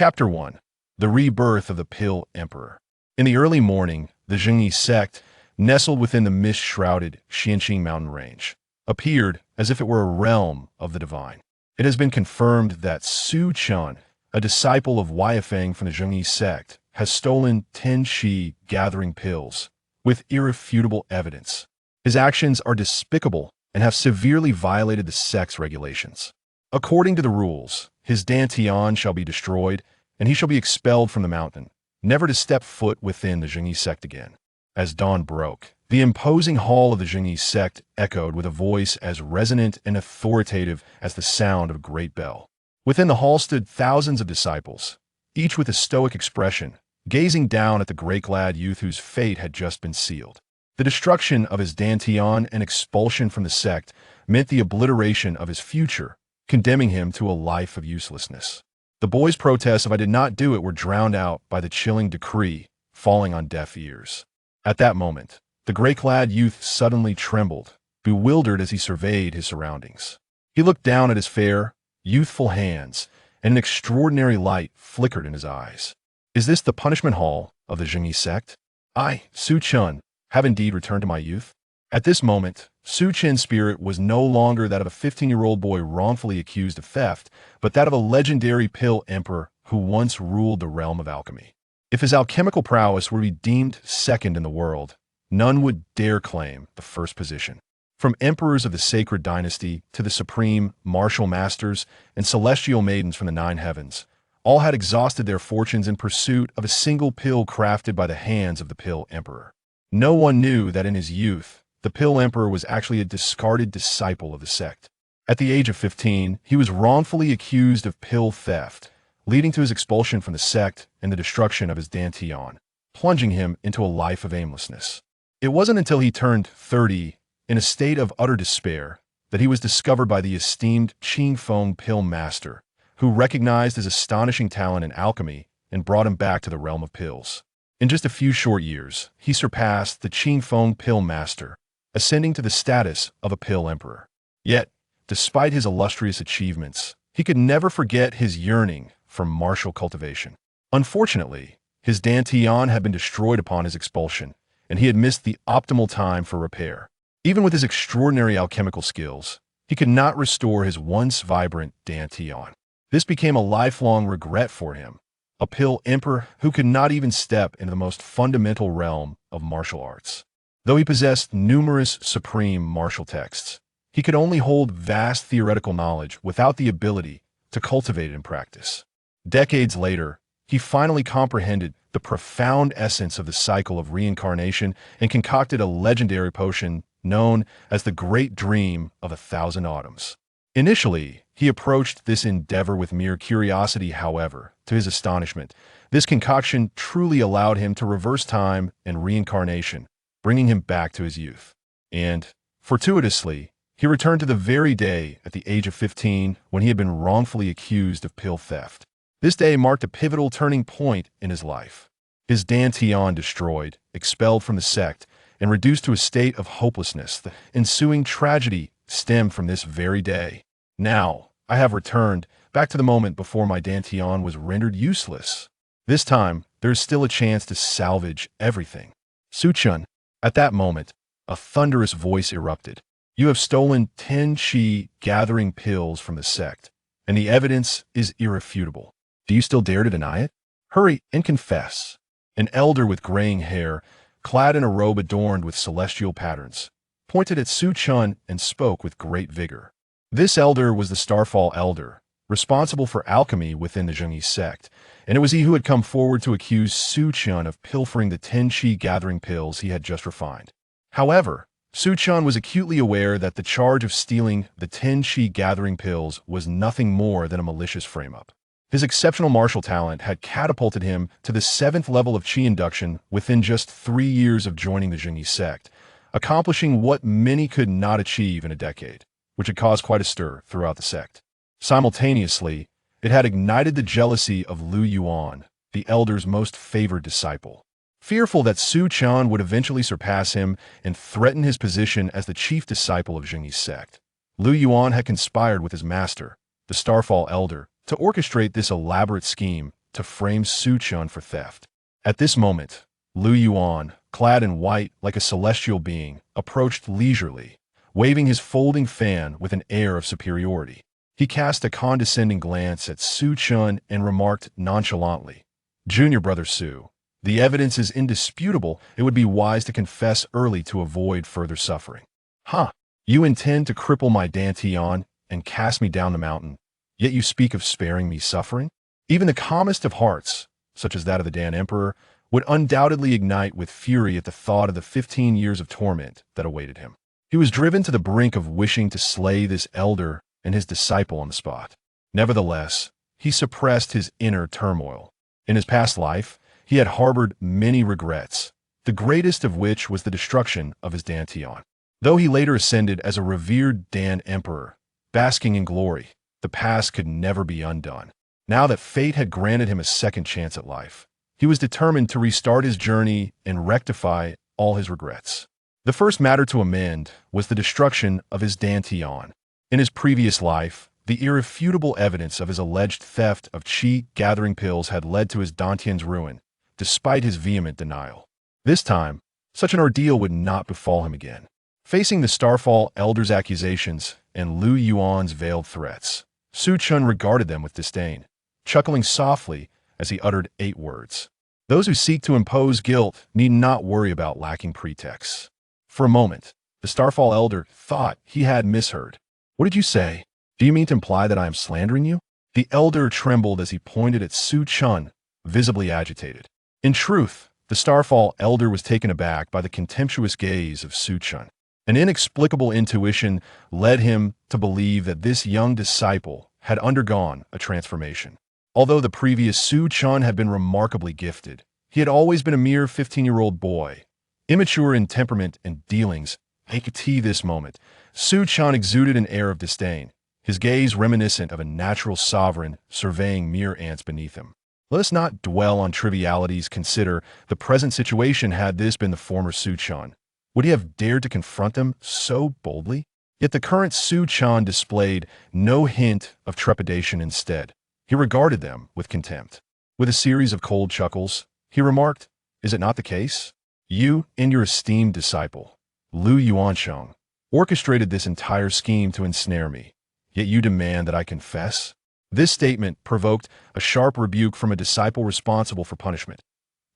Chapter 1. The Rebirth of the Pill Emperor. In the early morning, the Zhengyi sect, nestled within the mist-shrouded Xianxing mountain range, appeared as if it were a realm of the divine. It has been confirmed that Su Chun, a disciple of Weifeng from the Zhengyi sect, has stolen 10 Qi gathering pills, with irrefutable evidence. His actions are despicable and have severely violated the sect's regulations. According to the rules, his dantian shall be destroyed, and he shall be expelled from the mountain, never to step foot within the Zhengyi sect again. As dawn broke, the imposing hall of the Zhengyi sect echoed with a voice as resonant and authoritative as the sound of a great bell. Within the hall stood thousands of disciples, each with a stoic expression, gazing down at the gray-clad youth whose fate had just been sealed. The destruction of his dantian and expulsion from the sect meant the obliteration of his future, condemning him to a life of uselessness. The boy's protests if I did not do it were drowned out by the chilling decree falling on deaf ears. At that moment, the gray-clad youth suddenly trembled, bewildered as he surveyed his surroundings. He looked down at his fair, youthful hands, and an extraordinary light flickered in his eyes. Is this the punishment hall of the Zhengyi sect? I, Su Chun, have indeed returned to my youth? At this moment, Su Chen's spirit was no longer that of a 15-year-old boy wrongfully accused of theft, but that of a legendary pill emperor who once ruled the realm of alchemy. If his alchemical prowess were to be deemed second in the world, none would dare claim the first position. From emperors of the sacred dynasty to the supreme martial masters and celestial maidens from the 9 heavens, all had exhausted their fortunes in pursuit of a single pill crafted by the hands of the pill emperor. No one knew that in his youth, the pill emperor was actually a discarded disciple of the sect. At the age of 15, he was wrongfully accused of pill theft, leading to his expulsion from the sect and the destruction of his dantian, plunging him into a life of aimlessness. It wasn't until he turned 30, in a state of utter despair, that he was discovered by the esteemed Qing Feng pill master, who recognized his astonishing talent in alchemy and brought him back to the realm of pills. In just a few short years, he surpassed the Qing Feng pill master, ascending to the status of a pill emperor. Yet, despite his illustrious achievements, he could never forget his yearning for martial cultivation. Unfortunately, his dantian had been destroyed upon his expulsion, and he had missed the optimal time for repair. Even with his extraordinary alchemical skills, he could not restore his once vibrant dantian. This became a lifelong regret for him, a pill emperor who could not even step into the most fundamental realm of martial arts. Though he possessed numerous supreme martial texts, he could only hold vast theoretical knowledge without the ability to cultivate it in practice. Decades later, he finally comprehended the profound essence of the cycle of reincarnation and concocted a legendary potion known as the Great Dream of 1,000 Autumns. Initially, he approached this endeavor with mere curiosity. However, to his astonishment, this concoction truly allowed him to reverse time and reincarnation, bringing him back to his youth. And, fortuitously, he returned to the very day at the age of 15 when he had been wrongfully accused of pill theft. This day marked a pivotal turning point in his life. His dantian destroyed, expelled from the sect, and reduced to a state of hopelessness, the ensuing tragedy stemmed from this very day. Now, I have returned back to the moment before my dantian was rendered useless. This time, there is still a chance to salvage everything. Su Chun. At that moment, a thunderous voice erupted. You have stolen 10 Qi gathering pills from the sect, and the evidence is irrefutable. Do you still dare to deny it? Hurry and confess. An elder with graying hair, clad in a robe adorned with celestial patterns, pointed at Su Chun and spoke with great vigor. This elder was the Starfall Elder, responsible for alchemy within the Zhengyi sect, and it was he who had come forward to accuse Su Chun of pilfering the 10 Qi gathering pills he had just refined. However, Su Chun was acutely aware that the charge of stealing the 10 Qi gathering pills was nothing more than a malicious frame-up. His exceptional martial talent had catapulted him to the 7th level of Qi induction within just 3 years of joining the Zhengyi sect, accomplishing what many could not achieve in a decade, which had caused quite a stir throughout the sect. Simultaneously, it had ignited the jealousy of Lu Yuan, the elder's most favored disciple. Fearful that Su Chun would eventually surpass him and threaten his position as the chief disciple of Zhengyi's sect, Lu Yuan had conspired with his master, the Starfall Elder, to orchestrate this elaborate scheme to frame Su Chun for theft. At this moment, Lu Yuan, clad in white like a celestial being, approached leisurely, waving his folding fan with an air of superiority. He cast a condescending glance at Su Chun and remarked nonchalantly, "Junior brother Su, the evidence is indisputable. It would be wise to confess early to avoid further suffering." "Huh, you intend to cripple my Dantian and cast me down the mountain, yet you speak of sparing me suffering?" Even the calmest of hearts, such as that of the Dan Emperor, would undoubtedly ignite with fury at the thought of the 15 years of torment that awaited him. He was driven to the brink of wishing to slay this elder and his disciple on the spot. Nevertheless, he suppressed his inner turmoil. In his past life, he had harbored many regrets, the greatest of which was the destruction of his Dantian. Though he later ascended as a revered Dan Emperor, basking in glory, the past could never be undone. Now that fate had granted him a second chance at life, he was determined to restart his journey and rectify all his regrets. The first matter to amend was the destruction of his Dantian. In his previous life, the irrefutable evidence of his alleged theft of Qi gathering pills had led to his Dantian's ruin, despite his vehement denial. This time, such an ordeal would not befall him again. Facing the Starfall Elder's accusations and Lu Yuan's veiled threats, Su Chun regarded them with disdain, chuckling softly as he uttered 8 words. Those who seek to impose guilt need not worry about lacking pretexts. For a moment, the Starfall Elder thought he had misheard. "What did you say? Do you mean to imply that I am slandering you?" The Elder trembled as he pointed at Su Chun, visibly agitated. In truth, the Starfall Elder was taken aback by the contemptuous gaze of Su Chun. An inexplicable intuition led him to believe that this young disciple had undergone a transformation. Although the previous Su Chun had been remarkably gifted, he had always been a mere 15-year-old boy, immature in temperament and dealings. At this moment, Su Chun exuded an air of disdain, his gaze reminiscent of a natural sovereign surveying mere ants beneath him. Let us not dwell on trivialities. Consider the present situation. Had this been the former Su Chun, would he have dared to confront them so boldly? Yet the current Su Chun displayed no hint of trepidation. Instead, he regarded them with contempt. With a series of cold chuckles, he remarked, "Is it not the case? You and your esteemed disciple, Lu Yuansheng, orchestrated this entire scheme to ensnare me, yet you demand that I confess?" This statement provoked a sharp rebuke from a disciple responsible for punishment.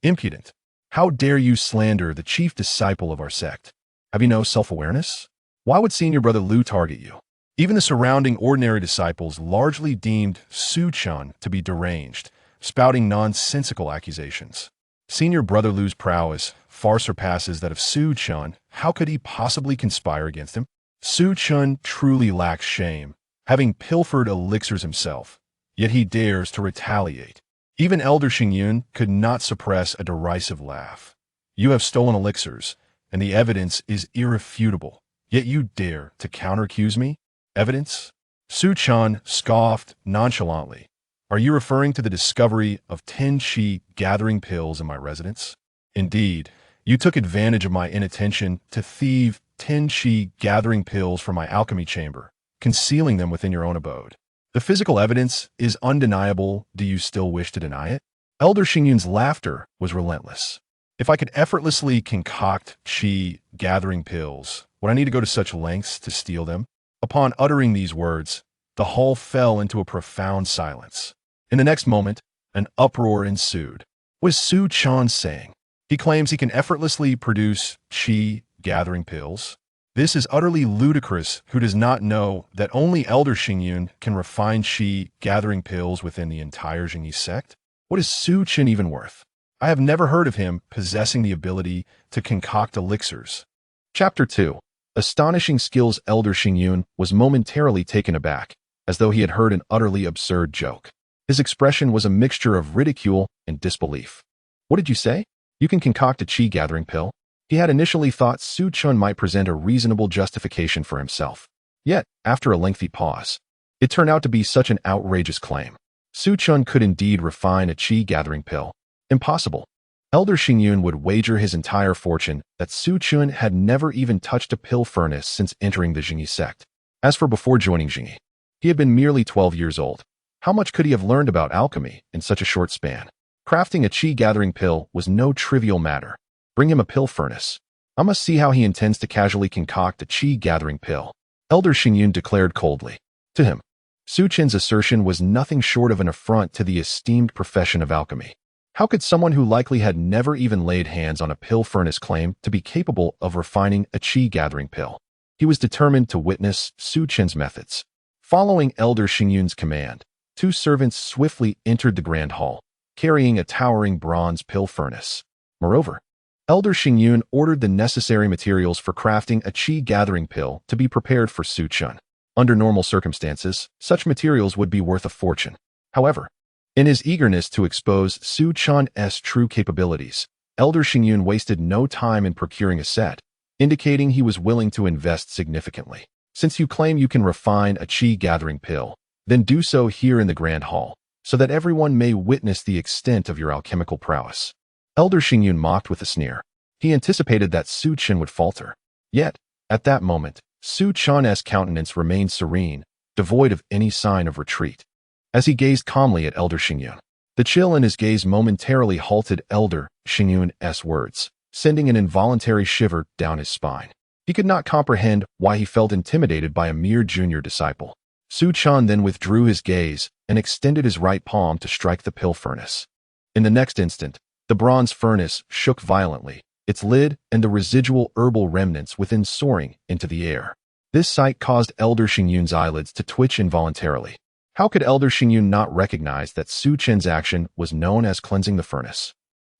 "Impudent! How dare you slander the chief disciple of our sect? Have you no self-awareness? Why would senior brother Lu target you?" Even the surrounding ordinary disciples largely deemed Su Chun to be deranged, spouting nonsensical accusations. Senior brother Lu's prowess far surpasses that of Su Chun. How could he possibly conspire against him? Su Chun truly lacks shame, having pilfered elixirs himself, yet he dares to retaliate. Even Elder Xingyun could not suppress a derisive laugh. "You have stolen elixirs, and the evidence is irrefutable, yet you dare to counter-accuse me? Evidence?" Su Chun scoffed nonchalantly. "Are you referring to the discovery of 10 Qi gathering pills in my residence? Indeed, you took advantage of my inattention to thieve 10 Qi gathering pills from my alchemy chamber, concealing them within your own abode. The physical evidence is undeniable. Do you still wish to deny it?" Elder Xingyun's laughter was relentless. "If I could effortlessly concoct Qi gathering pills, would I need to go to such lengths to steal them?" Upon uttering these words, the hall fell into a profound silence. In the next moment, an uproar ensued. What is Su Chun saying? He claims he can effortlessly produce Qi gathering pills. This is utterly ludicrous. Who does not know that only Elder Xingyun can refine Qi gathering pills within the entire Jingyi sect? What is Su Chun even worth? I have never heard of him possessing the ability to concoct elixirs. Chapter 2. Astonishing skills. Elder Xingyun was momentarily taken aback, as though he had heard an utterly absurd joke. His expression was a mixture of ridicule and disbelief. "What did you say? You can concoct a Qi gathering pill?" He had initially thought Su Chun might present a reasonable justification for himself. Yet, after a lengthy pause, it turned out to be such an outrageous claim. Su Chun could indeed refine a Qi gathering pill. Impossible. Elder Xingyun would wager his entire fortune that Su Chun had never even touched a pill furnace since entering the Jingyi sect. As for before joining Jingyi, he had been merely 12 years old. How much could he have learned about alchemy in such a short span? Crafting a chi-gathering pill was no trivial matter. Bring him a pill furnace. I must see how he intends to casually concoct a chi-gathering pill, Elder Xingyun declared coldly. To him, Su Chen's assertion was nothing short of an affront to the esteemed profession of alchemy. How could someone who likely had never even laid hands on a pill furnace claim to be capable of refining a chi-gathering pill? He was determined to witness Su Chen's methods. Following Elder Xingyun's command, two servants swiftly entered the grand hall, carrying a towering bronze pill furnace. Moreover, Elder Xingyun ordered the necessary materials for crafting a chi-gathering pill to be prepared for Su Chen. Under normal circumstances, such materials would be worth a fortune. However, in his eagerness to expose Su Chen's true capabilities, Elder Xingyun wasted no time in procuring a set, indicating he was willing to invest significantly. Since you claim you can refine a chi-gathering pill, then do so here in the Grand Hall, so that everyone may witness the extent of your alchemical prowess. Elder Xingyun mocked with a sneer. He anticipated that Su Chen would falter. Yet, at that moment, Su Chen's countenance remained serene, devoid of any sign of retreat. As he gazed calmly at Elder Xingyun, the chill in his gaze momentarily halted Elder Xingyun's words, sending an involuntary shiver down his spine. He could not comprehend why he felt intimidated by a mere junior disciple. Su Chen then withdrew his gaze and extended his right palm to strike the pill furnace. In the next instant, the bronze furnace shook violently, its lid and the residual herbal remnants within soaring into the air. This sight caused Elder Xingyun's eyelids to twitch involuntarily. How could Elder Xingyun not recognize that Su Chen's action was known as cleansing the furnace?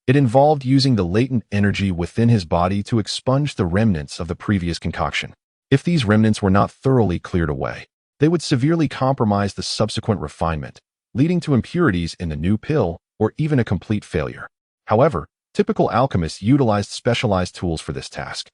It involved using the latent energy within his body to expunge the remnants of the previous concoction. If these remnants were not thoroughly cleared away, they would severely compromise the subsequent refinement, leading to impurities in the new pill or even a complete failure. However, typical alchemists utilized specialized tools for this task.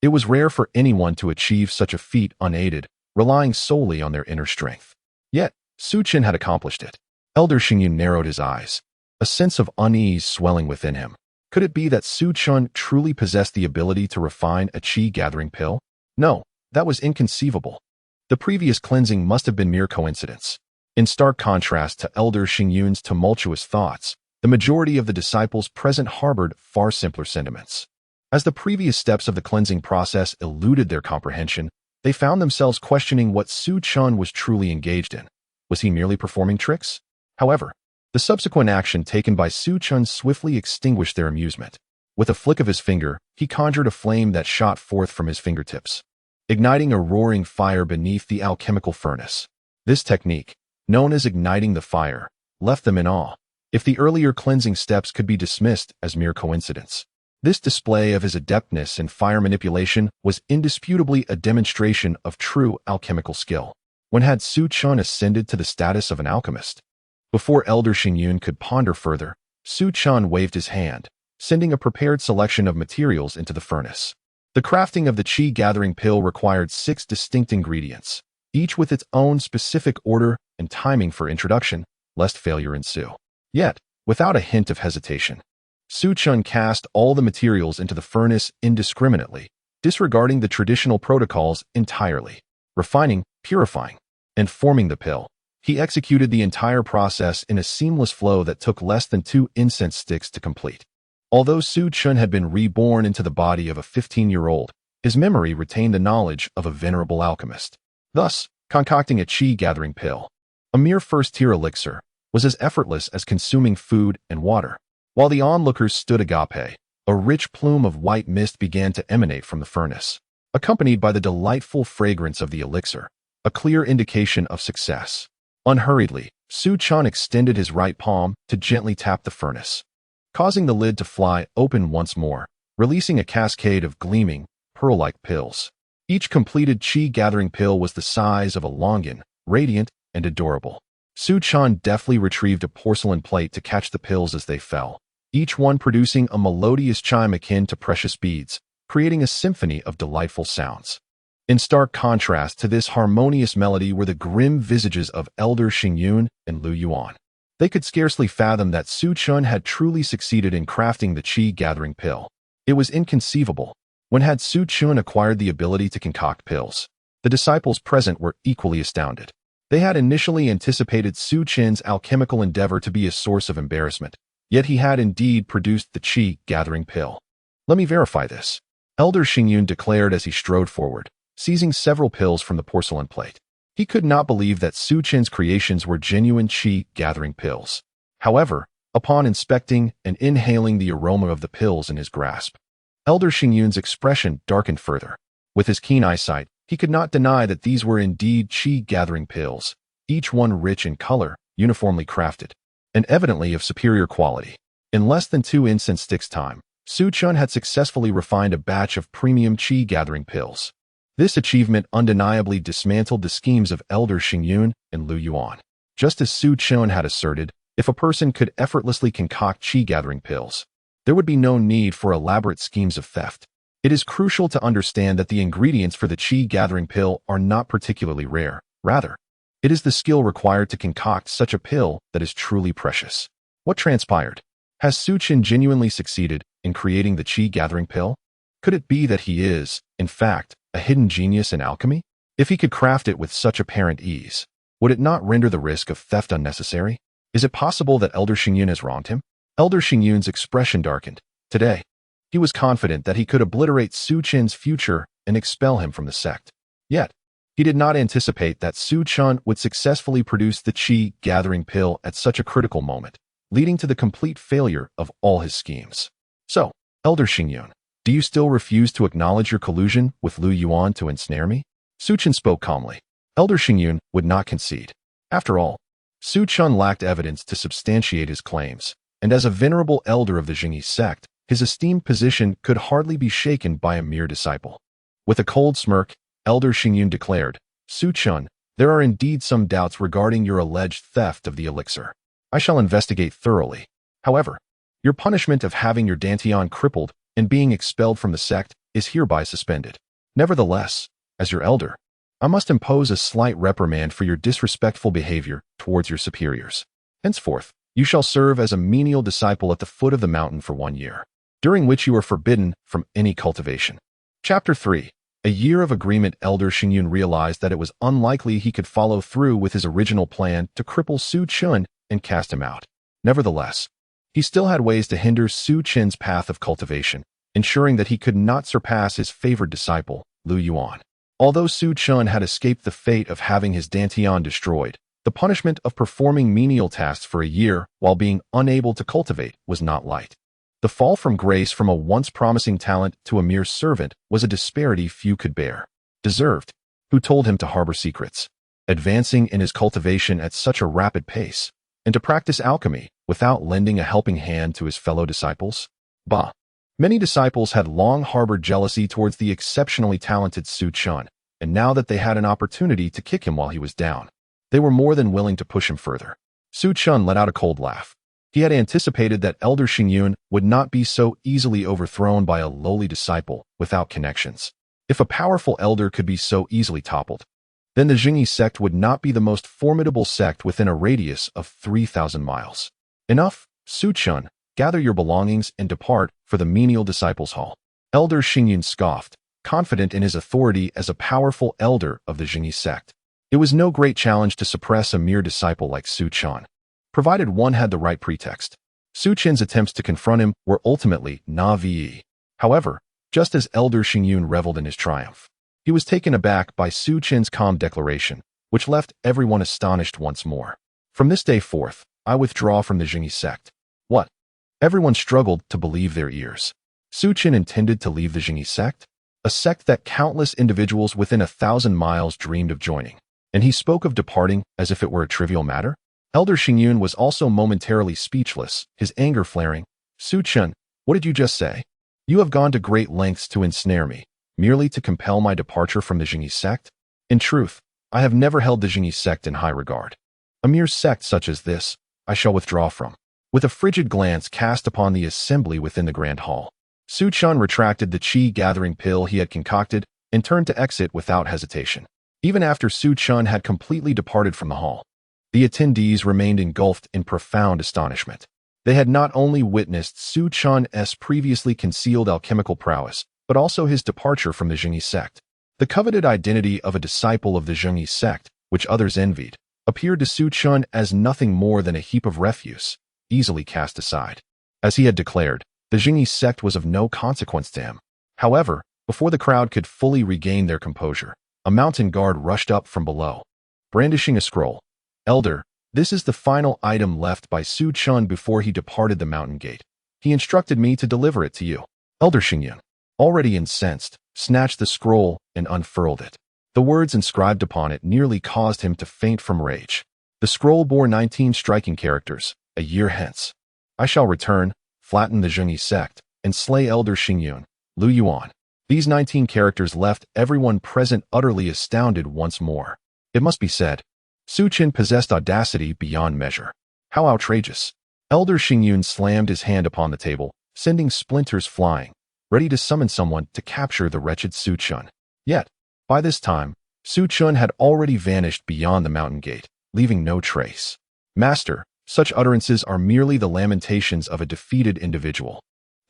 It was rare for anyone to achieve such a feat unaided, relying solely on their inner strength. Yet, Su Chen had accomplished it. Elder Xingyun narrowed his eyes, a sense of unease swelling within him. Could it be that Su Chen truly possessed the ability to refine a chi-gathering pill? No, that was inconceivable. The previous cleansing must have been mere coincidence. In stark contrast to Elder Xingyun's tumultuous thoughts, the majority of the disciples present harbored far simpler sentiments. As the previous steps of the cleansing process eluded their comprehension, they found themselves questioning what Su Chen was truly engaged in. Was he merely performing tricks? However, the subsequent action taken by Su Chen swiftly extinguished their amusement. With a flick of his finger, he conjured a flame that shot forth from his fingertips, igniting a roaring fire beneath the alchemical furnace. This technique, known as igniting the fire, left them in awe. If the earlier cleansing steps could be dismissed as mere coincidence, this display of his adeptness in fire manipulation was indisputably a demonstration of true alchemical skill. When had Su Chen ascended to the status of an alchemist? Before Elder Xingyun could ponder further, Su Chen waved his hand, sending a prepared selection of materials into the furnace. The crafting of the chi-gathering pill required 6 distinct ingredients, each with its own specific order and timing for introduction, lest failure ensue. Yet, without a hint of hesitation, Su Chen cast all the materials into the furnace indiscriminately, disregarding the traditional protocols entirely. Refining, purifying, and forming the pill, he executed the entire process in a seamless flow that took less than 2 incense sticks to complete. Although Su Chen had been reborn into the body of a 15-year-old, his memory retained the knowledge of a venerable alchemist. Thus, concocting a chi-gathering pill, a mere first-tier elixir, was as effortless as consuming food and water. While the onlookers stood agape, a rich plume of white mist began to emanate from the furnace, accompanied by the delightful fragrance of the elixir, a clear indication of success. Unhurriedly, Su Chen extended his right palm to gently tap the furnace, causing the lid to fly open once more, releasing a cascade of gleaming, pearl-like pills. Each completed chi-gathering pill was the size of a longan, radiant and adorable. Su Chen deftly retrieved a porcelain plate to catch the pills as they fell, each one producing a melodious chime akin to precious beads, creating a symphony of delightful sounds. In stark contrast to this harmonious melody were the grim visages of Elder Xingyun and Lu Yuan. They could scarcely fathom that Su Chen had truly succeeded in crafting the chi-gathering pill. It was inconceivable. When had Su Chen acquired the ability to concoct pills? The disciples present were equally astounded. They had initially anticipated Su Chen's alchemical endeavor to be a source of embarrassment, yet he had indeed produced the qi-gathering pill. Let me verify this, Elder Xingyun declared as he strode forward, seizing several pills from the porcelain plate. He could not believe that Su Chen's creations were genuine qi-gathering pills. However, upon inspecting and inhaling the aroma of the pills in his grasp, Elder Xingyun's expression darkened further. With his keen eyesight, he could not deny that these were indeed qi-gathering pills, each one rich in color, uniformly crafted, and evidently of superior quality. In less than 2 incense sticks' time, Su Chen had successfully refined a batch of premium qi-gathering pills. This achievement undeniably dismantled the schemes of Elder Xingyun and Lu Yuan. Just as Su Chen had asserted, if a person could effortlessly concoct qi-gathering pills, there would be no need for elaborate schemes of theft. It is crucial to understand that the ingredients for the qi-gathering pill are not particularly rare. Rather, it is the skill required to concoct such a pill that is truly precious. What transpired? Has Su Chen genuinely succeeded in creating the qi-gathering pill? Could it be that he is, in fact, a hidden genius in alchemy? If he could craft it with such apparent ease, would it not render the risk of theft unnecessary? Is it possible that Elder Xingyun has wronged him? Elder Xingyun's expression darkened. Today, he was confident that he could obliterate Su Chen's future and expel him from the sect. Yet, he did not anticipate that Su Chen would successfully produce the qi-gathering pill at such a critical moment, leading to the complete failure of all his schemes. So, Elder Xingyun, do you still refuse to acknowledge your collusion with Lu Yuan to ensnare me? Su Chen spoke calmly. Elder Xingyun would not concede. After all, Su Chen lacked evidence to substantiate his claims, and as a venerable elder of the Jingyi sect, his esteemed position could hardly be shaken by a mere disciple. With a cold smirk, Elder Xingyun declared, Su Chen, there are indeed some doubts regarding your alleged theft of the elixir. I shall investigate thoroughly. However, your punishment of having your dantian crippled and being expelled from the sect is hereby suspended. Nevertheless, as your elder, I must impose a slight reprimand for your disrespectful behavior towards your superiors. Henceforth, you shall serve as a menial disciple at the foot of the mountain for 1 year, during which you are forbidden from any cultivation. Chapter 3. A year of agreement. Elder Xingyun realized that it was unlikely he could follow through with his original plan to cripple Su Chen and cast him out. Nevertheless, he still had ways to hinder Su Chen's path of cultivation, ensuring that he could not surpass his favored disciple, Lu Yuan. Although Su Chen had escaped the fate of having his dantian destroyed, the punishment of performing menial tasks for a year while being unable to cultivate was not light. The fall from grace from a once promising talent to a mere servant was a disparity few could bear. Deserved. Who told him to harbor secrets? Advancing in his cultivation at such a rapid pace, and to practice alchemy without lending a helping hand to his fellow disciples? Bah! Many disciples had long harbored jealousy towards the exceptionally talented Su Chen, and now that they had an opportunity to kick him while he was down, they were more than willing to push him further. Su Chen let out a cold laugh. He had anticipated that Elder Xingyun would not be so easily overthrown by a lowly disciple without connections. If a powerful elder could be so easily toppled, then the Jingyi sect would not be the most formidable sect within a radius of 3,000 miles. Enough, Su Chen, gather your belongings and depart for the menial disciples' hall. Elder Xingyun scoffed, confident in his authority as a powerful elder of the Jingyi sect. It was no great challenge to suppress a mere disciple like Su Chen, provided one had the right pretext. Su Chen's attempts to confront him were ultimately naive. However, just as Elder Xingyun reveled in his triumph, he was taken aback by Su Chen's calm declaration, which left everyone astonished once more. From this day forth, I withdraw from the Jingyi sect. What? Everyone struggled to believe their ears. Su Chen intended to leave the Jingyi sect? A sect that countless individuals within 1,000 miles dreamed of joining. And he spoke of departing as if it were a trivial matter? Elder Xingyun was also momentarily speechless, his anger flaring. Su Chen, what did you just say? You have gone to great lengths to ensnare me, merely to compel my departure from the Jingyi sect? In truth, I have never held the Jingyi sect in high regard. A mere sect such as this, I shall withdraw from. With a frigid glance cast upon the assembly within the grand hall, Su Chen retracted the qi-gathering pill he had concocted and turned to exit without hesitation. Even after Su Chen had completely departed from the hall, the attendees remained engulfed in profound astonishment. They had not only witnessed Su Chen's previously concealed alchemical prowess, but also his departure from the Jingyi sect. The coveted identity of a disciple of the Jingyi sect which others envied, appeared to Su Chun as nothing more than a heap of refuse, easily cast aside. As he had declared, the Jingyi sect was of no consequence to him. However, before the crowd could fully regain their composure, a mountain guard rushed up from below, brandishing a scroll. "Elder, this is the final item left by Su Chun before he departed the mountain gate. He instructed me to deliver it to you." Elder Xingyun, already incensed, snatched the scroll and unfurled it. The words inscribed upon it nearly caused him to faint from rage. The scroll bore 19 striking characters. "A year hence, I shall return, flatten the Jingyi sect, and slay Elder Xingyun, Lu Yuan." These 19 characters left everyone present utterly astounded once more. It must be said, Su Chun possessed audacity beyond measure. How outrageous! Elder Xingyun slammed his hand upon the table, sending splinters flying, ready to summon someone to capture the wretched Su Chun. Yet, by this time, Su Chun had already vanished beyond the mountain gate, leaving no trace. "Master, such utterances are merely the lamentations of a defeated individual.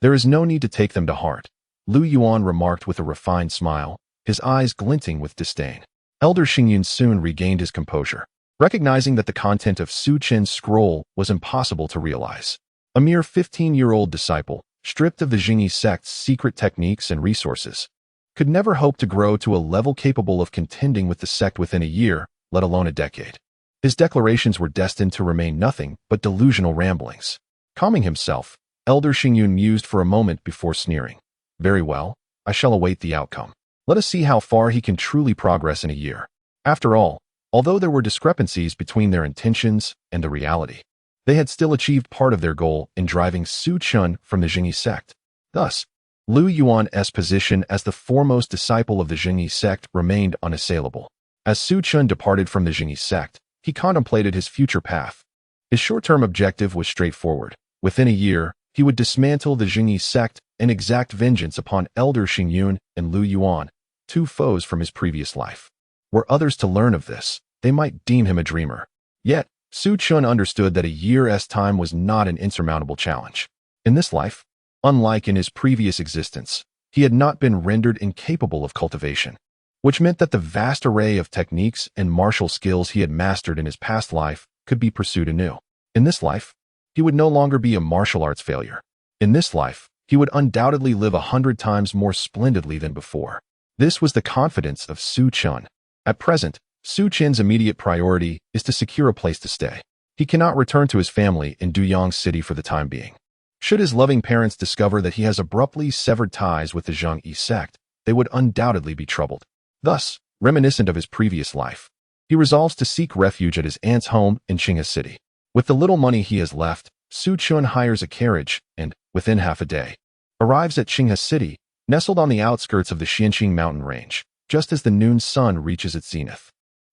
There is no need to take them to heart," Lu Yuan remarked with a refined smile, his eyes glinting with disdain. Elder Xingyun soon regained his composure, recognizing that the content of Su Chun's scroll was impossible to realize. A mere 15-year-old disciple, stripped of the Jingyi sect's secret techniques and resources, could never hope to grow to a level capable of contending with the sect within a year, let alone a decade. His declarations were destined to remain nothing but delusional ramblings. Calming himself, Elder Xingyun mused for a moment before sneering. "Very well, I shall await the outcome. Let us see how far he can truly progress in a year." After all, although there were discrepancies between their intentions and the reality, they had still achieved part of their goal in driving Su Chun from the Jingyi sect. Thus, Lu Yuan's position as the foremost disciple of the Jingyi sect remained unassailable. As Su Chun departed from the Jingyi sect, he contemplated his future path. His short-term objective was straightforward. Within a year, he would dismantle the Jingyi sect and exact vengeance upon Elder Xingyun and Lu Yuan, two foes from his previous life. Were others to learn of this, they might deem him a dreamer. Yet, Su Chun understood that a year's time was not an insurmountable challenge. In this life, unlike in his previous existence, he had not been rendered incapable of cultivation, which meant that the vast array of techniques and martial skills he had mastered in his past life could be pursued anew. In this life, he would no longer be a martial arts failure. In this life, he would undoubtedly live 100 times more splendidly than before. This was the confidence of Su Chun. At present, Su Chun's immediate priority is to secure a place to stay. He cannot return to his family in Duyang City for the time being. Should his loving parents discover that he has abruptly severed ties with the Jingyi sect, they would undoubtedly be troubled. Thus, reminiscent of his previous life, he resolves to seek refuge at his aunt's home in Qinghe City. With the little money he has left, Su Chun hires a carriage and, within half a day, arrives at Qinghe City, nestled on the outskirts of the Xianqing mountain range, just as the noon sun reaches its zenith.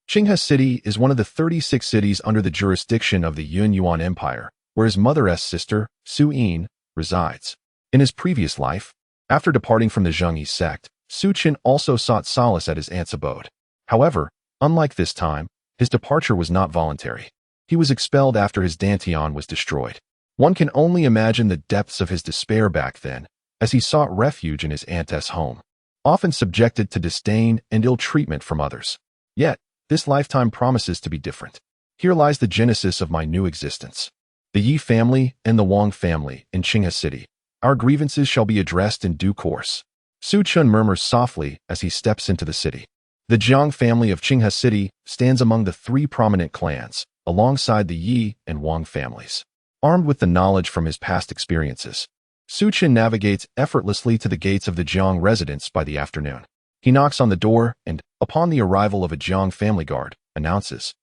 Qinghe City is one of the 36 cities under the jurisdiction of the Yuan Empire, where his mother's sister, Su Yin, resides. In his previous life, after departing from the Jingyi sect, Su Chun also sought solace at his aunt's abode. However, unlike this time, his departure was not voluntary. He was expelled after his Dantian was destroyed. One can only imagine the depths of his despair back then, as he sought refuge in his aunt's home, often subjected to disdain and ill treatment from others. Yet, this lifetime promises to be different. Here lies the genesis of my new existence. The Yi family and the Wang family in Qinghe City. Our grievances shall be addressed in due course. Su Chun murmurs softly as he steps into the city. The Jiang family of Qinghe City stands among the three prominent clans, alongside the Yi and Wang families. Armed with the knowledge from his past experiences, Su Chun navigates effortlessly to the gates of the Jiang residence by the afternoon. He knocks on the door and, upon the arrival of a Jiang family guard, announces,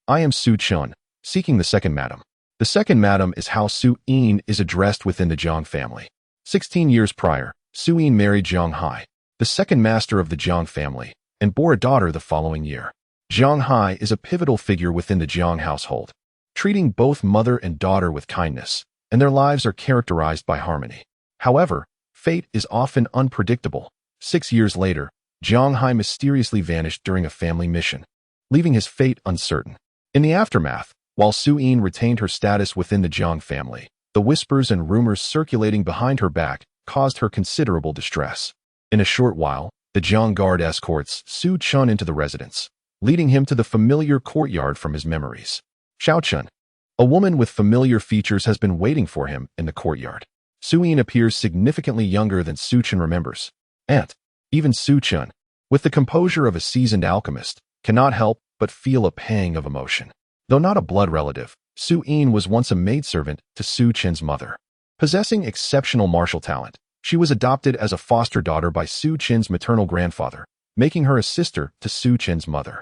"I am Su Chun, seeking the second madam." The second madam is how Su Yin is addressed within the Jiang family. 16 years prior, Su Yin married Jiang Hai, the second master of the Jiang family, and bore a daughter the following year. Jiang Hai is a pivotal figure within the Jiang household, treating both mother and daughter with kindness, and their lives are characterized by harmony. However, fate is often unpredictable. 6 years later, Jiang Hai mysteriously vanished during a family mission, leaving his fate uncertain. In the aftermath, while Su Yin retained her status within the Jiang family, the whispers and rumors circulating behind her back caused her considerable distress. In a short while, the Jiang guard escorts Su Chun into the residence. leading him to the familiar courtyard from his memories. Xiaochun. A woman with familiar features has been waiting for him in the courtyard. Su-yin appears significantly younger than Su-chun remembers. And even Su-chun, with the composure of a seasoned alchemist, cannot help but feel a pang of emotion. Though not a blood relative, Su-yin was once a maidservant to Su-chen's mother. Possessing exceptional martial talent, she was adopted as a foster daughter by Su-chen's maternal grandfather, making her a sister to Su-chen's mother.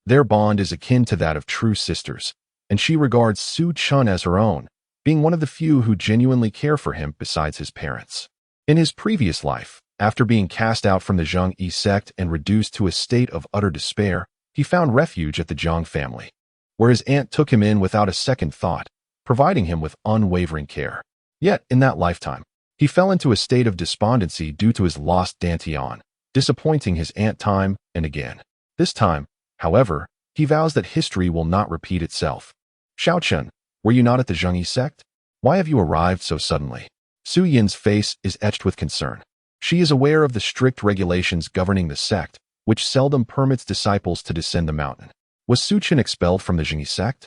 Their bond is akin to that of true sisters, and she regards Su-chun as her own, being one of the few who genuinely care for him besides his parents. In his previous life, after being cast out from the Zhengyi sect and reduced to a state of utter despair, he found refuge at the Zhang family, where his aunt took him in without a second thought, providing him with unwavering care. Yet, in that lifetime, he fell into a state of despondency due to his lost Dantian, disappointing his aunt time and again. This time, however, he vows that history will not repeat itself. Xiaochun, were you not at the Zhengyi sect? Why have you arrived so suddenly? Su-yin's face is etched with concern. She is aware of the strict regulations governing the sect, which seldom permits disciples to descend the mountain. Was Su-chun expelled from the Zhengyi sect?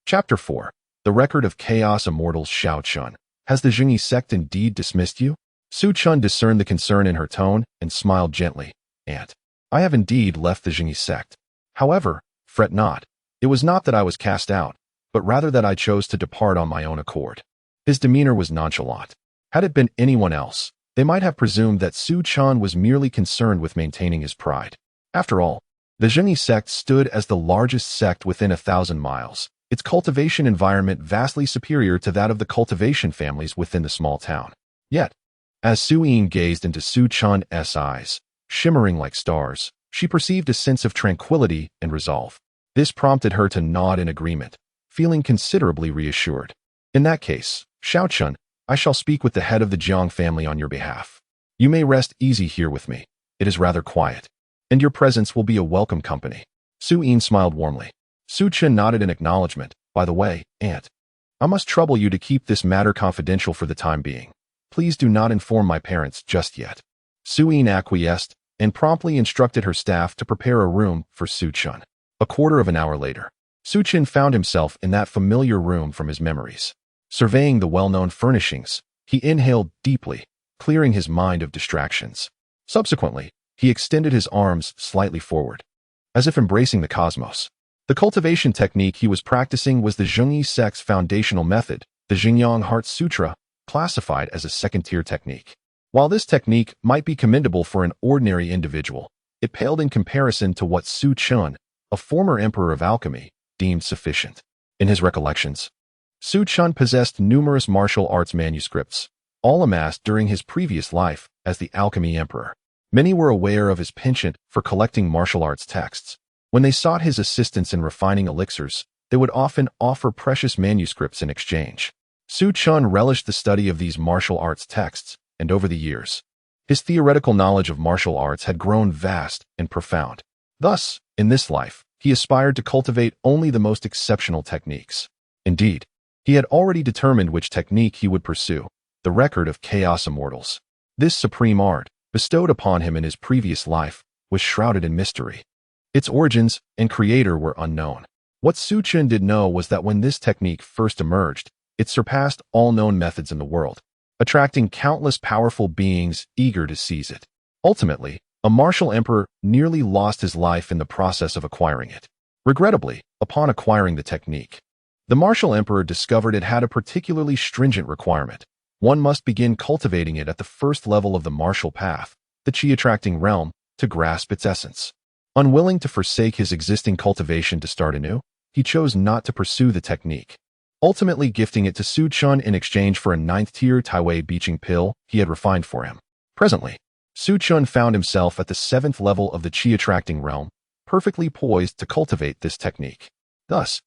Chapter 4. The Record of Chaos Immortals. Xiaochun. Has the Zhengyi sect indeed dismissed you? Su-chun discerned the concern in her tone and smiled gently. Aunt, I have indeed left the Zhengyi sect. However, fret not. It was not that I was cast out, but rather that I chose to depart on my own accord. His demeanor was nonchalant. Had it been anyone else, they might have presumed that Su-chun was merely concerned with maintaining his pride. After all, the Zhengyi sect stood as the largest sect within 1,000 miles, its cultivation environment vastly superior to that of the cultivation families within the small town. Yet, as Su-yin gazed into Su-chun's eyes, shimmering like stars, she perceived a sense of tranquility and resolve. This prompted her to nod in agreement, feeling considerably reassured. In that case, Xiaochun, I shall speak with the head of the Jiang family on your behalf. You may rest easy here with me. It is rather quiet, and your presence will be a welcome company. Su-yin smiled warmly. Su-chun nodded in acknowledgement. By the way, aunt, I must trouble you to keep this matter confidential for the time being. Please do not inform my parents just yet. Su-yin acquiesced and promptly instructed her staff to prepare a room for Su-chun. A quarter of an hour later, Su-chun found himself in that familiar room from his memories. Surveying the well-known furnishings, he inhaled deeply, clearing his mind of distractions. Subsequently, he extended his arms slightly forward, as if embracing the cosmos. The cultivation technique he was practicing was the Zhengyi sect's foundational method, the Xingyang Heart Sutra, classified as a second-tier technique. While this technique might be commendable for an ordinary individual, it paled in comparison to what Su-chun, a former emperor of alchemy, deemed sufficient. In his recollections, Su-chun possessed numerous martial arts manuscripts, all amassed during his previous life as the alchemy emperor. Many were aware of his penchant for collecting martial arts texts. When they sought his assistance in refining elixirs, they would often offer precious manuscripts in exchange. Su-chun relished the study of these martial arts texts, and over the years, his theoretical knowledge of martial arts had grown vast and profound. Thus, in this life, he aspired to cultivate only the most exceptional techniques. Indeed, he had already determined which technique he would pursue, the Record of Chaos Immortals. This supreme art, bestowed upon him in his previous life, was shrouded in mystery. Its origins and creator were unknown. What Su-chun did know was that when this technique first emerged, it surpassed all known methods in the world, attracting countless powerful beings eager to seize it. Ultimately, a martial emperor nearly lost his life in the process of acquiring it. Regrettably, upon acquiring the technique, the martial emperor discovered it had a particularly stringent requirement. One must begin cultivating it at the first level of the martial path, the chi-attracting realm, to grasp its essence. Unwilling to forsake his existing cultivation to start anew, he chose not to pursue the technique, ultimately gifting it to Su-chun in exchange for a 9th-tier Taiwei beaching pill he had refined for him. Presently, Su-chun found himself at the 7th level of the chi-attracting realm, perfectly poised to cultivate this technique. Thus,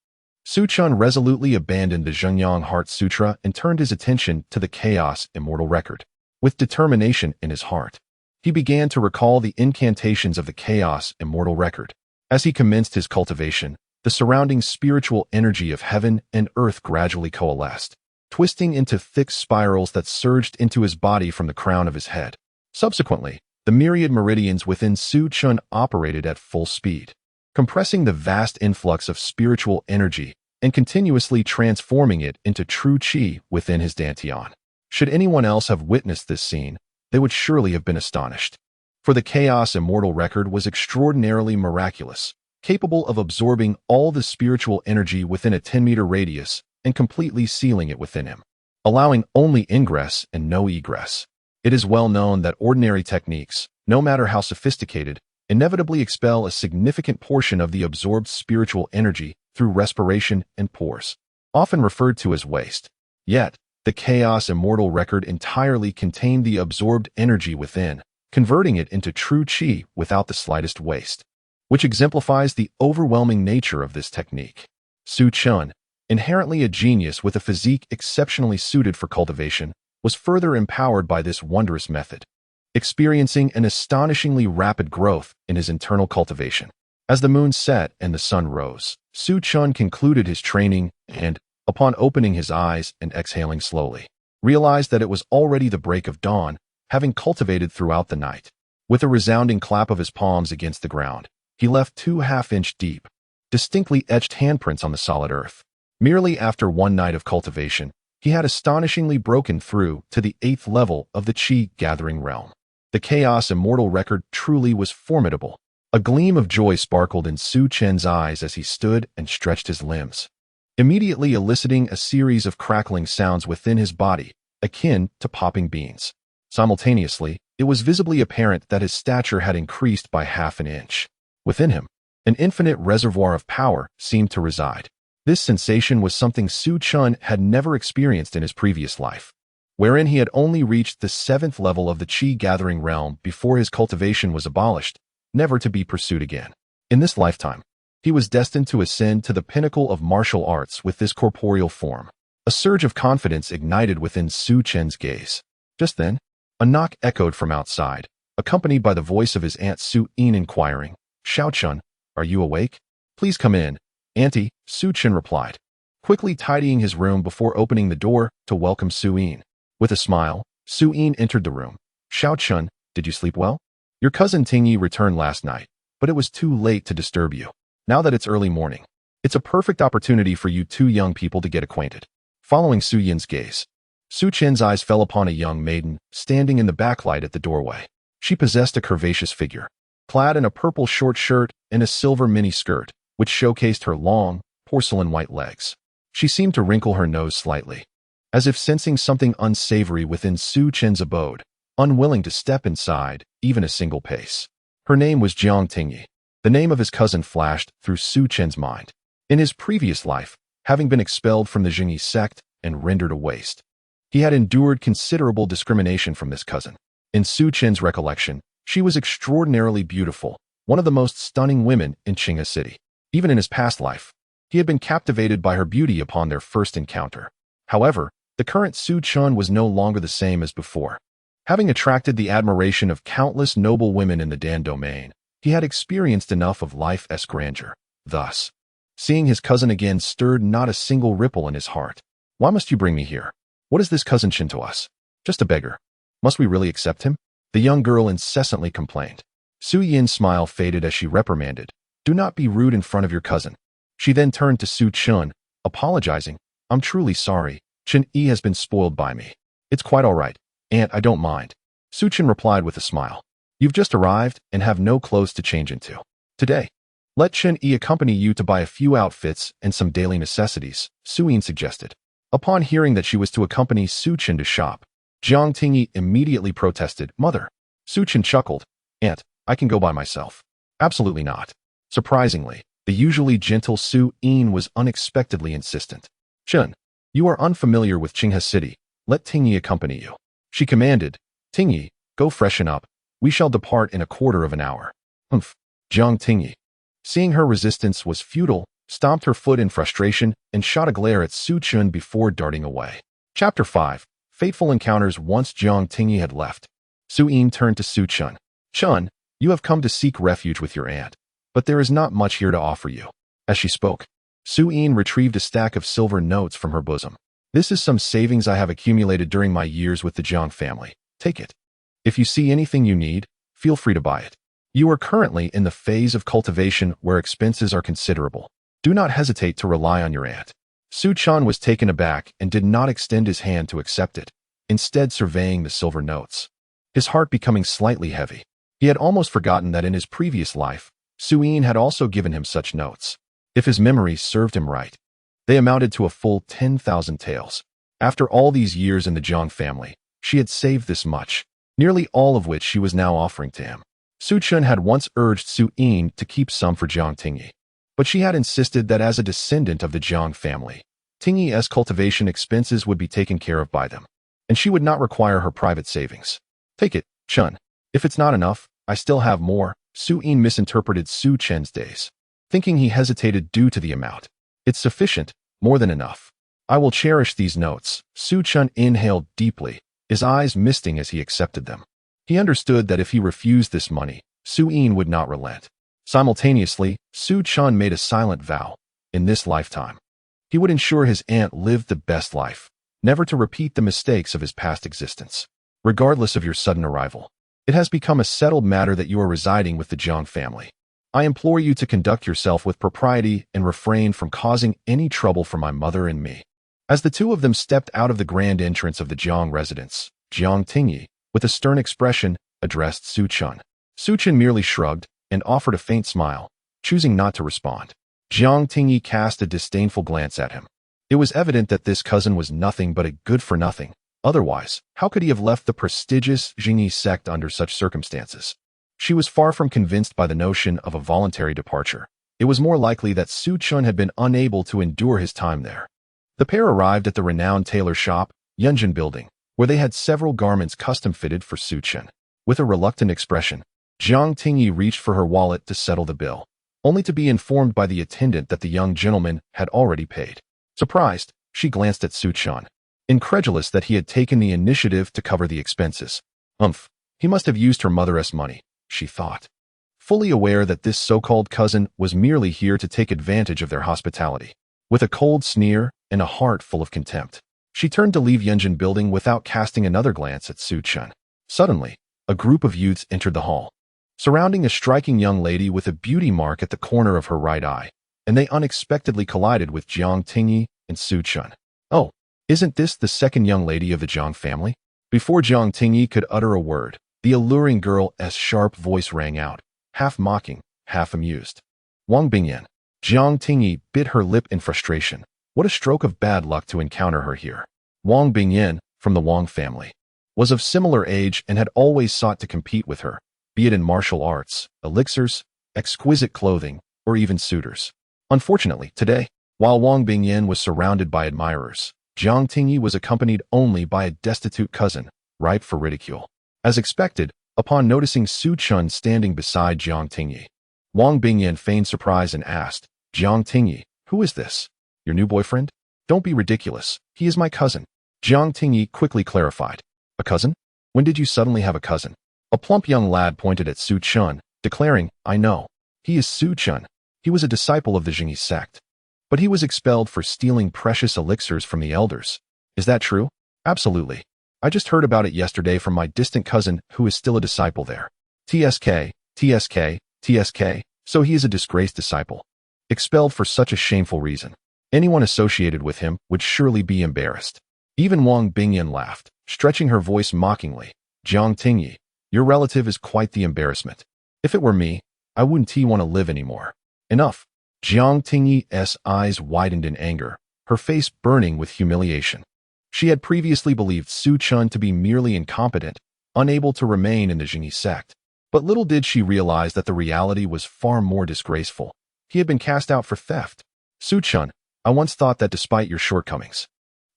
Su-chun resolutely abandoned the Xingyang Heart Sutra and turned his attention to the Chaos Immortal Record. With determination in his heart, he began to recall the incantations of the Chaos Immortal Record. As he commenced his cultivation, the surrounding spiritual energy of heaven and earth gradually coalesced, twisting into thick spirals that surged into his body from the crown of his head. Subsequently, the myriad meridians within Su-chun operated at full speed, compressing the vast influx of spiritual energy and continuously transforming it into true qi within his dantian. Should anyone else have witnessed this scene, they would surely have been astonished. For the Chaos Immortal record was extraordinarily miraculous, capable of absorbing all the spiritual energy within a 10-meter radius and completely sealing it within him, allowing only ingress and no egress. It is well known that ordinary techniques, no matter how sophisticated, inevitably expel a significant portion of the absorbed spiritual energy through respiration and pores, often referred to as waste. Yet, the Chaos Immortal record entirely contained the absorbed energy within, converting it into true qi without the slightest waste, which exemplifies the overwhelming nature of this technique. Su Chun, inherently a genius with a physique exceptionally suited for cultivation, was further empowered by this wondrous method, experiencing an astonishingly rapid growth in his internal cultivation. As the moon set and the sun rose, Su Chun concluded his training and, upon opening his eyes and exhaling slowly, realized that it was already the break of dawn, having cultivated throughout the night. With a resounding clap of his palms against the ground, he left 2 half-inch deep, distinctly etched handprints on the solid earth. Merely after one night of cultivation, he had astonishingly broken through to the 8th level of the Qi-gathering realm. The Chaos Immortal record truly was formidable. A gleam of joy sparkled in Su Chen's eyes as he stood and stretched his limbs, immediately eliciting a series of crackling sounds within his body, akin to popping beans. Simultaneously, it was visibly apparent that his stature had increased by half an inch. Within him, an infinite reservoir of power seemed to reside. This sensation was something Su Chun had never experienced in his previous life, wherein he had only reached the 7th level of the Qi-gathering realm before his cultivation was abolished, never to be pursued again. In this lifetime, he was destined to ascend to the pinnacle of martial arts with this corporeal form. A surge of confidence ignited within Su Chen's gaze. Just then, a knock echoed from outside, accompanied by the voice of his aunt Su Yin inquiring, "Xiao Chun, are you awake? Please come in, Auntie," Su Chen replied, quickly tidying his room before opening the door to welcome Su Yin. With a smile, Su Yin entered the room. "Xiao Chun, did you sleep well? Your cousin Tingyi returned last night, but it was too late to disturb you. Now that it's early morning, it's a perfect opportunity for you two young people to get acquainted." Following Su Yin's gaze, Su Chen's eyes fell upon a young maiden standing in the backlight at the doorway. She possessed a curvaceous figure, clad in a purple short shirt and a silver mini skirt, which showcased her long, porcelain white legs. She seemed to wrinkle her nose slightly, as if sensing something unsavory within Su Chen's abode, unwilling to step inside even a single pace. Her name was Jiang Tingyi. The name of his cousin flashed through Su Chen's mind. In his previous life, having been expelled from the Jingyi sect and rendered a waste, he had endured considerable discrimination from this cousin. In Su Chen's recollection, she was extraordinarily beautiful, one of the most stunning women in Qinghe City. Even in his past life, he had been captivated by her beauty upon their first encounter. However, the current Su Chun was no longer the same as before. Having attracted the admiration of countless noble women in the Dan domain, he had experienced enough of life's grandeur. Thus, seeing his cousin again stirred not a single ripple in his heart. "Why must you bring me here? What is this cousin Chin to us? Just a beggar. Must we really accept him?" the young girl incessantly complained. Su Yin's smile faded as she reprimanded, "Do not be rude in front of your cousin." She then turned to Su Chun, apologizing, "I'm truly sorry. Chen Yi has been spoiled by me." "It's quite all right, Aunt, I don't mind," Su Chen replied with a smile. "You've just arrived and have no clothes to change into. Today, let Chen Yi accompany you to buy a few outfits and some daily necessities," Su Yin suggested. Upon hearing that she was to accompany Su Chen to shop, Jiang Tingyi immediately protested, "Mother." Su Chen chuckled, "Aunt, I can go by myself." "Absolutely not." Surprisingly, the usually gentle Su Yin was unexpectedly insistent. "Chen, you are unfamiliar with Qinghe City. Let Tingyi accompany you," she commanded. "Tingyi, go freshen up. We shall depart in a quarter of an hour." "Humph." Jiang Tingyi, seeing her resistance was futile, stomped her foot in frustration and shot a glare at Su Chun before darting away. Chapter 5. Fateful Encounters. Once Jiang Tingyi had left, Su Yin turned to Su Chun. "Chun, you have come to seek refuge with your aunt, but there is not much here to offer you." As she spoke, Su Yin retrieved a stack of silver notes from her bosom. "This is some savings I have accumulated during my years with the Jiang family. Take it. If you see anything you need, feel free to buy it." You are currently in the phase of cultivation where expenses are considerable. Do not hesitate to rely on your aunt. Su Chan was taken aback and did not extend his hand to accept it, instead surveying the silver notes, his heart becoming slightly heavy. He had almost forgotten that in his previous life, Suyin had also given him such notes. If his memory served him right, they amounted to a full 10,000 taels. After all these years in the Jiang family, she had saved this much, nearly all of which she was now offering to him. Su Chun had once urged Suyin to keep some for Jiang Tingyi, but she had insisted that as a descendant of the Jiang family, Tingyi's cultivation expenses would be taken care of by them, and she would not require her private savings. Take it, Chun. If it's not enough, I still have more. Suyin misinterpreted Su Chen's days, thinking he hesitated due to the amount. It's sufficient, more than enough. I will cherish these notes. Su Chun inhaled deeply, his eyes misting as he accepted them. He understood that if he refused this money, Suyin would not relent. Simultaneously, Su Chun made a silent vow. In this lifetime, he would ensure his aunt lived the best life, never to repeat the mistakes of his past existence. Regardless of your sudden arrival, it has become a settled matter that you are residing with the Jiang family. I implore you to conduct yourself with propriety and refrain from causing any trouble for my mother and me. As the two of them stepped out of the grand entrance of the Jiang residence, Jiang Tingyi, with a stern expression, addressed Su Chun. Su Chun merely shrugged and offered a faint smile, choosing not to respond. Jiang Tingyi cast a disdainful glance at him. It was evident that this cousin was nothing but a good-for-nothing. Otherwise, how could he have left the prestigious Jingyi sect under such circumstances? She was far from convinced by the notion of a voluntary departure. It was more likely that Su Chun had been unable to endure his time there. The pair arrived at the renowned tailor shop, Yunjin Building, where they had several garments custom-fitted for Su Chun. With a reluctant expression, Jiang Tingyi reached for her wallet to settle the bill, only to be informed by the attendant that the young gentleman had already paid. Surprised, she glanced at Su Chun, incredulous that he had taken the initiative to cover the expenses. He must have used her mother's money, she thought, fully aware that this so-called cousin was merely here to take advantage of their hospitality. With a cold sneer and a heart full of contempt, she turned to leave Yunjin Building without casting another glance at Su Chun. Suddenly, a group of youths entered the hall, surrounding a striking young lady with a beauty mark at the corner of her right eye, and they unexpectedly collided with Jiang Tingyi and Su Chun. Oh, isn't this the second young lady of the Jiang family? Before Jiang Tingyi could utter a word, the alluring girl's sharp voice rang out, half mocking, half amused. Wang Bingyan. Jiang Tingyi bit her lip in frustration. What a stroke of bad luck to encounter her here. Wang Bingyan, from the Wang family, was of similar age and had always sought to compete with her, be it in martial arts, elixirs, exquisite clothing, or even suitors. Unfortunately, today, while Wang Bingyan was surrounded by admirers, Jiang Tingyi was accompanied only by a destitute cousin, ripe for ridicule. As expected, upon noticing Su Chun standing beside Jiang Tingyi, Wang Bingyan feigned surprise and asked, Jiang Tingyi, who is this? Your new boyfriend? Don't be ridiculous. He is my cousin. Jiang Tingyi quickly clarified. A cousin? When did you suddenly have a cousin? A plump young lad pointed at Su Chun, declaring, I know. He is Su Chun. He was a disciple of the Jingyi sect. But he was expelled for stealing precious elixirs from the elders. Is that true? Absolutely. I just heard about it yesterday from my distant cousin who is still a disciple there. TSK, TSK, TSK, so he is a disgraced disciple. Expelled for such a shameful reason. Anyone associated with him would surely be embarrassed. Even Wang Bingyan laughed, stretching her voice mockingly. Jiang Tingyi, your relative is quite the embarrassment. If it were me, I wouldn't want to live anymore. Enough. Jiang Tingyi's eyes widened in anger, her face burning with humiliation. She had previously believed Su Chun to be merely incompetent, unable to remain in the Jingyi sect. But little did she realize that the reality was far more disgraceful. He had been cast out for theft. Su Chun, I once thought that despite your shortcomings,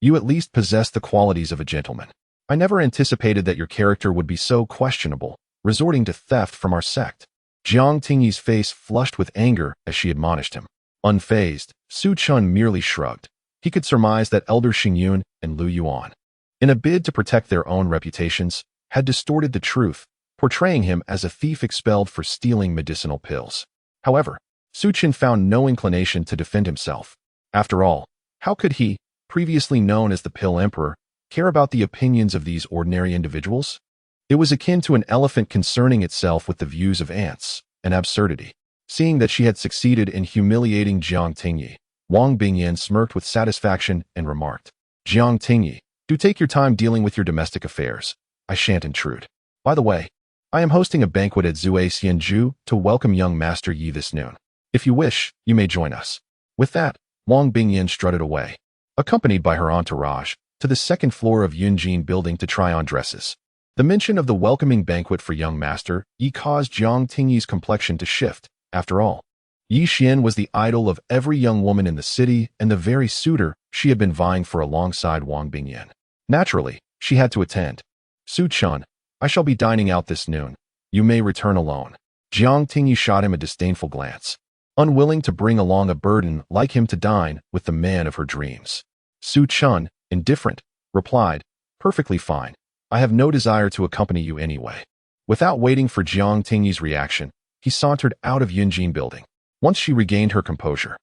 you at least possessed the qualities of a gentleman. I never anticipated that your character would be so questionable, resorting to theft from our sect. Jiang Tingyi's face flushed with anger as she admonished him. Unfazed, Su Chun merely shrugged. He could surmise that Elder Xingyun and Lu Yuan, in a bid to protect their own reputations, had distorted the truth, portraying him as a thief expelled for stealing medicinal pills. However, Su Chun found no inclination to defend himself. After all, how could he, previously known as the Pill Emperor, care about the opinions of these ordinary individuals? It was akin to an elephant concerning itself with the views of ants, an absurdity. Seeing that she had succeeded in humiliating Jiang Tingyi, Wang Bingyan smirked with satisfaction and remarked, "Jiang Tingyi, do take your time dealing with your domestic affairs. I shan't intrude. By the way, I am hosting a banquet at Zui Xianju to welcome young Master Yi this noon. If you wish, you may join us." With that, Wang Bingyan strutted away, accompanied by her entourage, to the second floor of Yunjin building to try on dresses. The mention of the welcoming banquet for young Master Yi caused Jiang Tingyi's complexion to shift. After all, Yi Xian was the idol of every young woman in the city and the very suitor she had been vying for alongside Wang Bingyan. Naturally, she had to attend. "Su Chun, I shall be dining out this noon. You may return alone." Jiang Tingyi shot him a disdainful glance, unwilling to bring along a burden like him to dine with the man of her dreams. Su Chun, indifferent, replied, "Perfectly fine. I have no desire to accompany you anyway." Without waiting for Jiang Tingyi's reaction, he sauntered out of Yunjin building. Once she regained her composure,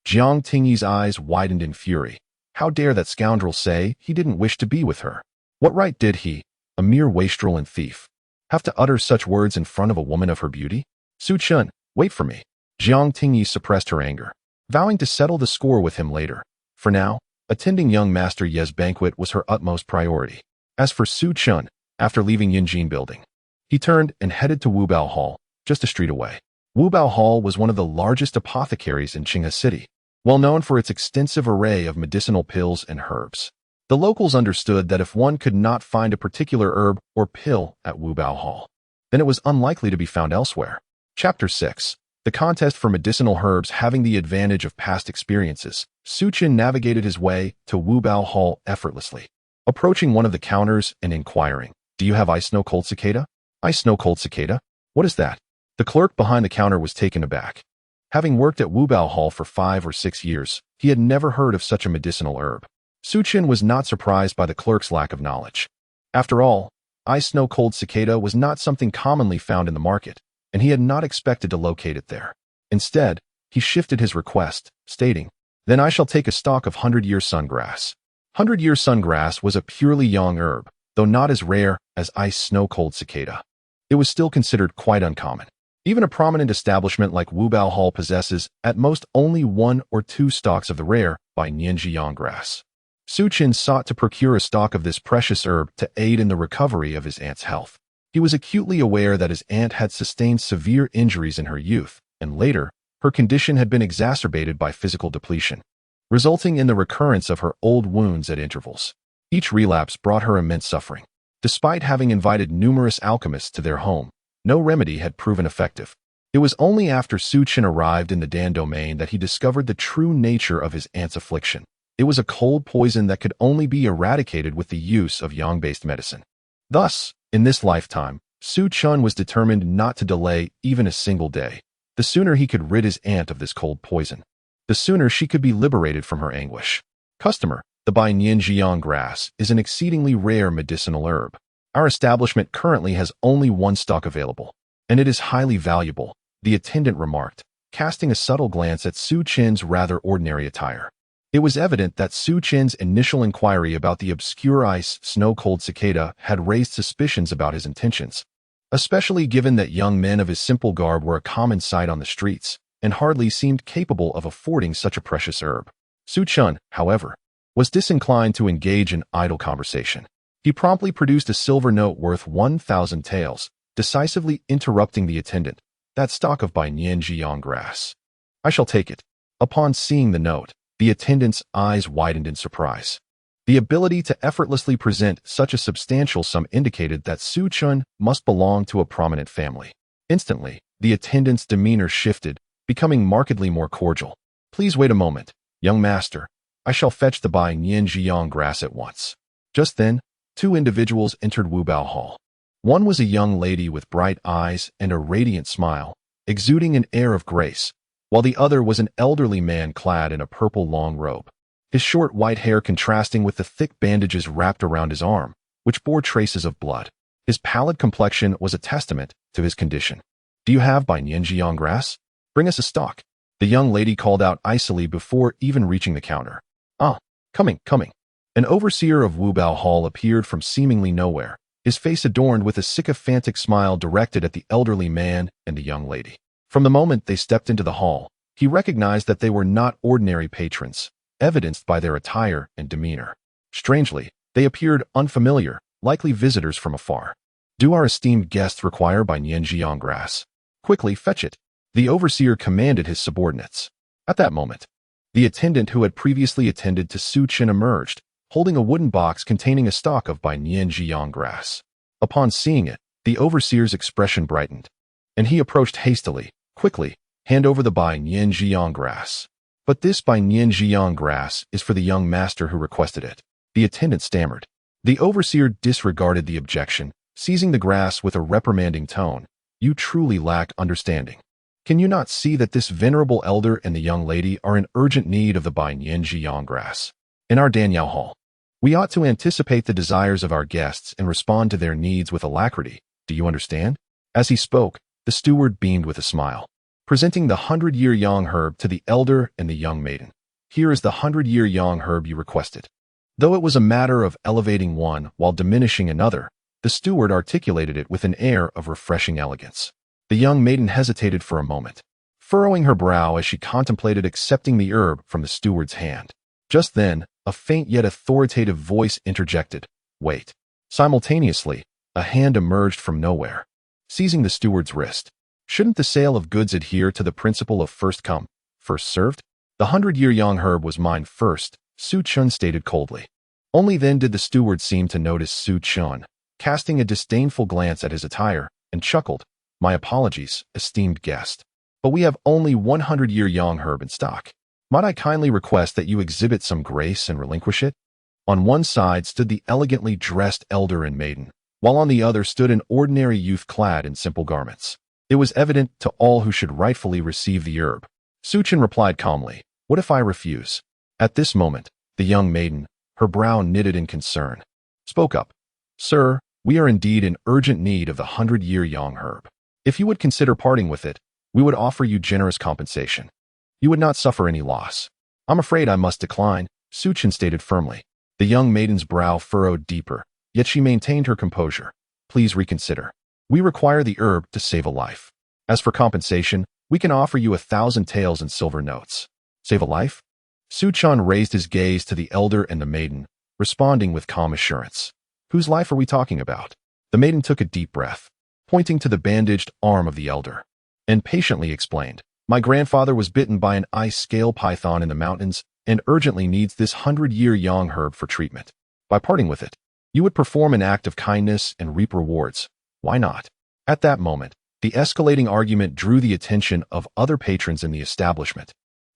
Jiang Tingyi's eyes widened in fury. How dare that scoundrel say he didn't wish to be with her? What right did he, a mere wastrel and thief, have to utter such words in front of a woman of her beauty? "Su Chun, wait for me." Jiang Tingyi suppressed her anger, vowing to settle the score with him later. For now, attending young Master Ye's banquet was her utmost priority. As for Su Chun, after leaving Yunjin building, he turned and headed to Wubao Hall, just a street away. Wubao Hall was one of the largest apothecaries in Qinghe City, well known for its extensive array of medicinal pills and herbs. The locals understood that if one could not find a particular herb or pill at Wubao Hall, then it was unlikely to be found elsewhere. Chapter 6. The contest for medicinal herbs having the advantage of past experiences, Su Chen navigated his way to Wubao Hall effortlessly, approaching one of the counters and inquiring, "Do you have ice snow cold cicada?" "Ice snow cold cicada? What is that?" The clerk behind the counter was taken aback. Having worked at Wubao Hall for 5 or 6 years, he had never heard of such a medicinal herb. Su Chen was not surprised by the clerk's lack of knowledge. After all, ice snow cold cicada was not something commonly found in the market, and he had not expected to locate it there. Instead, he shifted his request, stating, "Then I shall take a stalk of 100-year sungrass." 100-year sungrass was a purely young herb, though not as rare as ice snow cold cicada. It was still considered quite uncommon. Even a prominent establishment like Wubao Hall possesses at most only 1 or 2 stalks of the rare Nianjiang grass. Su Chen sought to procure a stalk of this precious herb to aid in the recovery of his aunt's health. He was acutely aware that his aunt had sustained severe injuries in her youth, and later, her condition had been exacerbated by physical depletion, resulting in the recurrence of her old wounds at intervals. Each relapse brought her immense suffering. Despite having invited numerous alchemists to their home, no remedy had proven effective. It was only after Su Chen arrived in the Dan domain that he discovered the true nature of his aunt's affliction. It was a cold poison that could only be eradicated with the use of yang-based medicine. Thus, in this lifetime, Su Chen was determined not to delay even a single day. The sooner he could rid his aunt of this cold poison, the sooner she could be liberated from her anguish. Customer, the Nianjiang grass is an exceedingly rare medicinal herb. Our establishment currently has only 1 stalk available, and it is highly valuable, the attendant remarked, casting a subtle glance at Su Chen's rather ordinary attire. It was evident that Su Chen's initial inquiry about the obscure ice snow-cold cicada had raised suspicions about his intentions, especially given that young men of his simple garb were a common sight on the streets and hardly seemed capable of affording such a precious herb. Su Chen, however, was disinclined to engage in idle conversation. He promptly produced a silver note worth 1,000 taels, decisively interrupting the attendant. "That stalk of Nianjiang grass. I shall take it." Upon seeing the note, the attendant's eyes widened in surprise. The ability to effortlessly present such a substantial sum indicated that Su Chen must belong to a prominent family. Instantly, the attendant's demeanor shifted, becoming markedly more cordial. "Please wait a moment, young master. I shall fetch the Nianjiang grass at once." Just then, 2 individuals entered Wubao Hall. One was a young lady with bright eyes and a radiant smile, exuding an air of grace, while the other was an elderly man clad in a purple long robe, his short white hair contrasting with the thick bandages wrapped around his arm, which bore traces of blood. His pallid complexion was a testament to his condition. "Do you have Nianjiang grass? Bring us a stalk," the young lady called out icily before even reaching the counter. "Ah, coming." An overseer of Wubao Hall appeared from seemingly nowhere, his face adorned with a sycophantic smile directed at the elderly man and the young lady. From the moment they stepped into the hall, he recognized that they were not ordinary patrons, evidenced by their attire and demeanor. Strangely, they appeared unfamiliar, likely visitors from afar. "Do our esteemed guests require by Nianjiang grass? Quickly fetch it," the overseer commanded his subordinates. At that moment, the attendant who had previously attended to Su Chen emerged, holding a wooden box containing a stalk of by Nianjiang grass. Upon seeing it, the overseer's expression brightened, and he approached hastily. "Quickly, hand over the by Nianjiang grass." "But this by Nianjiang grass is for the young master who requested it," the attendant stammered. The overseer disregarded the objection, seizing the grass with a reprimanding tone. "You truly lack understanding. Can you not see that this venerable elder and the young lady are in urgent need of the by Nianjiang grass? In our Danyao Hall, we ought to anticipate the desires of our guests and respond to their needs with alacrity. Do you understand?" As he spoke, the steward beamed with a smile, presenting the 100-year yang herb to the elder and the young maiden. "Here is the 100-year yang herb you requested." Though it was a matter of elevating one while diminishing another, the steward articulated it with an air of refreshing elegance. The young maiden hesitated for a moment, furrowing her brow as she contemplated accepting the herb from the steward's hand. Just then, a faint yet authoritative voice interjected, "Wait." Simultaneously, a hand emerged from nowhere, seizing the steward's wrist. "Shouldn't the sale of goods adhere to the principle of first come, first served? The 100-year yang herb was mine first," Su Chen stated coldly. Only then did the steward seem to notice Su Chen, casting a disdainful glance at his attire, and chuckled. "My apologies, esteemed guest, but we have only 100-year yang herb in stock. Might I kindly request that you exhibit some grace and relinquish it?" On one side stood the elegantly dressed elder and maiden, while on the other stood an ordinary youth clad in simple garments. It was evident to all who should rightfully receive the herb. Su Chen replied calmly, "What if I refuse?" At this moment, the young maiden, her brow knitted in concern, spoke up. "Sir, we are indeed in urgent need of the 100-year yang herb. If you would consider parting with it, we would offer you generous compensation. You would not suffer any loss." "I'm afraid I must decline," Su Chen stated firmly. The young maiden's brow furrowed deeper, yet she maintained her composure. "Please reconsider. We require the herb to save a life. As for compensation, we can offer you 1,000 taels in silver notes." "Save a life?" Su Chen raised his gaze to the elder and the maiden, responding with calm assurance. "Whose life are we talking about?" The maiden took a deep breath, pointing to the bandaged arm of the elder, and patiently explained, "My grandfather was bitten by an ice scale python in the mountains and urgently needs this 100-year yang herb for treatment. By parting with it, you would perform an act of kindness and reap rewards. Why not?" At that moment, the escalating argument drew the attention of other patrons in the establishment,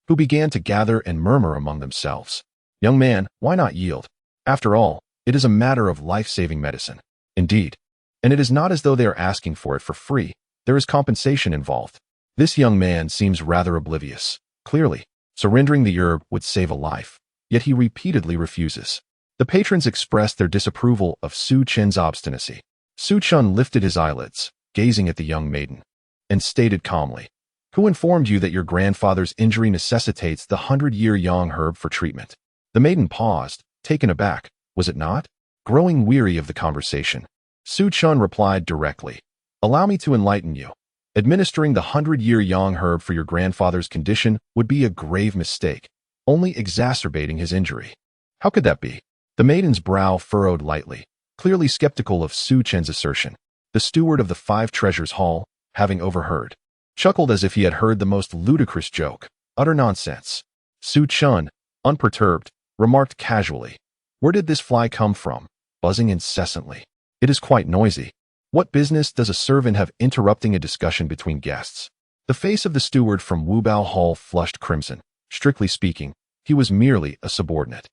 who began to gather and murmur among themselves. "Young man, why not yield? After all, it is a matter of life-saving medicine." "Indeed. And it is not as though they are asking for it for free. There is compensation involved." This young man seems rather oblivious. Clearly, surrendering the herb would save a life, yet he repeatedly refuses. The patrons expressed their disapproval of Su Chen's obstinacy. Su Chen lifted his eyelids, gazing at the young maiden, and stated calmly, "Who informed you that your grandfather's injury necessitates the 100-year yang herb for treatment?" The maiden paused, taken aback. Was it not? Growing weary of the conversation, Su Chen replied directly, "Allow me to enlighten you. Administering the 100-year yang herb for your grandfather's condition would be a grave mistake, only exacerbating his injury." "How could that be?" The maiden's brow furrowed lightly, clearly skeptical of Su Chen's assertion. The steward of the 5 Treasures Hall, having overheard, chuckled as if he had heard the most ludicrous joke. "Utter nonsense." Su Chen, unperturbed, remarked casually, "Where did this fly come from, buzzing incessantly? It is quite noisy. What business does a servant have interrupting a discussion between guests?" The face of the steward from Wubao Hall flushed crimson. Strictly speaking, he was merely a subordinate.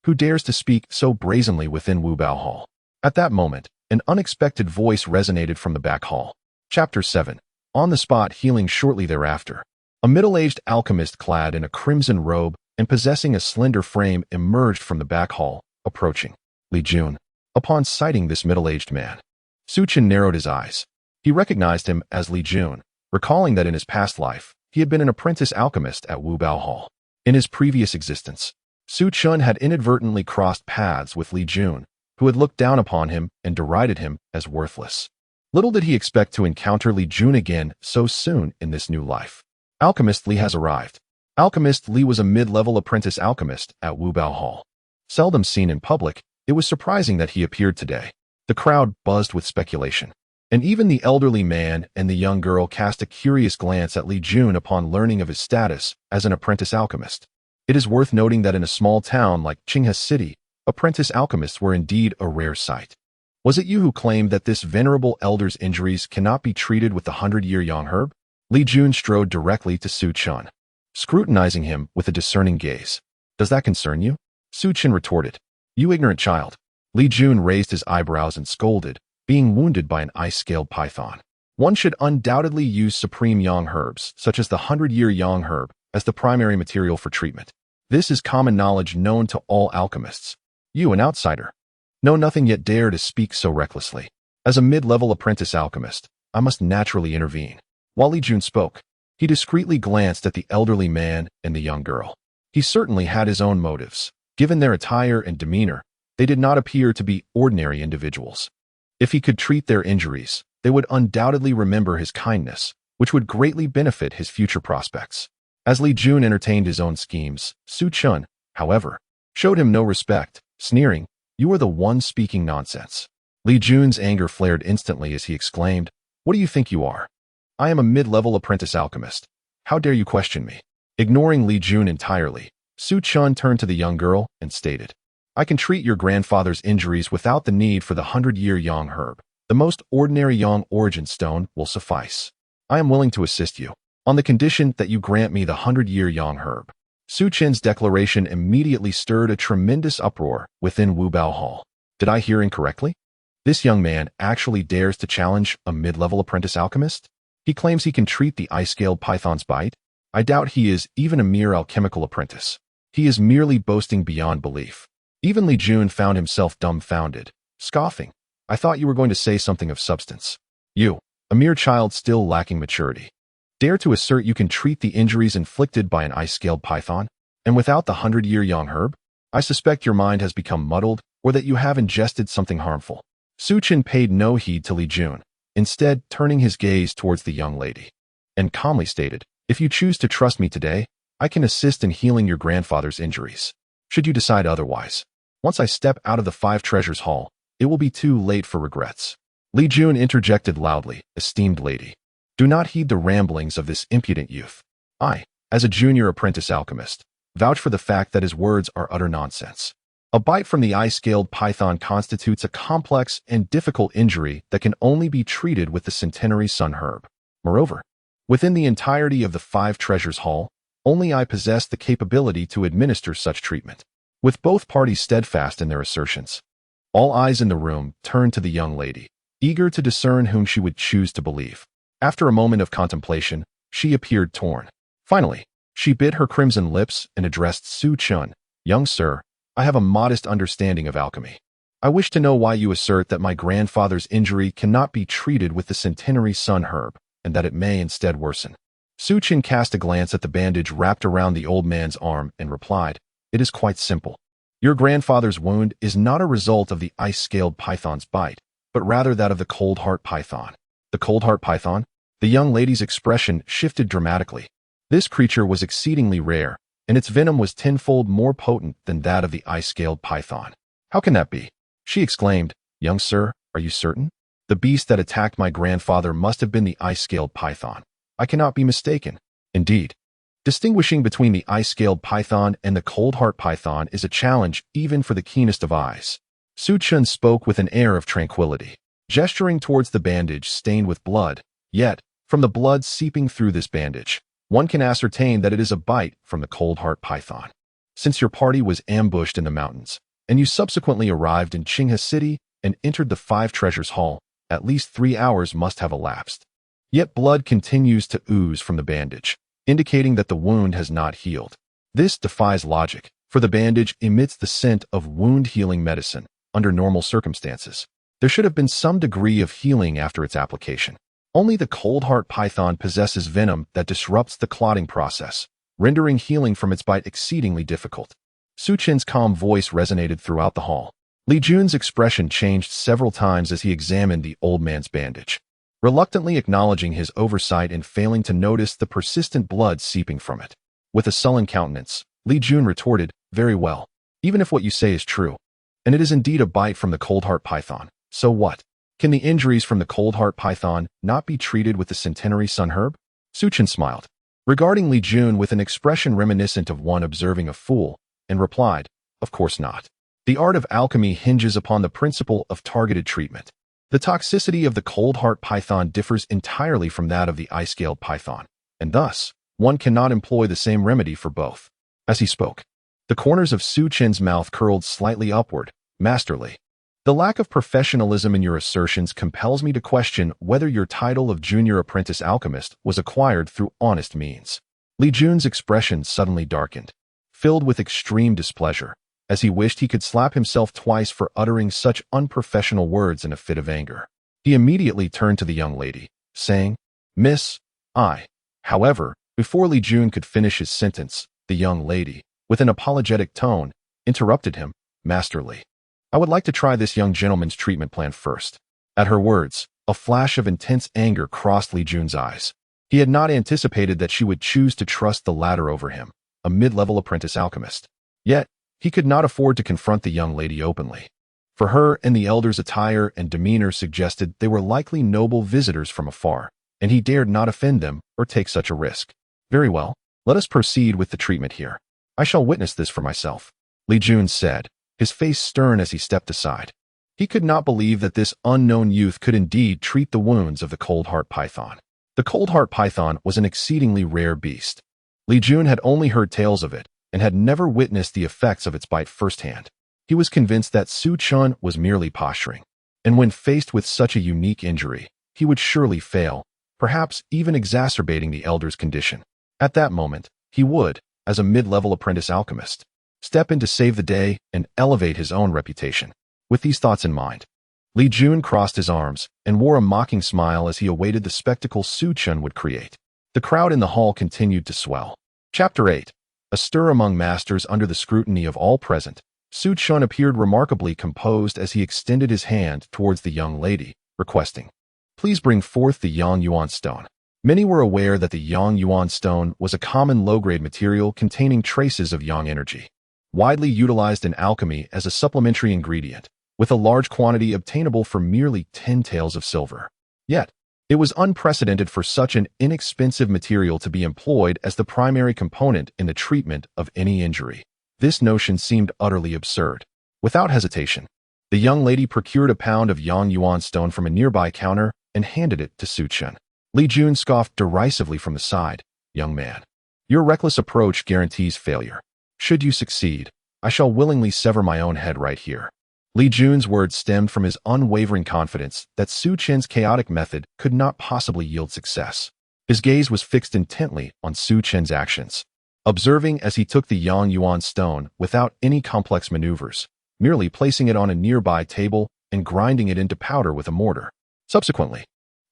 Who dares to speak so brazenly within Wubao Hall? At that moment, an unexpected voice resonated from the back hall. Chapter 7. On the spot, healing shortly thereafter. A middle-aged alchemist clad in a crimson robe and possessing a slender frame emerged from the back hall, approaching Li Jun. Upon sighting this middle-aged man, Su Chen narrowed his eyes. He recognized him as Li Jun, recalling that in his past life, he had been an apprentice alchemist at Wubao Hall. In his previous existence, Su Chen had inadvertently crossed paths with Li Jun, who had looked down upon him and derided him as worthless. Little did he expect to encounter Li Jun again so soon in this new life. Alchemist Li has arrived. Alchemist Li was a mid-level apprentice alchemist at Wubao Hall. Seldom seen in public, it was surprising that he appeared today. The crowd buzzed with speculation. And even the elderly man and the young girl cast a curious glance at Li Jun upon learning of his status as an apprentice alchemist. It is worth noting that in a small town like Qinghe City, apprentice alchemists were indeed a rare sight. Was it you who claimed that this venerable elder's injuries cannot be treated with the 100-year yang herb? Li Jun strode directly to Su Chun, scrutinizing him with a discerning gaze. Does that concern you? Su Chun retorted. You ignorant child. Li Jun raised his eyebrows and scolded, being wounded by an ice-scaled python. One should undoubtedly use supreme yang herbs, such as the 100-year yang herb, as the primary material for treatment. This is common knowledge known to all alchemists. You, an outsider, know nothing yet dare to speak so recklessly. As a mid-level apprentice alchemist, I must naturally intervene. While Li Jun spoke, he discreetly glanced at the elderly man and the young girl. He certainly had his own motives. Given their attire and demeanor, they did not appear to be ordinary individuals. If he could treat their injuries, they would undoubtedly remember his kindness, which would greatly benefit his future prospects. As Li Jun entertained his own schemes, Su Chun, however, showed him no respect, sneering, You are the one speaking nonsense. Li Jun's anger flared instantly as he exclaimed, What do you think you are? I am a mid-level apprentice alchemist. How dare you question me? Ignoring Li Jun entirely, Su Chun turned to the young girl and stated, I can treat your grandfather's injuries without the need for the 100-year yang herb. The most ordinary yang origin stone will suffice. I am willing to assist you, on the condition that you grant me the 100-year yang herb. Su Chen's declaration immediately stirred a tremendous uproar within Wubao Hall. Did I hear incorrectly? This young man actually dares to challenge a mid-level apprentice alchemist? He claims he can treat the ice-scaled python's bite? I doubt he is even a mere alchemical apprentice. He is merely boasting beyond belief. Even Li Jun found himself dumbfounded, scoffing. I thought you were going to say something of substance. You, a mere child still lacking maturity, dare to assert you can treat the injuries inflicted by an ice-scaled python, and without the 100-year yang herb? I suspect your mind has become muddled, or that you have ingested something harmful. Su Chun paid no heed to Li Jun, instead turning his gaze towards the young lady, and calmly stated, If you choose to trust me today, I can assist in healing your grandfather's injuries. Should you decide otherwise, once I step out of the Five Treasures Hall, it will be too late for regrets. Li Jun interjected loudly, Esteemed lady, do not heed the ramblings of this impudent youth. I, as a junior apprentice alchemist, vouch for the fact that his words are utter nonsense. A bite from the ice-scaled python constitutes a complex and difficult injury that can only be treated with the centenary sun herb. Moreover, within the entirety of the Five Treasures Hall, only I possess the capability to administer such treatment. With both parties steadfast in their assertions, all eyes in the room turned to the young lady, eager to discern whom she would choose to believe. After a moment of contemplation, she appeared torn. Finally, she bit her crimson lips and addressed Su Chun, Young sir, I have a modest understanding of alchemy. I wish to know why you assert that my grandfather's injury cannot be treated with the centenary sun herb, and that it may instead worsen. Su Chun cast a glance at the bandage wrapped around the old man's arm and replied, It is quite simple. Your grandfather's wound is not a result of the ice-scaled python's bite, but rather that of the cold heart python. The cold heart python? The young lady's expression shifted dramatically. This creature was exceedingly rare, and its venom was tenfold more potent than that of the ice-scaled python. How can that be? She exclaimed, Young sir, are you certain? The beast that attacked my grandfather must have been the ice-scaled python. I cannot be mistaken. Indeed. Distinguishing between the ice-scaled python and the cold heart python is a challenge even for the keenest of eyes. Su Chun spoke with an air of tranquility, gesturing towards the bandage stained with blood. Yet, from the blood seeping through this bandage, one can ascertain that it is a bite from the cold heart python. Since your party was ambushed in the mountains, and you subsequently arrived in Qinghe City and entered the Five Treasures Hall, at least 3 hours must have elapsed. Yet blood continues to ooze from the bandage, indicating that the wound has not healed. This defies logic, for the bandage emits the scent of wound-healing medicine. Under normal circumstances, there should have been some degree of healing after its application. Only the cold heart python possesses venom that disrupts the clotting process, rendering healing from its bite exceedingly difficult. Su Chen's calm voice resonated throughout the hall. Li Jun's expression changed several times as he examined the old man's bandage, reluctantly acknowledging his oversight and failing to notice the persistent blood seeping from it. With a sullen countenance, Li Jun retorted, "Very well. Even if what you say is true, and it is indeed a bite from the cold heart python, so what? Can the injuries from the cold heart python not be treated with the centenary sun herb?" Su Chen smiled, regarding Li Jun with an expression reminiscent of one observing a fool, and replied, "Of course not. The art of alchemy hinges upon the principle of targeted treatment. The toxicity of the cold heart python differs entirely from that of the ice-scaled python, and thus, one cannot employ the same remedy for both." As he spoke, the corners of Su Chen's mouth curled slightly upward, masterly. "The lack of professionalism in your assertions compels me to question whether your title of junior apprentice alchemist was acquired through honest means." Li Jun's expression suddenly darkened, filled with extreme displeasure, as he wished he could slap himself twice for uttering such unprofessional words in a fit of anger. He immediately turned to the young lady, saying, "Miss, I." However, before Li Jun could finish his sentence, the young lady, with an apologetic tone, interrupted him, "Master Li, I would like to try this young gentleman's treatment plan first." At her words, a flash of intense anger crossed Li Jun's eyes. He had not anticipated that she would choose to trust the latter over him, a mid-level apprentice alchemist. Yet, he could not afford to confront the young lady openly. For her and the elder's attire and demeanor suggested they were likely noble visitors from afar, and he dared not offend them or take such a risk. "Very well, let us proceed with the treatment here. I shall witness this for myself," Li Jun said, his face stern as he stepped aside. He could not believe that this unknown youth could indeed treat the wounds of the cold heart python. The cold heart python was an exceedingly rare beast. Li Jun had only heard tales of it, and had never witnessed the effects of its bite firsthand. He was convinced that Su Chen was merely posturing, and when faced with such a unique injury, he would surely fail, perhaps even exacerbating the elder's condition. At that moment, he would, as a mid-level apprentice alchemist, step in to save the day and elevate his own reputation. With these thoughts in mind, Li Jun crossed his arms and wore a mocking smile as he awaited the spectacle Su Chen would create. The crowd in the hall continued to swell. Chapter 8. A stir among masters. Under the scrutiny of all present, Su Chen appeared remarkably composed as he extended his hand towards the young lady, requesting, "Please bring forth the Yang Yuan stone." Many were aware that the Yang Yuan stone was a common low-grade material containing traces of Yang energy, widely utilized in alchemy as a supplementary ingredient, with a large quantity obtainable for merely 10 taels of silver. Yet, it was unprecedented for such an inexpensive material to be employed as the primary component in the treatment of any injury. This notion seemed utterly absurd. Without hesitation, the young lady procured a pound of Yang Yuan stone from a nearby counter and handed it to Su Chen. Li Jun scoffed derisively from the side, "Young man, your reckless approach guarantees failure. Should you succeed, I shall willingly sever my own head right here." Li Jun's words stemmed from his unwavering confidence that Su Chen's chaotic method could not possibly yield success. His gaze was fixed intently on Su Chen's actions, observing as he took the Yang Yuan stone without any complex maneuvers, merely placing it on a nearby table and grinding it into powder with a mortar. Subsequently,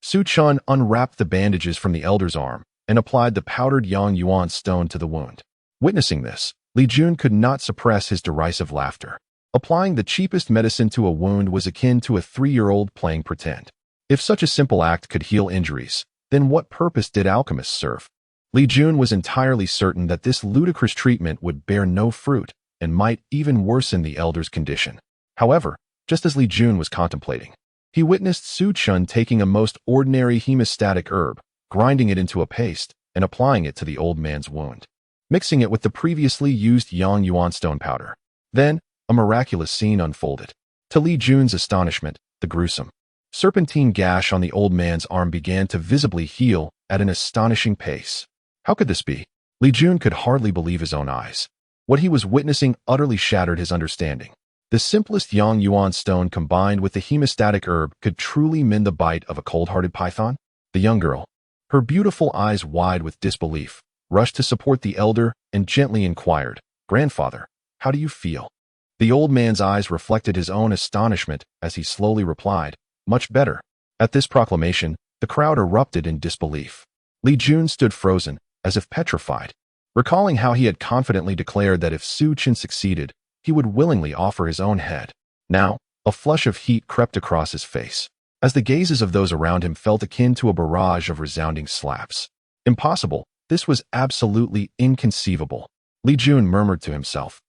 Su Chen unwrapped the bandages from the elder's arm and applied the powdered Yang Yuan stone to the wound. Witnessing this, Li Jun could not suppress his derisive laughter. Applying the cheapest medicine to a wound was akin to a 3-year-old playing pretend. If such a simple act could heal injuries, then what purpose did alchemists serve? Li Jun was entirely certain that this ludicrous treatment would bear no fruit and might even worsen the elder's condition. However, just as Li Jun was contemplating, he witnessed Su Chen taking a most ordinary hemostatic herb, grinding it into a paste, and applying it to the old man's wound, mixing it with the previously used Yang Yuan stone powder. Then, a miraculous scene unfolded. To Li Jun's astonishment, the gruesome, serpentine gash on the old man's arm began to visibly heal at an astonishing pace. How could this be? Li Jun could hardly believe his own eyes. What he was witnessing utterly shattered his understanding. The simplest Yang Yuan stone combined with the hemostatic herb could truly mend the bite of a cold-hearted python? The young girl, her beautiful eyes wide with disbelief, rushed to support the elder and gently inquired, "Grandfather, how do you feel?" The old man's eyes reflected his own astonishment as he slowly replied, "Much better." At this proclamation, the crowd erupted in disbelief. Li Jun stood frozen, as if petrified, recalling how he had confidently declared that if Su Chen succeeded, he would willingly offer his own head. Now, a flush of heat crept across his face, as the gazes of those around him felt akin to a barrage of resounding slaps. Impossible. This was absolutely inconceivable, Li Jun murmured to himself.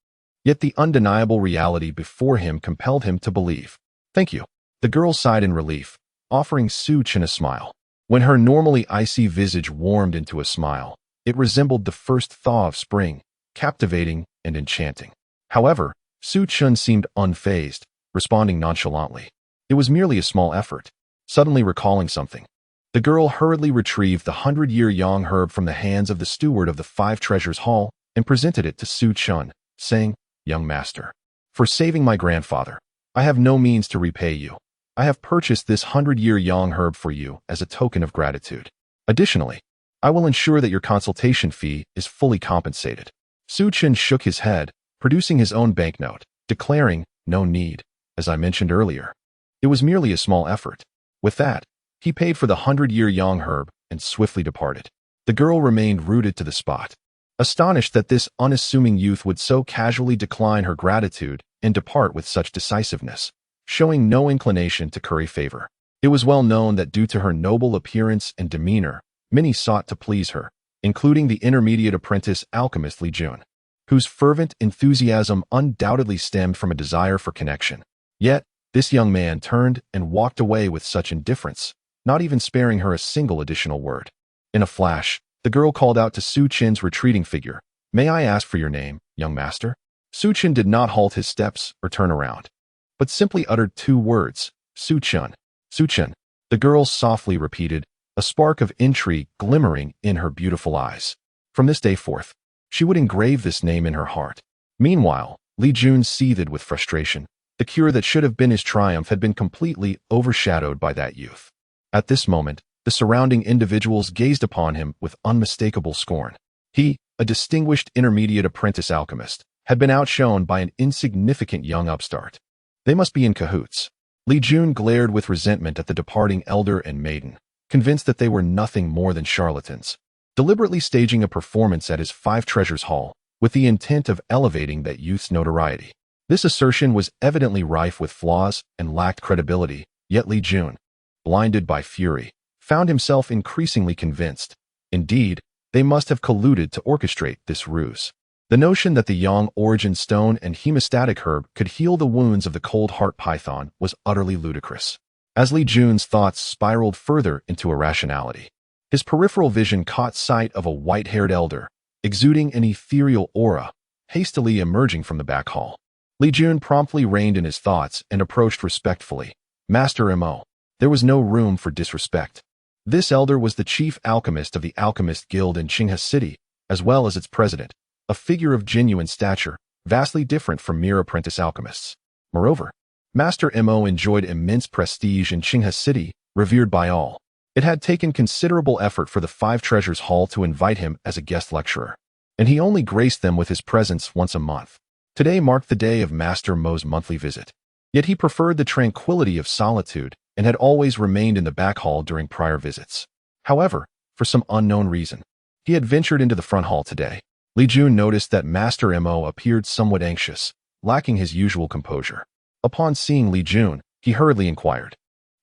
Yet the undeniable reality before him compelled him to believe. Thank you. The girl sighed in relief, offering Su Chen a smile. When her normally icy visage warmed into a smile, it resembled the first thaw of spring, captivating and enchanting. However, Su Chen seemed unfazed, responding nonchalantly. It was merely a small effort. Suddenly recalling something, the girl hurriedly retrieved the 100-year Yang herb from the hands of the steward of the Five Treasures Hall and presented it to Su Chen, saying, "Young master, for saving my grandfather, I have no means to repay you. I have purchased this 100-year Yang herb for you as a token of gratitude. Additionally, I will ensure that your consultation fee is fully compensated." Su Chen shook his head, producing his own banknote, declaring, "No need. As I mentioned earlier, it was merely a small effort." With that, he paid for the 100-year Yang herb and swiftly departed. The girl remained rooted to the spot, astonished that this unassuming youth would so casually decline her gratitude and depart with such decisiveness, showing no inclination to curry favor. It was well known that due to her noble appearance and demeanor, many sought to please her, including the intermediate apprentice Alchemist Li Jun, whose fervent enthusiasm undoubtedly stemmed from a desire for connection. Yet, this young man turned and walked away with such indifference, not even sparing her a single additional word. In a flash, the girl called out to Su Chen's retreating figure, "May I ask for your name, young master?" Su Chen did not halt his steps or turn around, but simply uttered two words, "Su Chen." "Su Chen," the girl softly repeated, a spark of intrigue glimmering in her beautiful eyes. From this day forth, she would engrave this name in her heart. Meanwhile, Li Jun seethed with frustration. The cure that should have been his triumph had been completely overshadowed by that youth. At this moment, the surrounding individuals gazed upon him with unmistakable scorn. He, a distinguished intermediate apprentice alchemist, had been outshone by an insignificant young upstart. They must be in cahoots. Li Jun glared with resentment at the departing elder and maiden, convinced that they were nothing more than charlatans, deliberately staging a performance at his Five Treasures Hall with the intent of elevating that youth's notoriety. This assertion was evidently rife with flaws and lacked credibility, yet Li Jun, blinded by fury, found himself increasingly convinced. Indeed, they must have colluded to orchestrate this ruse. The notion that the Yang origin stone and hemostatic herb could heal the wounds of the cold heart python was utterly ludicrous. As Li Jun's thoughts spiraled further into irrationality, his peripheral vision caught sight of a white-haired elder, exuding an ethereal aura, hastily emerging from the back hall. Li Jun promptly reined in his thoughts and approached respectfully. "Master Mo." There was no room for disrespect. This elder was the chief alchemist of the Alchemist Guild in Qinghe City, as well as its president, a figure of genuine stature, vastly different from mere apprentice alchemists. Moreover, Master Mo enjoyed immense prestige in Qinghe City, revered by all. It had taken considerable effort for the Five Treasures Hall to invite him as a guest lecturer, and he only graced them with his presence once a month. Today marked the day of Master Mo's monthly visit. Yet he preferred the tranquility of solitude and had always remained in the back hall during prior visits. However, for some unknown reason, he had ventured into the front hall today. Li Jun noticed that Master Mo appeared somewhat anxious, lacking his usual composure. Upon seeing Li Jun, he hurriedly inquired,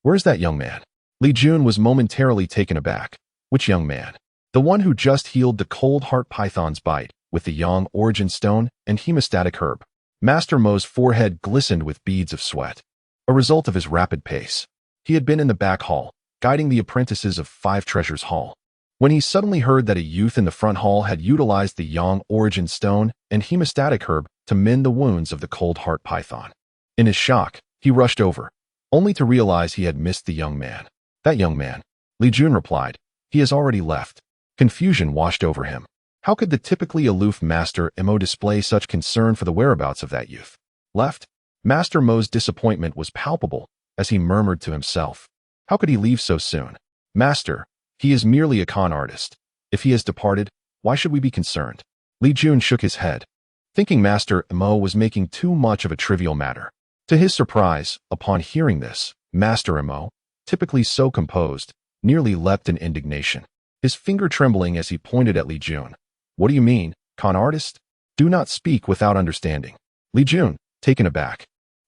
"Where's that young man?" Li Jun was momentarily taken aback. Which young man? The one who just healed the cold heart python's bite with the Yang origin stone and hemostatic herb. Master Mo's forehead glistened with beads of sweat, a result of his rapid pace. He had been in the back hall, guiding the apprentices of Five Treasures Hall, when he suddenly heard that a youth in the front hall had utilized the Yang origin stone and hemostatic herb to mend the wounds of the cold heart python. In his shock, he rushed over, only to realize he had missed the young man. "That young man," Li Jun replied. "He has already left." Confusion washed over him. How could the typically aloof Master Mo display such concern for the whereabouts of that youth? Left? Master Mo's disappointment was palpable as he murmured to himself. How could he leave so soon? "Master, he is merely a con artist. If he has departed, why should we be concerned?" Li Jun shook his head, thinking Master Mo was making too much of a trivial matter. To his surprise, upon hearing this, Master Mo, typically so composed, nearly leapt in indignation, his finger trembling as he pointed at Li Jun. "What do you mean, con artist? Do not speak without understanding." Li Jun, taken aback,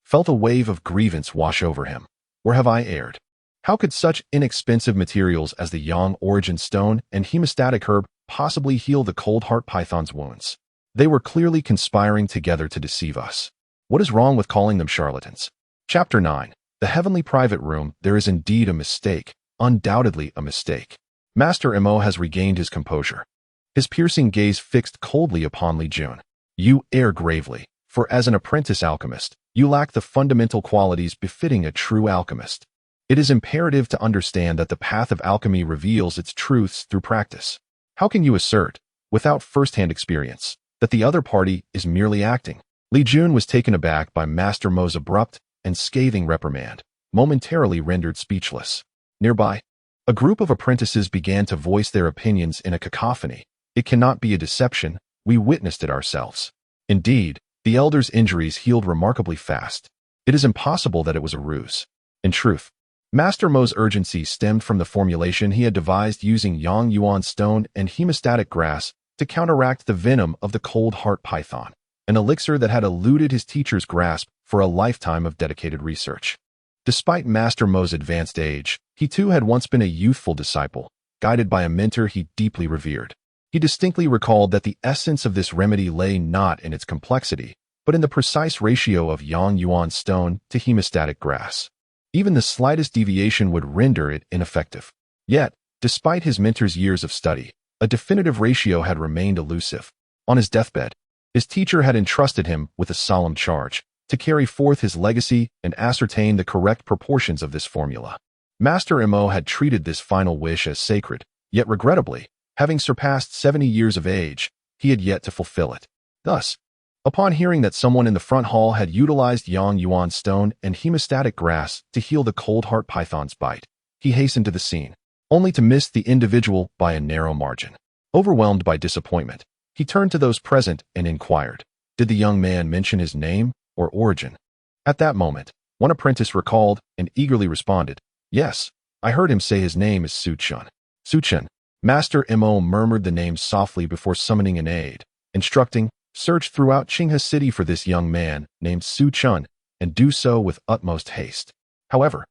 felt a wave of grievance wash over him. Where have I erred? How could such inexpensive materials as the Yang Origin Stone and Hemostatic Herb possibly heal the Cold Heart Python's wounds? They were clearly conspiring together to deceive us. What is wrong with calling them charlatans? Chapter 9. The Heavenly Private Room. There is indeed a mistake, undoubtedly a mistake. Master Mo has regained his composure. His piercing gaze fixed coldly upon Li Jun. You err gravely, for as an apprentice alchemist, you lack the fundamental qualities befitting a true alchemist. It is imperative to understand that the path of alchemy reveals its truths through practice. How can you assert, without first-hand experience, that the other party is merely acting? Li Jun was taken aback by Master Mo's abrupt and scathing reprimand, momentarily rendered speechless. Nearby, a group of apprentices began to voice their opinions in a cacophony. It cannot be a deception, we witnessed it ourselves. Indeed, the elder's injuries healed remarkably fast. It is impossible that it was a ruse. In truth, Master Mo's urgency stemmed from the formulation he had devised using Yang Yuan Stone and Hemostatic Grass to counteract the venom of the Cold Heart Python, an elixir that had eluded his teacher's grasp for a lifetime of dedicated research. Despite Master Mo's advanced age, he too had once been a youthful disciple, guided by a mentor he deeply revered. He distinctly recalled that the essence of this remedy lay not in its complexity, but in the precise ratio of Yang Yuan Stone to Hemostatic Grass. Even the slightest deviation would render it ineffective. Yet, despite his mentor's years of study, a definitive ratio had remained elusive. On his deathbed, his teacher had entrusted him with a solemn charge to carry forth his legacy and ascertain the correct proportions of this formula. Master Mo had treated this final wish as sacred, yet regrettably, having surpassed 70 years of age, he had yet to fulfill it. Thus, upon hearing that someone in the front hall had utilized Yang Yuan Stone and Hemostatic Grass to heal the Cold Heart Python's bite, he hastened to the scene, only to miss the individual by a narrow margin. Overwhelmed by disappointment, he turned to those present and inquired, did the young man mention his name or origin? At that moment, one apprentice recalled and eagerly responded, yes, I heard him say his name is Su Chun. Su Chun. Master Mo murmured the name softly before summoning an aide, instructing, search throughout Qinghe City for this young man named Su Chun, and do so with utmost haste. However,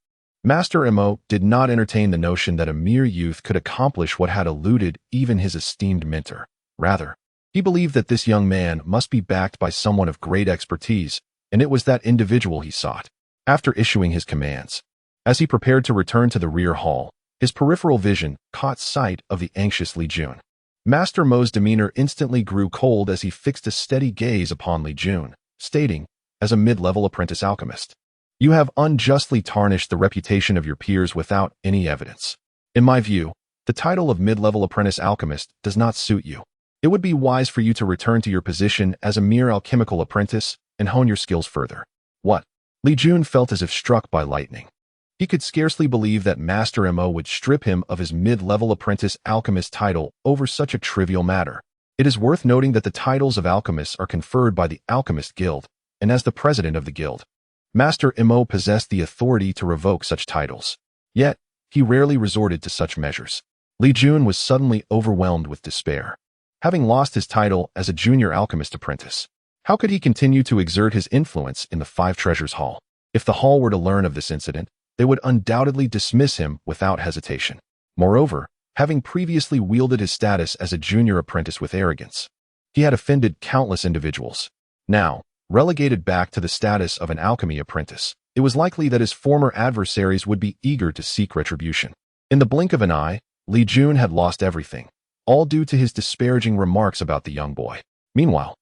Master Mo did not entertain the notion that a mere youth could accomplish what had eluded even his esteemed mentor. Rather, he believed that this young man must be backed by someone of great expertise, and it was that individual he sought. After issuing his commands, as he prepared to return to the rear hall, his peripheral vision caught sight of the anxious Li Jun. Master Mo's demeanor instantly grew cold as he fixed a steady gaze upon Li Jun, stating, as a mid-level apprentice alchemist, you have unjustly tarnished the reputation of your peers without any evidence. In my view, the title of mid-level apprentice alchemist does not suit you. It would be wise for you to return to your position as a mere alchemical apprentice and hone your skills further. What? Li Jun felt as if struck by lightning. He could scarcely believe that Master Mo would strip him of his mid-level apprentice alchemist title over such a trivial matter. It is worth noting that the titles of alchemists are conferred by the Alchemist Guild, and as the president of the guild, Master Mo possessed the authority to revoke such titles. Yet, he rarely resorted to such measures. Li Jun was suddenly overwhelmed with despair. Having lost his title as a junior alchemist apprentice, how could he continue to exert his influence in the Five Treasures Hall? If the hall were to learn of this incident, they would undoubtedly dismiss him without hesitation. Moreover, having previously wielded his status as a junior apprentice with arrogance, he had offended countless individuals. Now, relegated back to the status of an alchemy apprentice, it was likely that his former adversaries would be eager to seek retribution. In the blink of an eye, Li Jun had lost everything, all due to his disparaging remarks about the young boy. Meanwhile,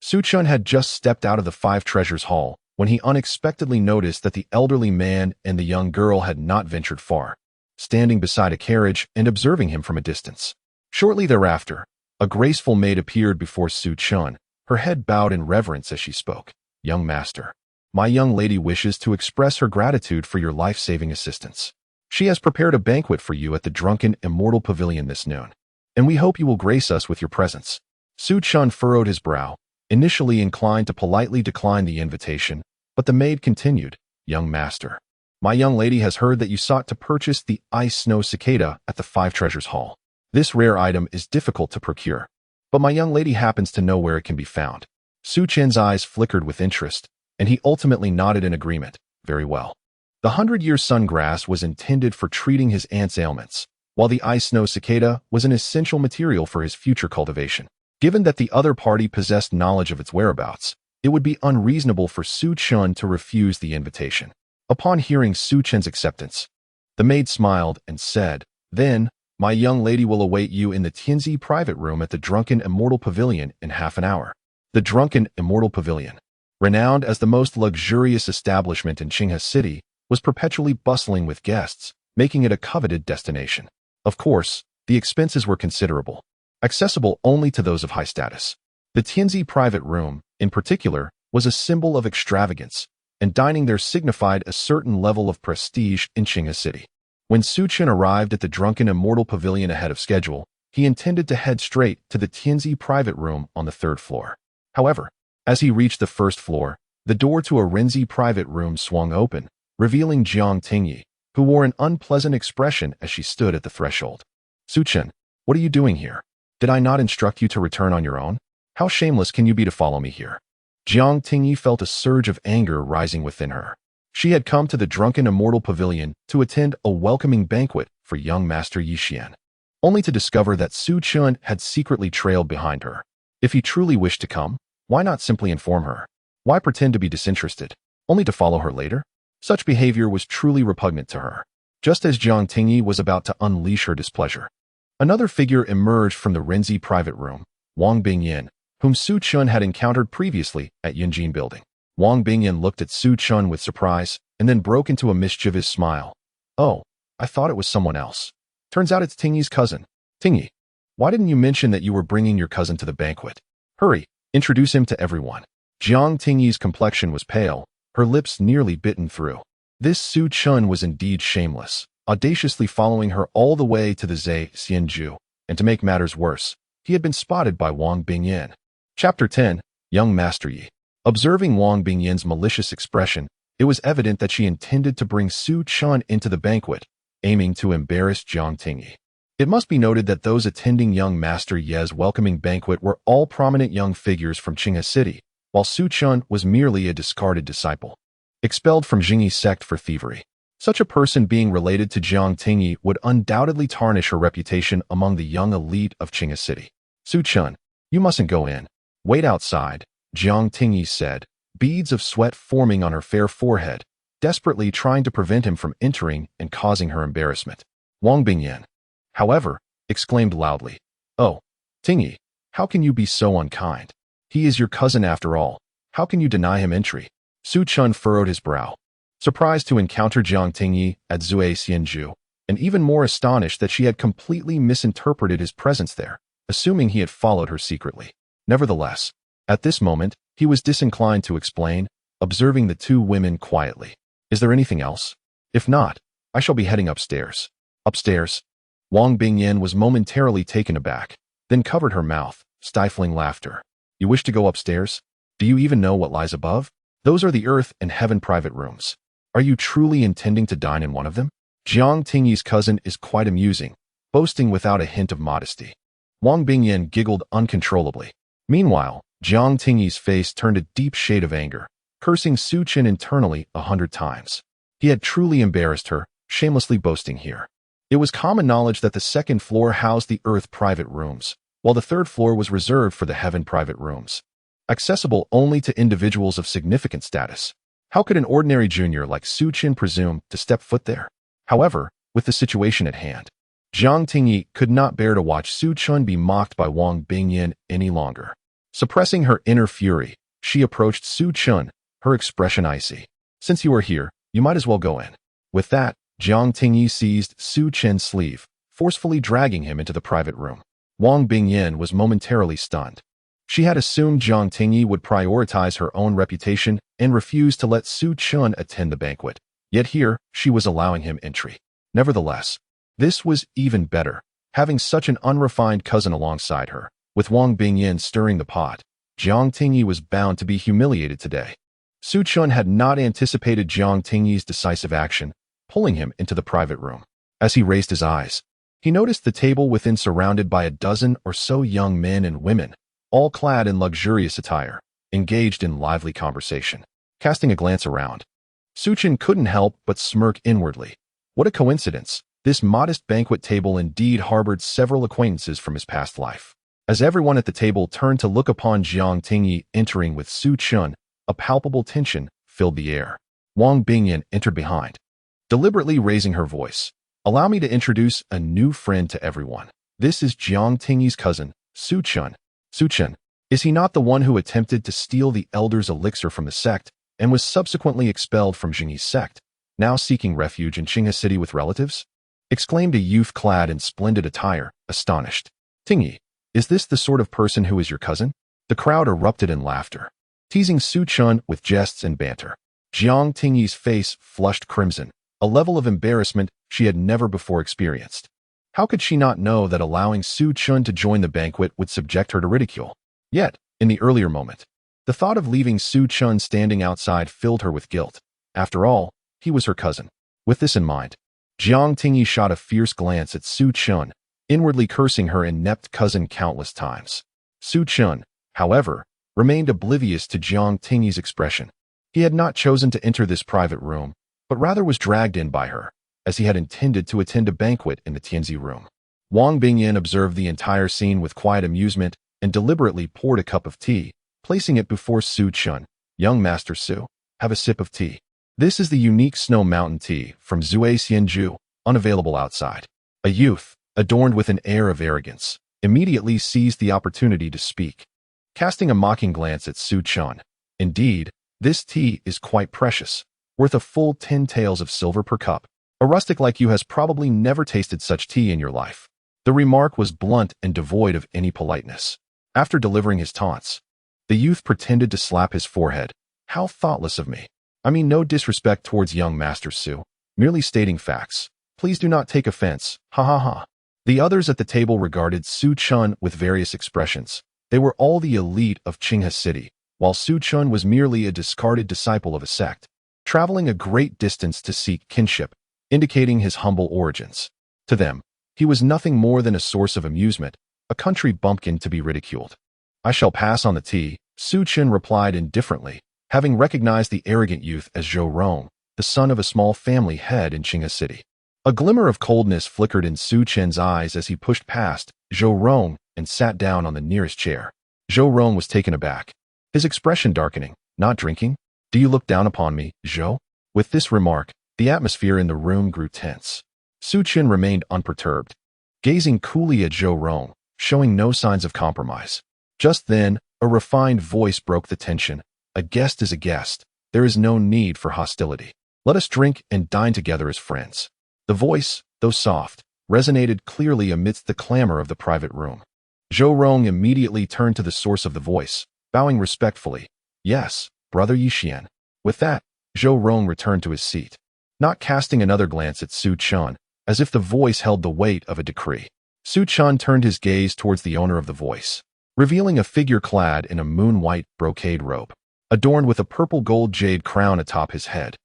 Su Chun had just stepped out of the Five Treasures Hall when he unexpectedly noticed that the elderly man and the young girl had not ventured far, standing beside a carriage and observing him from a distance. Shortly thereafter, a graceful maid appeared before Su Chun, her head bowed in reverence as she spoke. Young master, my young lady wishes to express her gratitude for your life-saving assistance. She has prepared a banquet for you at the Drunken Immortal Pavilion this noon, and we hope you will grace us with your presence. Su Chun furrowed his brow, initially inclined to politely decline the invitation, but the maid continued, young master, my young lady has heard that you sought to purchase the Ice Snow Cicada at the Five Treasures Hall. This rare item is difficult to procure, but my young lady happens to know where it can be found. Su Chen's eyes flickered with interest, and he ultimately nodded in agreement. Very well. The 100-year sungrass was intended for treating his aunt's ailments, while the ice-snow cicada was an essential material for his future cultivation. Given that the other party possessed knowledge of its whereabouts, it would be unreasonable for Su Chun to refuse the invitation. Upon hearing Su Chun's acceptance, the maid smiled and said, "Then, my young lady will await you in the Tianzi private room at the Drunken Immortal Pavilion in half an hour." The Drunken Immortal Pavilion, renowned as the most luxurious establishment in Qinghe City, was perpetually bustling with guests, making it a coveted destination. Of course, the expenses were considerable, accessible only to those of high status. The Tianzi private room, in particular, was a symbol of extravagance, and dining there signified a certain level of prestige in Qinghe City. When Su Chun arrived at the Drunken Immortal Pavilion ahead of schedule, he intended to head straight to the Tianzi private room on the 3rd floor. However, as he reached the 1st floor, the door to a Renzi private room swung open, revealing Jiang Tingyi, who wore an unpleasant expression as she stood at the threshold. "Su Chun, what are you doing here? Did I not instruct you to return on your own? How shameless can you be to follow me here?" Jiang Tingyi felt a surge of anger rising within her. She had come to the Drunken Immortal Pavilion to attend a welcoming banquet for young Master Yixian, only to discover that Su Chun had secretly trailed behind her. If he truly wished to come, why not simply inform her? Why pretend to be disinterested, only to follow her later? Such behavior was truly repugnant to her. Just as Jiang Tingyi was about to unleash her displeasure, another figure emerged from the Renzi private room, Wang Bingyan, whom Su Chun had encountered previously at Yunjin Building. Wang Bingyan looked at Su Chun with surprise and then broke into a mischievous smile. "Oh, I thought it was someone else. Turns out it's Tingyi's cousin. Tingyi, why didn't you mention that you were bringing your cousin to the banquet? Hurry, introduce him to everyone." Jiang Tingyi's complexion was pale, her lips nearly bitten through. This Su Chun was indeed shameless, audaciously following her all the way to the Zhe Xianju, and to make matters worse, he had been spotted by Wang Bingyan. Chapter 10, Young Master Yi. Observing Wang Bingyan's malicious expression, it was evident that she intended to bring Su Chun into the banquet, aiming to embarrass Jiang Tingyi. It must be noted that those attending young Master Ye's welcoming banquet were all prominent young figures from Qinghe City, while Su Chun was merely a discarded disciple, expelled from Jingyi's sect for thievery. Such a person being related to Jiang Tingyi would undoubtedly tarnish her reputation among the young elite of Qinghe City. "Su Chun, you mustn't go in. Wait outside," Jiang Tingyi said, beads of sweat forming on her fair forehead, desperately trying to prevent him from entering and causing her embarrassment. Wang Bingyan, however, exclaimed loudly, "Oh, Tingyi, how can you be so unkind? He is your cousin after all. How can you deny him entry?" Su Chun furrowed his brow, surprised to encounter Jiang Tingyi at Zhe Xianju, and even more astonished that she had completely misinterpreted his presence there, assuming he had followed her secretly. Nevertheless, at this moment, he was disinclined to explain, observing the two women quietly. "Is there anything else? If not, I shall be heading upstairs." "Upstairs?" Wang Bingyan was momentarily taken aback, then covered her mouth, stifling laughter. "You wish to go upstairs? Do you even know what lies above? Those are the earth and heaven private rooms. Are you truly intending to dine in one of them?" Jiang Tingyi's cousin is quite amusing, boasting without a hint of modesty. Wang Bingyan giggled uncontrollably. Meanwhile, Jiang Tingyi's face turned a deep shade of anger, cursing Su Chun internally 100 times. He had truly embarrassed her, shamelessly boasting here. It was common knowledge that the 2nd floor housed the earth private rooms, while the 3rd floor was reserved for the heaven private rooms, accessible only to individuals of significant status. How could an ordinary junior like Su Chun presume to step foot there? However, with the situation at hand, Jiang Tingyi could not bear to watch Su Chun be mocked by Wang Bingyan any longer. Suppressing her inner fury, she approached Su Chun, her expression icy. "Since you are here, you might as well go in." With that, Jiang Tingyi seized Su Chun's sleeve, forcefully dragging him into the private room. Wang Bingyan was momentarily stunned. She had assumed Jiang Tingyi would prioritize her own reputation and refuse to let Su Chun attend the banquet. Yet here, she was allowing him entry. Nevertheless, this was even better, having such an unrefined cousin alongside her. With Wang Bingyan stirring the pot, Jiang Tingyi was bound to be humiliated today. Su Chun had not anticipated Jiang Tingyi's decisive action, pulling him into the private room. As he raised his eyes, he noticed the table within surrounded by a dozen or so young men and women, all clad in luxurious attire, engaged in lively conversation. casting a glance around. Su Chen couldn't help but smirk inwardly. What a coincidence. This modest banquet table indeed harbored several acquaintances from his past life. As everyone at the table turned to look upon Jiang Tingyi entering with Su Chen, a palpable tension filled the air. Wang Bingyan entered behind, deliberately raising her voice. Allow me to introduce a new friend to everyone. This is Jiang Tingyi's cousin, Su Chen. Su Chen, is he not the one who attempted to steal the elder's elixir from the sect and was subsequently expelled from Jingyi's sect, now seeking refuge in Qinghe City with relatives? Exclaimed a youth clad in splendid attire, astonished. Tingyi, is this the sort of person who is your cousin? The crowd erupted in laughter, teasing Su Chen with jests and banter. Jiang Tingyi's face flushed crimson, a level of embarrassment she had never before experienced. How could she not know that allowing Su Chen to join the banquet would subject her to ridicule? Yet, in the earlier moment, the thought of leaving Su Chen standing outside filled her with guilt. After all, he was her cousin. With this in mind, Jiang Tingyi shot a fierce glance at Su Chen, inwardly cursing her inept cousin countless times. Su Chen, however, remained oblivious to Jiang Tingyi's expression. He had not chosen to enter this private room, but rather was dragged in by her, as he had intended to attend a banquet in the Tianzi room. Wang Bingyan observed the entire scene with quiet amusement and deliberately poured a cup of tea, placing it before Su Chen. Young Master Su, have a sip of tea. This is the unique Snow Mountain tea from Zui Xianju, unavailable outside. A youth, adorned with an air of arrogance, immediately seized the opportunity to speak, casting a mocking glance at Su Chen. Indeed, this tea is quite precious, worth a full 10 taels of silver per cup. A rustic like you has probably never tasted such tea in your life. The remark was blunt and devoid of any politeness. After delivering his taunts, the youth pretended to slap his forehead. How thoughtless of me. I mean no disrespect towards young Master Su, merely stating facts. Please do not take offense, ha ha ha. The others at the table regarded Su Chen with various expressions. They were all the elite of Qinghe City, while Su Chen was merely a discarded disciple of a sect, traveling a great distance to seek kinship, indicating his humble origins. To them, he was nothing more than a source of amusement, a country bumpkin to be ridiculed. I shall pass on the tea, Su Chen replied indifferently, having recognized the arrogant youth as Zhou Rong, the son of a small family head in Qinghe City. A glimmer of coldness flickered in Su Chen's eyes as he pushed past Zhou Rong and sat down on the nearest chair. Zhou Rong was taken aback, his expression darkening. Not drinking? Do you look down upon me, Zhou? With this remark, the atmosphere in the room grew tense. Su Chen remained unperturbed, gazing coolly at Zhou Rong, showing no signs of compromise. Just then, a refined voice broke the tension. A guest is a guest. There is no need for hostility. Let us drink and dine together as friends. The voice, though soft, resonated clearly amidst the clamor of the private room. Zhou Rong immediately turned to the source of the voice, bowing respectfully. Yes, Brother Yixian. With that, Zhou Rong returned to his seat, not casting another glance at Su Chen, as if the voice held the weight of a decree. Su Chen turned his gaze towards the owner of the voice, revealing a figure clad in a moon-white brocade robe, adorned with a purple gold jade crown atop his head.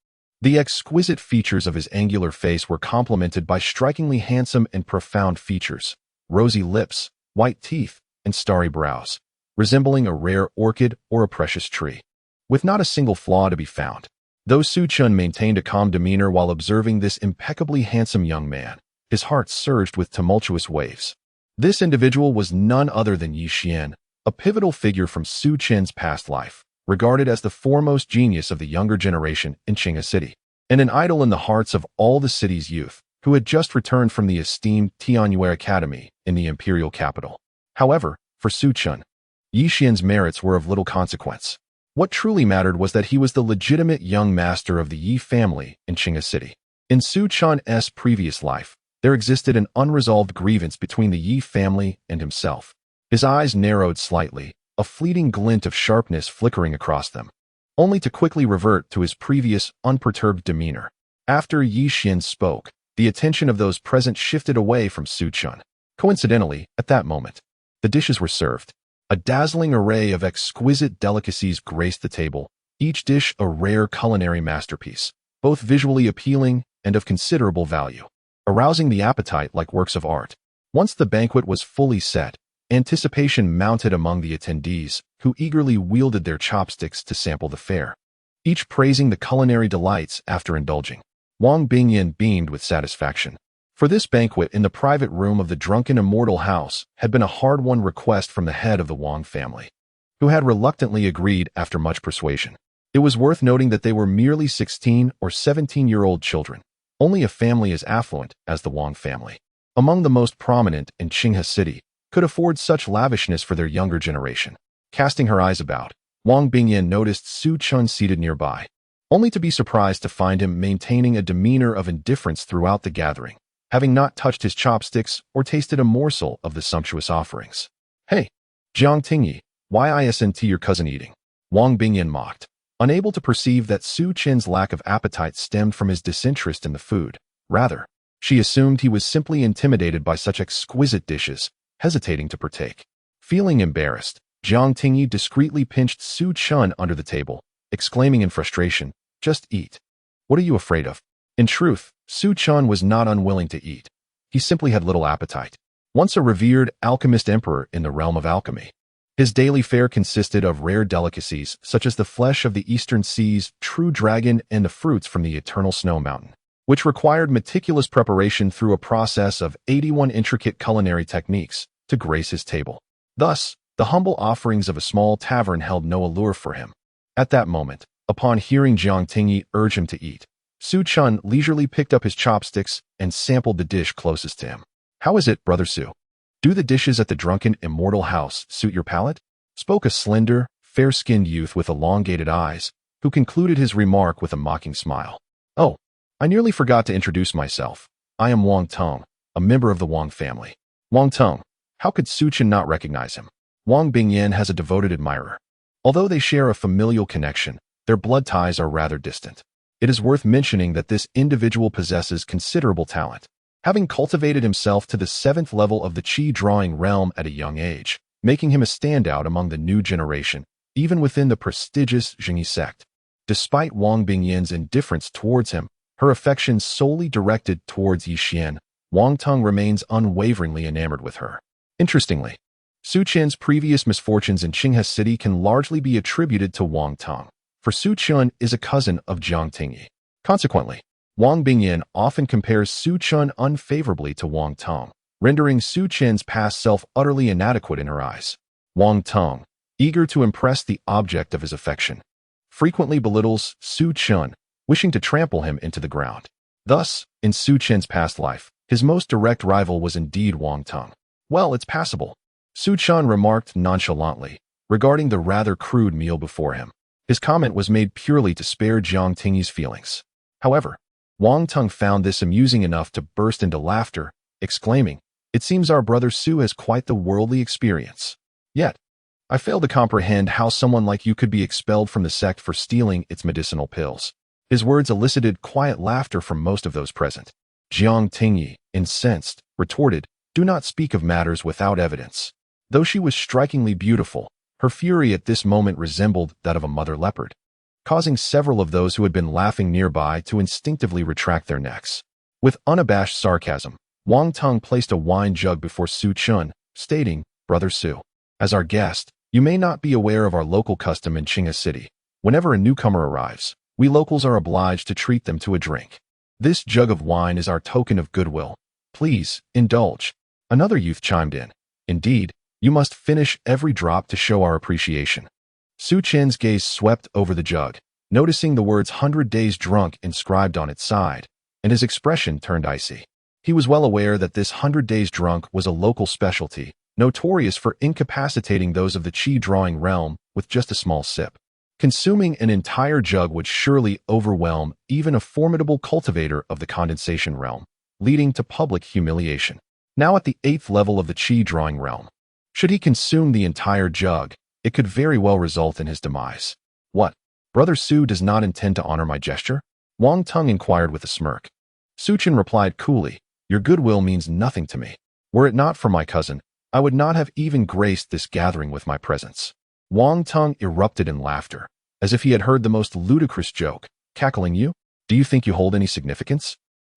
The exquisite features of his angular face were complemented by strikingly handsome and profound features, rosy lips, white teeth, and starry brows, resembling a rare orchid or a precious tree, with not a single flaw to be found. Though Su Chen maintained a calm demeanor while observing this impeccably handsome young man, his heart surged with tumultuous waves. This individual was none other than Yi Xian, a pivotal figure from Su Chen's past life, regarded as the foremost genius of the younger generation in Qinghe City, and an idol in the hearts of all the city's youth, who had just returned from the esteemed Tianyue Academy in the imperial capital. However, for Su Chen, Yi Xian's merits were of little consequence. What truly mattered was that he was the legitimate young master of the Yi family in Qinghe City. In Su Chen's previous life, there existed an unresolved grievance between the Yi family and himself. His eyes narrowed slightly, a fleeting glint of sharpness flickering across them, only to quickly revert to his previous unperturbed demeanor. After Yi Xian spoke, the attention of those present shifted away from Su Chen. Coincidentally, at that moment, the dishes were served. A dazzling array of exquisite delicacies graced the table, each dish a rare culinary masterpiece, both visually appealing and of considerable value, arousing the appetite like works of art. Once the banquet was fully set, anticipation mounted among the attendees, who eagerly wielded their chopsticks to sample the fare. each praising the culinary delights after indulging. Wang Bingyan beamed with satisfaction. For this banquet in the private room of the drunken immortal house had been a hard-won request from the head of the Wang family, who had reluctantly agreed after much persuasion. It was worth noting that they were merely 16 or 17-year-old children, only a family as affluent as the Wang family, among the most prominent in Qinghe City, could afford such lavishness for their younger generation. Casting her eyes about, Wang Bingyan noticed Su Chun seated nearby, only to be surprised to find him maintaining a demeanor of indifference throughout the gathering, having not touched his chopsticks or tasted a morsel of the sumptuous offerings. "Hey, Jiang Tingyi, why isn't your cousin eating?" Wang Bingyan mocked, unable to perceive that Su Chen's lack of appetite stemmed from his disinterest in the food. Rather, she assumed he was simply intimidated by such exquisite dishes, hesitating to partake. Feeling embarrassed, Jiang Tingyi discreetly pinched Su Chun under the table, exclaiming in frustration, "Just eat. What are you afraid of?" In truth, Su Chun was not unwilling to eat. He simply had little appetite. Once a revered alchemist emperor in the realm of alchemy, his daily fare consisted of rare delicacies such as the flesh of the eastern seas, true dragon, and the fruits from the eternal snow mountain, which required meticulous preparation through a process of 81 intricate culinary techniques to grace his table. Thus, the humble offerings of a small tavern held no allure for him. At that moment, upon hearing Jiang Tingyi urge him to eat, Su Chun leisurely picked up his chopsticks and sampled the dish closest to him. "How is it, Brother Su? Do the dishes at the drunken immortal house suit your palate?" spoke a slender, fair-skinned youth with elongated eyes, who concluded his remark with a mocking smile. "Oh, I nearly forgot to introduce myself. I am Wang Tong, a member of the Wang family." Wang Tong, how could Su Chun not recognize him? Wang Bingyan has a devoted admirer. Although they share a familial connection, their blood ties are rather distant. It is worth mentioning that this individual possesses considerable talent, having cultivated himself to the 7th level of the Qi drawing realm at a young age, making him a standout among the new generation, even within the prestigious Zhengyi sect. Despite Wang Bingyan's indifference towards him, her affections solely directed towards Yi Xian, Wang Tong remains unwaveringly enamored with her. Interestingly, Su Chen's previous misfortunes in Qinghe City can largely be attributed to Wang Tong, for Su Chun is a cousin of Jiang Tingyi. Consequently, Wang Bingyan often compares Su Chun unfavorably to Wang Tong, rendering Su Chen's past self utterly inadequate in her eyes. Wang Tong, eager to impress the object of his affection, frequently belittles Su Chun, wishing to trample him into the ground. Thus, in Su Chen's past life, his most direct rival was indeed Wang Tong. "Well, it's passable," Su Chun remarked nonchalantly, regarding the rather crude meal before him. His comment was made purely to spare Jiang Tingyi's feelings. However, Wang Tong found this amusing enough to burst into laughter, exclaiming, "It seems our brother Su has quite the worldly experience. Yet, I fail to comprehend how someone like you could be expelled from the sect for stealing its medicinal pills." His words elicited quiet laughter from most of those present. Jiang Tingyi, incensed, retorted, "Do not speak of matters without evidence." Though she was strikingly beautiful, her fury at this moment resembled that of a mother leopard, causing several of those who had been laughing nearby to instinctively retract their necks. With unabashed sarcasm, Wang Tong placed a wine jug before Su Chun, stating, "Brother Su, as our guest, you may not be aware of our local custom in Qinghe City. Whenever a newcomer arrives, we locals are obliged to treat them to a drink. This jug of wine is our token of goodwill. Please, indulge." Another youth chimed in, "Indeed, you must finish every drop to show our appreciation." Su Chen's gaze swept over the jug, noticing the words 100 days drunk inscribed on its side, and his expression turned icy. He was well aware that this 100 days drunk was a local specialty, notorious for incapacitating those of the Qi drawing realm with just a small sip. Consuming an entire jug would surely overwhelm even a formidable cultivator of the condensation realm, leading to public humiliation. Now at the 8th level of the Qi drawing realm, should he consume the entire jug, it could very well result in his demise. "What? Brother Su does not intend to honor my gesture?" Wang Tong inquired with a smirk. Su Chun replied coolly, "Your goodwill means nothing to me. Were it not for my cousin, I would not have even graced this gathering with my presence." Wang Tong erupted in laughter, as if he had heard the most ludicrous joke, cackling, "You? Do you think you hold any significance?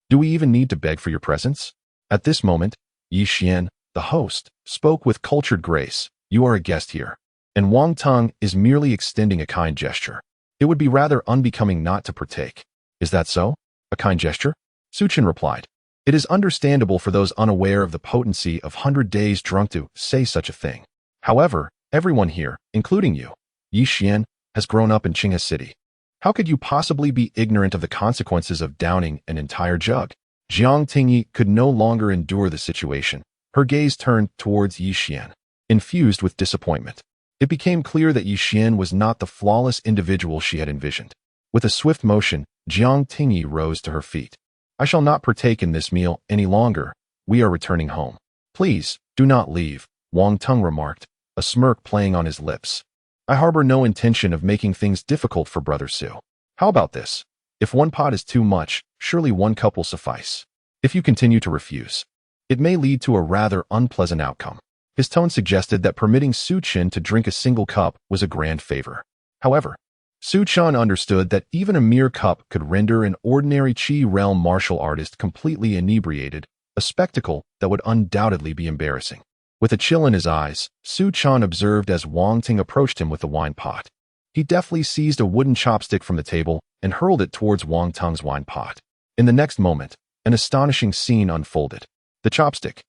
Do we even need to beg for your presence?" At this moment, Yi Xian, the host, spoke with cultured grace, "You are a guest here, and Wang Tong is merely extending a kind gesture." It would be rather unbecoming not to partake. Is that so? A kind gesture? Suchin replied. It is understandable for those unaware of the potency of 100 days drunk to say such a thing. However, everyone here, including you, Yi Xian, has grown up in Qinghe City. How could you possibly be ignorant of the consequences of downing an entire jug? Jiang Tingyi could no longer endure the situation. Her gaze turned towards Yi Xian, infused with disappointment. It became clear that Yi Xian was not the flawless individual she had envisioned. With a swift motion, Jiang Tingyi rose to her feet. I shall not partake in this meal any longer. We are returning home. Please, do not leave, Wang Teng remarked, a smirk playing on his lips. I harbor no intention of making things difficult for Brother Su. How about this? If one pot is too much, surely one cup will suffice. If you continue to refuse, it may lead to a rather unpleasant outcome. His tone suggested that permitting Su Chen to drink a single cup was a grand favor. However, Su Chen understood that even a mere cup could render an ordinary Qi realm martial artist completely inebriated, a spectacle that would undoubtedly be embarrassing. With a chill in his eyes, Su Chen observed as Wang Ting approached him with the wine pot. He deftly seized a wooden chopstick from the table and hurled it towards Wang Teng's wine pot. In the next moment, an astonishing scene unfolded. The chopstick,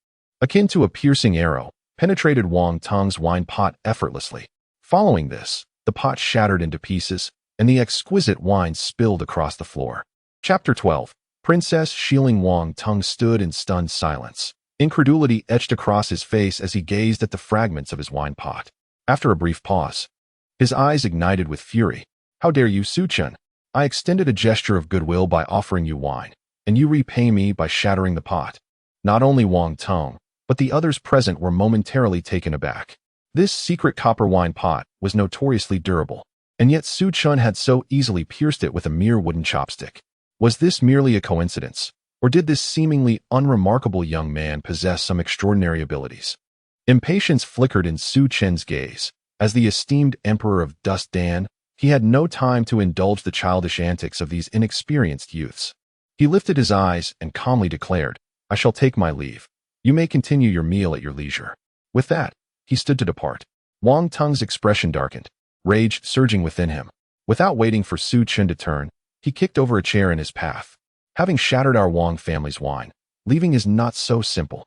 akin to a piercing arrow, penetrated Wang Teng's wine pot effortlessly. Following this, the pot shattered into pieces, and the exquisite wine spilled across the floor. Chapter 12. Princess Shiling. Wang Teng stood in stunned silence. Incredulity etched across his face as he gazed at the fragments of his wine pot. After a brief pause, his eyes ignited with fury. How dare you, Su Chen? I extended a gesture of goodwill by offering you wine, and you repay me by shattering the pot. Not only Wang Teng, but the others present were momentarily taken aback. This secret copper wine pot was notoriously durable, and yet Su Chen had so easily pierced it with a mere wooden chopstick. Was this merely a coincidence? Or did this seemingly unremarkable young man possess some extraordinary abilities? Impatience flickered in Su Chen's gaze. As the esteemed emperor of Dust Dan, he had no time to indulge the childish antics of these inexperienced youths. He lifted his eyes and calmly declared, I shall take my leave. You may continue your meal at your leisure. With that, he stood to depart. Wang Teng's expression darkened, rage surging within him. Without waiting for Su Chen to turn, he kicked over a chair in his path. Having shattered our Wang family's wine, leaving is not so simple.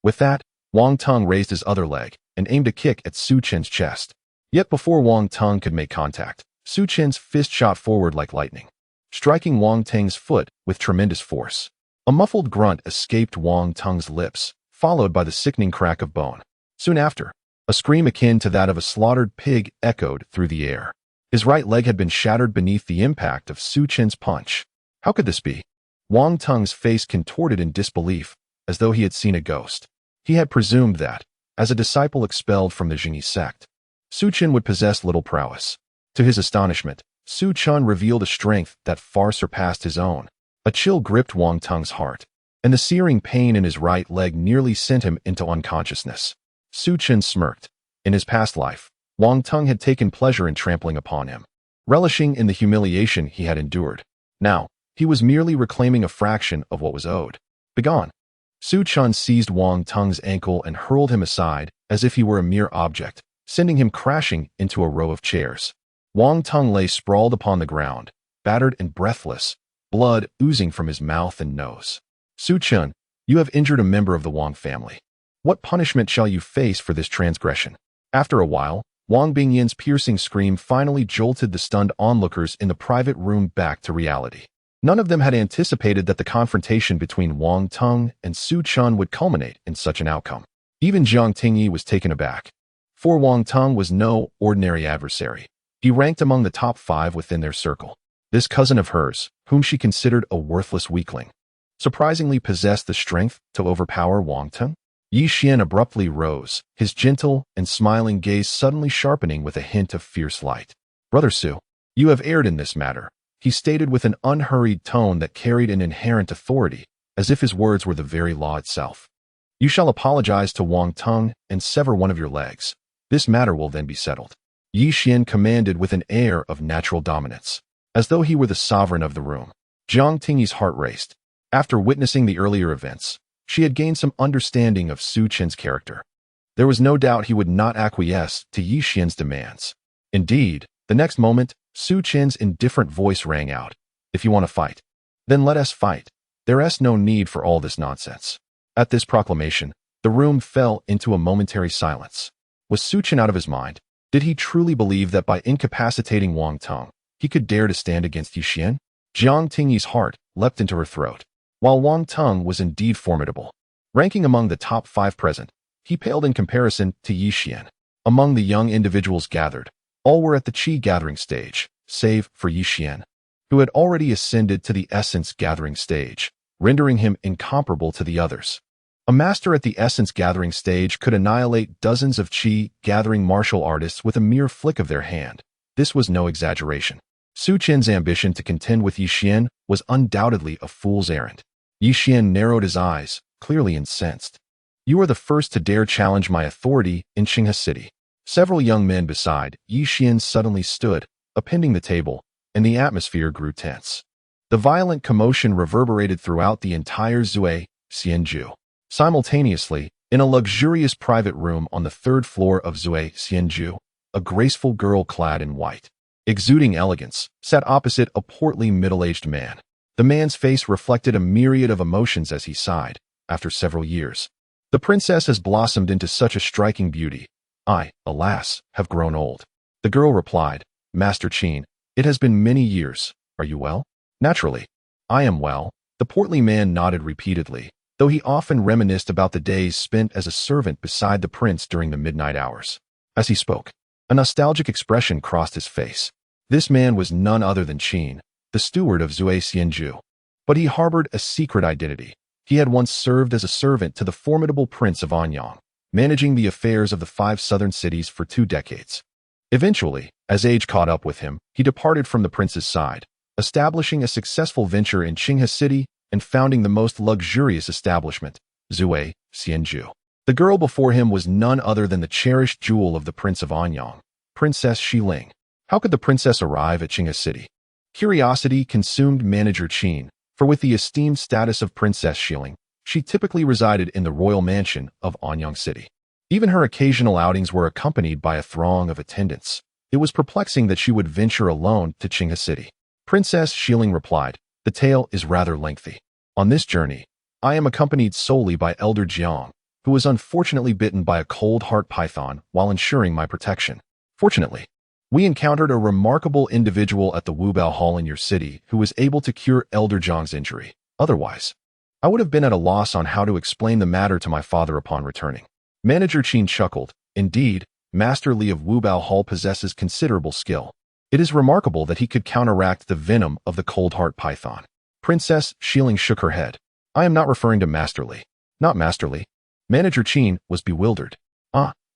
With that, Wang Teng raised his other leg and aimed a kick at Su Chen's chest. Yet before Wang Teng could make contact, Su Chen's fist shot forward like lightning, striking Wang Teng's foot with tremendous force. A muffled grunt escaped Wang Teng's lips, followed by the sickening crack of bone. Soon after, a scream akin to that of a slaughtered pig echoed through the air. His right leg had been shattered beneath the impact of Su Chen's punch. How could this be? Wang Teng's face contorted in disbelief, as though he had seen a ghost. He had presumed that, as a disciple expelled from the Jingyi sect, Su Chen would possess little prowess. To his astonishment, Su Chen revealed a strength that far surpassed his own. A chill gripped Wang Teng's heart, and the searing pain in his right leg nearly sent him into unconsciousness. Su Chen smirked. In his past life, Wang Teng had taken pleasure in trampling upon him, relishing in the humiliation he had endured. Now, he was merely reclaiming a fraction of what was owed. Begone! Su Chen seized Wang Teng's ankle and hurled him aside as if he were a mere object, sending him crashing into a row of chairs. Wang Teng lay sprawled upon the ground, battered and breathless, blood oozing from his mouth and nose. Su Chen, you have injured a member of the Wang family. What punishment shall you face for this transgression? After a while, Wang Bingyin's piercing scream finally jolted the stunned onlookers in the private room back to reality. None of them had anticipated that the confrontation between Wang Teng and Su Chen would culminate in such an outcome. Even Jiang Tingyi was taken aback. For Wang Teng was no ordinary adversary. He ranked among the top 5 within their circle. This cousin of hers, whom she considered a worthless weakling, surprisingly possessed the strength to overpower Wang Teng. Yi Xian abruptly rose, his gentle and smiling gaze suddenly sharpening with a hint of fierce light. Brother Su, you have erred in this matter, he stated with an unhurried tone that carried an inherent authority, as if his words were the very law itself. You shall apologize to Wang Teng and sever one of your legs. This matter will then be settled. Yi Xian commanded with an air of natural dominance, as though he were the sovereign of the room. Jiang Tingyi's heart raced. After witnessing the earlier events, she had gained some understanding of Su Chen's character. There was no doubt he would not acquiesce to Yi Xian's demands. Indeed, the next moment, Su Chen's indifferent voice rang out. If you want to fight, then let us fight. There's no need for all this nonsense. At this proclamation, the room fell into a momentary silence. Was Su Chen out of his mind? Did he truly believe that by incapacitating Wang Tong, he could dare to stand against Yi Xian? Jiang Tingyi's heart leapt into her throat. While Wang Tong was indeed formidable, ranking among the top 5 present, he paled in comparison to Yi Xian. Among the young individuals gathered, all were at the Qi gathering stage, save for Yi Xian, who had already ascended to the essence gathering stage, rendering him incomparable to the others. A master at the essence gathering stage could annihilate dozens of Qi gathering martial artists with a mere flick of their hand. This was no exaggeration. Su Chen's ambition to contend with Yi Xian was undoubtedly a fool's errand. Yi Xian narrowed his eyes, clearly incensed. You are the first to dare challenge my authority in Qinghe City. Several young men beside Yi Xian suddenly stood, upending the table, and the atmosphere grew tense. The violent commotion reverberated throughout the entire Zui Xianju. Simultaneously, in a luxurious private room on the 3rd floor of Zui Xianju, a graceful girl clad in white, exuding elegance, sat opposite a portly middle-aged man. The man's face reflected a myriad of emotions as he sighed. After several years, the princess has blossomed into such a striking beauty. I, alas, have grown old. The girl replied, Master Qin, it has been many years. Are you well? Naturally. I am well. The portly man nodded repeatedly, though he often reminisced about the days spent as a servant beside the prince during the midnight hours. As he spoke, a nostalgic expression crossed his face. This man was none other than Qin, the steward of Zui Xianju. But he harbored a secret identity. He had once served as a servant to the formidable Prince of Anyang, managing the affairs of the 5 southern cities for 2 decades. Eventually, as age caught up with him, he departed from the prince's side, establishing a successful venture in Qinghe City and founding the most luxurious establishment, Zui Xianju. The girl before him was none other than the cherished jewel of the Prince of Anyang, Princess Xiling. How could the princess arrive at Qinghe City? Curiosity consumed Manager Qin, for with the esteemed status of Princess Xiling, she typically resided in the royal mansion of Anyang City. Even her occasional outings were accompanied by a throng of attendants. It was perplexing that she would venture alone to Qinghe City. Princess Xiling replied, the tale is rather lengthy. On this journey, I am accompanied solely by Elder Jiang, who was unfortunately bitten by a cold heart python while ensuring my protection. Fortunately, we encountered a remarkable individual at the Wubao Hall in your city who was able to cure Elder Jiang's injury. Otherwise, I would have been at a loss on how to explain the matter to my father upon returning. Manager Qin chuckled. Indeed, Master Li of Wubao Hall possesses considerable skill. It is remarkable that he could counteract the venom of the cold heart python. Princess Xiling shook her head. I am not referring to Master Li. Not Master Li. Manager Qin was bewildered.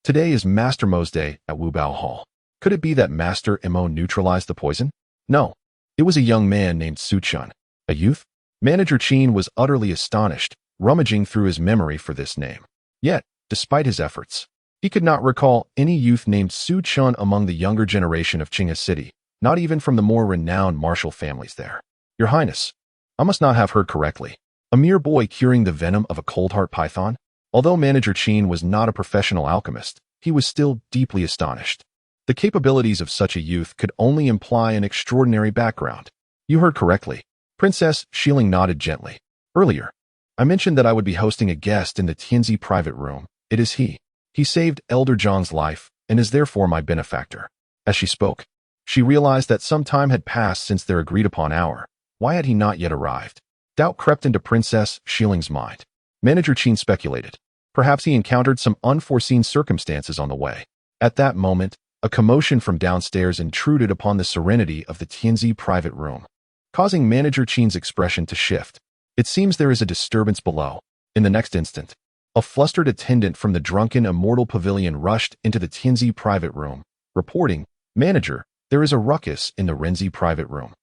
Today is Master Mo's day at Wubao Hall. Could it be that Master Mo neutralized the poison? No. It was a young man named Su Chun. A youth? Manager Qin was utterly astonished, rummaging through his memory for this name. Yet, despite his efforts, he could not recall any youth named Su Chun among the younger generation of Qinghe City, not even from the more renowned martial families there. Your Highness, I must not have heard correctly. A mere boy curing the venom of a cold heart python? Although Manager Qin was not a professional alchemist, he was still deeply astonished. The capabilities of such a youth could only imply an extraordinary background. You heard correctly. Princess Xiling nodded gently. Earlier, I mentioned that I would be hosting a guest in the Tianzi private room. It is he. He saved Elder Zhang's life and is therefore my benefactor. As she spoke, she realized that some time had passed since their agreed-upon hour. Why had he not yet arrived? Doubt crept into Princess Xiling's mind. Manager Qin speculated. Perhaps he encountered some unforeseen circumstances on the way. At that moment, a commotion from downstairs intruded upon the serenity of the Tianzi private room, causing Manager Qin's expression to shift. It seems there is a disturbance below. In the next instant, a flustered attendant from the Drunken Immortal Pavilion rushed into the Tianzi private room, reporting, Manager, there is a ruckus in the Renzi private room.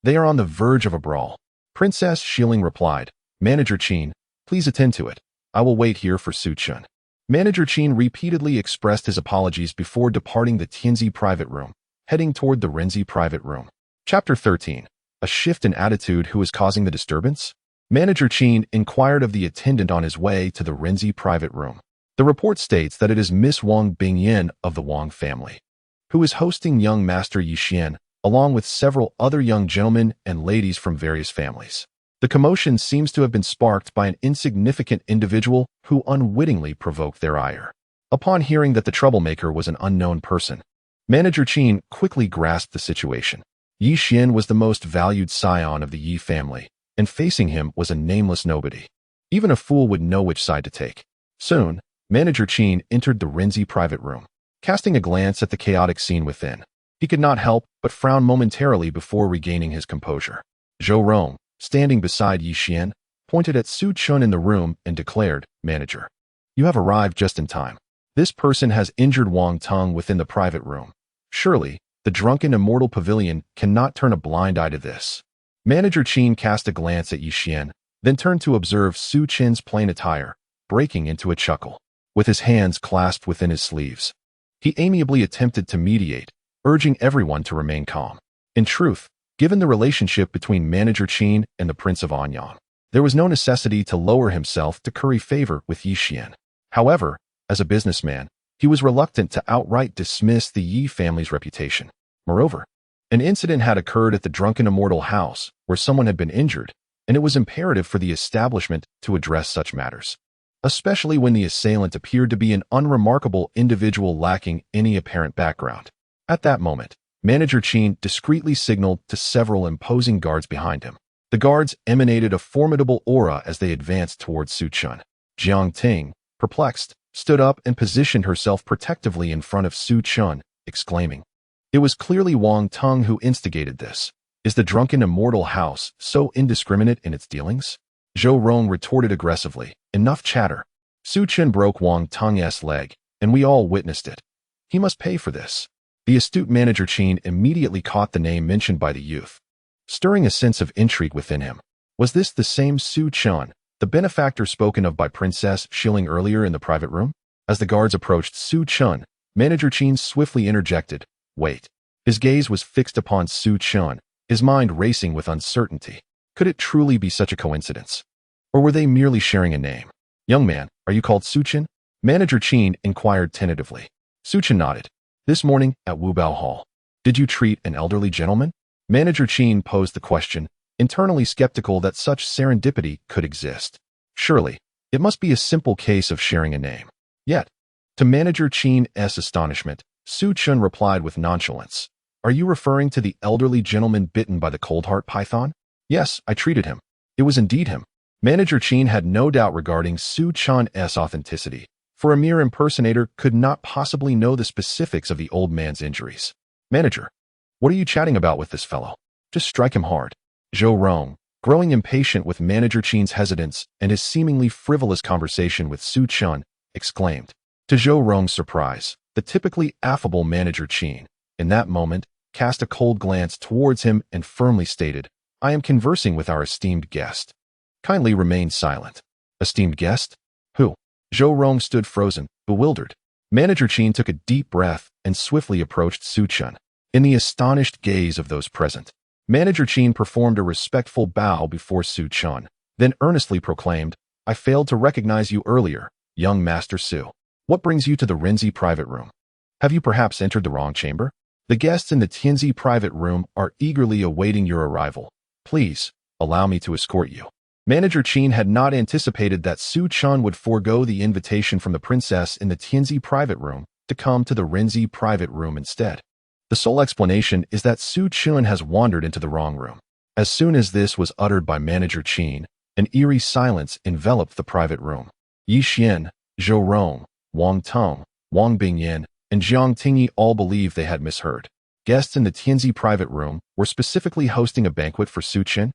They are on the verge of a brawl. Princess Xiling replied, Manager Qin, please attend to it. I will wait here for Su Chun. Manager Qin repeatedly expressed his apologies before departing the Tianzi private room, heading toward the Renzi private room. Chapter 13. A shift in attitude. Who is causing the disturbance? Manager Qin inquired of the attendant on his way to the Renzi private room. The report states that it is Miss Wang Bingyan of the Wang family, who is hosting young Master Yi Xian along with several other young gentlemen and ladies from various families. The commotion seems to have been sparked by an insignificant individual who unwittingly provoked their ire. Upon hearing that the troublemaker was an unknown person, Manager Qin quickly grasped the situation. Yi Xian was the most valued scion of the Yi family, and facing him was a nameless nobody. Even a fool would know which side to take. Soon, Manager Qin entered the Renzi private room. Casting a glance at the chaotic scene within, he could not help but frown momentarily before regaining his composure. Zhou Rong, standing beside Yi Xian, pointed at Su Chun in the room and declared, "Manager, you have arrived just in time. This person has injured Wang Tong within the private room. Surely, the drunken immortal pavilion cannot turn a blind eye to this." Manager Qin cast a glance at Yi Xian, then turned to observe Su Chin's plain attire, breaking into a chuckle. With his hands clasped within his sleeves, he amiably attempted to mediate, urging everyone to remain calm. In truth, given the relationship between Manager Qin and the Prince of Anyang, there was no necessity to lower himself to curry favor with Yi Xian. However, as a businessman, he was reluctant to outright dismiss the Yi family's reputation. Moreover, an incident had occurred at the Drunken Immortal house where someone had been injured, and it was imperative for the establishment to address such matters, especially when the assailant appeared to be an unremarkable individual lacking any apparent background. At that moment, Manager Qin discreetly signaled to several imposing guards behind him. The guards emanated a formidable aura as they advanced towards Su Chun. Jiang Ting, perplexed, stood up and positioned herself protectively in front of Su Chun, exclaiming, "It was clearly Wang Tong who instigated this. Is the Drunken Immortal house so indiscriminate in its dealings?" Zhou Rong retorted aggressively, "Enough chatter. Su Chun broke Wang Tong's leg, and we all witnessed it. He must pay for this." The astute Manager Qin immediately caught the name mentioned by the youth, stirring a sense of intrigue within him. Was this the same Su Chun, the benefactor spoken of by Princess Shilling earlier in the private room? As the guards approached Su Chun, Manager Qin swiftly interjected, "Wait." His gaze was fixed upon Su Chun, his mind racing with uncertainty. Could it truly be such a coincidence? Or were they merely sharing a name? "Young man, are you called Su Chun?" Manager Qin inquired tentatively. Su Chun nodded. "This morning at Wubao Hall, did you treat an elderly gentleman?" Manager Qin posed the question, internally skeptical that such serendipity could exist. Surely, it must be a simple case of sharing a name. Yet, to Manager Qin's astonishment, Su Chun replied with nonchalance, "Are you referring to the elderly gentleman bitten by the cold heart python?" "Yes, I treated him. It was indeed him." Manager Qin had no doubt regarding Su Chun's authenticity, for a mere impersonator could not possibly know the specifics of the old man's injuries. "Manager, what are you chatting about with this fellow? Just strike him hard." Zhou Rong, growing impatient with Manager Qin's hesitance and his seemingly frivolous conversation with Su Chun, exclaimed. To Zhou Rong's surprise, the typically affable Manager Qin, in that moment, cast a cold glance towards him and firmly stated, "I am conversing with our esteemed guest. Kindly remain silent." Esteemed guest? Who? Zhou Rong stood frozen, bewildered. Manager Qin took a deep breath and swiftly approached Su Chun. In the astonished gaze of those present, Manager Qin performed a respectful bow before Su Chun, then earnestly proclaimed, "I failed to recognize you earlier, young Master Su. What brings you to the Renzi private room? Have you perhaps entered the wrong chamber? The guests in the Tianzi private room are eagerly awaiting your arrival. Please, allow me to escort you." Manager Qin had not anticipated that Su Chun would forego the invitation from the princess in the Tianzi private room to come to the Renzi private room instead. The sole explanation is that Su Chun has wandered into the wrong room. As soon as this was uttered by Manager Qin, an eerie silence enveloped the private room. Yi Xian, Zhou Rong, Wang Tong, Wang Bingyan, and Jiang Tingyi all believed they had misheard. Guests in the Tianzi private room were specifically hosting a banquet for Su Chun?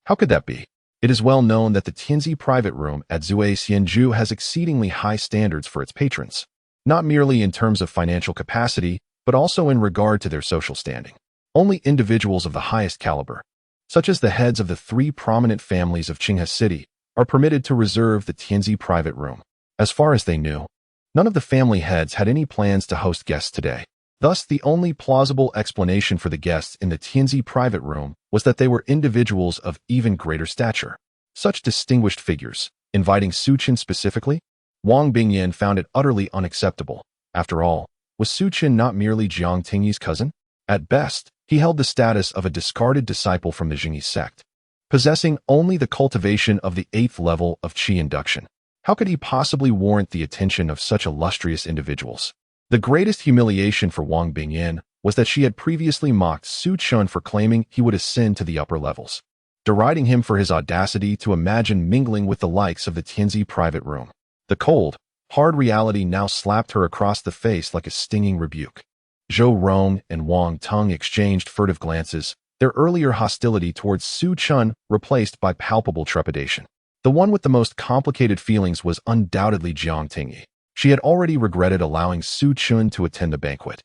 How could that be? It is well known that the Tianzi private room at Zui Xianju has exceedingly high standards for its patrons, not merely in terms of financial capacity, but also in regard to their social standing. Only individuals of the highest caliber, such as the heads of the 3 prominent families of Qinghe City, are permitted to reserve the Tianzi private room. As far as they knew, none of the family heads had any plans to host guests today. Thus, the only plausible explanation for the guests in the Tianzi private room was that they were individuals of even greater stature. Such distinguished figures, inviting Su Chun specifically? Wang Bingyan found it utterly unacceptable. After all, was Su Chun not merely Jiang Tingyi's cousin? At best, He held the status of a discarded disciple from the Jingyi sect, possessing only the cultivation of the 8th level of Qi induction. How could he possibly warrant the attention of such illustrious individuals? The greatest humiliation for Wang Bingyan was that she had previously mocked Su Chun for claiming he would ascend to the upper levels, deriding him for his audacity to imagine mingling with the likes of the Tianzi private room. The cold, hard reality now slapped her across the face like a stinging rebuke. Zhou Rong and Wang Tung exchanged furtive glances, their earlier hostility towards Su Chun replaced by palpable trepidation. The one with the most complicated feelings was undoubtedly Jiang Tingyi. She had already regretted allowing Su Chun to attend the banquet.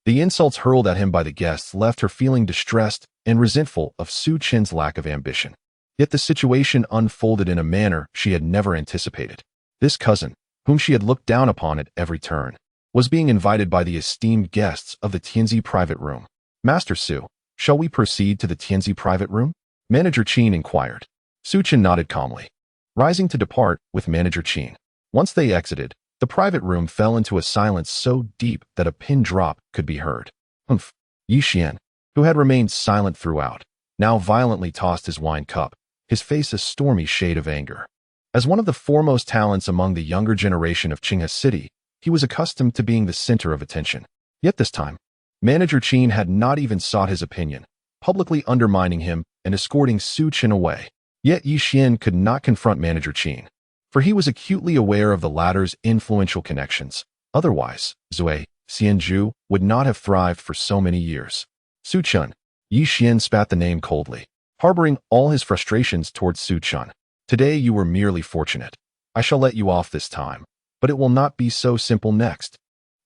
The insults hurled at him by the guests left her feeling distressed and resentful of Su Chun's lack of ambition. Yet the situation unfolded in a manner she had never anticipated. This cousin, whom she had looked down upon at every turn, was being invited by the esteemed guests of the Tianzi private room. Master Su, shall we proceed to the Tianzi private room? Manager Qin inquired. Su Chun nodded calmly, rising to depart with Manager Qin. Once they exited, the private room fell into a silence so deep that a pin drop could be heard. Humph. Yi Xian, who had remained silent throughout, now violently tossed his wine cup, his face a stormy shade of anger. As one of the foremost talents among the younger generation of Qinghe City, he was accustomed to being the center of attention. Yet this time, Manager Qin had not even sought his opinion, publicly undermining him and escorting Su Chun away. Yet Yi Xian could not confront Manager Qin, for he was acutely aware of the latter's influential connections. Otherwise, Zui Xianju would not have thrived for so many years. Su Chun. Yi Xian spat the name coldly, harboring all his frustrations towards Su Chun. Today you were merely fortunate. I shall let you off this time, but it will not be so simple next.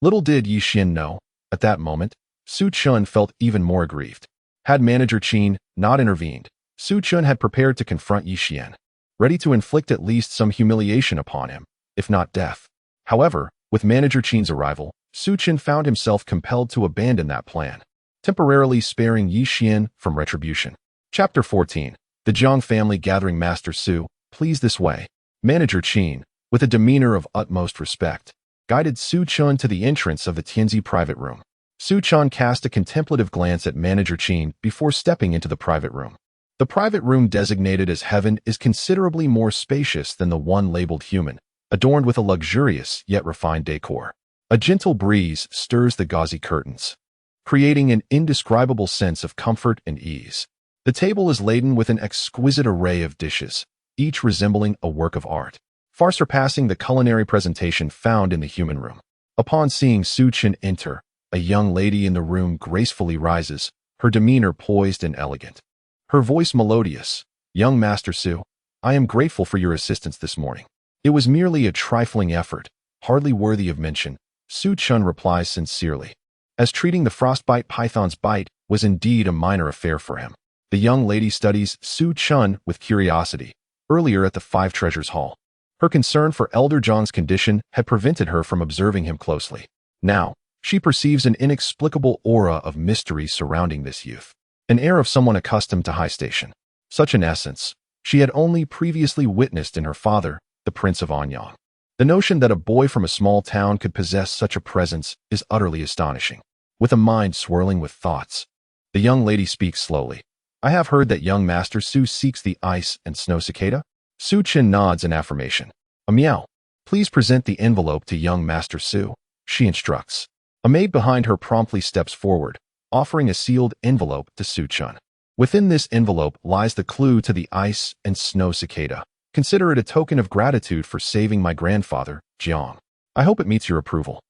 Little did Yi Xian know, at that moment, Su Chun felt even more aggrieved. Had Manager Qin not intervened, Su Chun had prepared to confront Yi Xian, ready to inflict at least some humiliation upon him, if not death. However, with Manager Qin's arrival, Su Chun found himself compelled to abandon that plan, temporarily sparing Yi Xian from retribution. Chapter 14. The Jiang family gathering. Master Su, please this way. Manager Qin, with a demeanor of utmost respect, guided Su Chun to the entrance of the Tianzi private room. Su Chun cast a contemplative glance at Manager Qin before stepping into the private room. The private room designated as heaven is considerably more spacious than the one labeled human, adorned with a luxurious yet refined decor. A gentle breeze stirs the gauzy curtains, creating an indescribable sense of comfort and ease. The table is laden with an exquisite array of dishes, each resembling a work of art, far surpassing the culinary presentation found in the human room. Upon seeing Su Chun enter, a young lady in the room gracefully rises, her demeanor poised and elegant, her voice melodious. Young Master Su, I am grateful for your assistance this morning. It was merely a trifling effort, hardly worthy of mention, Su Chun replies sincerely, as treating the frostbite python's bite was indeed a minor affair for him. The young lady studies Su Chun with curiosity. Earlier at the Five Treasures Hall, her concern for Elder Zhang's condition had prevented her from observing him closely. Now, she perceives an inexplicable aura of mystery surrounding this youth, an air of someone accustomed to high station. Such an essence she had only previously witnessed in her father, the Prince of Anyang. The notion that a boy from a small town could possess such a presence is utterly astonishing. With a mind swirling with thoughts, the young lady speaks slowly. I have heard that young Master Su seeks the ice and snow cicada. Su Chun nods in affirmation. A meow. Please present the envelope to young Master Su, she instructs. A maid behind her promptly steps forward, offering a sealed envelope to Su Chun. Within this envelope lies the clue to the ice and snow cicada. Consider it a token of gratitude for saving my grandfather, Jiang. I hope it meets your approval.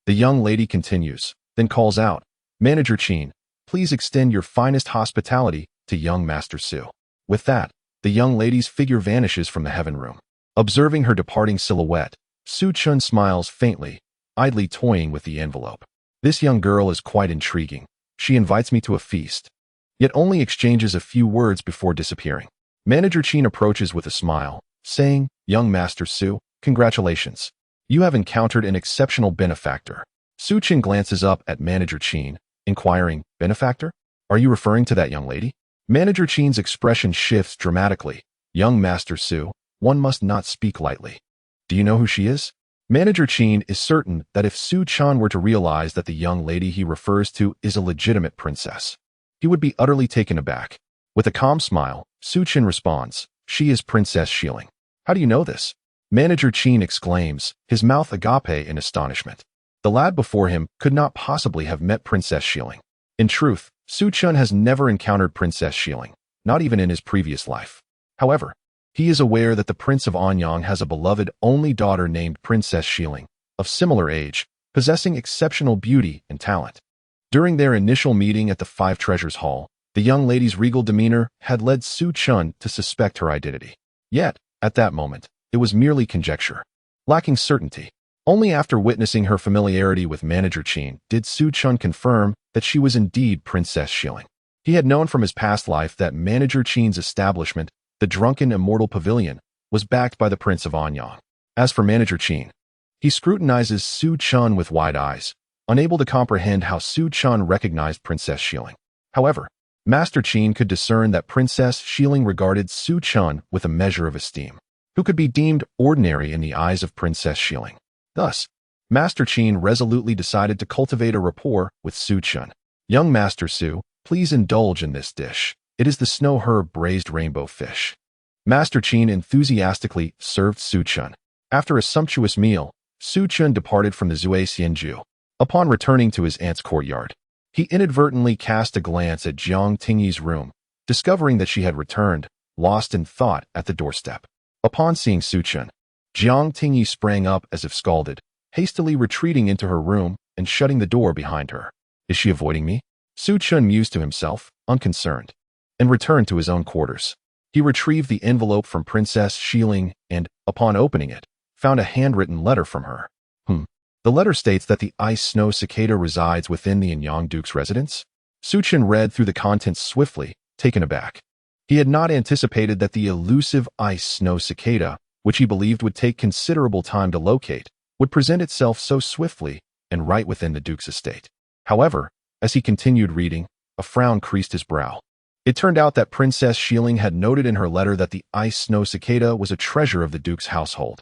The young lady continues, then calls out, Manager Qin, please extend your finest hospitality to young Master Su. With that, the young lady's figure vanishes from the heaven room. Observing her departing silhouette, Su Chun smiles faintly, idly toying with the envelope. This young girl is quite intriguing. She invites me to a feast, yet only exchanges a few words before disappearing. Manager Qin approaches with a smile, saying, Young Master Su, congratulations. You have encountered an exceptional benefactor. Su Chun glances up at Manager Qin, inquiring, Benefactor? Are you referring to that young lady? Manager Qin's expression shifts dramatically. Young Master Su, one must not speak lightly. Do you know who she is? Manager Qin is certain that if Su Chun were to realize that the young lady he refers to is a legitimate princess, he would be utterly taken aback. With a calm smile, Su Chen responds, "She is Princess Shieling." "How do you know this?" Manager Qin exclaims, his mouth agape in astonishment. The lad before him could not possibly have met Princess Shieling. In truth, Su Chen has never encountered Princess Shieling, not even in his previous life. However, he is aware that the Prince of Anyang has a beloved only daughter named Princess Shieling, of similar age, possessing exceptional beauty and talent. During their initial meeting at the Five Treasures Hall, the young lady's regal demeanor had led Su Chen to suspect her identity. Yet, at that moment, it was merely conjecture, lacking certainty. Only after witnessing her familiarity with Manager Qin did Su Chen confirm that she was indeed Princess Shieling. He had known from his past life that Manager Qin's establishment, the Drunken Immortal Pavilion, was backed by the Prince of Anyang. As for Manager Qin, he scrutinizes Su Chen with wide eyes, unable to comprehend how Su Chen recognized Princess Shieling. However, Master Qin could discern that Princess Shieling regarded Su Chen with a measure of esteem, who could be deemed ordinary in the eyes of Princess Shieling. Thus, Master Qin resolutely decided to cultivate a rapport with Su Chen. "Young Master Su, please indulge in this dish. It is the snow herb braised rainbow fish." Master Qin enthusiastically served Su Chen. After a sumptuous meal, Su Chen departed from the Zui Xianju. Upon returning to his aunt's courtyard, he inadvertently cast a glance at Jiang Tingyi's room, discovering that she had returned, lost in thought, at the doorstep. Upon seeing Su Chen, Jiang Tingyi sprang up as if scalded, hastily retreating into her room and shutting the door behind her. "Is she avoiding me?" Su Chen mused to himself, unconcerned, and returned to his own quarters. He retrieved the envelope from Princess Shieling and, upon opening it, found a handwritten letter from her. The letter states that the ice snow cicada resides within the Anyang Duke's residence. Su Chen read through the contents swiftly, taken aback. He had not anticipated that the elusive ice snow cicada, which he believed would take considerable time to locate, would present itself so swiftly and right within the Duke's estate. However, as he continued reading, a frown creased his brow. It turned out that Princess Shieling had noted in her letter that the ice snow cicada was a treasure of the Duke's household,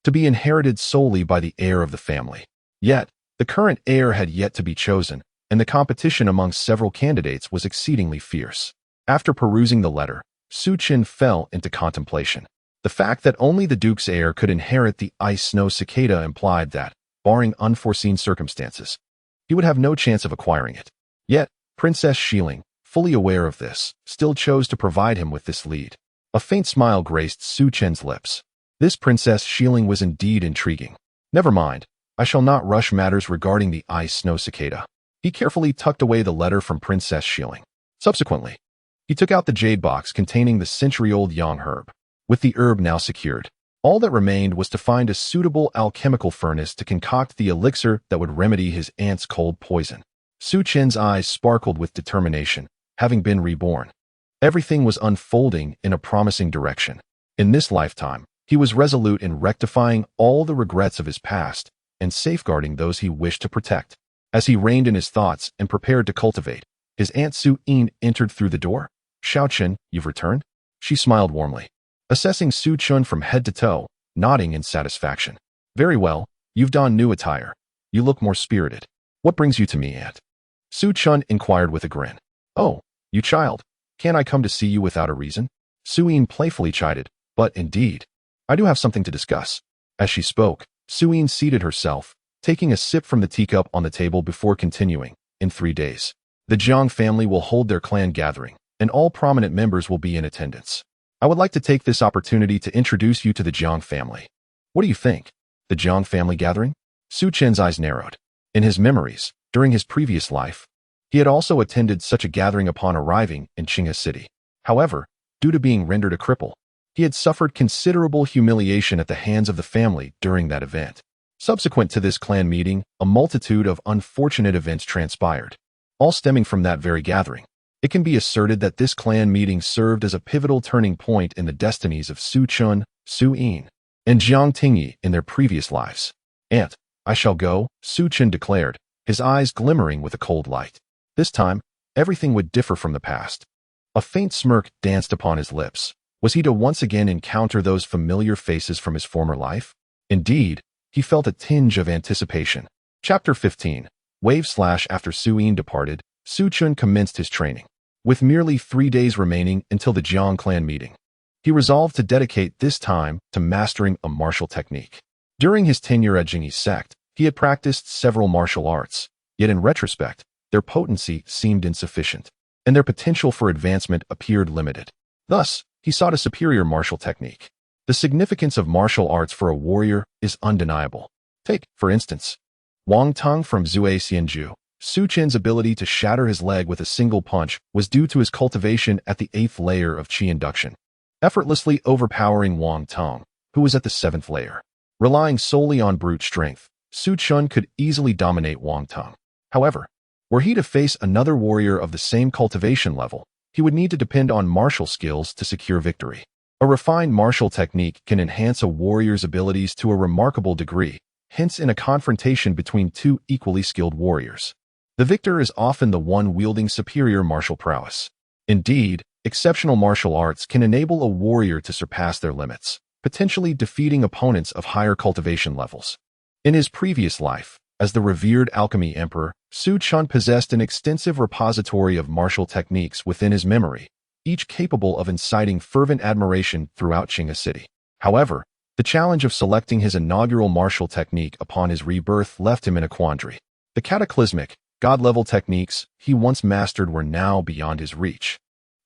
to be inherited solely by the heir of the family. Yet, the current heir had yet to be chosen, and the competition among several candidates was exceedingly fierce. After perusing the letter, Su Chen fell into contemplation. The fact that only the Duke's heir could inherit the ice snow cicada implied that, barring unforeseen circumstances, he would have no chance of acquiring it. Yet, Princess Shieling, fully aware of this, still chose to provide him with this lead. A faint smile graced Su Chen's lips. This Princess Shieling was indeed intriguing. Never mind, I shall not rush matters regarding the ice snow cicada. He carefully tucked away the letter from Princess Shieling. Subsequently, he took out the jade box containing the century-old yang herb. With the herb now secured, all that remained was to find a suitable alchemical furnace to concoct the elixir that would remedy his aunt's cold poison. Su Chen's eyes sparkled with determination, having been reborn. Everything was unfolding in a promising direction. In this lifetime, he was resolute in rectifying all the regrets of his past and safeguarding those he wished to protect. As he reined in his thoughts and prepared to cultivate, his Aunt Su Yin entered through the door. "Xiao Chen, you've returned?" She smiled warmly, assessing Su Chen from head to toe, nodding in satisfaction. "Very well, you've donned new attire. You look more spirited. What brings you to me, Aunt?" Su Chen inquired with a grin. "Oh, you child, can't I come to see you without a reason?" Su Yin playfully chided, "But indeed, I do have something to discuss." As she spoke, Su Yin seated herself, taking a sip from the teacup on the table before continuing. "In 3 days, the Jiang family will hold their clan gathering, and all prominent members will be in attendance. I would like to take this opportunity to introduce you to the Jiang family. What do you think? The Jiang family gathering?" Su Chen's eyes narrowed. In his memories, during his previous life, he had also attended such a gathering upon arriving in Qinghe City. However, due to being rendered a cripple, he had suffered considerable humiliation at the hands of the family during that event. Subsequent to this clan meeting, a multitude of unfortunate events transpired, all stemming from that very gathering. It can be asserted that this clan meeting served as a pivotal turning point in the destinies of Su Chen, Su Yin, and Jiang Tingyi in their previous lives. "Aunt, I shall go," Su Chen declared, his eyes glimmering with a cold light. This time, everything would differ from the past. A faint smirk danced upon his lips. Was he to once again encounter those familiar faces from his former life? Indeed, he felt a tinge of anticipation. Chapter 15. After Su Yin departed, Su Chen commenced his training. With merely 3 days remaining until the Jiang clan meeting, he resolved to dedicate this time to mastering a martial technique. During his tenure at Jingyi's sect, he had practiced several martial arts, yet in retrospect, their potency seemed insufficient, and their potential for advancement appeared limited. Thus, he sought a superior martial technique. The significance of martial arts for a warrior is undeniable. Take, for instance, Wang Tong from Zhuai Xianju. Su Chen's ability to shatter his leg with a single punch was due to his cultivation at the 8th layer of Qi induction, effortlessly overpowering Wang Tong, who was at the 7th layer. Relying solely on brute strength, Su Chen could easily dominate Wang Tong. However, were he to face another warrior of the same cultivation level, he would need to depend on martial skills to secure victory. A refined martial technique can enhance a warrior's abilities to a remarkable degree, hence in a confrontation between two equally skilled warriors, the victor is often the one wielding superior martial prowess. Indeed, exceptional martial arts can enable a warrior to surpass their limits, potentially defeating opponents of higher cultivation levels. In his previous life, as the revered alchemy emperor, Su Chen possessed an extensive repository of martial techniques within his memory, each capable of inciting fervent admiration throughout Qinghe City. However, the challenge of selecting his inaugural martial technique upon his rebirth left him in a quandary. The cataclysmic, god-level techniques he once mastered were now beyond his reach,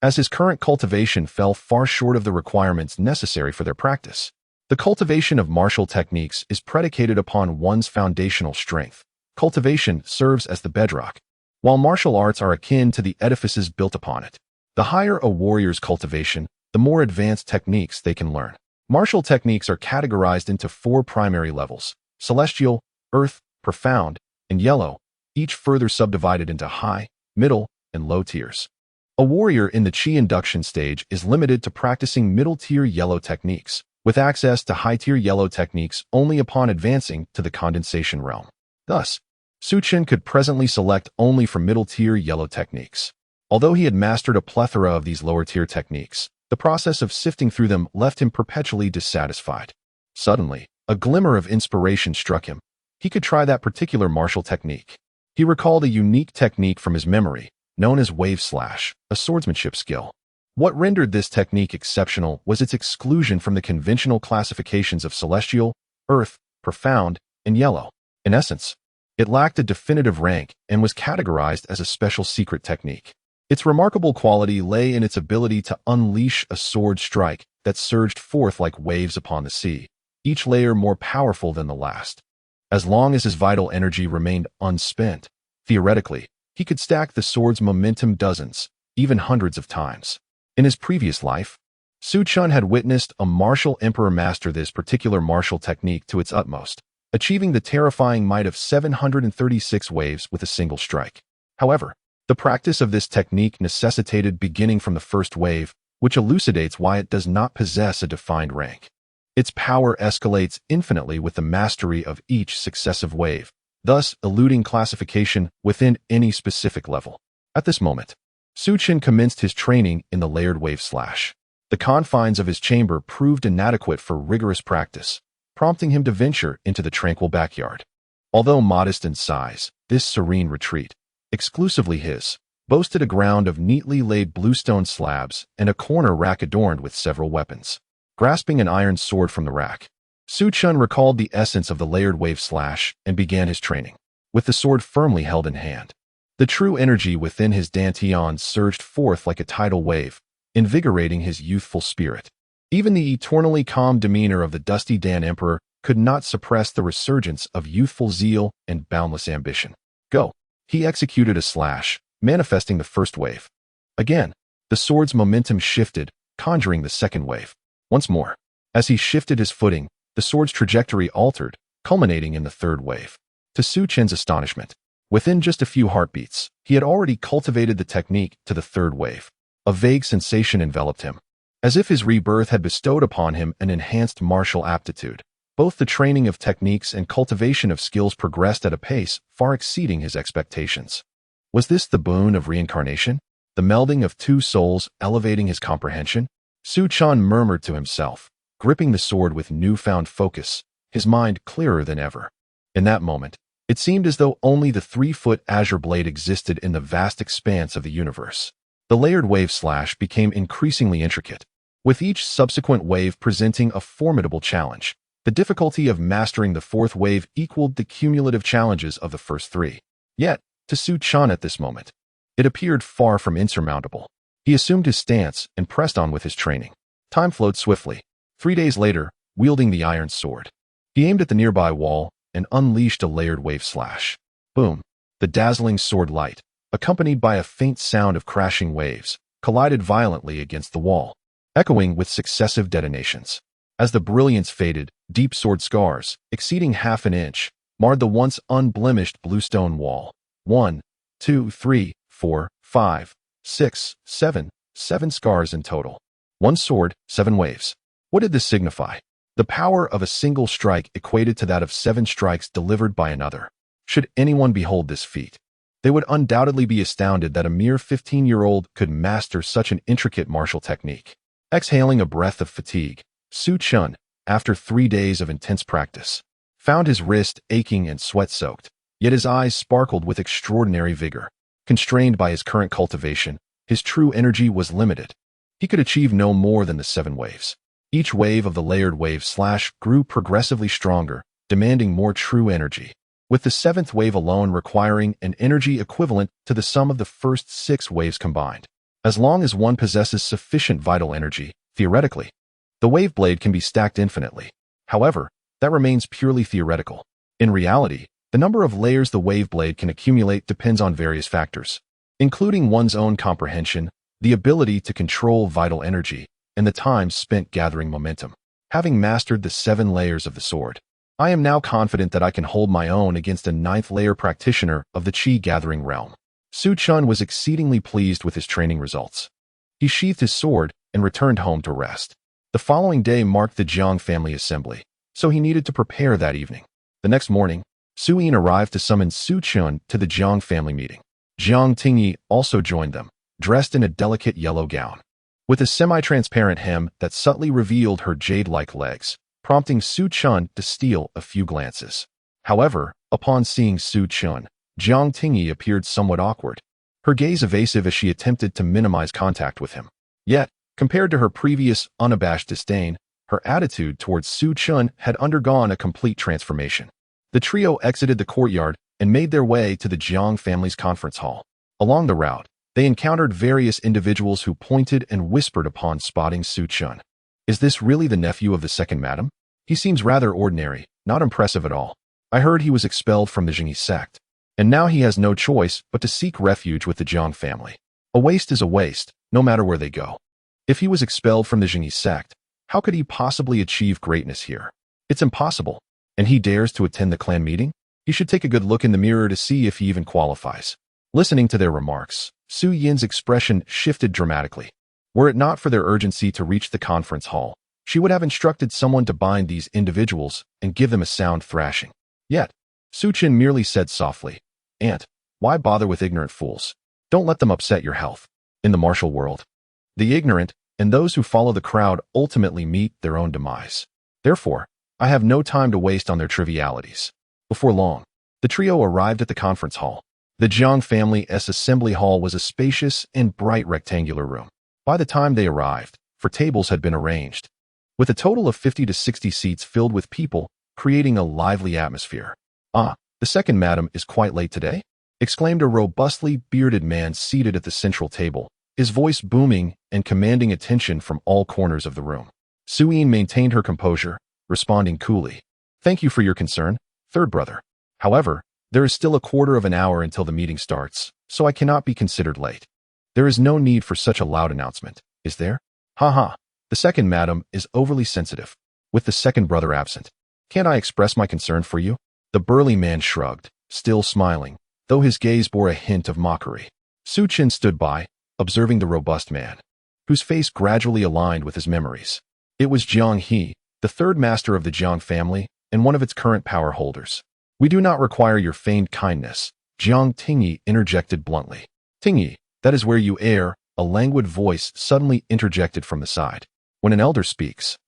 as his current cultivation fell far short of the requirements necessary for their practice. The cultivation of martial techniques is predicated upon one's foundational strength. Cultivation serves as the bedrock, while martial arts are akin to the edifices built upon it. The higher a warrior's cultivation, the more advanced techniques they can learn. Martial techniques are categorized into 4 primary levels: celestial, earth, profound, and yellow, each further subdivided into high, middle, and low tiers. A warrior in the Qi induction stage is limited to practicing middle-tier yellow techniques, with access to high-tier yellow techniques only upon advancing to the condensation realm. Thus, Su Chen could presently select only from middle-tier yellow techniques. Although he had mastered a plethora of these lower-tier techniques, the process of sifting through them left him perpetually dissatisfied. Suddenly, a glimmer of inspiration struck him. He could try that particular martial technique. He recalled a unique technique from his memory, known as wave slash, a swordsmanship skill. What rendered this technique exceptional was its exclusion from the conventional classifications of celestial, earth, profound, and yellow. In essence, it lacked a definitive rank and was categorized as a special secret technique. Its remarkable quality lay in its ability to unleash a sword strike that surged forth like waves upon the sea, each layer more powerful than the last. As long as his vital energy remained unspent, theoretically, he could stack the sword's momentum dozens, even hundreds of times. In his previous life, Su Chen had witnessed a martial emperor master this particular martial technique to its utmost, achieving the terrifying might of 736 waves with a single strike. However, the practice of this technique necessitated beginning from the first wave, which elucidates why it does not possess a defined rank. Its power escalates infinitely with the mastery of each successive wave, thus eluding classification within any specific level. At this moment, Su Chen commenced his training in the layered wave slash. The confines of his chamber proved inadequate for rigorous practice, prompting him to venture into the tranquil backyard. Although modest in size, this serene retreat, exclusively his, boasted a ground of neatly laid bluestone slabs and a corner rack adorned with several weapons. Grasping an iron sword from the rack, Su Chen recalled the essence of the layered wave slash and began his training, with the sword firmly held in hand. The true energy within his dantian surged forth like a tidal wave, invigorating his youthful spirit. Even the eternally calm demeanor of the dusty Dan Emperor could not suppress the resurgence of youthful zeal and boundless ambition. Go! He executed a slash, manifesting the first wave. Again, the sword's momentum shifted, conjuring the second wave. Once more, as he shifted his footing, the sword's trajectory altered, culminating in the third wave. To Su Chen's astonishment, within just a few heartbeats, he had already cultivated the technique to the third wave. A vague sensation enveloped him, as if his rebirth had bestowed upon him an enhanced martial aptitude. Both the training of techniques and cultivation of skills progressed at a pace far exceeding his expectations. Was this the boon of reincarnation? The melding of two souls elevating his comprehension? Su Chen murmured to himself, gripping the sword with newfound focus, his mind clearer than ever. In that moment, it seemed as though only the 3-foot azure blade existed in the vast expanse of the universe. The layered wave slash became increasingly intricate, with each subsequent wave presenting a formidable challenge. The difficulty of mastering the fourth wave equaled the cumulative challenges of the first three. Yet, to Su Chun at this moment, it appeared far from insurmountable. He assumed his stance and pressed on with his training. Time flowed swiftly. 3 days later, wielding the iron sword, he aimed at the nearby wall and unleashed a layered wave slash. Boom! The dazzling sword light, accompanied by a faint sound of crashing waves, collided violently against the wall, echoing with successive detonations. As the brilliance faded, deep sword scars, exceeding half an inch, marred the once unblemished bluestone wall. 1, 2, 3, 4, 5, 6, 7 scars in total. 1 sword, 7 waves. What did this signify? The power of a single strike equated to that of 7 strikes delivered by another. Should anyone behold this feat, they would undoubtedly be astounded that a mere 15-year-old could master such an intricate martial technique. Exhaling a breath of fatigue, Su Chun, after 3 days of intense practice, found his wrist aching and sweat-soaked, yet his eyes sparkled with extraordinary vigor. Constrained by his current cultivation, his true energy was limited. He could achieve no more than the 7 waves. Each wave of the layered wave slash grew progressively stronger, demanding more true energy, with the 7th wave alone requiring an energy equivalent to the sum of the first 6 waves combined. As long as one possesses sufficient vital energy, theoretically, the wave blade can be stacked infinitely. However, that remains purely theoretical. In reality, the number of layers the wave blade can accumulate depends on various factors, including one's own comprehension, the ability to control vital energy, and the time spent gathering momentum. Having mastered the 7 layers of the sword, I am now confident that I can hold my own against a 9th layer practitioner of the Qi-gathering realm. Su Chun was exceedingly pleased with his training results. He sheathed his sword and returned home to rest. The following day marked the Jiang family assembly, so he needed to prepare that evening. The next morning, Su Yin arrived to summon Su Chun to the Jiang family meeting. Jiang Tingyi also joined them, dressed in a delicate yellow gown, with a semi-transparent hem that subtly revealed her jade-like legs, prompting Su Chun to steal a few glances. However, upon seeing Su Chun, Jiang Tingyi appeared somewhat awkward, her gaze evasive as she attempted to minimize contact with him. Yet, compared to her previous unabashed disdain, her attitude towards Su Chun had undergone a complete transformation. The trio exited the courtyard and made their way to the Jiang family's conference hall. Along the route, they encountered various individuals who pointed and whispered upon spotting Su Chun. Is this really the nephew of the second madam? He seems rather ordinary, not impressive at all. I heard he was expelled from the Jingyi sect, and now he has no choice but to seek refuge with the Jiang family. A waste is a waste, no matter where they go. If he was expelled from the Jingyi sect, how could he possibly achieve greatness here? It's impossible. And he dares to attend the clan meeting? He should take a good look in the mirror to see if he even qualifies. Listening to their remarks, Su Yin's expression shifted dramatically. Were it not for their urgency to reach the conference hall, she would have instructed someone to bind these individuals and give them a sound thrashing. Yet, Su Chen merely said softly, "Aunt, why bother with ignorant fools? Don't let them upset your health." In the martial world, the ignorant and those who follow the crowd ultimately meet their own demise. Therefore, I have no time to waste on their trivialities. Before long, the trio arrived at the conference hall. The Jiang family's assembly hall was a spacious and bright rectangular room. By the time they arrived, 4 tables had been arranged, with a total of 50 to 60 seats filled with people, creating a lively atmosphere. "Ah, the second madam is quite late today?" exclaimed a robustly bearded man seated at the central table, his voice booming and commanding attention from all corners of the room. Su Yin maintained her composure, responding coolly, "Thank you for your concern, third brother. However, there is still a quarter of an hour until the meeting starts, so I cannot be considered late." "There is no need for such a loud announcement, is there?" "Ha. The second madam is overly sensitive, with the second brother absent. Can't I express my concern for you?" The burly man shrugged, still smiling, though his gaze bore a hint of mockery. Su Chen stood by, observing the robust man, whose face gradually aligned with his memories. It was Jiang He, the third master of the Jiang family and one of its current power holders. "We do not require your feigned kindness," Jiang Tingyi interjected bluntly. "Tingyi, that is where you err," a languid voice suddenly interjected from the side. When an elder speaks,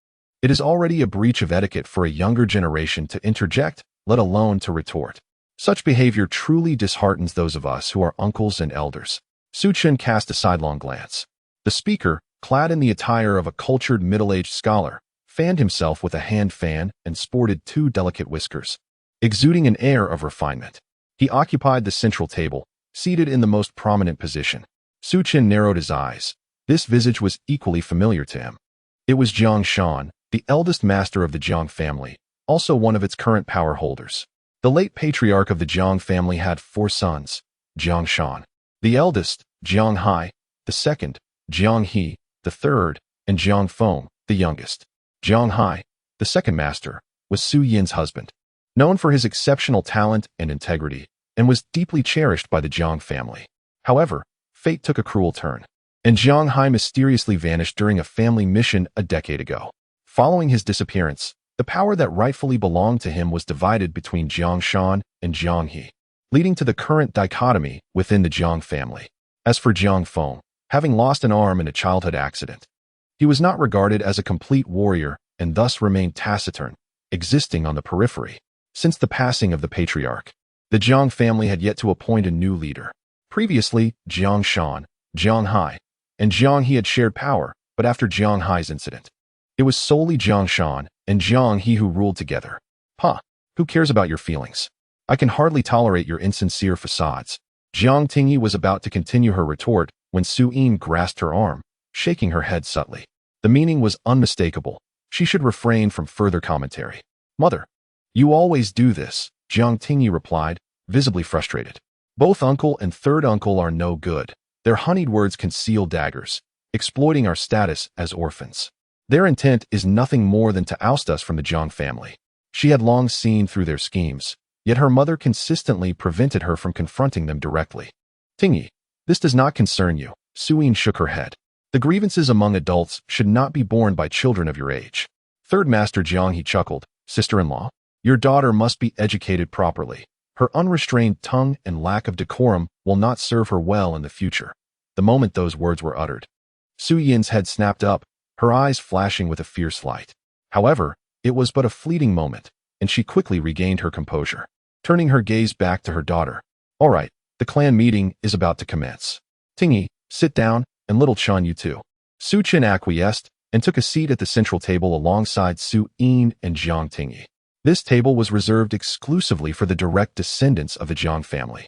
it is already a breach of etiquette for a younger generation to interject, let alone to retort. Such behavior truly disheartens those of us who are uncles and elders. Su Chen cast a sidelong glance. The speaker, clad in the attire of a cultured middle-aged scholar, fanned himself with a hand fan and sported 2 delicate whiskers, exuding an air of refinement. He occupied the central table, seated in the most prominent position. Su Chen narrowed his eyes. This visage was equally familiar to him. It was Jiang Shan, the eldest master of the Jiang family, also one of its current power holders. The late patriarch of the Jiang family had 4 sons: Jiang Shan, the eldest; Jiang Hai, the second; Jiang He, the third; and Jiang Feng, the youngest. Jiang Hai, the second master, was Su Yin's husband, known for his exceptional talent and integrity, and was deeply cherished by the Jiang family. However, fate took a cruel turn, and Jiang Hai mysteriously vanished during a family mission a decade ago. Following his disappearance, the power that rightfully belonged to him was divided between Jiang Shan and Jiang He, leading to the current dichotomy within the Jiang family. As for Jiang Feng, having lost an arm in a childhood accident, he was not regarded as a complete warrior and thus remained taciturn, existing on the periphery. Since the passing of the patriarch, the Jiang family had yet to appoint a new leader. Previously, Jiang Shan, Jiang Hai, and Jiang He had shared power, but after Jiang Hai's incident, it was solely Jiang Shan and Jiang He who ruled together. Who cares about your feelings? I can hardly tolerate your insincere facades. Jiang Tingyi was about to continue her retort when Su Yin grasped her arm, shaking her head subtly. The meaning was unmistakable. She should refrain from further commentary. Mother, you always do this, Jiang Tingyi replied, visibly frustrated. Both uncle and third uncle are no good. Their honeyed words conceal daggers, exploiting our status as orphans. Their intent is nothing more than to oust us from the Jiang family. She had long seen through their schemes, yet her mother consistently prevented her from confronting them directly. Tingyi, this does not concern you. Su Yin shook her head. The grievances among adults should not be borne by children of your age. Third Master Jiang He chuckled. Sister-in-law, your daughter must be educated properly. Her unrestrained tongue and lack of decorum will not serve her well in the future. The moment those words were uttered, Su Yin's head snapped up, her eyes flashing with a fierce light. However, it was but a fleeting moment, and she quickly regained her composure, turning her gaze back to her daughter. All right, the clan meeting is about to commence. Tingyi, sit down, and little Chun, you too. Su Chen acquiesced and took a seat at the central table alongside Su Yin and Jiang Tingyi. This table was reserved exclusively for the direct descendants of the Jiang family.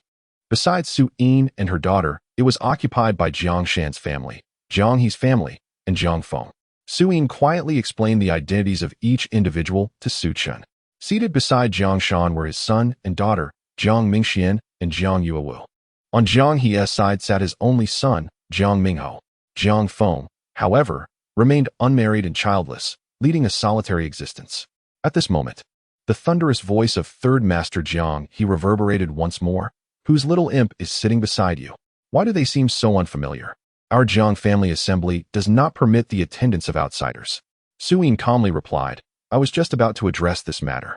Besides Su Yin and her daughter, it was occupied by Jiang Shan's family, Jiang He's family, and Jiang Feng. Su Yin quietly explained the identities of each individual to Su Chen. Seated beside Jiang Shan were his son and daughter, Jiang Mingxian and Jiang Yuewu. On Jiang He's side sat his only son, Jiang Mingho. Jiang Feng, however, remained unmarried and childless, leading a solitary existence. At this moment, the thunderous voice of Third Master Jiang He reverberated once more. Whose little imp is sitting beside you? Why do they seem so unfamiliar? Our Jiang family assembly does not permit the attendance of outsiders. Su Yin calmly replied, I was just about to address this matter.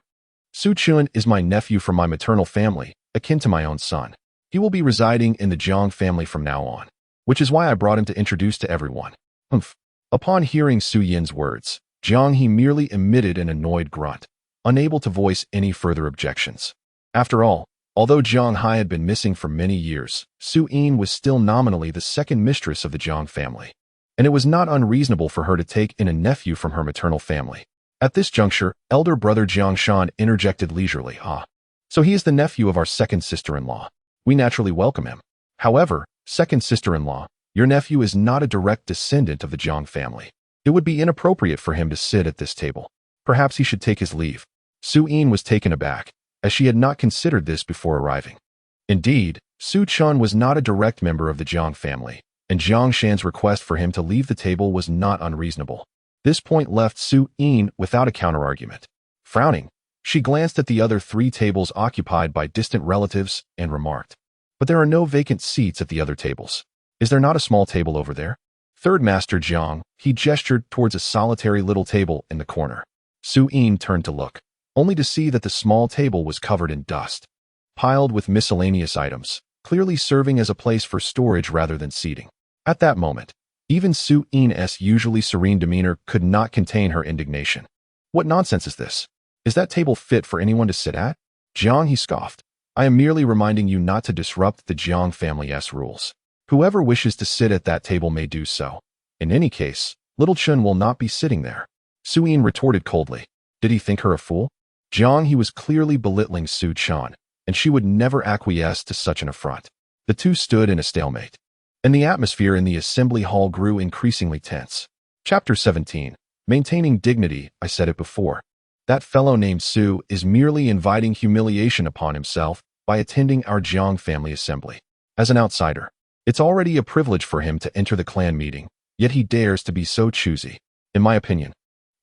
Su Chen is my nephew from my maternal family, akin to my own son. He will be residing in the Jiang family from now on, which is why I brought him to introduce to everyone. Upon hearing Su Yin's words, Jiang He merely emitted an annoyed grunt, unable to voice any further objections. After all, although Jiang Hai had been missing for many years, Su Yin was still nominally the second mistress of the Jiang family, and it was not unreasonable for her to take in a nephew from her maternal family. At this juncture, elder brother Jiang Shan interjected leisurely, so he is the nephew of our second sister-in-law. We naturally welcome him. However, second sister-in-law, your nephew is not a direct descendant of the Jiang family. It would be inappropriate for him to sit at this table. Perhaps he should take his leave. Su Yin was taken aback, as she had not considered this before arriving. Indeed, Su Chen was not a direct member of the Jiang family, and Jiang Shan's request for him to leave the table was not unreasonable. This point left Su Yin without a counterargument. Frowning, she glanced at the other 3 tables occupied by distant relatives and remarked, but there are no vacant seats at the other tables. Is there not a small table over there? Third Master Jiang, he gestured towards a solitary little table in the corner. Su Yin turned to look, only to see that the small table was covered in dust, piled with miscellaneous items, clearly serving as a place for storage rather than seating. At that moment, even Su Yin's usually serene demeanor could not contain her indignation. What nonsense is this? Is that table fit for anyone to sit at? Jiang, he scoffed. I am merely reminding you not to disrupt the Jiang family's rules. Whoever wishes to sit at that table may do so. In any case, little Chun will not be sitting there. Su Yin retorted coldly. Did he think her a fool? Jiang He was clearly belittling Su Chan, and she would never acquiesce to such an affront. The two stood in a stalemate, and the atmosphere in the assembly hall grew increasingly tense. Chapter 17. Maintaining dignity. I said it before. That fellow named Su is merely inviting humiliation upon himself by attending our Jiang family assembly. As an outsider, it's already a privilege for him to enter the clan meeting, yet he dares to be so choosy. In my opinion,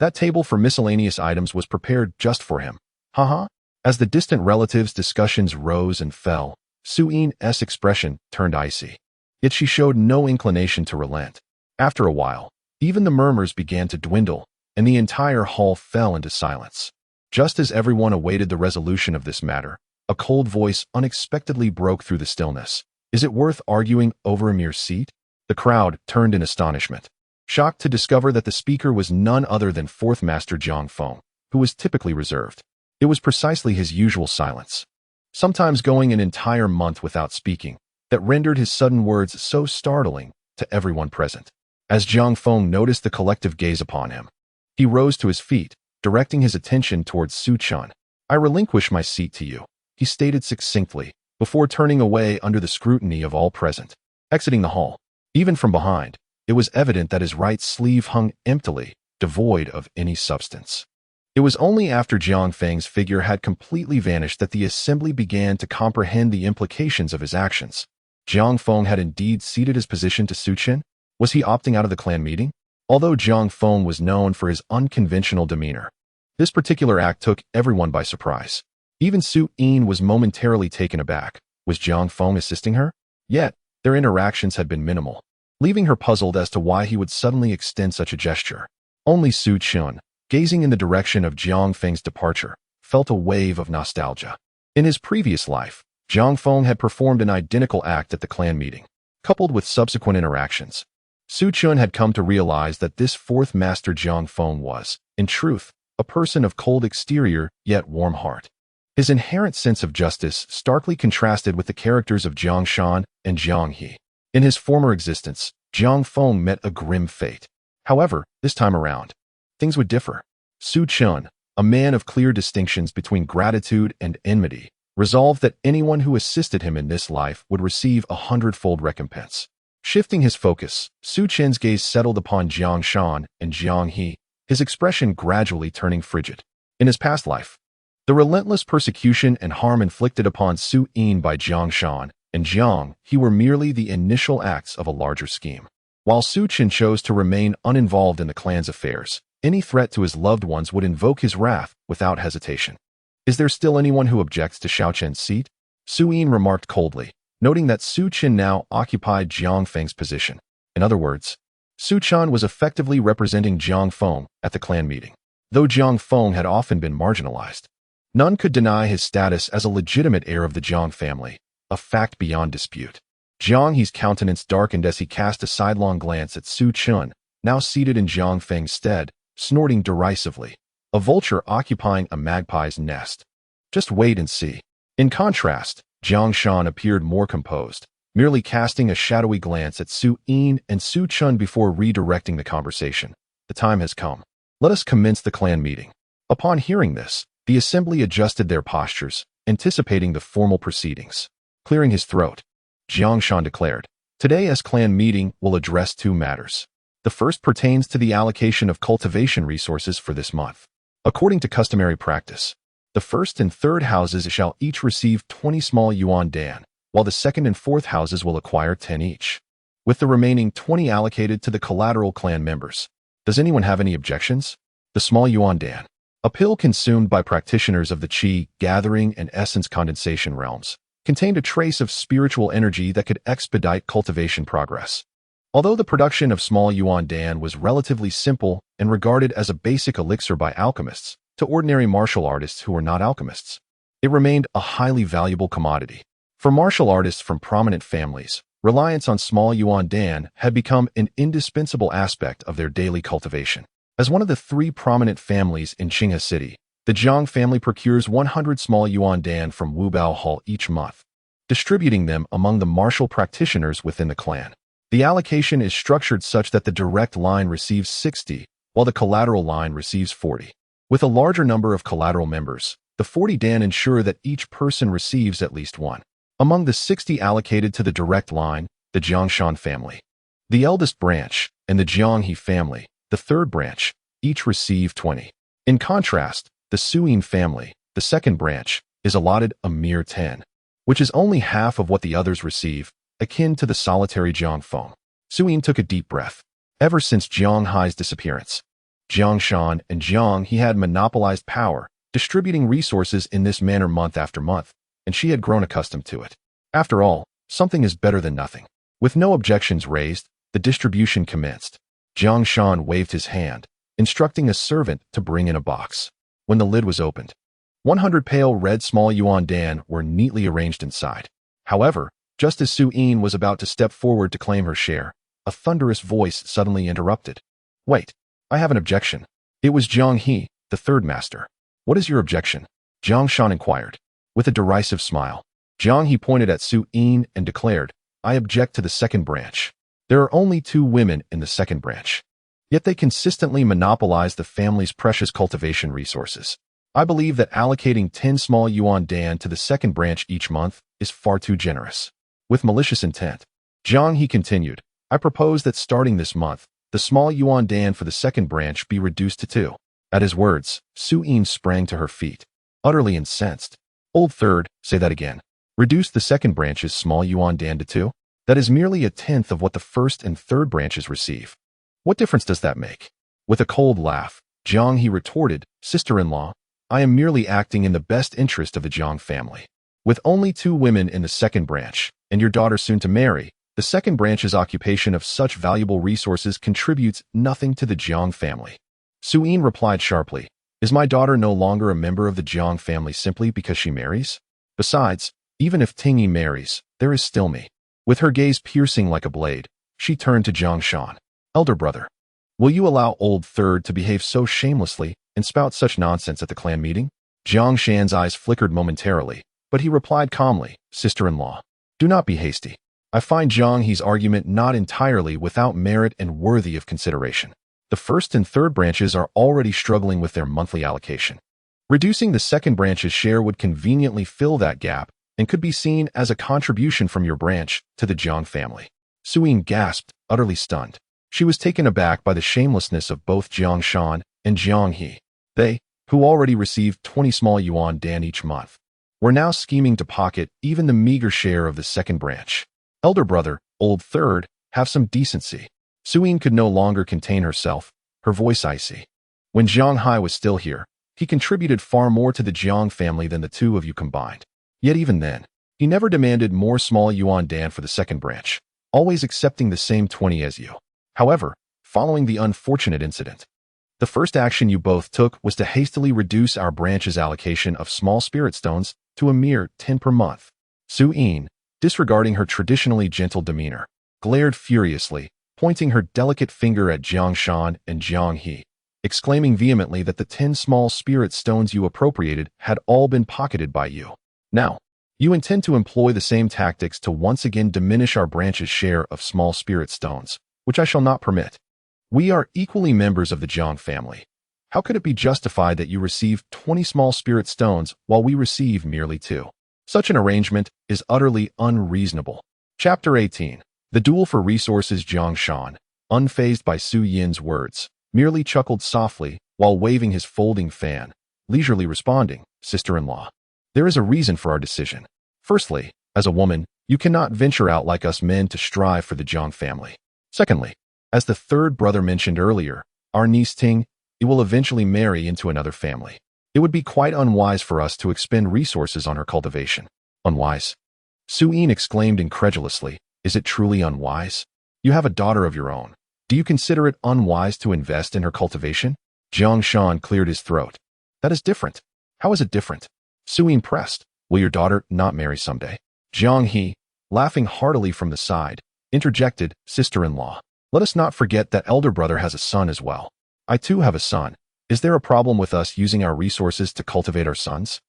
that table for miscellaneous items was prepared just for him. Haha. As the distant relatives' discussions rose and fell, Su Yin's expression turned icy. Yet she showed no inclination to relent. After a while, even the murmurs began to dwindle, and the entire hall fell into silence. Just as everyone awaited the resolution of this matter, a cold voice unexpectedly broke through the stillness. Is it worth arguing over a mere seat? The crowd turned in astonishment, shocked to discover that the speaker was none other than Fourth Master Zhang Feng, who was typically reserved. It was precisely his usual silence, sometimes going an entire month without speaking, that rendered his sudden words so startling to everyone present. As Zhang Feng noticed the collective gaze upon him, he rose to his feet, directing his attention towards Su Chan. I relinquish my seat to you, he stated succinctly, before turning away under the scrutiny of all present. Exiting the hall, even from behind, it was evident that his right sleeve hung emptily, devoid of any substance. It was only after Jiang Feng's figure had completely vanished that the assembly began to comprehend the implications of his actions. Jiang Feng had indeed ceded his position to Su Chen. Was he opting out of the clan meeting? Although Jiang Feng was known for his unconventional demeanor, this particular act took everyone by surprise. Even Su Yin was momentarily taken aback. Was Jiang Feng assisting her? Yet, their interactions had been minimal, leaving her puzzled as to why he would suddenly extend such a gesture. Only Su Chen, gazing in the direction of Jiang Feng's departure, felt a wave of nostalgia. In his previous life, Jiang Feng had performed an identical act at the clan meeting. Coupled with subsequent interactions, Su Chen had come to realize that this fourth master Jiang Feng was, in truth, a person of cold exterior yet warm heart. His inherent sense of justice starkly contrasted with the characters of Jiang Shan and Jiang He. In his former existence, Jiang Feng met a grim fate. However, this time around, things would differ. Su Chen, a man of clear distinctions between gratitude and enmity, resolved that anyone who assisted him in this life would receive a 100-fold recompense. Shifting his focus, Su Chen's gaze settled upon Jiang Shan and Jiang He, his expression gradually turning frigid. In his past life, the relentless persecution and harm inflicted upon Su Yin by Jiang Shan and Jiang He were merely the initial acts of a larger scheme. While Su Chen chose to remain uninvolved in the clan's affairs, any threat to his loved ones would invoke his wrath without hesitation. Is there still anyone who objects to Xiao Chen's seat? Su Yin remarked coldly, noting that Su Chen now occupied Jiang Feng's position. In other words, Su Chen was effectively representing Jiang Feng at the clan meeting. Though Jiang Feng had often been marginalized, none could deny his status as a legitimate heir of the Jiang family, a fact beyond dispute. Jiang He's countenance darkened as he cast a sidelong glance at Su Chen, now seated in Jiang Feng's stead, snorting derisively, a vulture occupying a magpie's nest. Just wait and see. In contrast, Jiang Shan appeared more composed, merely casting a shadowy glance at Su Yin and Su Chen before redirecting the conversation. The time has come. Let us commence the clan meeting. Upon hearing this, the assembly adjusted their postures, anticipating the formal proceedings. Clearing his throat, Jiang Shan declared, "Today's clan meeting will address two matters. The first pertains to the allocation of cultivation resources for this month. According to customary practice, the first and third houses shall each receive 20 small yuan dan, while the second and fourth houses will acquire 10 each, with the remaining 20 allocated to the collateral clan members. Does anyone have any objections?" The small yuan dan, a pill consumed by practitioners of the qi, gathering, and essence condensation realms, contained a trace of spiritual energy that could expedite cultivation progress. Although the production of small yuan dan was relatively simple and regarded as a basic elixir by alchemists to ordinary martial artists who were not alchemists, it remained a highly valuable commodity. For martial artists from prominent families, reliance on small yuan dan had become an indispensable aspect of their daily cultivation. As one of the 3 prominent families in Qinghe City, the Zhang family procures 100 small yuan dan from Wubao Hall each month. distributing them among the martial practitioners within the clan. The allocation is structured such that the direct line receives 60, while the collateral line receives 40. With a larger number of collateral members, the 40 Dan ensure that each person receives at least one. Among the 60 allocated to the direct line, the Jiangshan family, the eldest branch, and the Jianghe family, the third branch, each receive 20. In contrast, the Suyin family, the second branch, is allotted a mere 10, which is only half of what the others receive, akin to the solitary Jiangfeng. Suyin took a deep breath. Ever since Jianghai's disappearance, Jiangshan and Jianghe had monopolized power, distributing resources in this manner month after month, and she had grown accustomed to it. After all, something is better than nothing. With no objections raised, the distribution commenced. Jiangshan waved his hand, instructing a servant to bring in a box. When the lid was opened, 100 pale red small yuan dan were neatly arranged inside. However, just as Su Yin was about to step forward to claim her share, a thunderous voice suddenly interrupted. Wait, I have an objection. It was Jianghe, the third master. What is your objection? Jiangshan inquired. With a derisive smile, Jianghe pointed at Su Yin and declared, I object to the second branch. There are only 2 women in the second branch. Yet they consistently monopolize the family's precious cultivation resources. I believe that allocating 10 small yuan dan to the second branch each month is far too generous. With malicious intent, Jianghe continued, I propose that starting this month, the small yuan dan for the second branch be reduced to 2. At his words, Su Yin sprang to her feet, utterly incensed. Old third, say that again. Reduce the second branch's small yuan dan to 2? That is merely a tenth of what the first and third branches receive. What difference does that make? With a cold laugh, Jianghe retorted, Sister-in-law, I am merely acting in the best interest of the Jiang family. With only 2 women in the second branch, and your daughter soon to marry, the second branch's occupation of such valuable resources contributes nothing to the Jiang family. Su Yin replied sharply, Is my daughter no longer a member of the Jiang family simply because she marries? Besides, even if Tingyi marries, there is still me. With her gaze piercing like a blade, she turned to Jiangshan. Elder brother, will you allow old third to behave so shamelessly and spout such nonsense at the clan meeting? Jiangshan's eyes flickered momentarily, but he replied calmly, Sister-in-law, do not be hasty. I find Jianghe's argument not entirely without merit and worthy of consideration. The first and third branches are already struggling with their monthly allocation. Reducing the second branch's share would conveniently fill that gap and could be seen as a contribution from your branch to the Jiang family. Su Yin gasped, utterly stunned. She was taken aback by the shamelessness of both Jiangshan and Jianghe. They, who already received 20 small yuan dan each month, were now scheming to pocket even the meager share of the second branch. Elder brother, old third, have some decency. Su Yin could no longer contain herself, her voice icy. When Jianghai was still here, he contributed far more to the Jiang family than the 2 of you combined. Yet even then, he never demanded more small yuan dan for the second branch, always accepting the same 20 as you. However, following the unfortunate incident, the first action you both took was to hastily reduce our branch's allocation of small spirit stones to a mere 10 per month. Su Yin, disregarding her traditionally gentle demeanor, glared furiously, pointing her delicate finger at Jiangshan and Jianghe, exclaiming vehemently that the 10 small spirit stones you appropriated had all been pocketed by you. Now, you intend to employ the same tactics to once again diminish our branch's share of small spirit stones, which I shall not permit. We are equally members of the Jiang family. How could it be justified that you receive 20 small spirit stones while we receive merely 2? Such an arrangement is utterly unreasonable. Chapter 18. The Duel for Resources. Jiangshan, unfazed by Su Yin's words, merely chuckled softly while waving his folding fan, leisurely responding, Sister-in-law, there is a reason for our decision. Firstly, as a woman, you cannot venture out like us men to strive for the Jiang family. Secondly, as the third brother mentioned earlier, our niece Ting, it will eventually marry into another family. It would be quite unwise for us to expend resources on her cultivation. Unwise? Su Yin exclaimed incredulously, is it truly unwise? You have a daughter of your own. Do you consider it unwise to invest in her cultivation? Jiangshan cleared his throat. That is different. How is it different? Su Yin pressed. Will your daughter not marry someday? Jianghe, laughing heartily from the side, interjected, Sister-in-law, let us not forget that elder brother has a son as well. I too have a son. Is there a problem with us using our resources to cultivate our sons?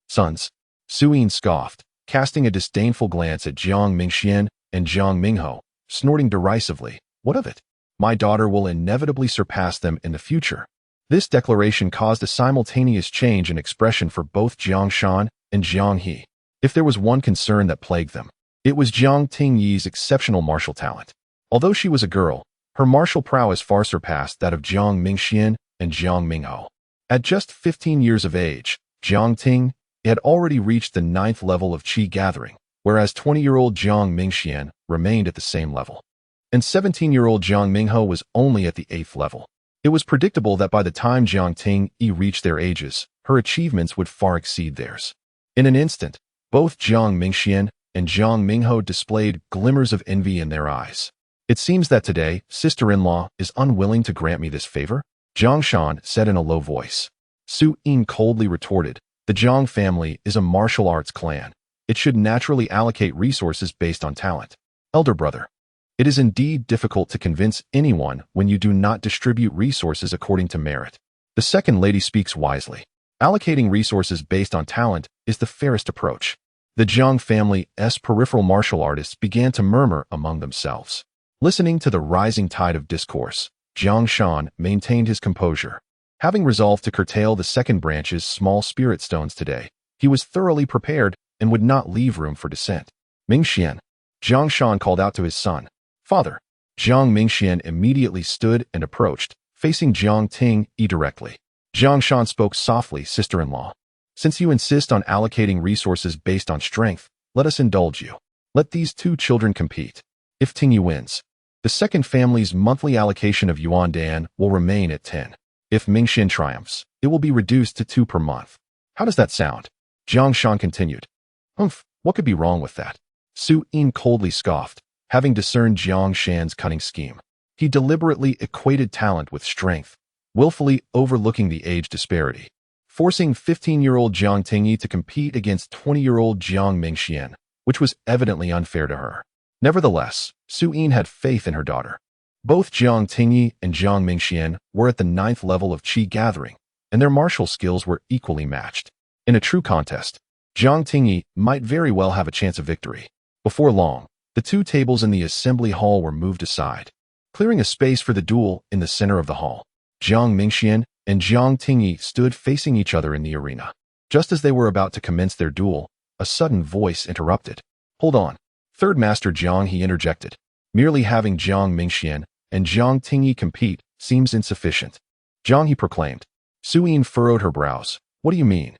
Sons? Su Yin scoffed. casting a disdainful glance at Jiang Mingxian and Jiang Mingho, snorting derisively. What of it? My daughter will inevitably surpass them in the future. This declaration caused a simultaneous change in expression for both Jiang Shan and Jiang He. If there was one concern that plagued them, it was Jiang Tingyi's exceptional martial talent. Although she was a girl, her martial prowess far surpassed that of Jiang Mingxian and Jiang Mingho. At just 15 years of age, Jiang Ting had already reached the 9th level of qi gathering, whereas 20-year-old Jiang Mingxian remained at the same level. And 17-year-old Jiang Mingho was only at the 8th level. It was predictable that by the time Jiang Ting reached their ages, her achievements would far exceed theirs. In an instant, both Jiang Mingxian and Jiang Mingho displayed glimmers of envy in their eyes. It seems that today, sister-in-law is unwilling to grant me this favor, Jiang Shan said in a low voice. Su Yin coldly retorted, the Jiang family is a martial arts clan. It should naturally allocate resources based on talent. Elder brother, it is indeed difficult to convince anyone when you do not distribute resources according to merit. The second lady speaks wisely. Allocating resources based on talent is the fairest approach. The Jiang family's peripheral martial artists began to murmur among themselves. Listening to the rising tide of discourse, Jiang Shan maintained his composure. Having resolved to curtail the second branch's small spirit stones today, he was thoroughly prepared and would not leave room for dissent. Mingxian, Jiang Shan called out to his son. Father. Jiang Mingxian immediately stood and approached, facing Jiang Ting directly. Jiang Shan spoke softly, sister-in-law. Since you insist on allocating resources based on strength, let us indulge you. Let these two children compete. If Tingyi wins, the second family's monthly allocation of Yuan Dan will remain at 10. If Mingxian triumphs, it will be reduced to 2 per month. How does that sound? Jiang Shan continued. What could be wrong with that? Su Yin coldly scoffed, having discerned Jiang Shan's cunning scheme. He deliberately equated talent with strength, willfully overlooking the age disparity, forcing 15-year-old Jiang Tingyi to compete against 20-year-old Jiang Mingxian, which was evidently unfair to her. Nevertheless, Su Yin had faith in her daughter. Both Jiang Tingyi and Jiang Mingxian were at the 9th level of qi gathering, and their martial skills were equally matched. In a true contest, Jiang Tingyi might very well have a chance of victory. Before long, the two tables in the assembly hall were moved aside, clearing a space for the duel in the center of the hall. Jiang Mingxian and Jiang Tingyi stood facing each other in the arena. Just as they were about to commence their duel, a sudden voice interrupted. Hold on. Third Master Jiang He interjected. Merely having Jiang Mingxian and Jiang Tingyi compete seems insufficient. Jiang He proclaimed. Su Yin furrowed her brows. What do you mean?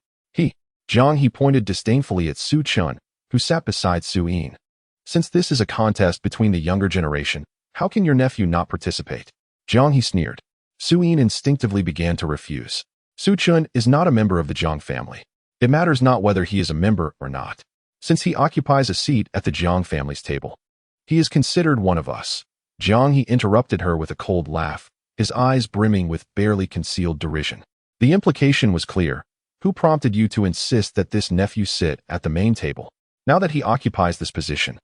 Jiang He pointed disdainfully at Su Chun, who sat beside Su Yin. Since this is a contest between the younger generation, how can your nephew not participate? Jiang He sneered. Su Yin instinctively began to refuse. Su Chun is not a member of the Jiang family. It matters not whether he is a member or not, since he occupies a seat at the Jiang family's table. He is considered one of us. Jiang He interrupted her with a cold laugh, his eyes brimming with barely concealed derision. The implication was clear. Who prompted you to insist that this nephew sit at the main table? Now that he occupies this position,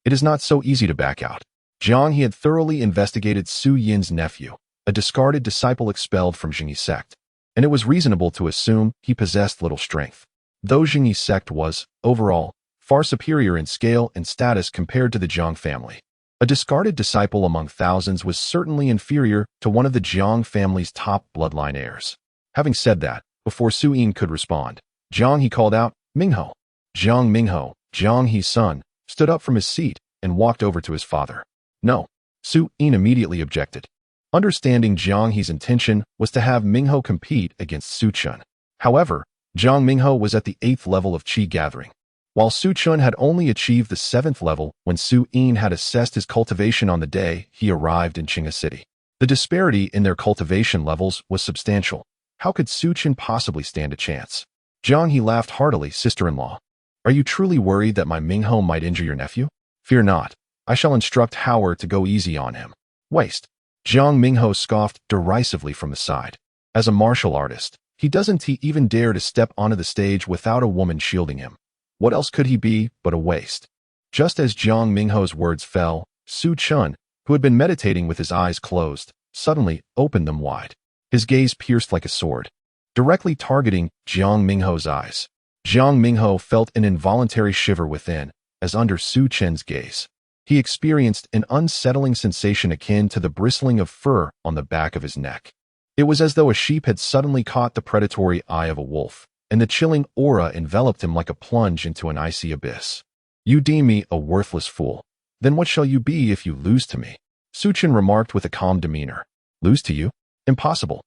it is not so easy to back out. Jiang He had thoroughly investigated Su Yin's nephew, a discarded disciple expelled from Jingyi sect, and it was reasonable to assume he possessed little strength. Though Jingyi sect was, overall, far superior in scale and status compared to the Jiang family, a discarded disciple among thousands was certainly inferior to one of the Jiang family's top bloodline heirs. Having said that, before Su Yin could respond, Jiang He called out, Mingho. Jiang Mingho, Jiang He's son, stood up from his seat and walked over to his father. No. Su Yin immediately objected. Understanding Jiang He's intention was to have Mingho compete against Su Chun. However, Jiang Mingho was at the 8th level of qi gathering, while Su Chun had only achieved the 7th level when Su Yin had assessed his cultivation on the day he arrived in Qinghe City. The disparity in their cultivation levels was substantial. How could Su Chun possibly stand a chance? Jiang He laughed heartily, sister-in-law. Are you truly worried that my Mingho might injure your nephew? Fear not. I shall instruct Howard to go easy on him. Waste. Jiang Mingho scoffed derisively from the side. As a martial artist, he doesn't even dare to step onto the stage without a woman shielding him. What else could he be but a waste? Just as Jiang Mingho's words fell, Su Chun, who had been meditating with his eyes closed, suddenly opened them wide. His gaze pierced like a sword, directly targeting Jiang Mingho's eyes. Jiang Mingho felt an involuntary shiver within, as under Su Chen's gaze, he experienced an unsettling sensation akin to the bristling of fur on the back of his neck. It was as though a sheep had suddenly caught the predatory eye of a wolf, and the chilling aura enveloped him like a plunge into an icy abyss. You deem me a worthless fool. Then what shall you be if you lose to me? Su Chen remarked with a calm demeanor. Lose to you? Impossible.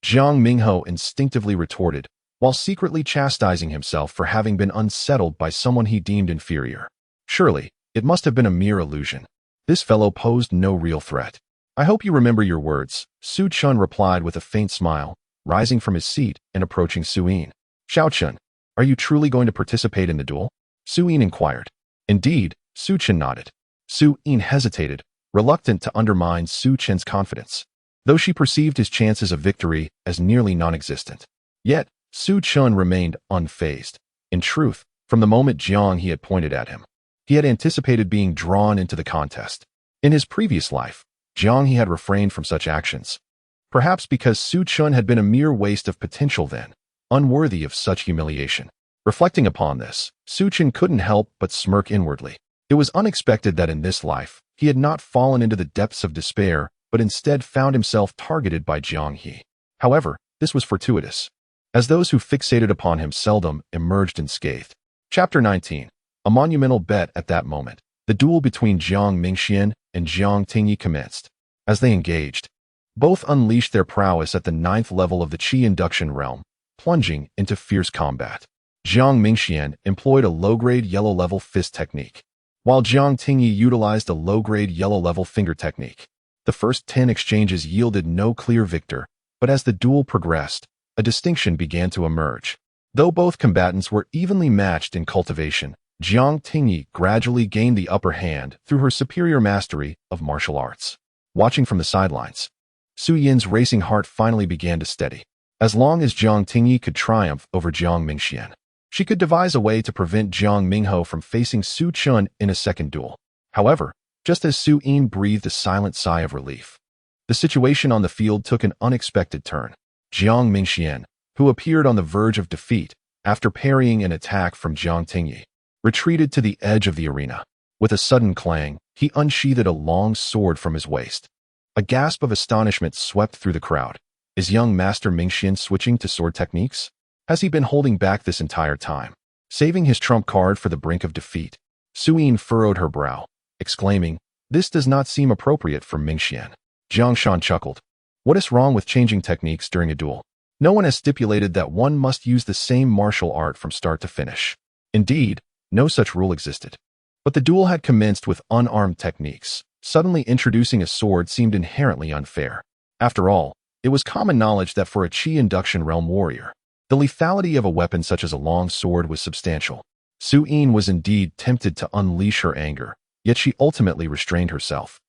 Jiang Mingho instinctively retorted, while secretly chastising himself for having been unsettled by someone he deemed inferior. Surely, it must have been a mere illusion. This fellow posed no real threat. I hope you remember your words, Su Chen replied with a faint smile, rising from his seat and approaching Su Yin. Xiao Chen, are you truly going to participate in the duel? Su Yin inquired. Indeed, Su Chen nodded. Su Yin hesitated, reluctant to undermine Su Chen's confidence, though she perceived his chances of victory as nearly non-existent. Yet, Su Chen remained unfazed. In truth, from the moment Jiang he had pointed at him, he had anticipated being drawn into the contest. In his previous life, Jiang he had refrained from such actions. Perhaps because Su Chen had been a mere waste of potential then, unworthy of such humiliation. Reflecting upon this, Su Chen couldn't help but smirk inwardly. It was unexpected that in this life, he had not fallen into the depths of despair, but instead found himself targeted by Jiang He. However, this was fortuitous, as those who fixated upon him seldom emerged unscathed. Chapter 19. A monumental bet at that moment. The duel between Jiang Mingxian and Jiang Tingyi commenced. As they engaged, both unleashed their prowess at the 9th level of the Qi induction realm, plunging into fierce combat. Jiang Mingxian employed a low-grade yellow-level fist technique, while Jiang Tingyi utilized a low-grade yellow-level finger technique. The first 10 exchanges yielded no clear victor, but as the duel progressed, a distinction began to emerge. Though both combatants were evenly matched in cultivation, Jiang Tingyi gradually gained the upper hand through her superior mastery of martial arts. Watching from the sidelines, Su Yin's racing heart finally began to steady. As long as Jiang Tingyi could triumph over Jiang Mingxian, she could devise a way to prevent Jiang Mingho from facing Su Chen in a second duel. However, just as Su Yin breathed a silent sigh of relief, the situation on the field took an unexpected turn. Jiang Mingxian, who appeared on the verge of defeat after parrying an attack from Jiang Tingyi, retreated to the edge of the arena. With a sudden clang, he unsheathed a long sword from his waist. A gasp of astonishment swept through the crowd. Is young Master Mingxian switching to sword techniques? Has he been holding back this entire time, saving his trump card for the brink of defeat? Su Yin furrowed her brow, exclaiming, this does not seem appropriate for Mingxian. Jiang Shan chuckled. What is wrong with changing techniques during a duel? No one has stipulated that one must use the same martial art from start to finish. Indeed, no such rule existed. But the duel had commenced with unarmed techniques. Suddenly introducing a sword seemed inherently unfair. After all, it was common knowledge that for a Qi induction realm warrior, the lethality of a weapon such as a long sword was substantial. Su Yin was indeed tempted to unleash her anger, yet she ultimately restrained herself,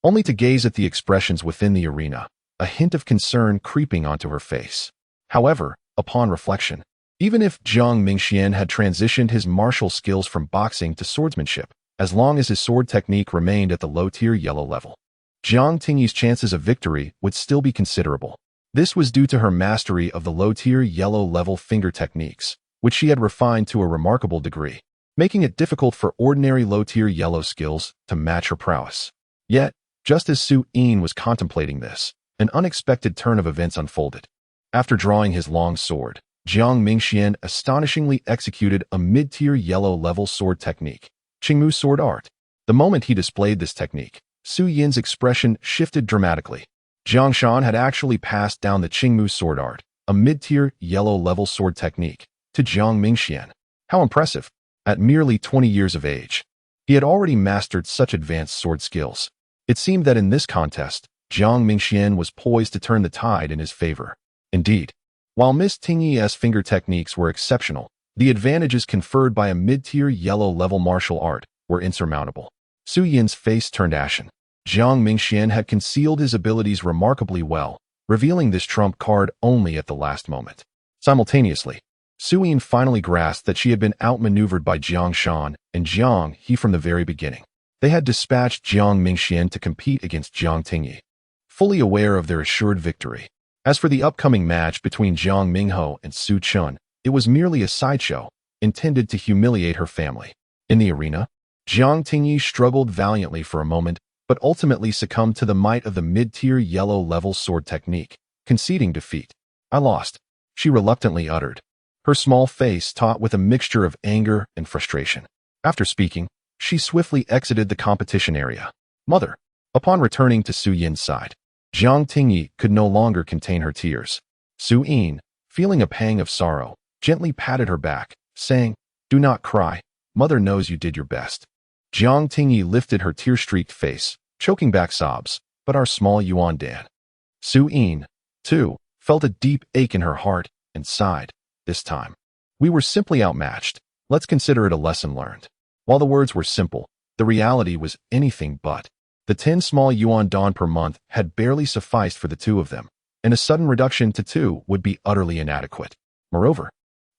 only to gaze at the expressions within the arena, a hint of concern creeping onto her face. However, upon reflection, even if Jiang Mingxian had transitioned his martial skills from boxing to swordsmanship, as long as his sword technique remained at the low-tier yellow level, Jiang Tingyi's chances of victory would still be considerable. This was due to her mastery of the low-tier yellow-level finger techniques, which she had refined to a remarkable degree, making it difficult for ordinary low-tier yellow skills to match her prowess. Yet, just as Su Yin was contemplating this, an unexpected turn of events unfolded. After drawing his long sword, Jiang Mingxian astonishingly executed a mid-tier yellow-level sword technique, Qingmu sword art. The moment he displayed this technique, Su Yin's expression shifted dramatically. Jiang Shan had actually passed down the Qingmu sword art, a mid-tier yellow-level sword technique, to Jiang Mingxian. How impressive! At merely 20 years of age, he had already mastered such advanced sword skills. It seemed that in this contest, Jiang Mingxian was poised to turn the tide in his favor. Indeed, while Miss Tingyi's finger techniques were exceptional, the advantages conferred by a mid-tier yellow-level martial art were insurmountable. Su Yin's face turned ashen. Jiang Mingxian had concealed his abilities remarkably well, revealing this trump card only at the last moment. Simultaneously, Su Yin finally grasped that she had been outmaneuvered by Jiang Shan and Jiang He from the very beginning. They had dispatched Jiang Mingxian to compete against Jiang Tingyi, fully aware of their assured victory. As for the upcoming match between Jiang Mingho and Su Chen, it was merely a sideshow, intended to humiliate her family. In the arena, Jiang Tingyi struggled valiantly for a moment, but ultimately succumbed to the might of the mid-tier yellow-level sword technique, conceding defeat. "I lost," she reluctantly uttered, her small face taut with a mixture of anger and frustration. After speaking, she swiftly exited the competition area. "Mother." Upon returning to Su Yin's side, Jiang Tingyi could no longer contain her tears. Su Yin, feeling a pang of sorrow, gently patted her back, saying, "Do not cry. Mother knows you did your best." Jiang Tingyi lifted her tear-streaked face, choking back sobs, "But our small Yuan Dan." Su Yin, too, felt a deep ache in her heart and sighed. "This time, we were simply outmatched. Let's consider it a lesson learned." While the words were simple, the reality was anything but. The 10 small Yuan Dan per month had barely sufficed for the two of them, and a sudden reduction to 2 would be utterly inadequate. Moreover,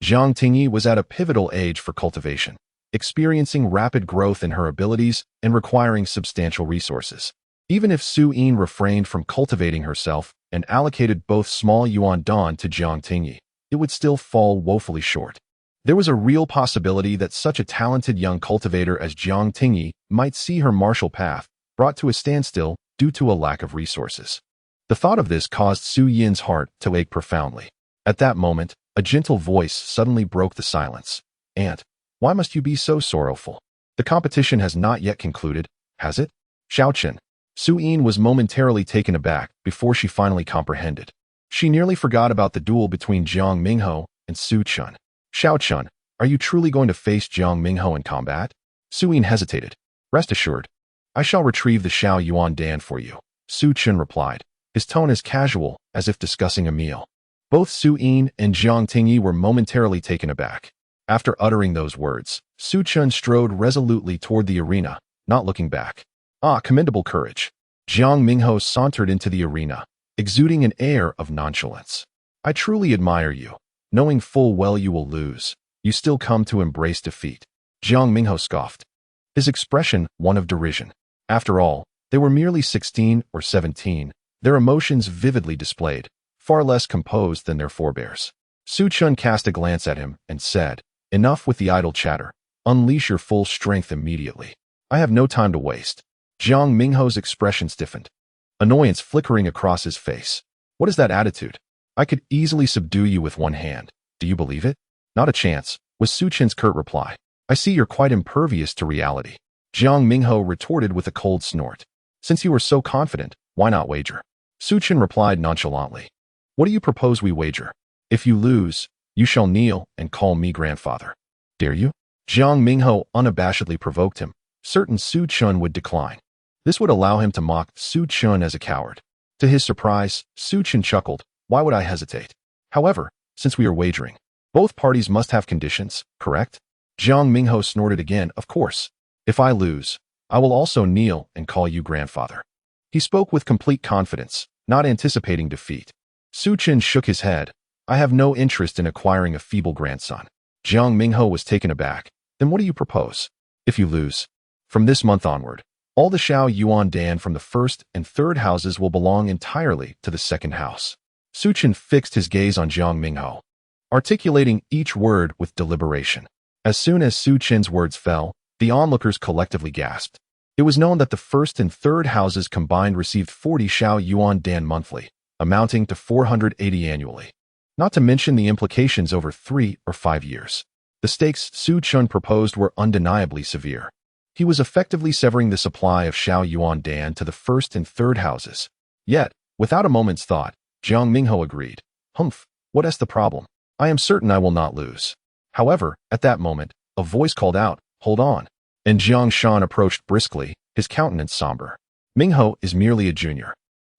Jiang Tingyi was at a pivotal age for cultivation, experiencing rapid growth in her abilities and requiring substantial resources. Even if Su Yin refrained from cultivating herself and allocated both small Yuan Dan to Jiang Tingyi, it would still fall woefully short. There was a real possibility that such a talented young cultivator as Jiang Tingyi might see her martial path brought to a standstill due to a lack of resources. The thought of this caused Su Yin's heart to ache profoundly. At that moment, a gentle voice suddenly broke the silence. "Aunt, why must you be so sorrowful? The competition has not yet concluded, has it?" Xiaochen. Su Yin was momentarily taken aback before she finally comprehended. She nearly forgot about the duel between Jiang Mingho and Su Chun. "Xiaochen, are you truly going to face Jiang Mingho in combat?" Su Yin hesitated. "Rest assured, I shall retrieve the Xiao Yuan Dan for you," Su Chun replied, his tone as casual as if discussing a meal. Both Su Yin and Jiang Tingyi were momentarily taken aback. After uttering those words, Su Chun strode resolutely toward the arena, not looking back. "Ah, commendable courage." Jiang Mingho sauntered into the arena, exuding an air of nonchalance. "I truly admire you. Knowing full well you will lose, you still come to embrace defeat." Jiang Mingho scoffed, his expression one of derision. After all, they were merely 16 or 17, their emotions vividly displayed, far less composed than their forebears. Su Chun cast a glance at him and said, "Enough with the idle chatter. Unleash your full strength immediately. I have no time to waste." Jiang Mingho's expression stiffened, annoyance flickering across his face. "What is that attitude? I could easily subdue you with one hand. Do you believe it?" "Not a chance," was Su Chin's curt reply. "I see you're quite impervious to reality." Jiang Mingho retorted with a cold snort. "Since you are so confident, why not wager?" Su Chin replied nonchalantly. "What do you propose we wager? If you lose, you shall kneel and call me grandfather." "Dare you?" Jiang Mingho unabashedly provoked him, certain Su Chun would decline. This would allow him to mock Su Chun as a coward. To his surprise, Su Chun chuckled. "Why would I hesitate? However, since we are wagering, both parties must have conditions, correct?" Jiang Mingho snorted again. "Of course. If I lose, I will also kneel and call you grandfather." He spoke with complete confidence, not anticipating defeat. Su Chin shook his head. "I have no interest in acquiring a feeble grandson." Jiang Mingho was taken aback. "Then what do you propose?" "If you lose, from this month onward, all the Xiao Yuan Dan from the first and third houses will belong entirely to the second house." Su Chin fixed his gaze on Jiang Mingho, articulating each word with deliberation. As soon as Su Chin's words fell, the onlookers collectively gasped. It was known that the first and third houses combined received 40 Xiao Yuan Dan monthly, amounting to 480 annually. Not to mention the implications over 3 or 5 years. The stakes Su Chun proposed were undeniably severe. He was effectively severing the supply of Xiao Yuan Dan to the first and third houses. Yet, without a moment's thought, Jiang Mingho agreed. "Humph, what is the problem? I am certain I will not lose." However, at that moment, a voice called out, "Hold on." And Jiang Shan approached briskly, his countenance somber. "Mingho is merely a junior.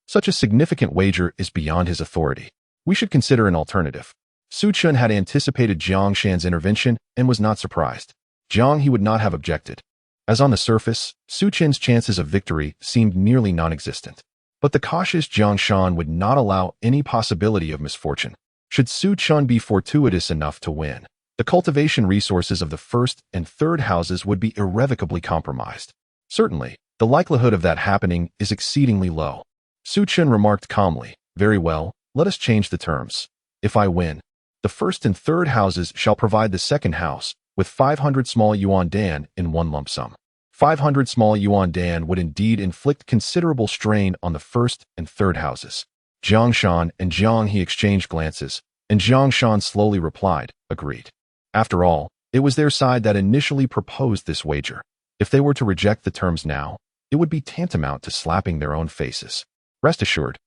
Such a significant wager is beyond his authority. We should consider an alternative." Su Chun had anticipated Jiang Shan's intervention and was not surprised. Jiang he would not have objected, as on the surface, Su Chin's chances of victory seemed nearly non-existent. But the cautious Jiang Shan would not allow any possibility of misfortune. Should Su Chun be fortuitous enough to win, the cultivation resources of the first and third houses would be irrevocably compromised. Certainly, the likelihood of that happening is exceedingly low. Su Chun remarked calmly, "Very well, let us change the terms. If I win, The first and third houses shall provide the second house with 500 small yuan dan in one lump sum. 500 small yuan dan would indeed inflict considerable strain on the first and third houses. Jiang Shan and Jiang He exchanged glances, and Jiang Shan slowly replied, agreed. After all, it was their side that initially proposed this wager. If they were to reject the terms now, it would be tantamount to slapping their own faces. Rest assured,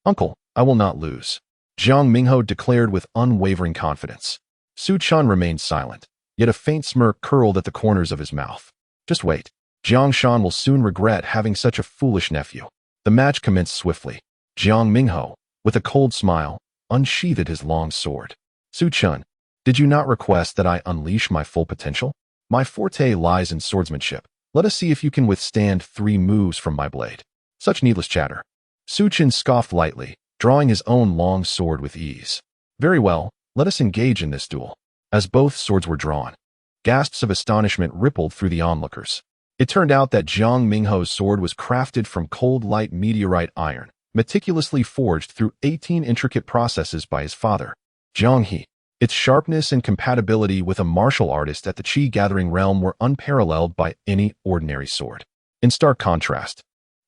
uncle, I will not lose, Jiang Mingho declared with unwavering confidence. Su Chun remained silent, yet a faint smirk curled at the corners of his mouth. Just wait. Jiang Shan will soon regret having such a foolish nephew. The match commenced swiftly. Jiang Mingho, with a cold smile, unsheathed his long sword. Su Chun, did you not request that I unleash my full potential? My forte lies in swordsmanship. Let us see if you can withstand 3 moves from my blade. Such needless chatter. Su Chun scoffed lightly, drawing his own long sword with ease. Very well, let us engage in this duel. As both swords were drawn, gasps of astonishment rippled through the onlookers. It turned out that Jiang Mingho's sword was crafted from cold light meteorite iron, meticulously forged through 18 intricate processes by his father, Jiang He. Its sharpness and compatibility with a martial artist at the Qi-gathering realm were unparalleled by any ordinary sword. In stark contrast,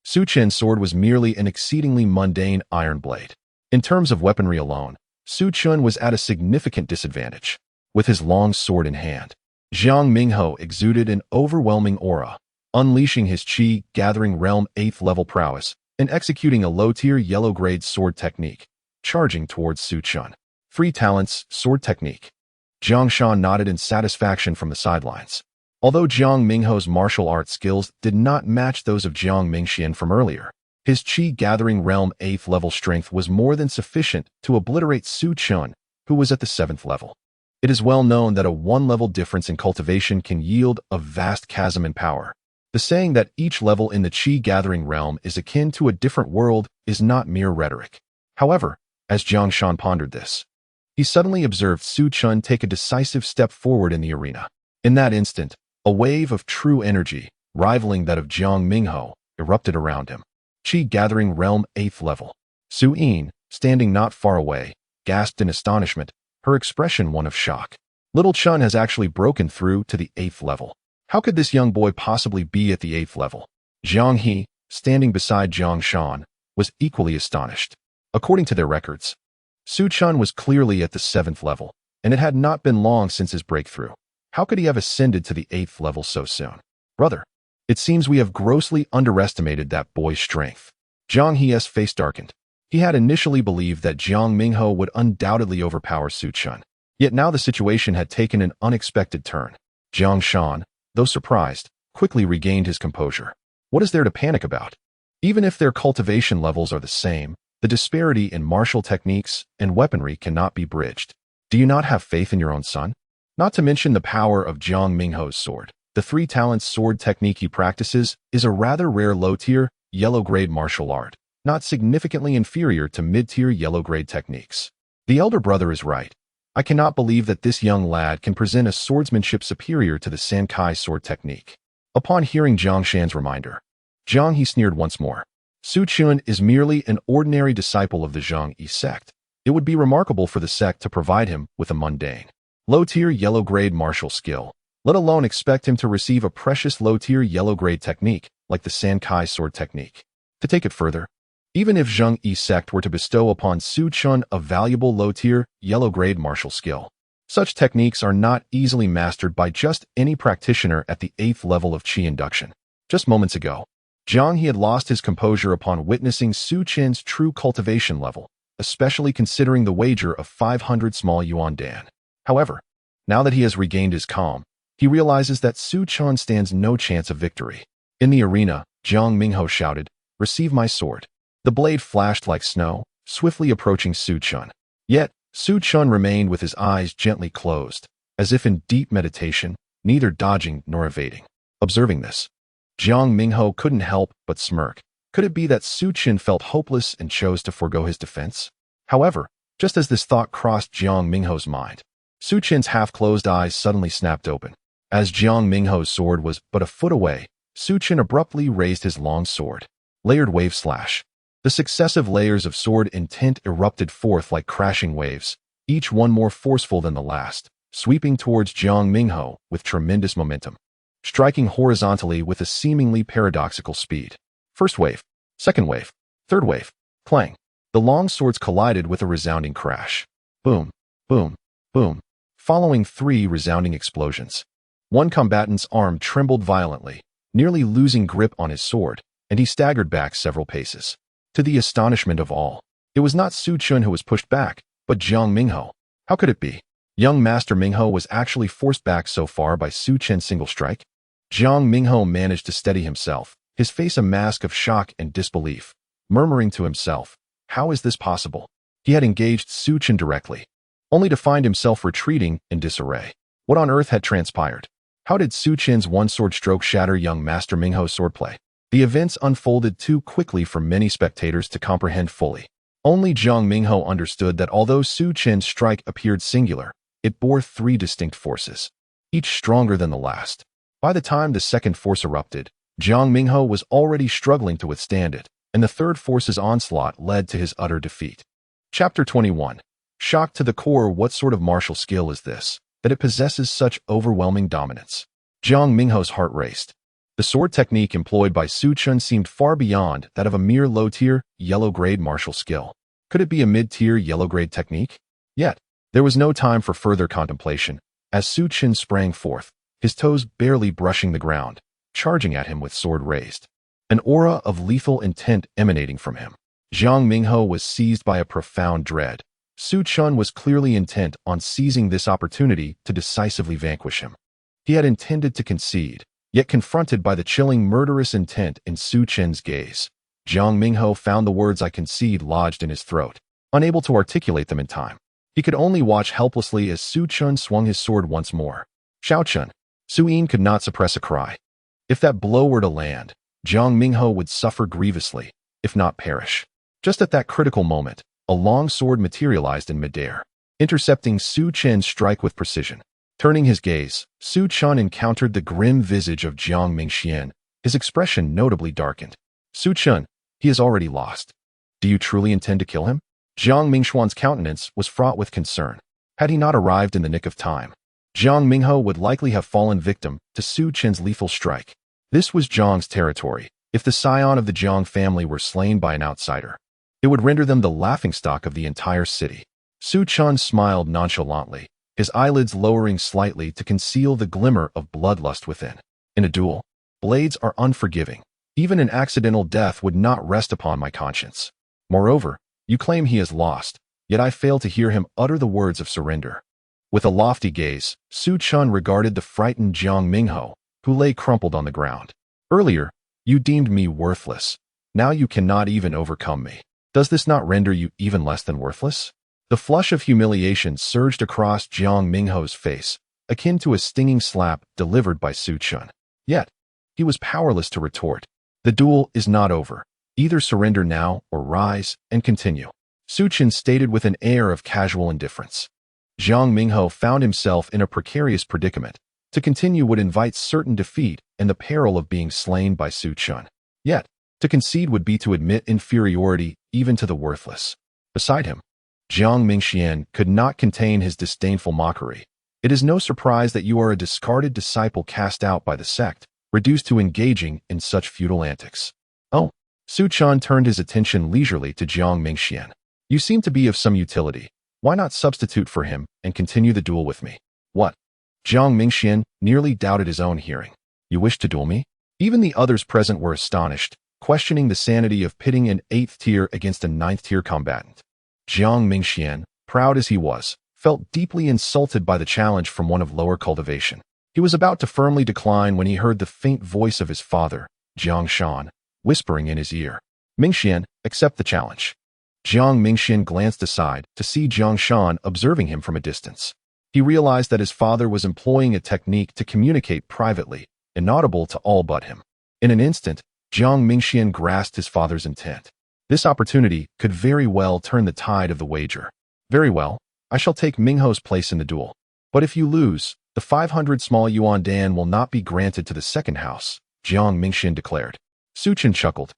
Su Chen's sword was merely an exceedingly mundane iron blade. In terms of weaponry alone, Su Chun was at a significant disadvantage. With his long sword in hand, Jiang Mingho exuded an overwhelming aura, unleashing his Qi-gathering realm 8th level prowess and executing a low-tier yellow-grade sword technique, charging towards Su Chun. 3 talents, sword technique. Jiang Shan nodded in satisfaction from the sidelines. Although Jiang Mingho's martial arts skills did not match those of Jiang Mingxian from earlier, his Qi-gathering realm 8th level strength was more than sufficient to obliterate Su Chun, who was at the 7th level. It is well known that a 1-level difference in cultivation can yield a vast chasm in power. The saying that each level in the Qi-gathering realm is akin to a different world is not mere rhetoric. However, as Jiang Shan pondered this, he suddenly observed Su Chun take a decisive step forward in the arena. In that instant, a wave of true energy, rivaling that of Jiang Mingho, erupted around him. Qi-gathering realm 8th level. Su Yin, standing not far away, gasped in astonishment, her expression one of shock. Little Chun has actually broken through to the 8th level. How could this young boy possibly be at the 8th level? Jiang He, standing beside Jiang Shan, was equally astonished. According to their records, Su Chun was clearly at the 7th level, and it had not been long since his breakthrough. How could he have ascended to the 8th level so soon? Brother, it seems we have grossly underestimated that boy's strength. Jiang He's face darkened. He had initially believed that Jiang Mingho would undoubtedly overpower Su Chun. Yet now the situation had taken an unexpected turn. Jiang Shan, though surprised, quickly regained his composure. What is there to panic about? Even if their cultivation levels are the same, the disparity in martial techniques and weaponry cannot be bridged. Do you not have faith in your own son? Not to mention the power of Jiang Mingho's sword. The 3 talents sword technique he practices is a rather rare low-tier, yellow-grade martial art, not significantly inferior to mid-tier yellow-grade techniques. The elder brother is right. I cannot believe that this young lad can present a swordsmanship superior to the Sankai sword technique. Upon hearing Jiang Shan's reminder, Jiang He sneered once more. Su Chun is merely an ordinary disciple of the Zhang Yi sect. It would be remarkable for the sect to provide him with a mundane, low-tier yellow-grade martial skill, let alone expect him to receive a precious low-tier yellow-grade technique like the Sankai sword technique. To take it further, even if Zhang Yi sect were to bestow upon Su Chun a valuable low-tier, yellow-grade martial skill, such techniques are not easily mastered by just any practitioner at the 8th level of Qi induction. Just moments ago, Jiang He had lost his composure upon witnessing Su Chen's true cultivation level, especially considering the wager of 500 small yuan dan. However, now that he has regained his calm, he realizes that Su Chun stands no chance of victory. In the arena, Jiang Mingho shouted, "Receive my sword." The blade flashed like snow, swiftly approaching Su Chun. Yet, Su Chun remained with his eyes gently closed, as if in deep meditation, neither dodging nor evading. Observing this, Jiang Mingho couldn't help but smirk. Could it be that Su Chun felt hopeless and chose to forego his defense? However, just as this thought crossed Jiang Mingho's mind, Su Chun's half-closed eyes suddenly snapped open. As Jiang Mingho's sword was but a foot away, Su Chun abruptly raised his long sword. Layered wave slash. The successive layers of sword intent erupted forth like crashing waves, each one more forceful than the last, sweeping towards Jiang Minghe with tremendous momentum, striking horizontally with a seemingly paradoxical speed. First wave, second wave, third wave, clang. The long swords collided with a resounding crash. Boom, boom, boom, following 3 resounding explosions. One combatant's arm trembled violently, nearly losing grip on his sword, and he staggered back several paces. To the astonishment of all, it was not Su Chun who was pushed back, but Jiang Minghe. How could it be? Young Master Minghe was actually forced back so far by Su Chen's single strike? Jiang Minghe managed to steady himself, his face a mask of shock and disbelief, murmuring to himself, how is this possible? He had engaged Su Chen directly, only to find himself retreating in disarray. What on earth had transpired? How did Su Chen's one-sword stroke shatter young Master Minghe's swordplay? The events unfolded too quickly for many spectators to comprehend fully. Only Jiang Minghe understood that although Su Chen's strike appeared singular, it bore 3 distinct forces, each stronger than the last. By the time the second force erupted, Jiang Minghe was already struggling to withstand it, and the third force's onslaught led to his utter defeat. Chapter 21. Shocked to the core, what sort of martial skill is this, that it possesses such overwhelming dominance? Jiang Minghe's heart raced. The sword technique employed by Su Chun seemed far beyond that of a mere low-tier, yellow-grade martial skill. Could it be a mid-tier, yellow-grade technique? Yet, there was no time for further contemplation, as Su Chun sprang forth, his toes barely brushing the ground, charging at him with sword raised. An aura of lethal intent emanating from him. Jiang Minghe was seized by a profound dread. Su Chun was clearly intent on seizing this opportunity to decisively vanquish him. He had intended to concede, yet confronted by the chilling murderous intent in Su Chen's gaze, Jiang Minghe found the words "I concede" lodged in his throat, unable to articulate them in time. He could only watch helplessly as Su Chun swung his sword once more. Xiao Chun. Su Yin could not suppress a cry. If that blow were to land, Jiang Minghe would suffer grievously, if not perish. Just at that critical moment, a long sword materialized in midair, intercepting Su Chen's strike with precision. Turning his gaze, Su Chun encountered the grim visage of Jiang Mingxian, his expression notably darkened. Su Chun, he is already lost. Do you truly intend to kill him? Jiang Mingxuan's countenance was fraught with concern. Had he not arrived in the nick of time, Jiang Minghe would likely have fallen victim to Su Chen's lethal strike. This was Jiang's territory. If the scion of the Jiang family were slain by an outsider, it would render them the laughingstock of the entire city. Su Chun smiled nonchalantly, his eyelids lowering slightly to conceal the glimmer of bloodlust within. In a duel, blades are unforgiving. Even an accidental death would not rest upon my conscience. Moreover, you claim he is lost, yet I fail to hear him utter the words of surrender. With a lofty gaze, Su Chun regarded the frightened Jiang Minghe, who lay crumpled on the ground. Earlier, you deemed me worthless. Now you cannot even overcome me. Does this not render you even less than worthless? The flush of humiliation surged across Jiang Minghe's face, akin to a stinging slap delivered by Su Chun. Yet, he was powerless to retort. The duel is not over. Either surrender now or rise and continue. Su Chun stated with an air of casual indifference. Jiang Minghe found himself in a precarious predicament. To continue would invite certain defeat and the peril of being slain by Su Chun. Yet, to concede would be to admit inferiority even to the worthless. Beside him, Jiang Mingxian could not contain his disdainful mockery. It is no surprise that you are a discarded disciple cast out by the sect, reduced to engaging in such futile antics. Oh, Su Chun turned his attention leisurely to Jiang Mingxian. You seem to be of some utility. Why not substitute for him and continue the duel with me? What? Jiang Mingxian nearly doubted his own hearing. You wish to duel me? Even the others present were astonished, questioning the sanity of pitting an 8th tier against a 9th tier combatant. Jiang Mingxian, proud as he was, felt deeply insulted by the challenge from one of lower cultivation. He was about to firmly decline when he heard the faint voice of his father, Jiang Shan, whispering in his ear. Mingxian, accept the challenge. Jiang Mingxian glanced aside to see Jiang Shan observing him from a distance. He realized that his father was employing a technique to communicate privately, inaudible to all but him. In an instant, Jiang Mingxian grasped his father's intent. This opportunity could very well turn the tide of the wager. Very well, I shall take Minghe's place in the duel. But if you lose, the 500 small yuan dan will not be granted to the second house, Jiang Mingxian declared. Su Chun chuckled,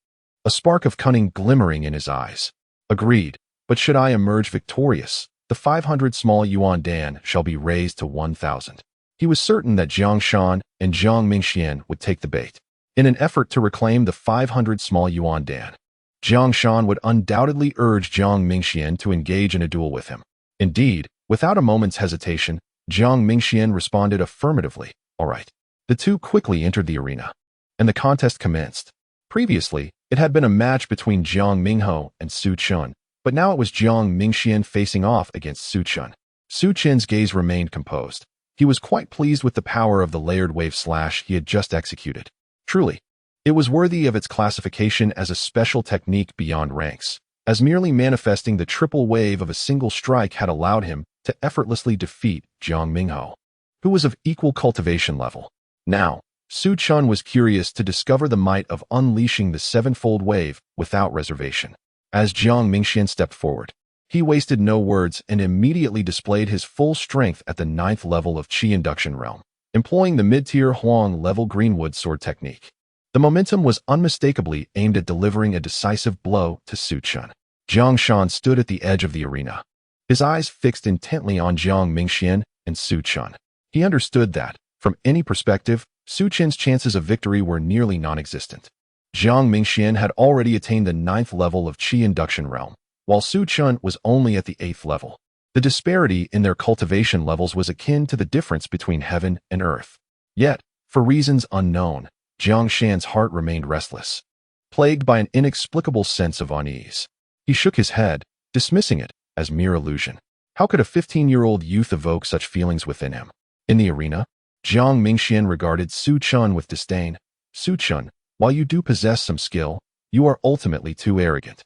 a spark of cunning glimmering in his eyes. Agreed, but should I emerge victorious, the 500 small yuan dan shall be raised to 1,000. He was certain that Jiang Shan and Jiang Mingxian would take the bait. In an effort to reclaim the 500 small yuan dan, Jiang Shan would undoubtedly urge Jiang Mingxian to engage in a duel with him. Indeed, without a moment's hesitation, Jiang Mingxian responded affirmatively. All right. The two quickly entered the arena, and the contest commenced. Previously, it had been a match between Jiang Mingho and Su Chun, but now it was Jiang Mingxian facing off against Su Chun. Su Chen's gaze remained composed. He was quite pleased with the power of the layered wave slash he had just executed. Truly, it was worthy of its classification as a special technique beyond ranks, as merely manifesting the triple wave of a single strike had allowed him to effortlessly defeat Jiang Mingho, who was of equal cultivation level. Now, Su Chun was curious to discover the might of unleashing the sevenfold wave without reservation. As Jiang Mingxian stepped forward, he wasted no words and immediately displayed his full strength at the 9th level of Qi Induction Realm, employing the mid-tier Huang level Greenwood sword technique. The momentum was unmistakably aimed at delivering a decisive blow to Su Chun. Jiang Shan stood at the edge of the arena, his eyes fixed intently on Jiang Mingxian and Su Chun. He understood that, from any perspective, Su Chen's chances of victory were nearly non-existent. Jiang Mingxian had already attained the 9th level of Qi Induction Realm, while Su Chun was only at the 8th level. The disparity in their cultivation levels was akin to the difference between heaven and earth. Yet, for reasons unknown, Jiang Shan's heart remained restless, plagued by an inexplicable sense of unease. He shook his head, dismissing it as mere illusion. How could a 15-year-old youth evoke such feelings within him? In the arena, Jiang Mingxian regarded Su Chun with disdain. Su Chun, while you do possess some skill, you are ultimately too arrogant.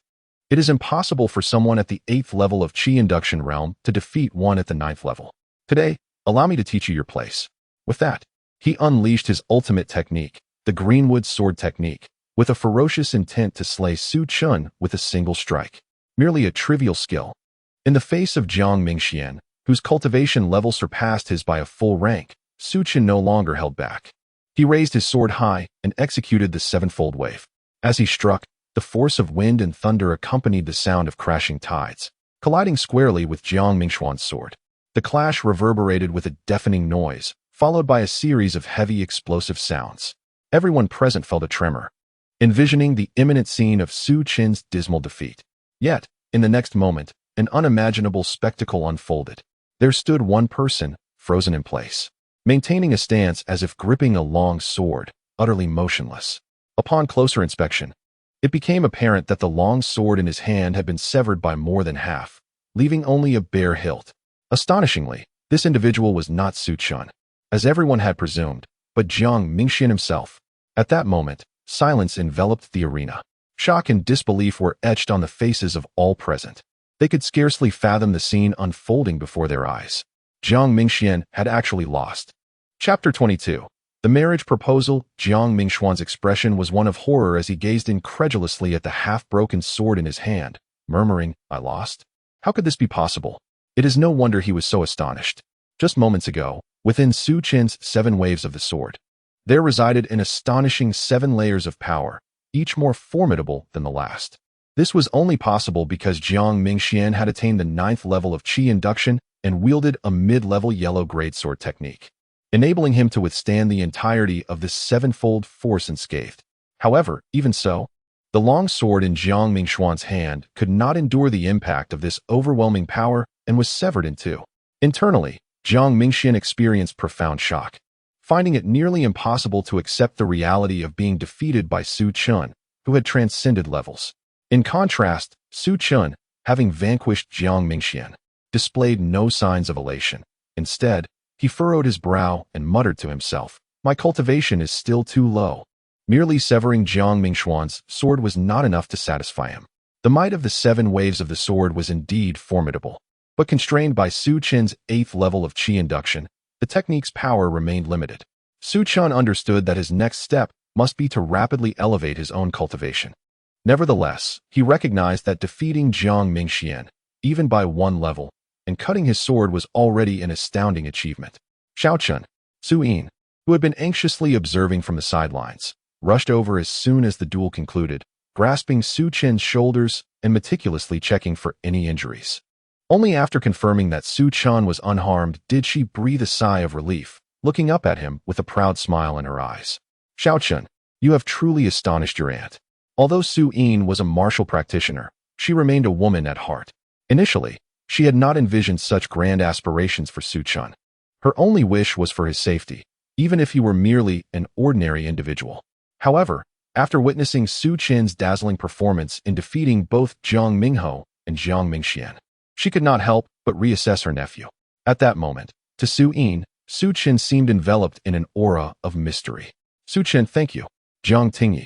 It is impossible for someone at the 8th level of Qi Induction Realm to defeat one at the 9th level. Today, allow me to teach you your place. With that, he unleashed his ultimate technique, the Greenwood sword technique, with a ferocious intent to slay Su Chun with a single strike. Merely a trivial skill. In the face of Jiang Mingxian, whose cultivation level surpassed his by a full rank, Su Chun no longer held back. He raised his sword high and executed the sevenfold wave. As he struck, the force of wind and thunder accompanied the sound of crashing tides, colliding squarely with Jiang Mingxian's sword. The clash reverberated with a deafening noise, followed by a series of heavy explosive sounds. Everyone present felt a tremor, envisioning the imminent scene of Su Chen's dismal defeat. Yet, in the next moment, an unimaginable spectacle unfolded. There stood one person, frozen in place, maintaining a stance as if gripping a long sword, utterly motionless. Upon closer inspection, it became apparent that the long sword in his hand had been severed by more than half, leaving only a bare hilt. Astonishingly, this individual was not Su Chun, as everyone had presumed, but Jiang Mingxian himself. At that moment, silence enveloped the arena. Shock and disbelief were etched on the faces of all present. They could scarcely fathom the scene unfolding before their eyes. Jiang Mingxian had actually lost. Chapter 22. The marriage proposal. Jiang Mingxian's expression was one of horror as he gazed incredulously at the half-broken sword in his hand, murmuring, "I lost? How could this be possible?" It is no wonder he was so astonished. Just moments ago, within Su Chen's 7 waves of the sword, there resided an astonishing 7 layers of power, each more formidable than the last. This was only possible because Jiang Mingxian had attained the 9th level of Qi Induction and wielded a mid-level yellow grade sword technique, enabling him to withstand the entirety of this 7-fold force unscathed. However, even so, the long sword in Jiang Mingxian's hand could not endure the impact of this overwhelming power and was severed in 2. Internally, Jiang Mingxian experienced profound shock, finding it nearly impossible to accept the reality of being defeated by Su Chun, who had transcended levels. In contrast, Su Chun, having vanquished Jiang Mingxian, displayed no signs of elation. Instead, he furrowed his brow and muttered to himself, "My cultivation is still too low." Merely severing Jiang Mingxian's sword was not enough to satisfy him. The might of the 7 waves of the sword was indeed formidable, but constrained by Su Chen's 8th level of Qi Induction, the technique's power remained limited. Su Chun understood that his next step must be to rapidly elevate his own cultivation. Nevertheless, he recognized that defeating Jiang Mingxian, even by 1 level, and cutting his sword was already an astounding achievement. Xiaochun, Su Yin, who had been anxiously observing from the sidelines, rushed over as soon as the duel concluded, grasping Su Chen's shoulders and meticulously checking for any injuries. Only after confirming that Su Chen was unharmed did she breathe a sigh of relief, looking up at him with a proud smile in her eyes. Xiao Chen, you have truly astonished your aunt. Although Su Yin was a martial practitioner, she remained a woman at heart. Initially, she had not envisioned such grand aspirations for Su Chen. Her only wish was for his safety, even if he were merely an ordinary individual. However, after witnessing Su Chen's dazzling performance in defeating both Jiang Mingho and Jiang Mingxian, she could not help but reassess her nephew. At that moment, to Su Yin, Su Chen seemed enveloped in an aura of mystery. Su Chen, thank you. Jiang Tingyi,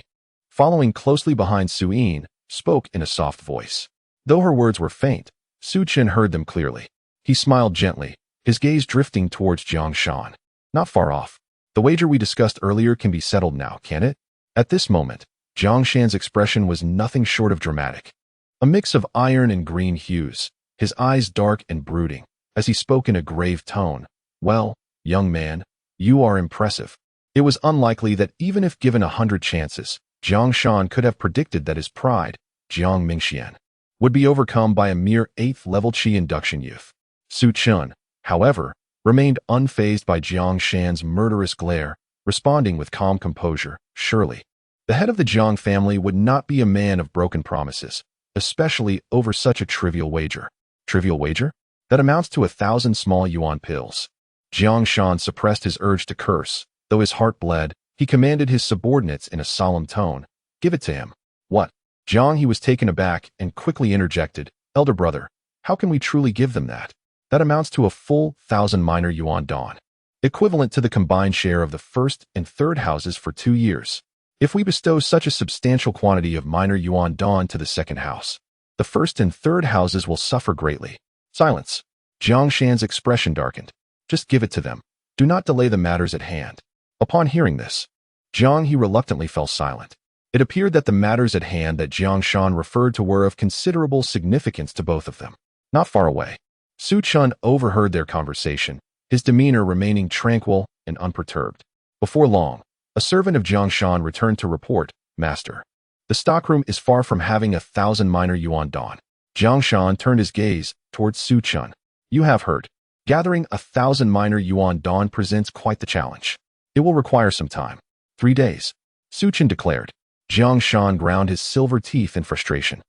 following closely behind Su Yin, spoke in a soft voice. Though her words were faint, Su Chen heard them clearly. He smiled gently, his gaze drifting towards Jiang Shan. Not far off. The wager we discussed earlier can be settled now, can it? At this moment, Jiang Shan's expression was nothing short of dramatic. A mix of iron and green hues, his eyes dark and brooding, as he spoke in a grave tone. Well, young man, you are impressive. It was unlikely that even if given 100 chances, Jiang Shan could have predicted that his pride, Jiang Mingxian, would be overcome by a mere 8th-level Qi induction youth. Su Chen, however, remained unfazed by Jiang Shan's murderous glare, responding with calm composure. Surely, the head of the Jiang family would not be a man of broken promises, especially over such a trivial wager. Trivial wager? That amounts to 1,000 small yuan pills. Jiang Shan suppressed his urge to curse. Though his heart bled, he commanded his subordinates in a solemn tone, "Give it to him." What? Jiang he was taken aback and quickly interjected, "Elder brother, how can we truly give them that? That amounts to a full 1,000 minor yuan don, equivalent to the combined share of the first and third houses for 2 years. If we bestow such a substantial quantity of minor yuan don to the second house, the first and third houses will suffer greatly." Silence. Jiang Shan's expression darkened. "Just give it to them. Do not delay the matters at hand." Upon hearing this, Jiang he reluctantly fell silent. It appeared that the matters at hand that Jiang Shan referred to were of considerable significance to both of them. Not far away, Su Chen overheard their conversation, his demeanor remaining tranquil and unperturbed. Before long, a servant of Jiang Shan returned to report, "Master, the stockroom is far from having 1,000 minor yuan don." Jiang Shan turned his gaze towards Su Chen. "You have heard. Gathering 1,000 minor yuan don presents quite the challenge. It will require some time. 3 days, Su Chen declared. Jiang Shan ground his silver teeth in frustration.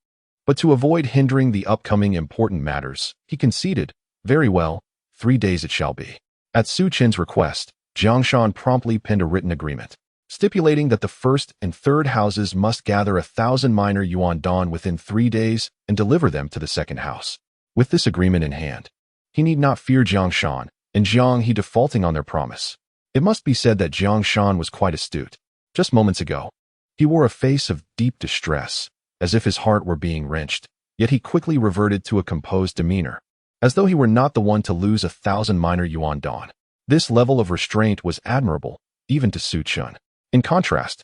But to avoid hindering the upcoming important matters, he conceded, "Very well, 3 days it shall be." At Su Chen's request, Jiang Shan promptly penned a written agreement, stipulating that the first and third houses must gather 1,000 minor yuan don within 3 days and deliver them to the second house. With this agreement in hand, he need not fear Jiang Shan and Jiang he defaulting on their promise. It must be said that Jiang Shan was quite astute. Just moments ago, he wore a face of deep distress, as if his heart were being wrenched, yet he quickly reverted to a composed demeanor, as though he were not the one to lose 1,000 minor yuan don. This level of restraint was admirable, even to Su Chen. In contrast,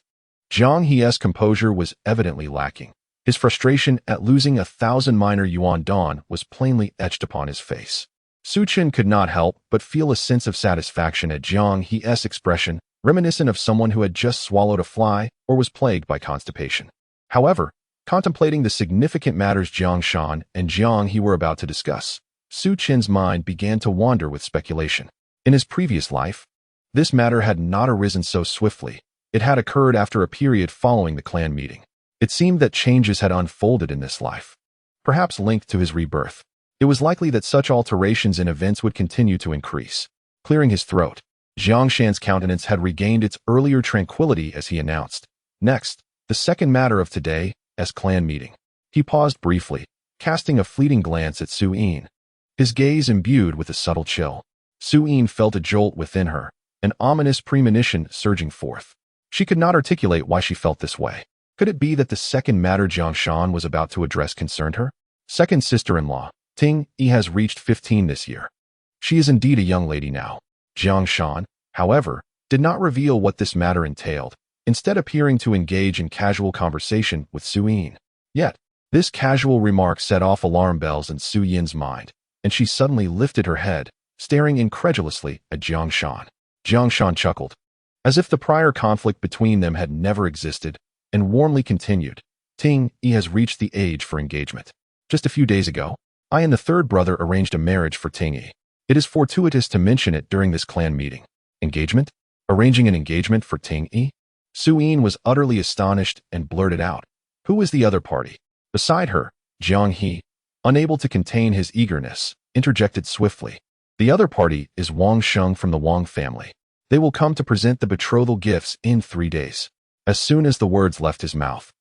Jiang He's composure was evidently lacking. His frustration at losing 1,000 minor yuan don was plainly etched upon his face. Su Chen could not help but feel a sense of satisfaction at Jiang He's expression, reminiscent of someone who had just swallowed a fly or was plagued by constipation. However, contemplating the significant matters Jiang Shan and Jiang He were about to discuss, Su Chen's mind began to wander with speculation. In his previous life, this matter had not arisen so swiftly. It had occurred after a period following the clan meeting. It seemed that changes had unfolded in this life, perhaps linked to his rebirth. It was likely that such alterations in events would continue to increase. Clearing his throat, Jiang Shan's countenance had regained its earlier tranquility as he announced, "Next, the second matter of today, as clan meeting." He paused briefly, casting a fleeting glance at Su Yin, his gaze imbued with a subtle chill. Su Yin felt a jolt within her, an ominous premonition surging forth. She could not articulate why she felt this way. Could it be that the second matter Jiang Shan was about to address concerned her? Second sister-in-law, Ting Yi has reached 15 this year. She is indeed a young lady now. Jiang Shan, however, did not reveal what this matter entailed, instead appearing to engage in casual conversation with Su Yin. Yet, this casual remark set off alarm bells in Su Yin's mind, and she suddenly lifted her head, staring incredulously at Jiang Shan. Jiang Shan chuckled, as if the prior conflict between them had never existed, and warmly continued, "Ting Yi has reached the age for engagement. Just a few days ago, I and the third brother arranged a marriage for Tingyi. It is fortuitous to mention it during this clan meeting. Engagement? Arranging an engagement for Tingyi? Su-yin was utterly astonished and blurted out. Who is the other party? Beside her, Jiang He, unable to contain his eagerness, interjected swiftly. The other party is Wang Sheng from the Wang family. They will come to present the betrothal gifts in 3 days. As soon as the words left his mouth,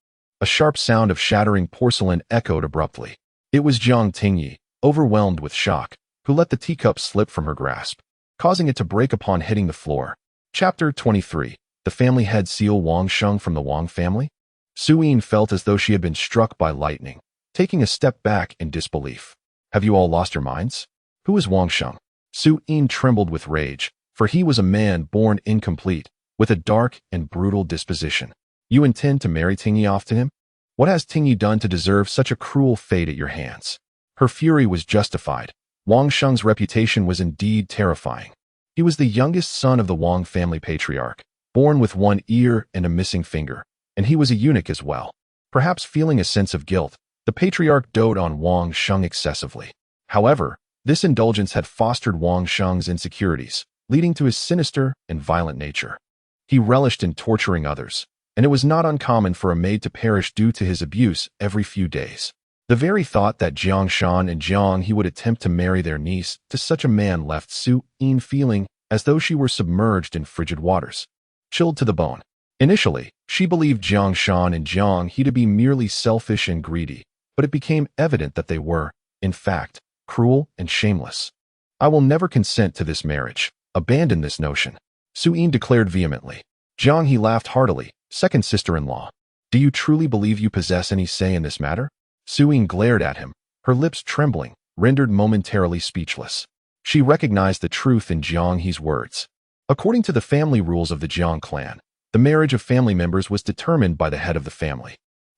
a sharp sound of shattering porcelain echoed abruptly. It was Jiang Tingyi, overwhelmed with shock, who let the teacup slip from her grasp, causing it to break upon hitting the floor. Chapter 23. The family head seal Wang Sheng from the Wang family? Su-yin felt as though she had been struck by lightning, taking a step back in disbelief. Have you all lost your minds? Who is Wang Sheng? Su-yin trembled with rage, for he was a man born incomplete, with a dark and brutal disposition. You intend to marry Tingyi off to him? What has Tingyi done to deserve such a cruel fate at your hands? Her fury was justified. Wang Sheng's reputation was indeed terrifying. He was the youngest son of the Wang family patriarch, born with one ear and a missing finger, and he was a eunuch as well. Perhaps feeling a sense of guilt, the patriarch doted on Wang Sheng excessively. However, this indulgence had fostered Wang Sheng's insecurities, leading to his sinister and violent nature. He relished in torturing others, and it was not uncommon for a maid to perish due to his abuse every few days. The very thought that Jiang Shan and Jiang He would attempt to marry their niece to such a man left Su-yin feeling as though she were submerged in frigid waters, chilled to the bone. Initially, she believed Jiang Shan and Jiang He to be merely selfish and greedy, but it became evident that they were, in fact, cruel and shameless. I will never consent to this marriage. Abandon this notion, Su-yin declared vehemently. Jiang He laughed heartily. Second sister-in-law, do you truly believe you possess any say in this matter? Su-yin glared at him, her lips trembling, rendered momentarily speechless. She recognized the truth in Jiang He's words. According to the family rules of the Jiang clan, the marriage of family members was determined by the head of the family.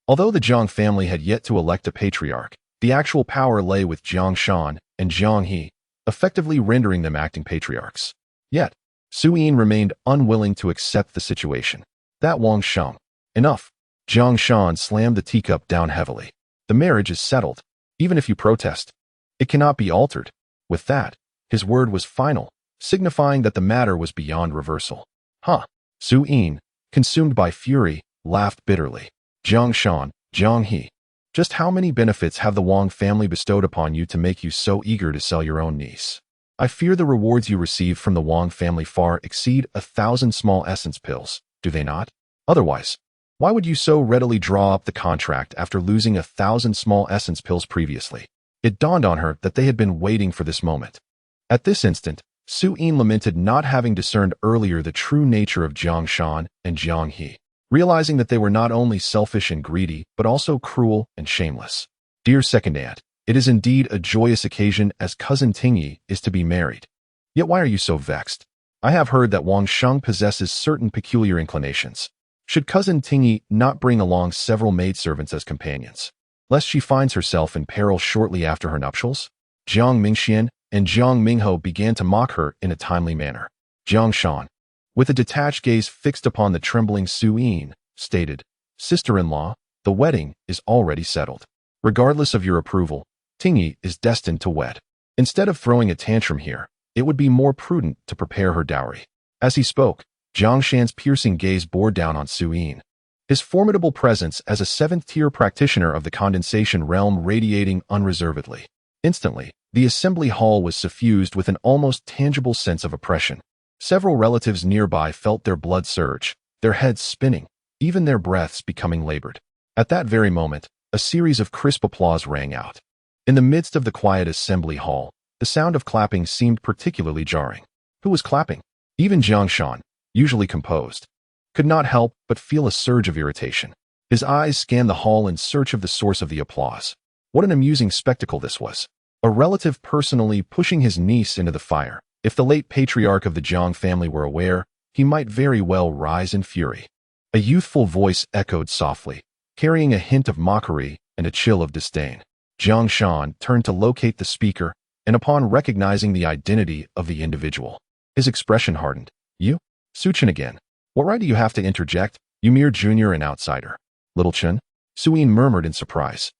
Although the Jiang family had yet to elect a patriarch, the actual power lay with Jiang Shan and Jiang He, effectively rendering them acting patriarchs. Yet, Su-yin remained unwilling to accept the situation. That Wang Sheng. Enough. Jiang Shan slammed the teacup down heavily. The marriage is settled. Even if you protest, it cannot be altered. With that, his word was final, signifying that the matter was beyond reversal. Huh. Su-yin, consumed by fury, laughed bitterly. Jiang Shan, Jiang He. Just how many benefits have the Wang family bestowed upon you to make you so eager to sell your own niece? I fear the rewards you receive from the Wang family far exceed 1,000 small essence pills, do they not? Otherwise, why would you so readily draw up the contract after losing 1,000 small essence pills previously? It dawned on her that they had been waiting for this moment. At this instant, Su-yin lamented not having discerned earlier the true nature of Jiang Shan and Jiang He, realizing that they were not only selfish and greedy, but also cruel and shameless. Dear second aunt, it is indeed a joyous occasion as cousin Tingyi is to be married. Yet why are you so vexed? I have heard that Wang Sheng possesses certain peculiar inclinations. Should cousin Tingyi not bring along several maidservants as companions, lest she finds herself in peril shortly after her nuptials? Jiang Mingxian and Jiang Mingho began to mock her in a timely manner. Jiang Shan, with a detached gaze fixed upon the trembling Su-yin, stated, Sister-in-law, the wedding is already settled. Regardless of your approval, Tingyi is destined to wed. Instead of throwing a tantrum here, it would be more prudent to prepare her dowry. As he spoke, Jiang Shan's piercing gaze bore down on Su-yin, his formidable presence as a seventh-tier practitioner of the condensation realm radiating unreservedly. Instantly, the assembly hall was suffused with an almost tangible sense of oppression. Several relatives nearby felt their blood surge, their heads spinning, even their breaths becoming labored. At that very moment, a series of crisp applause rang out. In the midst of the quiet assembly hall, the sound of clapping seemed particularly jarring. Who was clapping? Even Jiang Shan, usually composed, could not help but feel a surge of irritation. His eyes scanned the hall in search of the source of the applause. What an amusing spectacle this was. A relative personally pushing his niece into the fire. If the late patriarch of the Jiang family were aware, he might very well rise in fury. A youthful voice echoed softly, carrying a hint of mockery and a chill of disdain. Jiang Shan turned to locate the speaker, and upon recognizing the identity of the individual, his expression hardened. You? Su Chen again. What right do you have to interject, you mere junior and outsider? Little Chen? Su-yin murmured in surprise.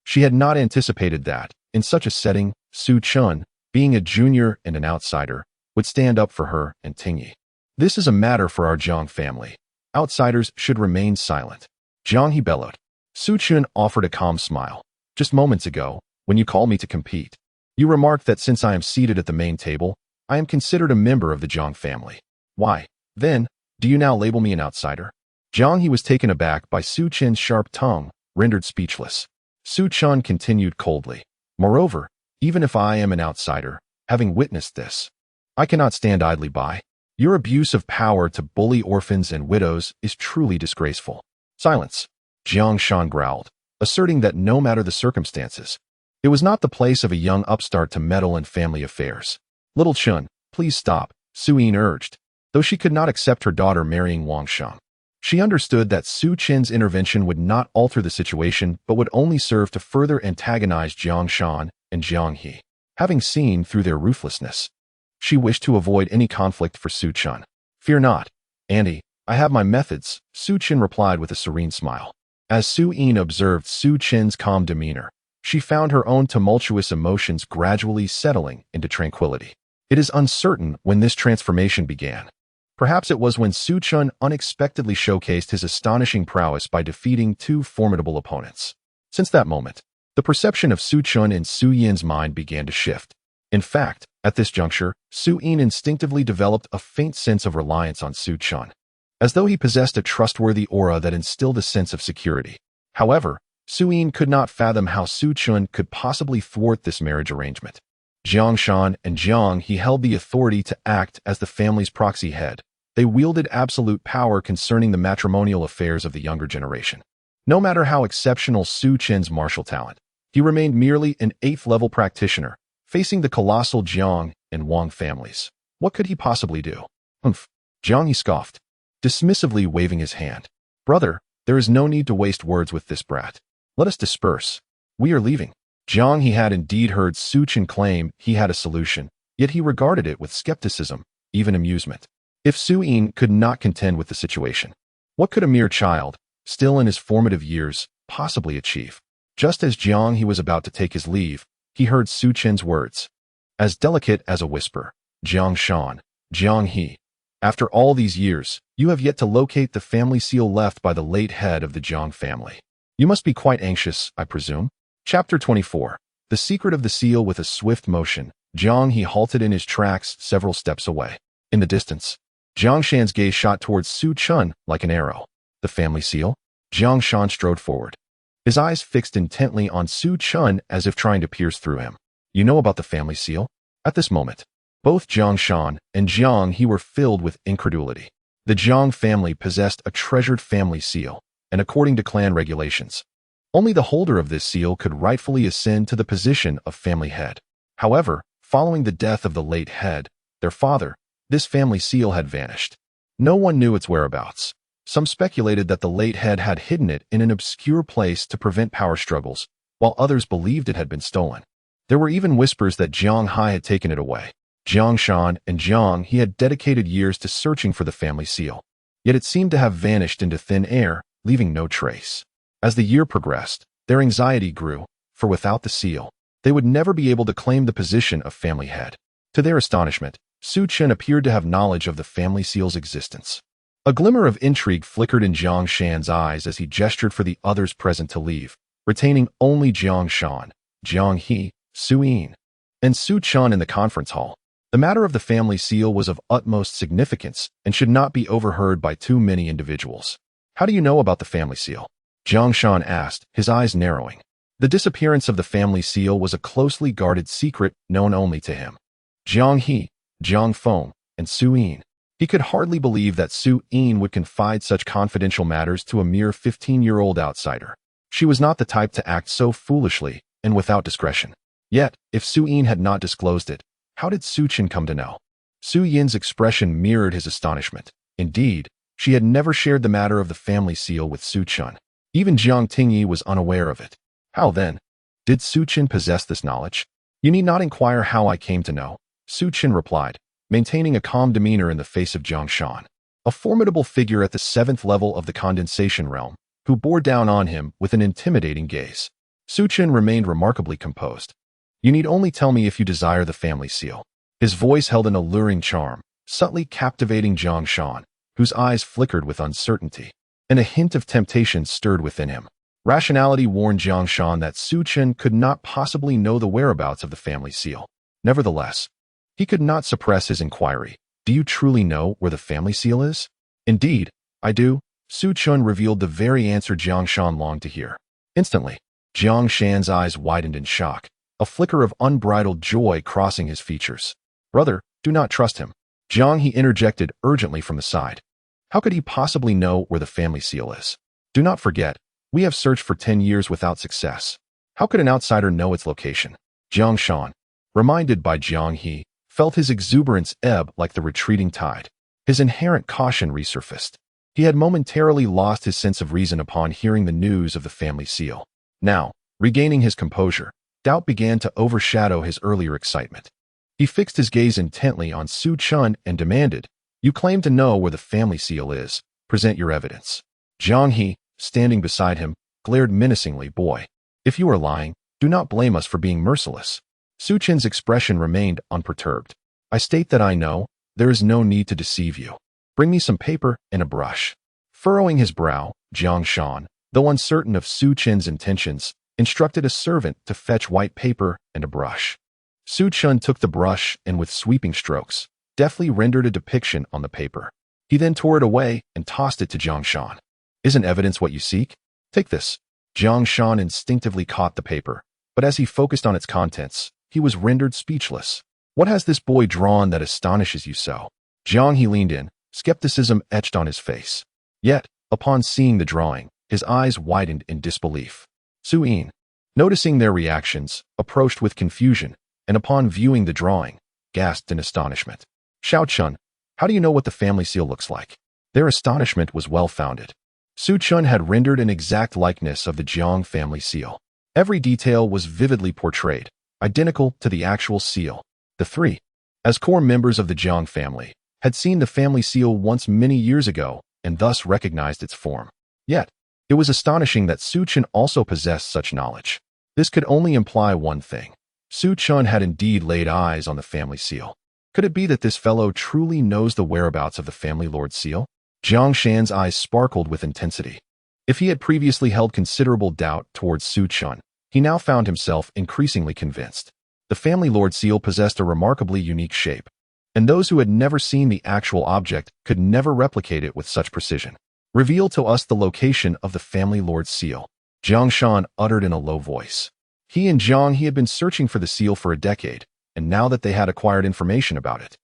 She had not anticipated that, In such a setting, Su Chun, being a junior and an outsider, would stand up for her and Tingyi. This is a matter for our Jiang family. Outsiders should remain silent. Jiang He bellowed. Su Chun offered a calm smile. Just moments ago, when you called me to compete, you remarked that since I am seated at the main table, I am considered a member of the Jiang family. Why, then, do you now label me an outsider? Jiang He was taken aback by Su Chun's sharp tongue, rendered speechless. Su Chun continued coldly. Moreover, even if I am an outsider, having witnessed this, I cannot stand idly by. Your abuse of power to bully orphans and widows is truly disgraceful. Silence. Jiang Shan growled, asserting that no matter the circumstances, it was not the place of a young upstart to meddle in family affairs. Little Chun, please stop, Su Yin urged, though she could not accept her daughter marrying Wang Shang. She understood that Su Chen's intervention would not alter the situation but would only serve to further antagonize Jiang Shan and Jiang He. Having seen through their ruthlessness, she wished to avoid any conflict for Su Chun. Fear not, Auntie, I have my methods, Su Chen replied with a serene smile. As Su Yin observed Su Chen's calm demeanor, she found her own tumultuous emotions gradually settling into tranquility. It is uncertain when this transformation began. Perhaps it was when Su Chun unexpectedly showcased his astonishing prowess by defeating two formidable opponents. Since that moment, the perception of Su Chun in Su Yin's mind began to shift. In fact, at this juncture, Su Yin instinctively developed a faint sense of reliance on Su Chun, as though he possessed a trustworthy aura that instilled a sense of security. However, Su Yin could not fathom how Su Chun could possibly thwart this marriage arrangement. Jiang Shan and Jiang He held the authority to act as the family's proxy head. They wielded absolute power concerning the matrimonial affairs of the younger generation. No matter how exceptional Su Chen's martial talent, he remained merely an 8th-level practitioner, facing the colossal Jiang and Wang families. What could he possibly do? Humph. Jiang He scoffed, dismissively waving his hand. Brother, there is no need to waste words with this brat. Let us disperse. We are leaving. Jiang He had indeed heard Su Chen claim he had a solution, yet he regarded it with skepticism, even amusement. If Su Yin could not contend with the situation, what could a mere child, still in his formative years, possibly achieve? Just as Jiang He was about to take his leave, he heard Su Chen's words. As delicate as a whisper, Jiang Shan, Jiang He, after all these years, you have yet to locate the family seal left by the late head of the Jiang family. You must be quite anxious, I presume. Chapter 24. The Secret of the Seal. With a swift motion, Jiang He halted in his tracks several steps away. In the distance, Jiang Shan's gaze shot towards Su Chun like an arrow. The family seal? Jiang Shan strode forward, his eyes fixed intently on Su Chun as if trying to pierce through him. You know about the family seal? At this moment, both Jiang Shan and Jiang He were filled with incredulity. The Jiang family possessed a treasured family seal, and according to clan regulations, only the holder of this seal could rightfully ascend to the position of family head. However, following the death of the late head, their father, this family seal had vanished. No one knew its whereabouts. Some speculated that the late head had hidden it in an obscure place to prevent power struggles, while others believed it had been stolen. There were even whispers that Jiang Hai had taken it away. Jiang Shan and Jiang He had dedicated years to searching for the family seal, yet it seemed to have vanished into thin air, leaving no trace. As the year progressed, their anxiety grew, for without the seal, they would never be able to claim the position of family head. To their astonishment, Su Chen appeared to have knowledge of the family seal's existence. A glimmer of intrigue flickered in Jiang Shan's eyes as he gestured for the others present to leave, retaining only Jiang Shan, Jiang He, Su Yin, and Su Chun in the conference hall. The matter of the family seal was of utmost significance and should not be overheard by too many individuals. How do you know about the family seal? Jiang Shan asked, his eyes narrowing. The disappearance of the family seal was a closely guarded secret known only to him. Jiang He, Jiang Feng, and Su Yin. He could hardly believe that Su Yin would confide such confidential matters to a mere 15-year-old outsider. She was not the type to act so foolishly and without discretion. Yet, if Su Yin had not disclosed it, how did Su Chen come to know? Su Yin's expression mirrored his astonishment. Indeed, she had never shared the matter of the family seal with Su Chun. Even Jiang Tingyi was unaware of it. How then? Did Su Chen possess this knowledge? You need not inquire how I came to know, Su Chen replied, maintaining a calm demeanor in the face of Jiang Shan, a formidable figure at the 7th level of the condensation realm, who bore down on him with an intimidating gaze. Su Chen remained remarkably composed. You need only tell me if you desire the family seal. His voice held an alluring charm, subtly captivating Jiang Shan, whose eyes flickered with uncertainty, and a hint of temptation stirred within him. Rationality warned Jiang Shan that Su Chen could not possibly know the whereabouts of the family seal. Nevertheless, he could not suppress his inquiry. Do you truly know where the family seal is? Indeed, I do. Su Chen revealed the very answer Jiang Shan longed to hear. Instantly, Jiang Shan's eyes widened in shock, a flicker of unbridled joy crossing his features. Brother, do not trust him. Jiang, he interjected urgently from the side. How could he possibly know where the family seal is? Do not forget, we have searched for 10 years without success. How could an outsider know its location? Jiang Shan, reminded by Jiang He, felt his exuberance ebb like the retreating tide. His inherent caution resurfaced. He had momentarily lost his sense of reason upon hearing the news of the family seal. Now, regaining his composure, doubt began to overshadow his earlier excitement. He fixed his gaze intently on Su Chen and demanded, You claim to know where the family seal is. Present your evidence. Jiang He, standing beside him, glared menacingly. Boy, if you are lying, do not blame us for being merciless. Su Chen's expression remained unperturbed. I state that I know. There is no need to deceive you. Bring me some paper and a brush. Furrowing his brow, Jiang Shan, though uncertain of Su Chen's intentions, instructed a servant to fetch white paper and a brush. Su Chen took the brush and with sweeping strokes, deftly rendered a depiction on the paper. He then tore it away and tossed it to Jiang Shan. Isn't evidence what you seek? Take this. Jiang Shan instinctively caught the paper, but as he focused on its contents, he was rendered speechless. What has this boy drawn that astonishes you so? Jiang He leaned in, skepticism etched on his face. Yet, upon seeing the drawing, his eyes widened in disbelief. Su Yin, noticing their reactions, approached with confusion, and upon viewing the drawing, gasped in astonishment. Xiao Chun, how do you know what the family seal looks like? Their astonishment was well-founded. Su Chen had rendered an exact likeness of the Jiang family seal. Every detail was vividly portrayed, identical to the actual seal. The three, as core members of the Jiang family, had seen the family seal once many years ago and thus recognized its form. Yet, it was astonishing that Su Chen also possessed such knowledge. This could only imply one thing. Su Chen had indeed laid eyes on the family seal. Could it be that this fellow truly knows the whereabouts of the family lord seal? Jiang Shan's eyes sparkled with intensity. If he had previously held considerable doubt towards Su Chen, he now found himself increasingly convinced. The family lord seal possessed a remarkably unique shape, and those who had never seen the actual object could never replicate it with such precision. Reveal to us the location of the family lord seal. Jiang Shan uttered in a low voice. He and Jiang He had been searching for the seal for a decade, and now that they had acquired information about it,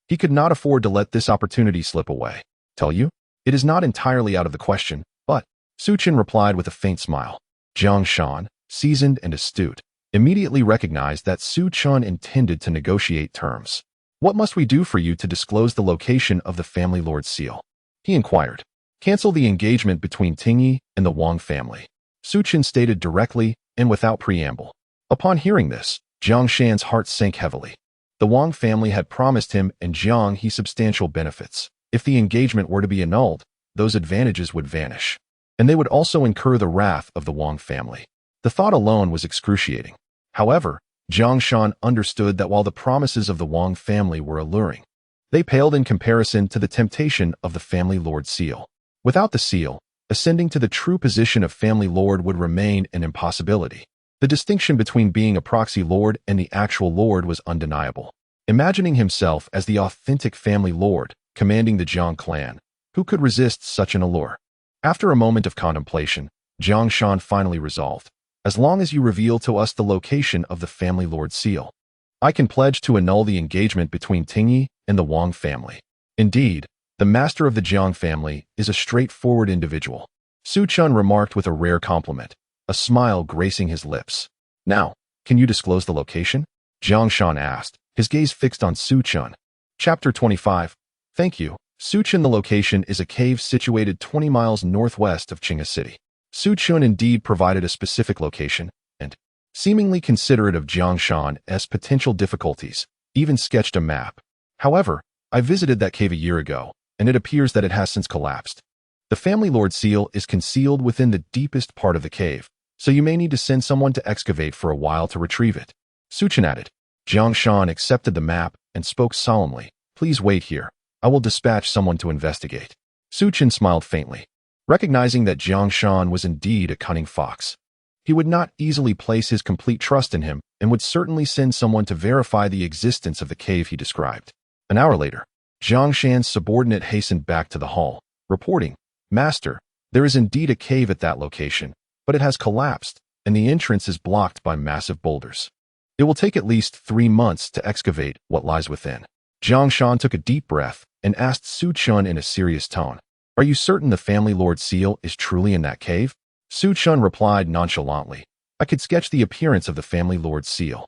he could not afford to let this opportunity slip away. Tell you? It is not entirely out of the question, but, Su Chen replied with a faint smile. Jiang Shan, seasoned and astute, immediately recognized that Su Chen intended to negotiate terms. What must we do for you to disclose the location of the family lord's seal? He inquired. Cancel the engagement between Tingyi and the Wang family. Su Chen stated directly and without preamble. Upon hearing this, Jiang Shan's heart sank heavily. The Wang family had promised him and Jiang He substantial benefits. If the engagement were to be annulled, those advantages would vanish, and they would also incur the wrath of the Wang family. The thought alone was excruciating. However, Jiang Shan understood that while the promises of the Wang family were alluring, they paled in comparison to the temptation of the family lord seal. Without the seal, ascending to the true position of family lord would remain an impossibility. The distinction between being a proxy lord and the actual lord was undeniable. Imagining himself as the authentic family lord, commanding the Jiang clan, who could resist such an allure? After a moment of contemplation, Jiang Shan finally resolved, as long as you reveal to us the location of the family lord seal, I can pledge to annul the engagement between Tingyi and the Wang family. Indeed, the master of the Jiang family is a straightforward individual. Su Chen remarked with a rare compliment, a smile gracing his lips. Now, can you disclose the location? Jiang Shan asked, his gaze fixed on Su Chen. Chapter 25. Thank you. Su Chen. The location is a cave situated 20 miles northwest of Qinghe City. Su Chen indeed provided a specific location, and, seemingly considerate of Jiang Shan's potential difficulties, even sketched a map. However, I visited that cave a year ago, and it appears that it has since collapsed. The family lord seal is concealed within the deepest part of the cave, so you may need to send someone to excavate for a while to retrieve it. Su Chen added. Jiang Shan accepted the map and spoke solemnly. Please wait here. I will dispatch someone to investigate. Su Chen smiled faintly, recognizing that Jiang Shan was indeed a cunning fox. He would not easily place his complete trust in him and would certainly send someone to verify the existence of the cave he described. An hour later, Jiang Shan's subordinate hastened back to the hall, reporting, Master, there is indeed a cave at that location, but it has collapsed, and the entrance is blocked by massive boulders. It will take at least 3 months to excavate what lies within. Jiang Shan took a deep breath and asked Su Chen in a serious tone, Are you certain the family lord seal is truly in that cave? Su Chen replied nonchalantly, I could sketch the appearance of the family lord's seal.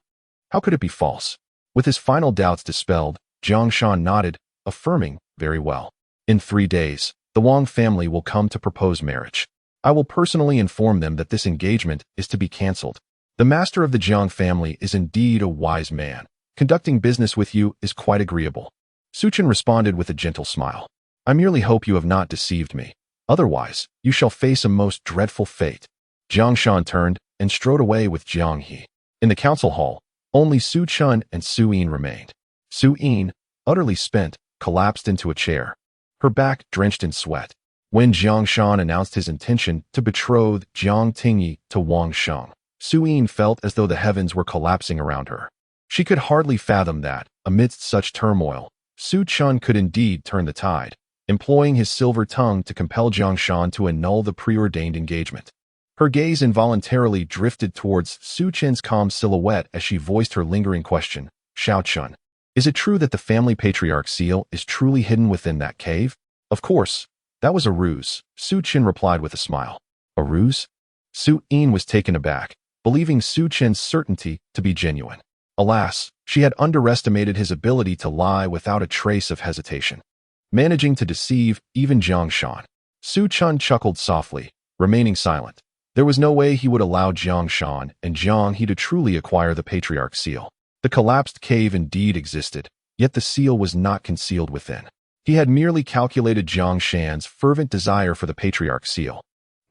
How could it be false? With his final doubts dispelled, Jiang Shan nodded, affirming, Very well. In 3 days, the Wang family will come to propose marriage. I will personally inform them that this engagement is to be cancelled. The master of the Jiang family is indeed a wise man. Conducting business with you is quite agreeable. Su Chen responded with a gentle smile. I merely hope you have not deceived me. Otherwise, you shall face a most dreadful fate. Jiang Shan turned and strode away with Jiang He. In the council hall, only Su Chen and Su Yin remained. Su Yin, utterly spent, collapsed into a chair, her back drenched in sweat. When Jiang Shan announced his intention to betroth Jiang Tingyi to Wang Sheng, Su Yin felt as though the heavens were collapsing around her. She could hardly fathom that, amidst such turmoil, Su Chen could indeed turn the tide, employing his silver tongue to compel Jiang Shan to annul the preordained engagement. Her gaze involuntarily drifted towards Su Chen's calm silhouette as she voiced her lingering question, Xiao Chen, is it true that the family patriarch seal is truly hidden within that cave? Of course, that was a ruse, Su Chen replied with a smile. A ruse? Su Yin was taken aback, believing Su Chen's certainty to be genuine. Alas, she had underestimated his ability to lie without a trace of hesitation, managing to deceive even Jiang Shan. Su Chen chuckled softly, remaining silent. There was no way he would allow Jiang Shan and Jiang He to truly acquire the patriarch seal. The collapsed cave indeed existed, yet the seal was not concealed within. He had merely calculated Jiang Shan's fervent desire for the patriarch seal,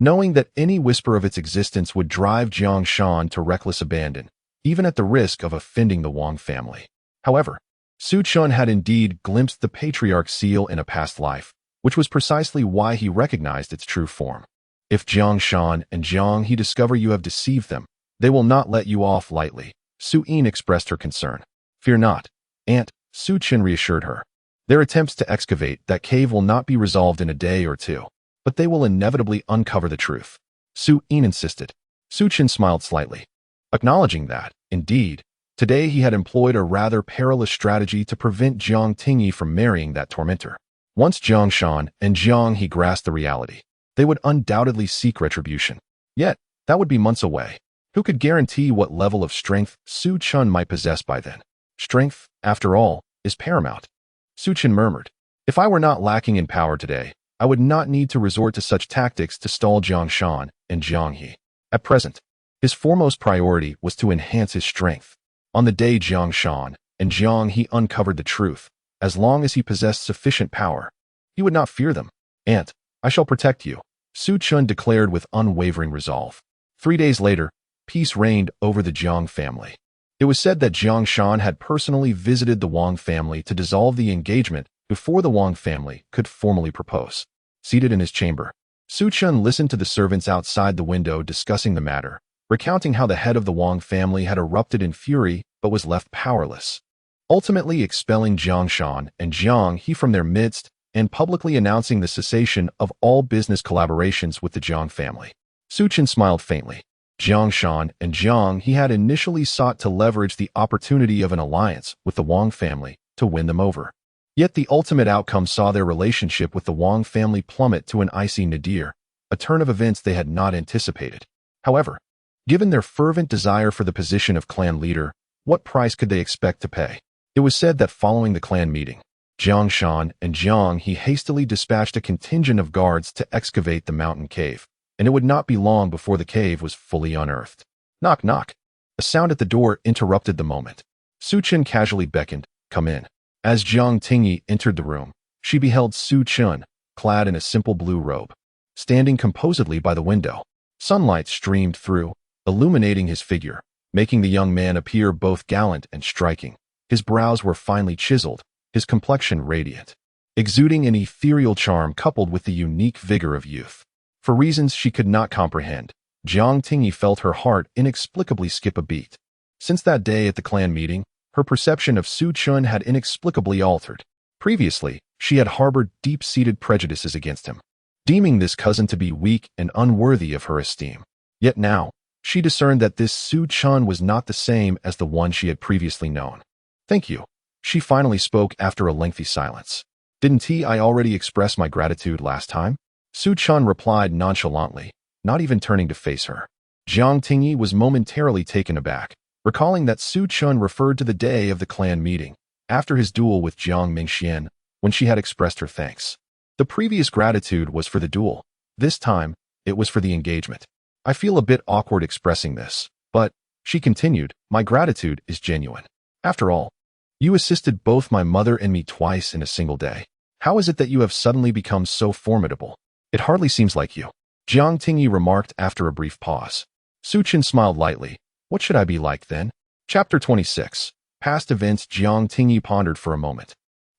knowing that any whisper of its existence would drive Jiang Shan to reckless abandon, even at the risk of offending the Wang family. However, Su Chen had indeed glimpsed the patriarch seal in a past life, which was precisely why he recognized its true form. If Jiang Shan and Jiang He discover you have deceived them, they will not let you off lightly. Su Yin expressed her concern. Fear not, Aunt, Su Chen reassured her. Their attempts to excavate that cave will not be resolved in a day or two, but they will inevitably uncover the truth. Su Yin insisted. Su Chen smiled slightly, acknowledging that, indeed, today he had employed a rather perilous strategy to prevent Jiang Tingyi from marrying that tormentor. Once Jiang Shan and Jiang He grasped the reality, they would undoubtedly seek retribution. Yet, that would be months away. Who could guarantee what level of strength Su Chen might possess by then? Strength, after all, is paramount. Su Chen murmured, If I were not lacking in power today, I would not need to resort to such tactics to stall Jiang Shan and Jiang He. At present, his foremost priority was to enhance his strength. On the day Jiang Shan and Jiang He uncovered the truth, as long as he possessed sufficient power, he would not fear them. Aunt, I shall protect you, Su Chen declared with unwavering resolve. 3 days later, peace reigned over the Jiang family. It was said that Jiang Shan had personally visited the Wang family to dissolve the engagement before the Wang family could formally propose. Seated in his chamber, Su Chen listened to the servants outside the window discussing the matter, recounting how the head of the Wang family had erupted in fury but was left powerless, ultimately expelling Jiang Shan and Jiang He from their midst and publicly announcing the cessation of all business collaborations with the Jiang family. Su Chen smiled faintly. Jiang Shan and Jiang He had initially sought to leverage the opportunity of an alliance with the Wang family to win them over. Yet the ultimate outcome saw their relationship with the Wang family plummet to an icy nadir, a turn of events they had not anticipated. However, given their fervent desire for the position of clan leader, what price could they expect to pay? It was said that following the clan meeting, Jiang Shan and Jiang He hastily dispatched a contingent of guards to excavate the mountain cave, and it would not be long before the cave was fully unearthed. Knock, knock. A sound at the door interrupted the moment. Su Chen casually beckoned, Come in. As Jiang Tingyi entered the room, she beheld Su Chen, clad in a simple blue robe, standing composedly by the window. Sunlight streamed through, illuminating his figure, making the young man appear both gallant and striking. His brows were finely chiseled, his complexion radiant, exuding an ethereal charm coupled with the unique vigor of youth. For reasons she could not comprehend, Jiang Tingyi felt her heart inexplicably skip a beat. Since that day at the clan meeting, her perception of Su Chun had inexplicably altered. Previously, she had harbored deep-seated prejudices against him, deeming this cousin to be weak and unworthy of her esteem. Yet now, she discerned that this Su Chun was not the same as the one she had previously known. "Thank you," she finally spoke after a lengthy silence. "Didn't I already express my gratitude last time?" Su Chun replied nonchalantly, not even turning to face her. Jiang Tingyi was momentarily taken aback, recalling that Su Chun referred to the day of the clan meeting, after his duel with Jiang Mingxian, when she had expressed her thanks. The previous gratitude was for the duel. This time, it was for the engagement. "I feel a bit awkward expressing this, but," she continued, "my gratitude is genuine. After all, you assisted both my mother and me twice in a single day. How is it that you have suddenly become so formidable? It hardly seems like you," Jiang Tingyi remarked after a brief pause. Su Chun smiled lightly. "What should I be like then?" Chapter 26. Past events. Jiang Tingyi pondered for a moment.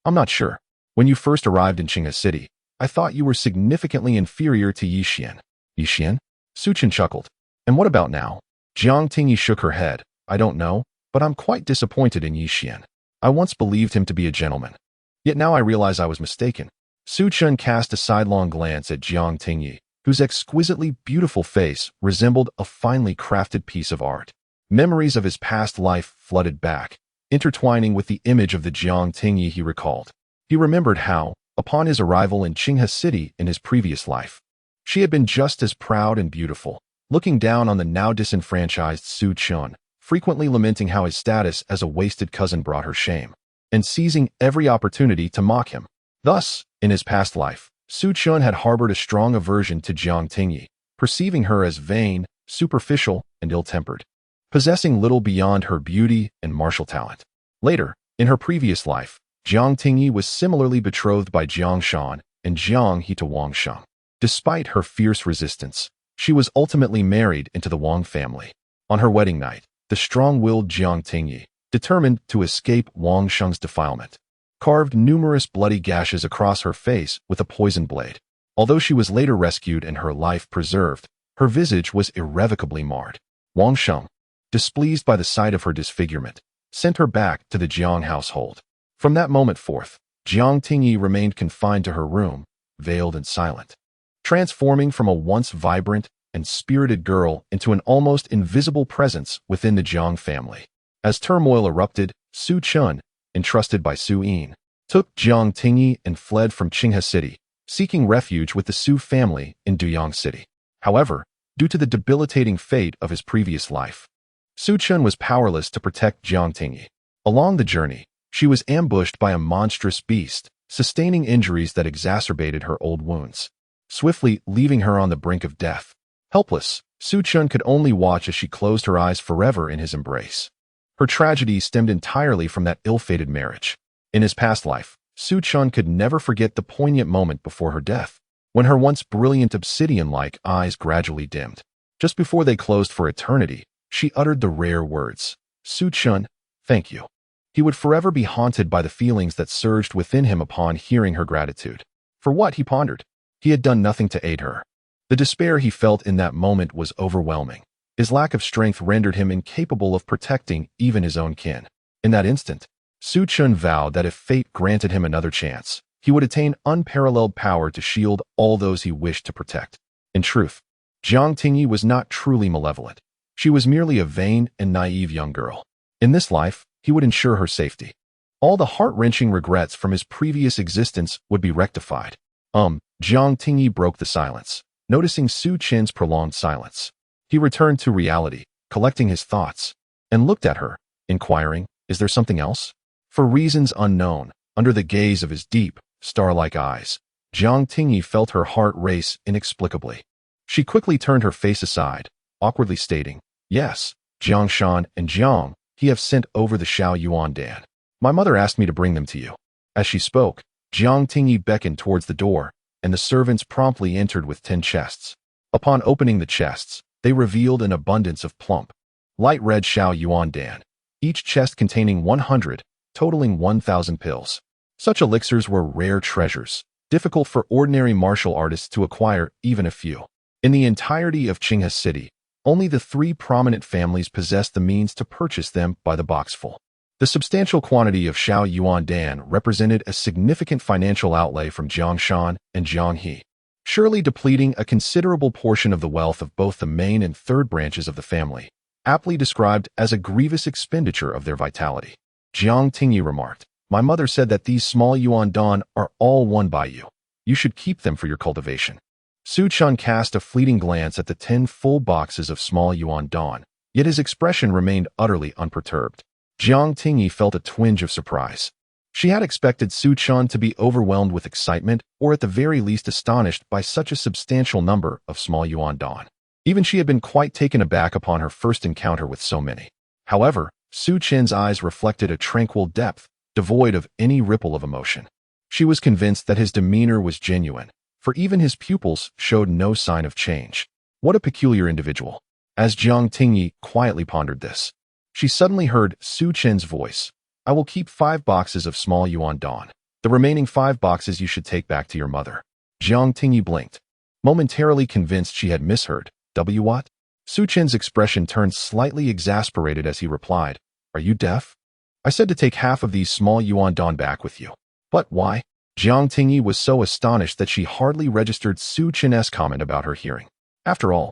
"I'm not sure. When you first arrived in Qinghe City, I thought you were significantly inferior to Yi Xian." "Yi Xian?" Su Chun chuckled. "And what about now?" Jiang Tingyi shook her head. "I don't know, but I'm quite disappointed in Yi Xian. I once believed him to be a gentleman. Yet now I realize I was mistaken." Su Chun cast a sidelong glance at Jiang Tingyi, whose exquisitely beautiful face resembled a finely crafted piece of art. Memories of his past life flooded back, intertwining with the image of the Jiang Tingyi he recalled. He remembered how, upon his arrival in Qinghe City in his previous life, she had been just as proud and beautiful, looking down on the now disenfranchised Su Chun, frequently lamenting how his status as a wasted cousin brought her shame, and seizing every opportunity to mock him. Thus, in his past life, Su Chun had harbored a strong aversion to Jiang Tingyi, perceiving her as vain, superficial, and ill-tempered, possessing little beyond her beauty and martial talent. Later, in her previous life, Jiang Tingyi was similarly betrothed by Jiang Shan and Jiang He to Wang Sheng. Despite her fierce resistance, she was ultimately married into the Wang family. On her wedding night, the strong-willed Jiang Tingyi, determined to escape Wang Sheng's defilement, carved numerous bloody gashes across her face with a poisoned blade. Although she was later rescued and her life preserved, her visage was irrevocably marred. Wang Sheng, displeased by the sight of her disfigurement, sent her back to the Jiang household. From that moment forth, Jiang Tingyi remained confined to her room, veiled and silent, transforming from a once vibrant and spirited girl into an almost invisible presence within the Jiang family. As turmoil erupted, Su Chun, entrusted by Su Yin, took Jiang Tingyi and fled from Qinghe City, seeking refuge with the Su family in Duyang City. However, due to the debilitating fate of his previous life, Su Chun was powerless to protect Jiang Tingyi. Along the journey, she was ambushed by a monstrous beast, sustaining injuries that exacerbated her old wounds, swiftly leaving her on the brink of death. Helpless, Su Chun could only watch as she closed her eyes forever in his embrace. Her tragedy stemmed entirely from that ill-fated marriage. In his past life, Su Chun could never forget the poignant moment before her death, when her once brilliant obsidian-like eyes gradually dimmed. Just before they closed for eternity, she uttered the rare words, "Su Chun, thank you." He would forever be haunted by the feelings that surged within him upon hearing her gratitude. For what, he pondered? He had done nothing to aid her. The despair he felt in that moment was overwhelming. His lack of strength rendered him incapable of protecting even his own kin. In that instant, Su Chun vowed that if fate granted him another chance, he would attain unparalleled power to shield all those he wished to protect. In truth, Jiang Tingyi was not truly malevolent. She was merely a vain and naive young girl. In this life, he would ensure her safety. All the heart-wrenching regrets from his previous existence would be rectified. Jiang Tingyi broke the silence, noticing Su Chun's prolonged silence. He returned to reality, collecting his thoughts, and looked at her, inquiring, "Is there something else?" For reasons unknown, under the gaze of his deep, star-like eyes, Jiang Tingyi felt her heart race inexplicably. She quickly turned her face aside, awkwardly stating, "Yes, Jiang Shan and Jiang He have sent over the Xiao Yuan Dan. My mother asked me to bring them to you." As she spoke, Jiang Tingyi beckoned towards the door, and the servants promptly entered with 10 chests. Upon opening the chests, they revealed an abundance of plump, light red Xiao Yuan Dan, each chest containing 100, totaling 1,000 pills. Such elixirs were rare treasures, difficult for ordinary martial artists to acquire even a few. In the entirety of Qinghe City, only the 3 prominent families possessed the means to purchase them by the boxful. The substantial quantity of Xiao Yuan Dan represented a significant financial outlay from Jiangshan and Jianghe, surely depleting a considerable portion of the wealth of both the main and third branches of the family, aptly described as a grievous expenditure of their vitality. Jiang Tingyi remarked, "My mother said that these small Yuan Dan are all won by you. You should keep them for your cultivation." Su Chun cast a fleeting glance at the 10 full boxes of small Yuan Dan, yet his expression remained utterly unperturbed. Jiang Tingyi felt a twinge of surprise. She had expected Su Chun to be overwhelmed with excitement or at the very least astonished by such a substantial number of small Yuan Dan. Even she had been quite taken aback upon her first encounter with so many. However, Su Chen's eyes reflected a tranquil depth, devoid of any ripple of emotion. She was convinced that his demeanor was genuine, for even his pupils showed no sign of change. What a peculiar individual. As Jiang Tingyi quietly pondered this, she suddenly heard Su Chen's voice. "I will keep 5 boxes of small Yuan Dan. The remaining 5 boxes you should take back to your mother." Jiang Tingyi blinked, momentarily convinced she had misheard. What? Su Chen's expression turned slightly exasperated as he replied, "Are you deaf? I said to take half of these small Yuan Dan back with you." "But why?" Jiang Tingyi was so astonished that she hardly registered Su Chen's comment about her hearing. After all,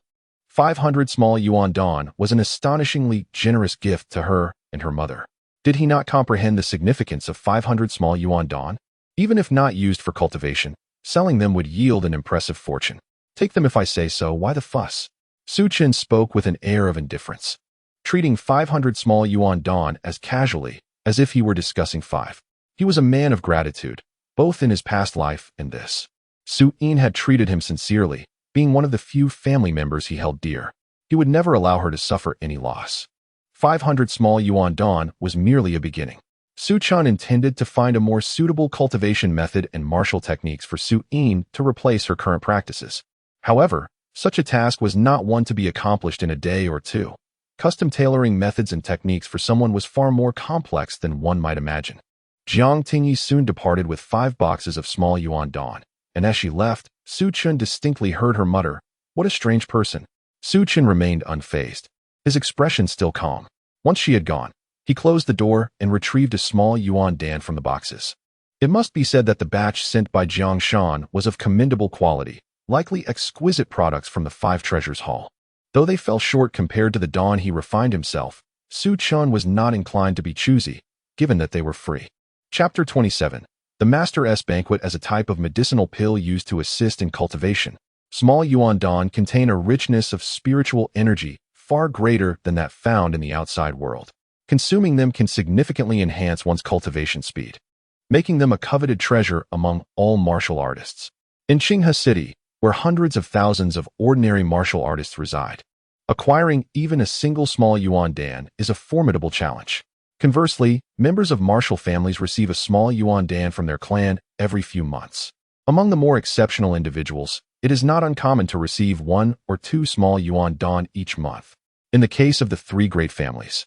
500 small Yuan Dan was an astonishingly generous gift to her and her mother. Did he not comprehend the significance of 500 small Yuan Dan? Even if not used for cultivation, selling them would yield an impressive fortune. "Take them if I say so, why the fuss?" Su Chen spoke with an air of indifference, treating 500 small Yuan Dan as casually as if he were discussing 5. He was a man of gratitude, both in his past life and this. Su Yin had treated him sincerely, being one of the few family members he held dear. He would never allow her to suffer any loss. 500 small Yuan Dan was merely a beginning. Su Chun intended to find a more suitable cultivation method and martial techniques for Su Yin to replace her current practices. However, such a task was not one to be accomplished in a day or two. Custom tailoring methods and techniques for someone was far more complex than one might imagine. Jiang Tingyi soon departed with 5 boxes of small Yuan Dan, and as she left, Su Chun distinctly heard her mutter, "What a strange person." Su Chun remained unfazed, his expression still calm. Once she had gone, he closed the door and retrieved a small Yuan Dan from the boxes. It must be said that the batch sent by Jiang Shan was of commendable quality, likely exquisite products from the 5 Treasures Hall. Though they fell short compared to the Dan he refined himself, Su Chun was not inclined to be choosy, given that they were free. Chapter 27. The Master's Banquet as a type of medicinal pill used to assist in cultivation. Small Yuan Dan contain a richness of spiritual energy far greater than that found in the outside world. Consuming them can significantly enhance one's cultivation speed, making them a coveted treasure among all martial artists. In Qinghe City, where hundreds of thousands of ordinary martial artists reside, acquiring even a single small Yuan Dan is a formidable challenge. Conversely, members of martial families receive a small Yuan Dan from their clan every few months. Among the more exceptional individuals, it is not uncommon to receive 1 or 2 small Yuan Dan each month. In the case of the 3 great families,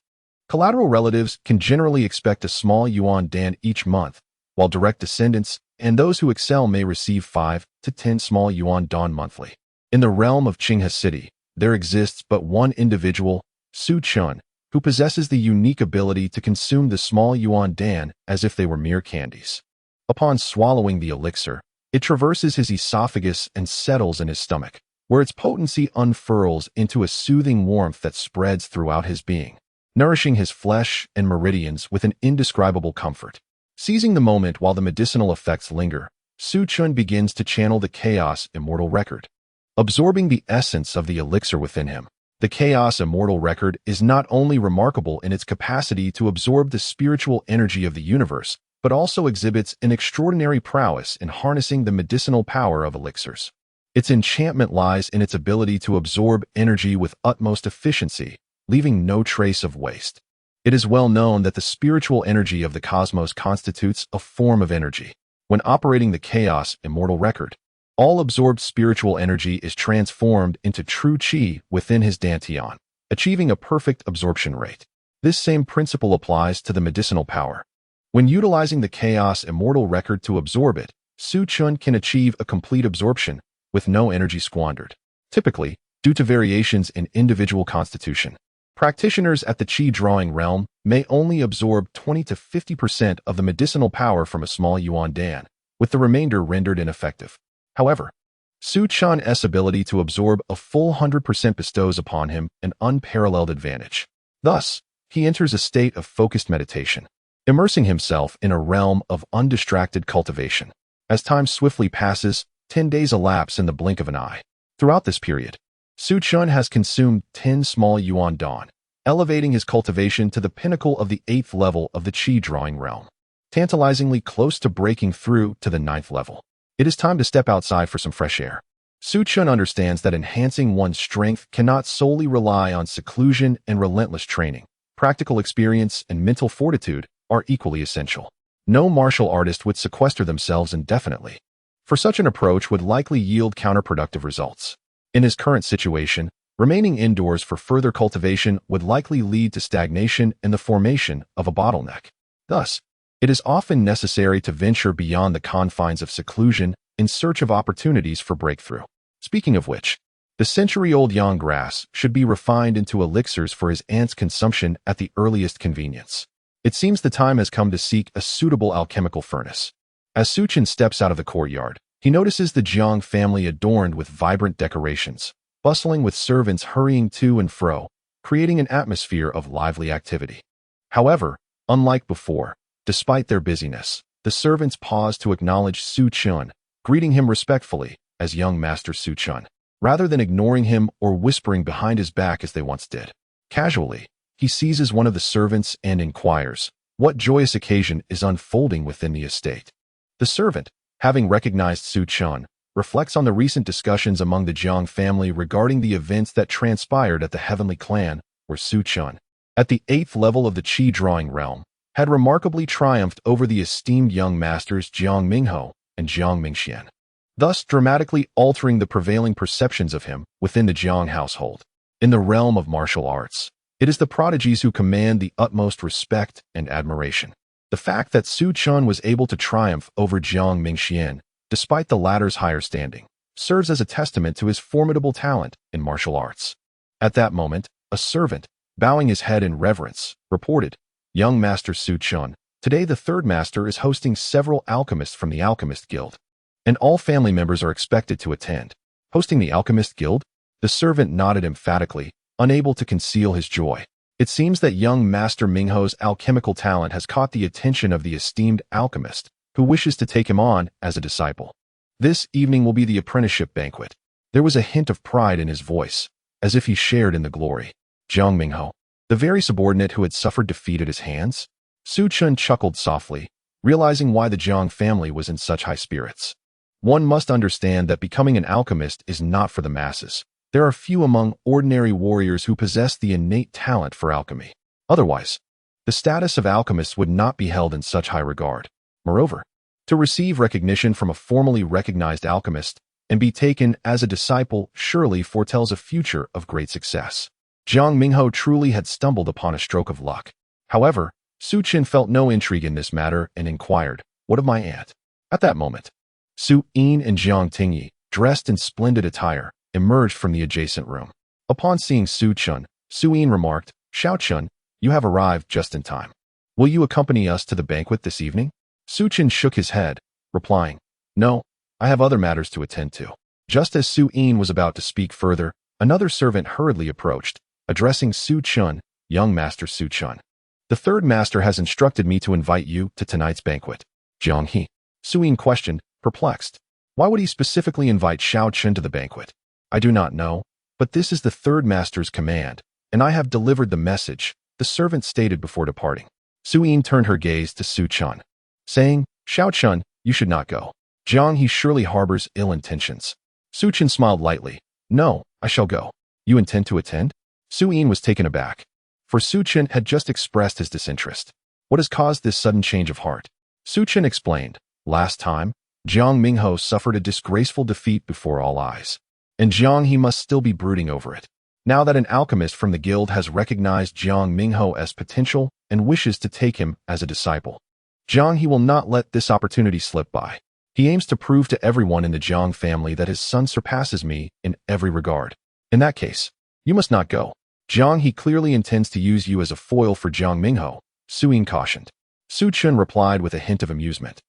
collateral relatives can generally expect a small Yuan Dan each month, while direct descendants and those who excel may receive 5 to 10 small Yuan Dan monthly. In the realm of Qinghe City, there exists but one individual, Su Chun, who possesses the unique ability to consume the small Yuan Dan as if they were mere candies. Upon swallowing the elixir, it traverses his esophagus and settles in his stomach, where its potency unfurls into a soothing warmth that spreads throughout his being, nourishing his flesh and meridians with an indescribable comfort. Seizing the moment while the medicinal effects linger, Su Chun begins to channel the Chaos Immortal Record. Absorbing the essence of the elixir within him, the Chaos Immortal Record is not only remarkable in its capacity to absorb the spiritual energy of the universe, but also exhibits an extraordinary prowess in harnessing the medicinal power of elixirs. Its enchantment lies in its ability to absorb energy with utmost efficiency, leaving no trace of waste. It is well known that the spiritual energy of the cosmos constitutes a form of energy. When operating the Chaos Immortal Record, all absorbed spiritual energy is transformed into true qi within his dantian, achieving a perfect absorption rate. This same principle applies to the medicinal power. When utilizing the Chaos Immortal Record to absorb it, Su Chun can achieve a complete absorption with no energy squandered. Typically, due to variations in individual constitution, practitioners at the Qi drawing realm may only absorb 20 to 50% of the medicinal power from a small Yuan Dan, with the remainder rendered ineffective. However, Su Chun's ability to absorb a full 100% bestows upon him an unparalleled advantage. Thus, he enters a state of focused meditation, immersing himself in a realm of undistracted cultivation. As time swiftly passes, 10 days elapse in the blink of an eye. Throughout this period, Su Chun has consumed 10 small Yuan Dan, elevating his cultivation to the pinnacle of the 8th level of the Qi drawing realm, tantalizingly close to breaking through to the 9th level. It is time to step outside for some fresh air. Su Chun understands that enhancing one's strength cannot solely rely on seclusion and relentless training. Practical experience and mental fortitude are equally essential. No martial artist would sequester themselves indefinitely, for such an approach would likely yield counterproductive results. In his current situation, remaining indoors for further cultivation would likely lead to stagnation and the formation of a bottleneck. Thus, it is often necessary to venture beyond the confines of seclusion in search of opportunities for breakthrough. Speaking of which, the century-old yang grass should be refined into elixirs for his aunt's consumption at the earliest convenience. It seems the time has come to seek a suitable alchemical furnace. As Su Chun steps out of the courtyard, he notices the Jiang family adorned with vibrant decorations, bustling with servants hurrying to and fro, creating an atmosphere of lively activity. However, unlike before, despite their busyness, the servants pause to acknowledge Su Chun, greeting him respectfully as young Master Su Chun, rather than ignoring him or whispering behind his back as they once did. Casually, he seizes one of the servants and inquires what joyous occasion is unfolding within the estate. The servant, having recognized Su Chun, reflects on the recent discussions among the Jiang family regarding the events that transpired at the Heavenly Clan, where Su Chun, at the 8th level of the Qi drawing realm, had remarkably triumphed over the esteemed young masters Jiang Mingho and Jiang Mingxian, thus dramatically altering the prevailing perceptions of him within the Jiang household. In the realm of martial arts, it is the prodigies who command the utmost respect and admiration. The fact that Su Chun was able to triumph over Jiang Mingxian, despite the latter's higher standing, serves as a testament to his formidable talent in martial arts. At that moment, a servant, bowing his head in reverence, reported, "Young Master Su Chun, today the third master is hosting several alchemists from the Alchemist Guild, and all family members are expected to attend." Hosting the Alchemist Guild? The servant nodded emphatically, unable to conceal his joy. It seems that young Master Mingho's alchemical talent has caught the attention of the esteemed alchemist, who wishes to take him on as a disciple. This evening will be the apprenticeship banquet. There was a hint of pride in his voice, as if he shared in the glory. Jiang Mingho, the very subordinate who had suffered defeat at his hands? Su Chun chuckled softly, realizing why the Jiang family was in such high spirits. One must understand that becoming an alchemist is not for the masses. There are few among ordinary warriors who possess the innate talent for alchemy. Otherwise, the status of alchemists would not be held in such high regard. Moreover, to receive recognition from a formally recognized alchemist and be taken as a disciple surely foretells a future of great success. Jiang Mingho truly had stumbled upon a stroke of luck. However, Su Chun felt no intrigue in this matter and inquired, "What of my aunt?" At that moment, Su Yin and Jiang Tingyi, dressed in splendid attire, emerged from the adjacent room. Upon seeing Su Chun, Su Yin remarked, "Xiao Chun, you have arrived just in time. Will you accompany us to the banquet this evening?" Su Chun shook his head, replying, "No, I have other matters to attend to." Just as Su Yin was about to speak further, another servant hurriedly approached, addressing Su Chun, "Young Master Su Chun, the third master has instructed me to invite you to tonight's banquet." Jiang He, Su Yin questioned, perplexed. Why would he specifically invite Xiao Chun to the banquet? "I do not know, but this is the third master's command, and I have delivered the message," the servant stated before departing. Su Yin turned her gaze to Su Chun, saying, "Xiao Chun, you should not go. Jiang He surely harbors ill intentions." Su Chun smiled lightly. "No, I shall go." "You intend to attend?" Su Yin was taken aback, for Su Chun had just expressed his disinterest. What has caused this sudden change of heart? Su Chun explained, "Last time, Jiang Mingho suffered a disgraceful defeat before all eyes, and Jiang He must still be brooding over it. Now that an alchemist from the guild has recognized Jiang Mingho as potential and wishes to take him as a disciple, Jiang He will not let this opportunity slip by. He aims to prove to everyone in the Jiang family that his son surpasses me in every regard. In that case, you must not go. Jiang He clearly intends to use you as a foil for Jiang Mingho, Su Yin cautioned. Su Chun replied with a hint of amusement.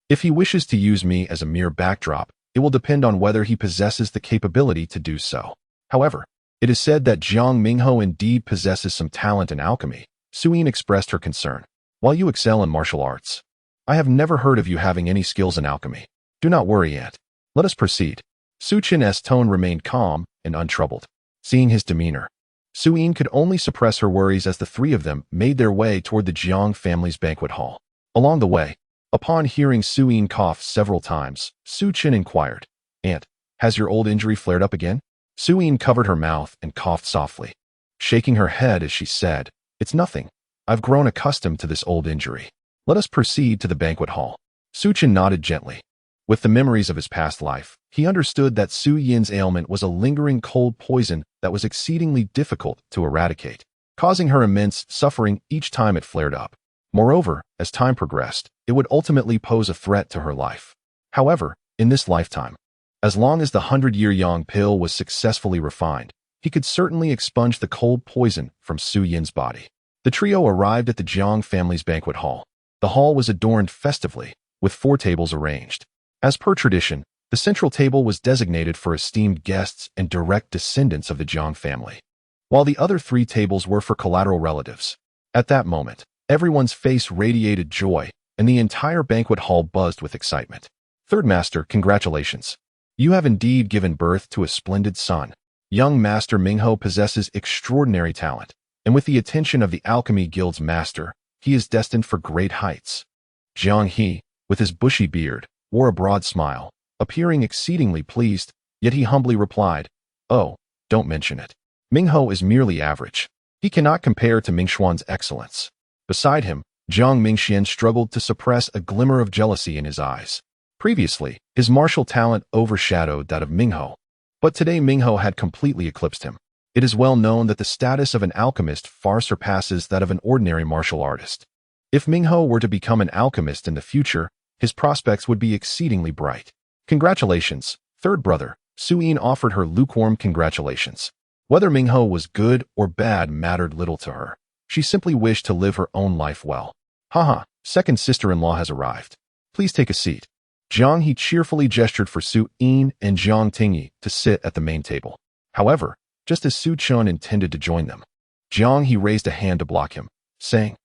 If he wishes to use me as a mere backdrop, it will depend on whether he possesses the capability to do so. However, it is said that Jiang Mingho indeed possesses some talent in alchemy. Su Yin expressed her concern. While you excel in martial arts, I have never heard of you having any skills in alchemy. Do not worry yet. Let us proceed. Su Chin's tone remained calm and untroubled. Seeing his demeanor, Su Yin could only suppress her worries as the three of them made their way toward the Jiang family's banquet hall. Along the way, upon hearing Su Yin cough several times, Su Chin inquired, "Aunt, has your old injury flared up again?" Su Yin covered her mouth and coughed softly, shaking her head as she said, "It's nothing. I've grown accustomed to this old injury. Let us proceed to the banquet hall." Su Chin nodded gently. With the memories of his past life, he understood that Su Yin's ailment was a lingering cold poison that was exceedingly difficult to eradicate, causing her immense suffering each time it flared up. Moreover, as time progressed, it would ultimately pose a threat to her life. However, in this lifetime, as long as the 100-year Yang pill was successfully refined, he could certainly expunge the cold poison from Su Yin's body. The trio arrived at the Jiang family's banquet hall. The hall was adorned festively, with 4 tables arranged. As per tradition, the central table was designated for esteemed guests and direct descendants of the Jiang family, while the other 3 tables were for collateral relatives. At that moment, everyone's face radiated joy, and the entire banquet hall buzzed with excitement. Third Master, congratulations. You have indeed given birth to a splendid son. Young Master Mingho possesses extraordinary talent, and with the attention of the Alchemy Guild's master, he is destined for great heights. Jiang He, with his bushy beard, wore a broad smile, appearing exceedingly pleased, yet he humbly replied, "Oh, don't mention it. Mingho is merely average. He cannot compare to Mingxuan's excellence." Beside him, Jiang Mingxian struggled to suppress a glimmer of jealousy in his eyes. Previously, his martial talent overshadowed that of Mingho, but today Mingho had completely eclipsed him. It is well known that the status of an alchemist far surpasses that of an ordinary martial artist. If Mingho were to become an alchemist in the future, his prospects would be exceedingly bright. Congratulations, third brother. Su Yin offered her lukewarm congratulations. Whether Mingho was good or bad mattered little to her. She simply wished to live her own life well. Haha, second sister-in-law has arrived. Please take a seat. Jiang He cheerfully gestured for Su Yin and Jiang Tingyi to sit at the main table. However, just as Su Chun intended to join them, Jiang He raised a hand to block him, saying,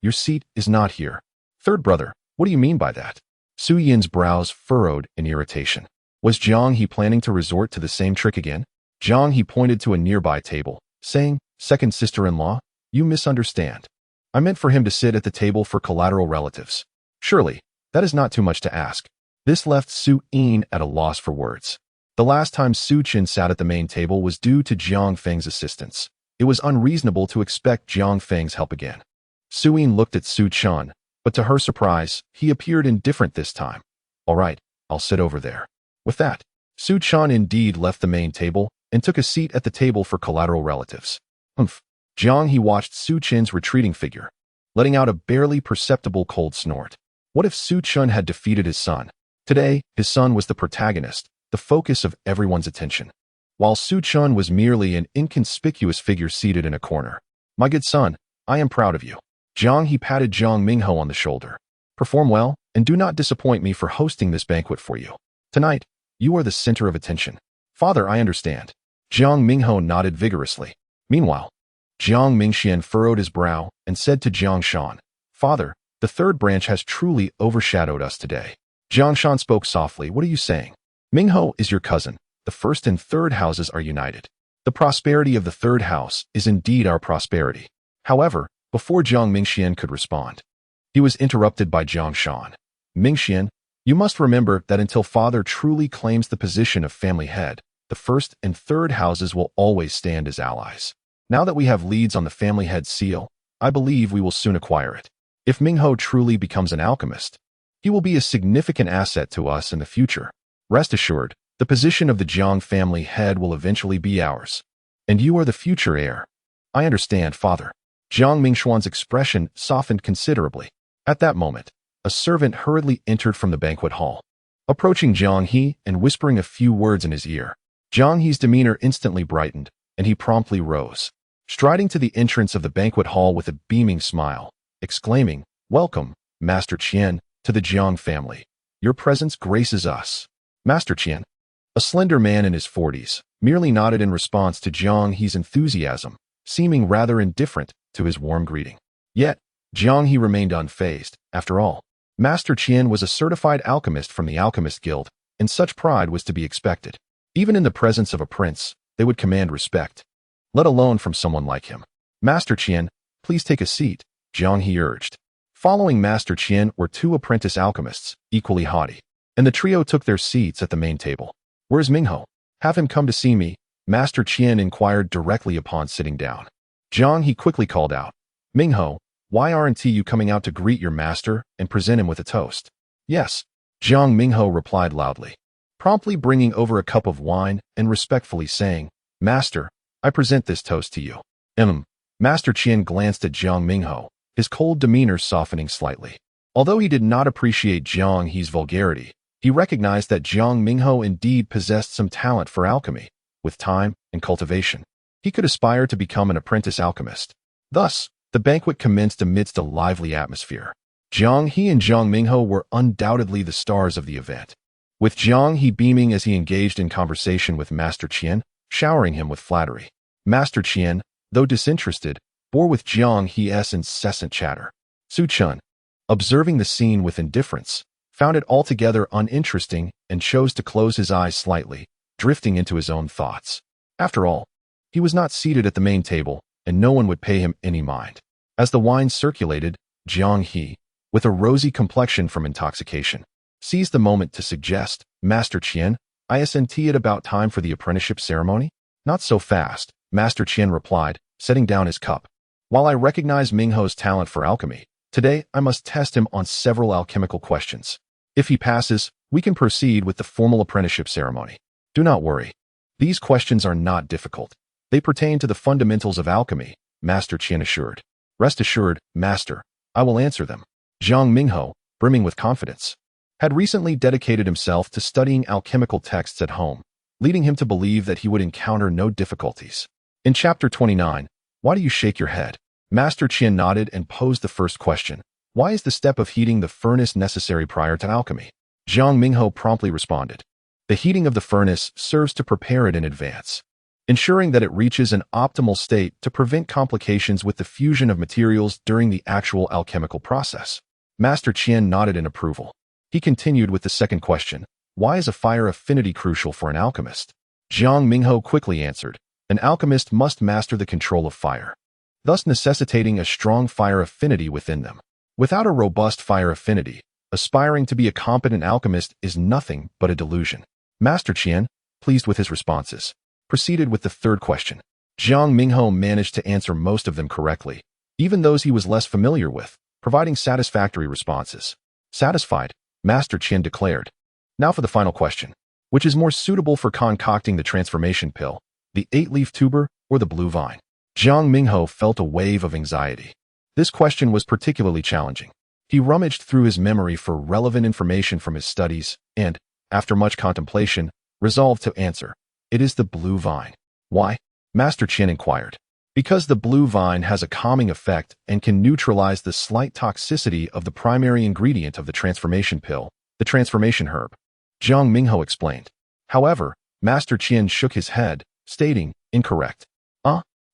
Your seat is not here. Third brother, what do you mean by that? Su Yin's brows furrowed in irritation. Was Jiang He planning to resort to the same trick again? Jiang He pointed to a nearby table, saying, Second sister-in-law, you misunderstand. I meant for him to sit at the table for collateral relatives. Surely, that is not too much to ask. This left Su Yin at a loss for words. The last time Su Qin sat at the main table was due to Jiang Feng's assistance. It was unreasonable to expect Jiang Feng's help again. Su Yin looked at Su Chun, but to her surprise, he appeared indifferent this time. All right, I'll sit over there. With that, Su Chun indeed left the main table and took a seat at the table for collateral relatives. Humph. Jiang He watched Su Chin's retreating figure, letting out a barely perceptible cold snort. What if Su Chun had defeated his son? Today, his son was the protagonist, the focus of everyone's attention, while Su Chun was merely an inconspicuous figure seated in a corner. My good son, I am proud of you. Jiang He patted Jiang Mingho on the shoulder. Perform well, and do not disappoint me for hosting this banquet for you. Tonight, you are the center of attention. Father, I understand. Jiang Mingho nodded vigorously. Meanwhile, Jiang Mingxian furrowed his brow and said to Jiang Shan, Father, the third branch has truly overshadowed us today. Jiang Shan spoke softly. What are you saying? Mingho is your cousin. The first and third houses are united. The prosperity of the third house is indeed our prosperity. However, before Jiang Mingxian could respond, he was interrupted by Jiang Shan. Mingxian, you must remember that until father truly claims the position of family head, the first and third houses will always stand as allies. Now that we have leads on the family head seal, I believe we will soon acquire it. If Mingho truly becomes an alchemist, he will be a significant asset to us in the future. Rest assured, the position of the Jiang family head will eventually be ours. And you are the future heir. I understand, father. Jiang Mingshuan's expression softened considerably. At that moment, a servant hurriedly entered from the banquet hall. Approaching Jiang He and whispering a few words in his ear, Jiang He's demeanor instantly brightened, and he promptly rose, striding to the entrance of the banquet hall with a beaming smile, exclaiming, "Welcome, Master Qian, to the Jiang family. Your presence graces us." Master Qian, a slender man in his 40s, merely nodded in response to Jiang He's enthusiasm, seeming rather indifferent to his warm greeting. Yet, Jiang He remained unfazed. After all, Master Qian was a certified alchemist from the Alchemist Guild, and such pride was to be expected. Even in the presence of a prince, they would command respect, let alone from someone like him. "Master Qian, please take a seat," Jiang He urged. Following Master Qian were two apprentice alchemists, equally haughty, and the trio took their seats at the main table. "Where's Mingho? Have him come to see me," Master Qian inquired directly upon sitting down. Jiang He quickly called out, "Mingho, why aren't you coming out to greet your master and present him with a toast?" "Yes," Jiang Mingho replied loudly, promptly bringing over a cup of wine and respectfully saying, "Master, I present this toast to you." Master Qian glanced at Jiang Mingho, his cold demeanor softening slightly. Although he did not appreciate Jiang He's vulgarity, he recognized that Jiang Mingho indeed possessed some talent for alchemy. With time and cultivation, he could aspire to become an apprentice alchemist. Thus, the banquet commenced amidst a lively atmosphere. Jiang He and Jiang Mingho were undoubtedly the stars of the event, with Jiang He beaming as he engaged in conversation with Master Qian, showering him with flattery. Master Qian, though disinterested, bore with Jiang He's incessant chatter. Su Chun, observing the scene with indifference, found it altogether uninteresting and chose to close his eyes slightly, drifting into his own thoughts. After all, he was not seated at the main table, and no one would pay him any mind. As the wine circulated, Jiang He, with a rosy complexion from intoxication, seized the moment to suggest, "Master Qian, isn't it about time for the apprenticeship ceremony?" "Not so fast," Master Qian replied, setting down his cup. "While I recognize Mingho's talent for alchemy, today I must test him on several alchemical questions. If he passes, we can proceed with the formal apprenticeship ceremony. Do not worry. These questions are not difficult. They pertain to the fundamentals of alchemy," Master Qian assured. "Rest assured, Master, I will answer them." Jiang Mingho, brimming with confidence, had recently dedicated himself to studying alchemical texts at home, leading him to believe that he would encounter no difficulties. In Chapter 29, "Why do you shake your head?" Master Qian nodded and posed the first question. "Why is the step of heating the furnace necessary prior to alchemy?" Jiang Mingho promptly responded, "The heating of the furnace serves to prepare it in advance, ensuring that it reaches an optimal state to prevent complications with the fusion of materials during the actual alchemical process." Master Qian nodded in approval. He continued with the second question, "Why is a fire affinity crucial for an alchemist?" Jiang Mingho quickly answered, "An alchemist must master the control of fire, thus necessitating a strong fire affinity within them. Without a robust fire affinity, aspiring to be a competent alchemist is nothing but a delusion." Master Qian, pleased with his responses, proceeded with the third question. Jiang Mingho managed to answer most of them correctly, even those he was less familiar with, providing satisfactory responses. Satisfied, Master Qian declared, "Now for the final question. Which is more suitable for concocting the transformation pill, the 8-leaf tuber or the blue vine?" Jiang Mingho felt a wave of anxiety. This question was particularly challenging. He rummaged through his memory for relevant information from his studies and, after much contemplation, resolved to answer, "It is the blue vine." "Why?" Master Qian inquired. "Because the blue vine has a calming effect and can neutralize the slight toxicity of the primary ingredient of the transformation pill, the transformation herb," Jiang Mingho explained. However, Master Qian shook his head, stating, "Incorrect."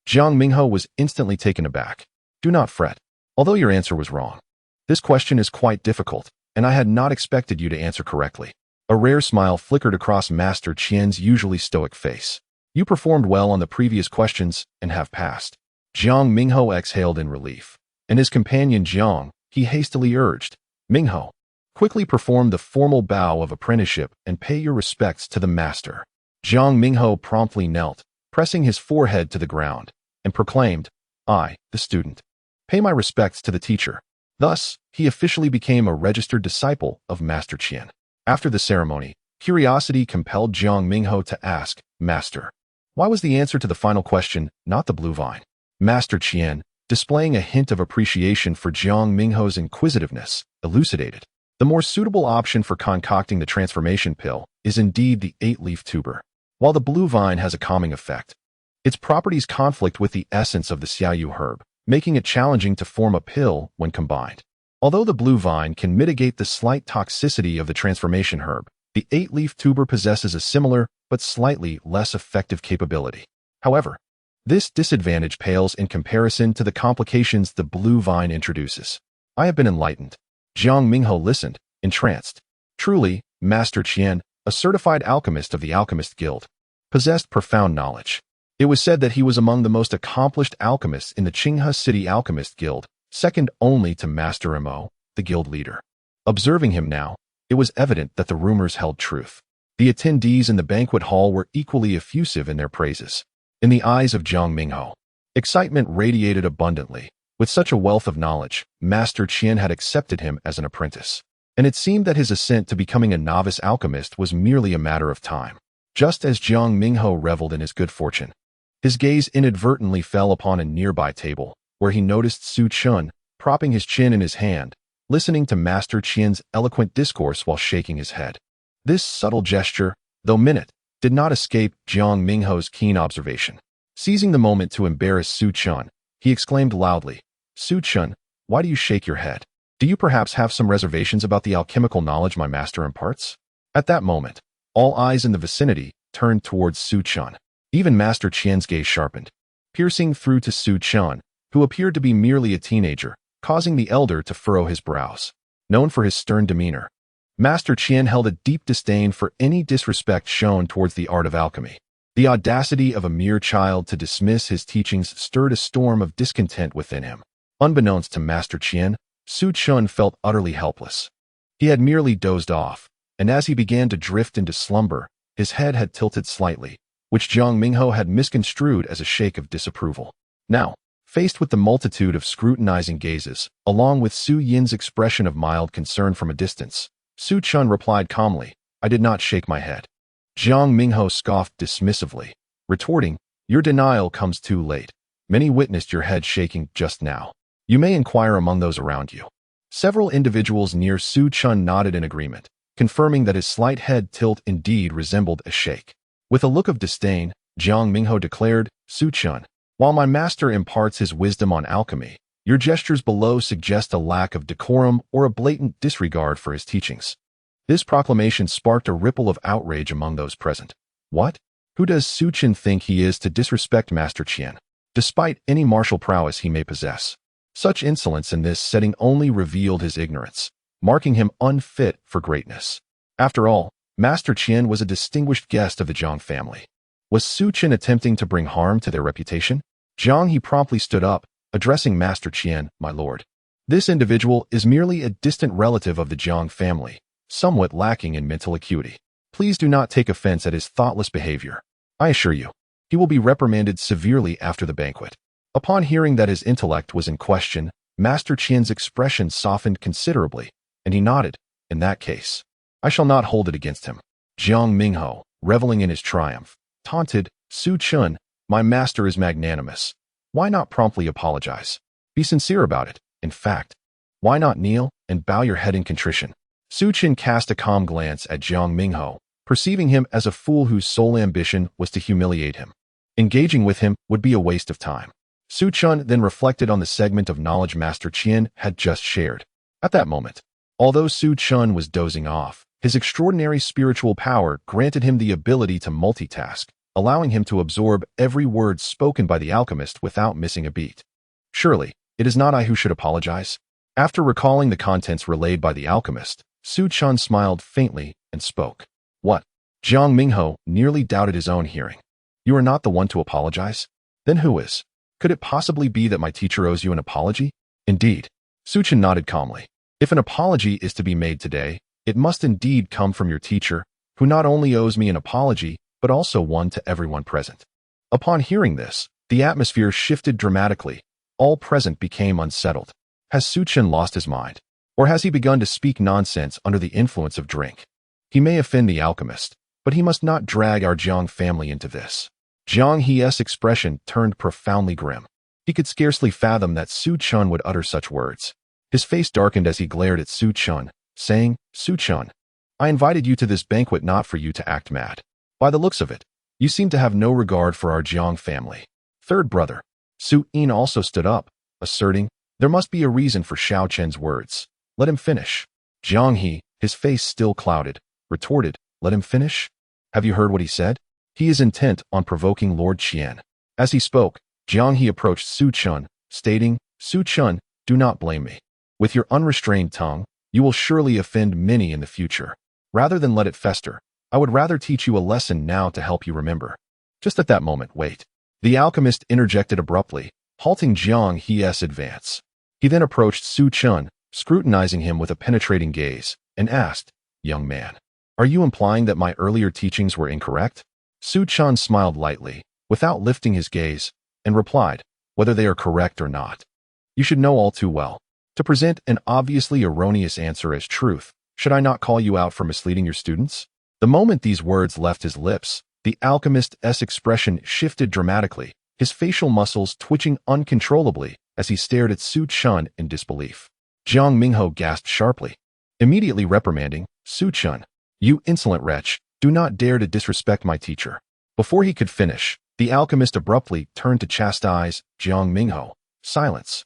Jiang Mingho was instantly taken aback. "Do not fret, although your answer was wrong. This question is quite difficult, and I had not expected you to answer correctly." A rare smile flickered across Master Qian's usually stoic face. "You performed well on the previous questions and have passed." Jiang Mingho exhaled in relief, and his companion Jiang, he hastily urged, "Mingho, quickly perform the formal bow of apprenticeship and pay your respects to the master." Jiang Mingho promptly knelt, pressing his forehead to the ground, and proclaimed, "I, the student, pay my respects to the teacher." Thus, he officially became a registered disciple of Master Qian. After the ceremony, curiosity compelled Jiang Mingho to ask, "Master, Why was the answer to the final question not the blue vine? Master Qian, displaying a hint of appreciation for Jiang Mingho's inquisitiveness, elucidated. The more suitable option for concocting the transformation pill is indeed the 8-leaf tuber. While the blue vine has a calming effect, its properties conflict with the essence of the xiaoyu herb, making it challenging to form a pill when combined. Although the blue vine can mitigate the slight toxicity of the transformation herb, the 8-leaf tuber possesses a similar but slightly less effective capability. However, this disadvantage pales in comparison to the complications the blue vine introduces. I have been enlightened. Jiang Mingho listened, entranced. Truly, Master Qian, a certified alchemist of the Alchemist Guild, possessed profound knowledge. It was said that he was among the most accomplished alchemists in the Qinghe City Alchemist Guild, second only to Master Mo, the guild leader. Observing him now, it was evident that the rumors held truth. The attendees in the banquet hall were equally effusive in their praises. In the eyes of Jiang Mingho, excitement radiated abundantly. With such a wealth of knowledge, Master Qian had accepted him as an apprentice, and it seemed that his ascent to becoming a novice alchemist was merely a matter of time. Just as Jiang Mingho reveled in his good fortune, his gaze inadvertently fell upon a nearby table, where he noticed Su Chun, propping his chin in his hand, listening to Master Qian's eloquent discourse while shaking his head. This subtle gesture, though minute, did not escape Jiang Mingho's keen observation. Seizing the moment to embarrass Su Chun, he exclaimed loudly, "Su Chun, why do you shake your head? Do you perhaps have some reservations about the alchemical knowledge my master imparts?" At that moment, all eyes in the vicinity turned towards Su Chun. Even Master Qian's gaze sharpened, piercing through to Su Chun, who appeared to be merely a teenager, causing the elder to furrow his brows. Known for his stern demeanor, Master Qian held a deep disdain for any disrespect shown towards the art of alchemy. The audacity of a mere child to dismiss his teachings stirred a storm of discontent within him. Unbeknownst to Master Qian, Su Chun felt utterly helpless. He had merely dozed off, and as he began to drift into slumber, his head had tilted slightly, which Jiang Mingho had misconstrued as a shake of disapproval. Now, faced with the multitude of scrutinizing gazes, along with Su Yin's expression of mild concern from a distance, Su Chun replied calmly, "I did not shake my head." Jiang Mingho scoffed dismissively, retorting, "Your denial comes too late. Many witnessed your head shaking just now. You may inquire among those around you." Several individuals near Su Chun nodded in agreement, confirming that his slight head tilt indeed resembled a shake. With a look of disdain, Jiang Mingho declared, "Su Chun, while my master imparts his wisdom on alchemy, your gestures below suggest a lack of decorum or a blatant disregard for his teachings." This proclamation sparked a ripple of outrage among those present. What? Who does Su Chun think he is to disrespect Master Qian, despite any martial prowess he may possess? Such insolence in this setting only revealed his ignorance, marking him unfit for greatness. After all, Master Qian was a distinguished guest of the Zhang family. Was Su Chun attempting to bring harm to their reputation? Zhang he promptly stood up, addressing Master Qian, "My lord. This individual is merely a distant relative of the Zhang family, somewhat lacking in mental acuity. Please do not take offense at his thoughtless behavior. I assure you, he will be reprimanded severely after the banquet." Upon hearing that his intellect was in question, Master Qian's expression softened considerably, and he nodded. "In that case, I shall not hold it against him." Jiang Mingho, reveling in his triumph, taunted, "Su Chun, my master is magnanimous. Why not promptly apologize? Be sincere about it. In fact, why not kneel and bow your head in contrition?" Su Chun cast a calm glance at Jiang Mingho, perceiving him as a fool whose sole ambition was to humiliate him. Engaging with him would be a waste of time. Su Chun then reflected on the segment of knowledge Master Qian had just shared. At that moment, although Su Chun was dozing off, his extraordinary spiritual power granted him the ability to multitask, allowing him to absorb every word spoken by the alchemist without missing a beat. Surely, it is not I who should apologize. After recalling the contents relayed by the alchemist, Su Chun smiled faintly and spoke. "What?" Jiang Mingho nearly doubted his own hearing. "You are not the one to apologize? Then who is? Could it possibly be that my teacher owes you an apology?" "Indeed." Su Chun nodded calmly. "If an apology is to be made today, it must indeed come from your teacher, who not only owes me an apology, but also one to everyone present." Upon hearing this, the atmosphere shifted dramatically. All present became unsettled. Has Su Chun lost his mind? Or has he begun to speak nonsense under the influence of drink? He may offend the alchemist, but he must not drag our Jiang family into this. Jiang He's expression turned profoundly grim. He could scarcely fathom that Su Chun would utter such words. His face darkened as he glared at Su Chun, saying, Su Chun, I invited you to this banquet not for you to act mad. By the looks of it, you seem to have no regard for our Jiang family. Third brother, Su Yin also stood up, asserting, there must be a reason for Xiao Chen's words. Let him finish. Jiang He, his face still clouded, retorted, let him finish? Have you heard what he said? He is intent on provoking Lord Qian. As he spoke, Jiang He approached Su Chun, stating, Su Chun, do not blame me. With your unrestrained tongue, you will surely offend many in the future. Rather than let it fester, I would rather teach you a lesson now to help you remember. Just at that moment, wait. The alchemist interjected abruptly, halting Jiang He's advance. He then approached Su Chun, scrutinizing him with a penetrating gaze, and asked, young man, are you implying that my earlier teachings were incorrect? Su Chun smiled lightly, without lifting his gaze, and replied, whether they are correct or not. You should know all too well. To present an obviously erroneous answer as truth, should I not call you out for misleading your students? The moment these words left his lips, the alchemist's expression shifted dramatically, his facial muscles twitching uncontrollably as he stared at Su Chun in disbelief. Jiang Mingho gasped sharply, immediately reprimanding, Su Chun, you insolent wretch, do not dare to disrespect my teacher. Before he could finish, the alchemist abruptly turned to chastise Jiang Mingho. Silence.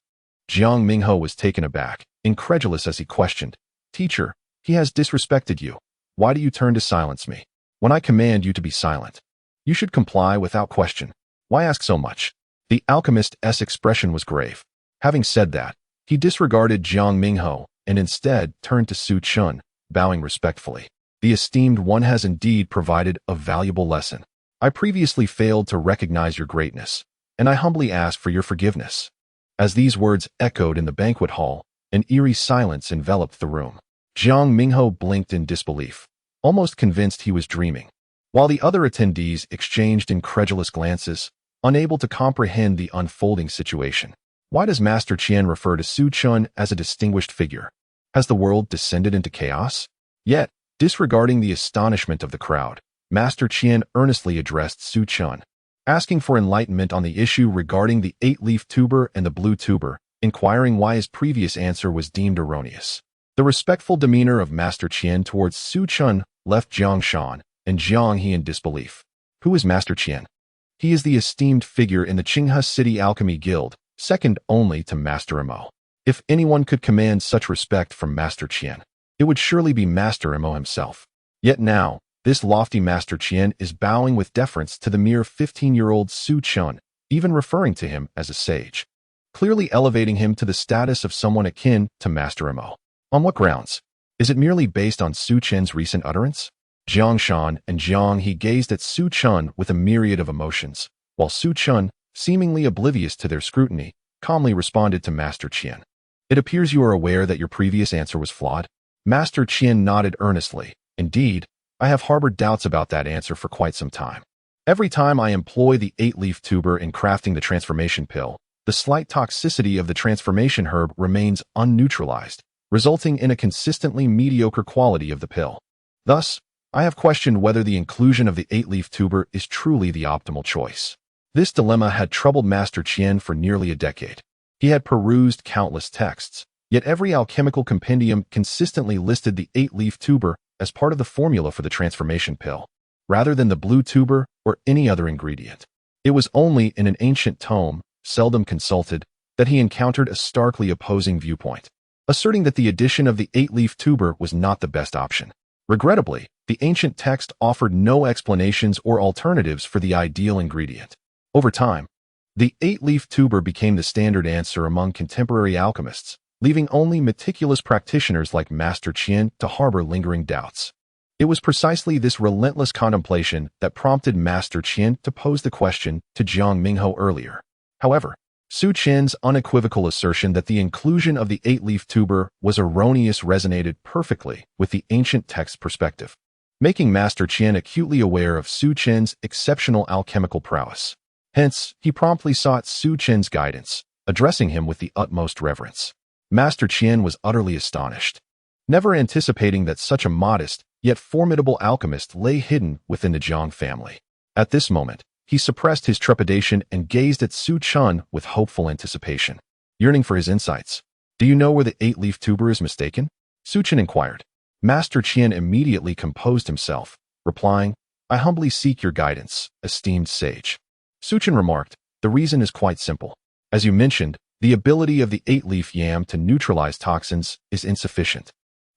Jiang Mingho was taken aback, incredulous as he questioned, teacher, he has disrespected you. Why do you turn to silence me? When I command you to be silent, you should comply without question. Why ask so much? The alchemist's expression was grave. Having said that, he disregarded Jiang Mingho and instead turned to Su Chun, bowing respectfully. The esteemed one has indeed provided a valuable lesson. I previously failed to recognize your greatness, and I humbly ask for your forgiveness. As these words echoed in the banquet hall, an eerie silence enveloped the room. Jiang Mingho blinked in disbelief, almost convinced he was dreaming, while the other attendees exchanged incredulous glances, unable to comprehend the unfolding situation. Why does Master Qian refer to Su Chun as a distinguished figure? Has the world descended into chaos? Yet, disregarding the astonishment of the crowd, Master Qian earnestly addressed Su Chun, asking for enlightenment on the issue regarding the 8-leaf tuber and the blue tuber, inquiring why his previous answer was deemed erroneous. The respectful demeanor of Master Qian towards Su Chun left Jiang Shan and Jiang He in disbelief. Who is Master Qian? He is the esteemed figure in the Qinghe City Alchemy Guild, second only to Master Mo. If anyone could command such respect from Master Qian, it would surely be Master Mo himself. Yet now, this lofty Master Qian is bowing with deference to the mere 15-year-old Su Chun, even referring to him as a sage, clearly elevating him to the status of someone akin to Master Mo. On what grounds? Is it merely based on Su Chen's recent utterance? Jiang Shan and Jiang He gazed at Su Chun with a myriad of emotions, while Su Chun, seemingly oblivious to their scrutiny, calmly responded to Master Qian. It appears you are aware that your previous answer was flawed. Master Qian nodded earnestly. Indeed, I have harbored doubts about that answer for quite some time. Every time I employ the 8-leaf tuber in crafting the transformation pill, the slight toxicity of the transformation herb remains unneutralized, resulting in a consistently mediocre quality of the pill. Thus, I have questioned whether the inclusion of the 8-leaf tuber is truly the optimal choice. This dilemma had troubled Master Qian for nearly a decade. He had perused countless texts, yet every alchemical compendium consistently listed the 8-leaf tuber as part of the formula for the transformation pill, rather than the blue tuber or any other ingredient. It was only in an ancient tome, seldom consulted, that he encountered a starkly opposing viewpoint, asserting that the addition of the 8-leaf tuber was not the best option. Regrettably, the ancient text offered no explanations or alternatives for the ideal ingredient. Over time, the 8-leaf tuber became the standard answer among contemporary alchemists, leaving only meticulous practitioners like Master Qian to harbor lingering doubts. It was precisely this relentless contemplation that prompted Master Qian to pose the question to Jiang Mingho earlier. However, Su Qian's unequivocal assertion that the inclusion of the 8-leaf tuber was erroneous resonated perfectly with the ancient text perspective, making Master Qian acutely aware of Su Qian's exceptional alchemical prowess. Hence, he promptly sought Su Qian's guidance, addressing him with the utmost reverence. Master Qian was utterly astonished, never anticipating that such a modest, yet formidable alchemist lay hidden within the Jiang family. At this moment, He suppressed his trepidation and gazed at Su Chun with hopeful anticipation, yearning for his insights. "Do you know where the 8-leaf tuber is mistaken?" Su Chun inquired. Master Qian immediately composed himself, replying, "I humbly seek your guidance, esteemed sage." Su Chun remarked, "The reason is quite simple. As you mentioned, the ability of the 8-leaf yam to neutralize toxins is insufficient,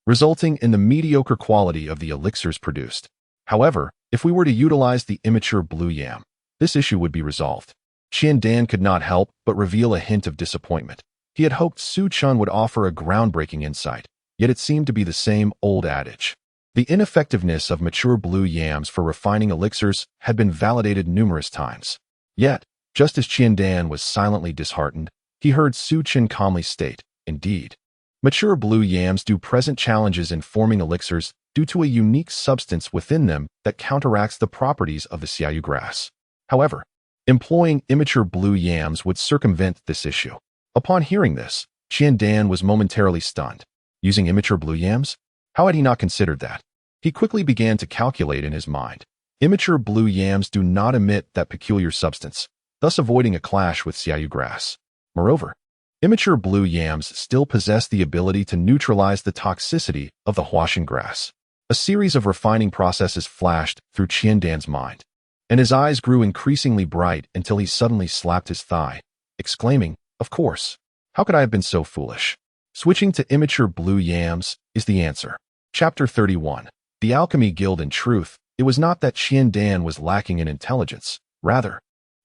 resulting in the mediocre quality of the elixirs produced. However, if we were to utilize the immature blue yam, this issue would be resolved." Qian Dan could not help but reveal a hint of disappointment. He had hoped Su Chun would offer a groundbreaking insight, yet it seemed to be the same old adage. The ineffectiveness of mature blue yams for refining elixirs had been validated numerous times. Yet, just as Qian Dan was silently disheartened, he heard Su Chun calmly state, "Indeed, mature blue yams do present challenges in forming elixirs due to a unique substance within them that counteracts the properties of the xiaoyu grass. However, employing immature blue yams would circumvent this issue." Upon hearing this, Qian Dan was momentarily stunned. Using immature blue yams? How had he not considered that? He quickly began to calculate in his mind. Immature blue yams do not emit that peculiar substance, thus avoiding a clash with xiaoyu grass. Moreover, immature blue yams still possess the ability to neutralize the toxicity of the huashan grass. A series of refining processes flashed through Qian Dan's mind, and his eyes grew increasingly bright until he suddenly slapped his thigh, exclaiming, "Of course! How could I have been so foolish?" Switching to immature blue yams is the answer. Chapter 31. The Alchemy Guild. In truth, it was not that Qian Dan was lacking in intelligence. Rather,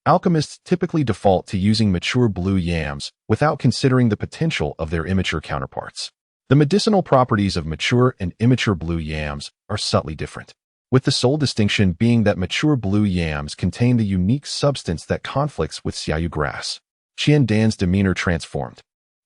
alchemists typically default to using mature blue yams without considering the potential of their immature counterparts. The medicinal properties of mature and immature blue yams are subtly different, with the sole distinction being that mature blue yams contain the unique substance that conflicts with xiaoyu grass. Qian Dan's demeanor transformed,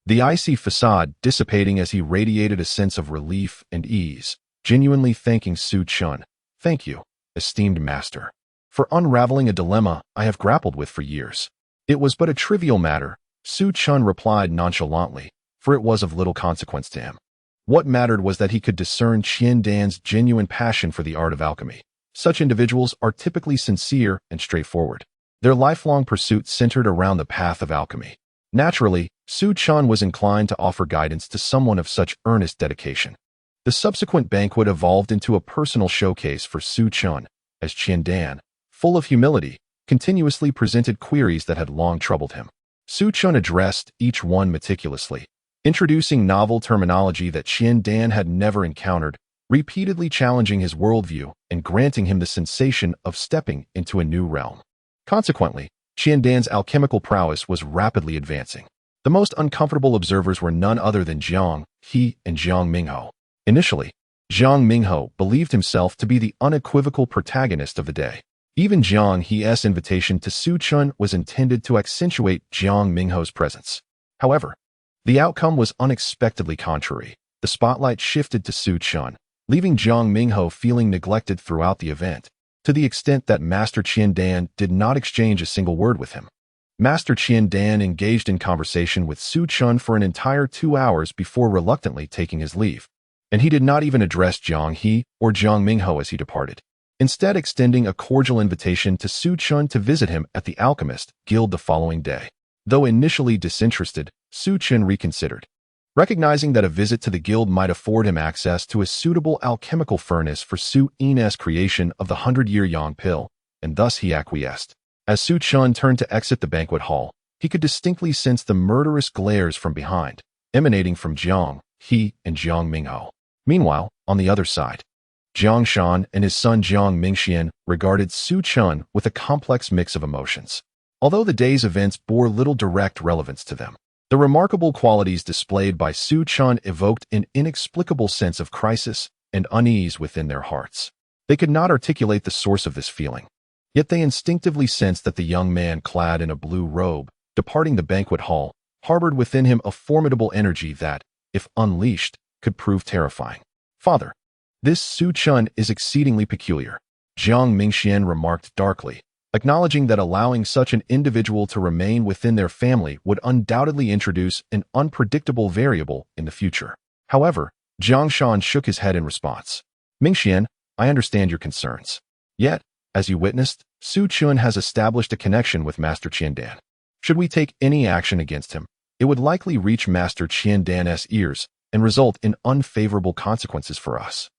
the icy facade dissipating as he radiated a sense of relief and ease, genuinely thanking Su Chun. "Thank you, esteemed master, for unraveling a dilemma I have grappled with for years." "It was but a trivial matter," Su Chun replied nonchalantly, for it was of little consequence to him. What mattered was that he could discern Qian Dan's genuine passion for the art of alchemy. Such individuals are typically sincere and straightforward. Their lifelong pursuit centered around the path of alchemy. Naturally, Su Chun was inclined to offer guidance to someone of such earnest dedication. The subsequent banquet evolved into a personal showcase for Su Chun, as Qian Dan, full of humility, continuously presented queries that had long troubled him. Su Chun addressed each one meticulously, introducing novel terminology that Qian Dan had never encountered, repeatedly challenging his worldview and granting him the sensation of stepping into a new realm. Consequently, Qian Dan's alchemical prowess was rapidly advancing. The most uncomfortable observers were none other than Jiang He and Jiang Mingho. Initially, Jiang Mingho believed himself to be the unequivocal protagonist of the day. Even Jiang He's invitation to Su Chun was intended to accentuate Jiang Mingho's presence. However, the outcome was unexpectedly contrary. The spotlight shifted to Su Chun, leaving Jiang Mingho feeling neglected throughout the event, to the extent that Master Qian Dan did not exchange a single word with him. Master Qian Dan engaged in conversation with Su Chun for an entire 2 hours before reluctantly taking his leave, and he did not even address Jiang He or Jiang Mingho as he departed, instead extending a cordial invitation to Su Chun to visit him at the Alchemist Guild the following day. Though initially disinterested, Su Chun reconsidered, recognizing that a visit to the guild might afford him access to a suitable alchemical furnace for Su En's creation of the 100-year Yang pill, and thus he acquiesced. As Su Chun turned to exit the banquet hall, he could distinctly sense the murderous glares from behind, emanating from Jiang He and Jiang Mingho. Meanwhile, on the other side, Jiang Shan and his son Jiang Mingxian regarded Su Chun with a complex mix of emotions. Although the day's events bore little direct relevance to them, the remarkable qualities displayed by Su Chun evoked an inexplicable sense of crisis and unease within their hearts. They could not articulate the source of this feeling, yet they instinctively sensed that the young man clad in a blue robe, departing the banquet hall, harbored within him a formidable energy that, if unleashed, could prove terrifying. "Father, this Su Chun is exceedingly peculiar," Jiang Mingxian remarked darkly, acknowledging that allowing such an individual to remain within their family would undoubtedly introduce an unpredictable variable in the future. However, Jiang Shan shook his head in response. "Mingxian, I understand your concerns. Yet, as you witnessed, Su Chun has established a connection with Master Qiandan. Should we take any action against him, it would likely reach Master Qiandan's ears and result in unfavorable consequences for us.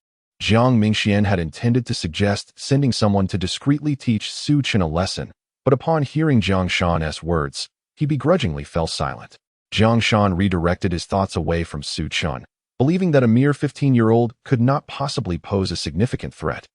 Jiang Mingxian had intended to suggest sending someone to discreetly teach Su Chun a lesson, but upon hearing Jiang Shan's words, he begrudgingly fell silent. Jiang Shan redirected his thoughts away from Su Chun, believing that a mere 15-year-old could not possibly pose a significant threat.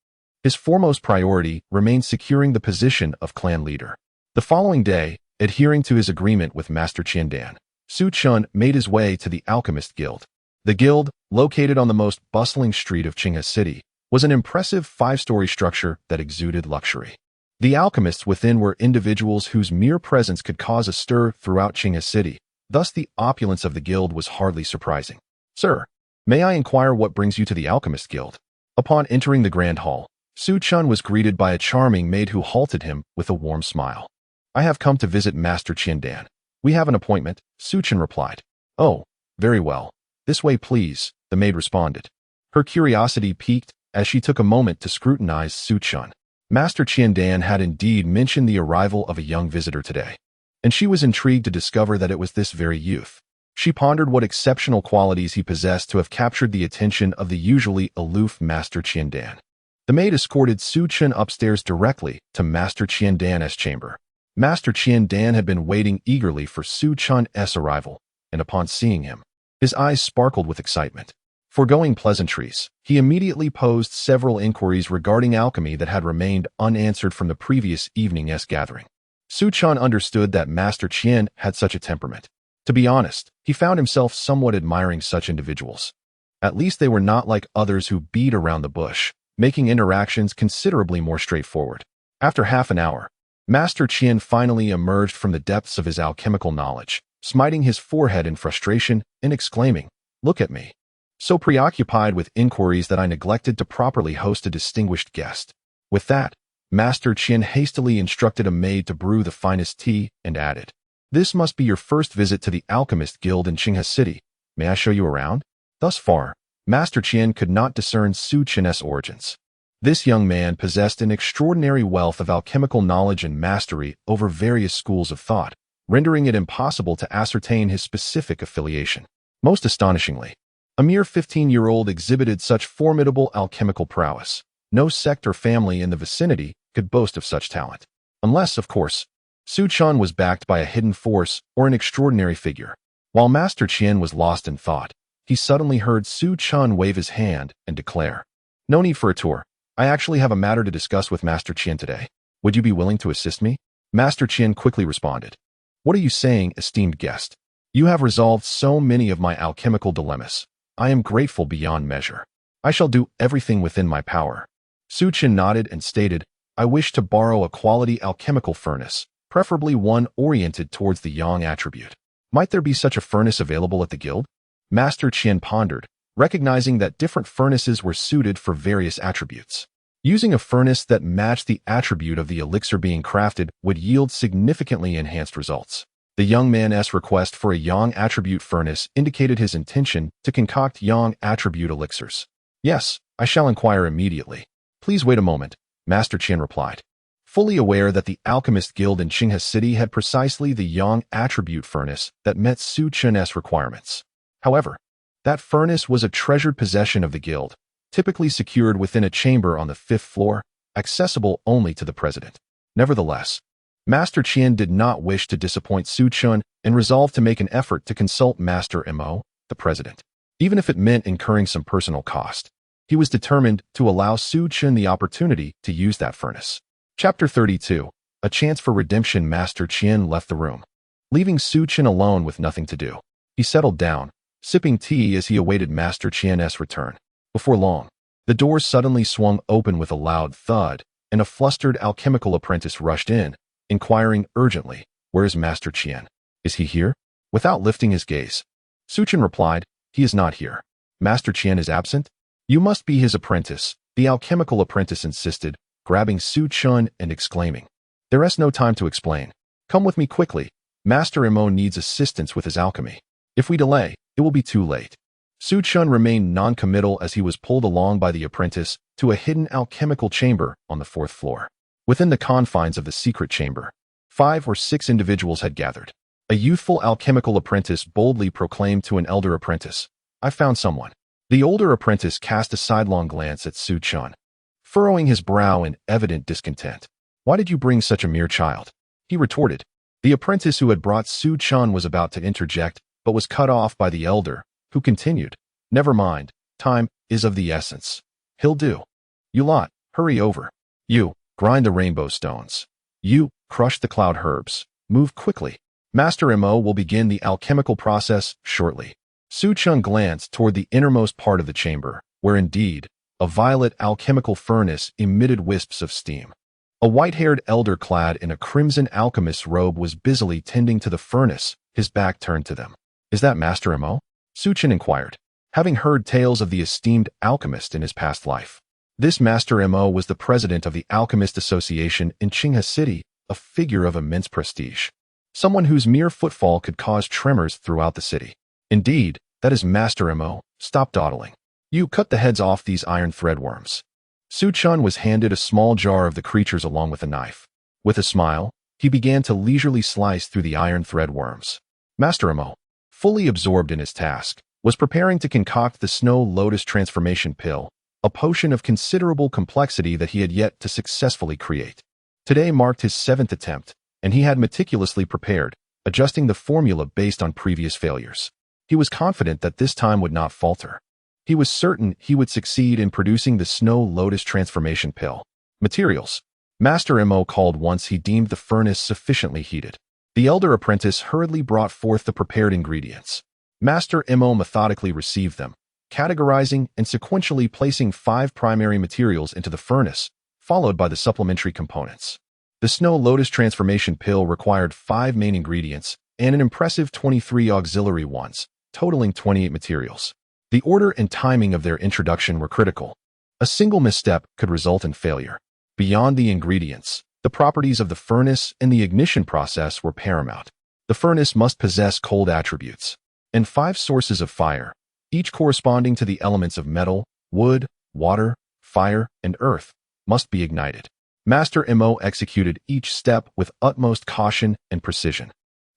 His foremost priority remained securing the position of clan leader. The following day, adhering to his agreement with Master Qiandan, Su Chun made his way to the Alchemist Guild. The guild, located on the most bustling street of Qinghe City, was an impressive 5-story structure that exuded luxury. The alchemists within were individuals whose mere presence could cause a stir throughout Qinghe City, thus the opulence of the guild was hardly surprising. "Sir, may I inquire what brings you to the Alchemist Guild?" Upon entering the Grand Hall, Su Chun was greeted by a charming maid who halted him with a warm smile. "I have come to visit Master Qiandan. We have an appointment," Su Chun replied. "Oh, very well. This way, please," the maid responded. Her curiosity piqued as she took a moment to scrutinize Su Chun. Master Qiandan had indeed mentioned the arrival of a young visitor today, and she was intrigued to discover that it was this very youth. She pondered what exceptional qualities he possessed to have captured the attention of the usually aloof Master Qiandan. The maid escorted Su Chun upstairs directly to Master Qiandan's chamber. Master Qiandan had been waiting eagerly for Su Chun's arrival, and upon seeing him, his eyes sparkled with excitement. Foregoing pleasantries, he immediately posed several inquiries regarding alchemy that had remained unanswered from the previous evening's gathering. Su Chun understood that Master Qian had such a temperament. To be honest, he found himself somewhat admiring such individuals. At least they were not like others who beat around the bush, making interactions considerably more straightforward. After half an hour, Master Qian finally emerged from the depths of his alchemical knowledge, smiting his forehead in frustration and exclaiming, "Look at me. So preoccupied with inquiries that I neglected to properly host a distinguished guest." With that, Master Qian hastily instructed a maid to brew the finest tea and added, "This must be your first visit to the Alchemist Guild in Qinghe City. May I show you around?" Thus far, Master Qian could not discern Su Chun's origins. This young man possessed an extraordinary wealth of alchemical knowledge and mastery over various schools of thought, rendering it impossible to ascertain his specific affiliation. Most astonishingly, a mere 15-year-old exhibited such formidable alchemical prowess. No sect or family in the vicinity could boast of such talent. Unless, of course, Su Chun was backed by a hidden force or an extraordinary figure. While Master Qian was lost in thought, he suddenly heard Su Chun wave his hand and declare, "No need for a tour. I actually have a matter to discuss with Master Qian today. Would you be willing to assist me?" Master Qian quickly responded, "What are you saying, esteemed guest? You have resolved so many of my alchemical dilemmas. I am grateful beyond measure. I shall do everything within my power." Su Chun nodded and stated, "I wish to borrow a quality alchemical furnace, preferably one oriented towards the yang attribute. Might there be such a furnace available at the guild?" Master Qian pondered, recognizing that different furnaces were suited for various attributes. Using a furnace that matched the attribute of the elixir being crafted would yield significantly enhanced results. The young man's request for a yang attribute furnace indicated his intention to concoct yang attribute elixirs. "Yes, I shall inquire immediately. Please wait a moment," Master Qian replied. Fully aware that the Alchemist Guild in Qinghe City had precisely the yang attribute furnace that met Su Chun's requirements. However, that furnace was a treasured possession of the guild, typically secured within a chamber on the 5th floor, accessible only to the president. Nevertheless, Master Qian did not wish to disappoint Su Chun and resolved to make an effort to consult Master Mo, the president. Even if it meant incurring some personal cost, he was determined to allow Su Chun the opportunity to use that furnace. Chapter 32. A Chance for Redemption. Master Qian left the room, leaving Su Chun alone with nothing to do. He settled down, sipping tea as he awaited Master Qian's return. Before long, the doors suddenly swung open with a loud thud, and a flustered alchemical apprentice rushed in, inquiring urgently, "Where is Master Qian? Is he here?" Without lifting his gaze, Su Chun replied, "He is not here. Master Qian is absent? You must be his apprentice," the alchemical apprentice insisted, grabbing Su Chun and exclaiming, "There is no time to explain. Come with me quickly. Master Mo needs assistance with his alchemy. If we delay, it will be too late." Su Chun remained non-committal as he was pulled along by the apprentice to a hidden alchemical chamber on the 4th floor. Within the confines of the secret chamber, 5 or 6 individuals had gathered. A youthful alchemical apprentice boldly proclaimed to an elder apprentice, "I found someone." The older apprentice cast a sidelong glance at Su Chun, furrowing his brow in evident discontent. "Why did you bring such a mere child?" he retorted. The apprentice who had brought Su Chun was about to interject, but was cut off by the elder, who continued, "Never mind, time is of the essence. He'll do. You lot, hurry over. You, grind the rainbow stones. You, crush the cloud herbs. Move quickly. Master Mo will begin the alchemical process shortly." Su Chun glanced toward the innermost part of the chamber, where indeed, a violet alchemical furnace emitted wisps of steam. A white-haired elder clad in a crimson alchemist's robe was busily tending to the furnace, his back turned to them. "Is that Master Mo?" Su Chun inquired, having heard tales of the esteemed alchemist in his past life. This Master Mo was the president of the Alchemist Association in Qinghe City, a figure of immense prestige. Someone whose mere footfall could cause tremors throughout the city. "Indeed, that is Master Mo. Stop dawdling. You cut the heads off these iron threadworms." Su Chun was handed a small jar of the creatures along with a knife. With a smile, he began to leisurely slice through the iron threadworms. Master Mo, fully absorbed in his task, was preparing to concoct the Snow Lotus Transformation Pill, a potion of considerable complexity that he had yet to successfully create. Today marked his 7th attempt, and he had meticulously prepared, adjusting the formula based on previous failures. He was confident that this time would not falter. He was certain he would succeed in producing the Snow Lotus Transformation Pill. Materials. Master Mo called once he deemed the furnace sufficiently heated. The elder apprentice hurriedly brought forth the prepared ingredients. Master Mo methodically received them, categorizing and sequentially placing 5 primary materials into the furnace, followed by the supplementary components. The Snow Lotus Transformation Pill required 5 main ingredients and an impressive 23 auxiliary ones, totaling 28 materials. The order and timing of their introduction were critical. A single misstep could result in failure. Beyond the ingredients, the properties of the furnace and the ignition process were paramount. The furnace must possess cold attributes, and 5 sources of fire, each corresponding to the elements of metal, wood, water, fire, and earth, must be ignited. Master Mo executed each step with utmost caution and precision.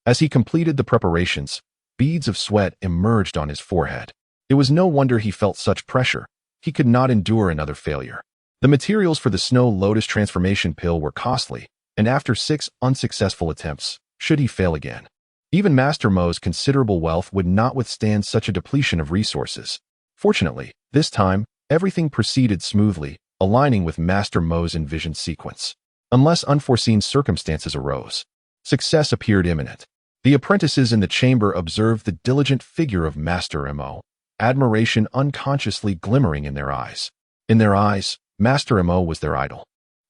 As he completed the preparations, beads of sweat emerged on his forehead. It was no wonder he felt such pressure. He could not endure another failure. The materials for the Snow Lotus Transformation Pill were costly, and after 6 unsuccessful attempts, should he fail again, even Master Mo's considerable wealth would not withstand such a depletion of resources. Fortunately, this time, everything proceeded smoothly, aligning with Master Mo's envisioned sequence. Unless unforeseen circumstances arose, success appeared imminent. The apprentices in the chamber observed the diligent figure of Master Mo, admiration unconsciously glimmering in their eyes. In their eyes, Master Mo was their idol.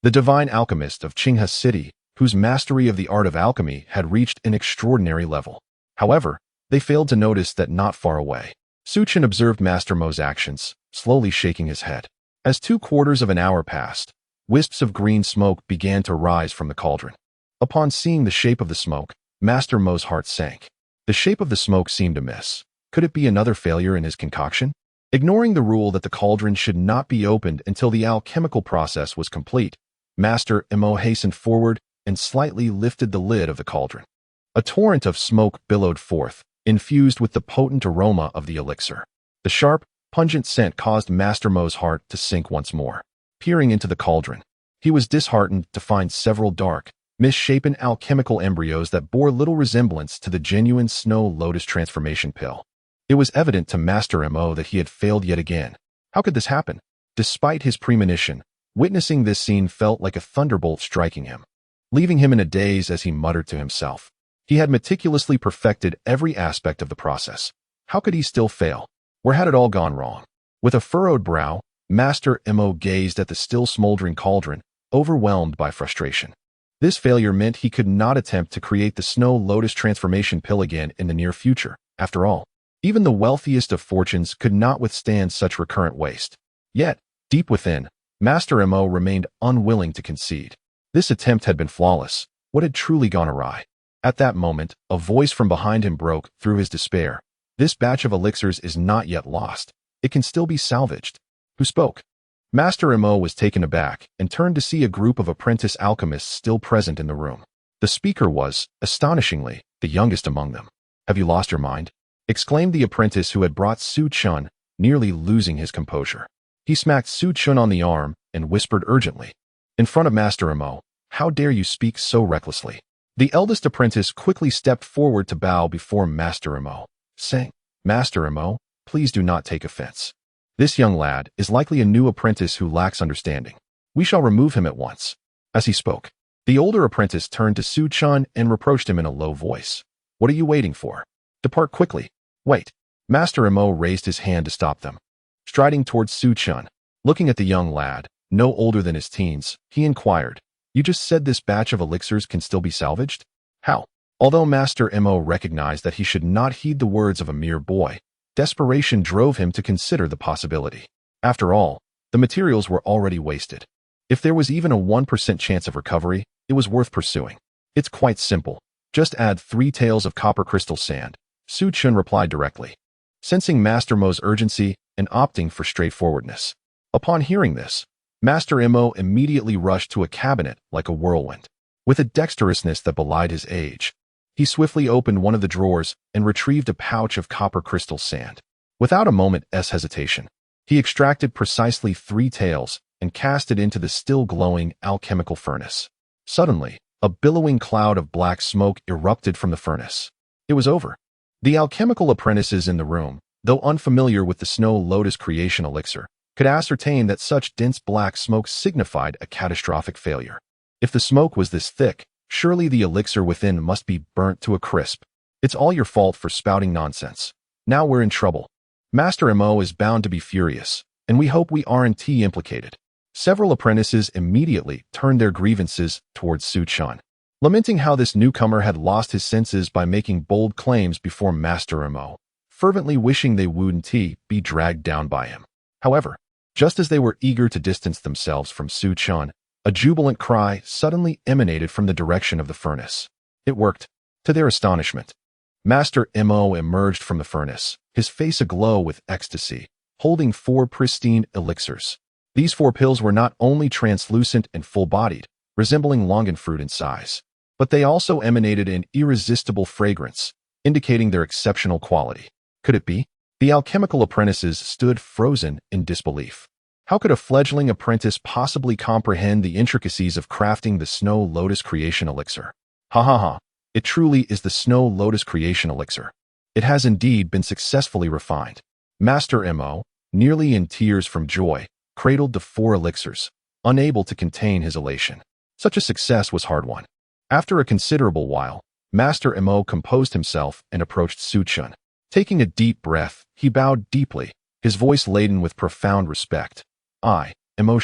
The divine alchemist of Qinghe City, whose mastery of the art of alchemy had reached an extraordinary level. However, they failed to notice that not far away, Su Chun observed Master Mo's actions, slowly shaking his head. As 2/4 of an hour passed, wisps of green smoke began to rise from the cauldron. Upon seeing the shape of the smoke, Master Mo's heart sank. The shape of the smoke seemed amiss. Could it be another failure in his concoction? Ignoring the rule that the cauldron should not be opened until the alchemical process was complete, Master Mo hastened forward and slightly lifted the lid of the cauldron. A torrent of smoke billowed forth, infused with the potent aroma of the elixir. The sharp, pungent scent caused Master Mo's heart to sink once more. Peering into the cauldron, he was disheartened to find several dark, misshapen alchemical embryos that bore little resemblance to the genuine Snow Lotus Transformation Pill. It was evident to Master Mo that he had failed yet again. How could this happen? Despite his premonition, witnessing this scene felt like a thunderbolt striking him, leaving him in a daze as he muttered to himself. He had meticulously perfected every aspect of the process. How could he still fail? Where had it all gone wrong? With a furrowed brow, Master Mo gazed at the still smoldering cauldron, overwhelmed by frustration. This failure meant he could not attempt to create the Snow Lotus Transformation Pill again in the near future. After all, even the wealthiest of fortunes could not withstand such recurrent waste. Yet, deep within, Master Mo remained unwilling to concede. This attempt had been flawless. What had truly gone awry? At that moment, a voice from behind him broke through his despair. "This batch of elixirs is not yet lost. It can still be salvaged." Who spoke? Master Mo was taken aback and turned to see a group of apprentice alchemists still present in the room. The speaker was, astonishingly, the youngest among them. "Have you lost your mind?" exclaimed the apprentice who had brought Su Chun, nearly losing his composure. He smacked Su Chun on the arm and whispered urgently, "In front of Master Mo, how dare you speak so recklessly?" The eldest apprentice quickly stepped forward to bow before Master Mo, saying, "Master Mo, please do not take offense. This young lad is likely a new apprentice who lacks understanding. We shall remove him at once." As he spoke, the older apprentice turned to Su Chun and reproached him in a low voice. "What are you waiting for? Depart quickly." "Wait." Master Mo raised his hand to stop them. Striding towards Su Chun, looking at the young lad, no older than his teens, he inquired, "You just said this batch of elixirs can still be salvaged? How?" Although Master Mo recognized that he should not heed the words of a mere boy, desperation drove him to consider the possibility. After all, the materials were already wasted. If there was even a 1% chance of recovery, it was worth pursuing. "It's quite simple. Just add 3 taels of copper crystal sand," Su Chun replied directly, sensing Master Mo's urgency and opting for straightforwardness. Upon hearing this, Master Mo immediately rushed to a cabinet like a whirlwind. With a dexterousness that belied his age, he swiftly opened one of the drawers and retrieved a pouch of copper crystal sand. Without a moment's hesitation, he extracted precisely 3 taels and cast it into the still glowing alchemical furnace. Suddenly, a billowing cloud of black smoke erupted from the furnace. It was over. The alchemical apprentices in the room, though unfamiliar with the Snow Lotus creation elixir, could ascertain that such dense black smoke signified a catastrophic failure. If the smoke was this thick, surely the elixir within must be burnt to a crisp. "It's all your fault for spouting nonsense. Now we're in trouble. Master Mo is bound to be furious, and we hope we aren't implicated." Several apprentices immediately turned their grievances towards Su Chun, lamenting how this newcomer had lost his senses by making bold claims before Master Mo, fervently wishing they wouldn't be dragged down by him. However, just as they were eager to distance themselves from Su Chun, a jubilant cry suddenly emanated from the direction of the furnace. It worked. To their astonishment, Master Mo emerged from the furnace, his face aglow with ecstasy, holding 4 pristine elixirs. These 4 pills were not only translucent and full-bodied, resembling longan fruit in size, but they also emanated an irresistible fragrance, indicating their exceptional quality. Could it be? The alchemical apprentices stood frozen in disbelief. How could a fledgling apprentice possibly comprehend the intricacies of crafting the Snow Lotus creation elixir? Ha ha ha! It truly is the Snow Lotus creation elixir. It has indeed been successfully refined. Master Mo, nearly in tears from joy, cradled the 4 elixirs, unable to contain his elation. Such a success was hard won. After a considerable while, Master Mo composed himself and approached Su Chun. Taking a deep breath, he bowed deeply, his voice laden with profound respect. "I, Emperor,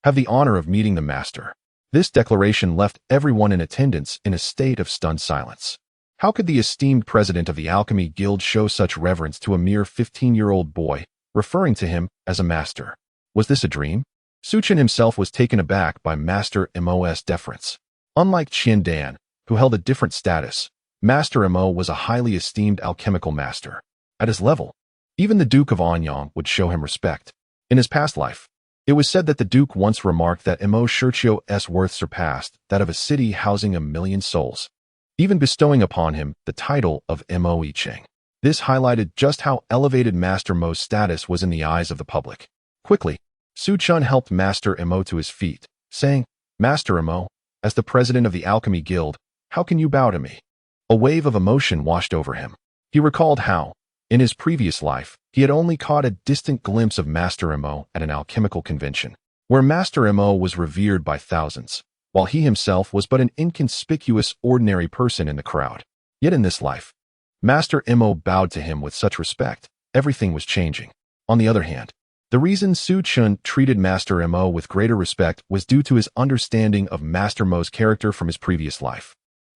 have the honor of meeting the master." This declaration left everyone in attendance in a state of stunned silence. How could the esteemed president of the Alchemy Guild show such reverence to a mere 15-year-old boy, referring to him as a master? Was this a dream? Su Chun himself was taken aback by Master Mo's deference. Unlike Qian Dan, who held a different status, Master Mo was a highly esteemed alchemical master. At his level, even the Duke of Anyang would show him respect. In his past life, it was said that the Duke once remarked that Emperor's worth surpassed that of a city housing 1,000,000 souls, even bestowing upon him the title of Mo Cheng. This highlighted just how elevated Master Mo's status was in the eyes of the public. Quickly, Su Chun helped Master Mo to his feet, saying, "Master Mo, as the president of the Alchemy Guild, how can you bow to me?" A wave of emotion washed over him. He recalled how, in his previous life, he had only caught a distant glimpse of Master Mo at an alchemical convention, where Master Mo was revered by thousands, while he himself was but an inconspicuous ordinary person in the crowd. Yet in this life, Master Mo bowed to him with such respect. Everything was changing. On the other hand, the reason Su Chun treated Master Mo with greater respect was due to his understanding of Master Mo's character from his previous life.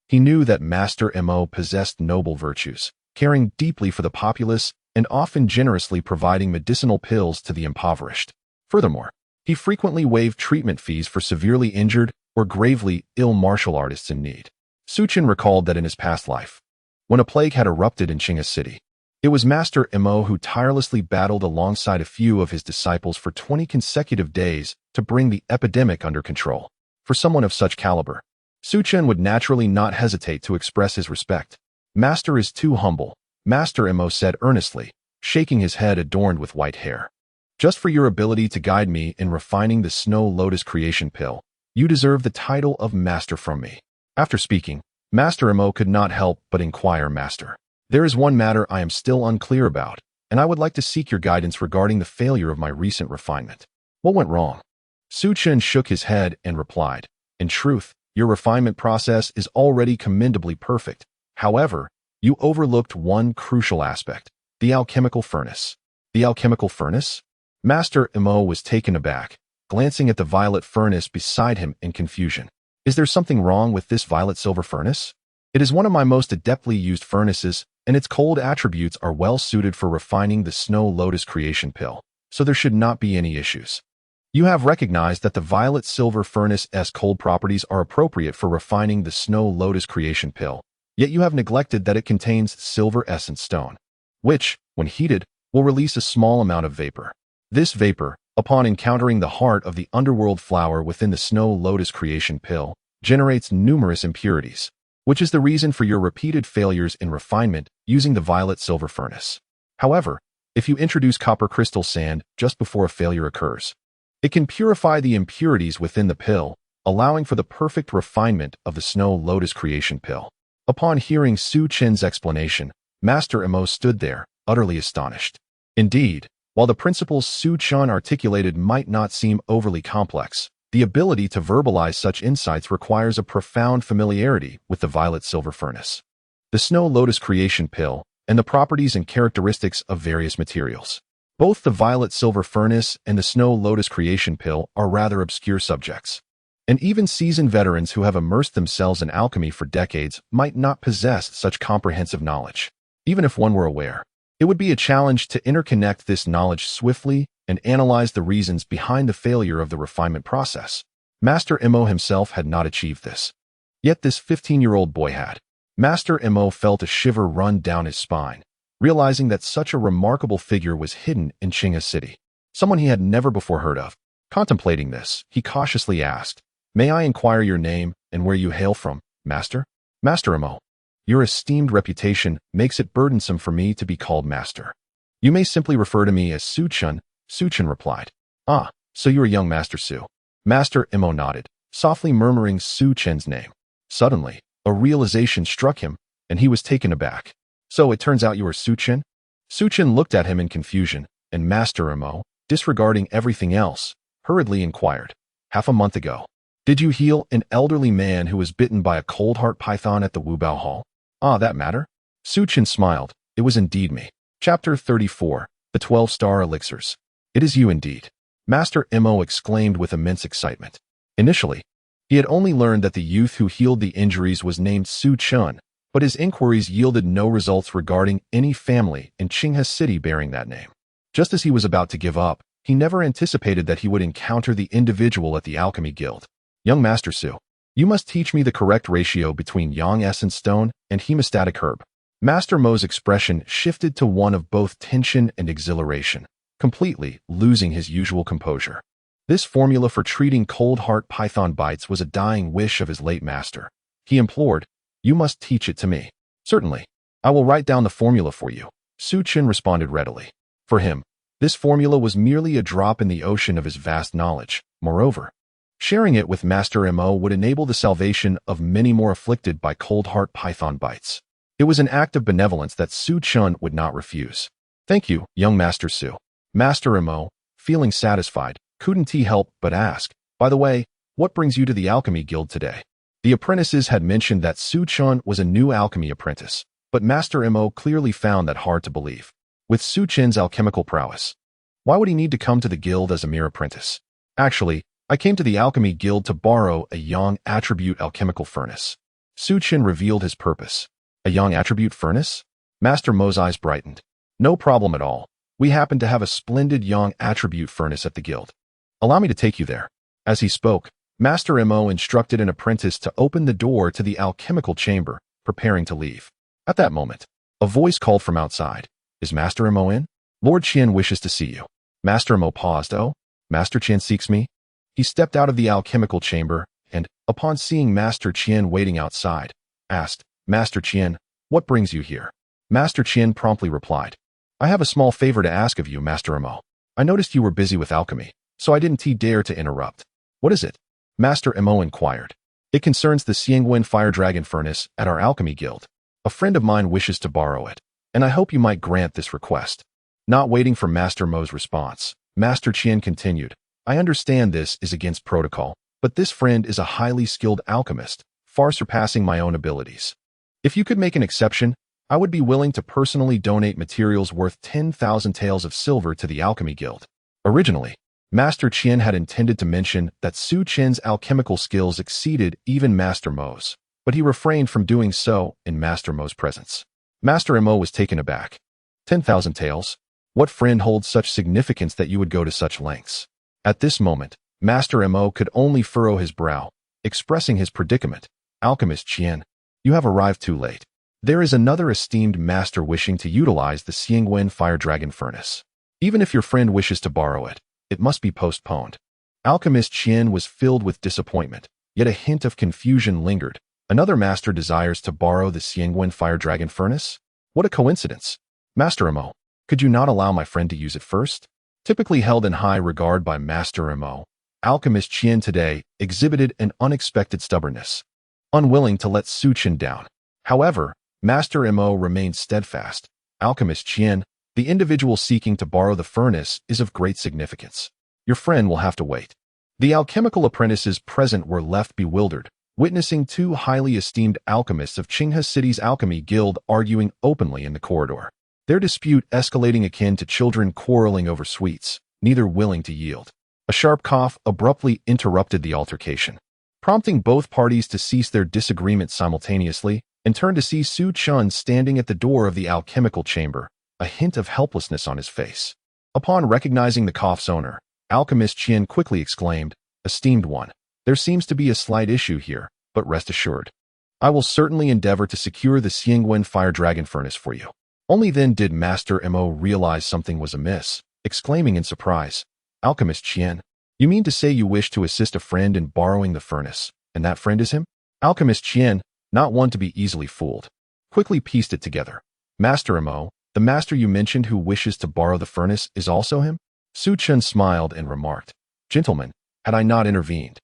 He knew that Master Mo possessed noble virtues, caring deeply for the populace and often generously providing medicinal pills to the impoverished. Furthermore, he frequently waived treatment fees for severely injured or gravely ill martial artists in need. Su Chun recalled that in his past life, when a plague had erupted in Qinghe City, It was Master Mo who tirelessly battled alongside a few of his disciples for 20 consecutive days to bring the epidemic under control. For someone of such caliber, Su Chen would naturally not hesitate to express his respect. Master is too humble, Master Mo said earnestly, shaking his head adorned with white hair. Just for your ability to guide me in refining the Snow Lotus creation pill, you deserve the title of Master from me. After speaking, Master Mo could not help but inquire, Master, there is one matter I am still unclear about, and I would like to seek your guidance regarding the failure of my recent refinement. What went wrong? Su Chen shook his head and replied, in truth, your refinement process is already commendably perfect. However, you overlooked one crucial aspect, the alchemical furnace. The alchemical furnace? Master Mo was taken aback, glancing at the violet furnace beside him in confusion. Is there something wrong with this violet silver furnace? It is one of my most adeptly used furnaces, and its cold attributes are well suited for refining the Snow Lotus creation pill, so there should not be any issues. You have recognized that the violet silver furnace's cold properties are appropriate for refining the Snow Lotus creation pill, yet you have neglected that it contains silver essence stone, which, when heated, will release a small amount of vapor. This vapor, upon encountering the heart of the underworld flower within the Snow Lotus creation pill, generates numerous impurities, which is the reason for your repeated failures in refinement using the violet silver furnace. However, if you introduce copper crystal sand just before a failure occurs, it can purify the impurities within the pill, allowing for the perfect refinement of the Snow Lotus creation pill. Upon hearing Su Chen's explanation, Master Mo stood there, utterly astonished. Indeed, while the principles Su Chen articulated might not seem overly complex, the ability to verbalize such insights requires a profound familiarity with the violet silver furnace, the Snow Lotus creation pill, and the properties and characteristics of various materials. Both the violet silver furnace and the Snow Lotus creation pill are rather obscure subjects, and even seasoned veterans who have immersed themselves in alchemy for decades might not possess such comprehensive knowledge. Even if one were aware, it would be a challenge to interconnect this knowledge swiftly and analyze the reasons behind the failure of the refinement process. Master Mo himself had not achieved this. Yet this 15-year-old boy had. Master Mo felt a shiver run down his spine, realizing that such a remarkable figure was hidden in Qinghe City, someone he had never before heard of. Contemplating this, he cautiously asked, "May I inquire your name and where you hail from, Master?" "Master Mo, your esteemed reputation makes it burdensome for me to be called Master. You may simply refer to me as Su Chen," Su Chen replied. "Ah, so you are young Master Su." Master Mo nodded, softly murmuring Su Chen's name. Suddenly, a realization struck him, and he was taken aback. "So it turns out you are Su Chen?" Su Chen looked at him in confusion, and Master Mo, disregarding everything else, hurriedly inquired, "Half a month ago, did you heal an elderly man who was bitten by a cold heart python at the Wubao Hall?" "Ah, that matter?" Su Chen smiled. "It was indeed me." Chapter 34, The 12-Star Elixirs. "It is you indeed," Master Mo exclaimed with immense excitement. Initially, he had only learned that the youth who healed the injuries was named Su Chen, but his inquiries yielded no results regarding any family in Qinghe City bearing that name. Just as he was about to give up, he never anticipated that he would encounter the individual at the Alchemy Guild. "Young Master Su, you must teach me the correct ratio between Yang Essence Stone and Hemostatic Herb." Master Mo's expression shifted to one of both tension and exhilaration, completely losing his usual composure. This formula for treating cold heart python bites was a dying wish of his late master. He implored, "You must teach it to me." "Certainly. I will write down the formula for you," Su Chen responded readily. For him, this formula was merely a drop in the ocean of his vast knowledge. Moreover, sharing it with Master Mo would enable the salvation of many more afflicted by cold heart python bites. It was an act of benevolence that Su Chen would not refuse. "Thank you, young Master Su." Master Mo, feeling satisfied, couldn't he help but ask, "By the way, what brings you to the Alchemy Guild today?" The apprentices had mentioned that Su Chen was a new alchemy apprentice, but Master Mo clearly found that hard to believe. With Su Chen's alchemical prowess, why would he need to come to the guild as a mere apprentice? "Actually, I came to the Alchemy Guild to borrow a Yang attribute alchemical furnace." Su Chen revealed his purpose. "A Yang attribute furnace?" Master Mo's eyes brightened. "No problem at all. We happen to have a splendid Yang attribute furnace at the guild. Allow me to take you there." As he spoke, Master Mo instructed an apprentice to open the door to the alchemical chamber, preparing to leave. At that moment, a voice called from outside, Is Master Mo in? Lord Qian wishes to see you. Master Mo paused. Oh, Master Qian seeks me? He stepped out of the alchemical chamber and, upon seeing Master Qian waiting outside, asked, Master Qian, what brings you here? Master Qian promptly replied, I have a small favor to ask of you, Master Mo. I noticed you were busy with alchemy, so I didn't dare to interrupt. What is it? Master Mo inquired. It concerns the Xiangwen Fire Dragon Furnace at our alchemy guild. A friend of mine wishes to borrow it, and I hope you might grant this request. Not waiting for Master Mo's response, Master Qian continued, I understand this is against protocol, but this friend is a highly skilled alchemist, far surpassing my own abilities. If you could make an exception, I would be willing to personally donate materials worth 10,000 taels of silver to the Alchemy Guild. Originally, Master Qian had intended to mention that Su Qian's alchemical skills exceeded even Master Mo's, but he refrained from doing so in Master Mo's presence. Master Mo was taken aback. 10,000 taels? What friend holds such significance that you would go to such lengths? At this moment, Master Mo could only furrow his brow, expressing his predicament. Alchemist Qian, you have arrived too late. There is another esteemed master wishing to utilize the Xiangwen Fire Dragon Furnace. Even if your friend wishes to borrow it, it must be postponed. Alchemist Qian was filled with disappointment, yet a hint of confusion lingered. Another master desires to borrow the Xiangwen Fire Dragon Furnace? What a coincidence. Master Mo, could you not allow my friend to use it first? Typically held in high regard by Master Mo, Alchemist Qian today exhibited an unexpected stubbornness, unwilling to let Su Qian down. However, Master Mo remained steadfast. Alchemist Qian, the individual seeking to borrow the furnace is of great significance. Your friend will have to wait. The alchemical apprentices present were left bewildered, witnessing two highly esteemed alchemists of Qinghe City's Alchemy Guild arguing openly in the corridor. Their dispute escalating akin to children quarreling over sweets, neither willing to yield. A sharp cough abruptly interrupted the altercation, prompting both parties to cease their disagreement simultaneously and turn to see Su Qian standing at the door of the alchemical chamber, a hint of helplessness on his face. Upon recognizing the cough's owner, Alchemist Qian quickly exclaimed, Esteemed one, there seems to be a slight issue here, but rest assured. I will certainly endeavor to secure the Xiangwen Fire Dragon Furnace for you. Only then did Master Mo realize something was amiss, exclaiming in surprise, Alchemist Qian, you mean to say you wish to assist a friend in borrowing the furnace, and that friend is him? Alchemist Qian, not one to be easily fooled, quickly pieced it together. Master Mo, the master you mentioned who wishes to borrow the furnace is also him? Su Qian smiled and remarked, Gentlemen, had I not intervened,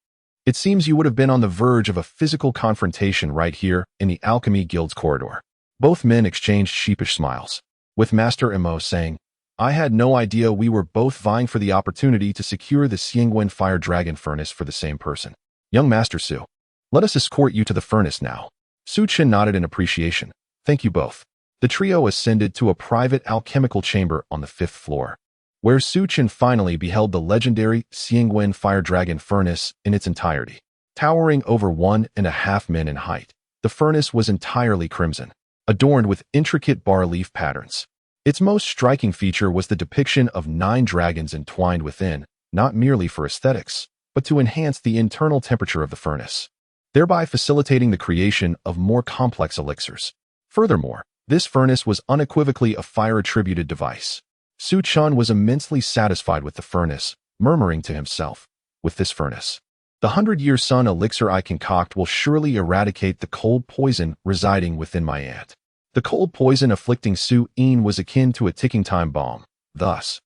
it seems you would have been on the verge of a physical confrontation right here in the Alchemy Guild's corridor. Both men exchanged sheepish smiles, with Master Mo saying, I had no idea we were both vying for the opportunity to secure the Xiangwen Fire Dragon Furnace for the same person. Young Master Su, let us escort you to the furnace now. Su Qian nodded in appreciation. Thank you both. The trio ascended to a private alchemical chamber on the 5th floor, where Su Qian finally beheld the legendary Xiangwen Fire Dragon Furnace in its entirety. Towering over 1.5 men in height, the furnace was entirely crimson, adorned with intricate bas-relief patterns. Its most striking feature was the depiction of 9 dragons entwined within, not merely for aesthetics, but to enhance the internal temperature of the furnace, thereby facilitating the creation of more complex elixirs. Furthermore, this furnace was unequivocally a fire-attributed device. Su Qian was immensely satisfied with the furnace, murmuring to himself, with this furnace, the 100-year sun elixir I concoct will surely eradicate the cold poison residing within my ant. The cold poison afflicting Su Yin was akin to a ticking time bomb. Thus,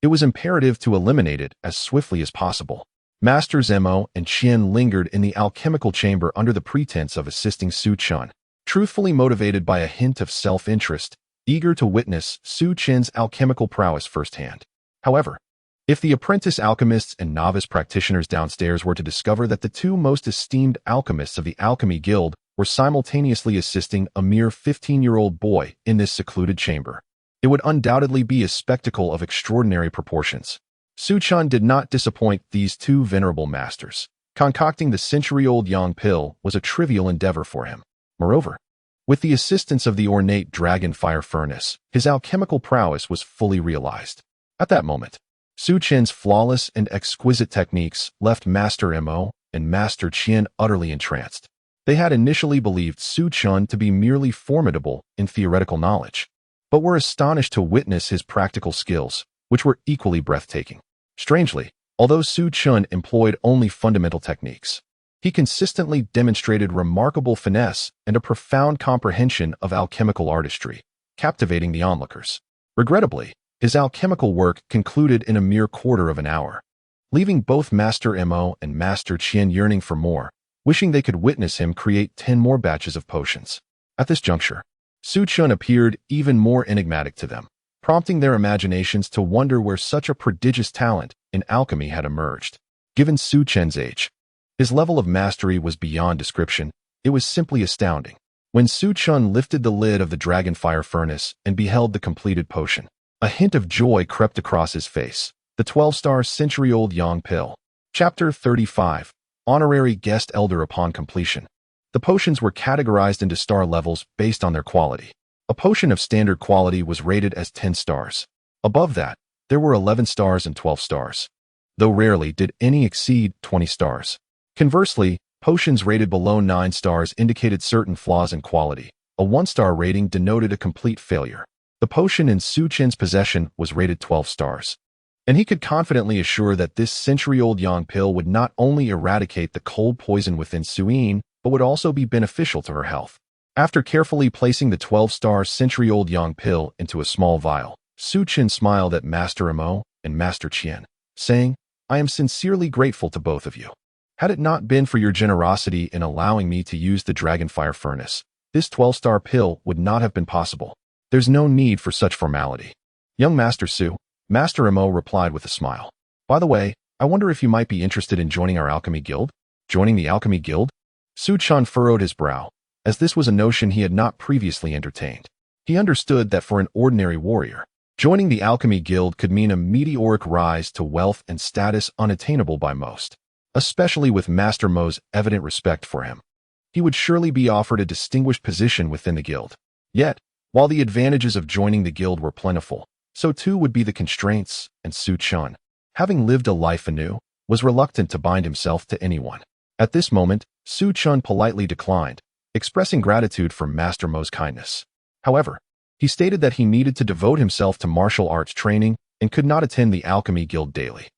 it was imperative to eliminate it as swiftly as possible. Masters Mo and Qian lingered in the alchemical chamber under the pretense of assisting Su Qian, truthfully motivated by a hint of self-interest, eager to witness Su Qian's alchemical prowess firsthand. However, if the apprentice alchemists and novice practitioners downstairs were to discover that the two most esteemed alchemists of the Alchemy Guild were simultaneously assisting a mere 15-year-old boy in this secluded chamber, it would undoubtedly be a spectacle of extraordinary proportions. Su Qian did not disappoint these two venerable masters. Concocting the century-old yang pill was a trivial endeavor for him. Moreover, with the assistance of the ornate dragon fire furnace, his alchemical prowess was fully realized. At that moment, Su Qian's flawless and exquisite techniques left Master Mo and Master Qian utterly entranced. They had initially believed Su Qian to be merely formidable in theoretical knowledge, but were astonished to witness his practical skills, which were equally breathtaking. Strangely, although Su Chun employed only fundamental techniques, he consistently demonstrated remarkable finesse and a profound comprehension of alchemical artistry, captivating the onlookers. Regrettably, his alchemical work concluded in a mere quarter of an hour, leaving both Master Mo and Master Qian yearning for more, wishing they could witness him create 10 more batches of potions. At this juncture, Su Chun appeared even more enigmatic to them, prompting their imaginations to wonder where such a prodigious talent in alchemy had emerged. Given Su Chen's age, his level of mastery was beyond description. It was simply astounding. When Su Chun lifted the lid of the dragonfire furnace and beheld the completed potion, a hint of joy crept across his face. The 12-star century-old Yang Pill. Chapter 35. Honorary Guest Elder upon completion. The potions were categorized into star levels based on their quality. A potion of standard quality was rated as 10 stars. Above that, there were 11 stars and 12 stars, though rarely did any exceed 20 stars. Conversely, potions rated below 9 stars indicated certain flaws in quality. A 1-star rating denoted a complete failure. The potion in Su Chen's possession was rated 12 stars, and he could confidently assure that this century-old Yang Pill would not only eradicate the cold poison within Suyin, but would also be beneficial to her health. After carefully placing the 12-star century-old Yang Pill into a small vial, Su Chen smiled at Master Mo and Master Qian, saying, "I am sincerely grateful to both of you. Had it not been for your generosity in allowing me to use the dragonfire furnace, this 12-star pill would not have been possible. There's no need for such formality." Young Master Su, Master Mo replied with a smile. "By the way, I wonder if you might be interested in joining our alchemy guild?" Joining the alchemy guild? Su Chun furrowed his brow, as this was a notion he had not previously entertained. He understood that for an ordinary warrior, joining the alchemy guild could mean a meteoric rise to wealth and status unattainable by most, especially with Master Mo's evident respect for him. He would surely be offered a distinguished position within the guild. Yet, while the advantages of joining the guild were plentiful, so too would be the constraints, and Su Chun, having lived a life anew, was reluctant to bind himself to anyone. At this moment, Su Chun politely declined, expressing gratitude for Master Mo's kindness. However, he stated that he needed to devote himself to martial arts training and could not attend the alchemy guild daily.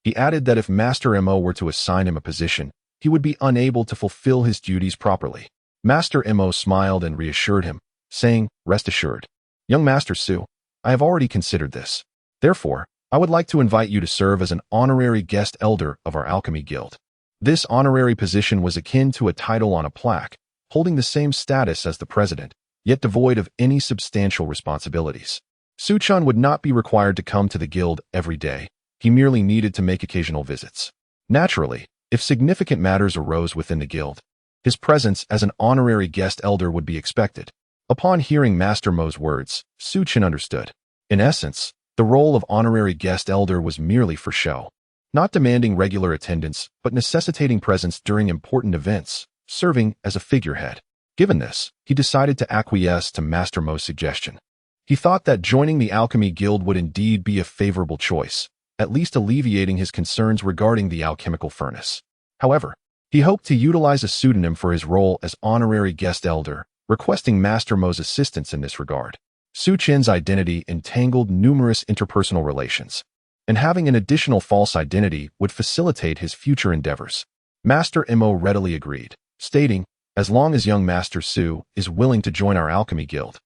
He added that if Master Mo were to assign him a position, he would be unable to fulfill his duties properly. Master Mo smiled and reassured him, saying, "Rest assured, young Master Su, I have already considered this. Therefore, I would like to invite you to serve as an honorary guest elder of our alchemy guild." This honorary position was akin to a title on a plaque, holding the same status as the president, yet devoid of any substantial responsibilities. Su Chun would not be required to come to the guild every day. He merely needed to make occasional visits. Naturally, if significant matters arose within the guild, his presence as an honorary guest elder would be expected. Upon hearing Master Mo's words, Su Chen understood. In essence, the role of honorary guest elder was merely for show, not demanding regular attendance, but necessitating presence during important events, serving as a figurehead. Given this, he decided to acquiesce to Master Mo's suggestion. He thought that joining the alchemy guild would indeed be a favorable choice, at least alleviating his concerns regarding the alchemical furnace. However, he hoped to utilize a pseudonym for his role as honorary guest elder, requesting Master Mo's assistance in this regard. Su Chen's identity entangled numerous interpersonal relations, and having an additional false identity would facilitate his future endeavors. Master Mo readily agreed, stating, "As long as young Master Su is willing to join our alchemy guild,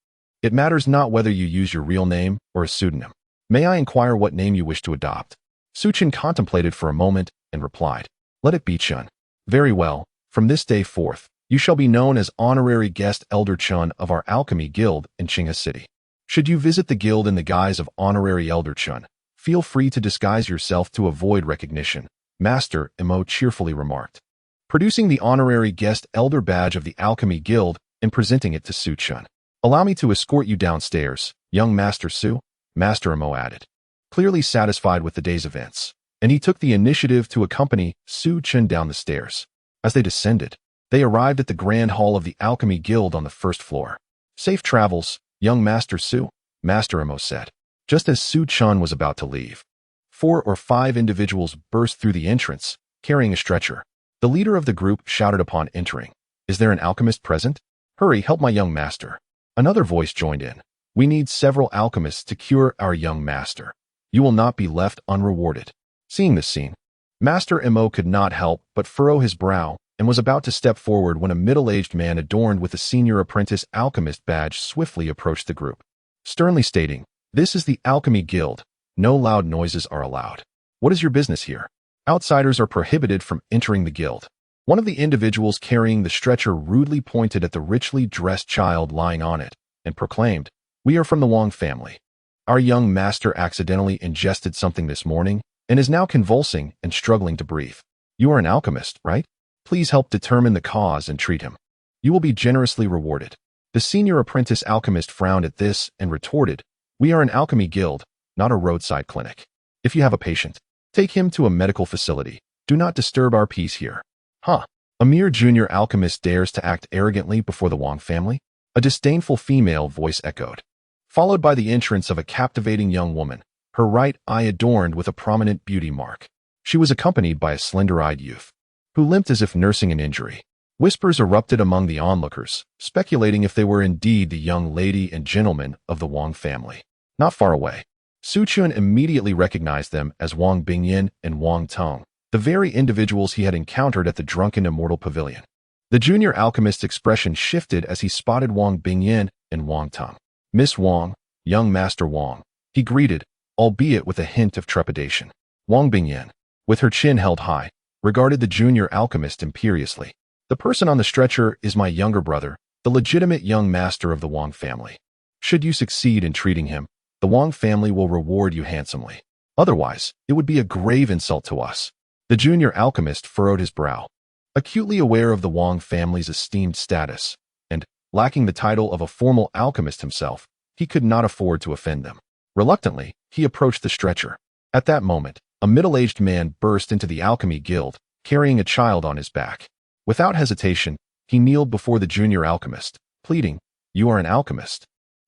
it matters not whether you use your real name or a pseudonym. May I inquire what name you wish to adopt?" Su Chen contemplated for a moment and replied, "Let it be Chun." "Very well. From this day forth, you shall be known as Honorary Guest Elder Chun of our Alchemy Guild in Qinghe City. Should you visit the guild in the guise of Honorary Elder Chun, feel free to disguise yourself to avoid recognition," Master Mo cheerfully remarked, producing the Honorary Guest Elder badge of the Alchemy Guild and presenting it to Su Chun. "Allow me to escort you downstairs, young Master Su," Master Mo added, clearly satisfied with the day's events, and he took the initiative to accompany Su Chen down the stairs. As they descended, they arrived at the grand hall of the Alchemy Guild on the first floor. "Safe travels, young Master Su," Master Mo said. Just as Su Chen was about to leave, 4 or 5 individuals burst through the entrance, carrying a stretcher. The leader of the group shouted upon entering, "Is there an alchemist present? Hurry, help my young master." Another voice joined in, We need several alchemists to cure our young master. You will not be left unrewarded." Seeing this scene, Master Mo could not help but furrow his brow and was about to step forward when a middle-aged man adorned with a senior apprentice alchemist badge swiftly approached the group, sternly stating, "This is the Alchemy Guild. No loud noises are allowed. What is your business here? Outsiders are prohibited from entering the guild." One of the individuals carrying the stretcher rudely pointed at the richly dressed child lying on it and proclaimed, "We are from the Wong family. Our young master accidentally ingested something this morning and is now convulsing and struggling to breathe. You are an alchemist, right? Please help determine the cause and treat him. You will be generously rewarded." The senior apprentice alchemist frowned at this and retorted, "We are an alchemy guild, not a roadside clinic. If you have a patient, take him to a medical facility. Do not disturb our peace here." "Huh? A mere junior alchemist dares to act arrogantly before the Wong family?" A disdainful female voice echoed, followed by the entrance of a captivating young woman, her right eye adorned with a prominent beauty mark. She was accompanied by a slender-eyed youth, who limped as if nursing an injury. Whispers erupted among the onlookers, speculating if they were indeed the young lady and gentleman of the Wong family. Not far away, Su Chun immediately recognized them as Wang Bingyan and Wang Tong, the very individuals he had encountered at the Drunken Immortal Pavilion. The junior alchemist's expression shifted as he spotted Wang Bingyan and Wang Tong. "Miss Wang, young Master Wang," he greeted, albeit with a hint of trepidation. Wang Bingyan, with her chin held high, regarded the junior alchemist imperiously. "The person on the stretcher is my younger brother, the legitimate young master of the Wang family. Should you succeed in treating him, the Wang family will reward you handsomely. Otherwise, it would be a grave insult to us." The junior alchemist furrowed his brow, acutely aware of the Wang family's esteemed status, and, lacking the title of a formal alchemist himself, he could not afford to offend them. Reluctantly, he approached the stretcher. At that moment, a middle-aged man burst into the Alchemy Guild, carrying a child on his back. Without hesitation, he kneeled before the junior alchemist, pleading, "You are an alchemist,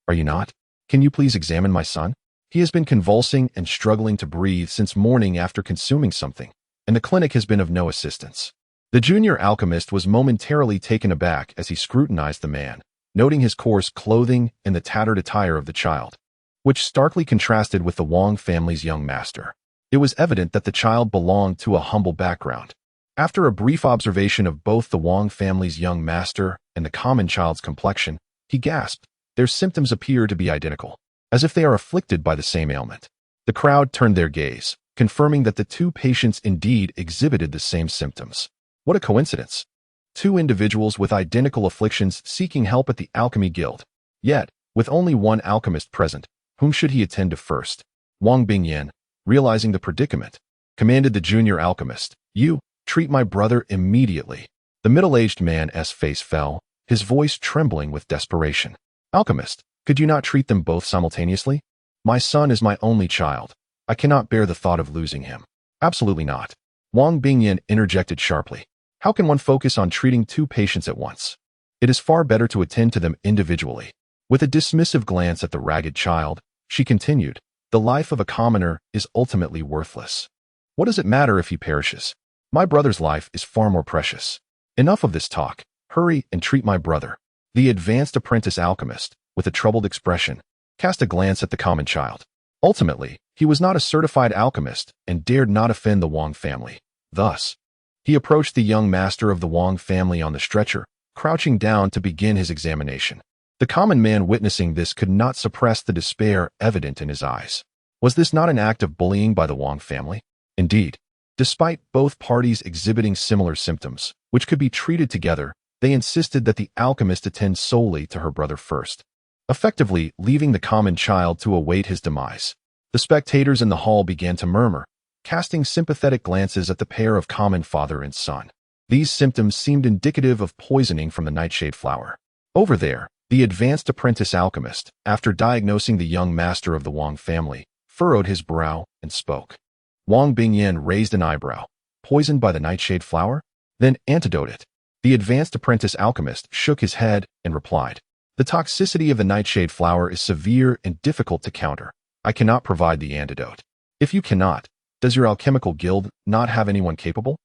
are you not? Can you please examine my son? He has been convulsing and struggling to breathe since morning after consuming something, and the clinic has been of no assistance." The junior alchemist was momentarily taken aback as he scrutinized the man, noting his coarse clothing and the tattered attire of the child, which starkly contrasted with the Wang family's young master. It was evident that the child belonged to a humble background. After a brief observation of both the Wang family's young master and the common child's complexion, he gasped, "Their symptoms appear to be identical, as if they are afflicted by the same ailment." The crowd turned their gaze, confirming that the two patients indeed exhibited the same symptoms. What a coincidence! Two individuals with identical afflictions seeking help at the Alchemy Guild. Yet, with only one alchemist present, whom should he attend to first? Wang Bingyan, realizing the predicament, commanded the junior alchemist, "You, treat my brother immediately." The middle-aged man's face fell, his voice trembling with desperation. "Alchemist, could you not treat them both simultaneously? My son is my only child. I cannot bear the thought of losing him." "Absolutely not." Wang Bingyan interjected sharply. "How can one focus on treating two patients at once? It is far better to attend to them individually." With a dismissive glance at the ragged child, she continued, "The life of a commoner is ultimately worthless. What does it matter if he perishes? My brother's life is far more precious. Enough of this talk. Hurry and treat my brother." The advanced apprentice alchemist, with a troubled expression, cast a glance at the common child. Ultimately, he was not a certified alchemist and dared not offend the Wang family. Thus, he approached the young master of the Wang family on the stretcher, crouching down to begin his examination. The common man witnessing this could not suppress the despair evident in his eyes. Was this not an act of bullying by the Wang family? Indeed, despite both parties exhibiting similar symptoms, which could be treated together, they insisted that the alchemist attend solely to her brother first, effectively leaving the common child to await his demise. The spectators in the hall began to murmur, casting sympathetic glances at the pair of common father and son. These symptoms seemed indicative of poisoning from the nightshade flower. Over there, the advanced apprentice alchemist, after diagnosing the young master of the Wang family, furrowed his brow and spoke. Wang Bingyan raised an eyebrow. "Poisoned by the nightshade flower? Then antidote it." The advanced apprentice alchemist shook his head and replied, "The toxicity of the nightshade flower is severe and difficult to counter. I cannot provide the antidote." "If you cannot, does your alchemical guild not have anyone capable?"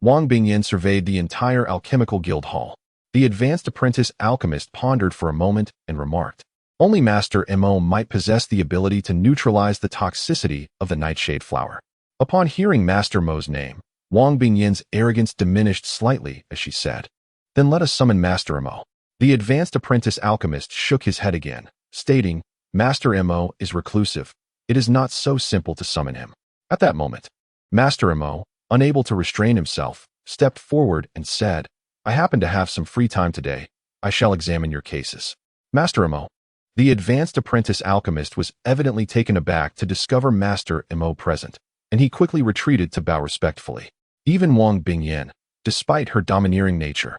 Wang Bingyan surveyed the entire alchemical guild hall. The advanced apprentice alchemist pondered for a moment and remarked, Only Master Mo might possess the ability to neutralize the toxicity of the nightshade flower. Upon hearing Master Mo's name, Wang Bingyin's arrogance diminished slightly as she said, "Then let us summon Master Mo." The advanced apprentice alchemist shook his head again, stating, "Master Mo is reclusive. It is not so simple to summon him." At that moment, Master Mo, unable to restrain himself, stepped forward and said, "I happen to have some free time today. I shall examine your cases." Master Mo. The advanced apprentice alchemist was evidently taken aback to discover Master Mo present, and he quickly retreated to bow respectfully. Even Wang Bingyin, despite her domineering nature,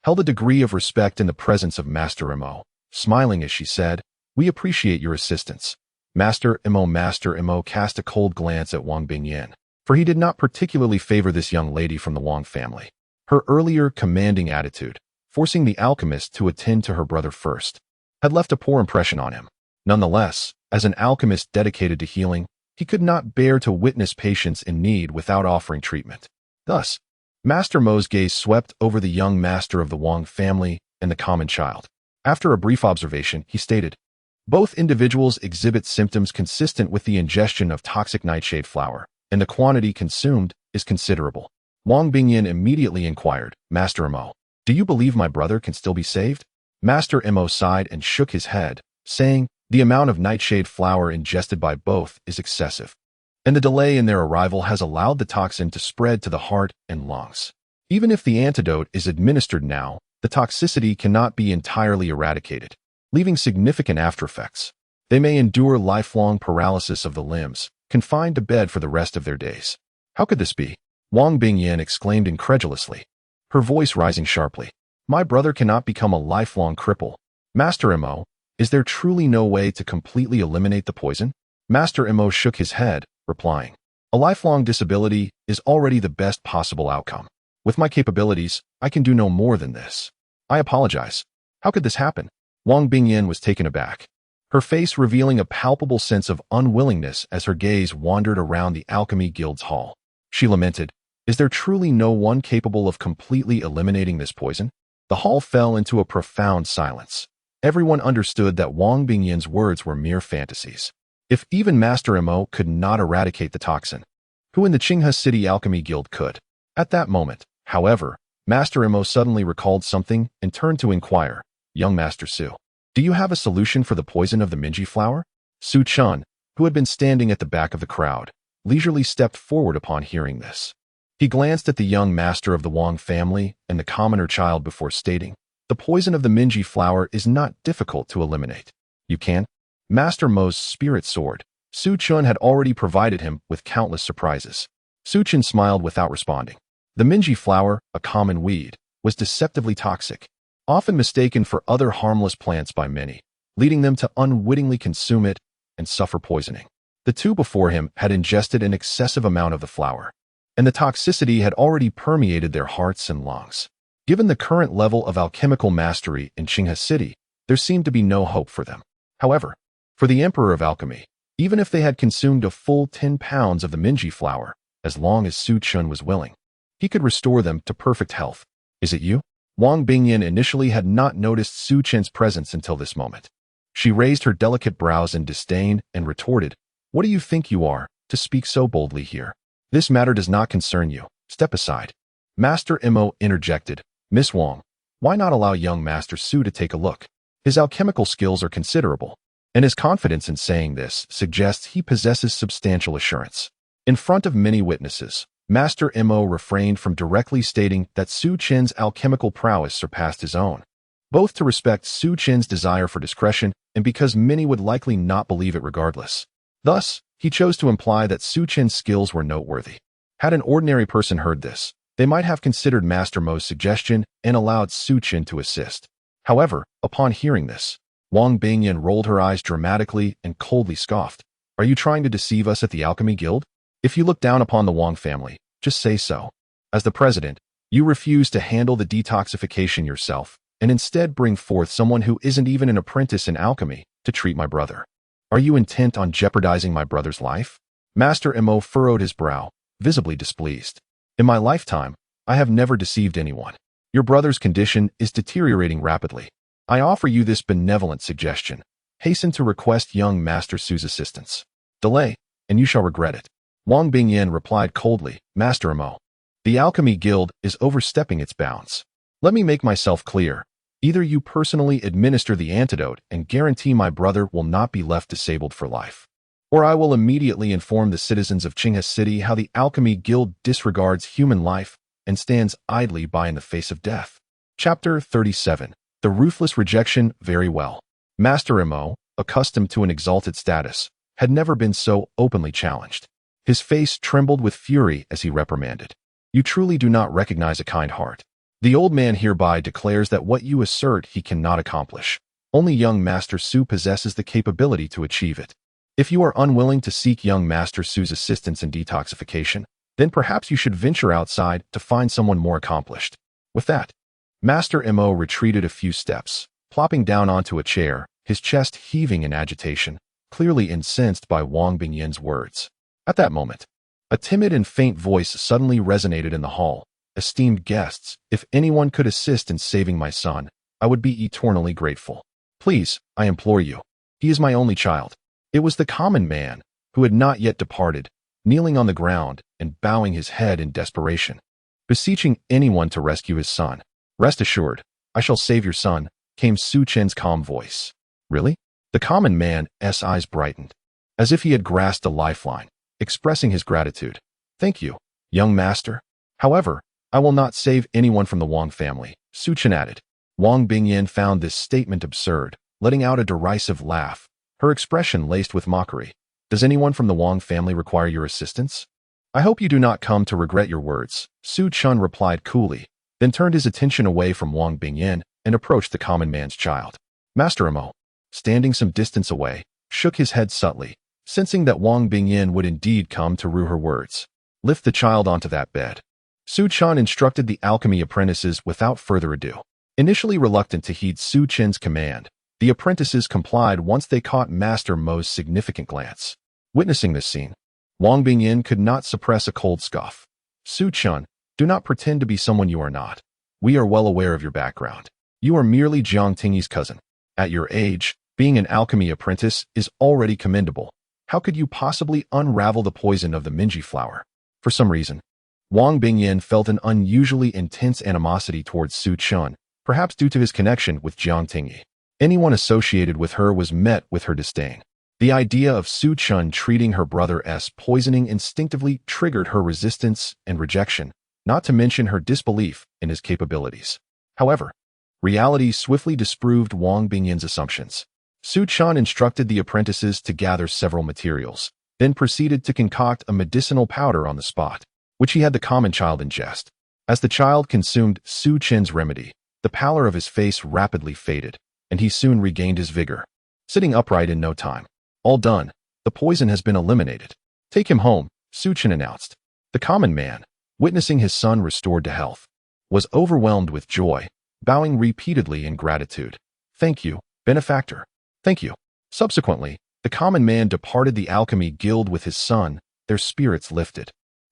held a degree of respect in the presence of Master Mo, smiling as she said, "We appreciate your assistance." Master Mo cast a cold glance at Wang Bingyin, for he did not particularly favor this young lady from the Wang family. Her earlier commanding attitude, forcing the alchemist to attend to her brother first, had left a poor impression on him. Nonetheless, as an alchemist dedicated to healing, he could not bear to witness patients in need without offering treatment. Thus, Master Mo's gaze swept over the young master of the Wang family and the common child. After a brief observation, he stated, "Both individuals exhibit symptoms consistent with the ingestion of toxic nightshade flower, and the quantity consumed is considerable." Wang Bingyin immediately inquired, "Master Mo, do you believe my brother can still be saved?" Master Mo sighed and shook his head, saying, "The amount of nightshade flower ingested by both is excessive, and the delay in their arrival has allowed the toxin to spread to the heart and lungs. Even if the antidote is administered now, the toxicity cannot be entirely eradicated, leaving significant aftereffects. They may endure lifelong paralysis of the limbs, confined to bed for the rest of their days." "How could this be?" Wang Bingyin exclaimed incredulously, her voice rising sharply. "My brother cannot become a lifelong cripple. Master Mo, is there truly no way to completely eliminate the poison?" Master Mo shook his head, replying, "A lifelong disability is already the best possible outcome. With my capabilities, I can do no more than this. I apologize. How could this happen?" Wang Bingyin was taken aback, her face revealing a palpable sense of unwillingness as her gaze wandered around the Alchemy Guild's hall. She lamented, "Is there truly no one capable of completely eliminating this poison?" The hall fell into a profound silence. Everyone understood that Wang Bingyin's words were mere fantasies. If even Master Mo could not eradicate the toxin, who in the Qinghe City Alchemy Guild could? At that moment, however, Master Mo suddenly recalled something and turned to inquire, "Young Master Su, do you have a solution for the poison of the Minji flower?" Su Chun, who had been standing at the back of the crowd, leisurely stepped forward upon hearing this. He glanced at the young master of the Wang family and the commoner child before stating, "The poison of the Minji flower is not difficult to eliminate. You can." Master Mo's spirit soared. Su Chun had already provided him with countless surprises. Su Chun smiled without responding. The Minji flower, a common weed, was deceptively toxic, often mistaken for other harmless plants by many, leading them to unwittingly consume it and suffer poisoning. The two before him had ingested an excessive amount of the flower, and the toxicity had already permeated their hearts and lungs. Given the current level of alchemical mastery in Qinghe City, there seemed to be no hope for them. However, for the Emperor of Alchemy, even if they had consumed a full 10 pounds of the Minji flower, as long as Su Chun was willing, he could restore them to perfect health. "Is it you?" Wang Bingyin initially had not noticed Su Chun's presence until this moment. She raised her delicate brows in disdain and retorted, "What do you think you are, to speak so boldly here? This matter does not concern you. Step aside." Master Mo interjected, "Miss Wang, why not allow young Master Su to take a look? His alchemical skills are considerable, and his confidence in saying this suggests he possesses substantial assurance." In front of many witnesses, Master Mo refrained from directly stating that Su Chen's alchemical prowess surpassed his own, both to respect Su Chen's desire for discretion and because many would likely not believe it regardless. Thus, he chose to imply that Su Chen's skills were noteworthy. Had an ordinary person heard this, they might have considered Master Mo's suggestion and allowed Su Chen to assist. However, upon hearing this, Wang Bingyin rolled her eyes dramatically and coldly scoffed. "Are you trying to deceive us at the Alchemy Guild? If you look down upon the Wang family, just say so. As the president, you refuse to handle the detoxification yourself, and instead bring forth someone who isn't even an apprentice in alchemy to treat my brother. Are you intent on jeopardizing my brother's life?" Master Mo furrowed his brow, visibly displeased. "In my lifetime, I have never deceived anyone. Your brother's condition is deteriorating rapidly. I offer you this benevolent suggestion. hasten to request young Master Su's assistance. Delay, and you shall regret it. Wang Bingyan replied coldly, Master Emo, the Alchemy Guild is overstepping its bounds. Let me make myself clear. Either you personally administer the antidote and guarantee my brother will not be left disabled for life, or I will immediately inform the citizens of Qinghe City how the Alchemy Guild disregards human life and stands idly by in the face of death. Chapter 37. The Ruthless Rejection. Very well. Master Emo, accustomed to an exalted status, had never been so openly challenged. His face trembled with fury as he reprimanded. You truly do not recognize a kind heart. The old man hereby declares that what you assert he cannot accomplish. Only young Master Su possesses the capability to achieve it. If you are unwilling to seek young Master Su's assistance in detoxification, then perhaps you should venture outside to find someone more accomplished. With that, Master Mo retreated a few steps, plopping down onto a chair, his chest heaving in agitation, clearly incensed by Wang Bingyan's words. At that moment, a timid and faint voice suddenly resonated in the hall. Esteemed guests, if anyone could assist in saving my son, I would be eternally grateful. Please, I implore you. He is my only child. It was the common man, who had not yet departed, kneeling on the ground and bowing his head in desperation, beseeching anyone to rescue his son. Rest assured, I shall save your son, came Su Chen's calm voice. Really? The common man's eyes brightened, as if he had grasped a lifeline, expressing his gratitude. Thank you, young master. However, I will not save anyone from the Wang family, Su Chen added. Wang Bingyan found this statement absurd, letting out a derisive laugh, her expression laced with mockery. Does anyone from the Wang family require your assistance? I hope you do not come to regret your words, Su Chen replied coolly, then turned his attention away from Wang Bingyan and approached the common man's child. Master Emo, standing some distance away, shook his head subtly, sensing that Wang Bingyan would indeed come to rue her words. Lift the child onto that bed. Su Chen instructed the alchemy apprentices without further ado. Initially reluctant to heed Su Chen's command, the apprentices complied once they caught Master Mo's significant glance. Witnessing this scene, Wang Bingyan could not suppress a cold scoff. Su Chen, do not pretend to be someone you are not. We are well aware of your background. You are merely Jiang Tingyi's cousin. At your age, being an alchemy apprentice is already commendable. How could you possibly unravel the poison of the Minji flower? For some reason, Wang Bingyan felt an unusually intense animosity towards Su Chen, perhaps due to his connection with Jiang Tingyi. Anyone associated with her was met with her disdain. The idea of Su Chen treating her brother's poisoning instinctively triggered her resistance and rejection, not to mention her disbelief in his capabilities. However, reality swiftly disproved Wang Bingyan's assumptions. Su Chen instructed the apprentices to gather several materials, then proceeded to concoct a medicinal powder on the spot, which he had the common child ingest. As the child consumed Su Chen's remedy, the pallor of his face rapidly faded, and he soon regained his vigor, sitting upright in no time. All done. The poison has been eliminated. Take him home, Su Chen announced. The common man, witnessing his son restored to health, was overwhelmed with joy, bowing repeatedly in gratitude. Thank you, benefactor. Thank you. Subsequently, the common man departed the Alchemy Guild with his son, their spirits lifted.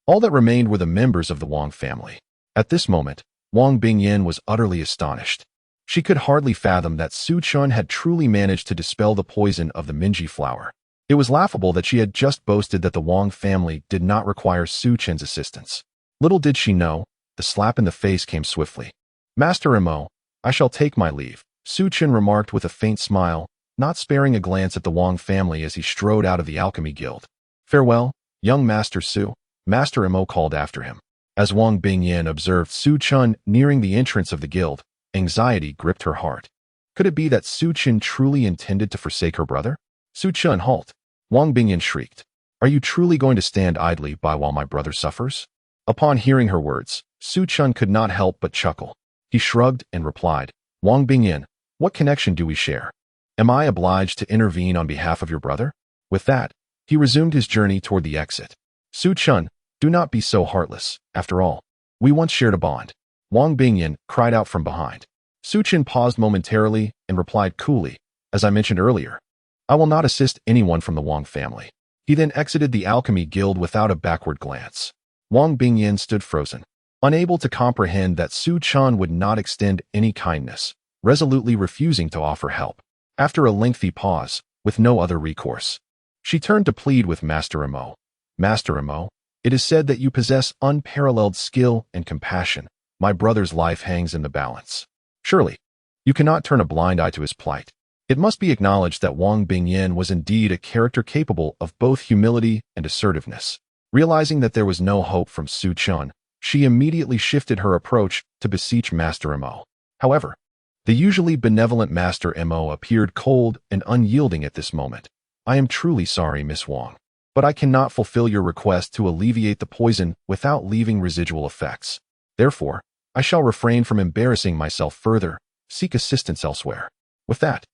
All that remained were the members of the Wang family. At this moment, Wang Bingyan was utterly astonished. She could hardly fathom that Su Chen had truly managed to dispel the poison of the Minji flower. It was laughable that she had just boasted that the Wang family did not require Su Chen's assistance. Little did she know, the slap in the face came swiftly. Master Emo, I shall take my leave, Su Chen remarked with a faint smile, not sparing a glance at the Wang family as he strode out of the Alchemy Guild. Farewell, young Master Su, Master Emo called after him. As Wang Bingyan observed Su Chen nearing the entrance of the guild, anxiety gripped her heart. Could it be that Su Chen truly intended to forsake her brother? Su Chen, halt! Wang Bingyan shrieked. Are you truly going to stand idly by while my brother suffers? Upon hearing her words, Su Chen could not help but chuckle. He shrugged and replied, Wang Bingyan, what connection do we share? Am I obliged to intervene on behalf of your brother? With that, he resumed his journey toward the exit. Su Chen, do not be so heartless. After all, we once shared a bond. Wang Bingyan cried out from behind. Su Chen paused momentarily and replied coolly, as I mentioned earlier, I will not assist anyone from the Wang family. He then exited the Alchemy Guild without a backward glance. Wang Bingyan stood frozen, unable to comprehend that Su Chen would not extend any kindness, resolutely refusing to offer help. After a lengthy pause, with no other recourse. She turned to plead with Master Emo. Master Emo, it is said that you possess unparalleled skill and compassion. My brother's life hangs in the balance. Surely, you cannot turn a blind eye to his plight. It must be acknowledged that Wang Bingyan was indeed a character capable of both humility and assertiveness. Realizing that there was no hope from Su Chun, she immediately shifted her approach to beseech Master Emo. However, the usually benevolent Master Emo appeared cold and unyielding at this moment. I am truly sorry, Miss Wang, but I cannot fulfill your request to alleviate the poison without leaving residual effects. Therefore, I shall refrain from embarrassing myself further. Seek assistance elsewhere. With that,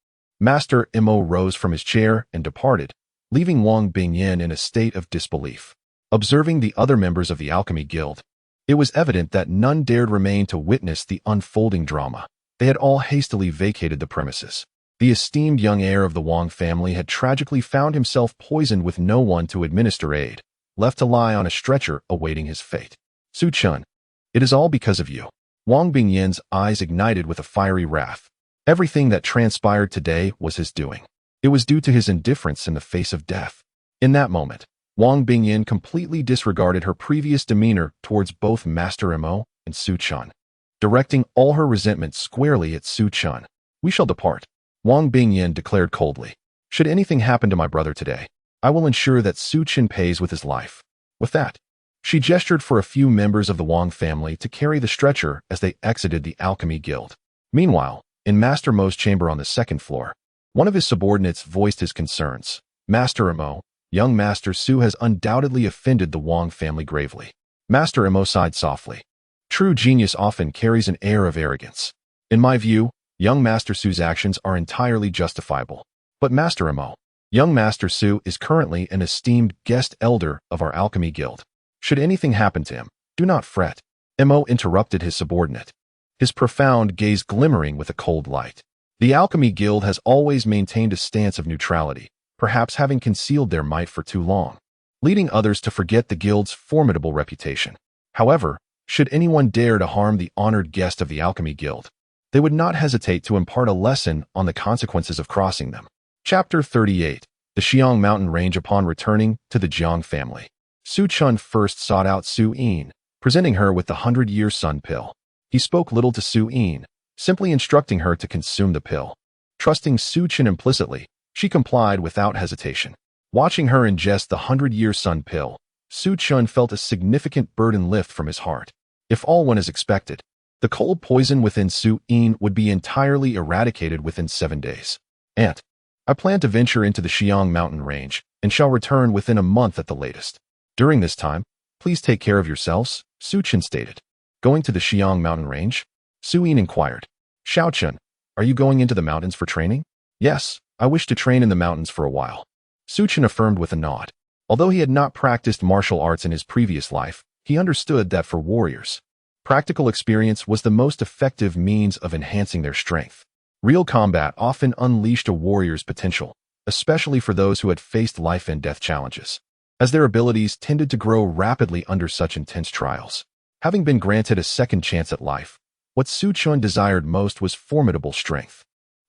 Master Emo rose from his chair and departed, leaving Wang Bingyan in a state of disbelief. Observing the other members of the Alchemy Guild, it was evident that none dared remain to witness the unfolding drama. They had all hastily vacated the premises. The esteemed young heir of the Wang family had tragically found himself poisoned with no one to administer aid, left to lie on a stretcher awaiting his fate. Su Chun, it is all because of you. Wang Bingyan's eyes ignited with a fiery wrath. Everything that transpired today was his doing. It was due to his indifference in the face of death. In that moment, Wang Bingyan completely disregarded her previous demeanor towards both Master Emo and Su Chun, directing all her resentment squarely at Su Chun. We shall depart, Wang Bingyan declared coldly. Should anything happen to my brother today, I will ensure that Su Chun pays with his life. With that, she gestured for a few members of the Wang family to carry the stretcher as they exited the Alchemy Guild. Meanwhile, in Master Mo's chamber on the second floor, one of his subordinates voiced his concerns. Master Emo, young Master Su has undoubtedly offended the Wang family gravely. Master Emo sighed softly. True genius often carries an air of arrogance. In my view, young Master Su's actions are entirely justifiable. But Master Emo, young Master Su is currently an esteemed guest elder of our Alchemy Guild. Should anything happen to him, do not fret. Emo interrupted his subordinate, his profound gaze glimmering with a cold light. The Alchemy Guild has always maintained a stance of neutrality, perhaps having concealed their might for too long, leading others to forget the guild's formidable reputation. However, should anyone dare to harm the honored guest of the Alchemy Guild, they would not hesitate to impart a lesson on the consequences of crossing them. Chapter 38. The Xiang Mountain Range. Upon returning to the Jiang family, Su Chun first sought out Su Yin, presenting her with the 100-year sun pill. He spoke little to Su Yin, simply instructing her to consume the pill. Trusting Su Chun implicitly, she complied without hesitation. Watching her ingest the 100-year sun pill, Su Chun felt a significant burden lift from his heart. If all went as expected, the cold poison within Su Yin would be entirely eradicated within 7 days. Aunt, I plan to venture into the Xiang Mountain Range and shall return within a month at the latest. During this time, please take care of yourselves, Su Chun stated. Going to the Xiang Mountain Range? Su Yin inquired. Xiao Chun, are you going into the mountains for training? Yes, I wish to train in the mountains for a while. Su Chun affirmed with a nod. Although he had not practiced martial arts in his previous life, he understood that for warriors, practical experience was the most effective means of enhancing their strength. Real combat often unleashed a warrior's potential, especially for those who had faced life and death challenges, as their abilities tended to grow rapidly under such intense trials. Having been granted a second chance at life, what Su Chun desired most was formidable strength.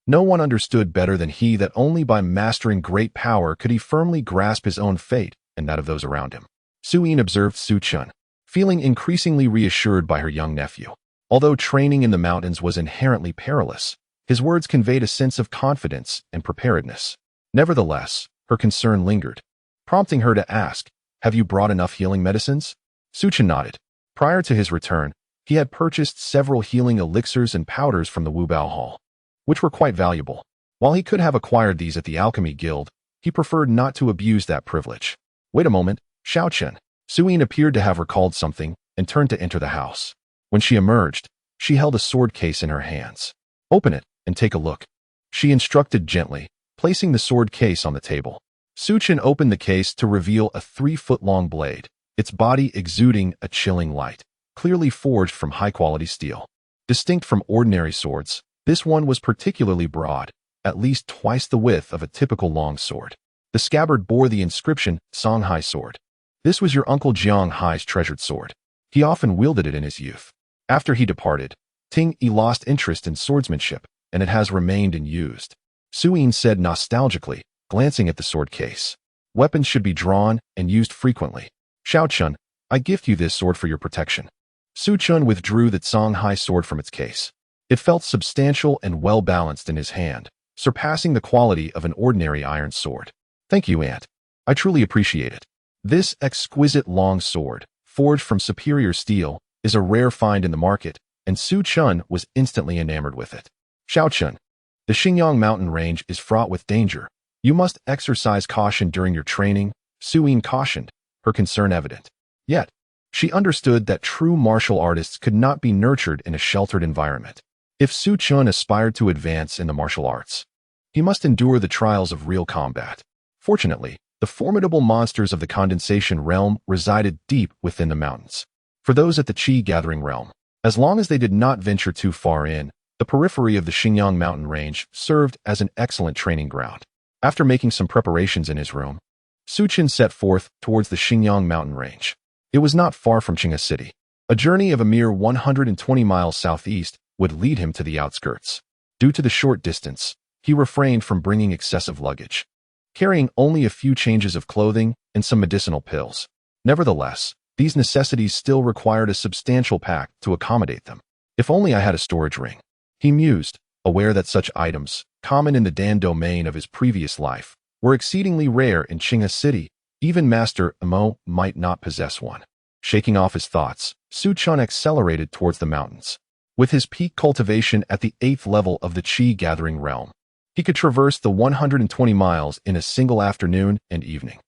No one understood better than he that only by mastering great power could he firmly grasp his own fate and that of those around him. Su Yin observed Su Chun, feeling increasingly reassured by her young nephew. Although training in the mountains was inherently perilous, his words conveyed a sense of confidence and preparedness. Nevertheless, her concern lingered, prompting her to ask, have you brought enough healing medicines? Su Chun nodded. Prior to his return, he had purchased several healing elixirs and powders from the Wubao Hall, which were quite valuable. While he could have acquired these at the Alchemy Guild, he preferred not to abuse that privilege. Wait a moment, Xiao Chen. Su Yin appeared to have recalled something and turned to enter the house. When she emerged, she held a sword case in her hands. Open it and take a look, she instructed gently, placing the sword case on the table. Su Chen opened the case to reveal a 3-foot-long blade, its body exuding a chilling light, clearly forged from high-quality steel. Distinct from ordinary swords, this one was particularly broad, at least twice the width of a typical long sword. The scabbard bore the inscription, Song Hai Sword. This was your uncle Jiang Hai's treasured sword. He often wielded it in his youth. After he departed, Ting Yi lost interest in swordsmanship, and it has remained unused. Su Yin said nostalgically, glancing at the sword case. Weapons should be drawn and used frequently. Xiao Chun, I gift you this sword for your protection. Su Chun withdrew the Songhai sword from its case. It felt substantial and well-balanced in his hand, surpassing the quality of an ordinary iron sword. Thank you, Aunt. I truly appreciate it. This exquisite long sword, forged from superior steel, is a rare find in the market, and Su Chun was instantly enamored with it. Xiao Chun, the Xinjiang mountain range is fraught with danger. You must exercise caution during your training, Su Yin cautioned, her concern evident. Yet, she understood that true martial artists could not be nurtured in a sheltered environment. If Su Chun aspired to advance in the martial arts, he must endure the trials of real combat. Fortunately, the formidable monsters of the condensation realm resided deep within the mountains. For those at the Qi gathering realm, as long as they did not venture too far in, the periphery of the Xinjiang mountain range served as an excellent training ground. After making some preparations in his room, Su Chun set forth towards the Xinjiang mountain range. It was not far from Qinghe City. A journey of a mere 120 miles southeast would lead him to the outskirts. Due to the short distance, he refrained from bringing excessive luggage, carrying only a few changes of clothing and some medicinal pills. Nevertheless, these necessities still required a substantial pack to accommodate them. If only I had a storage ring, he mused, aware that such items, common in the Dan domain of his previous life, were exceedingly rare in Qinghe City. Even Master Emo might not possess one. Shaking off his thoughts, Su Chun accelerated towards the mountains. With his peak cultivation at the 8th level of the Qi gathering realm, he could traverse the 120 miles in a single afternoon and evening.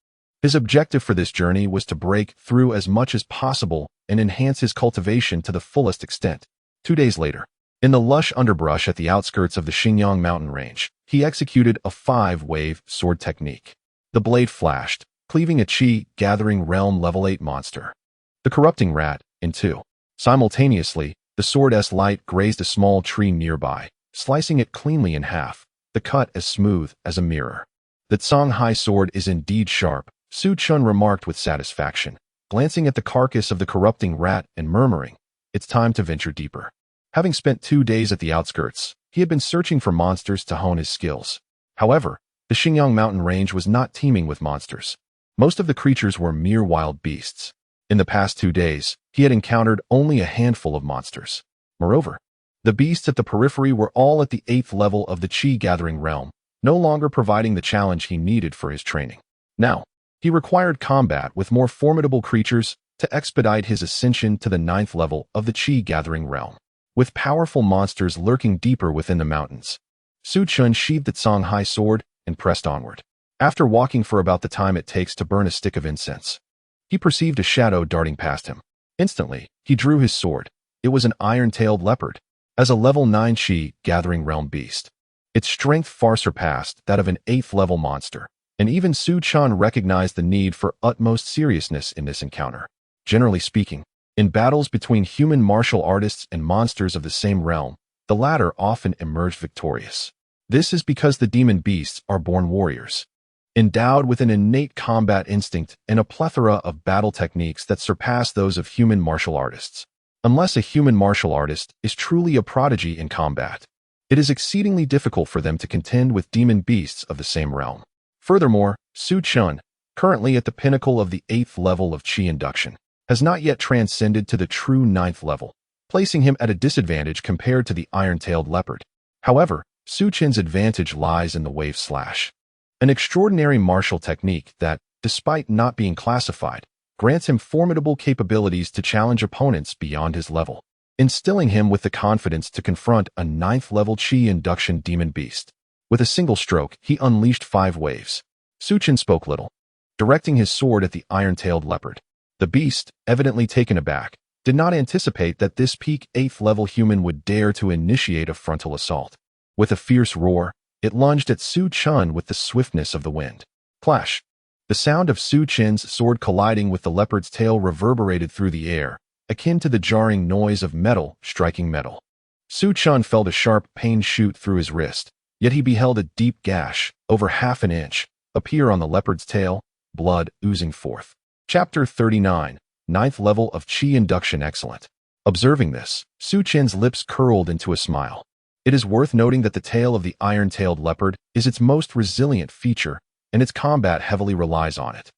His objective for this journey was to break through as much as possible and enhance his cultivation to the fullest extent. 2 days later, in the lush underbrush at the outskirts of the Xinjiang mountain range, he executed a 5-wave sword technique. The blade flashed, cleaving a Qi gathering realm level 8 monster, the corrupting rat, in two. Simultaneously, the sword's light grazed a small tree nearby, slicing it cleanly in half, the cut as smooth as a mirror. The Songhai sword is indeed sharp, Su Chun remarked with satisfaction, glancing at the carcass of the corrupting rat and murmuring, it's time to venture deeper. Having spent 2 days at the outskirts, he had been searching for monsters to hone his skills. However, the Xinjiang mountain range was not teeming with monsters. Most of the creatures were mere wild beasts. In the past 2 days, he had encountered only a handful of monsters. Moreover, the beasts at the periphery were all at the 8th level of the Qi gathering realm, no longer providing the challenge he needed for his training. Now, he required combat with more formidable creatures to expedite his ascension to the 9th level of the Qi gathering realm. With powerful monsters lurking deeper within the mountains, Su Chun sheathed the Songhai sword and pressed onward. After walking for about the time it takes to burn a stick of incense, he perceived a shadow darting past him. Instantly, he drew his sword. It was an iron-tailed leopard, as a level 9 Qi gathering realm beast. Its strength far surpassed that of an 8th level monster, and even Su Chun recognized the need for utmost seriousness in this encounter. Generally speaking, in battles between human martial artists and monsters of the same realm, the latter often emerge victorious. This is because the demon beasts are born warriors, endowed with an innate combat instinct and a plethora of battle techniques that surpass those of human martial artists. Unless a human martial artist is truly a prodigy in combat, it is exceedingly difficult for them to contend with demon beasts of the same realm. Furthermore, Su Chun, currently at the pinnacle of the 8th level of Qi induction, has not yet transcended to the true 9th level, placing him at a disadvantage compared to the iron-tailed leopard. However, Su Chun's advantage lies in the wave slash, an extraordinary martial technique that, despite not being classified, grants him formidable capabilities to challenge opponents beyond his level, instilling him with the confidence to confront a 9th level Qi induction demon beast. With a single stroke, he unleashed 5 waves. Su Chun spoke little, directing his sword at the iron-tailed leopard. The beast, evidently taken aback, did not anticipate that this peak 8th level human would dare to initiate a frontal assault. With a fierce roar, it lunged at Su Chun with the swiftness of the wind. Clash! The sound of Su Chun's sword colliding with the leopard's tail reverberated through the air, akin to the jarring noise of metal striking metal. Su Chun felt a sharp pain shoot through his wrist, yet he beheld a deep gash, over half an inch, appear on the leopard's tail, blood oozing forth. Chapter 39, 9th level of Qi induction excellent. Observing this, Su Chun's lips curled into a smile. It is worth noting that the tail of the iron-tailed leopard is its most resilient feature, and its combat heavily relies on it.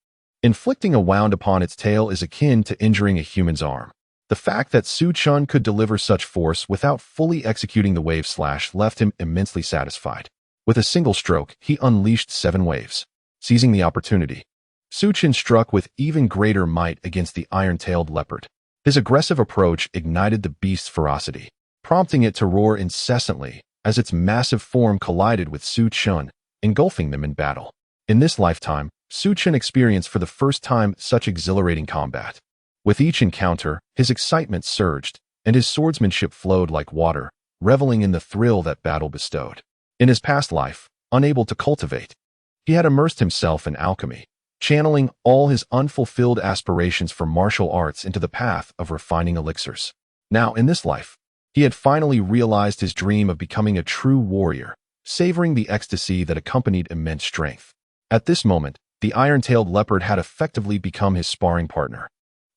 Inflicting a wound upon its tail is akin to injuring a human's arm. The fact that Su Chun could deliver such force without fully executing the wave slash left him immensely satisfied. With a single stroke, he unleashed 7 waves. Seizing the opportunity, Su Chun struck with even greater might against the iron-tailed leopard. His aggressive approach ignited the beast's ferocity, prompting it to roar incessantly as its massive form collided with Su Chun, engulfing them in battle. In this lifetime, Su Chun experienced for the first time such exhilarating combat. With each encounter, his excitement surged, and his swordsmanship flowed like water, reveling in the thrill that battle bestowed. In his past life, unable to cultivate, he had immersed himself in alchemy, channeling all his unfulfilled aspirations for martial arts into the path of refining elixirs. Now, in this life, he had finally realized his dream of becoming a true warrior, savoring the ecstasy that accompanied immense strength. At this moment, the iron-tailed leopard had effectively become his sparring partner,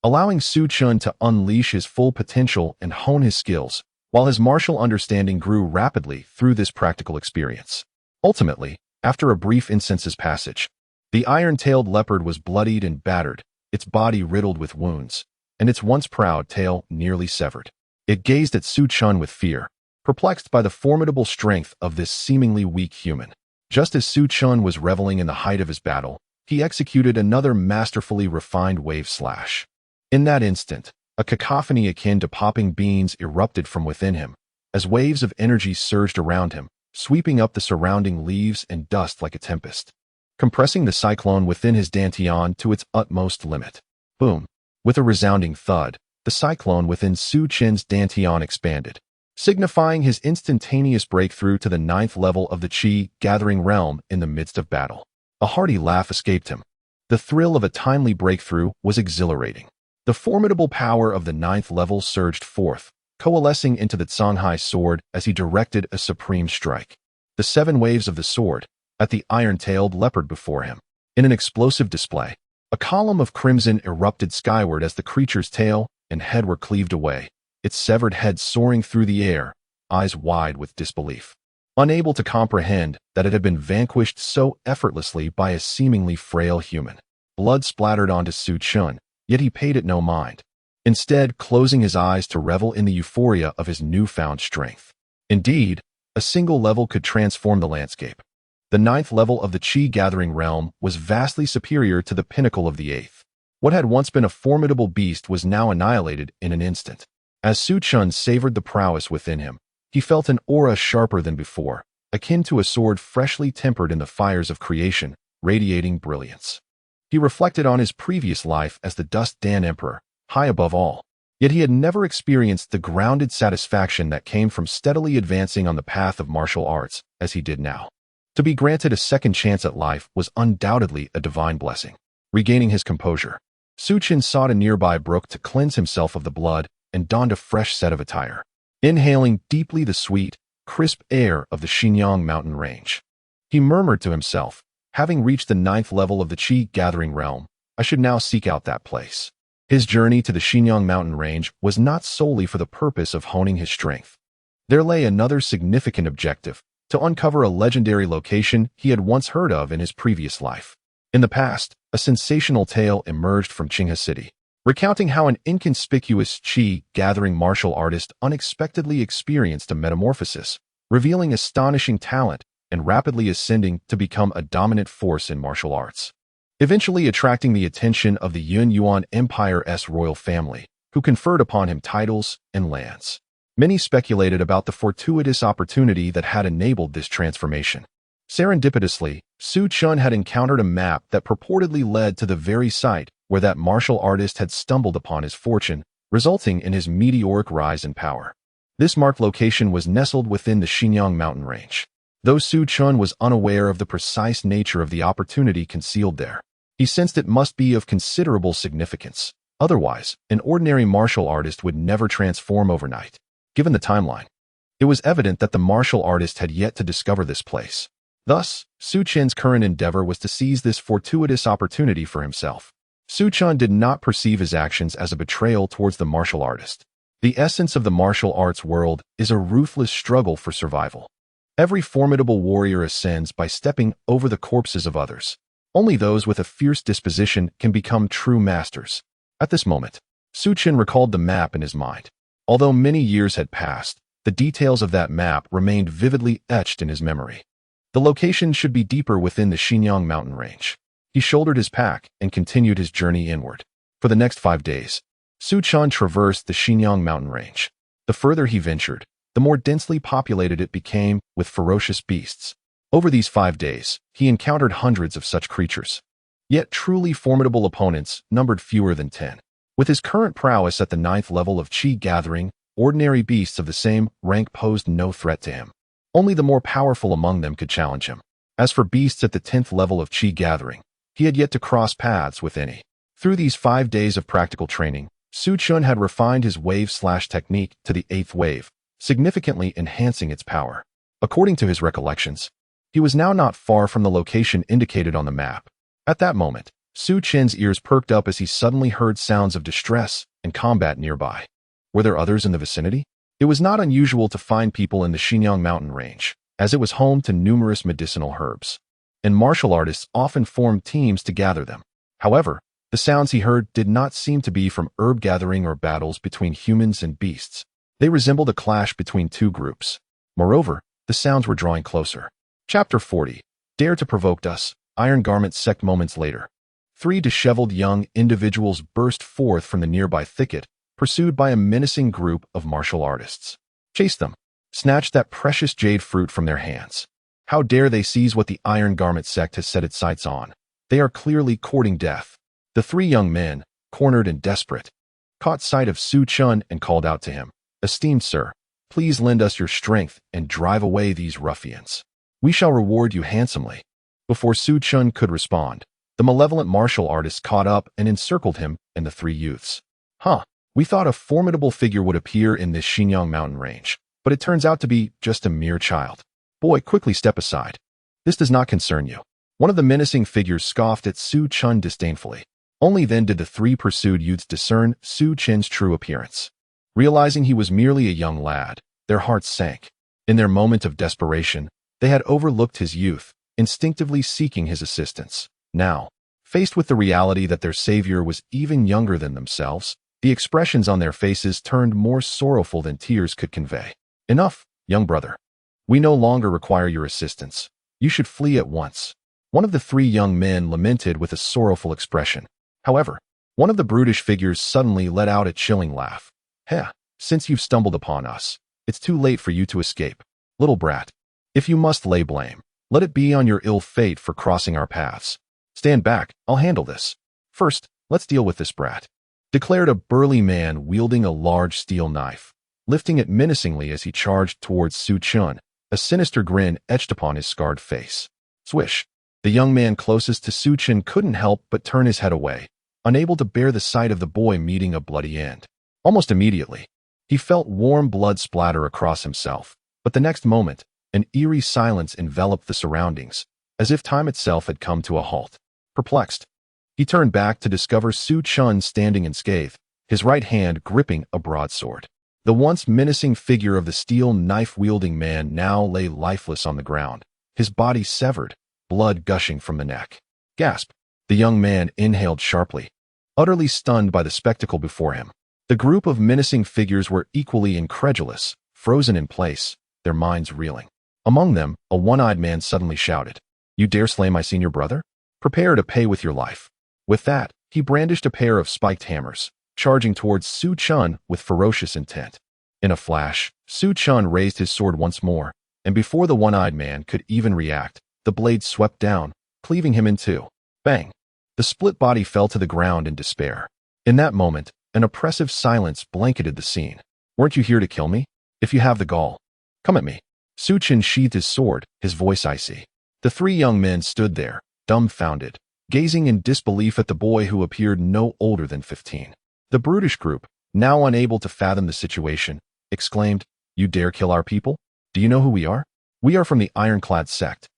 allowing Su Chun to unleash his full potential and hone his skills, while his martial understanding grew rapidly through this practical experience. Ultimately, after a brief incense's passage, the iron-tailed leopard was bloodied and battered, its body riddled with wounds, and its once proud tail nearly severed. It gazed at Su Chun with fear, perplexed by the formidable strength of this seemingly weak human. Just as Su Chun was reveling in the height of his battle, he executed another masterfully refined wave slash. In that instant, a cacophony akin to popping beans erupted from within him, as waves of energy surged around him, sweeping up the surrounding leaves and dust like a tempest, compressing the cyclone within his dantian to its utmost limit. Boom! With a resounding thud, the cyclone within Su Chun's dantian expanded, signifying his instantaneous breakthrough to the 9th level of the Qi-gathering realm in the midst of battle. A hearty laugh escaped him. The thrill of a timely breakthrough was exhilarating. The formidable power of the 9th level surged forth, coalescing into the Songhai sword as he directed a supreme strike. The 7 waves of the sword, at the iron-tailed leopard before him. In an explosive display, a column of crimson erupted skyward as the creature's tail and head were cleaved away, its severed head soaring through the air, eyes wide with disbelief. Unable to comprehend that it had been vanquished so effortlessly by a seemingly frail human. Blood splattered onto Su Chun, yet he paid it no mind, instead closing his eyes to revel in the euphoria of his newfound strength. Indeed, a single level could transform the landscape. The 9th level of the Qi-gathering realm was vastly superior to the pinnacle of the 8th. What had once been a formidable beast was now annihilated in an instant. As Su Chun savored the prowess within him, he felt an aura sharper than before, akin to a sword freshly tempered in the fires of creation, radiating brilliance. He reflected on his previous life as the Dust Dan Emperor, high above all. Yet he had never experienced the grounded satisfaction that came from steadily advancing on the path of martial arts, as he did now. To be granted a second chance at life was undoubtedly a divine blessing. Regaining his composure, Su Chun sought a nearby brook to cleanse himself of the blood and donned a fresh set of attire, inhaling deeply the sweet, crisp air of the Xinjiang mountain range. He murmured to himself, having reached the 9th level of the Qi-gathering realm, I should now seek out that place. His journey to the Xinjiang mountain range was not solely for the purpose of honing his strength. There lay another significant objective, to uncover a legendary location he had once heard of in his previous life. In the past, a sensational tale emerged from Qinghe City, recounting how an inconspicuous Qi-gathering martial artist unexpectedly experienced a metamorphosis, revealing astonishing talent and rapidly ascending to become a dominant force in martial arts, eventually attracting the attention of the Yun Yuan Emperor's royal family, who conferred upon him titles and lands. Many speculated about the fortuitous opportunity that had enabled this transformation. Serendipitously, Su Chun had encountered a map that purportedly led to the very site where that martial artist had stumbled upon his fortune, resulting in his meteoric rise in power. This marked location was nestled within the Xinjiang mountain range. Though Su Chun was unaware of the precise nature of the opportunity concealed there, he sensed it must be of considerable significance. Otherwise, an ordinary martial artist would never transform overnight. Given the timeline, it was evident that the martial artist had yet to discover this place. Thus, Su Chun's current endeavor was to seize this fortuitous opportunity for himself. Su Chun did not perceive his actions as a betrayal towards the martial artist. The essence of the martial arts world is a ruthless struggle for survival. Every formidable warrior ascends by stepping over the corpses of others, Only those with a fierce disposition can become true masters. At this moment, Su Chen recalled the map in his mind. Although many years had passed, the details of that map remained vividly etched in his memory. The location should be deeper within the Xinjiang mountain range. He shouldered his pack and continued his journey inward. For the next 5 days, Su Chen traversed the Xinjiang mountain range. The further he ventured, the more densely populated it became with ferocious beasts. Over these 5 days, he encountered hundreds of such creatures. Yet truly formidable opponents numbered fewer than 10. With his current prowess at the 9th level of Qi gathering, ordinary beasts of the same rank posed no threat to him. Only the more powerful among them could challenge him. As for beasts at the 10th level of Qi gathering, he had yet to cross paths with any. Through these 5 days of practical training, Su Chen had refined his wave/technique to the 8th wave, significantly enhancing its power. According to his recollections, he was now not far from the location indicated on the map. At that moment, Su Chen's ears perked up as he suddenly heard sounds of distress and combat nearby. Were there others in the vicinity? It was not unusual to find people in the Xinjiang mountain range, as it was home to numerous medicinal herbs, and martial artists often formed teams to gather them. However, the sounds he heard did not seem to be from herb gathering or battles between humans and beasts. They resembled a clash between two groups. Moreover, the sounds were drawing closer. Chapter 40. Dare to provoke us. Iron Garment Sect. Moments later, 3 disheveled young individuals burst forth from the nearby thicket, pursued by a menacing group of martial artists. Chase them. Snatch that precious jade fruit from their hands. How dare they seize what the Iron Garment Sect has set its sights on? They are clearly courting death. The 3 young men, cornered and desperate, caught sight of Su Chen and called out to him, "Esteemed sir, please lend us your strength and drive away these ruffians. We shall reward you handsomely." Before Su Chen could respond, the malevolent martial artists caught up and encircled him and the 3 youths. We thought a formidable figure would appear in this Xinjiang mountain range, but it turns out to be just a mere child. Boy, quickly step aside. This does not concern you. One of the menacing figures scoffed at Su Chen disdainfully. Only then did the 3 pursued youths discern Su Chen's true appearance. Realizing he was merely a young lad, their hearts sank. In their moment of desperation, they had overlooked his youth, instinctively seeking his assistance. Now, faced with the reality that their savior was even younger than themselves, the expressions on their faces turned more sorrowful than tears could convey. "Enough, young brother. We no longer require your assistance. You should flee at once." One of the 3 young men lamented with a sorrowful expression. However, one of the brutish figures suddenly let out a chilling laugh. Since you've stumbled upon us, it's too late for you to escape. Little brat, if you must lay blame, let it be on your ill fate for crossing our paths. Stand back, I'll handle this. First, let's deal with this brat," declared a burly man wielding a large steel knife, lifting it menacingly as he charged towards Su Chen, a sinister grin etched upon his scarred face. Swish! The young man closest to Su Chen couldn't help but turn his head away, unable to bear the sight of the boy meeting a bloody end. Almost immediately, he felt warm blood splatter across himself, but the next moment, an eerie silence enveloped the surroundings, as if time itself had come to a halt. Perplexed, he turned back to discover Su Chen standing unscathed, his right hand gripping a broadsword. The once menacing figure of the steel knife-wielding man now lay lifeless on the ground, his body severed, blood gushing from the neck. Gasp! The young man inhaled sharply, utterly stunned by the spectacle before him. The group of menacing figures were equally incredulous, frozen in place, their minds reeling. Among them, a one-eyed man suddenly shouted, "You dare slay my senior brother? Prepare to pay with your life." With that, he brandished a pair of spiked hammers, charging towards Su Chen with ferocious intent. In a flash, Su Chen raised his sword once more, and before the one-eyed man could even react, the blade swept down, cleaving him in two. Bang! The split body fell to the ground in despair. In that moment, an oppressive silence blanketed the scene. "Weren't you here to kill me? If you have the gall, come at me." Su Chen sheathed his sword, his voice icy. The 3 young men stood there, dumbfounded, gazing in disbelief at the boy who appeared no older than 15. The brutish group, now unable to fathom the situation, exclaimed, "You dare kill our people? Do you know who we are? We are from the Ironclad sect.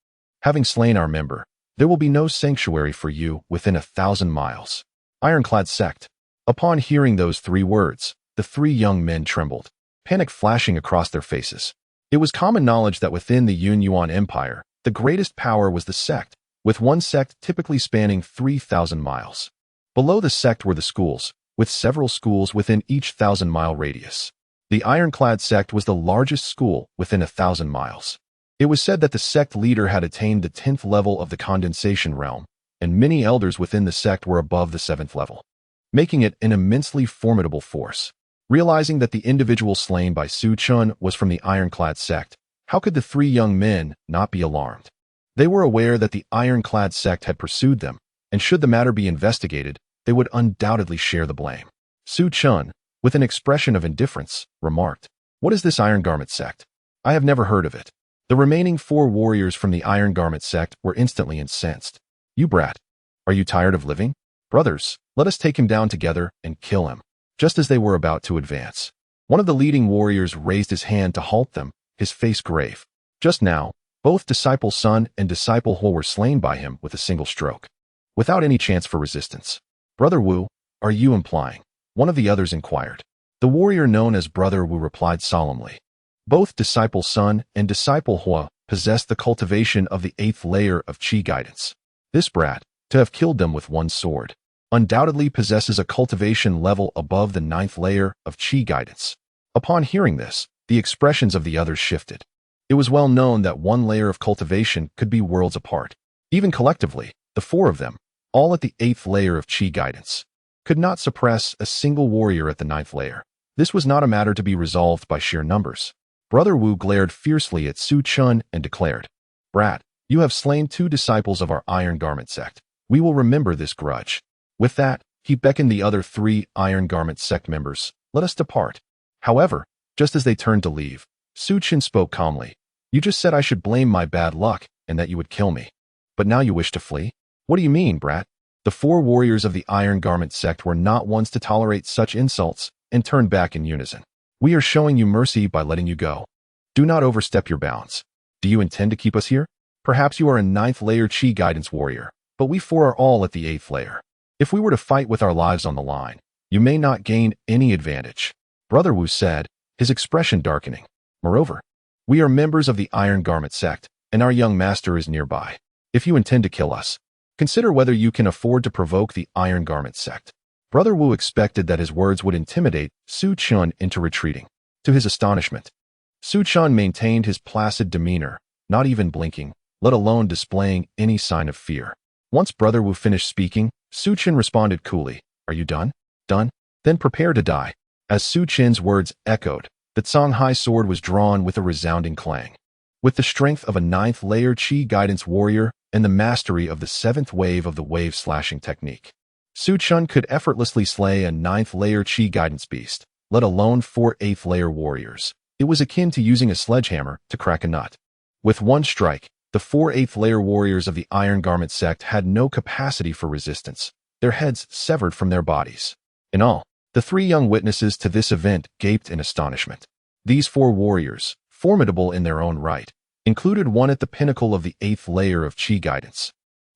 Having slain our member, there will be no sanctuary for you within 1,000 miles. Ironclad sect." Upon hearing those 3 words, the 3 young men trembled, panic flashing across their faces. It was common knowledge that within the Yun Yuan Empire, the greatest power was the sect, with one sect typically spanning 3,000 miles. Below the sect were the schools, with several schools within each 1,000-mile radius. The ironclad sect was the largest school within 1,000 miles. It was said that the sect leader had attained the 10th level of the condensation realm, and many elders within the sect were above the 7th level, making it an immensely formidable force. Realizing that the individual slain by Su Chun was from the ironclad sect, how could the three young men not be alarmed? They were aware that the ironclad sect had pursued them, and should the matter be investigated, they would undoubtedly share the blame. Su Chun, with an expression of indifference, remarked, "What is this Iron Garment sect? I have never heard of it." The remaining 4 warriors from the Iron Garment sect were instantly incensed. "You brat! Are you tired of living? Brothers, let us take him down together and kill him." Just as they were about to advance, one of the leading warriors raised his hand to halt them, his face grave. Just now, both Disciple Sun and Disciple Huo were slain by him with a single stroke, without any chance for resistance. "Brother Wu, are you implying?" one of the others inquired. The warrior known as Brother Wu replied solemnly. Both Disciple Sun and Disciple Huo possessed the cultivation of the 8th layer of Qi guidance. This brat, to have killed them with one sword, undoubtedly possesses a cultivation level above the 9th layer of Qi guidance. Upon hearing this, the expressions of the others shifted. It was well known that one layer of cultivation could be worlds apart. Even collectively, the 4 of them, all at the 8th layer of Qi guidance, could not suppress a single warrior at the 9th layer. This was not a matter to be resolved by sheer numbers. Brother Wu glared fiercely at Su Chun and declared, "Brat, you have slain 2 disciples of our Iron Garment sect. We will remember this grudge." With that, he beckoned the other 3 Iron Garment sect members. "Let us depart." However, just as they turned to leave, Su Chun spoke calmly. "You just said I should blame my bad luck and that you would kill me. But now you wish to flee? What do you mean, brat?" The 4 warriors of the Iron Garment sect were not ones to tolerate such insults and turned back in unison. "We are showing you mercy by letting you go. Do not overstep your bounds. Do you intend to keep us here? Perhaps you are a 9th layer Qi guidance warrior, but we 4 are all at the 8th layer. If we were to fight with our lives on the line, you may not gain any advantage," Brother Wu said, his expression darkening. "Moreover, we are members of the Iron Garment sect, and our young master is nearby. If you intend to kill us, consider whether you can afford to provoke the Iron Garment sect." Brother Wu expected that his words would intimidate Su Chun into retreating. To his astonishment, Su Chun maintained his placid demeanor, not even blinking, let alone displaying any sign of fear. Once Brother Wu finished speaking, Su Chun responded coolly, "Are you done? Done? Then prepare to die." As Su Chun's words echoed, the Songhai sword was drawn with a resounding clang. With the strength of a 9th layer Qi guidance warrior and the mastery of the 7th wave of the wave slashing technique, Su Chun could effortlessly slay a 9th layer Qi guidance beast, let alone 4 8th layer warriors. It was akin to using a sledgehammer to crack a nut. With one strike, the 4 8th layer warriors of the Iron Garment sect had no capacity for resistance, their heads severed from their bodies. In all, the 3 young witnesses to this event gaped in astonishment. These 4 warriors, formidable in their own right, included one at the pinnacle of the 8th layer of Qi guidance.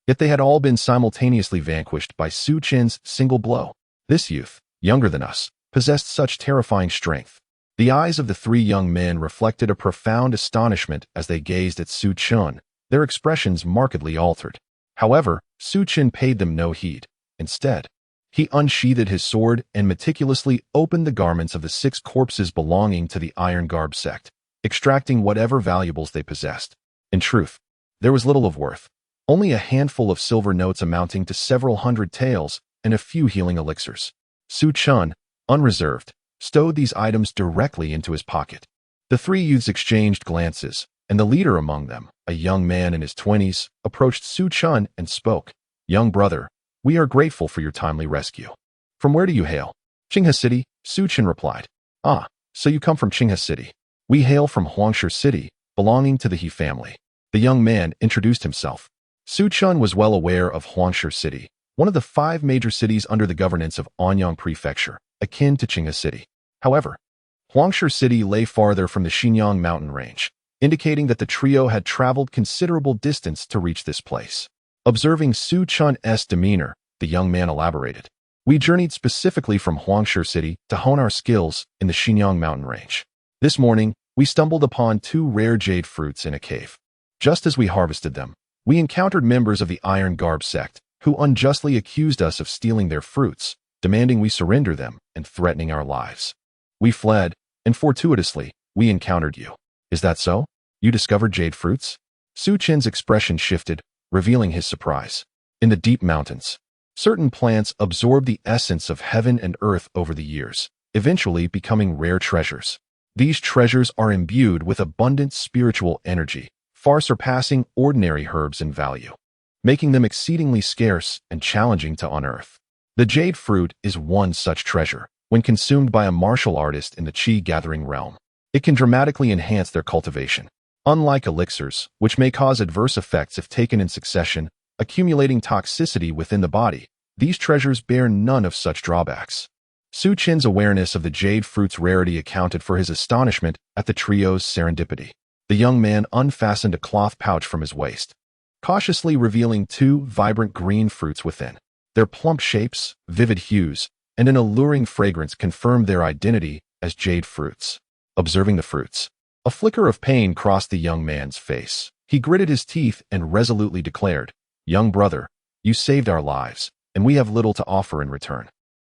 Yet they had all been simultaneously vanquished by Su Chun's single blow. This youth, younger than us, possessed such terrifying strength. The eyes of the 3 young men reflected a profound astonishment as they gazed at Su Chun, their expressions markedly altered. However, Su Chun paid them no heed. Instead, he unsheathed his sword and meticulously opened the garments of the 6 corpses belonging to the Iron Garb sect, extracting whatever valuables they possessed. In truth, there was little of worth. Only a handful of silver notes amounting to several hundred taels and a few healing elixirs. Su Chun, unreserved, stowed these items directly into his pocket. The 3 youths exchanged glances, and the leader among them, a young man in his 20s, approached Su Chun and spoke. "Young brother, we are grateful for your timely rescue. From where do you hail?" "Qinghe City," Su Chun replied. "Ah, so you come from Qinghe City." "We hail from Huangshi City, belonging to the He family." The young man introduced himself. Su Chun was well aware of Huangshi City, one of the 5 major cities under the governance of Anyang Prefecture, akin to Qinghe City. However, Huangshi City lay farther from the Xinjiang mountain range, indicating that the trio had traveled considerable distance to reach this place. Observing Su Chun's demeanor, the young man elaborated. "We journeyed specifically from Huangshi City to hone our skills in the Xinjiang mountain range. This morning, we stumbled upon 2 rare jade fruits in a cave. Just as we harvested them, We encountered members of the Iron Garb sect who unjustly accused us of stealing their fruits, demanding we surrender them and threatening our lives. We fled, and fortuitously, we encountered you. Is that so? You discovered jade fruits? Su Chen's expression shifted, revealing his surprise. In the deep mountains, certain plants absorb the essence of heaven and earth over the years, eventually becoming rare treasures. These treasures are imbued with abundant spiritual energy, far surpassing ordinary herbs in value, making them exceedingly scarce and challenging to unearth. The jade fruit is one such treasure. When consumed by a martial artist in the chi-gathering realm, it can dramatically enhance their cultivation. Unlike elixirs, which may cause adverse effects if taken in succession, accumulating toxicity within the body, these treasures bear none of such drawbacks. Su Chen's awareness of the jade fruit's rarity accounted for his astonishment at the trio's serendipity. The young man unfastened a cloth pouch from his waist, cautiously revealing two vibrant green fruits within. Their plump shapes, vivid hues, and an alluring fragrance confirmed their identity as jade fruits. Observing the fruits, a flicker of pain crossed the young man's face. He gritted his teeth and resolutely declared, "Young brother, you saved our lives, and we have little to offer in return.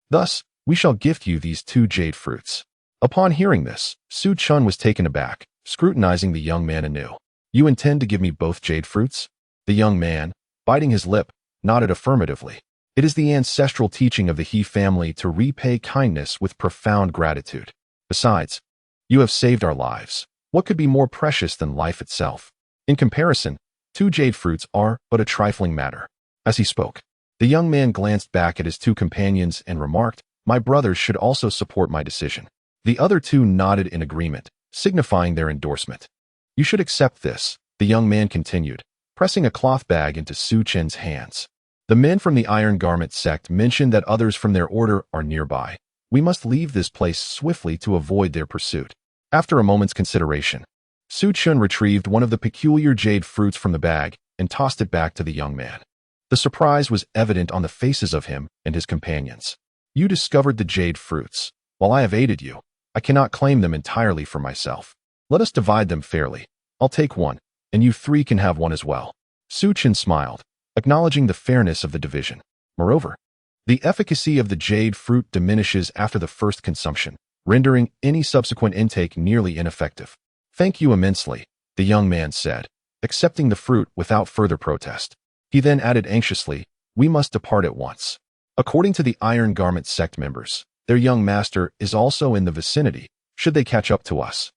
Thus, we shall gift you these two jade fruits." Upon hearing this, Su Chen was taken aback, scrutinizing the young man anew. "You intend to give me both jade fruits?" The young man, biting his lip, nodded affirmatively. It is the ancestral teaching of the He family to repay kindness with profound gratitude. Besides, you have saved our lives. What could be more precious than life itself? In comparison, two jade fruits are but a trifling matter. As he spoke, the young man glanced back at his two companions and remarked, "My brothers should also support my decision." The other two nodded in agreement, signifying their endorsement. "You should accept this," the young man continued, pressing a cloth bag into Su Chen's hands. "The men from the Iron Garment sect mentioned that others from their order are nearby. We must leave this place swiftly to avoid their pursuit." After a moment's consideration, Su Chen retrieved one of the peculiar jade fruits from the bag and tossed it back to the young man. The surprise was evident on the faces of him and his companions. "You discovered the jade fruits. While I have aided you, I cannot claim them entirely for myself. Let us divide them fairly. I'll take one, and you three can have one as well." Su Chen smiled, acknowledging the fairness of the division. Moreover, the efficacy of the jade fruit diminishes after the first consumption, rendering any subsequent intake nearly ineffective. "Thank you immensely," the young man said, accepting the fruit without further protest. He then added anxiously, "We must depart at once." According to the Iron Garment sect members, their young master is also in the vicinity, should they catch up to us.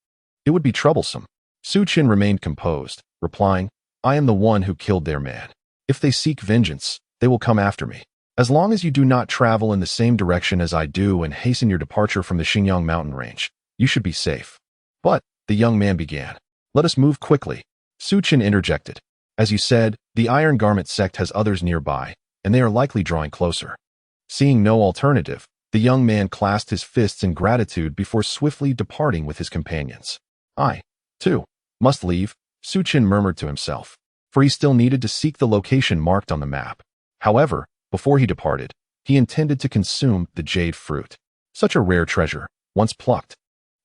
It would be troublesome. Su Chen remained composed, replying, "I am the one who killed their man. If they seek vengeance, they will come after me. As long as you do not travel in the same direction as I do and hasten your departure from the Xinjiang mountain range, you should be safe." "But," the young man began, "let us move quickly." Su Chen interjected, "As you said, the Iron Garment sect has others nearby, and they are likely drawing closer." Seeing no alternative, the young man clasped his fists in gratitude before swiftly departing with his companions. "I, too, must leave," Su Chen murmured to himself, for he still needed to seek the location marked on the map. However, before he departed, he intended to consume the jade fruit. Such a rare treasure, once plucked,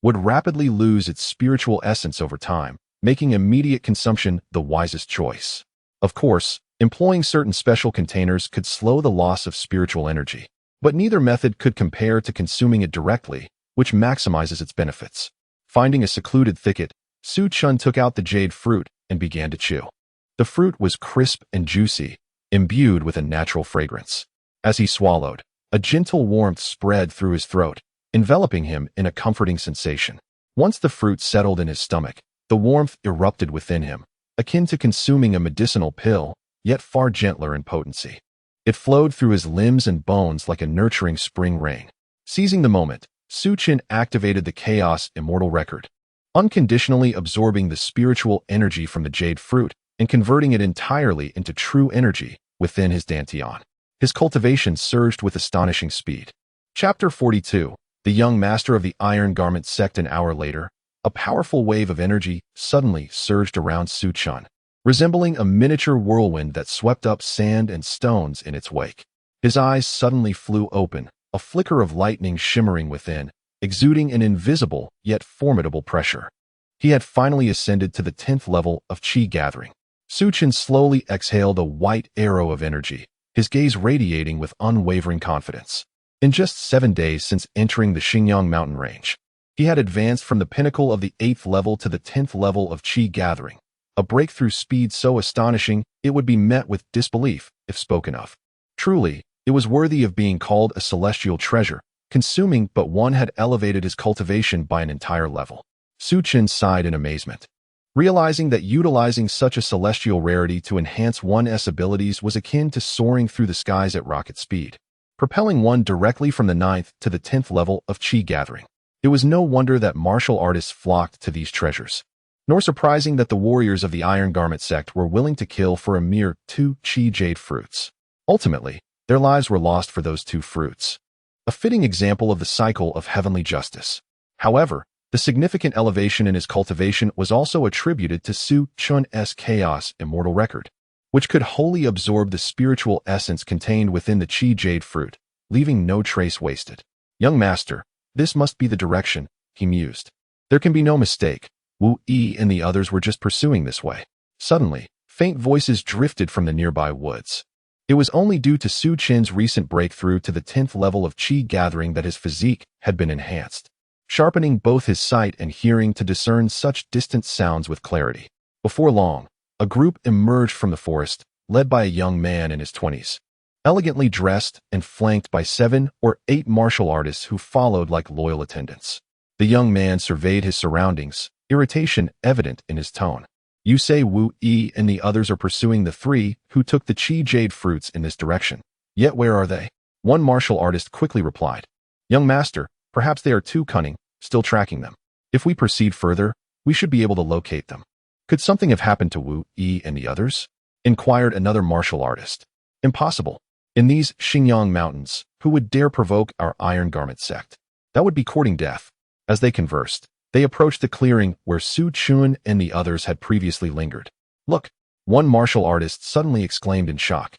would rapidly lose its spiritual essence over time, making immediate consumption the wisest choice. Of course, employing certain special containers could slow the loss of spiritual energy, but neither method could compare to consuming it directly, which maximizes its benefits. Finding a secluded thicket, Su Chen took out the jade fruit and began to chew. The fruit was crisp and juicy, imbued with a natural fragrance. As he swallowed, a gentle warmth spread through his throat, enveloping him in a comforting sensation. Once the fruit settled in his stomach, the warmth erupted within him, akin to consuming a medicinal pill, yet far gentler in potency. It flowed through his limbs and bones like a nurturing spring rain. Seizing the moment, Su Chen activated the Chaos Immortal Record, unconditionally absorbing the spiritual energy from the jade fruit and converting it entirely into true energy within his dantian. His cultivation surged with astonishing speed. Chapter 42. The young master of the Iron Garment sect. An hour later, a powerful wave of energy suddenly surged around Su Chen, resembling a miniature whirlwind that swept up sand and stones in its wake. His eyes suddenly flew open, a flicker of lightning shimmering within, exuding an invisible yet formidable pressure. He had finally ascended to the 10th level of chi gathering. Su Chen slowly exhaled a white arrow of energy, his gaze radiating with unwavering confidence. In just 7 days since entering the Xinjiang mountain range, he had advanced from the pinnacle of the 8th level to the 10th level of qi gathering, a breakthrough speed so astonishing it would be met with disbelief if spoken of. Truly, it was worthy of being called a celestial treasure, consuming but one had elevated his cultivation by an entire level. Su Chen sighed in amazement, realizing that utilizing such a celestial rarity to enhance one's abilities was akin to soaring through the skies at rocket speed, propelling one directly from the 9th to the 10th level of qi gathering. It was no wonder that martial artists flocked to these treasures, nor surprising that the warriors of the Iron Garment sect were willing to kill for a mere 2 qi jade fruits. Ultimately, their lives were lost for those 2 fruits, a fitting example of the cycle of heavenly justice. However, the significant elevation in his cultivation was also attributed to Su Chen's chaos immortal record, which could wholly absorb the spiritual essence contained within the qi jade fruit, leaving no trace wasted. Young master, this must be the direction, he mused. There can be no mistake. Wu Yi and the others were just pursuing this way. Suddenly, faint voices drifted from the nearby woods. It was only due to Su Chen's recent breakthrough to the 10th level of qi gathering that his physique had been enhanced, sharpening both his sight and hearing to discern such distant sounds with clarity. Before long, a group emerged from the forest, led by a young man in his 20s, elegantly dressed and flanked by 7 or 8 martial artists who followed like loyal attendants. The young man surveyed his surroundings, irritation evident in his tone. You say Wu Yi and the others are pursuing the 3 who took the qi jade fruits in this direction. Yet where are they? One martial artist quickly replied. Young master, perhaps they are too cunning, still tracking them. If we proceed further, we should be able to locate them. Could something have happened to Wu Yi and the others? Inquired another martial artist. Impossible. In these Xinjiang mountains, who would dare provoke our Iron Garment sect? That would be courting death. As they conversed, they approached the clearing where Su Chen and the others had previously lingered. Look, one martial artist suddenly exclaimed in shock,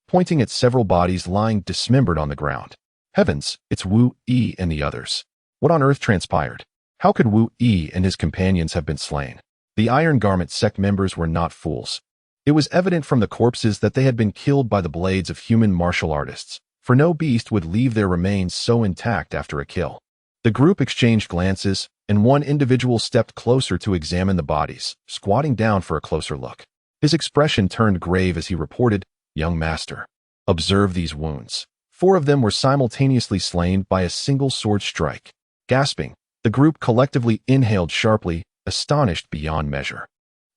pointing at several bodies lying dismembered on the ground. Heavens, it's Wu Yi and the others. What on earth transpired? How could Wu Yi and his companions have been slain? The Iron Garment sect members were not fools. It was evident from the corpses that they had been killed by the blades of human martial artists, for no beast would leave their remains so intact after a kill. The group exchanged glances, and one individual stepped closer to examine the bodies, squatting down for a closer look. His expression turned grave as he reported, Young master, observe these wounds. 4 of them were simultaneously slain by a single sword strike. Gasping, the group collectively inhaled sharply, astonished beyond measure.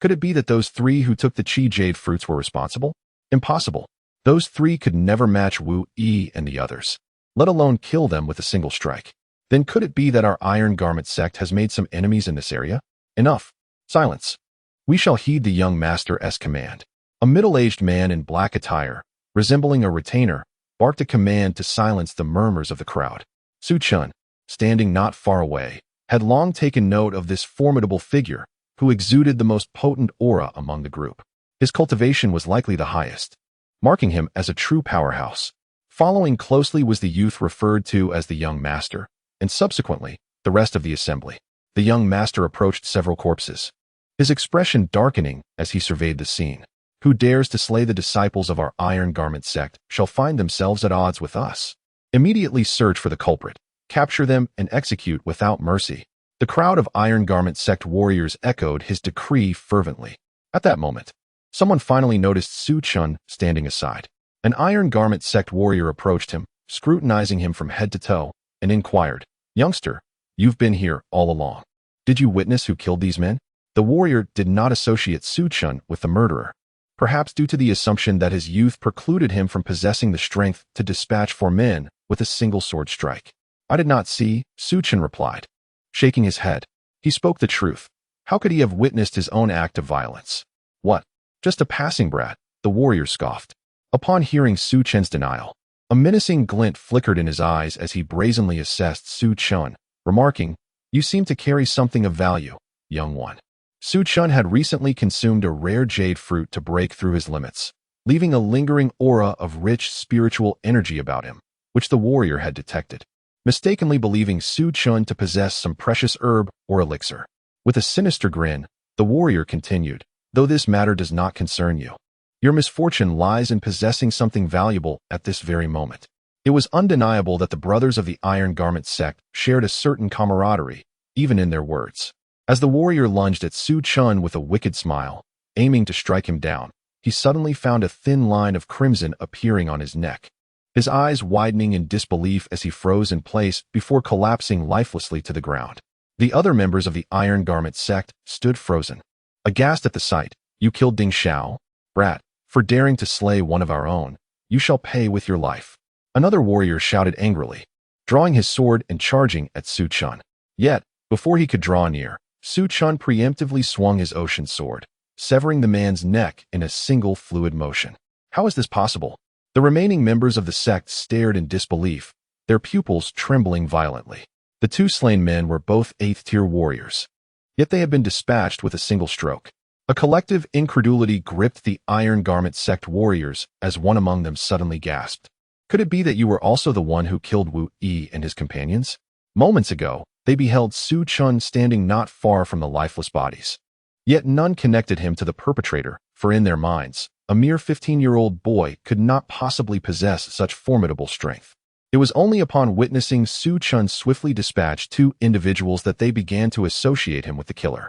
Could it be that those 3 who took the qi jade fruits were responsible? Impossible. Those 3 could never match Wu Yi and the others, let alone kill them with a single strike. Then could it be that our Iron Garment sect has made some enemies in this area? Enough. Silence. We shall heed the young master's command. A middle-aged man in black attire, resembling a retainer, barked a command to silence the murmurs of the crowd. Su Chen, standing not far away, had long taken note of this formidable figure, who exuded the most potent aura among the group. His cultivation was likely the highest, marking him as a true powerhouse. Following closely was the youth referred to as the young master, and subsequently, the rest of the assembly. The young master approached several corpses, his expression darkening as he surveyed the scene. Who dares to slay the disciples of our Iron Garment sect shall find themselves at odds with us. Immediately search for the culprit, capture them, and execute without mercy. The crowd of Iron Garment sect warriors echoed his decree fervently. At that moment, someone finally noticed Su Chen standing aside. An Iron Garment sect warrior approached him, scrutinizing him from head to toe, and inquired, Youngster, you've been here all along. Did you witness who killed these men? The warrior did not associate Su Chen with the murderer, perhaps due to the assumption that his youth precluded him from possessing the strength to dispatch 4 men with a single sword strike. I did not see, Su Chen replied, shaking his head. He spoke the truth. How could he have witnessed his own act of violence? What? Just a passing brat, the warrior scoffed. Upon hearing Su Chen's denial, a menacing glint flickered in his eyes as he brazenly assessed Su Chen, remarking, You seem to carry something of value, young one. Su Chen had recently consumed a rare jade fruit to break through his limits, leaving a lingering aura of rich spiritual energy about him, which the warrior had detected, mistakenly believing Su Chen to possess some precious herb or elixir. With a sinister grin, the warrior continued, though this matter does not concern you. Your misfortune lies in possessing something valuable at this very moment. It was undeniable that the brothers of the Iron Garment sect shared a certain camaraderie, even in their words. As the warrior lunged at Su Chun with a wicked smile, aiming to strike him down, he suddenly found a thin line of crimson appearing on his neck. His eyes widening in disbelief as he froze in place before collapsing lifelessly to the ground. The other members of the Iron Garment sect stood frozen. Aghast at the sight, "You killed Ding Xiao? Brat, for daring to slay one of our own, you shall pay with your life." Another warrior shouted angrily, drawing his sword and charging at Su Chun. Yet, before he could draw near, Su Chun preemptively swung his ocean sword, severing the man's neck in a single fluid motion. How is this possible? The remaining members of the sect stared in disbelief, their pupils trembling violently. The two slain men were both 8th-tier warriors, yet they had been dispatched with a single stroke. A collective incredulity gripped the Iron Garment sect warriors as one among them suddenly gasped. "Could it be that you were also the one who killed Wu Yi and his companions?" Moments ago, they beheld Su Chun standing not far from the lifeless bodies. Yet none connected him to the perpetrator, for in their minds, a mere 15-year-old boy could not possibly possess such formidable strength. It was only upon witnessing Su Chun swiftly dispatch two individuals that they began to associate him with the killer.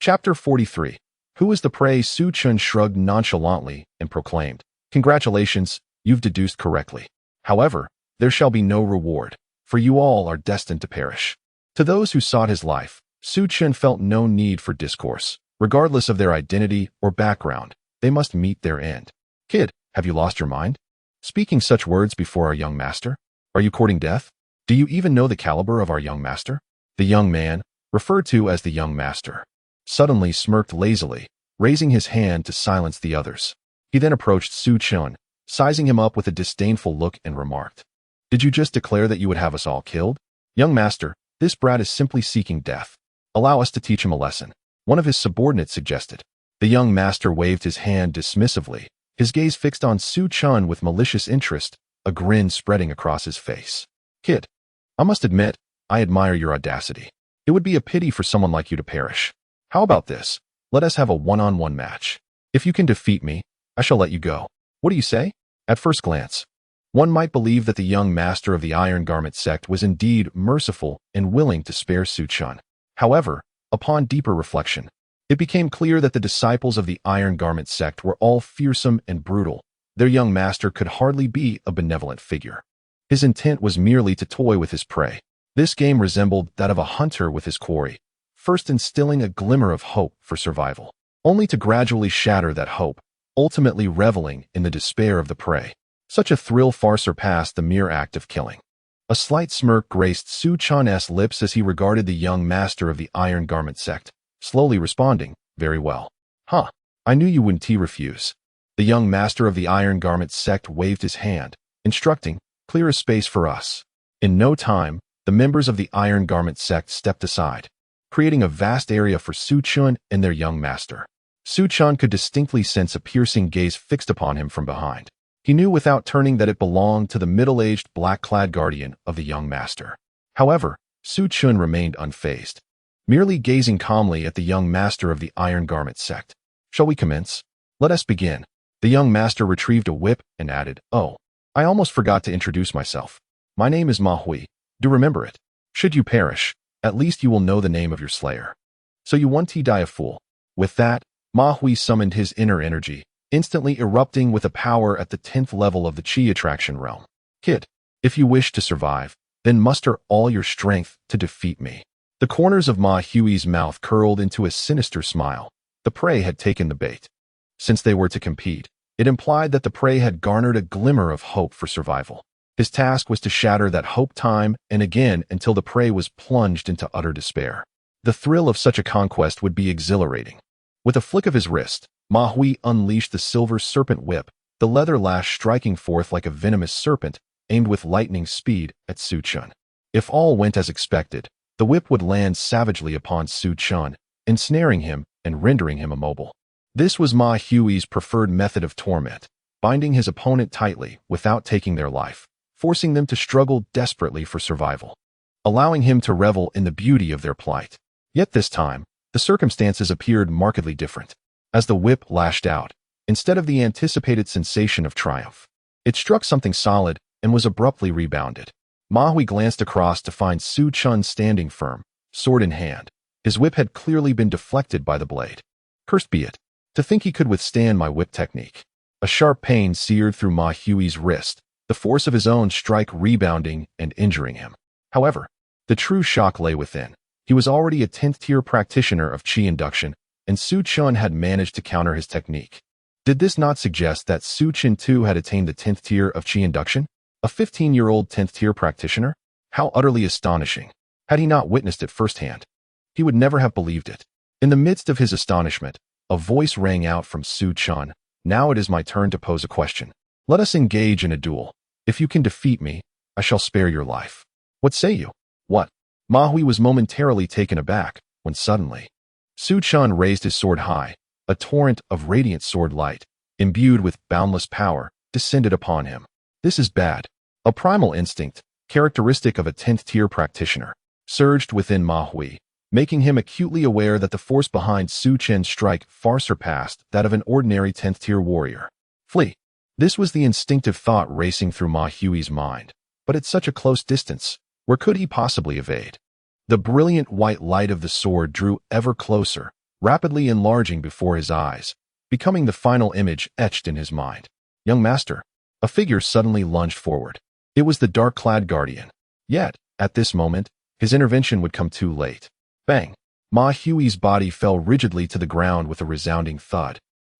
Chapter 43. Who is the prey? Su Chun shrugged nonchalantly and proclaimed, "Congratulations, you've deduced correctly. However, there shall be no reward, for you all are destined to perish." To those who sought his life, Su Chun felt no need for discourse. Regardless of their identity or background, they must meet their end. "Kid, have you lost your mind? Speaking such words before our young master? Are you courting death? Do you even know the caliber of our young master?" The young man, referred to as the young master, suddenly smirked lazily, raising his hand to silence the others. He then approached Su Chun, sizing him up with a disdainful look, and remarked, "Did you just declare that you would have us all killed? Young master, this brat is simply seeking death. Allow us to teach him a lesson," one of his subordinates suggested. The young master waved his hand dismissively, his gaze fixed on Su Chun with malicious interest, a grin spreading across his face. "Kid, I must admit, I admire your audacity. It would be a pity for someone like you to perish. How about this? Let us have a one-on-one match. If you can defeat me, I shall let you go. What do you say?" At first glance, one might believe that the young master of the Iron Garment sect was indeed merciful and willing to spare Su Chun. However, upon deeper reflection, it became clear that the disciples of the Iron Garment sect were all fearsome and brutal. Their young master could hardly be a benevolent figure. His intent was merely to toy with his prey. This game resembled that of a hunter with his quarry, first instilling a glimmer of hope for survival, only to gradually shatter that hope, ultimately reveling in the despair of the prey. Such a thrill far surpassed the mere act of killing. A slight smirk graced Su Chun's lips as he regarded the young master of the Iron Garment sect, slowly responding, "Very well. Huh, I knew you wouldn't refuse." The young master of the Iron Garment sect waved his hand, instructing, "Clear a space for us." In no time, the members of the Iron Garment sect stepped aside, creating a vast area for Su Chun and their young master. Su Chun could distinctly sense a piercing gaze fixed upon him from behind. He knew without turning that it belonged to the middle-aged black-clad guardian of the young master. However, Su Chun remained unfazed, merely gazing calmly at the young master of the Iron Garment sect. "Shall we commence? Let us begin." The young master retrieved a whip and added, "Oh, I almost forgot to introduce myself. My name is Ma Hui. Do remember it. Should you perish, at least you will know the name of your slayer. So you want to die a fool." With that, Ma Hui summoned his inner energy, instantly erupting with a power at the 10th level of the Qi attraction realm. "Kid, if you wish to survive, then muster all your strength to defeat me." The corners of Ma Hui's mouth curled into a sinister smile. The prey had taken the bait. Since they were to compete, it implied that the prey had garnered a glimmer of hope for survival. His task was to shatter that hope time and again until the prey was plunged into utter despair. The thrill of such a conquest would be exhilarating. With a flick of his wrist, Ma Hui unleashed the silver serpent whip, the leather lash striking forth like a venomous serpent, aimed with lightning speed at Su Chun. If all went as expected, the whip would land savagely upon Su Chun, ensnaring him and rendering him immobile. This was Ma Hui's preferred method of torment, binding his opponent tightly without taking their life, forcing them to struggle desperately for survival, allowing him to revel in the beauty of their plight. Yet this time, the circumstances appeared markedly different. As the whip lashed out, instead of the anticipated sensation of triumph, it struck something solid and was abruptly rebounded. Ma Hui glanced across to find Su Chun standing firm, sword in hand. His whip had clearly been deflected by the blade. Cursed be it, to think he could withstand my whip technique. A sharp pain seared through Ma Hui's wrist, the force of his own strike rebounding and injuring him. However, the true shock lay within. He was already a 10th tier practitioner of Qi induction, and Su Chun had managed to counter his technique. Did this not suggest that Su Chun too had attained the 10th tier of Qi induction? A 15-year-old 10th tier practitioner? How utterly astonishing. Had he not witnessed it firsthand, he would never have believed it. In the midst of his astonishment, a voice rang out from Su Chun. Now it is my turn to pose a question. Let us engage in a duel. If you can defeat me, I shall spare your life. What say you? What? Ma Hui was momentarily taken aback, when suddenly, Su Chun raised his sword high. A torrent of radiant sword light, imbued with boundless power, descended upon him. This is bad. A primal instinct, characteristic of a 10th tier practitioner, surged within Ma Hui, making him acutely aware that the force behind Su Chun's strike far surpassed that of an ordinary 10th tier warrior. Flee. This was the instinctive thought racing through Ma Hui's mind. But at such a close distance, where could he possibly evade? The brilliant white light of the sword drew ever closer, rapidly enlarging before his eyes, becoming the final image etched in his mind. Young master. A figure suddenly lunged forward. It was the dark-clad guardian. Yet, at this moment, his intervention would come too late. Bang! Ma Hui's body fell rigidly to the ground with a resounding thud.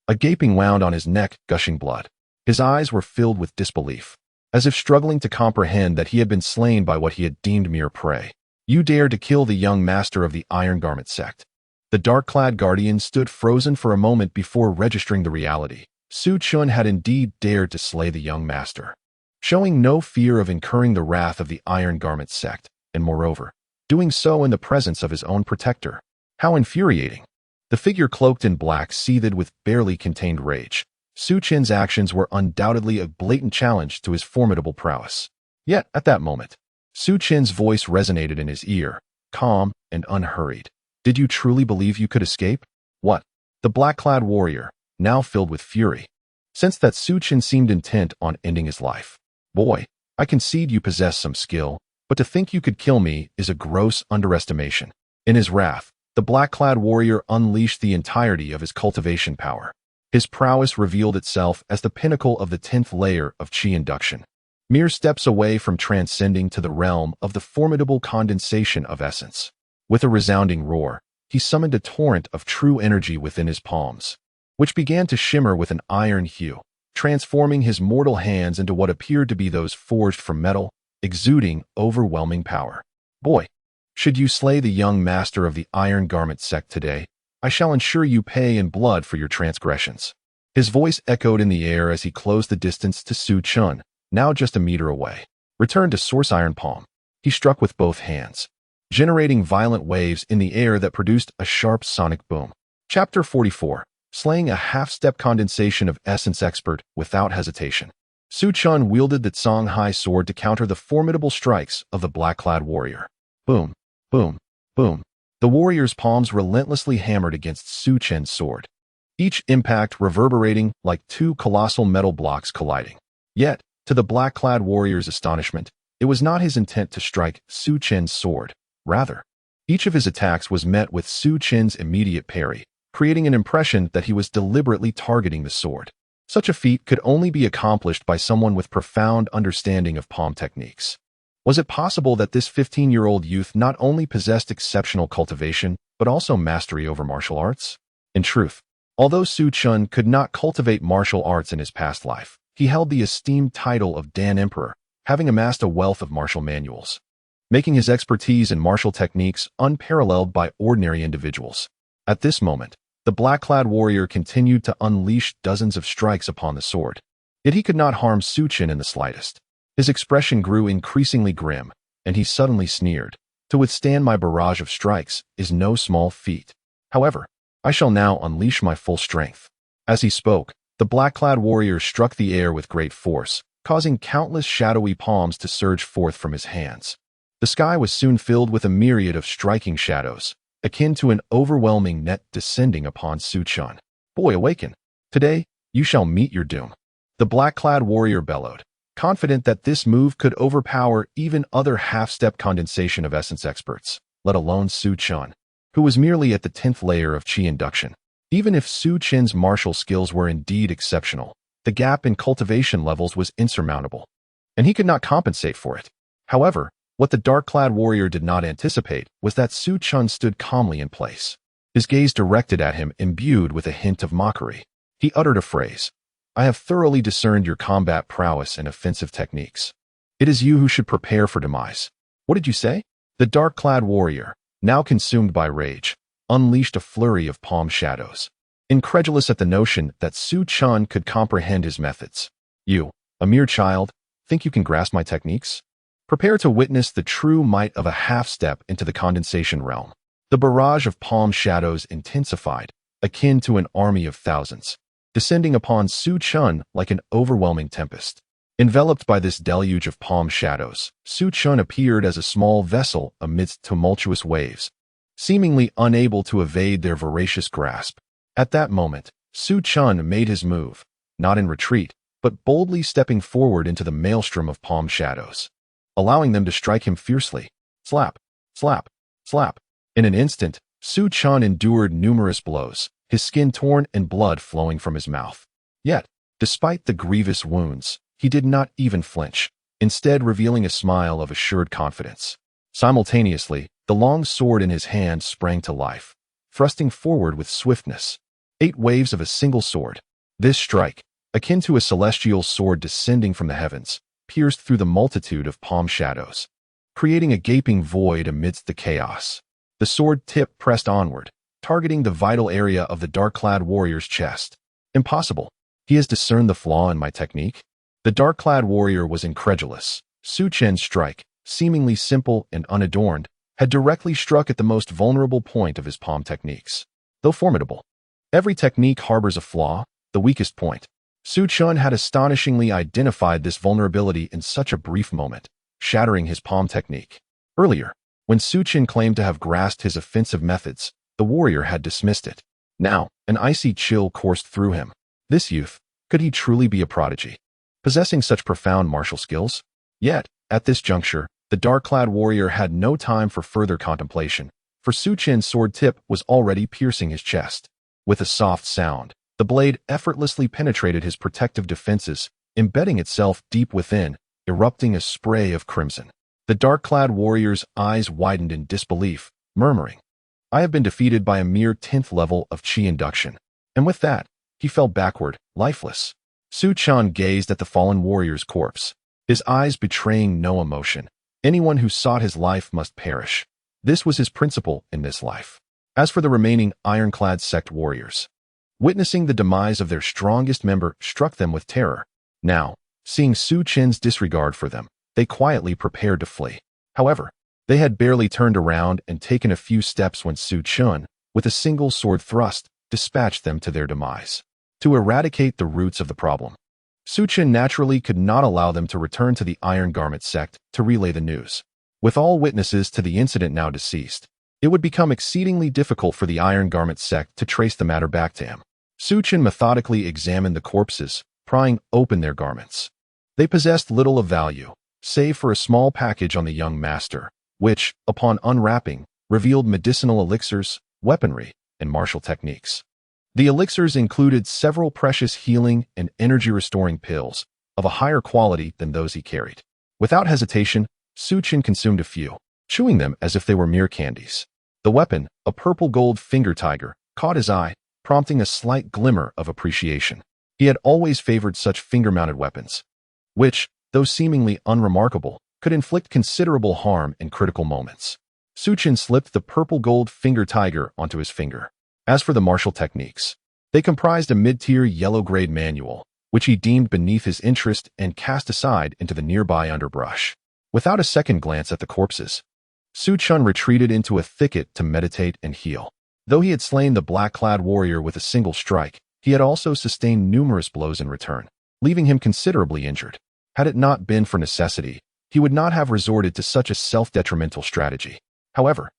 A gaping wound on his neck, gushing blood. His eyes were filled with disbelief, as if struggling to comprehend that he had been slain by what he had deemed mere prey. You dared to kill the young master of the Iron Garment sect. The dark-clad guardian stood frozen for a moment before registering the reality. Su Chun had indeed dared to slay the young master, showing no fear of incurring the wrath of the Iron Garment sect, and moreover, doing so in the presence of his own protector. How infuriating! The figure cloaked in black seethed with barely contained rage. Su Chun's actions were undoubtedly a blatant challenge to his formidable prowess. Yet, at that moment, Su Chun's voice resonated in his ear, calm and unhurried. Did you truly believe you could escape? What? The black-clad warrior, now filled with fury, sensed that Su Chun seemed intent on ending his life. Boy, I concede you possess some skill, but to think you could kill me is a gross underestimation. In his wrath, the black-clad warrior unleashed the entirety of his cultivation power. His prowess revealed itself as the pinnacle of the 10th layer of Qi induction, mere steps away from transcending to the realm of the formidable condensation of essence. With a resounding roar, he summoned a torrent of true energy within his palms, which began to shimmer with an iron hue, transforming his mortal hands into what appeared to be those forged from metal, exuding overwhelming power. Boy, should you slay the young master of the Iron Garment sect today, I shall ensure you pay in blood for your transgressions. His voice echoed in the air as he closed the distance to Su Chun, now just a meter away. Returned to Source Iron Palm. He struck with both hands, generating violent waves in the air that produced a sharp sonic boom. Chapter 44. Slaying a half-step condensation of essence expert without hesitation. Su Chun wielded the Zhonghai sword to counter the formidable strikes of the black-clad warrior. Boom, boom, boom. The warrior's palms relentlessly hammered against Su Chun's sword, each impact reverberating like two colossal metal blocks colliding. Yet, to the black-clad warrior's astonishment, it was not his intent to strike Su Chun's sword. Rather, each of his attacks was met with Su Chun's immediate parry, creating an impression that he was deliberately targeting the sword. Such a feat could only be accomplished by someone with profound understanding of palm techniques. Was it possible that this 15-year-old youth not only possessed exceptional cultivation, but also mastery over martial arts? In truth, although Su Chun could not cultivate martial arts in his past life, he held the esteemed title of Dan Emperor, having amassed a wealth of martial manuals, making his expertise in martial techniques unparalleled by ordinary individuals. At this moment, the black-clad warrior continued to unleash dozens of strikes upon the sword. Yet he could not harm Su Chun in the slightest. His expression grew increasingly grim, and he suddenly sneered. To withstand my barrage of strikes is no small feat. However, I shall now unleash my full strength. As he spoke, the black-clad warrior struck the air with great force, causing countless shadowy palms to surge forth from his hands. The sky was soon filled with a myriad of striking shadows, akin to an overwhelming net descending upon Su Chun. Boy, awaken. Today, you shall meet your doom. The black-clad warrior bellowed, confident that this move could overpower even other half-step condensation of essence experts, let alone Su Chen, who was merely at the 10th layer of Qi induction. Even if Su Chen's martial skills were indeed exceptional, the gap in cultivation levels was insurmountable, and he could not compensate for it. However, what the dark-clad warrior did not anticipate was that Su Chen stood calmly in place, his gaze directed at him imbued with a hint of mockery. He uttered a phrase. I have thoroughly discerned your combat prowess and offensive techniques. It is you who should prepare for demise. What did you say? The dark-clad warrior, now consumed by rage, unleashed a flurry of palm shadows, incredulous at the notion that Su Chen could comprehend his methods. You, a mere child, think you can grasp my techniques? Prepare to witness the true might of a half-step into the condensation realm. The barrage of palm shadows intensified, akin to an army of thousands, descending upon Su Chen like an overwhelming tempest. Enveloped by this deluge of palm shadows, Su Chen appeared as a small vessel amidst tumultuous waves, seemingly unable to evade their voracious grasp. At that moment, Su Chen made his move, not in retreat, but boldly stepping forward into the maelstrom of palm shadows, allowing them to strike him fiercely. Slap, slap, slap. In an instant, Su Chen endured numerous blows, his skin torn and blood flowing from his mouth. Yet, despite the grievous wounds, he did not even flinch, instead revealing a smile of assured confidence. Simultaneously, the long sword in his hand sprang to life, thrusting forward with swiftness. 8 waves of a single sword. This strike, akin to a celestial sword descending from the heavens, pierced through the multitude of palm shadows, creating a gaping void amidst the chaos. The sword tip pressed onward, targeting the vital area of the dark-clad warrior's chest. Impossible. He has discerned the flaw in my technique? The dark-clad warrior was incredulous. Su Chen's strike, seemingly simple and unadorned, had directly struck at the most vulnerable point of his palm techniques. Though formidable, every technique harbors a flaw, the weakest point. Su Chen had astonishingly identified this vulnerability in such a brief moment, shattering his palm technique. Earlier, when Su Chen claimed to have grasped his offensive methods, the warrior had dismissed it. Now, an icy chill coursed through him. This youth, could he truly be a prodigy, possessing such profound martial skills? Yet, at this juncture, the dark-clad warrior had no time for further contemplation, for Su Chen's sword tip was already piercing his chest. With a soft sound, the blade effortlessly penetrated his protective defenses, embedding itself deep within, erupting a spray of crimson. The dark-clad warrior's eyes widened in disbelief, murmuring, I have been defeated by a mere 10th level of Qi induction. And with that, he fell backward, lifeless. Su Chen gazed at the fallen warrior's corpse, his eyes betraying no emotion. Anyone who sought his life must perish. This was his principle in this life. As for the remaining ironclad sect warriors, witnessing the demise of their strongest member struck them with terror. Now, seeing Su Chen's disregard for them, they quietly prepared to flee. However, they had barely turned around and taken a few steps when Su Chen, with a single sword thrust, dispatched them to their demise. To eradicate the roots of the problem, Su Chen naturally could not allow them to return to the Iron Garment sect to relay the news. With all witnesses to the incident now deceased, it would become exceedingly difficult for the Iron Garment sect to trace the matter back to him. Su Chen methodically examined the corpses, prying open their garments. They possessed little of value, save for a small package on the young master, which, upon unwrapping, revealed medicinal elixirs, weaponry, and martial techniques. The elixirs included several precious healing and energy-restoring pills, of a higher quality than those he carried. Without hesitation, Su Chen consumed a few, chewing them as if they were mere candies. The weapon, a purple-gold finger tiger, caught his eye, prompting a slight glimmer of appreciation. He had always favored such finger-mounted weapons, which, though seemingly unremarkable, could inflict considerable harm in critical moments. Su Chen slipped the purple-gold finger tiger onto his finger. As for the martial techniques, they comprised a mid-tier yellow-grade manual, which he deemed beneath his interest and cast aside into the nearby underbrush. Without a second glance at the corpses, Su Chen retreated into a thicket to meditate and heal. Though he had slain the black-clad warrior with a single strike, he had also sustained numerous blows in return, leaving him considerably injured. Had it not been for necessity, he would not have resorted to such a self-detrimental strategy. However,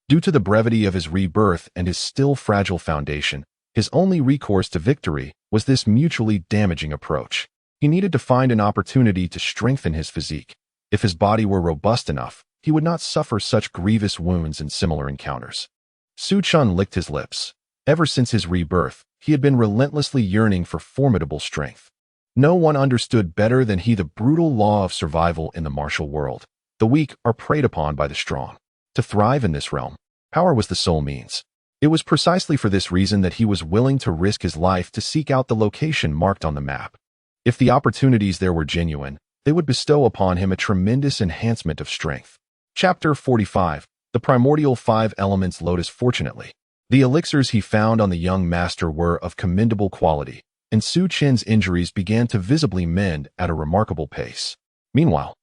due to the brevity of his rebirth and his still fragile foundation, His only recourse to victory was this mutually damaging approach. He needed to find an opportunity to strengthen his physique. If his body were robust enough, he would not suffer such grievous wounds in similar encounters. Su Chun licked his lips. Ever since his rebirth, he had been relentlessly yearning for formidable strength. No one understood better than he the brutal law of survival in the martial world. The weak are preyed upon by the strong. To thrive in this realm, power was the sole means. It was precisely for this reason that he was willing to risk his life to seek out the location marked on the map. If the opportunities there were genuine, they would bestow upon him a tremendous enhancement of strength. Chapter 45. The Primordial 5 Elements Lotus. Fortunately, the elixirs he found on the young master were of commendable quality, and Su Chen's injuries began to visibly mend at a remarkable pace. Meanwhile,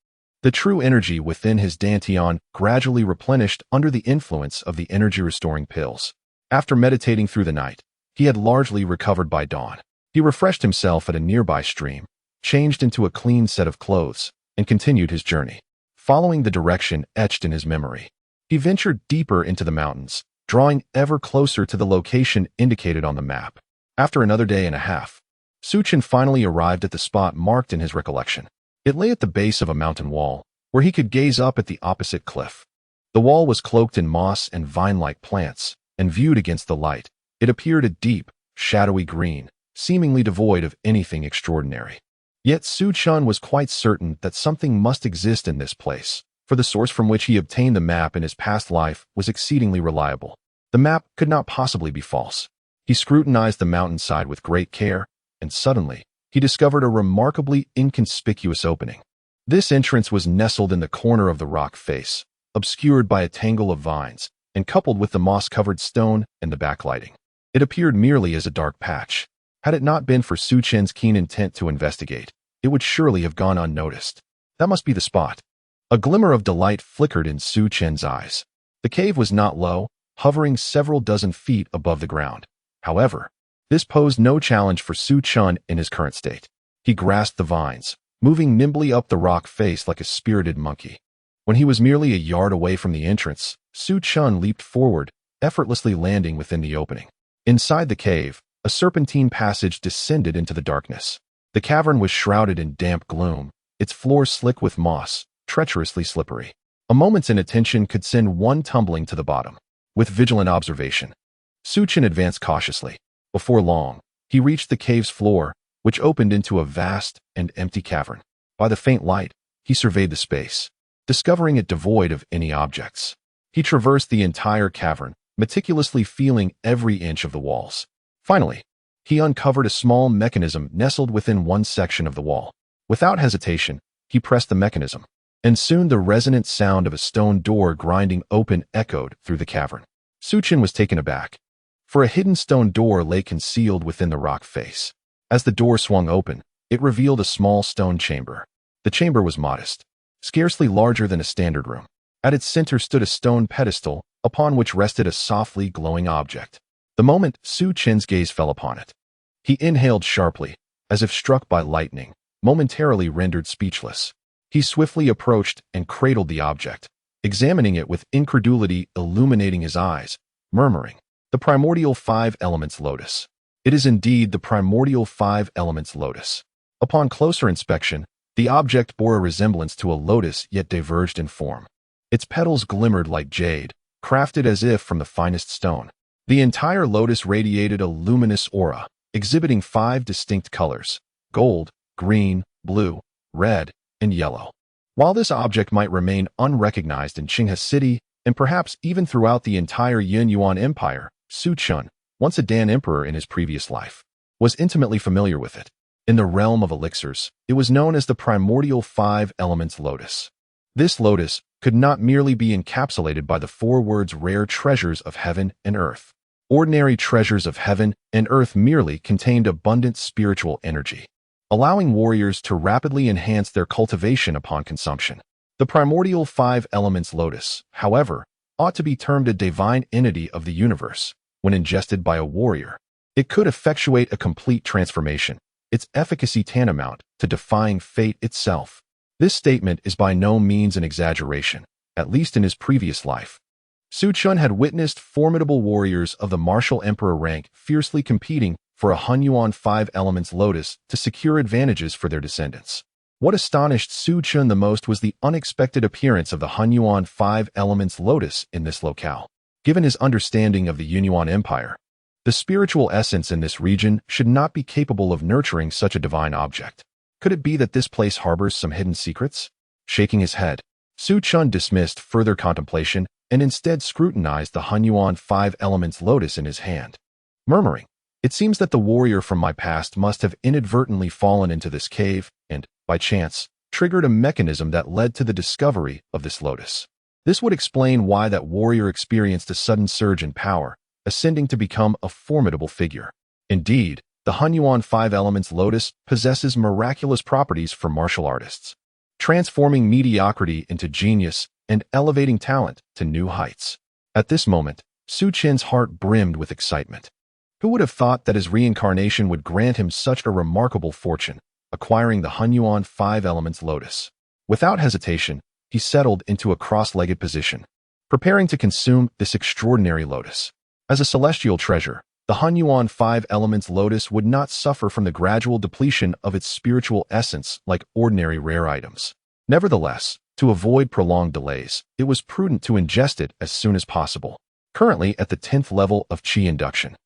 the true energy within his dantian gradually replenished under the influence of the energy-restoring pills. After meditating through the night, he had largely recovered by dawn. He refreshed himself at a nearby stream, changed into a clean set of clothes, and continued his journey. Following the direction etched in his memory, he ventured deeper into the mountains, drawing ever closer to the location indicated on the map. After another day and a half, Su Chen finally arrived at the spot marked in his recollection. It lay at the base of a mountain wall, where he could gaze up at the opposite cliff. The wall was cloaked in moss and vine-like plants, and viewed against the light, it appeared a deep, shadowy green, seemingly devoid of anything extraordinary. Yet Su Chun was quite certain that something must exist in this place, for the source from which he obtained the map in his past life was exceedingly reliable. The map could not possibly be false. He scrutinized the mountainside with great care, and suddenly, he discovered a remarkably inconspicuous opening. This entrance was nestled in the corner of the rock face, obscured by a tangle of vines, and coupled with the moss-covered stone and the backlighting. It appeared merely as a dark patch. Had it not been for Su Chen's keen intent to investigate, it would surely have gone unnoticed. That must be the spot. A glimmer of delight flickered in Su Chen's eyes. The cave was not low, hovering several dozen feet above the ground. However, this posed no challenge for Su Chun in his current state. He grasped the vines, moving nimbly up the rock face like a spirited monkey. When he was merely a yard away from the entrance, Su Chun leaped forward, effortlessly landing within the opening. Inside the cave, a serpentine passage descended into the darkness. The cavern was shrouded in damp gloom, its floor slick with moss, treacherously slippery. A moment's inattention could send one tumbling to the bottom. With vigilant observation, Su Chen advanced cautiously. Before long, he reached the cave's floor, which opened into a vast and empty cavern. By the faint light, he surveyed the space, discovering it devoid of any objects. He traversed the entire cavern, meticulously feeling every inch of the walls. Finally, he uncovered a small mechanism nestled within one section of the wall. Without hesitation, he pressed the mechanism, and soon the resonant sound of a stone door grinding open echoed through the cavern. Su Chen was taken aback, for a hidden stone door lay concealed within the rock face. As the door swung open, it revealed a small stone chamber. The chamber was modest, scarcely larger than a standard room. At its center stood a stone pedestal, upon which rested a softly glowing object. The moment Su Chen's gaze fell upon it, he inhaled sharply, as if struck by lightning, momentarily rendered speechless. He swiftly approached and cradled the object, examining it with incredulity illuminating his eyes, murmuring, "The primordial 5 elements lotus. It is indeed the primordial 5 elements lotus." Upon closer inspection, the object bore a resemblance to a lotus yet diverged in form. Its petals glimmered like jade, crafted as if from the finest stone. The entire lotus radiated a luminous aura, exhibiting 5 distinct colors: gold, green, blue, red, and yellow. While this object might remain unrecognized in Qinghe City, and perhaps even throughout the entire Yin Yuan Empire, Su Chun, once a Dan emperor in his previous life, was intimately familiar with it. In the realm of elixirs, it was known as the primordial 5 elements lotus. This lotus could not merely be encapsulated by the 4 words rare treasures of heaven and earth. Ordinary treasures of heaven and earth merely contained abundant spiritual energy, allowing warriors to rapidly enhance their cultivation upon consumption. The primordial 5 elements lotus, however, ought to be termed a divine entity of the universe. When ingested by a warrior, it could effectuate a complete transformation, its efficacy tantamount to defying fate itself. This statement is by no means an exaggeration, at least in his previous life. Su Chun had witnessed formidable warriors of the martial emperor rank fiercely competing for a Hunyuan 5 elements lotus to secure advantages for their descendants. What astonished Su Chun the most was the unexpected appearance of the Hunyuan 5 elements lotus in this locale. Given his understanding of the Yunyuan Empire, the spiritual essence in this region should not be capable of nurturing such a divine object. Could it be that this place harbors some hidden secrets? Shaking his head, Su Chun dismissed further contemplation and instead scrutinized the Hunyuan 5 elements lotus in his hand. Murmuring, "It seems that the warrior from my past must have inadvertently fallen into this cave and, by chance, triggered a mechanism that led to the discovery of this lotus. This would explain why that warrior experienced a sudden surge in power, ascending to become a formidable figure. Indeed, the Hunyuan 5 elements lotus possesses miraculous properties for martial artists, transforming mediocrity into genius and elevating talent to new heights." At this moment, Su Chin's heart brimmed with excitement. Who would have thought that his reincarnation would grant him such a remarkable fortune, acquiring the Hunyuan 5 elements lotus? Without hesitation, he settled into a cross-legged position, preparing to consume this extraordinary lotus. As a celestial treasure, the Hunyuan 5 elements lotus would not suffer from the gradual depletion of its spiritual essence like ordinary rare items. Nevertheless, to avoid prolonged delays, it was prudent to ingest it as soon as possible. Currently at the 10th level of Qi induction,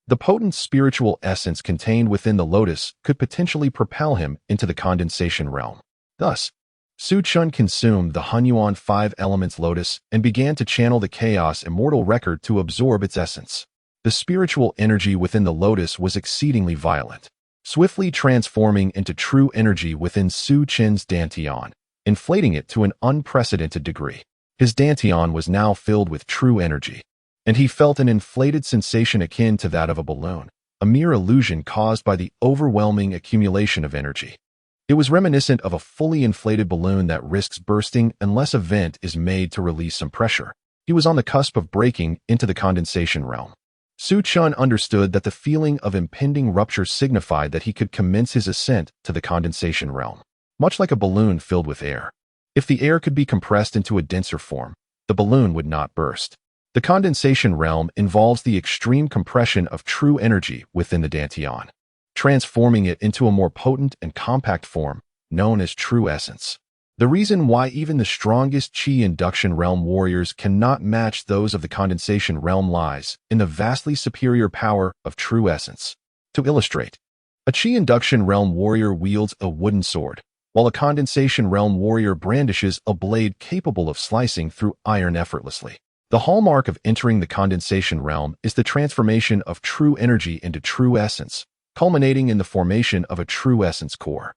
the potent spiritual essence contained within the lotus could potentially propel him into the condensation realm. Thus, Su Chun consumed the Hunyuan 5 elements lotus and began to channel the chaos immortal record to absorb its essence. The spiritual energy within the lotus was exceedingly violent, swiftly transforming into true energy within Su Chin's dantian, inflating it to an unprecedented degree. His dantian was now filled with true energy, and he felt an inflated sensation akin to that of a balloon, a mere illusion caused by the overwhelming accumulation of energy. It was reminiscent of a fully inflated balloon that risks bursting unless a vent is made to release some pressure. He was on the cusp of breaking into the condensation realm. Su Chun understood that the feeling of impending rupture signified that he could commence his ascent to the condensation realm. Much like a balloon filled with air, if the air could be compressed into a denser form, the balloon would not burst. The condensation realm involves the extreme compression of true energy within the dantian, transforming it into a more potent and compact form, known as true essence. The reason why even the strongest Qi induction realm warriors cannot match those of the condensation realm lies in the vastly superior power of true essence. To illustrate, a Qi induction realm warrior wields a wooden sword, while a condensation realm warrior brandishes a blade capable of slicing through iron effortlessly. The hallmark of entering the condensation realm is the transformation of true energy into true essence, culminating in the formation of a true essence core.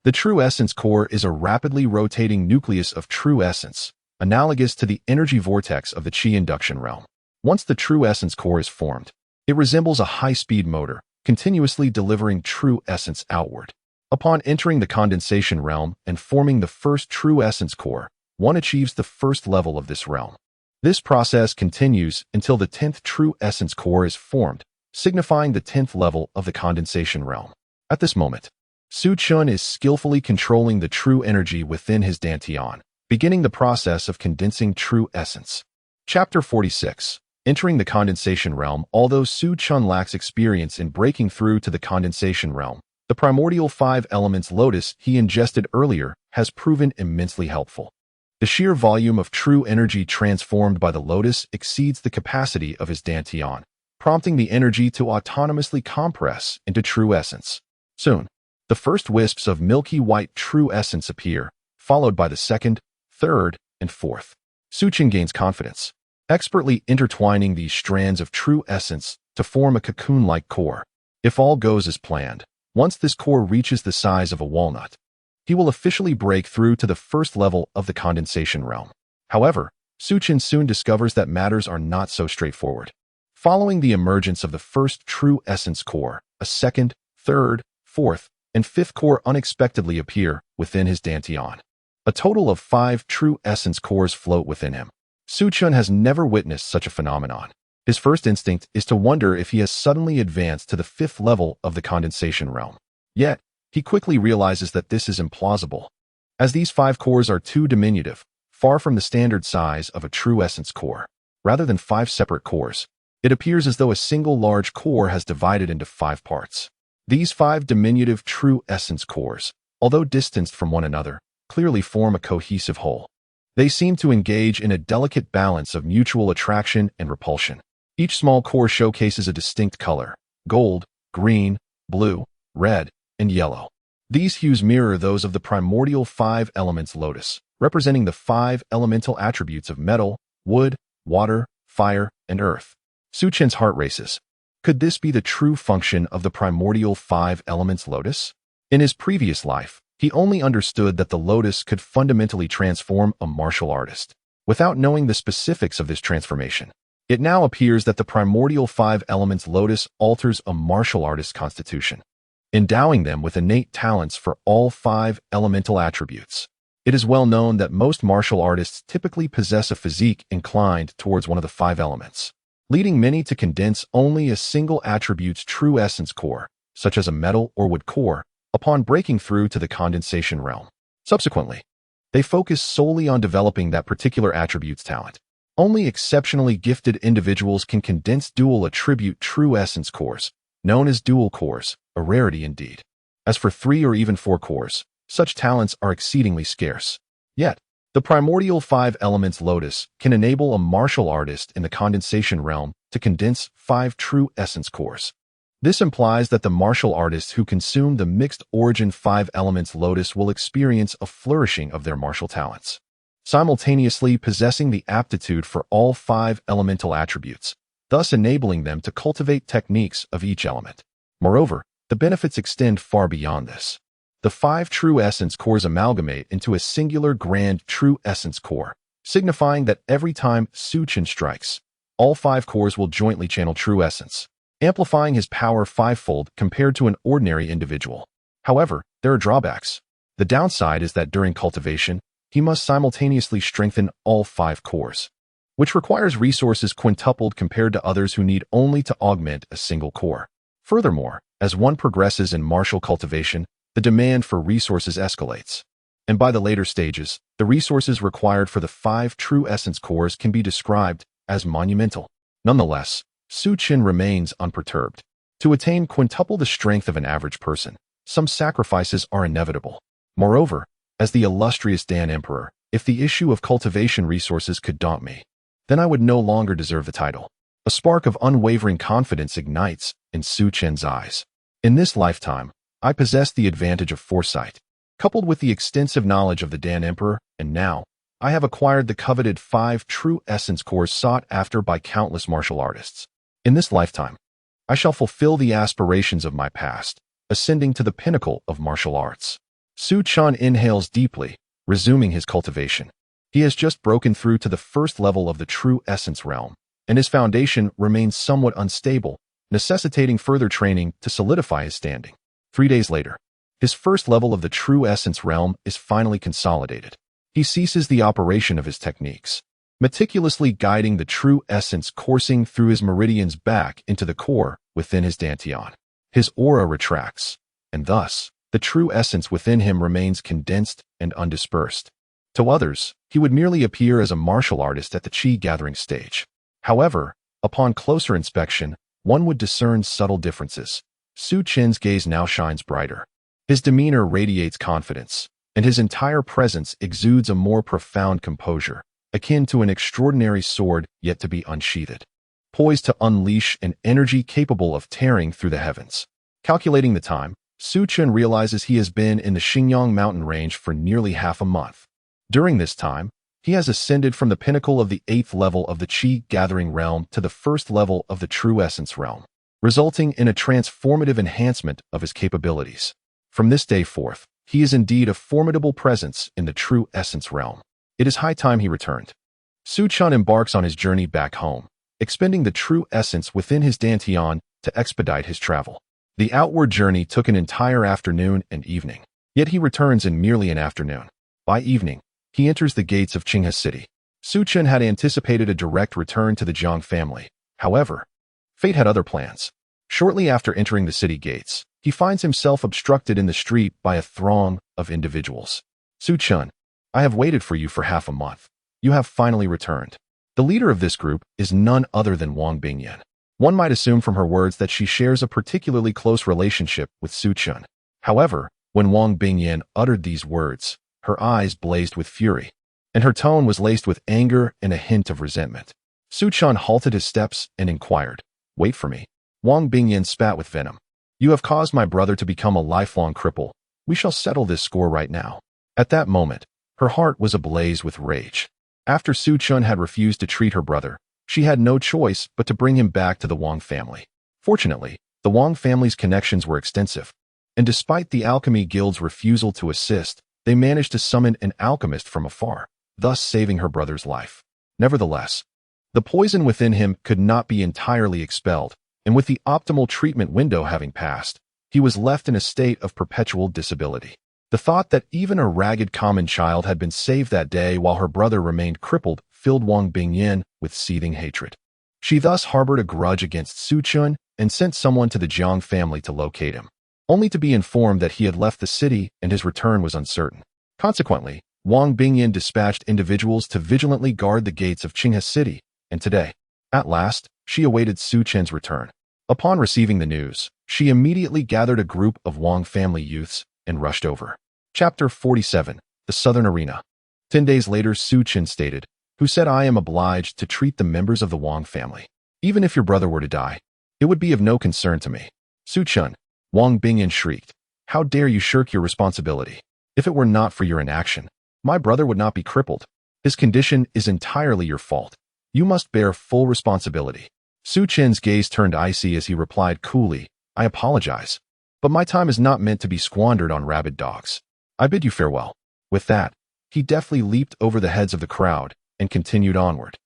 The true essence core is a rapidly rotating nucleus of true essence, analogous to the energy vortex of the Qi induction realm. Once the true essence core is formed, it resembles a high-speed motor, continuously delivering true essence outward. Upon entering the condensation realm and forming the first true essence core, one achieves the first level of this realm. This process continues until the 10th true essence core is formed, signifying the 10th level of the condensation realm. At this moment, Su Chun is skillfully controlling the true energy within his dantian, beginning the process of condensing true essence. Chapter 46. Entering the condensation realm. Although Su Chun lacks experience in breaking through to the condensation realm, the primordial 5 elements lotus he ingested earlier has proven immensely helpful. The sheer volume of true energy transformed by the lotus exceeds the capacity of his dantian, prompting the energy to autonomously compress into true essence. Soon, the first wisps of milky white true essence appear, followed by the second, third, and fourth. Su Chun gains confidence, expertly intertwining these strands of true essence to form a cocoon-like core. If all goes as planned, once this core reaches the size of a walnut, he will officially break through to the first level of the condensation realm. However, Su Chun soon discovers that matters are not so straightforward. Following the emergence of the first true essence core, a second, third, fourth, and fifth core unexpectedly appear within his dantian. A total of 5 true essence cores float within him. Su Chun has never witnessed such a phenomenon. His first instinct is to wonder if he has suddenly advanced to the 5th level of the condensation realm. Yet, he quickly realizes that this is implausible, as these 5 cores are too diminutive, far from the standard size of a true essence core. rather than 5 separate cores. It appears as though a single large core has divided into 5 parts. These 5 diminutive true essence cores, although distanced from one another, clearly form a cohesive whole. They seem to engage in a delicate balance of mutual attraction and repulsion. Each small core showcases a distinct color: gold, green, blue, red, and yellow. These hues mirror those of the primordial 5 elements lotus, representing the 5 elemental attributes of metal, wood, water, fire, and earth. Su Chen's heart races. Could this be the true function of the primordial 5 elements lotus? In his previous life, he only understood that the lotus could fundamentally transform a martial artist, without knowing the specifics of this transformation. It now appears that the primordial 5 elements lotus alters a martial artist's constitution, endowing them with innate talents for all 5 elemental attributes. It is well known that most martial artists typically possess a physique inclined towards one of the 5 elements, leading many to condense only a single attribute's true essence core, such as a metal or wood core, upon breaking through to the condensation realm. Subsequently, they focus solely on developing that particular attribute's talent. Only exceptionally gifted individuals can condense dual attribute true essence cores, known as dual cores, a rarity indeed. As for 3 or even 4 cores, such talents are exceedingly scarce. Yet, the primordial 5 elements lotus can enable a martial artist in the condensation realm to condense 5 true essence cores. This implies that the martial artists who consume the mixed origin 5 elements lotus will experience a flourishing of their martial talents, simultaneously possessing the aptitude for all 5 elemental attributes, thus enabling them to cultivate techniques of each element. Moreover, the benefits extend far beyond this. The 5 true essence cores amalgamate into a singular grand true essence core, signifying that every time Su Chen strikes, all 5 cores will jointly channel true essence, amplifying his power 5-fold compared to an ordinary individual. However, there are drawbacks. The downside is that during cultivation, he must simultaneously strengthen all 5 cores, which requires resources quintupled compared to others who need only to augment a single core. Furthermore, as one progresses in martial cultivation, the demand for resources escalates, and by the later stages, the resources required for the 5 true essence cores can be described as monumental. Nonetheless, Su Chen remains unperturbed. To attain quintuple the strength of an average person, some sacrifices are inevitable. Moreover, as the illustrious Dan Emperor, if the issue of cultivation resources could daunt me, then I would no longer deserve the title. A spark of unwavering confidence ignites in Su Chen's eyes. In this lifetime, I possess the advantage of foresight, coupled with the extensive knowledge of the Dan Emperor, and now, I have acquired the coveted 5 true essence cores sought after by countless martial artists. In this lifetime, I shall fulfill the aspirations of my past, ascending to the pinnacle of martial arts. Su Chen inhales deeply, resuming his cultivation. He has just broken through to the first level of the true essence realm, and his foundation remains somewhat unstable, necessitating further training to solidify his standing. 3 days later, his first level of the true essence realm is finally consolidated. He ceases the operation of his techniques, meticulously guiding the true essence coursing through his meridians back into the core within his dantian. His aura retracts, and thus, the true essence within him remains condensed and undispersed. To others, he would merely appear as a martial artist at the chi gathering stage. However, upon closer inspection, one would discern subtle differences. Su Chen's gaze now shines brighter. His demeanor radiates confidence, and his entire presence exudes a more profound composure, akin to an extraordinary sword yet to be unsheathed, poised to unleash an energy capable of tearing through the heavens. Calculating the time, Su Chen realizes he has been in the Xinjiang mountain range for nearly half a month. During this time, he has ascended from the pinnacle of the 8th level of the Qi gathering realm to the 1st level of the True Essence realm, resulting in a transformative enhancement of his capabilities. From this day forth, he is indeed a formidable presence in the True Essence realm. It is high time he returned. Su Chen embarks on his journey back home, expending the True Essence within his dantian to expedite his travel. The outward journey took an entire afternoon and evening, yet he returns in merely an afternoon. By evening, he enters the gates of Qinghe City. Su Chen had anticipated a direct return to the Jiang family. However, fate had other plans. Shortly after entering the city gates, he finds himself obstructed in the street by a throng of individuals. Su Chen, I have waited for you for half a month. You have finally returned. The leader of this group is none other than Wang Bingyan. One might assume from her words that she shares a particularly close relationship with Su Chun. However, when Wang Bingyan uttered these words, her eyes blazed with fury, and her tone was laced with anger and a hint of resentment. Su Chun halted his steps and inquired, "Wait for me." Wang Bingyan spat with venom. "You have caused my brother to become a lifelong cripple. We shall settle this score right now." At that moment, her heart was ablaze with rage. After Su Chun had refused to treat her brother, she had no choice but to bring him back to the Wang family. Fortunately, the Wang family's connections were extensive, and despite the alchemy guild's refusal to assist, they managed to summon an alchemist from afar, thus saving her brother's life. Nevertheless, the poison within him could not be entirely expelled, and with the optimal treatment window having passed, he was left in a state of perpetual disability. The thought that even a ragged common child had been saved that day while her brother remained crippled filled Wang Bingyan with seething hatred. She thus harbored a grudge against Su Chun and sent someone to the Jiang family to locate him, only to be informed that he had left the city and his return was uncertain. Consequently, Wang Bingyan dispatched individuals to vigilantly guard the gates of Qinghe City, and today, at last, she awaited Su Chun's return. Upon receiving the news, she immediately gathered a group of Wang family youths and rushed over. Chapter 47, The Southern Arena. 10 days later, Su Chun stated, "Who said I am obliged to treat the members of the Wang family? Even if your brother were to die, it would be of no concern to me." "Su Chun," Wang Bingyan shrieked, "how dare you shirk your responsibility? If it were not for your inaction, my brother would not be crippled. His condition is entirely your fault. You must bear full responsibility." Su Chun's gaze turned icy as he replied coolly, "I apologize, but my time is not meant to be squandered on rabid dogs. I bid you farewell." With that, he deftly leaped over the heads of the crowd and continued onward.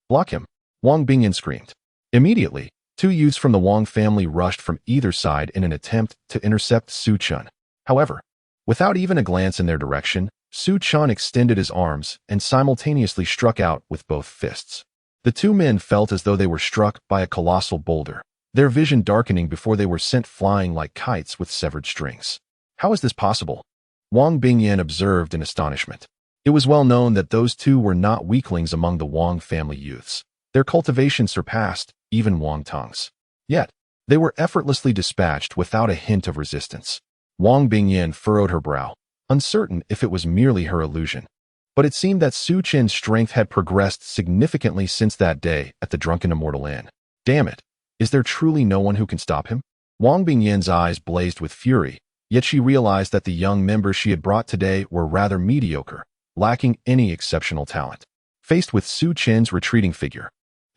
"Block him!" Wang Bingyan screamed. Immediately, 2 youths from the Wang family rushed from either side in an attempt to intercept Su Chun. However, without even a glance in their direction, Su Chun extended his arms and simultaneously struck out with both fists. The 2 men felt as though they were struck by a colossal boulder, their vision darkening before they were sent flying like kites with severed strings. "How is this possible?" Wang Bingyan observed in astonishment. It was well known that those 2 were not weaklings among the Wang family youths. Their cultivation surpassed even Wang Tong's. Yet, they were effortlessly dispatched without a hint of resistance. Wang Bingyan furrowed her brow, uncertain if it was merely her illusion. But it seemed that Su Chun's strength had progressed significantly since that day at the Drunken Immortal Inn. Damn it, is there truly no one who can stop him? Wang Bingyan's eyes blazed with fury, yet she realized that the young members she had brought today were rather mediocre, lacking any exceptional talent. Faced with Su Chun's retreating figure,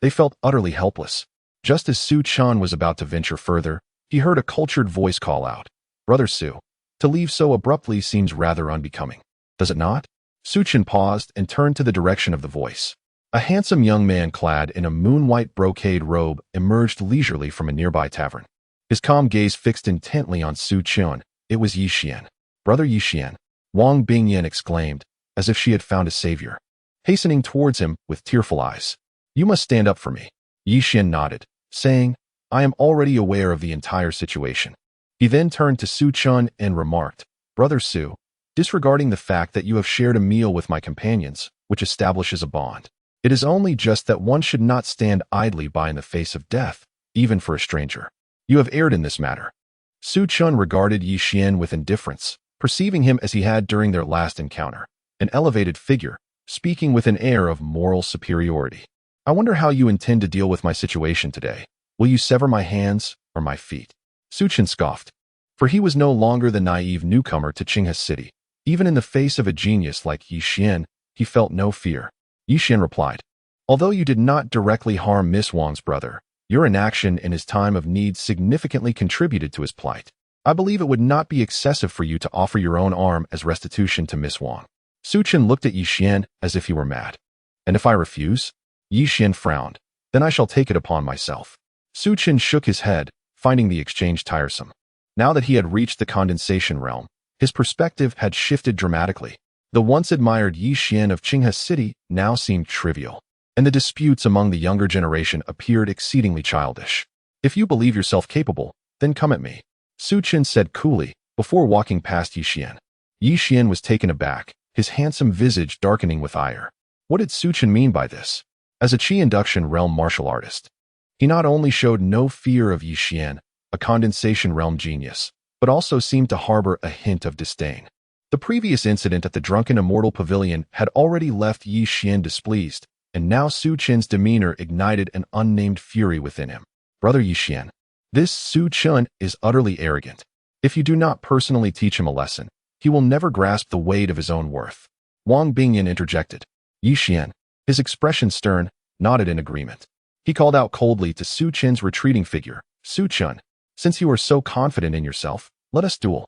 they felt utterly helpless. Just as Su Chun was about to venture further, he heard a cultured voice call out, "Brother Su, to leave so abruptly seems rather unbecoming. Does it not?" Su Chun paused and turned to the direction of the voice. A handsome young man clad in a moon-white brocade robe emerged leisurely from a nearby tavern. His calm gaze fixed intently on Su Chun. It was Yi Xian. "Brother Yi Xian," Wang Bingyan exclaimed, as if she had found a savior. Hastening towards him with tearful eyes, "You must stand up for me." Yi Xian nodded, saying, "I am already aware of the entire situation." He then turned to Su Chun and remarked, "Brother Su, disregarding the fact that you have shared a meal with my companions, which establishes a bond, it is only just that one should not stand idly by in the face of death, even for a stranger. You have erred in this matter." Su Chun regarded Yi Xian with indifference, perceiving him as he had during their last encounter, an elevated figure, speaking with an air of moral superiority. "I wonder how you intend to deal with my situation today. Will you sever my hands or my feet?" Su Chun scoffed, for he was no longer the naive newcomer to Qinghe City. Even in the face of a genius like Yi Xian, he felt no fear. Yi Xian replied, "Although you did not directly harm Miss Wang's brother, your inaction in his time of need significantly contributed to his plight. I believe it would not be excessive for you to offer your own arm as restitution to Miss Wang." Su Chun looked at Yi Xian as if he were mad. "And if I refuse?" Yi Xian frowned. "Then I shall take it upon myself." Su Chun shook his head, finding the exchange tiresome. Now that he had reached the condensation realm, his perspective had shifted dramatically. The once admired Yi Xian of Qinghe City now seemed trivial, and the disputes among the younger generation appeared exceedingly childish. "If you believe yourself capable, then come at me," Su Chun said coolly, before walking past Yi Xian. Yi Xian was taken aback, his handsome visage darkening with ire. What did Su Chun mean by this? As a Qi induction realm martial artist, he not only showed no fear of Yi Xian, a condensation realm genius, but also seemed to harbor a hint of disdain. The previous incident at the Drunken Immortal Pavilion had already left Yi Xian displeased, and now Su Qin's demeanor ignited an unnamed fury within him. Brother Yi Xian, this Su Qin is utterly arrogant. If you do not personally teach him a lesson, he will never grasp the weight of his own worth. Wang Bingyan interjected. Yi Xian, his expression stern, nodded in agreement. He called out coldly to Su Qin's retreating figure. Su Qin, since you are so confident in yourself, let us duel.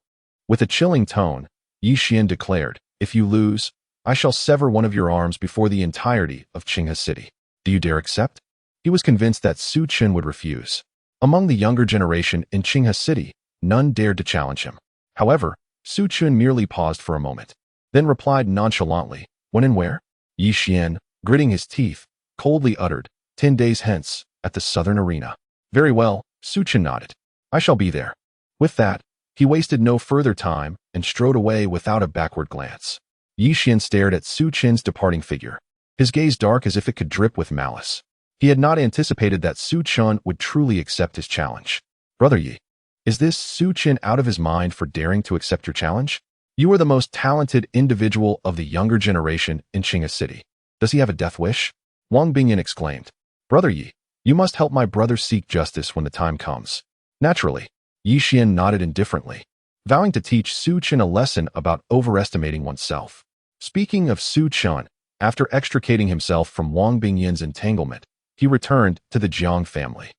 With a chilling tone, Yi Xian declared, if you lose, I shall sever one of your arms before the entirety of Qinghe City. Do you dare accept? He was convinced that Su Qin would refuse. Among the younger generation in Qinghe City, none dared to challenge him. However, Su Qin merely paused for a moment, then replied nonchalantly, when and where? Yi Xian, gritting his teeth, coldly uttered, 10 days hence, at the southern arena. Very well, Su Qin nodded. I shall be there. With that, he wasted no further time and strode away without a backward glance. Yi Xian stared at Su Qin's departing figure, his gaze dark as if it could drip with malice. He had not anticipated that Su Qin would truly accept his challenge. Brother Yi, is this Su Qin out of his mind for daring to accept your challenge? You are the most talented individual of the younger generation in Qinghe City. Does he have a death wish? Wang Bingyan exclaimed. Brother Yi, you must help my brother seek justice when the time comes. Naturally, Yi Xian nodded indifferently, vowing to teach Su Qin a lesson about overestimating oneself. Speaking of Su Qin, after extricating himself from Wang Bingyan's entanglement, he returned to the Jiang family.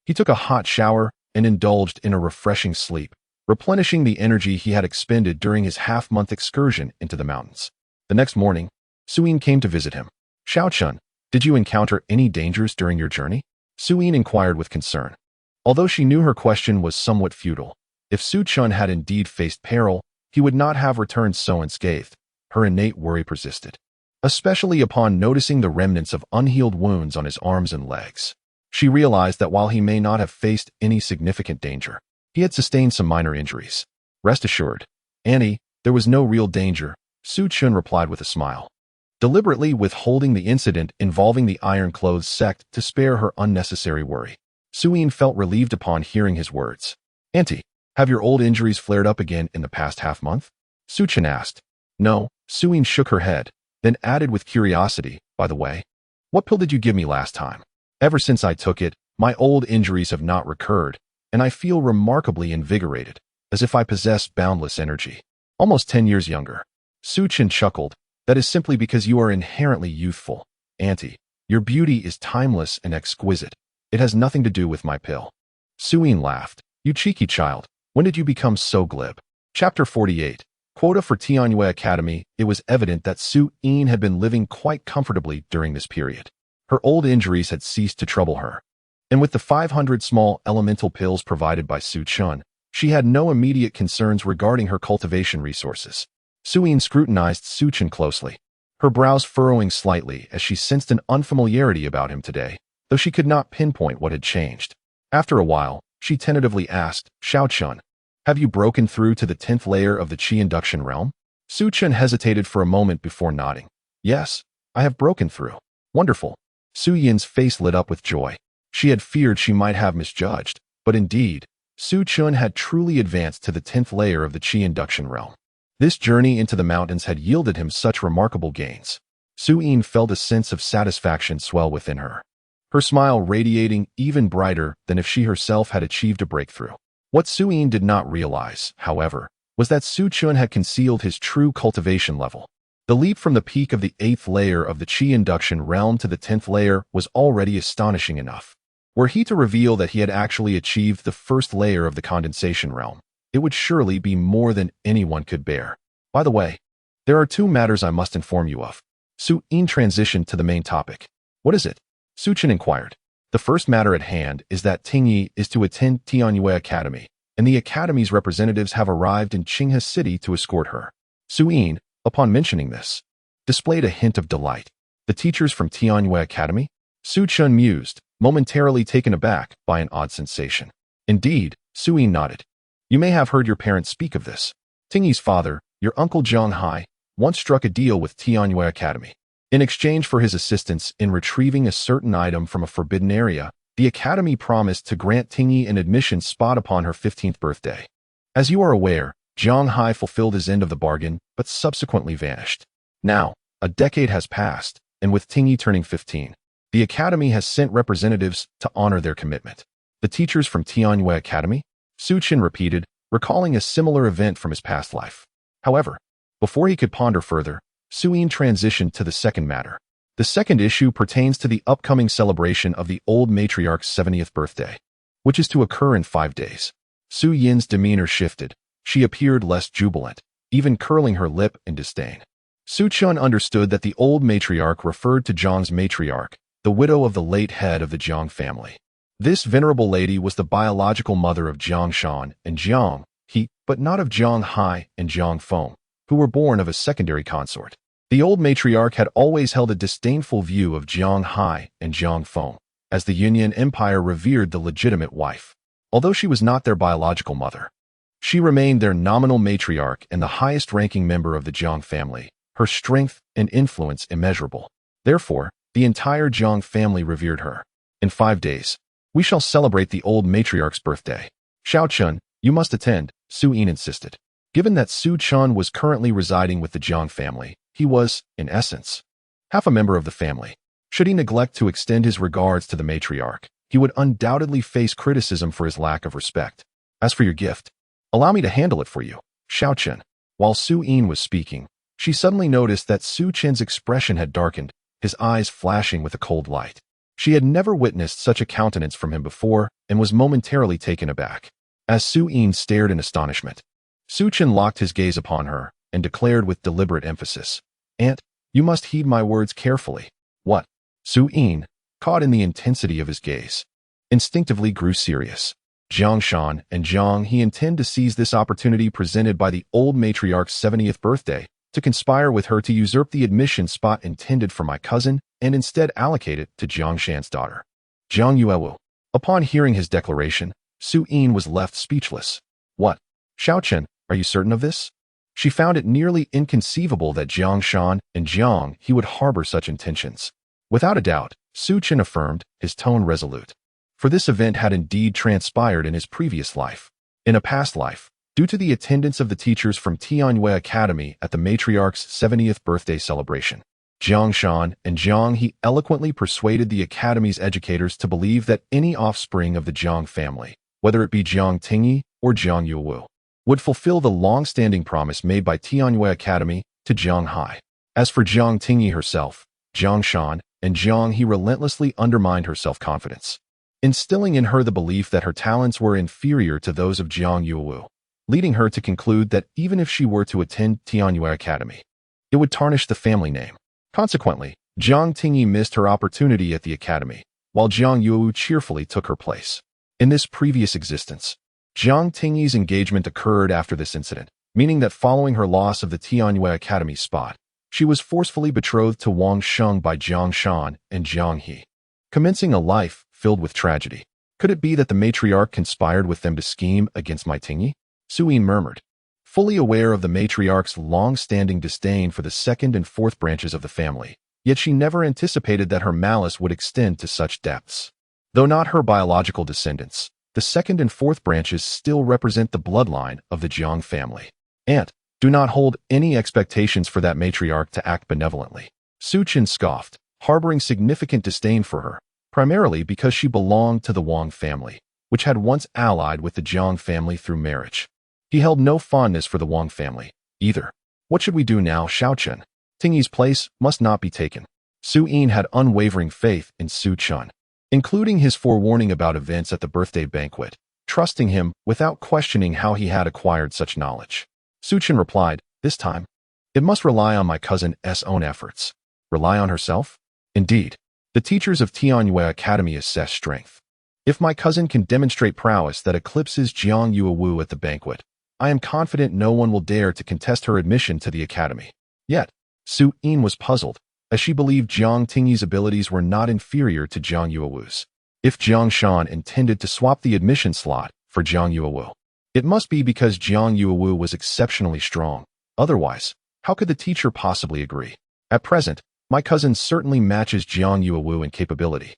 He took a hot shower and indulged in a refreshing sleep, replenishing the energy he had expended during his half-month excursion into the mountains. The next morning, Suyin came to visit him. Xiao Chun, did you encounter any dangers during your journey? Suyin inquired with concern. Although she knew her question was somewhat futile, if Su Qin had indeed faced peril, he would not have returned so unscathed. Her innate worry persisted, especially upon noticing the remnants of unhealed wounds on his arms and legs. She realized that while he may not have faced any significant danger, he had sustained some minor injuries. Rest assured, Annie, there was no real danger, Su Qin replied with a smile, deliberately withholding the incident involving the Iron Clothes sect to spare her unnecessary worry. Suyin felt relieved upon hearing his words. Auntie, have your old injuries flared up again in the past half-month? Su Qin asked. No, Suyin shook her head, then added with curiosity, by the way, what pill did you give me last time? Ever since I took it, my old injuries have not recurred, and I feel remarkably invigorated, as if I possess boundless energy. Almost 10 years younger. Su Qin chuckled. That is simply because you are inherently youthful. Auntie, your beauty is timeless and exquisite. It has nothing to do with my pill. Suyin laughed. You cheeky child, when did you become so glib? Chapter 48. Quota for Tianyue Academy. It was evident that Su Yin had been living quite comfortably during this period. Her old injuries had ceased to trouble her. And with the 500 small elemental pills provided by Su Qin, she had no immediate concerns regarding her cultivation resources. Suyin scrutinized Su Qin closely, her brows furrowing slightly as she sensed an unfamiliarity about him today, though she could not pinpoint what had changed. After a while, she tentatively asked, Xiao Chun, have you broken through to the 10th layer of the Qi induction realm? Su Qin hesitated for a moment before nodding. Yes, I have broken through. Wonderful. Su Yin's face lit up with joy. She had feared she might have misjudged, but indeed, Su Qin had truly advanced to the 10th layer of the Qi induction realm. This journey into the mountains had yielded him such remarkable gains. Su Yin felt a sense of satisfaction swell within her, her smile radiating even brighter than if she herself had achieved a breakthrough. What Su Yin did not realize, however, was that Su Qin had concealed his true cultivation level. The leap from the peak of the 8th layer of the Qi induction realm to the 10th layer was already astonishing enough. Were he to reveal that he had actually achieved the 1st layer of the condensation realm, it would surely be more than anyone could bear. By the way, there are 2 matters I must inform you of. Su Yin transitioned to the main topic. What is it? Su Qin inquired. The first matter at hand is that Tingyi is to attend Tianyue Academy, and the Academy's representatives have arrived in Qinghe City to escort her. Su Yin, upon mentioning this, displayed a hint of delight. The teachers from Tianyue Academy? Su Qin mused, momentarily taken aback by an odd sensation. Indeed, Su Yin nodded. You may have heard your parents speak of this. Tingyi's father, your uncle Zhang Hai, once struck a deal with Tianyue Academy. In exchange for his assistance in retrieving a certain item from a forbidden area, the Academy promised to grant Tingyi an admission spot upon her 15th birthday. As you are aware, Jiang Hai fulfilled his end of the bargain, but subsequently vanished. Now, a decade has passed, and with Tingyi turning 15, the Academy has sent representatives to honor their commitment. The teachers from Tianyue Academy? Su Chen repeated, recalling a similar event from his past life. However, before he could ponder further, Su Yin transitioned to the second matter. The second issue pertains to the upcoming celebration of the old matriarch's 70th birthday, which is to occur in 5 days. Su Yin's demeanor shifted. She appeared less jubilant, even curling her lip in disdain. Su Chun understood that the old matriarch referred to Jiang's matriarch, the widow of the late head of the Jiang family. This venerable lady was the biological mother of Jiang Shan and Jiang He, but not of Jiang Hai and Jiang Feng, who were born of a secondary consort. The old matriarch had always held a disdainful view of Jiang Hai and Jiang Feng, as the Yunyan Empire revered the legitimate wife. Although she was not their biological mother, she remained their nominal matriarch and the highest-ranking member of the Jiang family, her strength and influence immeasurable. Therefore, the entire Jiang family revered her. In 5 days, we shall celebrate the old matriarch's birthday. Xiao Chun, you must attend, Su Yin insisted. Given that Su Chun was currently residing with the Jiang family, he was, in essence, half a member of the family. Should he neglect to extend his regards to the matriarch, he would undoubtedly face criticism for his lack of respect. As for your gift, allow me to handle it for you, Xiao Chen. While Su Yin was speaking, she suddenly noticed that Su Chen's expression had darkened, his eyes flashing with a cold light. She had never witnessed such a countenance from him before and was momentarily taken aback. As Su Yin stared in astonishment, Su Chen locked his gaze upon her and declared with deliberate emphasis, "Aunt, you must heed my words carefully." What? Su Yin, caught in the intensity of his gaze, instinctively grew serious. Jiang Shan and Jiang He intend to seize this opportunity presented by the old matriarch's 70th birthday to conspire with her to usurp the admission spot intended for my cousin and instead allocate it to Jiang Shan's daughter, Jiang Yuewu. Upon hearing his declaration, Su Yin was left speechless. What? Xiao Chen, are you certain of this? She found it nearly inconceivable that Jiang Shan and Jiang He would harbor such intentions. Without a doubt, Su Chen affirmed, his tone resolute. For this event had indeed transpired in his previous life. In a past life, due to the attendance of the teachers from Tianyue Academy at the matriarch's 70th birthday celebration, Jiang Shan and Jiang He eloquently persuaded the Academy's educators to believe that any offspring of the Jiang family, whether it be Jiang Tingyi or Jiang Yuewu, would fulfill the long-standing promise made by Tianyue Academy to Jiang Hai. As for Jiang Tingyi herself, Jiang Shan and Jiang He relentlessly undermined her self-confidence, instilling in her the belief that her talents were inferior to those of Jiang Yuewu, leading her to conclude that even if she were to attend Tianyue Academy, it would tarnish the family name. Consequently, Jiang Tingyi missed her opportunity at the academy, while Jiang Yuewu cheerfully took her place. In this previous existence, Jiang Tingyi's engagement occurred after this incident, meaning that following her loss of the Tianyue Academy spot, she was forcefully betrothed to Wang Sheng by Jiang Shan and Jiang He, commencing a life filled with tragedy. Could it be that the matriarch conspired with them to scheme against my Tingyi? Su Yin murmured, fully aware of the matriarch's long-standing disdain for the second and fourth branches of the family, yet she never anticipated that her malice would extend to such depths. Though not her biological descendants, the second and fourth branches still represent the bloodline of the Jiang family. Aunt, do not hold any expectations for that matriarch to act benevolently. Su Chen scoffed, harboring significant disdain for her, primarily because she belonged to the Wang family, which had once allied with the Jiang family through marriage. He held no fondness for the Wang family, either. What should we do now, Xiao Chen? Tingyi's place must not be taken. Su Yin had unwavering faith in Su Chen, including his forewarning about events at the birthday banquet, trusting him without questioning how he had acquired such knowledge. Su Chen replied, this time, it must rely on my cousin's own efforts. Rely on herself? Indeed, the teachers of Tianyue Academy assess strength. If my cousin can demonstrate prowess that eclipses Jiang Yuewu at the banquet, I am confident no one will dare to contest her admission to the academy. Yet, Su Yin was puzzled, as she believed Jiang Tingyi's abilities were not inferior to Jiang Yuewu's. If Jiang Shan intended to swap the admission slot for Jiang Yuewu, it must be because Jiang Yuewu was exceptionally strong. Otherwise, how could the teacher possibly agree? At present, My cousin certainly matches Jiang Yuewu in capability.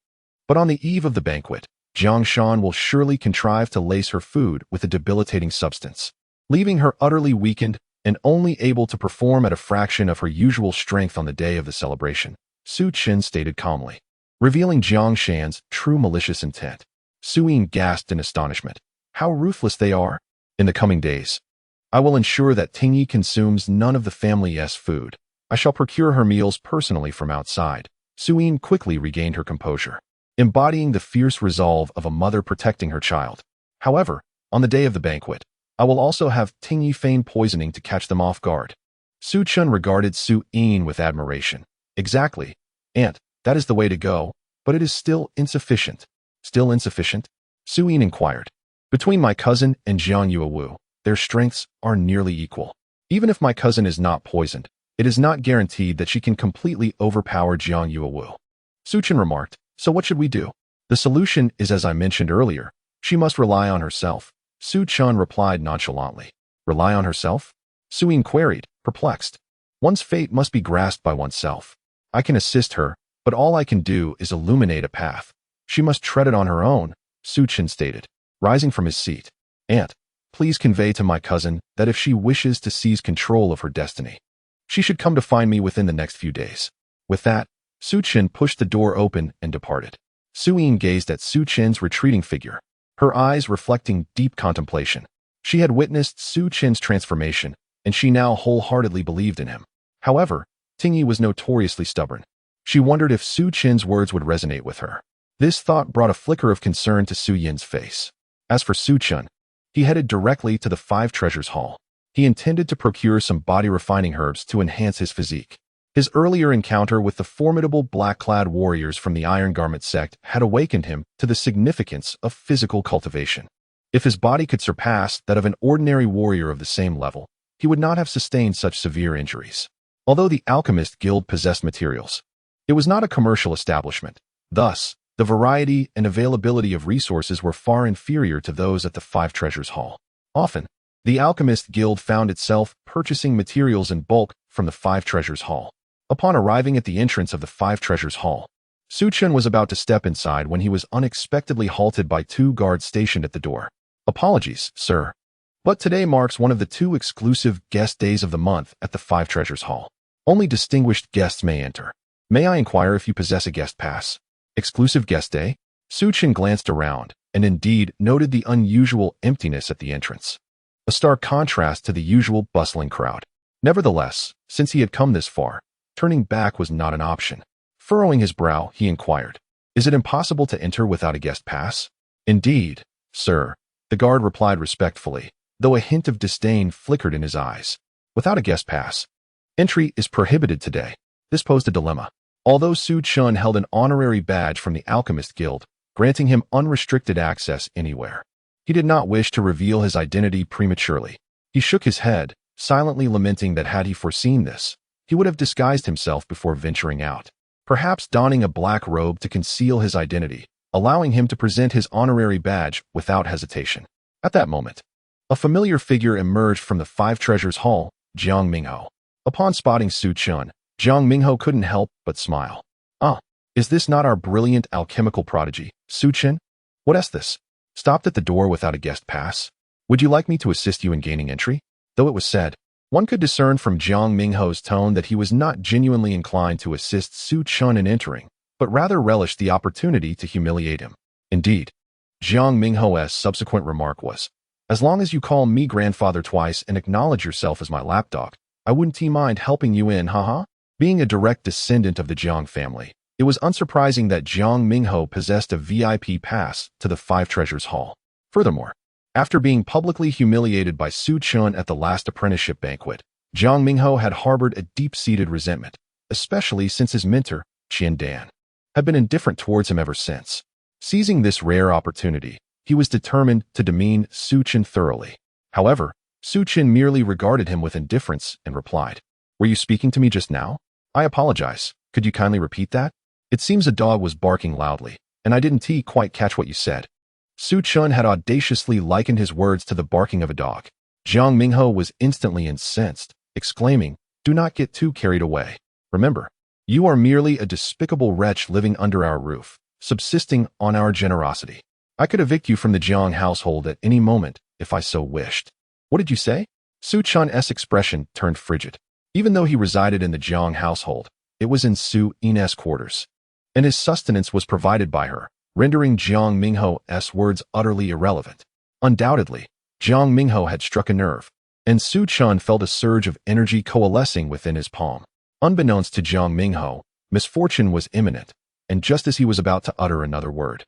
But on the eve of the banquet, Jiang Shan will surely contrive to lace her food with a debilitating substance, leaving her utterly weakened and only able to perform at a fraction of her usual strength on the day of the celebration, Su Chen stated calmly, revealing Jiang Shan's true malicious intent. Su Yin gasped in astonishment. How ruthless they are! In the coming days, I will ensure that Tingyi consumes none of the family's food. I shall procure her meals personally from outside. Su Yin quickly regained her composure, embodying the fierce resolve of a mother protecting her child. However, on the day of the banquet, I will also have Tingyi feign poisoning to catch them off guard. Su Chen regarded Su Yin with admiration. Exactly, Aunt, that is the way to go, but it is still insufficient. Still insufficient? Su Yin inquired. Between my cousin and Jiang Yuewu, their strengths are nearly equal. Even if my cousin is not poisoned, it is not guaranteed that she can completely overpower Jiang Yuewu. Su Chen remarked, so what should we do? The solution is as I mentioned earlier. She must rely on herself. Su Chen replied nonchalantly. Rely on herself? Su Yin queried, perplexed. One's fate must be grasped by oneself. I can assist her, but all I can do is illuminate a path. She must tread it on her own, Su Chen stated, rising from his seat. Aunt, please convey to my cousin that if she wishes to seize control of her destiny, she should come to find me within the next few days. With that, Su Chen pushed the door open and departed. Su Yin gazed at Su Chen's retreating figure, her eyes reflecting deep contemplation. She had witnessed Su Chen's transformation, and she now wholeheartedly believed in him. However, Tingyi was notoriously stubborn. She wondered if Su Chen's words would resonate with her. This thought brought a flicker of concern to Su Yin's face. As for Su Chen, he headed directly to the Five Treasures Hall. He intended to procure some body-refining herbs to enhance his physique. His earlier encounter with the formidable black-clad warriors from the Iron Garment sect had awakened him to the significance of physical cultivation. If his body could surpass that of an ordinary warrior of the same level, he would not have sustained such severe injuries. Although the Alchemist Guild possessed materials, it was not a commercial establishment. Thus, the variety and availability of resources were far inferior to those at the Five Treasures Hall. Often, the Alchemist Guild found itself purchasing materials in bulk from the Five Treasures Hall. Upon arriving at the entrance of the Five Treasures Hall, Su Chen was about to step inside when he was unexpectedly halted by two guards stationed at the door. Apologies, sir, but today marks one of the 2 exclusive guest days of the month at the Five Treasures Hall. Only distinguished guests may enter. May I inquire if you possess a guest pass? Exclusive guest day? Su Chen glanced around and indeed noted the unusual emptiness at the entrance, a stark contrast to the usual bustling crowd. Nevertheless, since he had come this far, turning back was not an option. Furrowing his brow, he inquired, is it impossible to enter without a guest pass? Indeed, sir, the guard replied respectfully, though a hint of disdain flickered in his eyes. Without a guest pass, entry is prohibited today. This posed a dilemma. Although Su Chen held an honorary badge from the Alchemist Guild, granting him unrestricted access anywhere, he did not wish to reveal his identity prematurely. He shook his head, silently lamenting that had he foreseen this, he would have disguised himself before venturing out, perhaps donning a black robe to conceal his identity, allowing him to present his honorary badge without hesitation. At that moment, a familiar figure emerged from the Five Treasures Hall, Jiang Mingho. Upon spotting Su Chen, Jiang Mingho couldn't help but smile. Ah, is this not our brilliant alchemical prodigy, Su Chen? What is this? Stopped at the door without a guest pass? Would you like me to assist you in gaining entry? Though it was said, one could discern from Jiang Mingho's tone that he was not genuinely inclined to assist Su Chen in entering, but rather relished the opportunity to humiliate him. Indeed, Jiang Mingho's subsequent remark was, as long as you call me grandfather twice and acknowledge yourself as my lapdog, I wouldn't mind helping you in, haha. Being a direct descendant of the Jiang family, it was unsurprising that Jiang Mingho possessed a VIP pass to the Five Treasures Hall. Furthermore, after being publicly humiliated by Su Chen at the last apprenticeship banquet, Jiang Mingho had harbored a deep-seated resentment, especially since his mentor, Qian Dan, had been indifferent towards him ever since. Seizing this rare opportunity, he was determined to demean Su Chen thoroughly. However, Su Chen merely regarded him with indifference and replied, "Were you speaking to me just now? I apologize. Could you kindly repeat that? It seems a dog was barking loudly, and I didn't quite catch what you said." Su Chen had audaciously likened his words to the barking of a dog. Jiang Mingho was instantly incensed, exclaiming, "Do not get too carried away. Remember, You are merely a despicable wretch living under our roof, subsisting on our generosity. I could evict you from the Jiang household at any moment if I so wished. What did you say? Su Chun's expression turned frigid. Even though he resided in the Jiang household, it was in Su Yin's quarters, and his sustenance was provided by her, rendering Jiang Mingho's words utterly irrelevant. Undoubtedly, Jiang Mingho had struck a nerve, and Su Chun felt a surge of energy coalescing within his palm. Unbeknownst to Jiang Mingho, misfortune was imminent, and just as he was about to utter another word,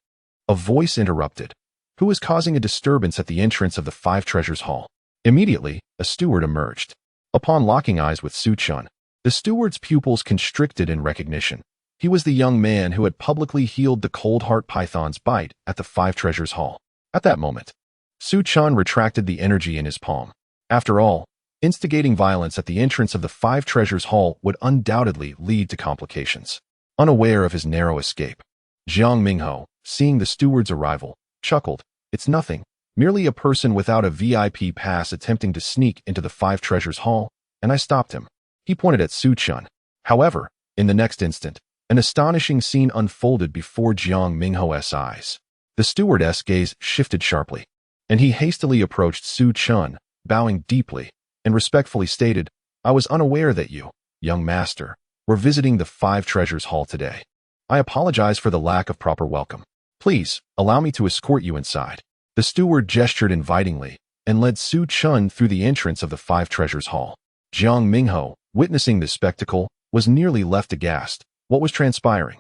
a voice interrupted. Who is causing a disturbance at the entrance of the Five Treasures Hall? Immediately, a steward emerged. Upon locking eyes with Su Chun, the steward's pupils constricted in recognition. He was the young man who had publicly healed the cold heart python's bite at the Five Treasures Hall. At that moment, Su Chun retracted the energy in his palm. After all, instigating violence at the entrance of the Five Treasures Hall would undoubtedly lead to complications. Unaware of his narrow escape, Jiang Mingho, seeing the steward's arrival, chuckled. It's nothing, merely a person without a VIP pass attempting to sneak into the Five Treasures Hall, and I stopped him. He pointed at Su Chun. However, in the next instant, an astonishing scene unfolded before Jiang Mingho's eyes. The stewardess' gaze shifted sharply, and he hastily approached Su Chun, bowing deeply, and respectfully stated, I was unaware that you, young master, were visiting the Five Treasures Hall today. I apologize for the lack of proper welcome. Please, allow me to escort you inside. The steward gestured invitingly and led Su Chun through the entrance of the Five Treasures Hall. Jiang Mingho, witnessing this spectacle, was nearly left aghast. What was transpiring?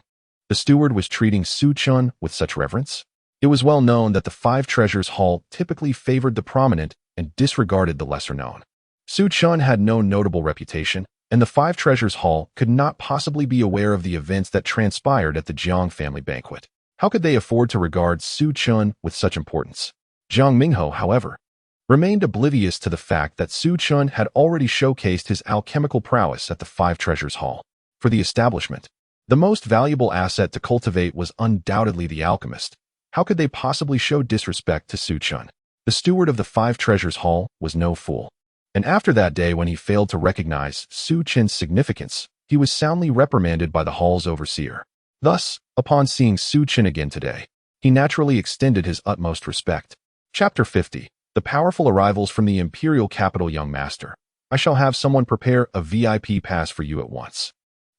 The steward was treating Su Chun with such reverence? It was well known that the Five Treasures Hall typically favored the prominent and disregarded the lesser known. Su Chun had no notable reputation, and the Five Treasures Hall could not possibly be aware of the events that transpired at the Jiang family banquet. How could they afford to regard Su Chun with such importance? Jiang Mingho, however, remained oblivious to the fact that Su Chun had already showcased his alchemical prowess at the Five Treasures Hall. For the establishment, the most valuable asset to cultivate was undoubtedly the alchemist. How could they possibly show disrespect to Su Chun? The steward of the Five Treasures Hall was no fool. And after that day when he failed to recognize Su Chun's significance, he was soundly reprimanded by the hall's overseer. Thus, upon seeing Su Chun again today, he naturally extended his utmost respect. Chapter 50. The powerful arrivals from the imperial capital, young master. I shall have someone prepare a VIP pass for you at once.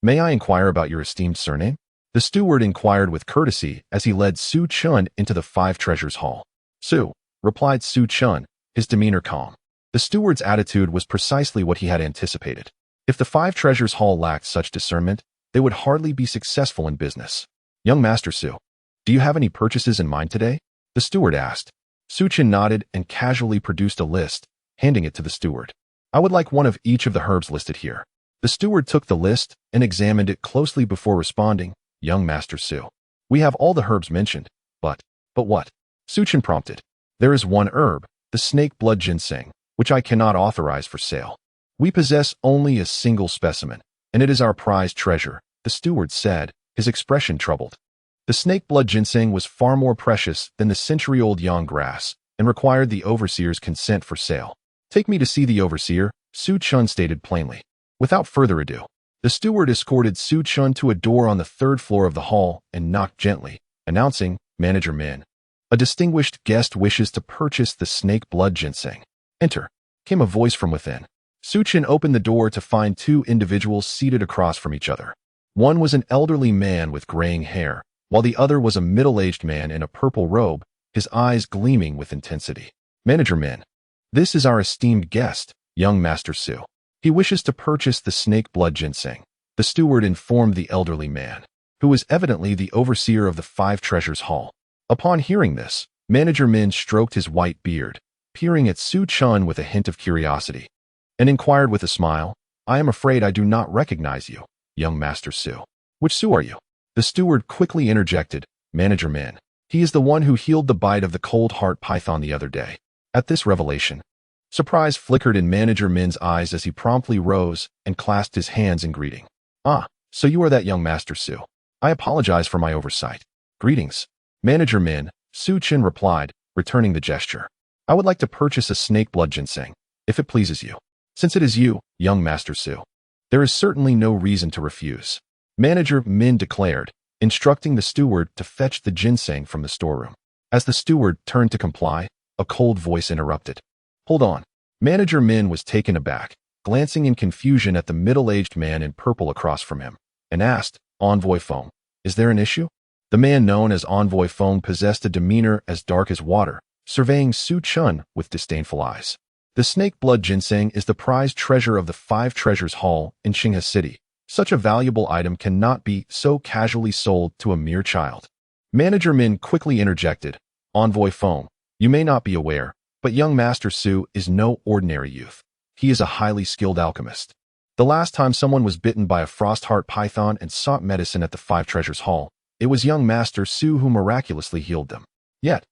May I inquire about your esteemed surname? The steward inquired with courtesy as he led Su Chun into the Five Treasures Hall. Su, replied Su Chun, his demeanor calm. The steward's attitude was precisely what he had anticipated. If the Five Treasures Hall lacked such discernment, they would hardly be successful in business. Young Master Su, do you have any purchases in mind today? The steward asked. Su Chun nodded and casually produced a list, handing it to the steward. I would like one of each of the herbs listed here. The steward took the list and examined it closely before responding, Young Master Su, we have all the herbs mentioned, but what? Su Chun prompted. There is one herb, the snake blood ginseng, which I cannot authorize for sale. We possess only a single specimen, and it is our prized treasure, the steward said, his expression troubled. The snake blood ginseng was far more precious than the century-old yang grass and required the overseer's consent for sale. Take me to see the overseer, Su Chun stated plainly. Without further ado, the steward escorted Su Chun to a door on the third floor of the hall and knocked gently, announcing, Manager Min. A distinguished guest wishes to purchase the snake blood ginseng. Enter, came a voice from within. Su Chun opened the door to find two individuals seated across from each other. One was an elderly man with graying hair, while the other was a middle-aged man in a purple robe, his eyes gleaming with intensity. Manager Min, this is our esteemed guest, young Master Su. He wishes to purchase the snake blood ginseng, the steward informed the elderly man, who was evidently the overseer of the Five Treasures Hall. Upon hearing this, Manager Min stroked his white beard, peering at Su Chun with a hint of curiosity, and inquired with a smile, I am afraid I do not recognize you, young Master Su. Which Su are you? The steward quickly interjected, Manager Min. He is the one who healed the bite of the cold heart python the other day. At this revelation, surprise flickered in Manager Min's eyes as he promptly rose and clasped his hands in greeting. Ah, so you are that young Master Su. I apologize for my oversight. Greetings. Manager Min, Su Chun replied, returning the gesture. I would like to purchase a snake blood ginseng, if it pleases you. Since it is you, young Master Su, there is certainly no reason to refuse. Manager Min declared, instructing the steward to fetch the ginseng from the storeroom. As the steward turned to comply, a cold voice interrupted. Hold on. Manager Min was taken aback, glancing in confusion at the middle-aged man in purple across from him, and asked, Envoy Feng, is there an issue? The man known as Envoy Feng possessed a demeanor as dark as water, surveying Su Chun with disdainful eyes. The snake blood ginseng is the prized treasure of the Five Treasures Hall in Qinghe City. Such a valuable item cannot be so casually sold to a mere child. Manager Min quickly interjected, Envoy Feng, you may not be aware, but young Master Su is no ordinary youth. He is a highly skilled alchemist. The last time someone was bitten by a frostheart python and sought medicine at the Five Treasures Hall, it was young Master Su who miraculously healed them. Yet,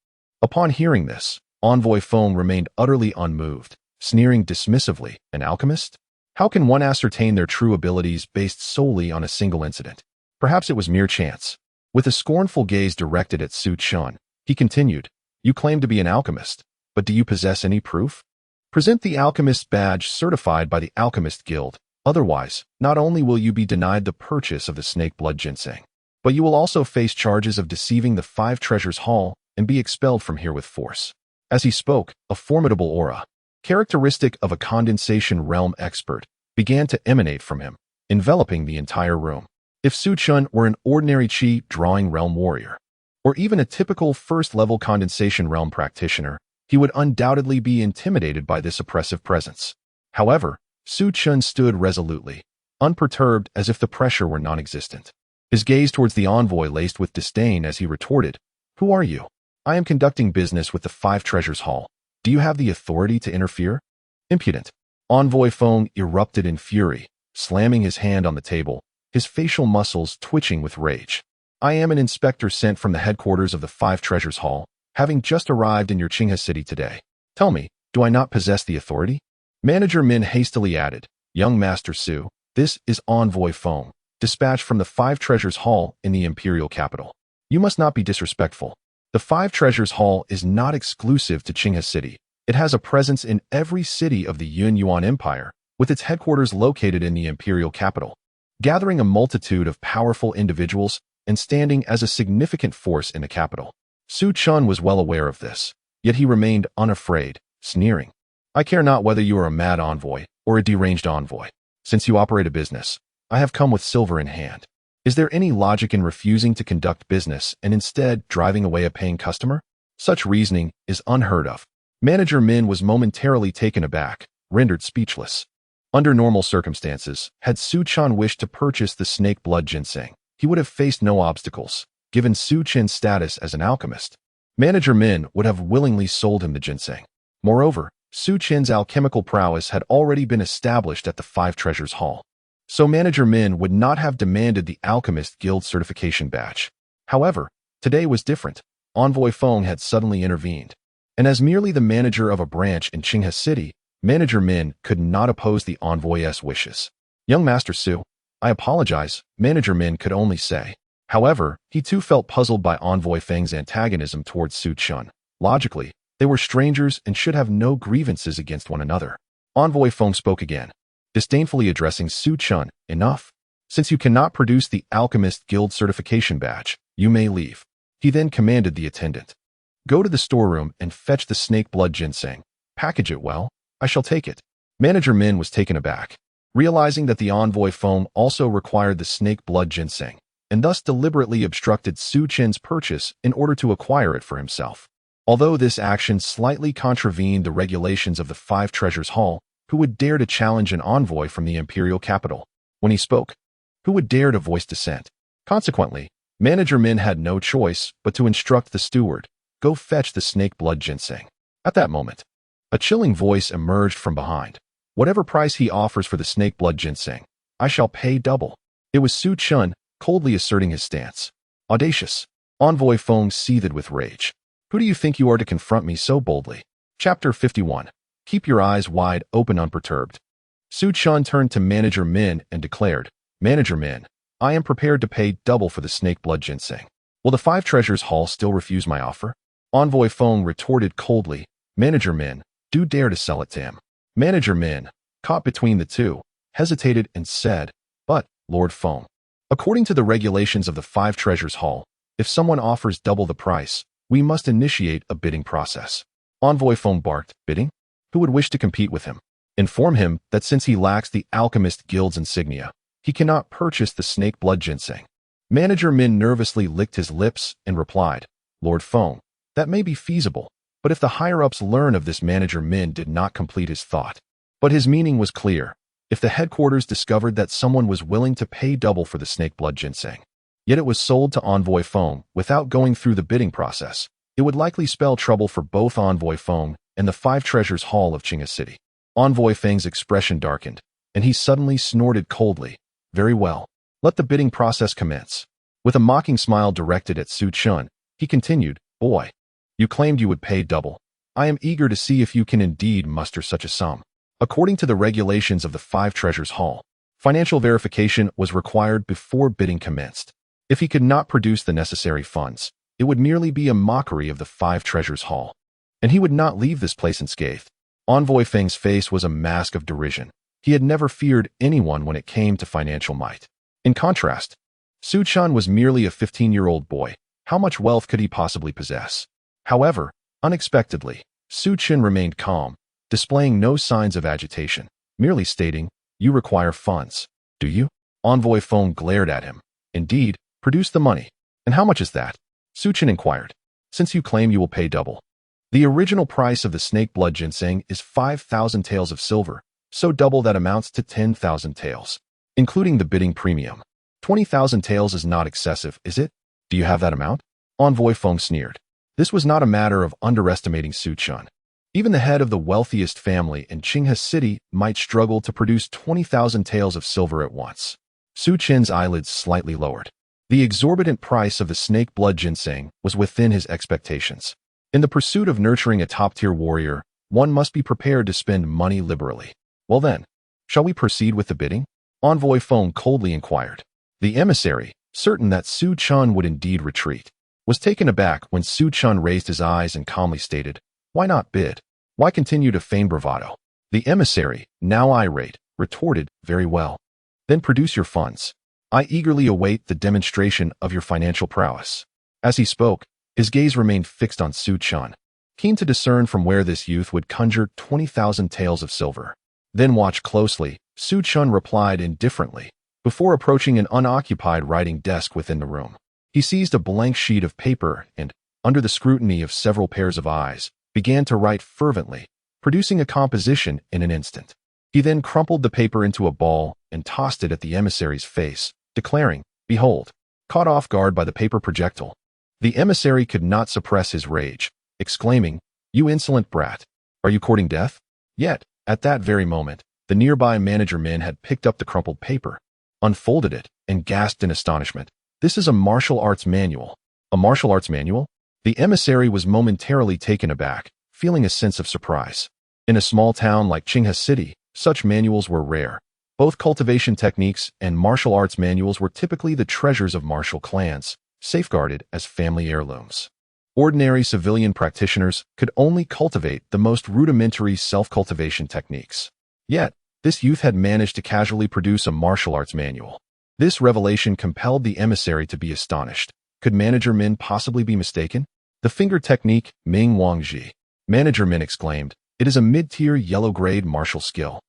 upon hearing this, Envoy Feng remained utterly unmoved, sneering dismissively, an alchemist? How can one ascertain their true abilities based solely on a single incident? Perhaps it was mere chance. With a scornful gaze directed at Su Chun, he continued, you claim to be an alchemist, but do you possess any proof? Present the alchemist badge certified by the Alchemist Guild. Otherwise, not only will you be denied the purchase of the snake blood ginseng, but you will also face charges of deceiving the Five Treasures Hall and be expelled from here with force. As he spoke, a formidable aura, characteristic of a condensation realm expert, began to emanate from him, enveloping the entire room. If Su Chun were an ordinary Qi drawing realm warrior, or even a typical first-level condensation realm practitioner, he would undoubtedly be intimidated by this oppressive presence. However, Su Chun stood resolutely, unperturbed as if the pressure were non-existent. His gaze towards the envoy laced with disdain as he retorted, Who are you? I am conducting business with the Five Treasures Hall. Do you have the authority to interfere? Impudent. Envoy Feng erupted in fury, slamming his hand on the table, his facial muscles twitching with rage. I am an inspector sent from the headquarters of the Five Treasures Hall, having just arrived in your Qinghe city today. Tell me, do I not possess the authority? Manager Min hastily added, Young Master Su, this is Envoy Feng, dispatched from the Five Treasures Hall in the imperial capital. You must not be disrespectful. The Five Treasures Hall is not exclusive to Qinghe City. It has a presence in every city of the Yun Yuan Empire, with its headquarters located in the imperial capital, gathering a multitude of powerful individuals and standing as a significant force in the capital. Su Chun was well aware of this, yet he remained unafraid, sneering. I care not whether you are a mad envoy or a deranged envoy. Since you operate a business, I have come with silver in hand. Is there any logic in refusing to conduct business and instead driving away a paying customer? Such reasoning is unheard of. Manager Min was momentarily taken aback, rendered speechless. Under normal circumstances, had Su Chun wished to purchase the snake blood ginseng, he would have faced no obstacles. Given Su Chin's status as an alchemist, Manager Min would have willingly sold him the ginseng. Moreover, Su Chin's alchemical prowess had already been established at the Five Treasures Hall, so Manager Min would not have demanded the Alchemist Guild certification badge. However, today was different. Envoy Feng had suddenly intervened, and as merely the manager of a branch in Qinghe City, Manager Min could not oppose the envoy's wishes. Young Master Su, I apologize, Manager Min could only say. However, he too felt puzzled by Envoy Feng's antagonism towards Su Chun. Logically, they were strangers and should have no grievances against one another. Envoy Feng spoke again, disdainfully addressing Su Chun, Enough. Since you cannot produce the Alchemist Guild certification badge, you may leave. He then commanded the attendant. Go to the storeroom and fetch the snake blood ginseng. Package it well. I shall take it. Manager Min was taken aback, realizing that the Envoy Feng also required the snake blood ginseng, and thus deliberately obstructed Su Chin's purchase in order to acquire it for himself. Although this action slightly contravened the regulations of the Five Treasures Hall, who would dare to challenge an envoy from the imperial capital? When he spoke, who would dare to voice dissent? Consequently, Manager Min had no choice but to instruct the steward, go fetch the snake blood ginseng. At that moment, a chilling voice emerged from behind. Whatever price he offers for the snake blood ginseng, I shall pay double. It was Su Chun, coldly asserting his stance. Audacious. Envoy Feng seethed with rage. Who do you think you are to confront me so boldly? Chapter 51. Keep your eyes wide open unperturbed. Su Chun turned to Manager Min and declared, Manager Min, I am prepared to pay double for the snake blood ginseng. Will the Five Treasures Hall still refuse my offer? Envoy Feng retorted coldly, Manager Min, do dare to sell it to him. Manager Min, caught between the two, hesitated and said, But, Lord Feng, According to the regulations of the Five Treasures Hall, if someone offers double the price, we must initiate a bidding process. Envoy Feng barked, bidding? Who would wish to compete with him? Inform him that since he lacks the Alchemist Guild's insignia, he cannot purchase the snake blood ginseng. Manager Min nervously licked his lips and replied, Lord Feng, that may be feasible, but if the higher-ups learn of this, Manager Min did not complete his thought. But his meaning was clear. If the headquarters discovered that someone was willing to pay double for the snake blood ginseng, yet it was sold to Envoy Feng without going through the bidding process, it would likely spell trouble for both Envoy Feng and the Five Treasures Hall of Qinghe City. Envoy Feng's expression darkened, and he suddenly snorted coldly. Very well. Let the bidding process commence. With a mocking smile directed at Su Chun, he continued, Boy, you claimed you would pay double. I am eager to see if you can indeed muster such a sum. According to the regulations of the Five Treasures Hall, financial verification was required before bidding commenced. If he could not produce the necessary funds, it would merely be a mockery of the Five Treasures Hall, and he would not leave this place unscathed. Envoy Feng's face was a mask of derision. He had never feared anyone when it came to financial might. In contrast, Su Chun was merely a 15-year-old boy. How much wealth could he possibly possess? However, unexpectedly, Su Chun remained calm, displaying no signs of agitation, merely stating, You require funds, do you? Envoy Feng glared at him. Indeed, produce the money. And how much is that? Su Chun inquired. Since you claim you will pay double. The original price of the snake blood ginseng is 5,000 taels of silver, so double that amounts to 10,000 taels, including the bidding premium. 20,000 taels is not excessive, is it? Do you have that amount? Envoy Feng sneered. This was not a matter of underestimating Su Chun. Even the head of the wealthiest family in Qinghe City might struggle to produce 20,000 taels of silver at once. Su Chun's eyelids slightly lowered. The exorbitant price of the snake blood ginseng was within his expectations. In the pursuit of nurturing a top-tier warrior, one must be prepared to spend money liberally. Well then, shall we proceed with the bidding? Envoy Feng coldly inquired. The emissary, certain that Su Chun would indeed retreat, was taken aback when Su Chun raised his eyes and calmly stated, Why not bid? Why continue to feign bravado? The emissary, now irate, retorted, Very well. Then produce your funds. I eagerly await the demonstration of your financial prowess. As he spoke, his gaze remained fixed on Su Chun, keen to discern from where this youth would conjure 20,000 taels of silver. Then watch closely, Su Chun replied indifferently, before approaching an unoccupied writing desk within the room. He seized a blank sheet of paper and, under the scrutiny of several pairs of eyes, began to write fervently, producing a composition in an instant. He then crumpled the paper into a ball and tossed it at the emissary's face, declaring, Behold, caught off guard by the paper projectile. The emissary could not suppress his rage, exclaiming, You insolent brat, are you courting death? Yet, at that very moment, the nearby Manager Min had picked up the crumpled paper, unfolded it, and gasped in astonishment. This is a martial arts manual. A martial arts manual? The emissary was momentarily taken aback, feeling a sense of surprise. In a small town like Qinghe City, such manuals were rare. Both cultivation techniques and martial arts manuals were typically the treasures of martial clans, safeguarded as family heirlooms. Ordinary civilian practitioners could only cultivate the most rudimentary self-cultivation techniques. Yet, this youth had managed to casually produce a martial arts manual. This revelation compelled the emissary to be astonished. Could Manager Min possibly be mistaken? The finger technique, Ming Wangji. Manager Min exclaimed, It is a mid-tier yellow-grade martial skill.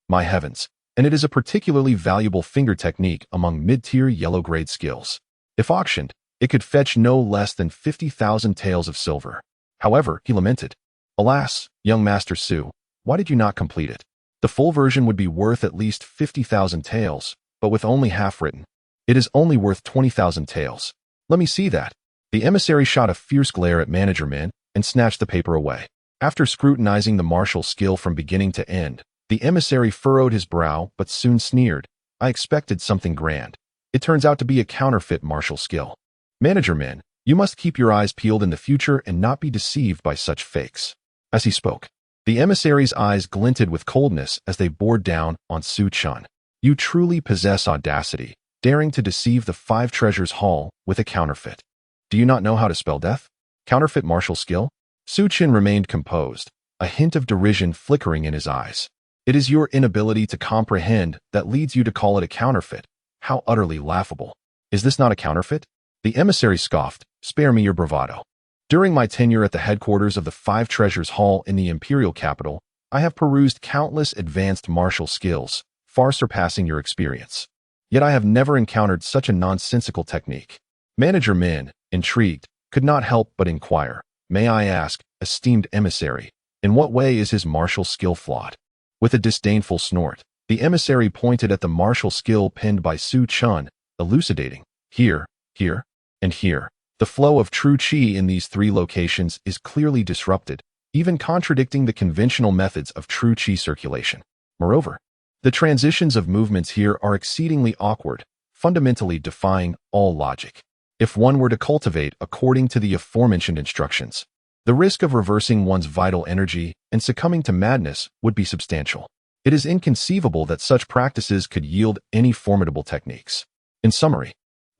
My heavens, and it is a particularly valuable finger technique among mid-tier yellow-grade skills. If auctioned, it could fetch no less than 50,000 taels of silver. However, he lamented, Alas, young Master Su, why did you not complete it? The full version would be worth at least 50,000 taels, but with only half written. It is only worth 20,000 taels. Let me see that. The emissary shot a fierce glare at Manager Min and snatched the paper away. After scrutinizing the martial skill from beginning to end, the emissary furrowed his brow but soon sneered. I expected something grand. It turns out to be a counterfeit martial skill. Manager Min, you must keep your eyes peeled in the future and not be deceived by such fakes. As he spoke, the emissary's eyes glinted with coldness as they bored down on Su Chun. You truly possess audacity, daring to deceive the Five Treasures Hall with a counterfeit. Do you not know how to spell death? Counterfeit martial skill? Su Chun remained composed, a hint of derision flickering in his eyes. It is your inability to comprehend that leads you to call it a counterfeit. How utterly laughable. Is this not a counterfeit? The emissary scoffed. Spare me your bravado. During my tenure at the headquarters of the Five Treasures Hall in the imperial capital, I have perused countless advanced martial skills, far surpassing your experience. Yet I have never encountered such a nonsensical technique. Manager Min, intrigued, could not help but inquire, "May I ask, esteemed emissary, in what way is his martial skill flawed?" With a disdainful snort, the emissary pointed at the martial skill penned by Su Chun, elucidating, "Here, here, and here. The flow of true qi in these three locations is clearly disrupted, even contradicting the conventional methods of true qi circulation. Moreover, the transitions of movements here are exceedingly awkward, fundamentally defying all logic. If one were to cultivate according to the aforementioned instructions, the risk of reversing one's vital energy and succumbing to madness would be substantial. It is inconceivable that such practices could yield any formidable techniques. In summary,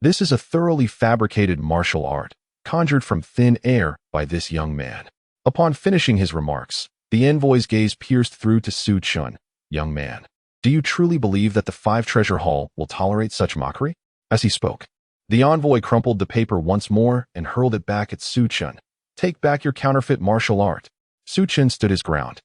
this is a thoroughly fabricated martial art, conjured from thin air by this young man." Upon finishing his remarks, the envoy's gaze pierced through to Su Chun. "Young man, do you truly believe that the Five Treasure Hall will tolerate such mockery?" As he spoke, the envoy crumpled the paper once more and hurled it back at Su Chun. "Take back your counterfeit martial art." Su Chun stood his ground,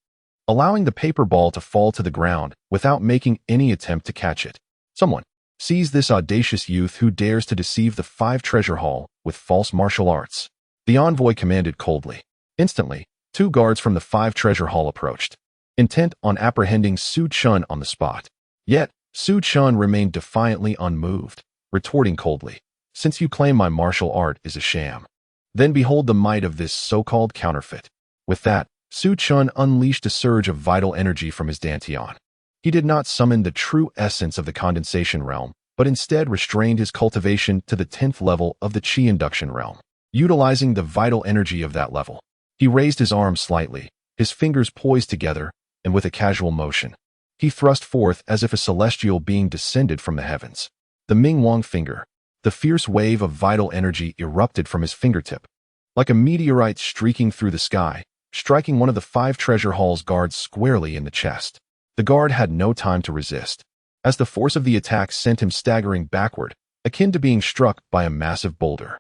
allowing the paper ball to fall to the ground without making any attempt to catch it. "Someone, seize this audacious youth who dares to deceive the Five Treasure Hall with false martial arts," the envoy commanded coldly. Instantly, 2 guards from the Five Treasure Hall approached, intent on apprehending Su Chun on the spot. Yet, Su Chun remained defiantly unmoved, retorting coldly, "Since you claim my martial art is a sham, then behold the might of this so-called counterfeit." With that, Su Chun unleashed a surge of vital energy from his dantian. He did not summon the true essence of the condensation realm, but instead restrained his cultivation to the 10th level of the Qi induction realm. Utilizing the vital energy of that level, he raised his arm slightly, his fingers poised together, and with a casual motion, he thrust forth as if a celestial being descended from the heavens. The Ming Wang finger. The fierce wave of vital energy erupted from his fingertip, like a meteorite streaking through the sky, striking one of the Five Treasure Hall's guards squarely in the chest. The guard had no time to resist, as the force of the attack sent him staggering backward, akin to being struck by a massive boulder.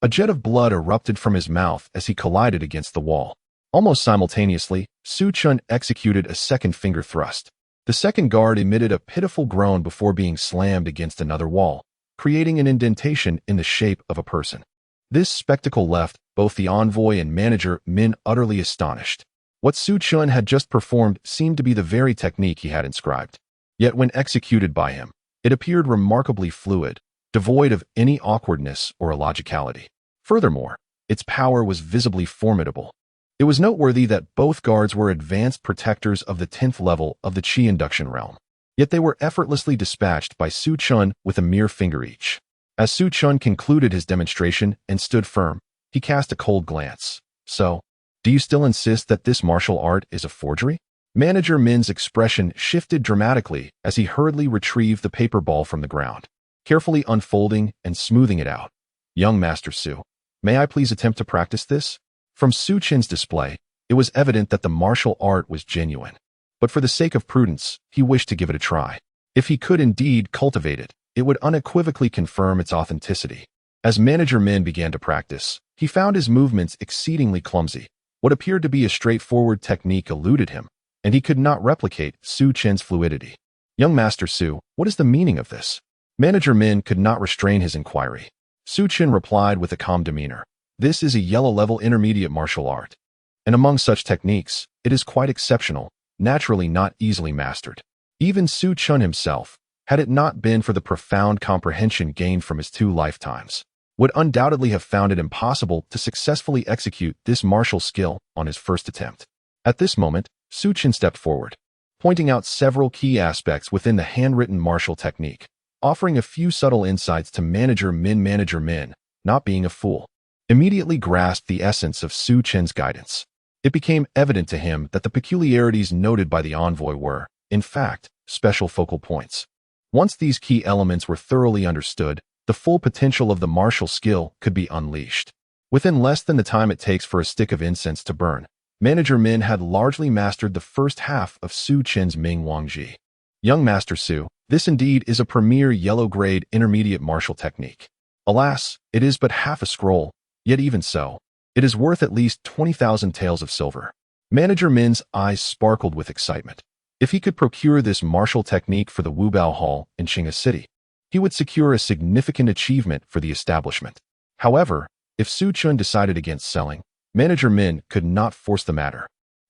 A jet of blood erupted from his mouth as he collided against the wall. Almost simultaneously, Su Chun executed a second finger thrust. The second guard emitted a pitiful groan before being slammed against another wall, creating an indentation in the shape of a person. This spectacle left both the envoy and manager Min utterly astonished. What Su Chun had just performed seemed to be the very technique he had inscribed. Yet when executed by him, it appeared remarkably fluid, devoid of any awkwardness or illogicality. Furthermore, its power was visibly formidable. It was noteworthy that both guards were advanced protectors of the 10th level of the Qi induction realm. Yet they were effortlessly dispatched by Su Chun with a mere finger each. As Su Chun concluded his demonstration and stood firm, he cast a cold glance. "So, do you still insist that this martial art is a forgery?" Manager Min's expression shifted dramatically as he hurriedly retrieved the paper ball from the ground, carefully unfolding and smoothing it out. "Young Master Su, may I please attempt to practice this?" From Su Chun's display, it was evident that the martial art was genuine. But for the sake of prudence, he wished to give it a try. If he could indeed cultivate it, it would unequivocally confirm its authenticity. As Manager Min began to practice, he found his movements exceedingly clumsy. What appeared to be a straightforward technique eluded him, and he could not replicate Su Chun's fluidity. "Young Master Su, what is the meaning of this?" Manager Min could not restrain his inquiry. Su Chun replied with a calm demeanor, "This is a yellow-level intermediate martial art, and among such techniques, it is quite exceptional, naturally not easily mastered. Even Su Chun himself, had it not been for the profound comprehension gained from his 2 lifetimes, would undoubtedly have found it impossible to successfully execute this martial skill on his first attempt." At this moment, Su Chun stepped forward, pointing out several key aspects within the handwritten martial technique, offering a few subtle insights to Manager Min. Manager Min, not being a fool, immediately grasped the essence of Su Chun's guidance. It became evident to him that the peculiarities noted by the envoy were, in fact, special focal points. Once these key elements were thoroughly understood, the full potential of the martial skill could be unleashed. Within less than the time it takes for a stick of incense to burn, Manager Min had largely mastered the first half of Su Chun's Ming Wang Ji. Young Master Su, this indeed is a premier yellow-grade intermediate martial technique. Alas, it is but half a scroll, yet even so, it is worth at least 20,000 taels of silver. Manager Min's eyes sparkled with excitement. If he could procure this martial technique for the Wubao Hall in Qinghe City, he would secure a significant achievement for the establishment. However, if Su Chun decided against selling, Manager Min could not force the matter.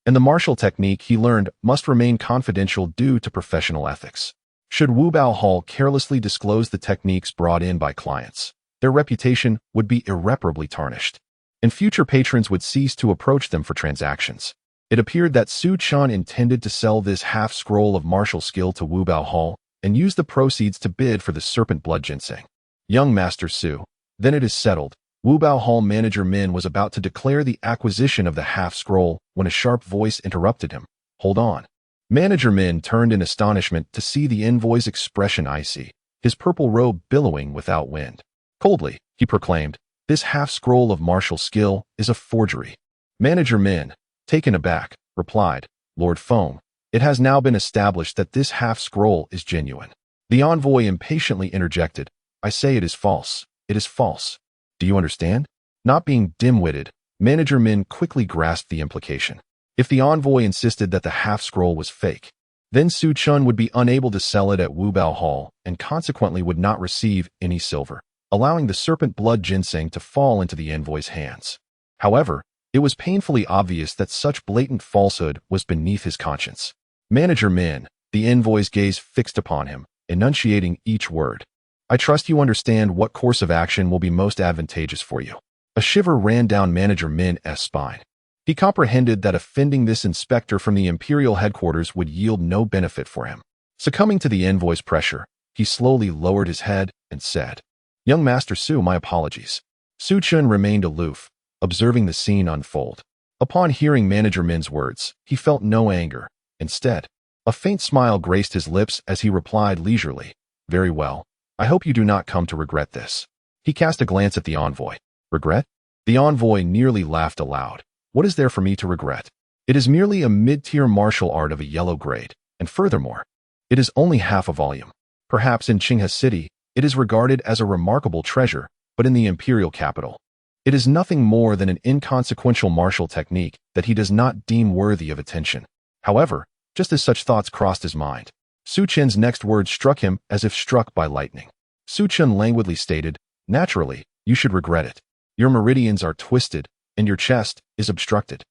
And the martial technique he learned must remain confidential due to professional ethics. Should Wubao Hall carelessly disclose the techniques brought in by clients, their reputation would be irreparably tarnished, and future patrons would cease to approach them for transactions. It appeared that Su Chun intended to sell this half-scroll of martial skill to Wubao Hall and use the proceeds to bid for the serpent blood ginseng. Young Master Su, then it is settled. Wubao Hall Manager Min was about to declare the acquisition of the half-scroll when a sharp voice interrupted him. Hold on. Manager Min turned in astonishment to see the envoy's expression icy, his purple robe billowing without wind. Coldly, he proclaimed, this half-scroll of martial skill is a forgery. Manager Min, taken aback, replied, Lord Feng, it has now been established that this half-scroll is genuine. The envoy impatiently interjected, I say it is false. It is false. Do you understand? Not being dim-witted, Manager Min quickly grasped the implication. If the envoy insisted that the half-scroll was fake, then Su Chun would be unable to sell it at Wubao Hall and consequently would not receive any silver, allowing the serpent blood ginseng to fall into the envoy's hands. However, it was painfully obvious that such blatant falsehood was beneath his conscience. Manager Min, the envoy's gaze fixed upon him, enunciating each word. I trust you understand what course of action will be most advantageous for you. A shiver ran down Manager Min's spine. He comprehended that offending this inspector from the imperial headquarters would yield no benefit for him. Succumbing to the envoy's pressure, he slowly lowered his head and said, Young Master Su, my apologies. Su Chun remained aloof, observing the scene unfold. Upon hearing Manager Min's words, he felt no anger. Instead, a faint smile graced his lips as he replied leisurely, Very well. I hope you do not come to regret this. He cast a glance at the envoy. Regret? The envoy nearly laughed aloud. What is there for me to regret? It is merely a mid-tier martial art of a yellow grade, and furthermore, it is only half a volume. Perhaps in Qinghe City, it is regarded as a remarkable treasure, but in the imperial capital, it is nothing more than an inconsequential martial technique that he does not deem worthy of attention. However, just as such thoughts crossed his mind, Su Chen's next words struck him as if struck by lightning. Su Chen languidly stated, Naturally, you should regret it. Your meridians are twisted, and your chest is obstructed.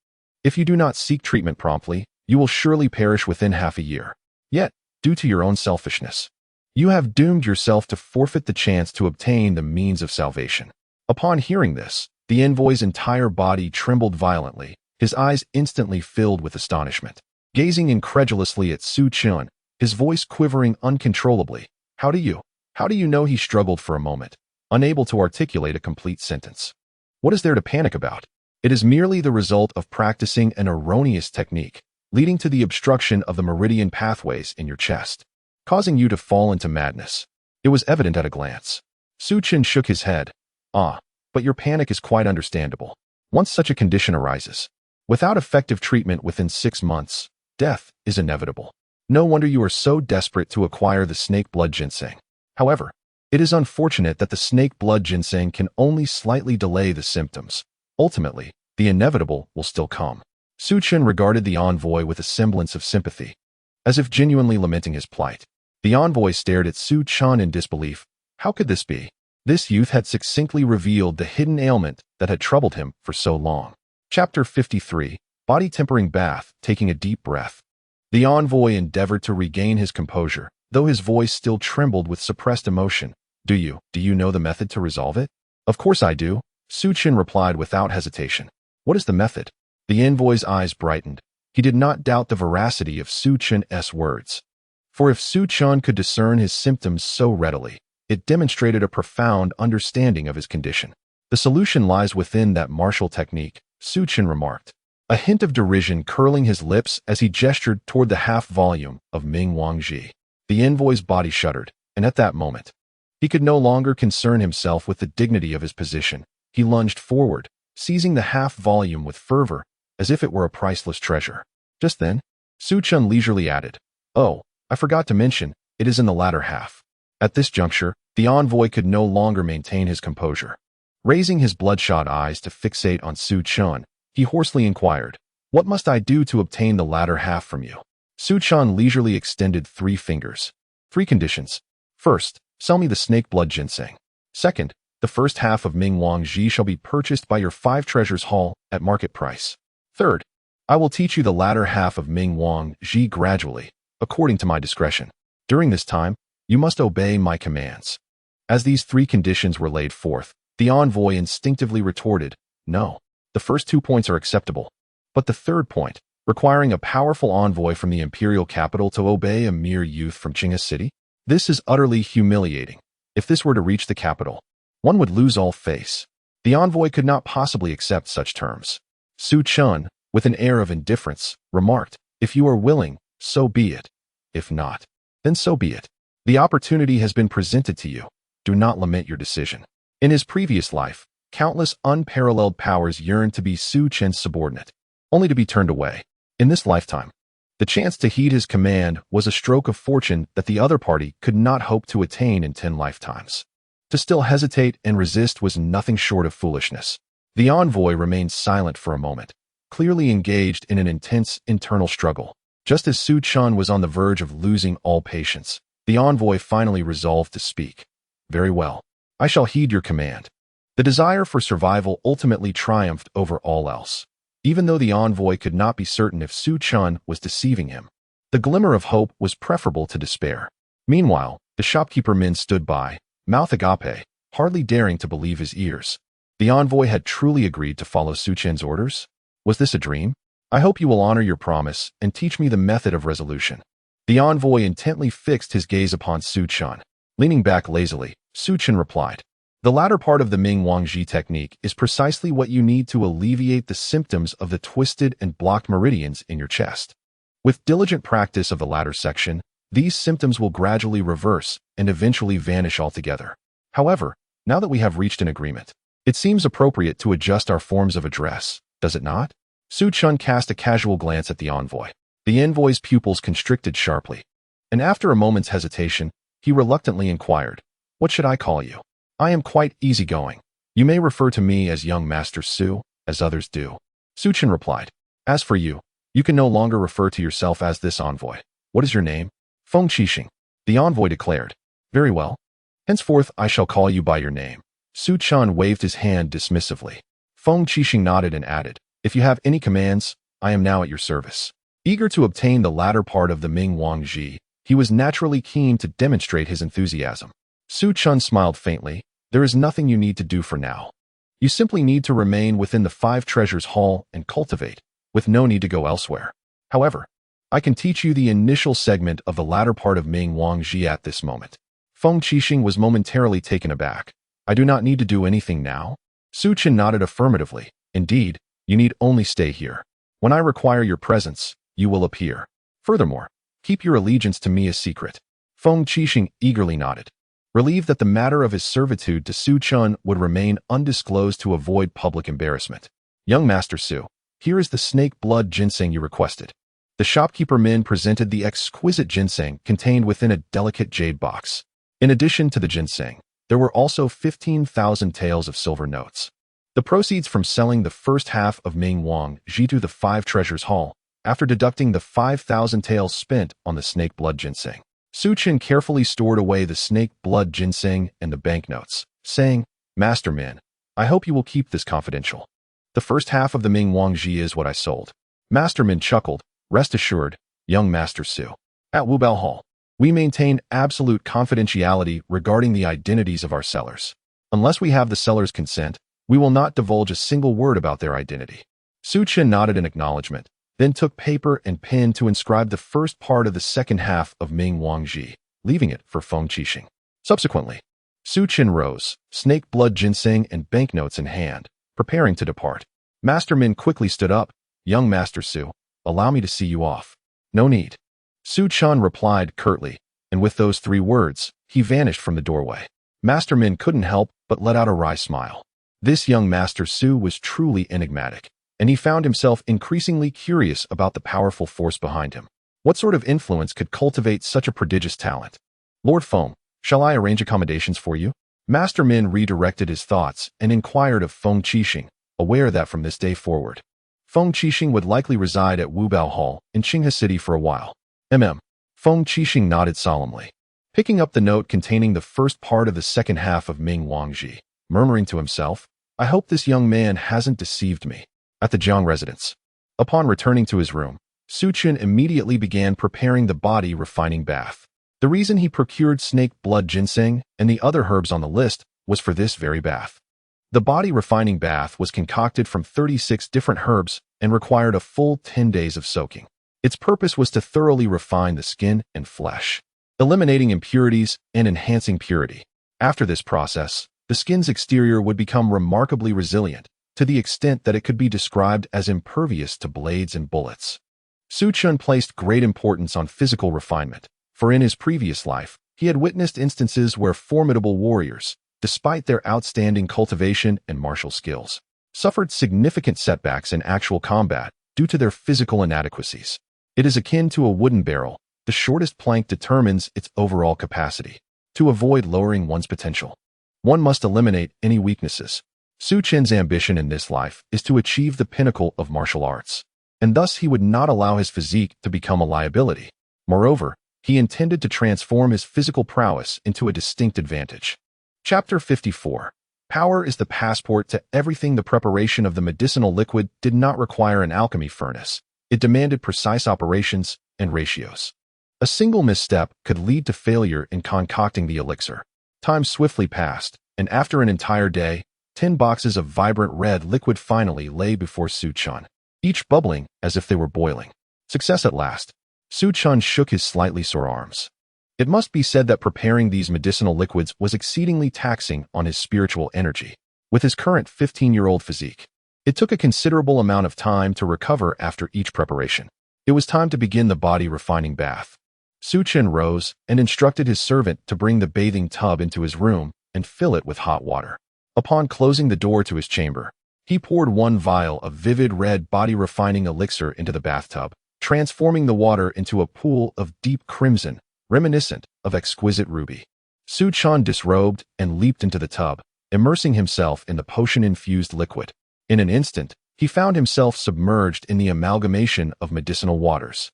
If you do not seek treatment promptly, you will surely perish within half a year. Yet, due to your own selfishness, you have doomed yourself to forfeit the chance to obtain the means of salvation. Upon hearing this, the envoy's entire body trembled violently, his eyes instantly filled with astonishment. Gazing incredulously at Su Chun, his voice quivering uncontrollably. How do you know? He struggled for a moment, unable to articulate a complete sentence. What is there to panic about? It is merely the result of practicing an erroneous technique, leading to the obstruction of the meridian pathways in your chest, causing you to fall into madness. It was evident at a glance. Su Chun shook his head. But your panic is quite understandable. Once such a condition arises, without effective treatment within 6 months, death is inevitable. No wonder you are so desperate to acquire the snake blood ginseng. However, it is unfortunate that the snake blood ginseng can only slightly delay the symptoms. Ultimately, the inevitable will still come. Su Chun regarded the envoy with a semblance of sympathy, as if genuinely lamenting his plight. The envoy stared at Su Chun in disbelief. How could this be? This youth had succinctly revealed the hidden ailment that had troubled him for so long. Chapter 53, Body Tempering Bath. Taking a deep breath, the envoy endeavored to regain his composure, though his voice still trembled with suppressed emotion. Do you know the method to resolve it? Of course I do, Su Chun replied without hesitation. What is the method? The envoy's eyes brightened. He did not doubt the veracity of Su Chun's words. For if Su Chun could discern his symptoms so readily, it demonstrated a profound understanding of his condition. The solution lies within that martial technique, Su Chun remarked, a hint of derision curling his lips as he gestured toward the half-volume of Ming Wangji. The envoy's body shuddered, and at that moment, he could no longer concern himself with the dignity of his position. He lunged forward, seizing the half-volume with fervor, as if it were a priceless treasure. Just then, Su Chun leisurely added, Oh, I forgot to mention, it is in the latter half. At this juncture, the envoy could no longer maintain his composure. Raising his bloodshot eyes to fixate on Su Chun, he hoarsely inquired, "What must I do to obtain the latter half from you?" Su Chun leisurely extended 3 fingers. 3 conditions. First, sell me the snake blood ginseng. Second, the first half of Ming Wang Ji shall be purchased by your 5 treasures hall at market price. Third, I will teach you the latter half of Ming Wang Ji gradually, according to my discretion. During this time, you must obey my commands. As these 3 conditions were laid forth, the envoy instinctively retorted, "No. The first 2 points are acceptable. But the third point, requiring a powerful envoy from the imperial capital to obey a mere youth from Qinghe City? This is utterly humiliating. If this were to reach the capital, one would lose all face." The envoy could not possibly accept such terms. Su Chun, with an air of indifference, remarked, "If you are willing, so be it. If not, then so be it. The opportunity has been presented to you. Do not lament your decision." In his previous life, countless unparalleled powers yearned to be Su Chen's subordinate, only to be turned away. In this lifetime, the chance to heed his command was a stroke of fortune that the other party could not hope to attain in 10 lifetimes. To still hesitate and resist was nothing short of foolishness. The envoy remained silent for a moment, clearly engaged in an intense internal struggle. Just as Su Chun was on the verge of losing all patience, the envoy finally resolved to speak. "Very well. I shall heed your command." The desire for survival ultimately triumphed over all else. Even though the envoy could not be certain if Su Chun was deceiving him, the glimmer of hope was preferable to despair. Meanwhile, the shopkeeper Min stood by, mouth agape, hardly daring to believe his ears. The envoy had truly agreed to follow Su Chen's orders? Was this a dream? "I hope you will honor your promise and teach me the method of resolution." The envoy intently fixed his gaze upon Su Chun. Leaning back lazily, Su Chen replied, "The latter part of the Ming Wang Ji technique is precisely what you need to alleviate the symptoms of the twisted and blocked meridians in your chest. With diligent practice of the latter section, these symptoms will gradually reverse and eventually vanish altogether. However, now that we have reached an agreement, it seems appropriate to adjust our forms of address, does it not?" Su Chun cast a casual glance at the envoy. The envoy's pupils constricted sharply, and after a moment's hesitation, he reluctantly inquired, "What should I call you?" "I am quite easygoing. You may refer to me as young Master Su, as others do." Su Chen replied, "As for you, you can no longer refer to yourself as this envoy. What is your name?" "Feng Qixing." The envoy declared, "Very well. Henceforth I shall call you by your name." Su Chun waved his hand dismissively. Feng Qixing nodded and added, "If you have any commands, I am now at your service." Eager to obtain the latter part of the Ming Wang Ji, he was naturally keen to demonstrate his enthusiasm. Su Chun smiled faintly. "There is nothing you need to do for now. You simply need to remain within the 5 treasures hall and cultivate, with no need to go elsewhere. However, I can teach you the initial segment of the latter part of Ming Wang Ji at this moment." Feng Qixing was momentarily taken aback. "I do not need to do anything now?" Su Chen nodded affirmatively. "Indeed, you need only stay here. When I require your presence, you will appear. Furthermore, keep your allegiance to me a secret." Feng Qixing eagerly nodded, relieved that the matter of his servitude to Su Chun would remain undisclosed to avoid public embarrassment. "Young Master Su, here is the snake blood ginseng you requested." The shopkeeper Min presented the exquisite ginseng contained within a delicate jade box. In addition to the ginseng, there were also 15,000 taels of silver notes. The proceeds from selling the first half of Ming Wang Ji to the 5 treasures hall, after deducting the 5,000 taels spent on the snake blood ginseng. Su Chen carefully stored away the snake blood ginseng and the banknotes, saying, "Master Min, I hope you will keep this confidential. The first half of the Ming Wang Ji is what I sold." Master Min chuckled, "Rest assured, young Master Su. At Wubao Hall, we maintain absolute confidentiality regarding the identities of our sellers. Unless we have the seller's consent, we will not divulge a single word about their identity." Su Chen nodded in acknowledgement, then took paper and pen to inscribe the first part of the second half of Ming Wang Ji, leaving it for Feng Qixing. Subsequently, Su Chen rose, snake blood ginseng and banknotes in hand, preparing to depart. Master Min quickly stood up. "Young Master Su, allow me to see you off." "No need." Su Chun replied curtly, and with those 3 words, he vanished from the doorway. Master Min couldn't help but let out a wry smile. This young Master Su was truly enigmatic, and he found himself increasingly curious about the powerful force behind him. What sort of influence could cultivate such a prodigious talent? Lord Feng, shall I arrange accommodations for you? Master Min redirected his thoughts and inquired of Feng Qixing, aware that from this day forward, Feng Qixing would likely reside at Wubao Hall in Qinghe City for a while. Feng Qixing nodded solemnly, picking up the note containing the first part of the second half of Ming Wangji, murmuring to himself, I hope this young man hasn't deceived me. At the Jiang residence. Upon returning to his room, Su Chen immediately began preparing the body refining bath. The reason he procured snake blood ginseng and the other herbs on the list was for this very bath. The body refining bath was concocted from 36 different herbs and required a full 10 days of soaking. Its purpose was to thoroughly refine the skin and flesh, eliminating impurities and enhancing purity. After this process, the skin's exterior would become remarkably resilient, to the extent that it could be described as impervious to blades and bullets. Su Chen placed great importance on physical refinement, for in his previous life, he had witnessed instances where formidable warriors, despite their outstanding cultivation and martial skills, suffered significant setbacks in actual combat due to their physical inadequacies. It is akin to a wooden barrel. The shortest plank determines its overall capacity. To avoid lowering one's potential, one must eliminate any weaknesses. Su Chen's ambition in this life is to achieve the pinnacle of martial arts, and thus he would not allow his physique to become a liability. Moreover, he intended to transform his physical prowess into a distinct advantage. Chapter 54. Power is the passport to everything. The preparation of the medicinal liquid did not require an alchemy furnace. It demanded precise operations and ratios. A single misstep could lead to failure in concocting the elixir. Time swiftly passed, and after an entire day, 10 boxes of vibrant red liquid finally lay before Su Chen, each bubbling as if they were boiling. Success at last. Su Chen shook his slightly sore arms. It must be said that preparing these medicinal liquids was exceedingly taxing on his spiritual energy. With his current 15-year-old physique, it took a considerable amount of time to recover after each preparation. It was time to begin the body refining bath. Su Chen rose and instructed his servant to bring the bathing tub into his room and fill it with hot water. Upon closing the door to his chamber, he poured 1 vial of vivid red body refining elixir into the bathtub, transforming the water into a pool of deep crimson, reminiscent of exquisite ruby. Su Chen disrobed and leaped into the tub, immersing himself in the potion-infused liquid. In an instant, he found himself submerged in the amalgamation of medicinal waters.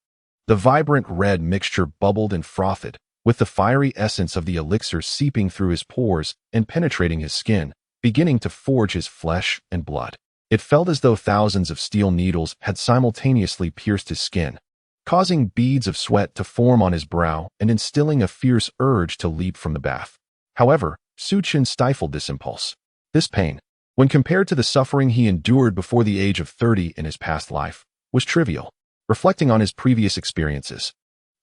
The vibrant red mixture bubbled and frothed, with the fiery essence of the elixir seeping through his pores and penetrating his skin, beginning to forge his flesh and blood. It felt as though thousands of steel needles had simultaneously pierced his skin, causing beads of sweat to form on his brow and instilling a fierce urge to leap from the bath. However, Su Chen stifled this impulse. This pain, when compared to the suffering he endured before the age of 30 in his past life, was trivial. Reflecting on his previous experiences,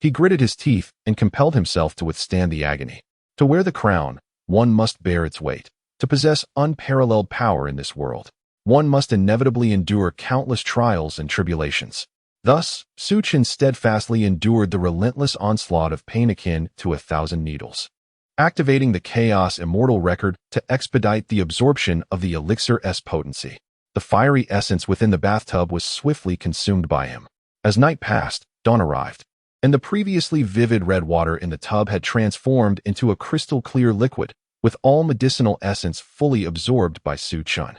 he gritted his teeth and compelled himself to withstand the agony. To wear the crown, one must bear its weight. To possess unparalleled power in this world, one must inevitably endure countless trials and tribulations. Thus, Su Chen steadfastly endured the relentless onslaught of pain akin to 1,000 needles, activating the Chaos Immortal Record to expedite the absorption of the elixir's potency. The fiery essence within the bathtub was swiftly consumed by him. As night passed, dawn arrived, and the previously vivid red water in the tub had transformed into a crystal-clear liquid, with all medicinal essence fully absorbed by Su Chen.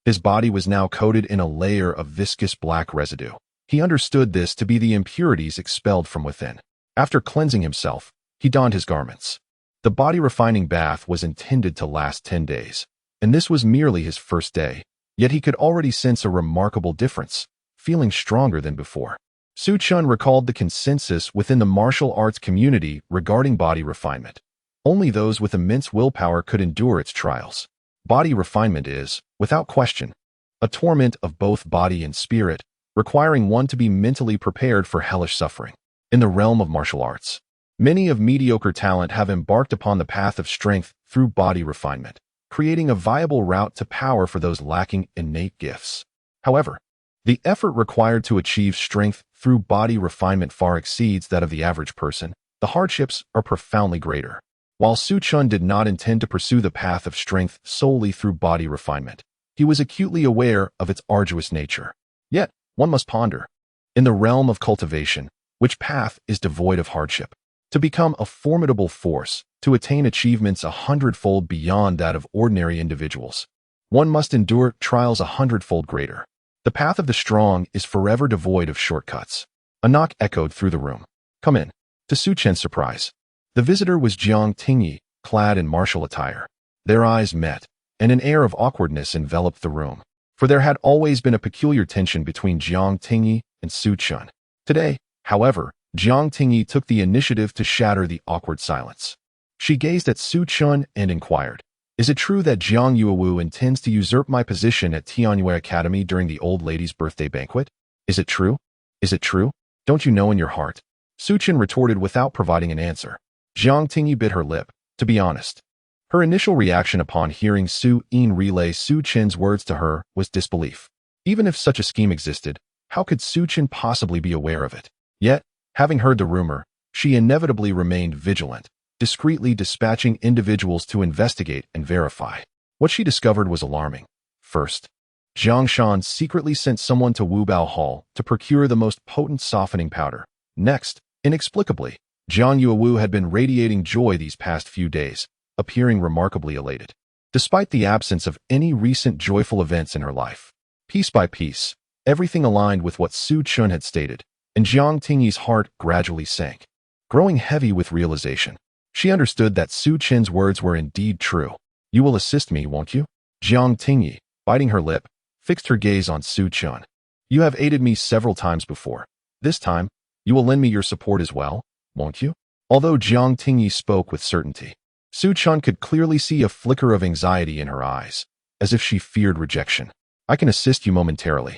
His body was now coated in a layer of viscous black residue. He understood this to be the impurities expelled from within. After cleansing himself, he donned his garments. The body-refining bath was intended to last 10 days, and this was merely his first day, yet he could already sense a remarkable difference, feeling stronger than before. Su Chen recalled the consensus within the martial arts community regarding body refinement. Only those with immense willpower could endure its trials. Body refinement is, without question, a torment of both body and spirit, requiring one to be mentally prepared for hellish suffering. In the realm of martial arts, many of mediocre talent have embarked upon the path of strength through body refinement, creating a viable route to power for those lacking innate gifts. However, the effort required to achieve strength through body refinement far exceeds that of the average person. The hardships are profoundly greater. While Su Chen did not intend to pursue the path of strength solely through body refinement, he was acutely aware of its arduous nature. Yet, one must ponder. In the realm of cultivation, Which path is devoid of hardship? To become a formidable force, to attain achievements 100-fold beyond that of ordinary individuals, one must endure trials 100-fold greater. The path of the strong is forever devoid of shortcuts. A knock echoed through the room. Come in. To Su Chen's surprise, the visitor was Jiang Tingyi, clad in martial attire. Their eyes met, and an air of awkwardness enveloped the room. For there had always been a peculiar tension between Jiang Tingyi and Su Chen. Today, however, Jiang Tingyi took the initiative to shatter the awkward silence. She gazed at Su Chen and inquired, "Is it true that Jiang Yuewu intends to usurp my position at Tianyue Academy during the old lady's birthday banquet? Is it true? Is it true? Don't you know in your heart?" Su Chen retorted without providing an answer. Jiang Tingyi bit her lip, to be honest. Her initial reaction upon hearing Su Yin relay Su Chen's words to her was disbelief. Even if such a scheme existed, how could Su Chen possibly be aware of it? Yet, having heard the rumor, she inevitably remained vigilant, discreetly dispatching individuals to investigate and verify. What she discovered was alarming. First, Jiang Shan secretly sent someone to Wubao Hall to procure the most potent softening powder. Next, inexplicably, Jiang Yuewu had been radiating joy these past few days, appearing remarkably elated, despite the absence of any recent joyful events in her life. Piece by piece, everything aligned with what Su Chen had stated, and Jiang Tingyi's heart gradually sank, growing heavy with realization. She understood that Su Chen's words were indeed true. "You will assist me, won't you?" Jiang Tingyi, biting her lip, fixed her gaze on Su Chen. "You have aided me several times before. This time, you will lend me your support as well, won't you?" Although Jiang Tingyi spoke with certainty, Su Chen could clearly see a flicker of anxiety in her eyes, as if she feared rejection. "I can assist you momentarily,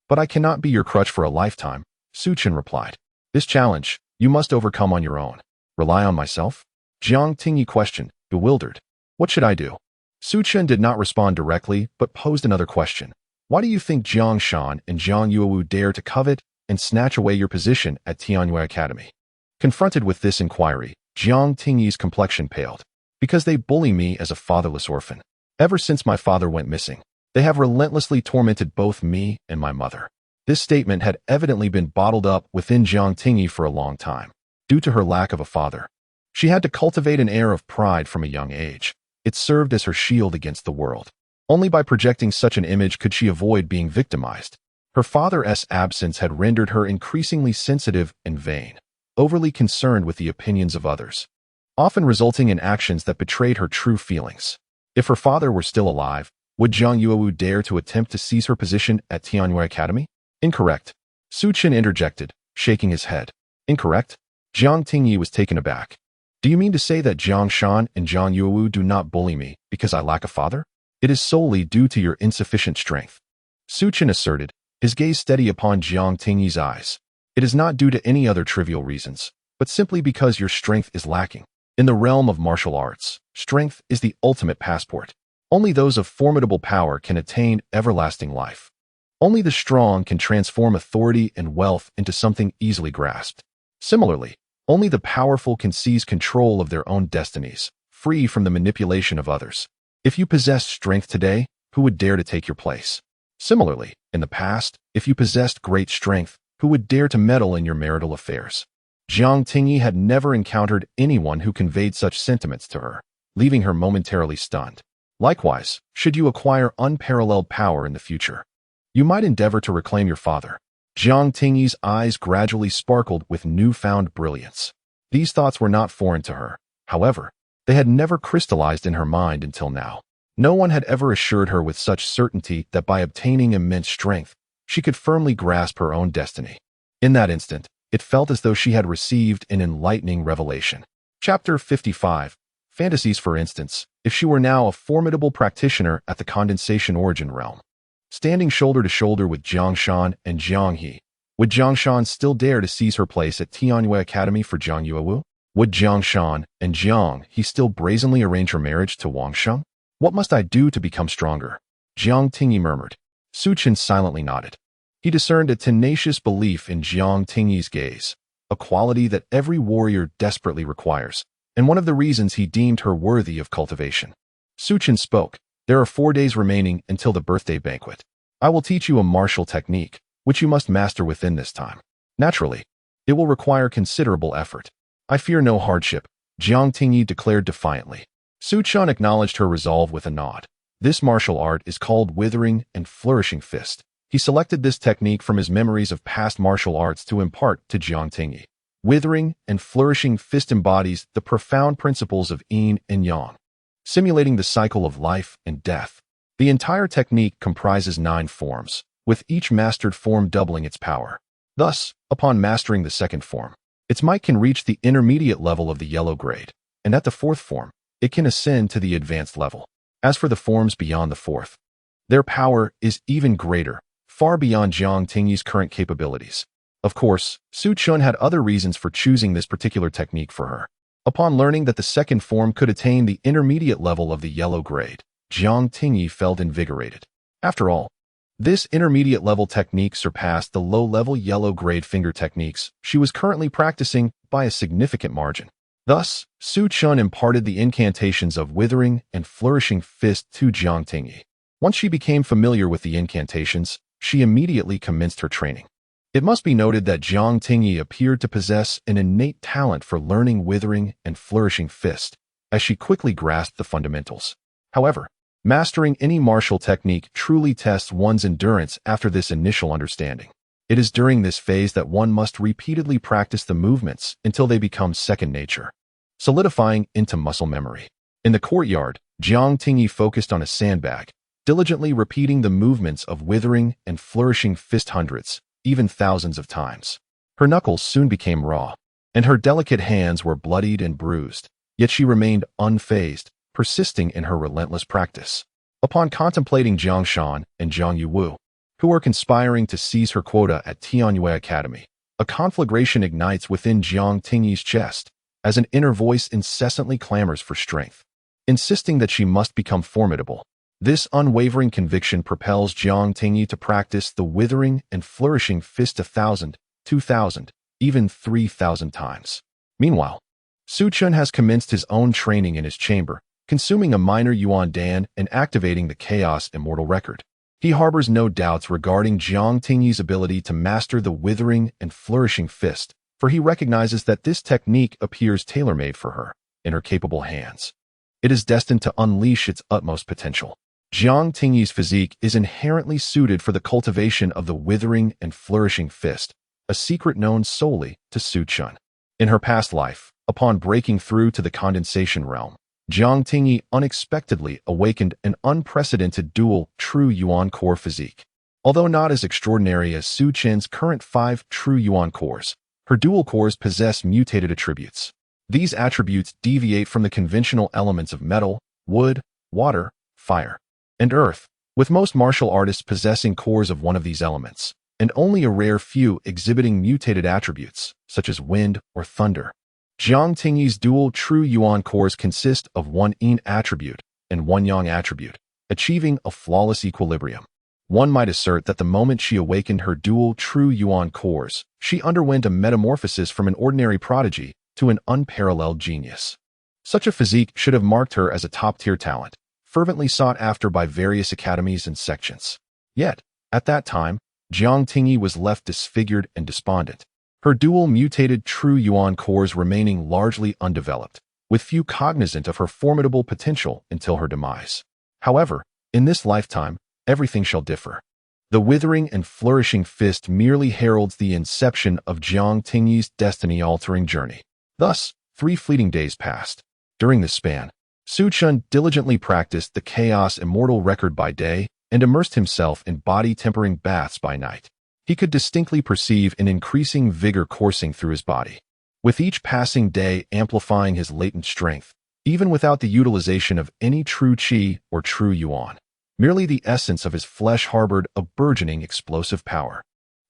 but I cannot be your crutch for a lifetime," Su Chen replied. "This challenge, you must overcome on your own." "Rely on myself?" Jiang Tingyi questioned, bewildered. "What should I do?" Su Chen did not respond directly, but posed another question. "Why do you think Jiang Shan and Jiang Yuewu dare to covet and snatch away your position at Tianyue Academy?" Confronted with this inquiry, Jiang Tingyi's complexion paled. "Because they bully me as a fatherless orphan. Ever since my father went missing, they have relentlessly tormented both me and my mother." This statement had evidently been bottled up within Jiang Tingyi for a long time, due to her lack of a father. She had to cultivate an air of pride from a young age. It served as her shield against the world. Only by projecting such an image could she avoid being victimized. Her father's absence had rendered her increasingly sensitive and vain, overly concerned with the opinions of others, often resulting in actions that betrayed her true feelings. If her father were still alive, would Jiang Yuewu dare to attempt to seize her position at Tianyue Academy? Incorrect. Su Chen interjected, shaking his head. Incorrect? Jiang Tingyi was taken aback. "Do you mean to say that Jiang Shan and Jiang Yuewu do not bully me because I lack a father? It is solely due to your insufficient strength," Su Chen asserted, his gaze steady upon Jiang Tingyi's eyes. "It is not due to any other trivial reasons, but simply because your strength is lacking. In the realm of martial arts, strength is the ultimate passport. Only those of formidable power can attain everlasting life. Only the strong can transform authority and wealth into something easily grasped. Similarly, only the powerful can seize control of their own destinies, free from the manipulation of others. If you possessed strength today, who would dare to take your place? Similarly, in the past, if you possessed great strength, who would dare to meddle in your marital affairs?" Jiang Tingyi had never encountered anyone who conveyed such sentiments to her, leaving her momentarily stunned. "Likewise, should you acquire unparalleled power in the future, you might endeavor to reclaim your father." Jiang Tingyi's eyes gradually sparkled with newfound brilliance. These thoughts were not foreign to her. However, they had never crystallized in her mind until now. No one had ever assured her with such certainty that by obtaining immense strength, she could firmly grasp her own destiny. In that instant, it felt as though she had received an enlightening revelation. Chapter 55. Fantasies. For instance, if she were now a formidable practitioner at the condensation origin realm, standing shoulder to shoulder with Jiang Shan and Jiang He, would Jiang Shan still dare to seize her place at Tianyue Academy for Jiang Yuewu? Would Jiang Shan and Jiang He still brazenly arrange her marriage to Wang Sheng? "What must I do to become stronger?" Jiang Tingyi murmured. Su Chen silently nodded. He discerned a tenacious belief in Jiang Tingyi's gaze, a quality that every warrior desperately requires, and one of the reasons he deemed her worthy of cultivation. Su Chen spoke. "There are 4 days remaining until the birthday banquet. I will teach you a martial technique, which you must master within this time." Naturally, It will require considerable effort. I fear no hardship, Jiang Tingyi declared defiantly. Su Chun acknowledged her resolve with a nod. This martial art is called Withering and Flourishing Fist. He selected this technique from his memories of past martial arts to impart to Jiang Tingyi. Withering and Flourishing Fist embodies the profound principles of yin and yang, simulating the cycle of life and death. The entire technique comprises 9 forms, with each mastered form doubling its power. Thus, upon mastering the second form, its might can reach the intermediate level of the yellow grade, and at the 4th form, it can ascend to the advanced level. As for the forms beyond the 4th, their power is even greater, far beyond Jiang Tingyi's current capabilities. Of course, Su Chun had other reasons for choosing this particular technique for her. Upon learning that the second form could attain the intermediate level of the yellow grade, Jiang Tingyi felt invigorated. After all, this intermediate level technique surpassed the low-level yellow grade finger techniques she was currently practicing by a significant margin. Thus, Su Chun imparted the incantations of Withering and Flourishing Fist to Jiang Tingyi. Once she became familiar with the incantations, she immediately commenced her training. It must be noted that Jiang Tingyi appeared to possess an innate talent for learning Withering and Flourishing Fist, as she quickly grasped the fundamentals. However, mastering any martial technique truly tests one's endurance after this initial understanding. It is during this phase that one must repeatedly practice the movements until they become second nature, solidifying into muscle memory. In the courtyard, Jiang Tingyi focused on a sandbag, diligently repeating the movements of Withering and Flourishing Fist hundreds, even thousands of times. Her knuckles soon became raw, and her delicate hands were bloodied and bruised, yet she remained unfazed, persisting in her relentless practice. Upon contemplating Jiang Shan and Jiang Yuwu, who were conspiring to seize her quota at Tianyue Academy, a conflagration ignites within Jiang Tingyi's chest, as an inner voice incessantly clamors for strength, insisting that she must become formidable. This unwavering conviction propels Jiang Tingyi to practice the Withering and Flourishing Fist 1,000, 2,000, even 3,000 times. Meanwhile, Su Chun has commenced his own training in his chamber, consuming a minor Yuan Dan and activating the Chaos Immortal Record. He harbors no doubts regarding Jiang Tingyi's ability to master the Withering and Flourishing Fist, for he recognizes that this technique appears tailor-made for her, in her capable hands. It is destined to unleash its utmost potential. Jiang Tingyi's physique is inherently suited for the cultivation of the Withering and Flourishing Fist, a secret known solely to Su Chun. In her past life, upon breaking through to the condensation realm, Jiang Tingyi unexpectedly awakened an unprecedented dual True Yuan core physique. Although not as extraordinary as Su Chen's current 5 True Yuan cores, her dual cores possess mutated attributes. These attributes deviate from the conventional elements of metal, wood, water, fire, and earth, with most martial artists possessing cores of one of these elements, and only a rare few exhibiting mutated attributes, such as wind or thunder. Jiang Tingyi's dual True Yuan cores consist of 1 yin attribute and 1 yang attribute, achieving a flawless equilibrium. One might assert that the moment she awakened her dual True Yuan cores, she underwent a metamorphosis from an ordinary prodigy to an unparalleled genius. Such a physique should have marked her as a top-tier talent, fervently sought after by various academies and sections. Yet, at that time, Jiang Tingyi was left disfigured and despondent, her dual mutated True Yuan cores remaining largely undeveloped, with few cognizant of her formidable potential until her demise. However, in this lifetime, everything shall differ. The Withering and Flourishing Fist merely heralds the inception of Jiang Tingyi's destiny-altering journey. Thus, 3 fleeting days passed. During this span, Su Chun diligently practiced the Chaos Immortal Record by day and immersed himself in body-tempering baths by night. He could distinctly perceive an increasing vigor coursing through his body, with each passing day amplifying his latent strength, even without the utilization of any true qi or true yuan. Merely the essence of his flesh harbored a burgeoning explosive power.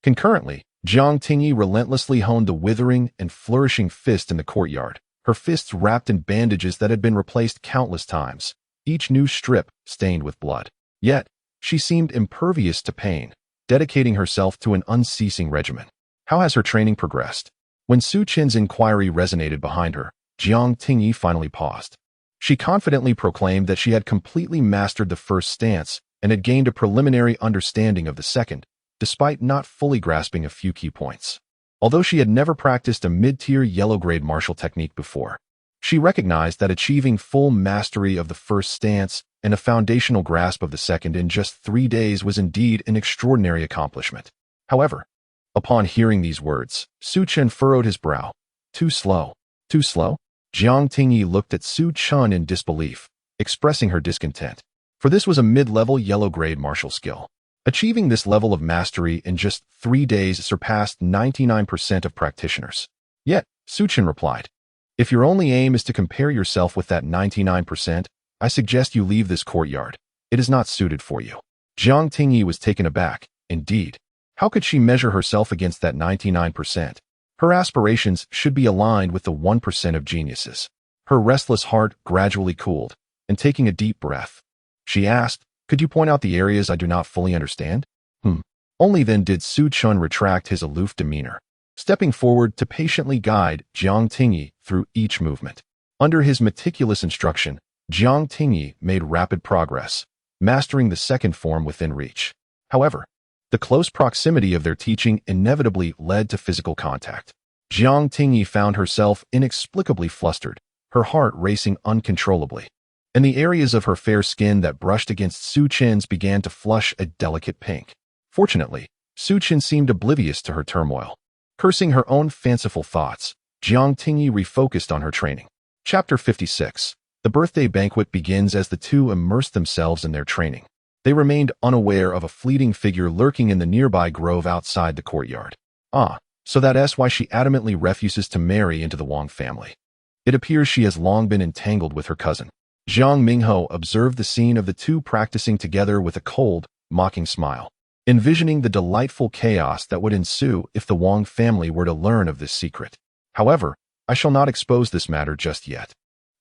Concurrently, Jiang Tingyi relentlessly honed the Withering and Flourishing Fist in the courtyard, her fists wrapped in bandages that had been replaced countless times, each new strip stained with blood. Yet, she seemed impervious to pain, dedicating herself to an unceasing regimen. How has her training progressed? When Su Chen's inquiry resonated behind her, Jiang Tingyi finally paused. She confidently proclaimed that she had completely mastered the first stance and had gained a preliminary understanding of the second, despite not fully grasping a few key points. Although she had never practiced a mid-tier yellow-grade martial technique before, she recognized that achieving full mastery of the first stance and a foundational grasp of the second in just 3 days was indeed an extraordinary accomplishment. However, upon hearing these words, Su Chen furrowed his brow. Too slow. Too slow? Jiang Tingyi looked at Su Chen in disbelief, expressing her discontent. For this was a mid-level yellow-grade martial skill. Achieving this level of mastery in just 3 days surpassed 99% of practitioners. Yet, Su Chen replied, "If your only aim is to compare yourself with that 99%, I suggest you leave this courtyard. It is not suited for you." Jiang Tingyi was taken aback. Indeed, how could she measure herself against that 99%? Her aspirations should be aligned with the 1% of geniuses. Her restless heart gradually cooled, and taking a deep breath, she asked, "Could you point out the areas I do not fully understand?" Only then did Su Chen retract his aloof demeanor, stepping forward to patiently guide Jiang Tingyi through each movement. Under his meticulous instruction, Jiang Tingyi made rapid progress, mastering the second form within reach. However, the close proximity of their teaching inevitably led to physical contact. Jiang Tingyi found herself inexplicably flustered, her heart racing uncontrollably, and the areas of her fair skin that brushed against Su Chen's began to flush a delicate pink. Fortunately, Su Chen seemed oblivious to her turmoil. Cursing her own fanciful thoughts, Jiang Tingyi refocused on her training. Chapter 56. The birthday banquet begins as the two immerse themselves in their training. They remained unaware of a fleeting figure lurking in the nearby grove outside the courtyard. So that's why she adamantly refuses to marry into the Wang family. It appears she has long been entangled with her cousin. Zhang Mingho observed the scene of the two practicing together with a cold, mocking smile, envisioning the delightful chaos that would ensue if the Wang family were to learn of this secret. However, I shall not expose this matter just yet.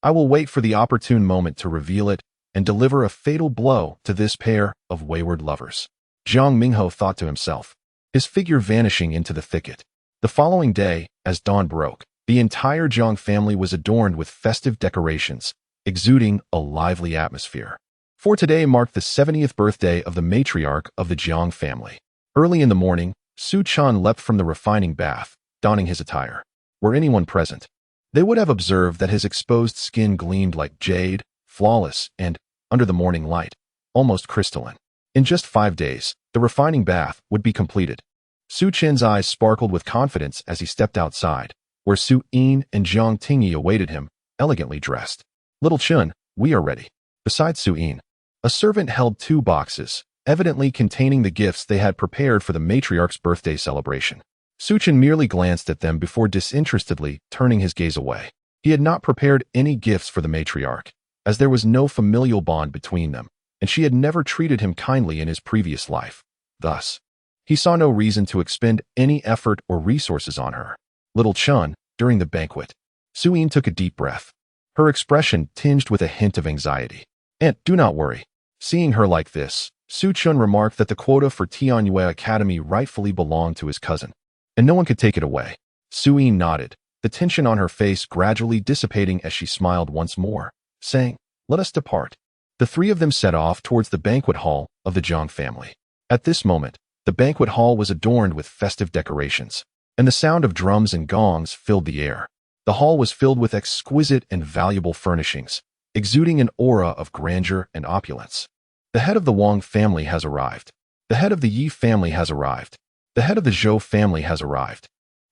I will wait for the opportune moment to reveal it and deliver a fatal blow to this pair of wayward lovers. Zhang Mingho thought to himself, his figure vanishing into the thicket. The following day, as dawn broke, the entire Zhang family was adorned with festive decorations, exuding a lively atmosphere. For today marked the 70th birthday of the matriarch of the Jiang family. Early in the morning, Su Chen leapt from the refining bath, donning his attire. Were anyone present, they would have observed that his exposed skin gleamed like jade, flawless, and, under the morning light, almost crystalline. In just 5 days, the refining bath would be completed. Su Chen's eyes sparkled with confidence as he stepped outside, where Su Yin and Jiang Tingyi awaited him, elegantly dressed. "Little Chen, we are ready." Beside Su Yin, a servant held 2 boxes, evidently containing the gifts they had prepared for the matriarch's birthday celebration. Su Chen merely glanced at them before disinterestedly turning his gaze away. He had not prepared any gifts for the matriarch, as there was no familial bond between them, and she had never treated him kindly in his previous life. Thus, he saw no reason to expend any effort or resources on her. Little Chen, during the banquet, Su Yin took a deep breath, her expression tinged with a hint of anxiety. "Aunt, do not worry." Seeing her like this, Su Chen remarked that the quota for Tianyue Academy rightfully belonged to his cousin, and no one could take it away. Su Yin nodded, the tension on her face gradually dissipating as she smiled once more, saying, "Let us depart." The 3 of them set off towards the banquet hall of the Jiang family. At this moment, the banquet hall was adorned with festive decorations, and the sound of drums and gongs filled the air. The hall was filled with exquisite and valuable furnishings, exuding an aura of grandeur and opulence. The head of the Wang family has arrived. The head of the Yi family has arrived. The head of the Zhou family has arrived.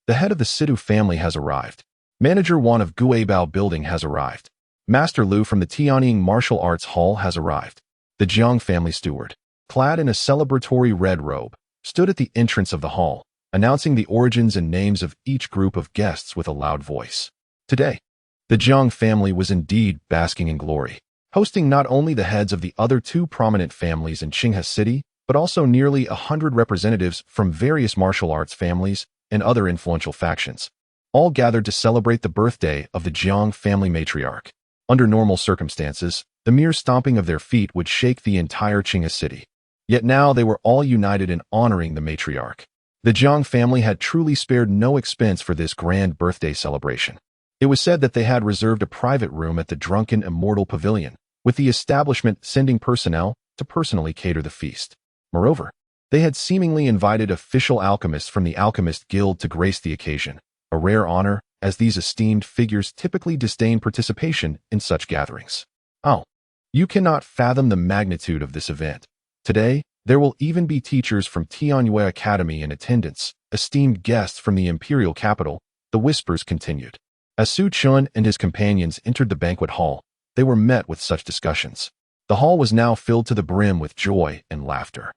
The head of the Sidu family has arrived. Manager Wan of Guibao Building has arrived. Master Lu from the Tianying Martial Arts Hall has arrived. The Jiang family steward, clad in a celebratory red robe, stood at the entrance of the hall, announcing the origins and names of each group of guests with a loud voice. Today, the Jiang family was indeed basking in glory, hosting not only the heads of the other 2 prominent families in Qinghe City, but also nearly 100 representatives from various martial arts families and other influential factions, all gathered to celebrate the birthday of the Jiang family matriarch. Under normal circumstances, the mere stomping of their feet would shake the entire Qinghe City. Yet now they were all united in honoring the matriarch. The Jiang family had truly spared no expense for this grand birthday celebration. It was said that they had reserved a private room at the Drunken Immortal Pavilion, with the establishment sending personnel to personally cater the feast. Moreover, They had seemingly invited official alchemists from the Alchemist Guild to grace the occasion, a rare honor, as these esteemed figures typically disdain participation in such gatherings. Oh, you cannot fathom the magnitude of this event. Today, there will even be teachers from Tianyue Academy in attendance, esteemed guests from the imperial capital, the whispers continued. As Su Chun and his companions entered the banquet hall, they were met with such discussions. The hall was now filled to the brim with joy and laughter.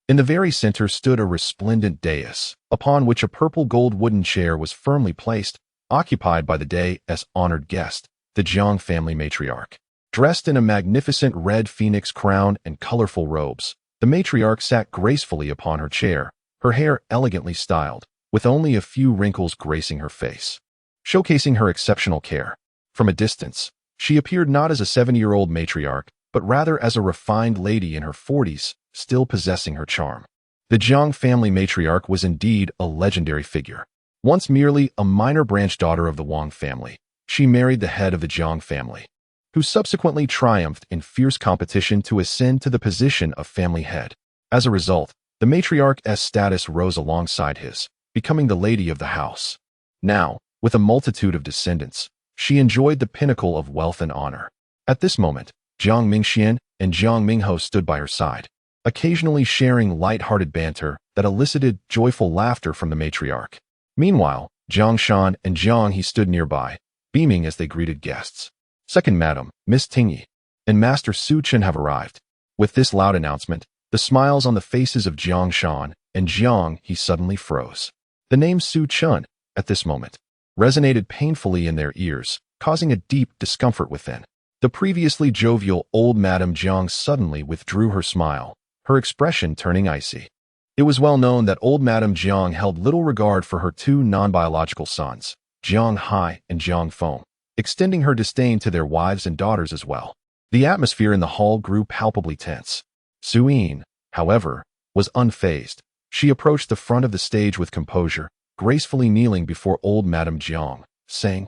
In the very center stood a resplendent dais, upon which a purple gold wooden chair was firmly placed, occupied by the day's honored guest, the Jiang family matriarch. Dressed in a magnificent red phoenix crown and colorful robes, the matriarch sat gracefully upon her chair, her hair elegantly styled, with only a few wrinkles gracing her face, showcasing her exceptional care. From a distance, she appeared not as a 7-year-old matriarch, but rather as a refined lady in her 40s, still possessing her charm. The Jiang family matriarch was indeed a legendary figure. Once merely a minor branch daughter of the Wang family, she married the head of the Jiang family, who subsequently triumphed in fierce competition to ascend to the position of family head. As a result, the matriarch's status rose alongside his, becoming the lady of the house. Now, with a multitude of descendants, she enjoyed the pinnacle of wealth and honor. At this moment, Jiang Mingxian and Jiang Mingho stood by her side, occasionally sharing light-hearted banter that elicited joyful laughter from the matriarch. Meanwhile, Jiang Shan and Jiang He stood nearby, beaming as they greeted guests. "Second Madam, Miss Tingyi, and Master Su Chen have arrived." With this loud announcement, the smiles on the faces of Jiang Shan and Jiang He suddenly froze. The name Su Chen, at this moment, resonated painfully in their ears, causing a deep discomfort within. The previously jovial old Madame Jiang suddenly withdrew her smile, her expression turning icy. It was well known that old Madame Jiang held little regard for her two non-biological sons, Jiang Hai and Jiang Feng, extending her disdain to their wives and daughters as well. The atmosphere in the hall grew palpably tense. Su Yin, however, was unfazed. She approached the front of the stage with composure, gracefully kneeling before old Madame Jiang, saying,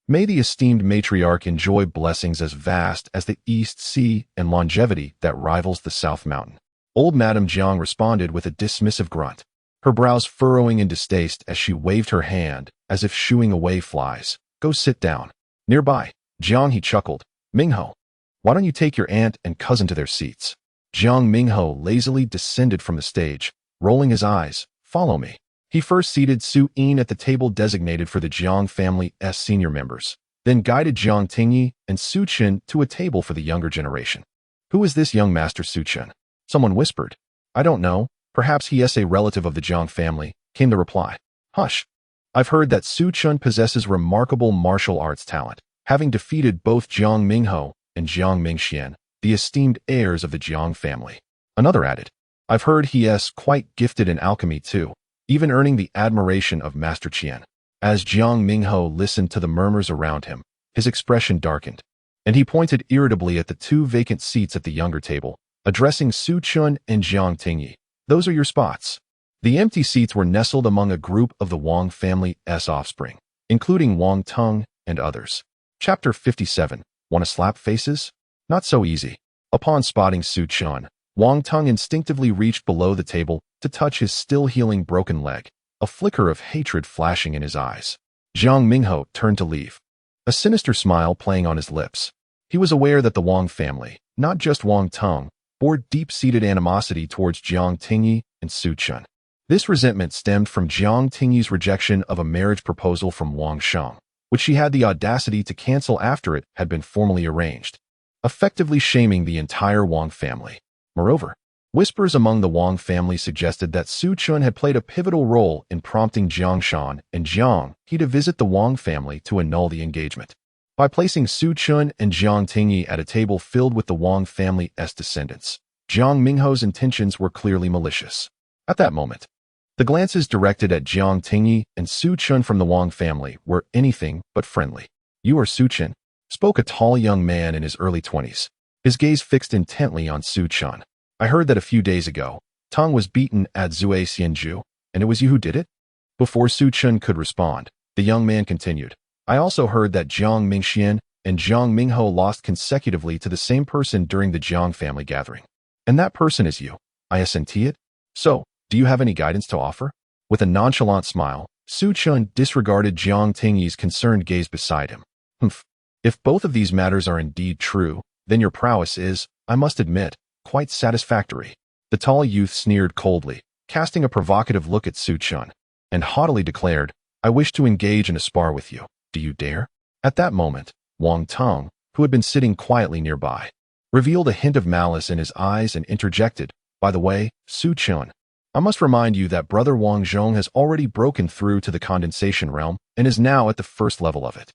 "May the esteemed matriarch enjoy blessings as vast as the East Sea and longevity that rivals the South Mountain." Old Madame Jiang responded with a dismissive grunt, her brows furrowing in distaste as she waved her hand as if shooing away flies. "Go sit down." Nearby, Jiang He chuckled, "Mingho, why don't you take your aunt and cousin to their seats?" Jiang Mingho lazily descended from the stage, rolling his eyes. "Follow me." He first seated Su Yin at the table designated for the Jiang family's senior members, then guided Jiang Tingyi and Su Chen to a table for the younger generation. "Who is this young Master Su Chen?" someone whispered. "I don't know. Perhaps he is a relative of the Jiang family," came the reply. "Hush. I've heard that Su Chen possesses remarkable martial arts talent, having defeated both Jiang Mingho and Jiang Mingxian, the esteemed heirs of the Jiang family." Another added, "I've heard he is quite gifted in alchemy too, even earning the admiration of Master Qian." As Jiang Mingho listened to the murmurs around him, his expression darkened, and he pointed irritably at the two vacant seats at the younger table, addressing Su Chen and Jiang Tingyi. "Those are your spots." The empty seats were nestled among a group of the Wang family's offspring, including Wang Teng and others. Chapter 57. Want to slap faces? Not so easy. Upon spotting Su Chen, Wang Teng instinctively reached below the table to touch his still-healing broken leg, a flicker of hatred flashing in his eyes. Jiang Mingho turned to leave, a sinister smile playing on his lips. He was aware that the Wang family, not just Wang Teng, bore deep-seated animosity towards Jiang Tingyi and Su Chen. This resentment stemmed from Jiang Tingyi's rejection of a marriage proposal from Wang Sheng, which she had the audacity to cancel after it had been formally arranged, effectively shaming the entire Wang family. Moreover, whispers among the Wang family suggested that Su Chen had played a pivotal role in prompting Jiang Shan and Jiang He to visit the Wang family to annul the engagement. By placing Su Chen and Jiang Tingyi at a table filled with the Wang family's descendants, Jiang Mingho's intentions were clearly malicious. At that moment, the glances directed at Jiang Tingyi and Su Chen from the Wang family were anything but friendly. "You are Su Chen?" spoke a tall young man in his early 20s, his gaze fixed intently on Su Chen. "I heard that a few days ago, Tang was beaten at Zui Xianju, and it was you who did it?" Before Su Chen could respond, the young man continued, "I also heard that Jiang Mingxian and Jiang Mingho lost consecutively to the same person during the Jiang family gathering. And that person is you. I assent it? So, Do you have any guidance to offer? With a nonchalant smile, Su Chun disregarded Jiang Tingyi's concerned gaze beside him. Humph. If both of these matters are indeed true, then your prowess is, I must admit, quite satisfactory. The tall youth sneered coldly, casting a provocative look at Su Chun, and haughtily declared, I wish to engage in a spar with you. Do you dare? At that moment, Wang Tong, who had been sitting quietly nearby, revealed a hint of malice in his eyes and interjected, by the way, Su Chun, I must remind you that Brother Wang Zhong has already broken through to the condensation realm and is now at the first level of it.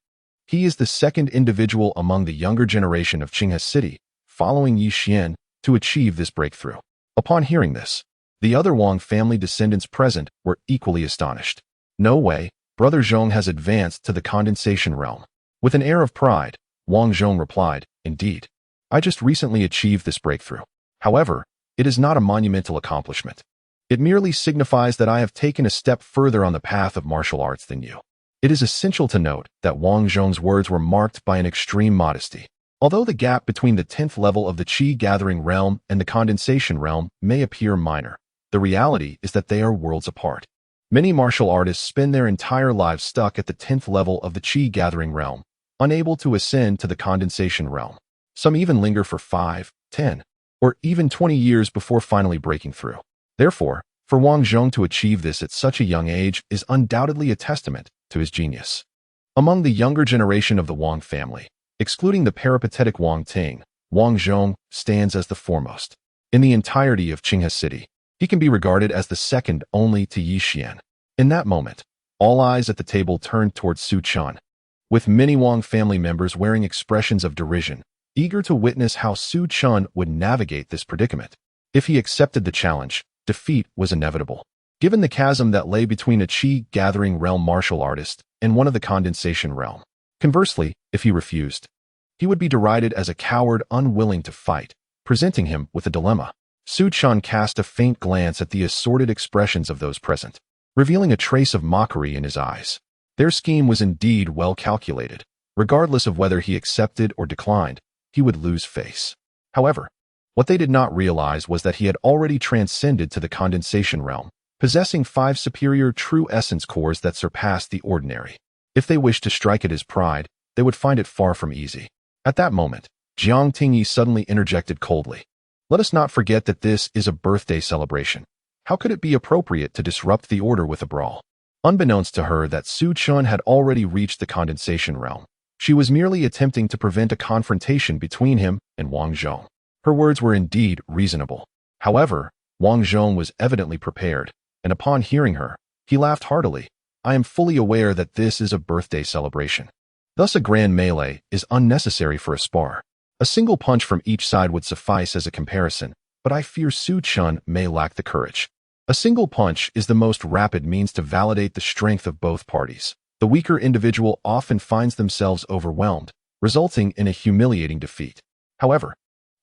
He is the second individual among the younger generation of Qinghe City, following Yi Xian, to achieve this breakthrough. Upon hearing this, the other Wang family descendants present were equally astonished. No way, Brother Zhong has advanced to the condensation realm. With an air of pride, Wang Zhong replied, Indeed. I just recently achieved this breakthrough. However, it is not a monumental accomplishment. It merely signifies that I have taken a step further on the path of martial arts than you. It is essential to note that Wang Zhong's words were marked by an extreme modesty. Although the gap between the 10th level of the Qi gathering realm and the condensation realm may appear minor, the reality is that they are worlds apart. Many martial artists spend their entire lives stuck at the 10th level of the Qi gathering realm, unable to ascend to the condensation realm. Some even linger for 5, 10, or even 20 years before finally breaking through. Therefore, for Wang Zhong to achieve this at such a young age is undoubtedly a testament to his genius. Among the younger generation of the Wang family, excluding the peripatetic Wang Ting, Wang Zhong stands as the foremost. In the entirety of Qinghe City, he can be regarded as the second only to Yi Xian. In that moment, all eyes at the table turned towards Su Chun, with many Wang family members wearing expressions of derision, eager to witness how Su Chun would navigate this predicament. If he accepted the challenge, defeat was inevitable. Given the chasm that lay between a Qi gathering realm martial artist and one of the condensation realm. Conversely, if he refused, he would be derided as a coward unwilling to fight, presenting him with a dilemma. Su Chun cast a faint glance at the assorted expressions of those present, revealing a trace of mockery in his eyes. Their scheme was indeed well calculated. Regardless of whether he accepted or declined, he would lose face. However, what they did not realize was that he had already transcended to the condensation realm, possessing 5 superior true essence cores that surpassed the ordinary. If they wished to strike at his pride, they would find it far from easy. At that moment, Jiang Tingyi suddenly interjected coldly. Let us not forget that this is a birthday celebration. How could it be appropriate to disrupt the order with a brawl? Unbeknownst to her that Su Chun had already reached the condensation realm, she was merely attempting to prevent a confrontation between him and Wang Zhong. Her words were indeed reasonable. However, Wang Zhong was evidently prepared, and upon hearing her, he laughed heartily. I am fully aware that this is a birthday celebration. Thus a grand melee is unnecessary for a spar. A single punch from each side would suffice as a comparison, but I fear Su Chun may lack the courage. A single punch is the most rapid means to validate the strength of both parties. The weaker individual often finds themselves overwhelmed, resulting in a humiliating defeat. However,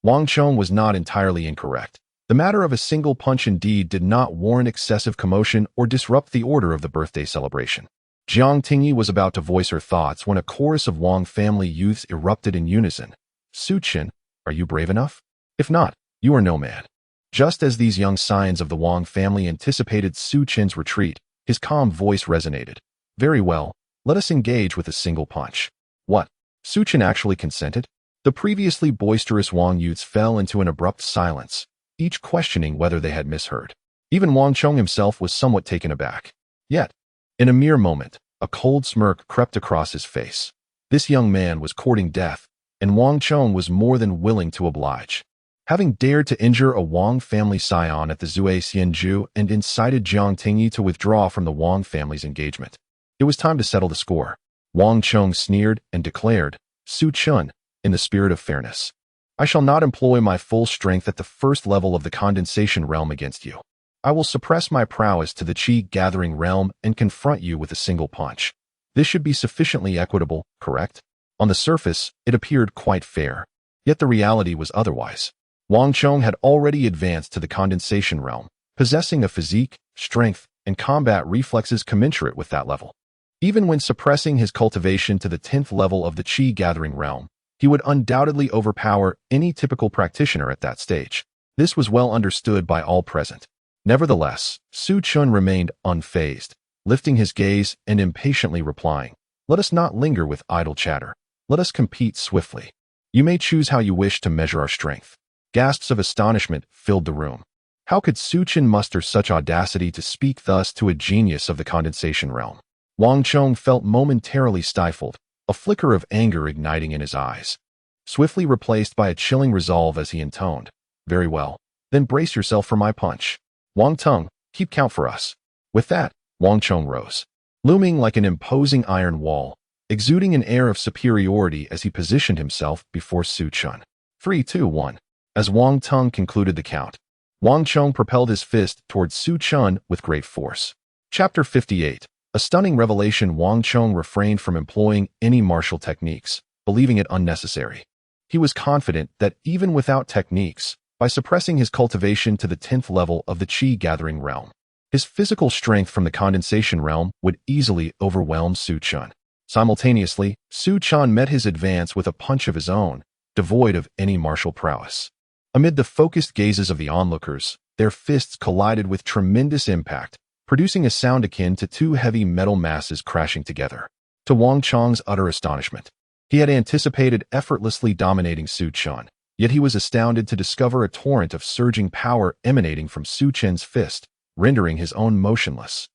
Wang Zhong was not entirely incorrect. The matter of a single punch indeed did not warrant excessive commotion or disrupt the order of the birthday celebration. Jiang Tingyi was about to voice her thoughts when a chorus of Wang family youths erupted in unison. Su Chun, are you brave enough? If not, you are no man. Just as these young scions of the Wang family anticipated Su Chun's retreat, his calm voice resonated. Very well, let us engage with a single punch. What? Su Chun actually consented? The previously boisterous Wang youths fell into an abrupt silence, each questioning whether they had misheard. Even Wang Chong himself was somewhat taken aback. Yet, in a mere moment, a cold smirk crept across his face. This young man was courting death, and Wang Chong was more than willing to oblige. Having dared to injure a Wang family scion at the Zui Xianju and incited Jiang Tingyi to withdraw from the Wang family's engagement, it was time to settle the score. Wang Chong sneered and declared, Su Chun, in the spirit of fairness, I shall not employ my full strength at the first level of the condensation realm against you. I will suppress my prowess to the Qi gathering realm and confront you with a single punch. This should be sufficiently equitable, correct? On the surface, it appeared quite fair. Yet the reality was otherwise. Wang Chong had already advanced to the condensation realm, possessing a physique, strength, and combat reflexes commensurate with that level. Even when suppressing his cultivation to the 10th level of the Qi gathering realm, he would undoubtedly overpower any typical practitioner at that stage. This was well understood by all present. Nevertheless, Su Chun remained unfazed, lifting his gaze and impatiently replying, "Let us not linger with idle chatter. Let us compete swiftly. You may choose how you wish to measure our strength." Gasps of astonishment filled the room. How could Su Chun muster such audacity to speak thus to a genius of the condensation realm? Wang Chong felt momentarily stifled, a flicker of anger igniting in his eyes, swiftly replaced by a chilling resolve as he intoned, "Very well, then brace yourself for my punch. Wang Tung, keep count for us." With that, Wang Chong rose, looming like an imposing iron wall, exuding an air of superiority as he positioned himself before Su Chun. 3, 2, 1. As Wang Tung concluded the count, Wang Chong propelled his fist towards Su Chun with great force. Chapter 58. A stunning revelation. Wang Chong refrained from employing any martial techniques, believing it unnecessary. He was confident that even without techniques, by suppressing his cultivation to the 10th level of the Qi-gathering realm, his physical strength from the condensation realm would easily overwhelm Su Chun. Simultaneously, Su Chun met his advance with a punch of his own, devoid of any martial prowess. Amid the focused gazes of the onlookers, their fists collided with tremendous impact, producing a sound akin to two heavy metal masses crashing together. To Wang Chong's utter astonishment, he had anticipated effortlessly dominating Su Chun, yet he was astounded to discover a torrent of surging power emanating from Su Chun's fist, rendering his own motionless.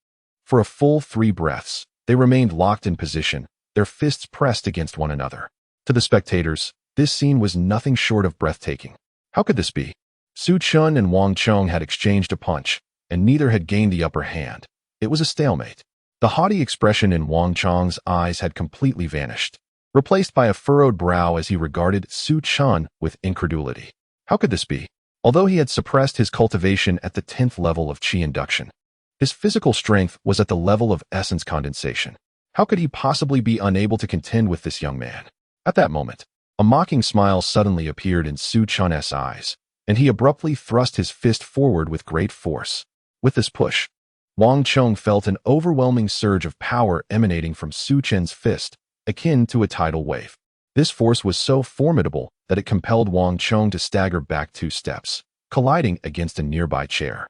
For a full 3 breaths, they remained locked in position, their fists pressed against one another. To the spectators, this scene was nothing short of breathtaking. How could this be? Su Chun and Wang Chong had exchanged a punch, and neither had gained the upper hand. It was a stalemate. The haughty expression in Wang Chong's eyes had completely vanished, replaced by a furrowed brow as he regarded Su Chun with incredulity. How could this be? Although he had suppressed his cultivation at the 10th level of Qi induction, his physical strength was at the level of essence condensation. How could he possibly be unable to contend with this young man? At that moment, a mocking smile suddenly appeared in Su Chun's eyes, and he abruptly thrust his fist forward with great force. With this push, Wang Chong felt an overwhelming surge of power emanating from Su Chun's fist, akin to a tidal wave. This force was so formidable that it compelled Wang Chong to stagger back 2 steps, colliding against a nearby chair.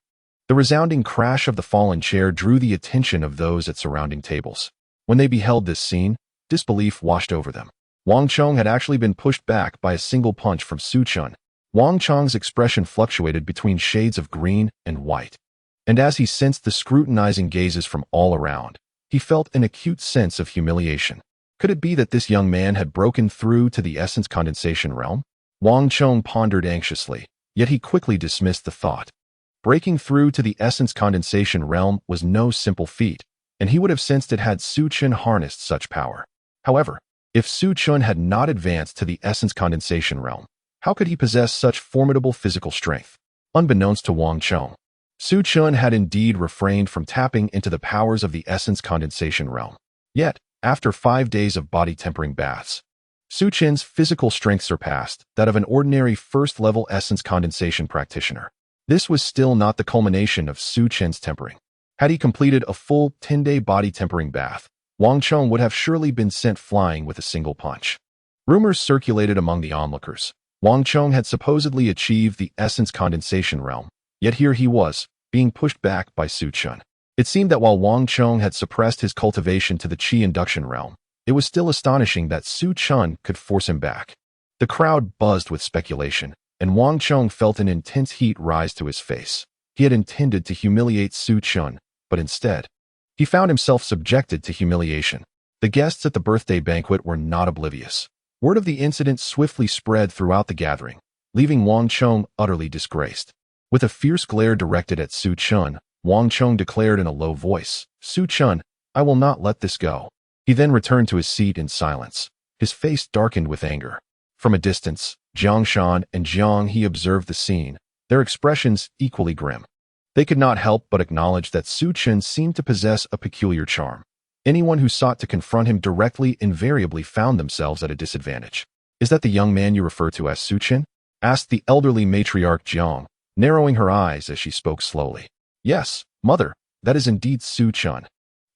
The resounding crash of the fallen chair drew the attention of those at surrounding tables. When they beheld this scene, disbelief washed over them. Wang Chong had actually been pushed back by a single punch from Su Chun. Wang Chong's expression fluctuated between shades of green and white, and as he sensed the scrutinizing gazes from all around, he felt an acute sense of humiliation. Could it be that this young man had broken through to the essence condensation realm? Wang Chong pondered anxiously, yet he quickly dismissed the thought. Breaking through to the essence condensation realm was no simple feat, and he would have sensed it had Su Chun harnessed such power. However, if Su Chun had not advanced to the essence condensation realm, how could he possess such formidable physical strength? Unbeknownst to Wang Chong, Su Chun had indeed refrained from tapping into the powers of the essence condensation realm. Yet, after 5 days of body-tempering baths, Su Chun's physical strength surpassed that of an ordinary first-level essence condensation practitioner. This was still not the culmination of Su Chun's tempering. Had he completed a full 10-day body-tempering bath, Wang Chong would have surely been sent flying with a single punch. Rumors circulated among the onlookers. Wang Chong had supposedly achieved the essence condensation realm, yet here he was, being pushed back by Su Chun. It seemed that while Wang Chong had suppressed his cultivation to the Qi induction realm, it was still astonishing that Su Chun could force him back. The crowd buzzed with speculation, and Wang Chong felt an intense heat rise to his face. He had intended to humiliate Su Chun, but instead, he found himself subjected to humiliation. The guests at the birthday banquet were not oblivious. Word of the incident swiftly spread throughout the gathering, leaving Wang Chong utterly disgraced. With a fierce glare directed at Su Chun, Wang Chong declared in a low voice, "Su Chun, I will not let this go." He then returned to his seat in silence, his face darkened with anger. From a distance, Jiang Shan and Jiang He observed the scene, their expressions equally grim. They could not help but acknowledge that Su Chun seemed to possess a peculiar charm. Anyone who sought to confront him directly invariably found themselves at a disadvantage. "Is that the young man you refer to as Su Chun?" asked the elderly matriarch Jiang, narrowing her eyes as she spoke slowly. "Yes, mother, that is indeed Su Chun,"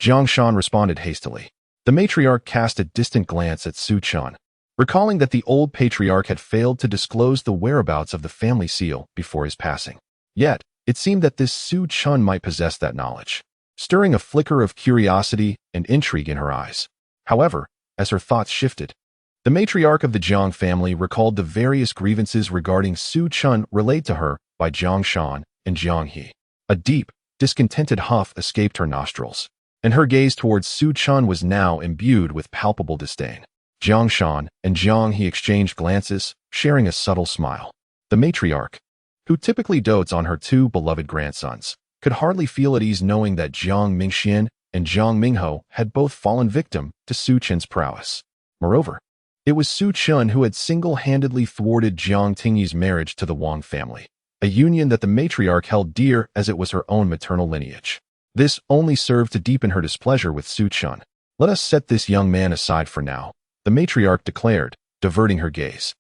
Jiang Shan responded hastily. The matriarch cast a distant glance at Su Chun, recalling that the old patriarch had failed to disclose the whereabouts of the family seal before his passing. Yet, It seemed that this Su Chun might possess that knowledge, stirring a flicker of curiosity and intrigue in her eyes. However, as her thoughts shifted, the matriarch of the Jiang family recalled the various grievances regarding Su Chun relayed to her by Jiang Shan and Jiang He. A deep, discontented huff escaped her nostrils, and her gaze towards Su Chun was now imbued with palpable disdain. Jiang Shan and Jiang He exchanged glances, sharing a subtle smile. The matriarch, who typically dotes on her two beloved grandsons, could hardly feel at ease knowing that Jiang Mingxian and Jiang Mingho had both fallen victim to Su Chun's prowess. Moreover, it was Su Chun who had single-handedly thwarted Jiang Tingyi's marriage to the Wang family, a union that the matriarch held dear as it was her own maternal lineage. This only served to deepen her displeasure with Su Chun. "Let us set this young man aside for now," the matriarch declared, diverting her gaze.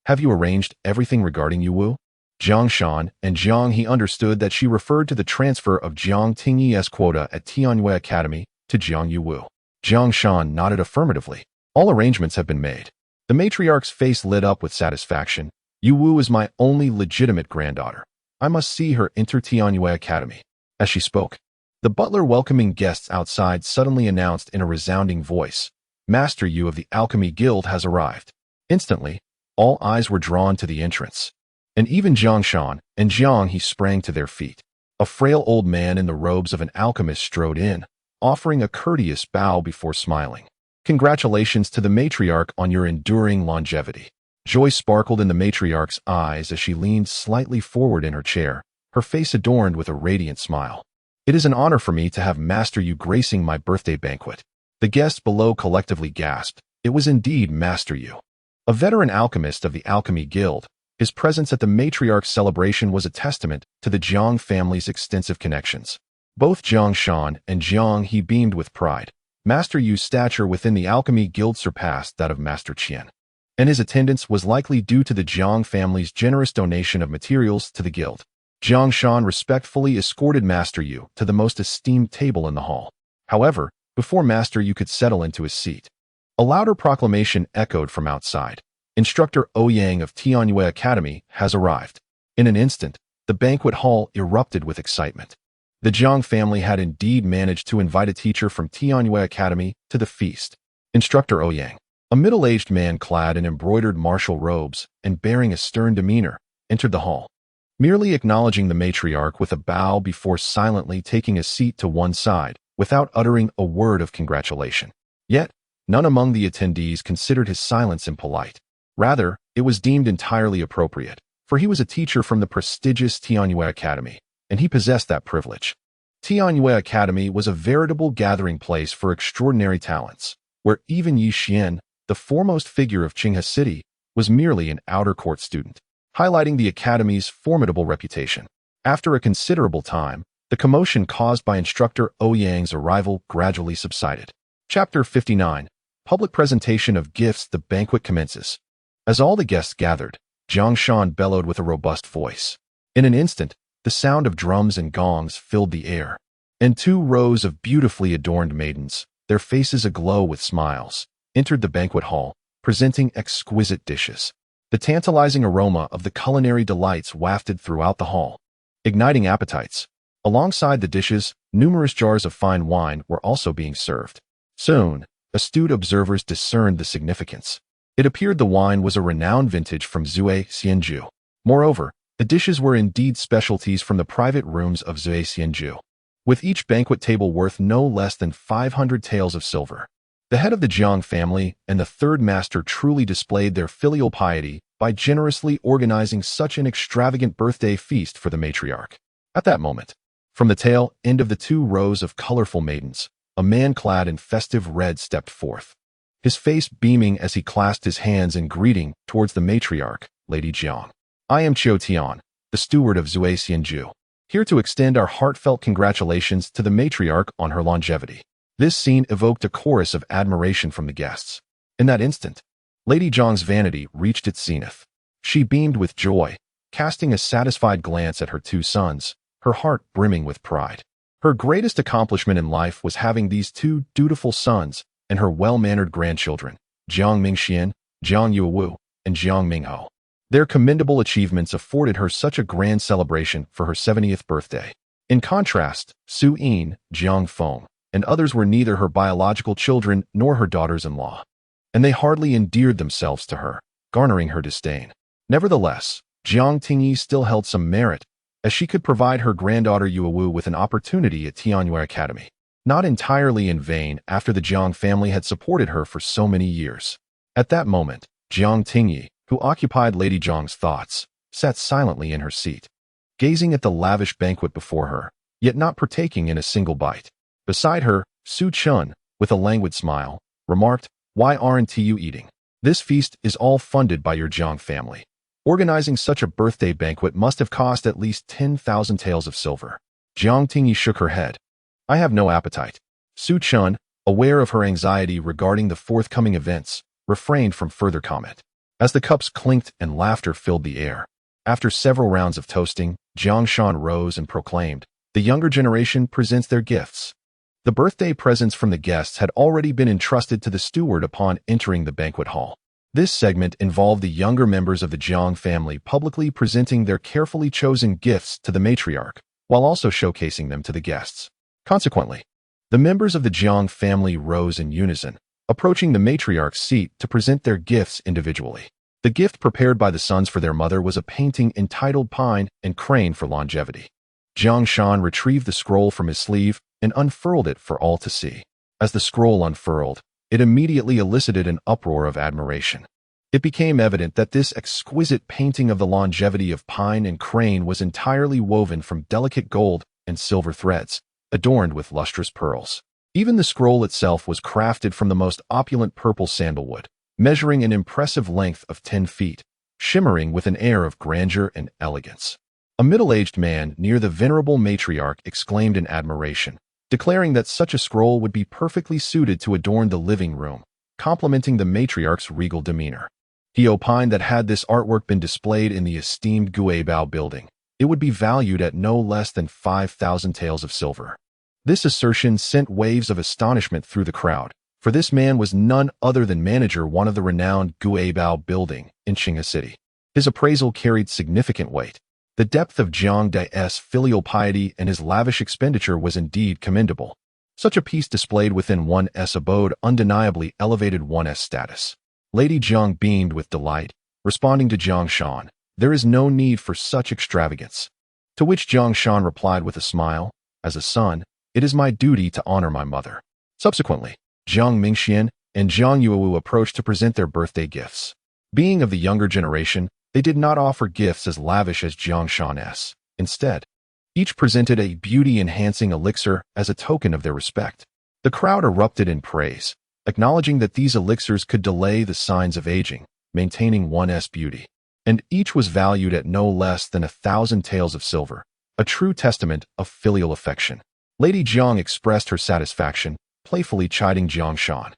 "Have you arranged everything regarding Yu Wu?" Jiang Shan and Jiang He understood that she referred to the transfer of Jiang Tingyi's quota at Tianyue Academy to Jiang Yu Wu. Jiang Shan nodded affirmatively. "All arrangements have been made." The matriarch's face lit up with satisfaction. "Yu Wu is my only legitimate granddaughter. I must see her enter Tianyue Academy." As she spoke, the butler welcoming guests outside suddenly announced in a resounding voice, "Master Yu of the Alchemy Guild has arrived." Instantly, all eyes were drawn to the entrance, and even Jiang Shan and Jiang He sprang to their feet. A frail old man in the robes of an alchemist strode in, offering a courteous bow before smiling. "Congratulations to the matriarch on your enduring longevity." Joy sparkled in the matriarch's eyes as she leaned slightly forward in her chair, her face adorned with a radiant smile. "It is an honor for me to have Master Yu gracing my birthday banquet." The guests below collectively gasped. It was indeed Master Yu. A veteran alchemist of the Alchemy Guild, his presence at the matriarch's celebration was a testament to the Jiang family's extensive connections. Both Jiang Shan and Jiang He beamed with pride. Master Yu's stature within the Alchemy Guild surpassed that of Master Qian, and his attendance was likely due to the Jiang family's generous donation of materials to the guild. Jiang Shan respectfully escorted Master Yu to the most esteemed table in the hall. However, before Master Yu could settle into his seat, a louder proclamation echoed from outside. "Instructor Ouyang of Tianyue Academy has arrived." In an instant, the banquet hall erupted with excitement. The Jiang family had indeed managed to invite a teacher from Tianyue Academy to the feast. Instructor Ouyang, a middle-aged man clad in embroidered martial robes and bearing a stern demeanor, entered the hall, merely acknowledging the matriarch with a bow before silently taking a seat to one side, without uttering a word of congratulation. Yet, none among the attendees considered his silence impolite. Rather, it was deemed entirely appropriate, for he was a teacher from the prestigious Tianyue Academy, and he possessed that privilege. Tianyue Academy was a veritable gathering place for extraordinary talents, where even Yi Xian, the foremost figure of Qinghe City, was merely an outer court student, highlighting the academy's formidable reputation. After a considerable time, the commotion caused by Instructor Ouyang's arrival gradually subsided. Chapter 59. Public Presentation of Gifts. The banquet commences. As all the guests gathered, Jiang Shan bellowed with a robust voice. In an instant, the sound of drums and gongs filled the air, and 2 rows of beautifully adorned maidens, their faces aglow with smiles, entered the banquet hall, presenting exquisite dishes. The tantalizing aroma of the culinary delights wafted throughout the hall, igniting appetites. Alongside the dishes, numerous jars of fine wine were also being served. Soon, astute observers discerned the significance. It appeared the wine was a renowned vintage from Zui Xianju. Moreover, the dishes were indeed specialties from the private rooms of Zui Xianju, with each banquet table worth no less than 500 taels of silver. The head of the Jiang family and the third master truly displayed their filial piety by generously organizing such an extravagant birthday feast for the matriarch. At that moment, from the tail end of the 2 rows of colorful maidens, a man clad in festive red stepped forth, his face beaming as he clasped his hands in greeting towards the matriarch, Lady Jiang. "I am Qiu Tian, the steward of Zui Xianju, here to extend our heartfelt congratulations to the matriarch on her longevity." This scene evoked a chorus of admiration from the guests. In that instant, Lady Jiang's vanity reached its zenith. She beamed with joy, casting a satisfied glance at her 2 sons, her heart brimming with pride. Her greatest accomplishment in life was having these 2 dutiful sons and her well-mannered grandchildren, Jiang Mingxian, Jiang Yuwu, and Jiang Mingho. Their commendable achievements afforded her such a grand celebration for her 70th birthday. In contrast, Su Yin, Jiang Feng, and others were neither her biological children nor her daughters-in-law, and they hardly endeared themselves to her, garnering her disdain. Nevertheless, Jiang Tingyi still held some merit, as she could provide her granddaughter Yuewu with an opportunity at Tianyue Academy. Not entirely in vain after the Jiang family had supported her for so many years. At that moment, Jiang Tingyi, who occupied Lady Jiang's thoughts, sat silently in her seat, gazing at the lavish banquet before her, yet not partaking in a single bite. Beside her, Su Chun, with a languid smile, remarked, "Why aren't you eating? This feast is all funded by your Jiang family. Organizing such a birthday banquet must have cost at least 10,000 taels of silver." Jiang Tingyi shook her head. "I have no appetite." Su Chun, aware of her anxiety regarding the forthcoming events, refrained from further comment. As the cups clinked and laughter filled the air, after several rounds of toasting, Jiang Shan rose and proclaimed, "The younger generation presents their gifts." The birthday presents from the guests had already been entrusted to the steward upon entering the banquet hall. This segment involved the younger members of the Jiang family publicly presenting their carefully chosen gifts to the matriarch, while also showcasing them to the guests. Consequently, the members of the Jiang family rose in unison, approaching the matriarch's seat to present their gifts individually. The gift prepared by the sons for their mother was a painting entitled Pine and Crane for Longevity. Jiang Shan retrieved the scroll from his sleeve and unfurled it for all to see. As the scroll unfurled, it immediately elicited an uproar of admiration. It became evident that this exquisite painting of the longevity of Pine and Crane was entirely woven from delicate gold and silver threads, adorned with lustrous pearls. Even the scroll itself was crafted from the most opulent purple sandalwood, measuring an impressive length of 10 feet, shimmering with an air of grandeur and elegance. A middle-aged man near the venerable matriarch exclaimed in admiration, declaring that such a scroll would be perfectly suited to adorn the living room, complementing the matriarch's regal demeanor. He opined that had this artwork been displayed in the esteemed Guibao building, it would be valued at no less than 5,000 taels of silver. This assertion sent waves of astonishment through the crowd, for this man was none other than manager one of the renowned Guibao building in Qinghe City. His appraisal carried significant weight. The depth of Jiang Dai's filial piety and his lavish expenditure was indeed commendable. Such a piece displayed within one's abode undeniably elevated one's status. Lady Jiang beamed with delight, responding to Jiang Shan, "There is no need for such extravagance." To which Jiang Shan replied with a smile, "As a son, it is my duty to honor my mother." Subsequently, Jiang Mingxian and Jiang Yuewu approached to present their birthday gifts. Being of the younger generation, they did not offer gifts as lavish as Jiang Shan's. Instead, each presented a beauty-enhancing elixir as a token of their respect. The crowd erupted in praise, acknowledging that these elixirs could delay the signs of aging, maintaining one's beauty. And each was valued at no less than 1,000 taels of silver, a true testament of filial affection. Lady Jiang expressed her satisfaction, playfully chiding Jiang Shan.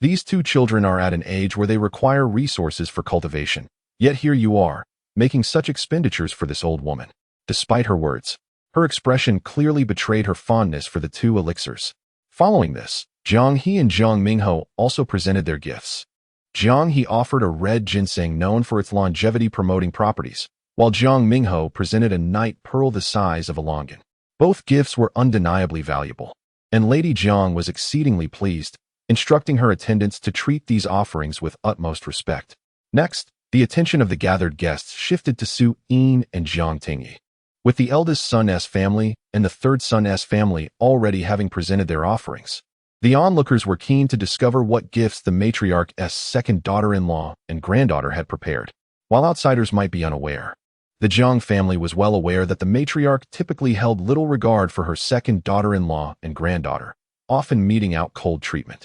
"These two children are at an age where they require resources for cultivation. Yet here you are, making such expenditures for this old woman." Despite her words, her expression clearly betrayed her fondness for the two elixirs. Following this, Jiang He and Jiang Mingho also presented their gifts. Jiang He offered a red ginseng known for its longevity-promoting properties, while Jiang Mingho presented a night pearl the size of a longan. Both gifts were undeniably valuable, and Lady Jiang was exceedingly pleased, instructing her attendants to treat these offerings with utmost respect. Next, the attention of the gathered guests shifted to Su Yin and Jiang Tingyi. With the eldest son's family and the third son's family already having presented their offerings, the onlookers were keen to discover what gifts the matriarch's second daughter-in-law and granddaughter had prepared. While outsiders might be unaware, the Jiang family was well aware that the matriarch typically held little regard for her second daughter-in-law and granddaughter, often meting out cold treatment.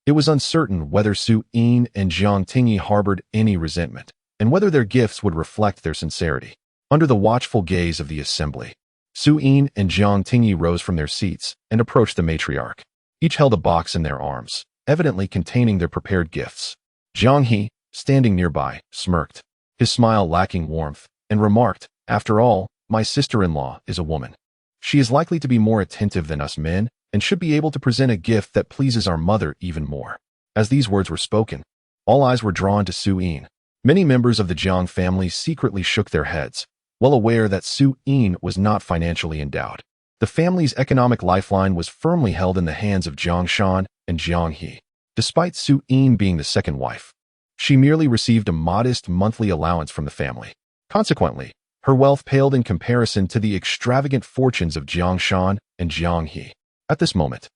It was uncertain whether Su Yin and Jiang Tingyi harbored any resentment, and whether their gifts would reflect their sincerity. Under the watchful gaze of the assembly, Su Yin and Jiang Tingyi rose from their seats and approached the matriarch. Each held a box in their arms, evidently containing their prepared gifts. Jiang He, standing nearby, smirked, his smile lacking warmth, and remarked, "After all, my sister-in-law is a woman. She is likely to be more attentive than us men, and should be able to present a gift that pleases our mother even more." As these words were spoken, all eyes were drawn to Su Yin. Many members of the Jiang family secretly shook their heads, well aware that Su Yin was not financially endowed. The family's economic lifeline was firmly held in the hands of Jiang Shan and Jiang He. Despite Su Yin being the second wife, she merely received a modest monthly allowance from the family. Consequently, her wealth paled in comparison to the extravagant fortunes of Jiang Shan and Jiang He. At this moment,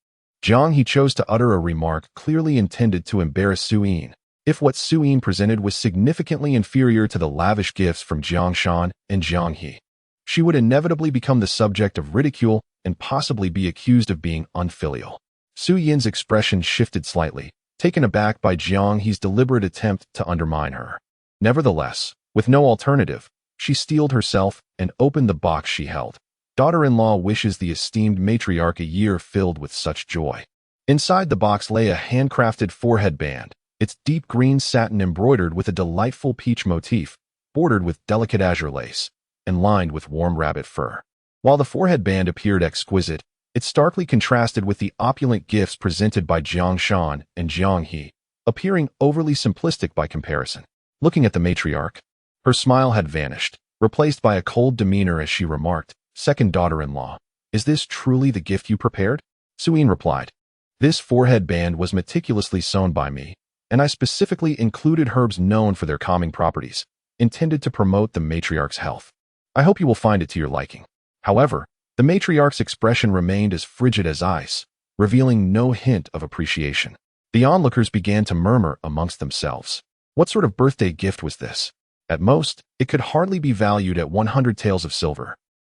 Jiang He chose to utter a remark clearly intended to embarrass Su Yin. If what Su Yin presented was significantly inferior to the lavish gifts from Jiang Shan and Jiang He, she would inevitably become the subject of ridicule and possibly be accused of being unfilial. Su Yin's expression shifted slightly, taken aback by Jiang He's deliberate attempt to undermine her. Nevertheless, with no alternative, she steeled herself and opened the box she held. Daughter-in-law wishes the esteemed matriarch a year filled with such joy. Inside the box lay a handcrafted forehead band, its deep green satin embroidered with a delightful peach motif, bordered with delicate azure lace, and lined with warm rabbit fur. While the forehead band appeared exquisite, it starkly contrasted with the opulent gifts presented by Jiang Shan and Jiang He, appearing overly simplistic by comparison. Looking at the matriarch, her smile had vanished, replaced by a cold demeanor as she remarked, "Second daughter-in-law, is this truly the gift you prepared?" Su Yin replied, "This forehead band was meticulously sewn by me, and I specifically included herbs known for their calming properties, intended to promote the matriarch's health. I hope you will find it to your liking." However, the matriarch's expression remained as frigid as ice, revealing no hint of appreciation. The onlookers began to murmur amongst themselves. What sort of birthday gift was this? At most, it could hardly be valued at 100 taels of silver.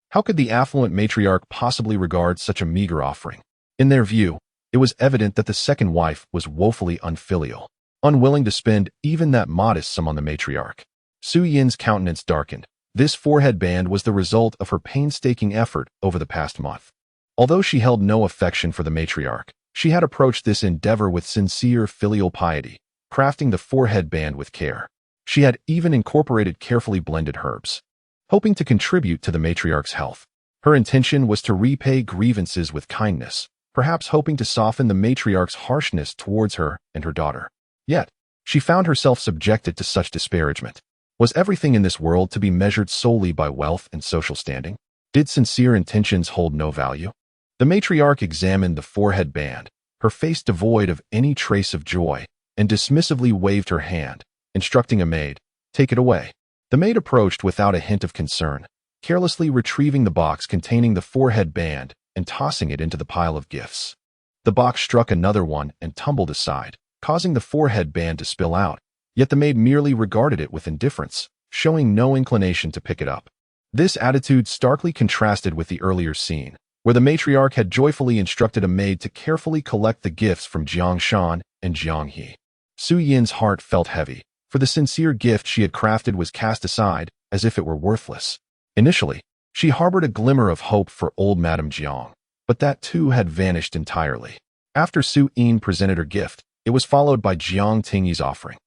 How could the affluent matriarch possibly regard such a meager offering? In their view, it was evident that the second wife was woefully unfilial, unwilling to spend even that modest sum on the matriarch. Su Yin's countenance darkened. This forehead band was the result of her painstaking effort over the past month. Although she held no affection for the matriarch, she had approached this endeavor with sincere filial piety, crafting the forehead band with care. She had even incorporated carefully blended herbs, hoping to contribute to the matriarch's health. Her intention was to repay grievances with kindness, perhaps hoping to soften the matriarch's harshness towards her and her daughter. Yet, she found herself subjected to such disparagement. Was everything in this world to be measured solely by wealth and social standing? Did sincere intentions hold no value? The matriarch examined the forehead band, her face devoid of any trace of joy, and dismissively waved her hand, instructing a maid, "Take it away." The maid approached without a hint of concern, carelessly retrieving the box containing the forehead band and tossing it into the pile of gifts. The box struck another one and tumbled aside, causing the forehead band to spill out. Yet the maid merely regarded it with indifference, showing no inclination to pick it up. This attitude starkly contrasted with the earlier scene, where the matriarch had joyfully instructed a maid to carefully collect the gifts from Jiang Shan and Jiang He. Su Yin's heart felt heavy, for the sincere gift she had crafted was cast aside as if it were worthless. Initially, she harbored a glimmer of hope for old Madame Jiang, but that too had vanished entirely. After Su Yin presented her gift, it was followed by Jiang Tingyi's offering.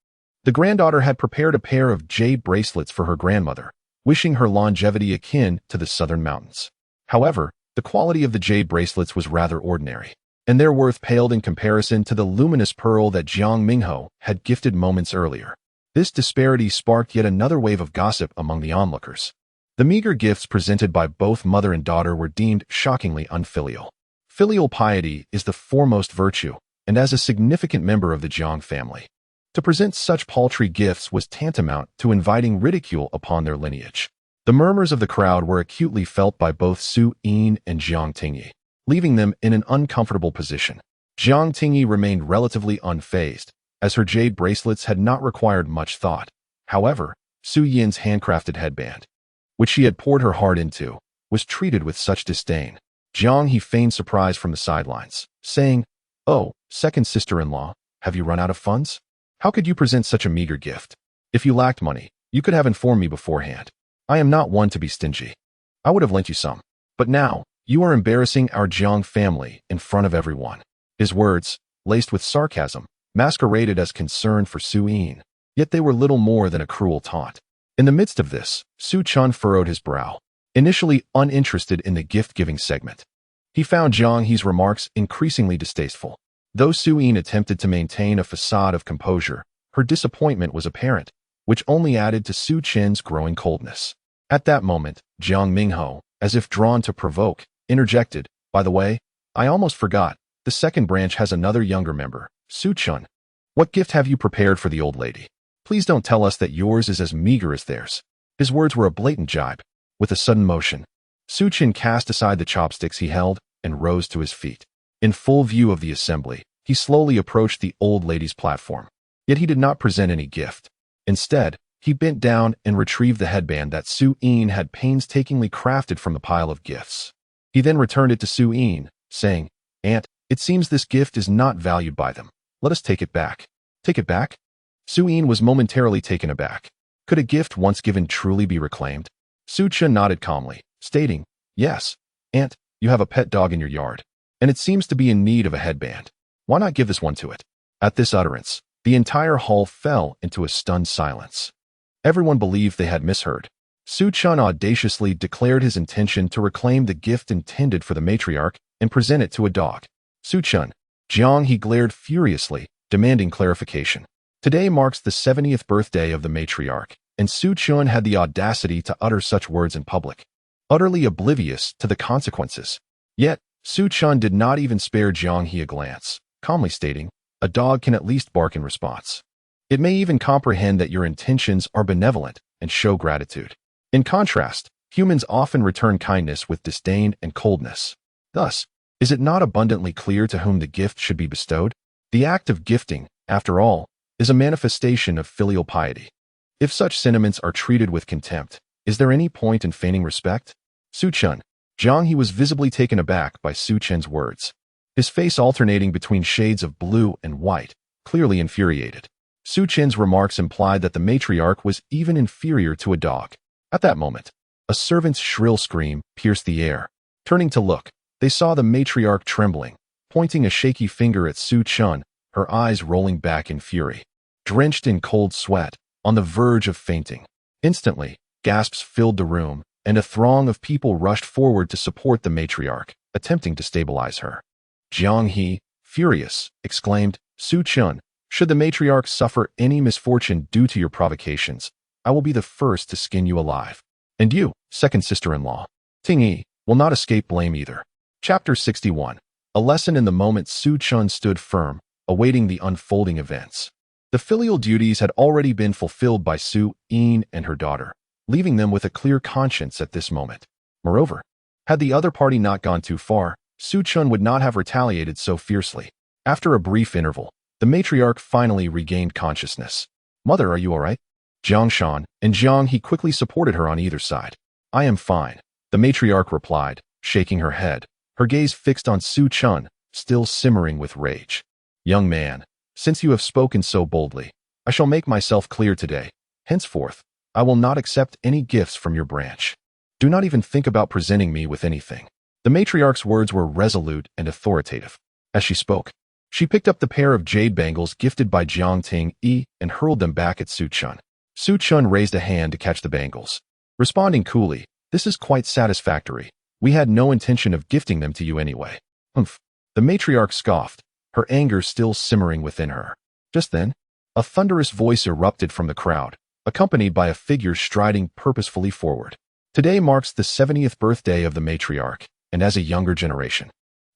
The granddaughter had prepared a pair of jade bracelets for her grandmother, wishing her longevity akin to the southern mountains. However, the quality of the jade bracelets was rather ordinary, and their worth paled in comparison to the luminous pearl that Jiang Mingho had gifted moments earlier. This disparity sparked yet another wave of gossip among the onlookers. The meager gifts presented by both mother and daughter were deemed shockingly unfilial. Filial piety is the foremost virtue, and as a significant member of the Jiang family, to present such paltry gifts was tantamount to inviting ridicule upon their lineage. The murmurs of the crowd were acutely felt by both Su Yin and Jiang Tingyi, leaving them in an uncomfortable position. Jiang Tingyi remained relatively unfazed, as her jade bracelets had not required much thought. However, Su Yin's handcrafted headband, which she had poured her heart into, was treated with such disdain. Jiang He feigned surprise from the sidelines, saying, "Oh, second sister-in-law, have you run out of funds? How could you present such a meager gift? If you lacked money, you could have informed me beforehand. I am not one to be stingy. I would have lent you some. But now, you are embarrassing our Jiang family in front of everyone." His words, laced with sarcasm, masqueraded as concern for Su Yin, yet they were little more than a cruel taunt. In the midst of this, Su Chun furrowed his brow, initially uninterested in the gift-giving segment. He found Jiang He's remarks increasingly distasteful. Though Su Yin attempted to maintain a facade of composure, her disappointment was apparent. which only added to Su Chen's growing coldness. At that moment, Jiang Mingho, as if drawn to provoke, interjected, "By the way, I almost forgot, the second branch has another younger member, Su Chun. What gift have you prepared for the old lady? Please don't tell us that yours is as meager as theirs." His words were a blatant jibe. With a sudden motion, Su Chen cast aside the chopsticks he held and rose to his feet. In full view of the assembly, he slowly approached the old lady's platform. Yet he did not present any gift. Instead, he bent down and retrieved the headband that Su Yin had painstakingly crafted from the pile of gifts. He then returned it to Su Yin, saying, "Aunt, it seems this gift is not valued by them. Let us take it back." "Take it back?" Su Yin was momentarily taken aback. Could a gift once given truly be reclaimed? Su Chen nodded calmly, stating, "Yes, Aunt, you have a pet dog in your yard, and it seems to be in need of a headband. Why not give this one to it?" At this utterance, the entire hall fell into a stunned silence. Everyone believed they had misheard. Su Chen audaciously declared his intention to reclaim the gift intended for the matriarch and present it to a dog. "Su Chen, Jiang," he glared furiously, demanding clarification. Today marks the 70th birthday of the matriarch, and Su Chen had the audacity to utter such words in public, utterly oblivious to the consequences. Yet, Su Chen did not even spare Jiang He a glance, calmly stating, "A dog can at least bark in response. It may even comprehend that your intentions are benevolent and show gratitude. In contrast, humans often return kindness with disdain and coldness. Thus, is it not abundantly clear to whom the gift should be bestowed? The act of gifting, after all, is a manifestation of filial piety. If such sentiments are treated with contempt, is there any point in feigning respect?" "Su Chen." Jiang He was visibly taken aback by Su Chen's words, his face alternating between shades of blue and white, clearly infuriated. Su Chen's remarks implied that the matriarch was even inferior to a dog. At that moment, a servant's shrill scream pierced the air. Turning to look, they saw the matriarch trembling, pointing a shaky finger at Su Chen, her eyes rolling back in fury. Drenched in cold sweat, on the verge of fainting. Instantly, gasps filled the room, and a throng of people rushed forward to support the matriarch, attempting to stabilize her. Jiang He, furious, exclaimed, "Su Chen, should the matriarch suffer any misfortune due to your provocations, I will be the first to skin you alive. And you, second sister-in-law, Ting Yi, will not escape blame either." Chapter 61. A lesson in the moment. Su Chen stood firm, awaiting the unfolding events. The filial duties had already been fulfilled by Su Yin and her daughter, leaving them with a clear conscience at this moment. Moreover, had the other party not gone too far, Su Chen would not have retaliated so fiercely. After a brief interval, the matriarch finally regained consciousness. "Mother, are you all right?" Jiang Shan and Jiang He quickly supported her on either side. "I am fine," the matriarch replied, shaking her head, her gaze fixed on Su Chen, still simmering with rage. "Young man, since you have spoken so boldly, I shall make myself clear today. Henceforth, I will not accept any gifts from your branch. Do not even think about presenting me with anything." The matriarch's words were resolute and authoritative. As she spoke, she picked up the pair of jade bangles gifted by Jiang Ting Yi and hurled them back at Su Chen. Su Chen raised a hand to catch the bangles, responding coolly, "This is quite satisfactory. We had no intention of gifting them to you anyway." "Humph." The matriarch scoffed, her anger still simmering within her. Just then, a thunderous voice erupted from the crowd, accompanied by a figure striding purposefully forward. "Today marks the 70th birthday of the matriarch, and as a younger generation,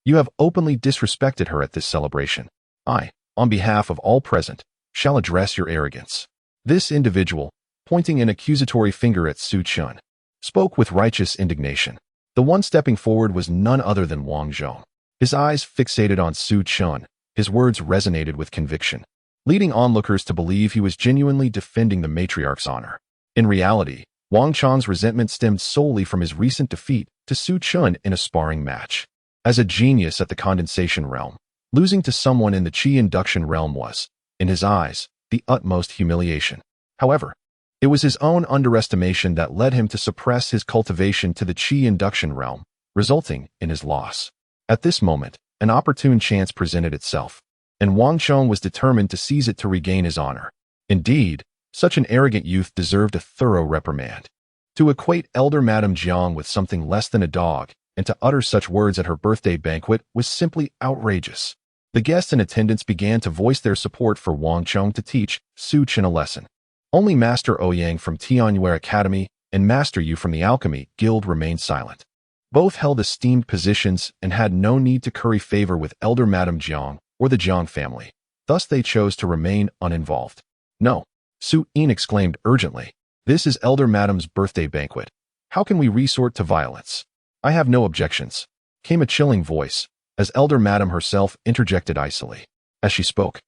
you have openly disrespected her at this celebration. I, on behalf of all present, shall address your arrogance." This individual, pointing an accusatory finger at Su Chen, spoke with righteous indignation. The one stepping forward was none other than Wang Zhong. His eyes fixated on Su Chen, his words resonated with conviction, leading onlookers to believe he was genuinely defending the matriarch's honor. In reality, Wang Chang's resentment stemmed solely from his recent defeat to Su Chen in a sparring match. As a genius at the condensation realm, losing to someone in the Qi induction realm was, in his eyes, the utmost humiliation. However, it was his own underestimation that led him to suppress his cultivation to the Qi induction realm, resulting in his loss. At this moment, an opportune chance presented itself, and Wang Chong was determined to seize it to regain his honor. Indeed, such an arrogant youth deserved a thorough reprimand. To equate elder Madame Jiang with something less than a dog, and to utter such words at her birthday banquet was simply outrageous. The guests in attendance began to voice their support for Wang Chong to teach Su Chen a lesson. Only Master Ouyang from Tianyue Academy and Master Yu from the Alchemy Guild remained silent. Both held esteemed positions and had no need to curry favor with Elder Madame Jiang or the Jiang family. Thus they chose to remain uninvolved. No, Su Yin exclaimed urgently. This is Elder Madame's birthday banquet. How can we resort to violence? I have no objections, came a chilling voice, as Elder Madame herself interjected icily. As she spoke,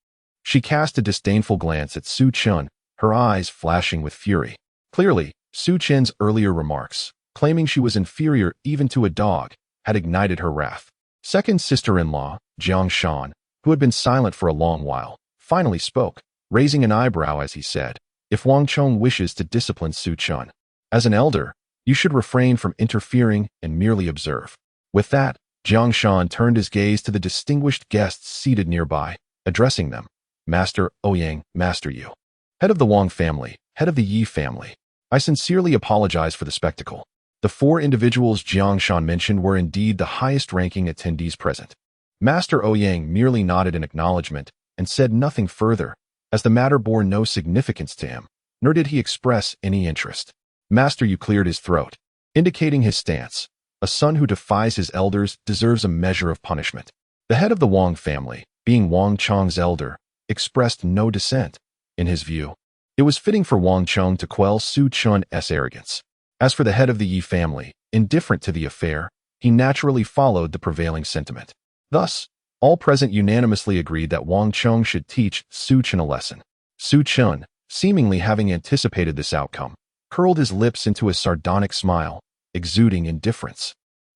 she cast a disdainful glance at Su Chen, her eyes flashing with fury. Clearly, Su Chen's earlier remarks, claiming she was inferior even to a dog, had ignited her wrath. Second sister-in-law, Jiang Shan, who had been silent for a long while, finally spoke, raising an eyebrow as he said, if Wang Chong wishes to discipline Su Chen, as an elder, you should refrain from interfering and merely observe. With that, Jiang Shan turned his gaze to the distinguished guests seated nearby, addressing them. Master Ouyang, Master Yu. Head of the Wang family, head of the Yi family. I sincerely apologize for the spectacle. The 4 individuals Jiang Shan mentioned were indeed the highest-ranking attendees present. Master Ouyang merely nodded in acknowledgement and said nothing further, as the matter bore no significance to him, nor did he express any interest. Master Yu cleared his throat, indicating his stance. A son who defies his elders deserves a measure of punishment. The head of the Wang family, being Wang Chong's elder, expressed no dissent. In his view, it was fitting for Wang Chong to quell Su Chen's arrogance. As for the head of the Yi family, indifferent to the affair, he naturally followed the prevailing sentiment. Thus, all present unanimously agreed that Wang Chong should teach Su Chen a lesson. Su Chen, seemingly having anticipated this outcome, curled his lips into a sardonic smile, exuding indifference.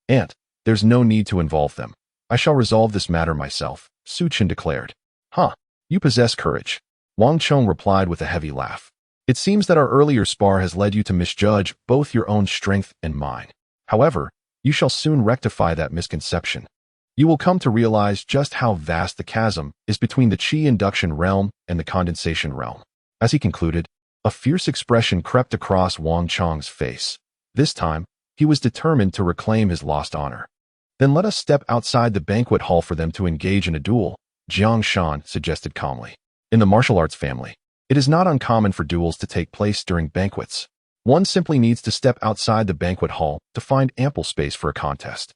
Aunt, there's no need to involve them. I shall resolve this matter myself, Su Chen declared. Huh, you possess courage. Wang Chong replied with a heavy laugh. It seems that our earlier spar has led you to misjudge both your own strength and mine. However, you shall soon rectify that misconception. You will come to realize just how vast the chasm is between the Qi induction realm and the condensation realm. As he concluded, a fierce expression crept across Wang Chong's face. This time, he was determined to reclaim his lost honor. Then let us step outside the banquet hall for them to engage in a duel, Jiang Shan suggested calmly. In the martial arts family, it is not uncommon for duels to take place during banquets. One simply needs to step outside the banquet hall to find ample space for a contest.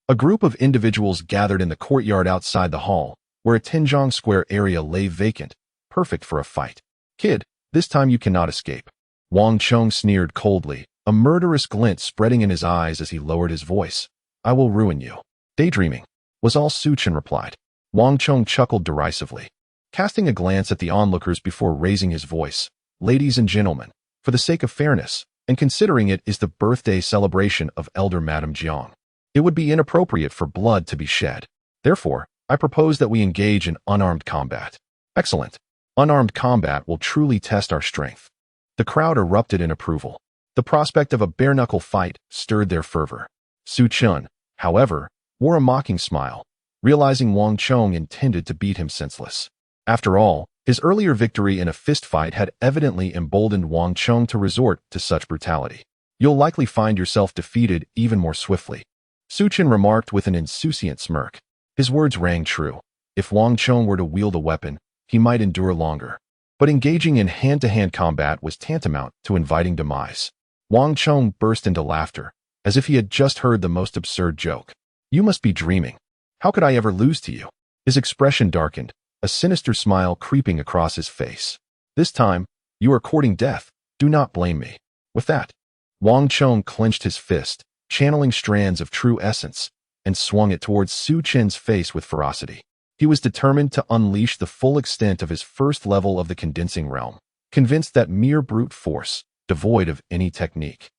A group of individuals gathered in the courtyard outside the hall, where a Tinjiang Square area lay vacant, perfect for a fight. Kid, this time you cannot escape. Wang Chong sneered coldly, a murderous glint spreading in his eyes as he lowered his voice. I will ruin you. Daydreaming, was all Su Chen replied. Wang Chong chuckled derisively, casting a glance at the onlookers before raising his voice. Ladies and gentlemen, for the sake of fairness, and considering it is the birthday celebration of Elder Madame Jiang, it would be inappropriate for blood to be shed. Therefore, I propose that we engage in unarmed combat. Excellent. Unarmed combat will truly test our strength. The crowd erupted in approval. The prospect of a bare-knuckle fight stirred their fervor. Su Chen, however, wore a mocking smile, realizing Wang Chong intended to beat him senseless. After all, his earlier victory in a fistfight had evidently emboldened Wang Chong to resort to such brutality. You'll likely find yourself defeated even more swiftly, Su Chen remarked with an insouciant smirk. His words rang true. If Wang Chong were to wield a weapon, he might endure longer. But engaging in hand-to-hand combat was tantamount to inviting demise. Wang Chong burst into laughter, as if he had just heard the most absurd joke. You must be dreaming. How could I ever lose to you? His expression darkened, a sinister smile creeping across his face. This time, you are courting death. Do not blame me. With that, Wang Chong clenched his fist, channeling strands of true essence, and swung it towards Su Chen's face with ferocity. He was determined to unleash the full extent of his first level of the condensing realm, convinced that mere brute force, devoid of any technique,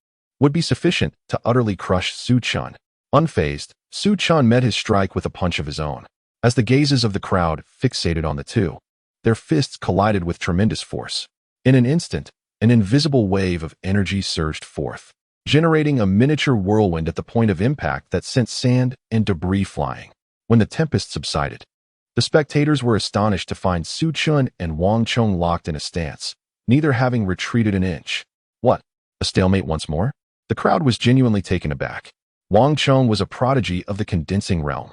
would be sufficient to utterly crush Su Chen. Unfazed, Su Chen met his strike with a punch of his own. As the gazes of the crowd fixated on the two, their fists collided with tremendous force. In an instant, an invisible wave of energy surged forth, generating a miniature whirlwind at the point of impact that sent sand and debris flying. When the tempest subsided, the spectators were astonished to find Su Chen and Wang Chong locked in a stance, neither having retreated an inch. What? A stalemate once more? The crowd was genuinely taken aback. Wang Chong was a prodigy of the condensing realm.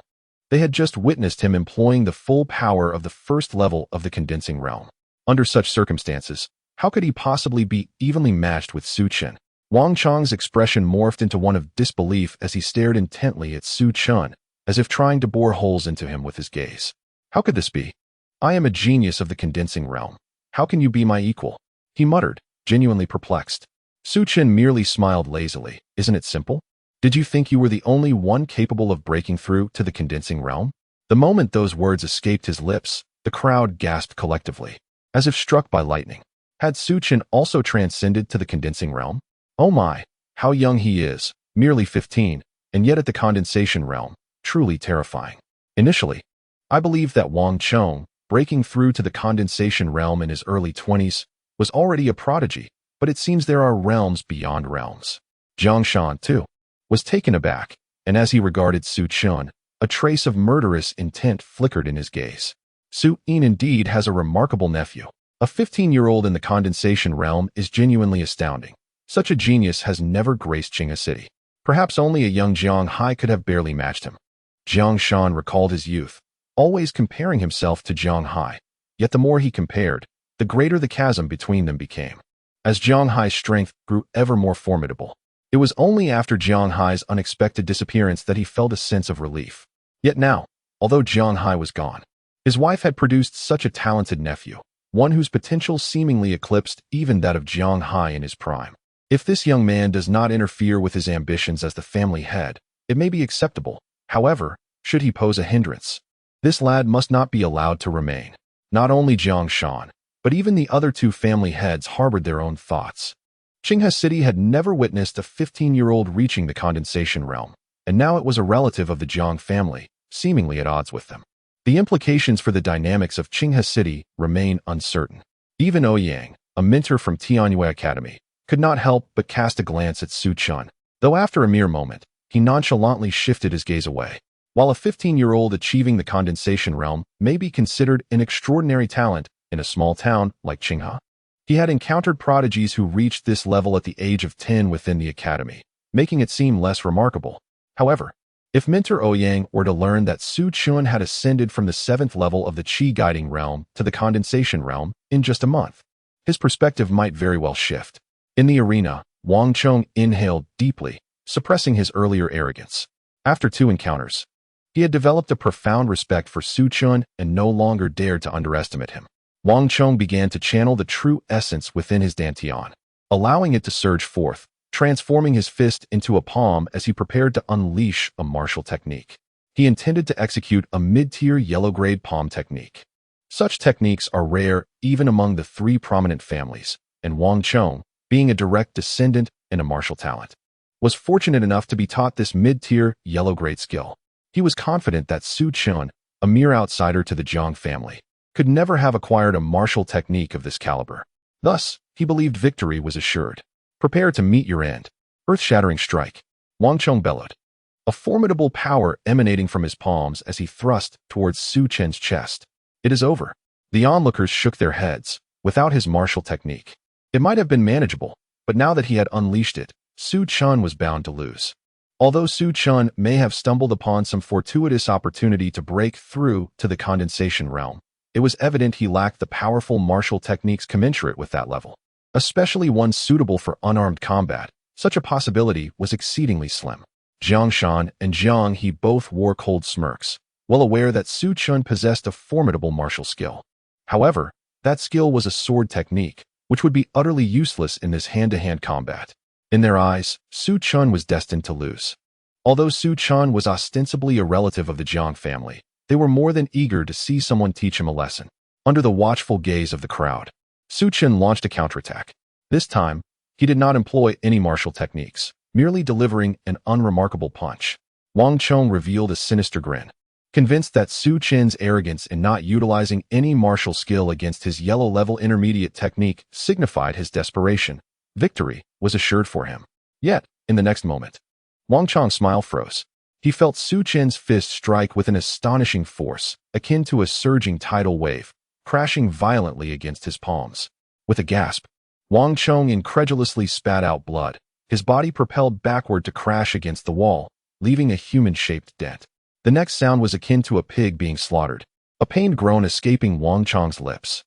They had just witnessed him employing the full power of the first level of the condensing realm. Under such circumstances, How could he possibly be evenly matched with Su Chen? Wang Chang's expression morphed into one of disbelief as he stared intently at Su Chen, as if trying to bore holes into him with his gaze. How could this be? I am a genius of the condensing realm. How can you be my equal? He muttered, genuinely perplexed. Su Chen merely smiled lazily. Isn't it simple? Did you think you were the only one capable of breaking through to the condensing realm? The moment those words escaped his lips, the crowd gasped collectively, as if struck by lightning. Had Su Chen also transcended to the condensing realm? Oh my, how young he is, merely 15, and yet at the condensation realm, truly terrifying. Initially, I believed that Wang Chong, breaking through to the condensation realm in his early 20s, was already a prodigy, but it seems there are realms beyond realms. Jiang Shan, too, was taken aback, and as he regarded Su Chen, a trace of murderous intent flickered in his gaze. Su Yin indeed has a remarkable nephew. A 15-year-old in the condensation realm is genuinely astounding. Such a genius has never graced Qinghe City. Perhaps only a young Jiang Hai could have barely matched him. Jiang Shan recalled his youth, always comparing himself to Jiang Hai. Yet the more he compared, the greater the chasm between them became. As Jiang Hai's strength grew ever more formidable, it was only after Jiang Hai's unexpected disappearance that he felt a sense of relief. Yet now, although Jiang Hai was gone, his wife had produced such a talented nephew, one whose potential seemingly eclipsed even that of Jiang Hai in his prime. If this young man does not interfere with his ambitions as the family head, it may be acceptable. However, should he pose a hindrance, this lad must not be allowed to remain. Not only Jiang Shan, but even the other two family heads harbored their own thoughts. Qinghe City had never witnessed a 15-year-old reaching the condensation realm, and now it was a relative of the Jiang family, seemingly at odds with them. The implications for the dynamics of Qinghe City remain uncertain. Even Ouyang, a mentor from Tianyue Academy, could not help but cast a glance at Su Chen, though after a mere moment, he nonchalantly shifted his gaze away. While a 15-year-old achieving the condensation realm may be considered an extraordinary talent in a small town like Qinghe, he had encountered prodigies who reached this level at the age of 10 within the academy, making it seem less remarkable. However, if Mentor Ouyang were to learn that Su Chen had ascended from the 7th level of the Qi guiding realm to the condensation realm in just a month, his perspective might very well shift. In the arena, Wang Chong inhaled deeply, suppressing his earlier arrogance. After 2 encounters, he had developed a profound respect for Su Chen and no longer dared to underestimate him. Wang Chong began to channel the true essence within his dantian, allowing it to surge forth, transforming his fist into a palm as he prepared to unleash a martial technique. He intended to execute a mid-tier yellow-grade palm technique. Such techniques are rare even among the 3 prominent families, and Wang Chong, being a direct descendant and a martial talent, was fortunate enough to be taught this mid-tier yellow-grade skill. He was confident that Su Chen, a mere outsider to the Jiang family, could never have acquired a martial technique of this caliber. Thus, he believed victory was assured. Prepare to meet your end. Earth-shattering strike. Wang Chong bellowed, a formidable power emanating from his palms as he thrust towards Su Chen's chest. It is over. The onlookers shook their heads. Without his martial technique, it might have been manageable, but now that he had unleashed it, Su Chen was bound to lose. Although Su Chen may have stumbled upon some fortuitous opportunity to break through to the condensation realm, it was evident he lacked the powerful martial techniques commensurate with that level, especially one suitable for unarmed combat. Such a possibility was exceedingly slim. Jiang Shan and Jiang He both wore cold smirks, well aware that Su Chen possessed a formidable martial skill. However, that skill was a sword technique, which would be utterly useless in this hand-to-hand combat. In their eyes, Su Chen was destined to lose. Although Su Chen was ostensibly a relative of the Jiang family, they were more than eager to see someone teach him a lesson. Under the watchful gaze of the crowd, Su Chen launched a counterattack. This time, he did not employ any martial techniques, merely delivering an unremarkable punch. Wang Chong revealed a sinister grin, convinced that Su Chen's arrogance in not utilizing any martial skill against his yellow-level intermediate technique signified his desperation. Victory was assured for him. Yet, in the next moment, Wang Chong's smile froze. He felt Su Chen's fist strike with an astonishing force, akin to a surging tidal wave, crashing violently against his palms. With a gasp, Wang Chong incredulously spat out blood, his body propelled backward to crash against the wall, leaving a human-shaped dent. The next sound was akin to a pig being slaughtered, a pained groan escaping Wang Chong's lips.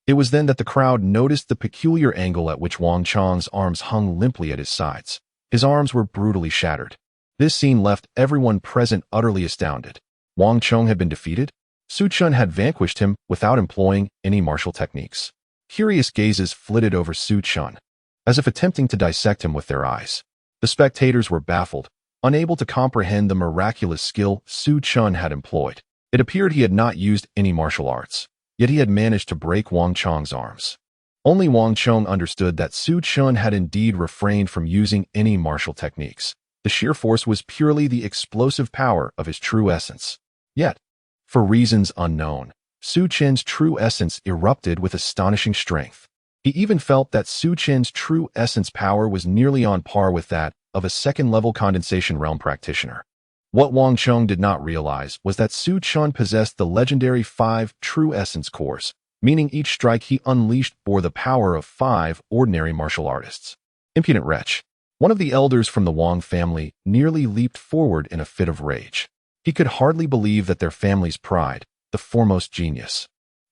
It was then that the crowd noticed the peculiar angle at which Wang Chang's arms hung limply at his sides. His arms were brutally shattered. This scene left everyone present utterly astounded. Wang Chang had been defeated? Su Chun had vanquished him without employing any martial techniques. Curious gazes flitted over Su Chun, as if attempting to dissect him with their eyes. The spectators were baffled, unable to comprehend the miraculous skill Su Chun had employed. It appeared he had not used any martial arts, yet he had managed to break Wang Chang's arms. Only Wang Chang understood that Su Chun had indeed refrained from using any martial techniques. The sheer force was purely the explosive power of his true essence. Yet, for reasons unknown, Su Chen's true essence erupted with astonishing strength. He even felt that Su Chen's true essence power was nearly on par with that of a second-level condensation realm practitioner. What Wang Chang did not realize was that Su Chun possessed the legendary 5 true essence cores, meaning each strike he unleashed bore the power of 5 ordinary martial artists. Impudent wretch! One of the elders from the Wang family nearly leaped forward in a fit of rage. He could hardly believe that their family's pride, the foremost genius,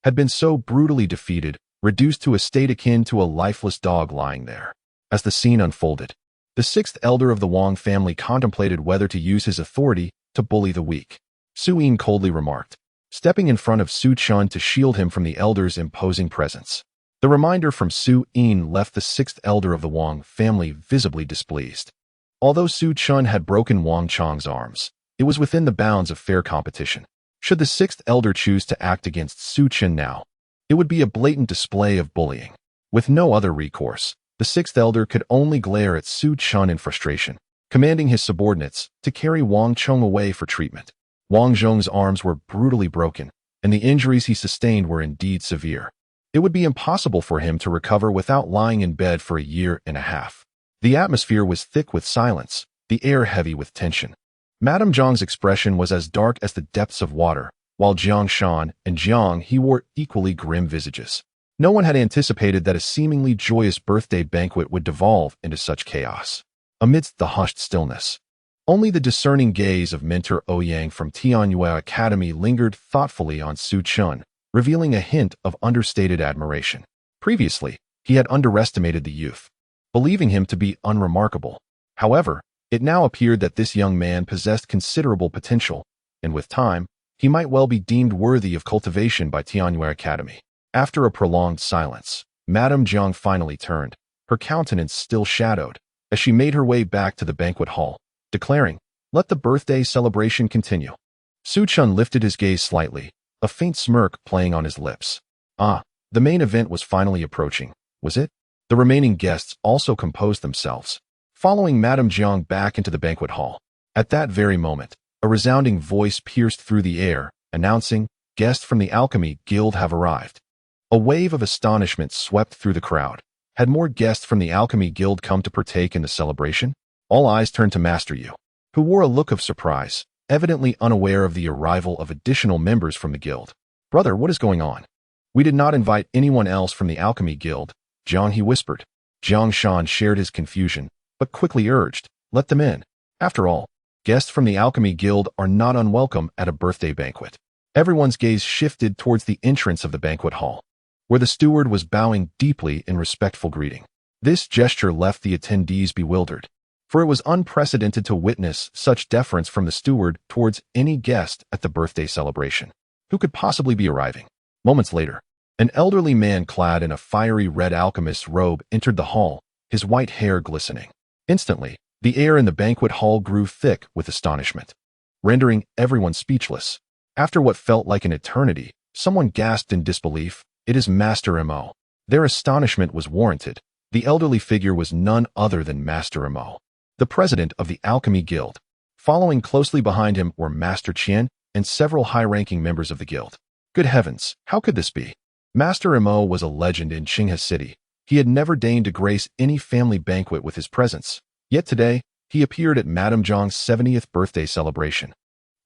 had been so brutally defeated, reduced to a state akin to a lifeless dog lying there. As the scene unfolded, the 6th elder of the Wang family contemplated whether to use his authority to bully the weak. Su Yin coldly remarked, stepping in front of Su Chun to shield him from the elder's imposing presence. The reminder from Su Yin left the 6th elder of the Wang family visibly displeased. Although Su Chun had broken Wang Chang's arms, it was within the bounds of fair competition. Should the 6th elder choose to act against Su Chun now, it would be a blatant display of bullying. With no other recourse, the 6th elder could only glare at Su Chun in frustration, commanding his subordinates to carry Wang Chang away for treatment. Wang Zhong's arms were brutally broken, and the injuries he sustained were indeed severe. It would be impossible for him to recover without lying in bed for a year and a half. The atmosphere was thick with silence, the air heavy with tension. Madame Zhang's expression was as dark as the depths of water, while Jiang Shan and Jiang He wore equally grim visages. No one had anticipated that a seemingly joyous birthday banquet would devolve into such chaos. Amidst the hushed stillness, only the discerning gaze of Mentor Ouyang from Tianyue Academy lingered thoughtfully on Su Chun, revealing a hint of understated admiration. Previously, he had underestimated the youth, believing him to be unremarkable. However, it now appeared that this young man possessed considerable potential, and with time, he might well be deemed worthy of cultivation by Tianyue Academy. After a prolonged silence, Madame Jiang finally turned, her countenance still shadowed, as she made her way back to the banquet hall, declaring, "Let the birthday celebration continue." Su Chun lifted his gaze slightly, a faint smirk playing on his lips. Ah, the main event was finally approaching, was it? The remaining guests also composed themselves, following Madame Jiang back into the banquet hall. At that very moment, a resounding voice pierced through the air, announcing, "Guests from the Alchemy Guild have arrived." A wave of astonishment swept through the crowd. Had more guests from the Alchemy Guild come to partake in the celebration? All eyes turned to Master Yu, who wore a look of surprise, evidently unaware of the arrival of additional members from the guild. "Brother, what is going on?" "We did not invite anyone else from the Alchemy Guild," Jiang He whispered. Jiang Shan shared his confusion, but quickly urged, "Let them in. After all, guests from the Alchemy Guild are not unwelcome at a birthday banquet." Everyone's gaze shifted towards the entrance of the banquet hall, where the steward was bowing deeply in respectful greeting. This gesture left the attendees bewildered, for it was unprecedented to witness such deference from the steward towards any guest at the birthday celebration. Who could possibly be arriving? Moments later, an elderly man clad in a fiery red alchemist's robe entered the hall, his white hair glistening. Instantly, the air in the banquet hall grew thick with astonishment, rendering everyone speechless. After what felt like an eternity, someone gasped in disbelief, "It is Master Mo." Their astonishment was warranted. The elderly figure was none other than Master Mo, the president of the Alchemy Guild. Following closely behind him were Master Qian and several high-ranking members of the guild. Good heavens, how could this be? Master Mo was a legend in Qinghe City. He had never deigned to grace any family banquet with his presence. Yet today, he appeared at Madame Zhang's 70th birthday celebration.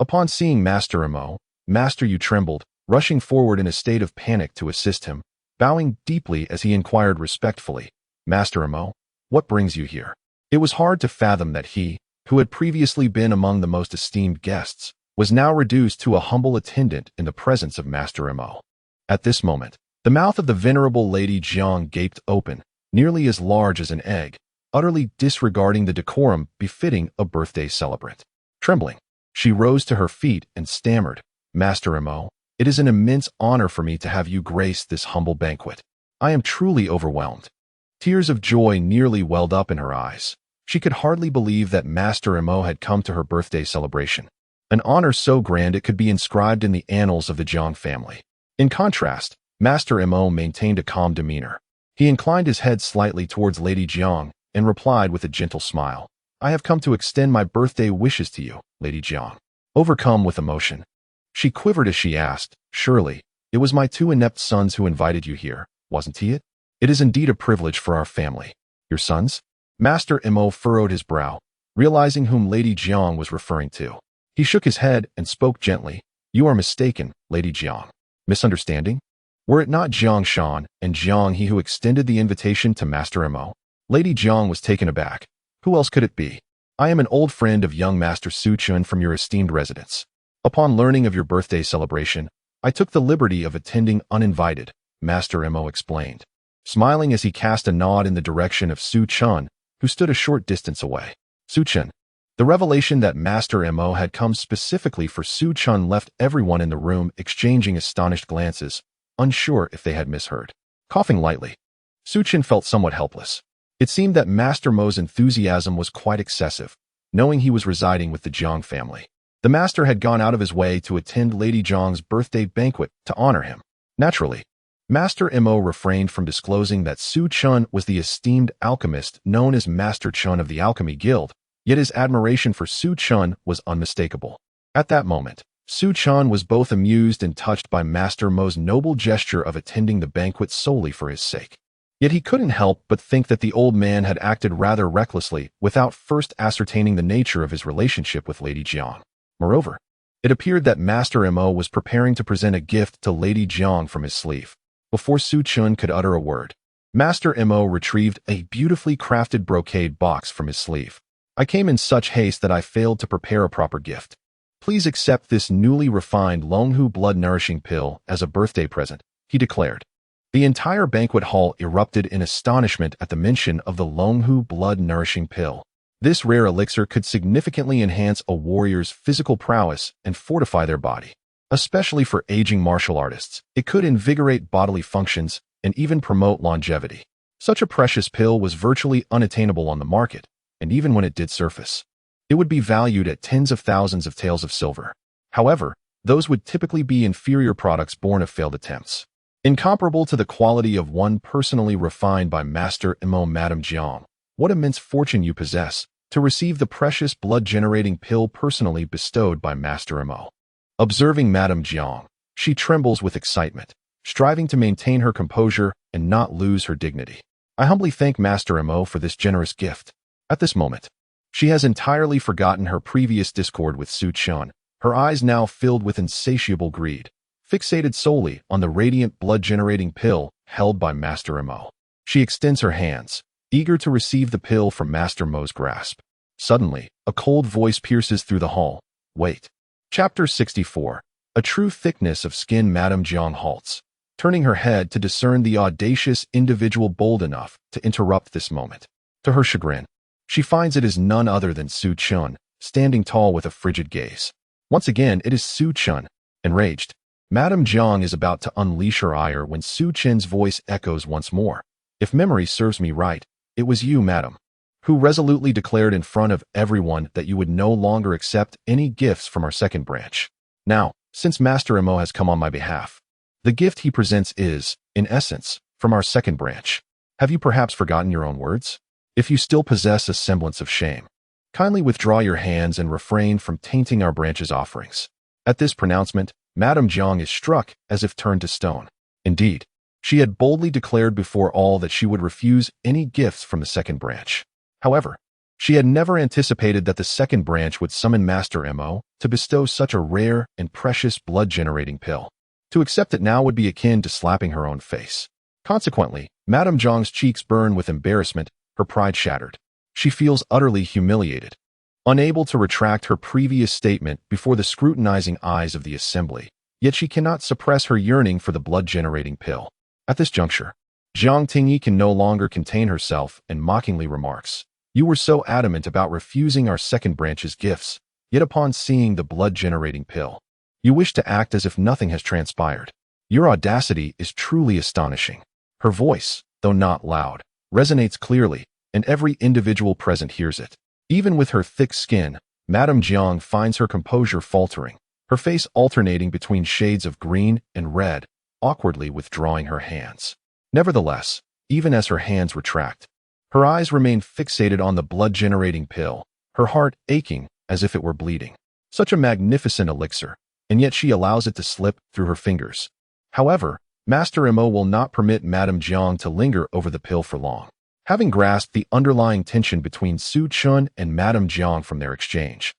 Upon seeing Master Mo, Master Yu trembled, rushing forward in a state of panic to assist him, bowing deeply as he inquired respectfully, "Master Mo, what brings you here?" It was hard to fathom that he, who had previously been among the most esteemed guests, was now reduced to a humble attendant in the presence of Master Mo. At this moment, The mouth of the venerable Lady Jiang gaped open, nearly as large as an egg, utterly disregarding the decorum befitting a birthday celebrant. Trembling, she rose to her feet and stammered, "Master Mo, it is an immense honor for me to have you grace this humble banquet. I am truly overwhelmed." Tears of joy nearly welled up in her eyes. She could hardly believe that Master Mo had come to her birthday celebration, an honor so grand it could be inscribed in the annals of the Jiang family. In contrast, Master Mo maintained a calm demeanor. He inclined his head slightly towards Lady Jiang and replied with a gentle smile, "I have come to extend my birthday wishes to you, Lady Jiang." Overcome with emotion, she quivered as she asked, "Surely, it was my two inept sons who invited you here, wasn't it? It is indeed a privilege for our family." "Your sons?" Master Mo furrowed his brow, realizing whom Lady Jiang was referring to. He shook his head and spoke gently, "You are mistaken, Lady Jiang." "Misunderstanding? Were it not Jiang Shan and Jiang he who extended the invitation to Master Mo?" Lady Jiang was taken aback. "Who else could it be? I am an old friend of young Master Su Chun from your esteemed residence. Upon learning of your birthday celebration, I took the liberty of attending uninvited," Master Mo explained, smiling as he cast a nod in the direction of Su Chun, who stood a short distance away. Su Chun. The revelation that Master Mo had come specifically for Su Chun left everyone in the room exchanging astonished glances, unsure if they had misheard. Coughing lightly, Su Chun felt somewhat helpless. It seemed that Master Mo's enthusiasm was quite excessive, knowing he was residing with the Jiang family. The master had gone out of his way to attend Lady Jiang's birthday banquet to honor him. Naturally, Master Mo refrained from disclosing that Su Chun was the esteemed alchemist known as Master Chun of the Alchemy Guild, yet his admiration for Su Chun was unmistakable. At that moment, Su Chun was both amused and touched by Master Mo's noble gesture of attending the banquet solely for his sake. Yet he couldn't help but think that the old man had acted rather recklessly without first ascertaining the nature of his relationship with Lady Jiang. Moreover, it appeared that Master Mo was preparing to present a gift to Lady Jiang from his sleeve. Before Su Chun could utter a word, Master Mo retrieved a beautifully crafted brocade box from his sleeve. "I came in such haste that I failed to prepare a proper gift. Please accept this newly refined Longhu blood-nourishing pill as a birthday present," he declared. The entire banquet hall erupted in astonishment at the mention of the Longhu blood-nourishing pill. This rare elixir could significantly enhance a warrior's physical prowess and fortify their body. Especially for aging martial artists, it could invigorate bodily functions and even promote longevity. Such a precious pill was virtually unattainable on the market, and even when it did surface, it would be valued at tens of thousands of taels of silver. However, those would typically be inferior products born of failed attempts. Incomparable to the quality of one personally refined by Master Mo. Madame Jiang, what immense fortune you possess to receive the precious blood-generating pill personally bestowed by Master Mo. Observing Madame Jiang, she trembles with excitement, striving to maintain her composure and not lose her dignity. "I humbly thank Master Mo for this generous gift." At this moment, she has entirely forgotten her previous discord with Su Chun, her eyes now filled with insatiable greed, fixated solely on the radiant blood-generating pill held by Master Mo. She extends her hands, eager to receive the pill from Master Mo's grasp. Suddenly, a cold voice pierces through the hall. "Wait." Chapter 64. A true thickness of skin. Madame Jiang halts, turning her head to discern the audacious individual bold enough to interrupt this moment. To her chagrin, she finds it is none other than Su Chun, standing tall with a frigid gaze. Once again, it is Su Chun. Enraged, Madame Jiang is about to unleash her ire when Su Chun's voice echoes once more. "If memory serves me right, it was you, madam, who resolutely declared in front of everyone that you would no longer accept any gifts from our second branch. Now, since Master Mo has come on my behalf, the gift he presents is, in essence, from our second branch. Have you perhaps forgotten your own words? If you still possess a semblance of shame, kindly withdraw your hands and refrain from tainting our branch's offerings." At this pronouncement, Madame Jiang is struck as if turned to stone. Indeed, she had boldly declared before all that she would refuse any gifts from the second branch. However, she had never anticipated that the second branch would summon Master Mo to bestow such a rare and precious blood-generating pill. To accept it now would be akin to slapping her own face. Consequently, Madame Jiang's cheeks burn with embarrassment, her pride shattered. She feels utterly humiliated. Unable to retract her previous statement before the scrutinizing eyes of the assembly, yet she cannot suppress her yearning for the blood-generating pill. At this juncture, Jiang Tingyi can no longer contain herself and mockingly remarks, "You were so adamant about refusing our second branch's gifts, yet upon seeing the blood-generating pill, you wish to act as if nothing has transpired. Your audacity is truly astonishing." Her voice, though not loud, resonates clearly, and every individual present hears it. Even with her thick skin, Madame Jiang finds her composure faltering, her face alternating between shades of green and red, awkwardly withdrawing her hands. Nevertheless, even as her hands retract, her eyes remain fixated on the blood-generating pill, her heart aching as if it were bleeding. Such a magnificent elixir, and yet she allows it to slip through her fingers. However, Master Mo will not permit Madame Jiang to linger over the pill for long. Having grasped the underlying tension between Su Chun and Madame Jiang from their exchange,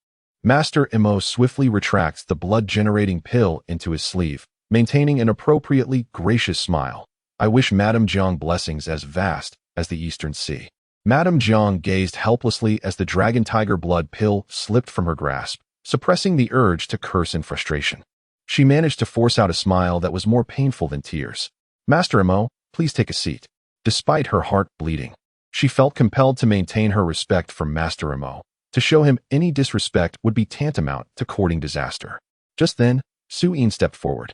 Master Mo swiftly retracts the blood-generating pill into his sleeve, maintaining an appropriately gracious smile. "I wish Madame Jiang blessings as vast as the Eastern Sea." Madame Jiang gazed helplessly as the dragon tiger blood pill slipped from her grasp, suppressing the urge to curse in frustration. She managed to force out a smile that was more painful than tears. "Master Mo, please take a seat." Despite her heart bleeding, she felt compelled to maintain her respect for Master Mo. To show him any disrespect would be tantamount to courting disaster. Just then, Su Yin stepped forward,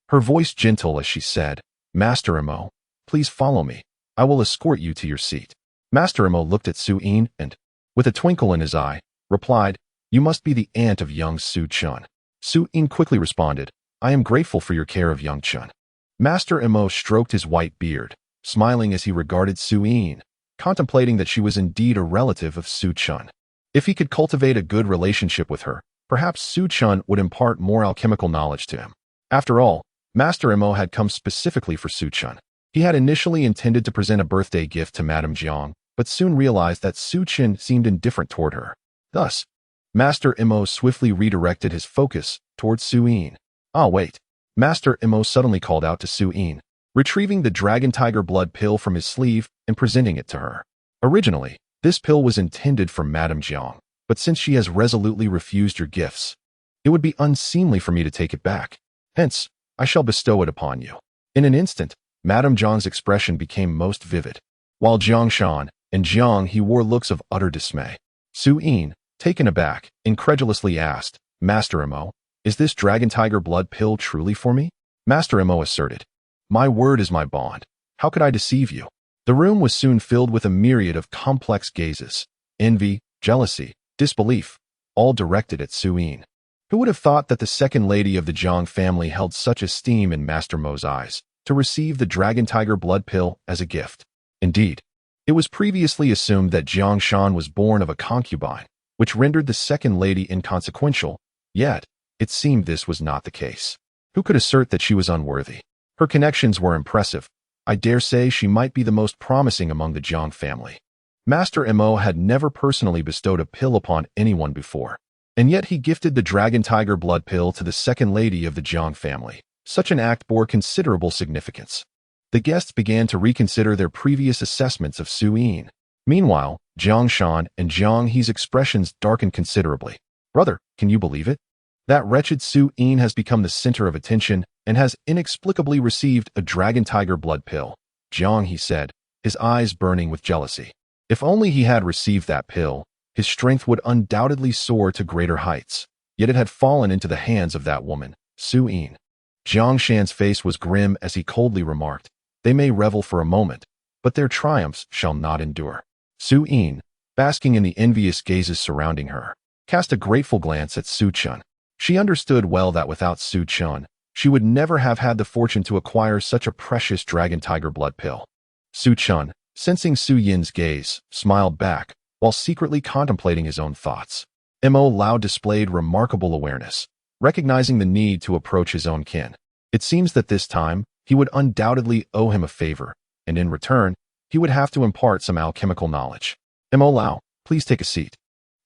her voice gentle as she said, "Master Mo, please follow me. I will escort you to your seat." Master Mo looked at Su Yin and, with a twinkle in his eye, replied, "You must be the aunt of young Su Chun." Su Yin quickly responded, "I am grateful for your care of young Chun." Master Mo stroked his white beard, smiling as he regarded Su Yin, contemplating that she was indeed a relative of Su Chun. If he could cultivate a good relationship with her, perhaps Su Chun would impart more alchemical knowledge to him. After all, Master Mo had come specifically for Su Chun. He had initially intended to present a birthday gift to Madame Jiang, but soon realized that Su Chun seemed indifferent toward her. Thus, Master Mo swiftly redirected his focus towards Su Yin. "Ah, wait." Master Mo suddenly called out to Su Yin, retrieving the dragon tiger blood pill from his sleeve and presenting it to her. Originally, this pill was intended for Madame Jiang, but since she has resolutely refused your gifts, it would be unseemly for me to take it back. Hence, I shall bestow it upon you." In an instant, Madame Jiang's expression became most vivid. While Jiang Shan and Jiang He wore looks of utter dismay. Su Yin, taken aback, incredulously asked, "Master Mo, is this dragon tiger blood pill truly for me?" Master Mo asserted, "My word is my bond. How could I deceive you?" The room was soon filled with a myriad of complex gazes, envy, jealousy, disbelief, all directed at Su Yin. Who would have thought that the second lady of the Jiang family held such esteem in Master Mo's eyes, to receive the dragon tiger blood pill as a gift? Indeed, it was previously assumed that Jiang Shan was born of a concubine, which rendered the second lady inconsequential, yet it seemed this was not the case. Who could assert that she was unworthy? Her connections were impressive. I dare say she might be the most promising among the Jiang family. Master Mo had never personally bestowed a pill upon anyone before, and yet he gifted the dragon tiger blood pill to the second lady of the Jiang family. Such an act bore considerable significance. The guests began to reconsider their previous assessments of Su Yin. Meanwhile, Jiang Shan and Jiang He's expressions darkened considerably. "Brother, can you believe it? That wretched Su Yin has become the center of attention and has inexplicably received a dragon tiger blood pill," Jiang He said, his eyes burning with jealousy. If only he had received that pill, his strength would undoubtedly soar to greater heights. Yet it had fallen into the hands of that woman, Su Yin. Jiang Shan's face was grim as he coldly remarked, "They may revel for a moment, but their triumphs shall not endure." Su Yin, basking in the envious gazes surrounding her, cast a grateful glance at Su Chun. She understood well that without Su Chun, she would never have had the fortune to acquire such a precious dragon tiger blood pill. Su Chun, sensing Su Yin's gaze, smiled back, while secretly contemplating his own thoughts. Mo Lao displayed remarkable awareness, recognizing the need to approach his own kin. It seems that this time, he would undoubtedly owe him a favor, and in return, he would have to impart some alchemical knowledge. "Mo Lao, please take a seat."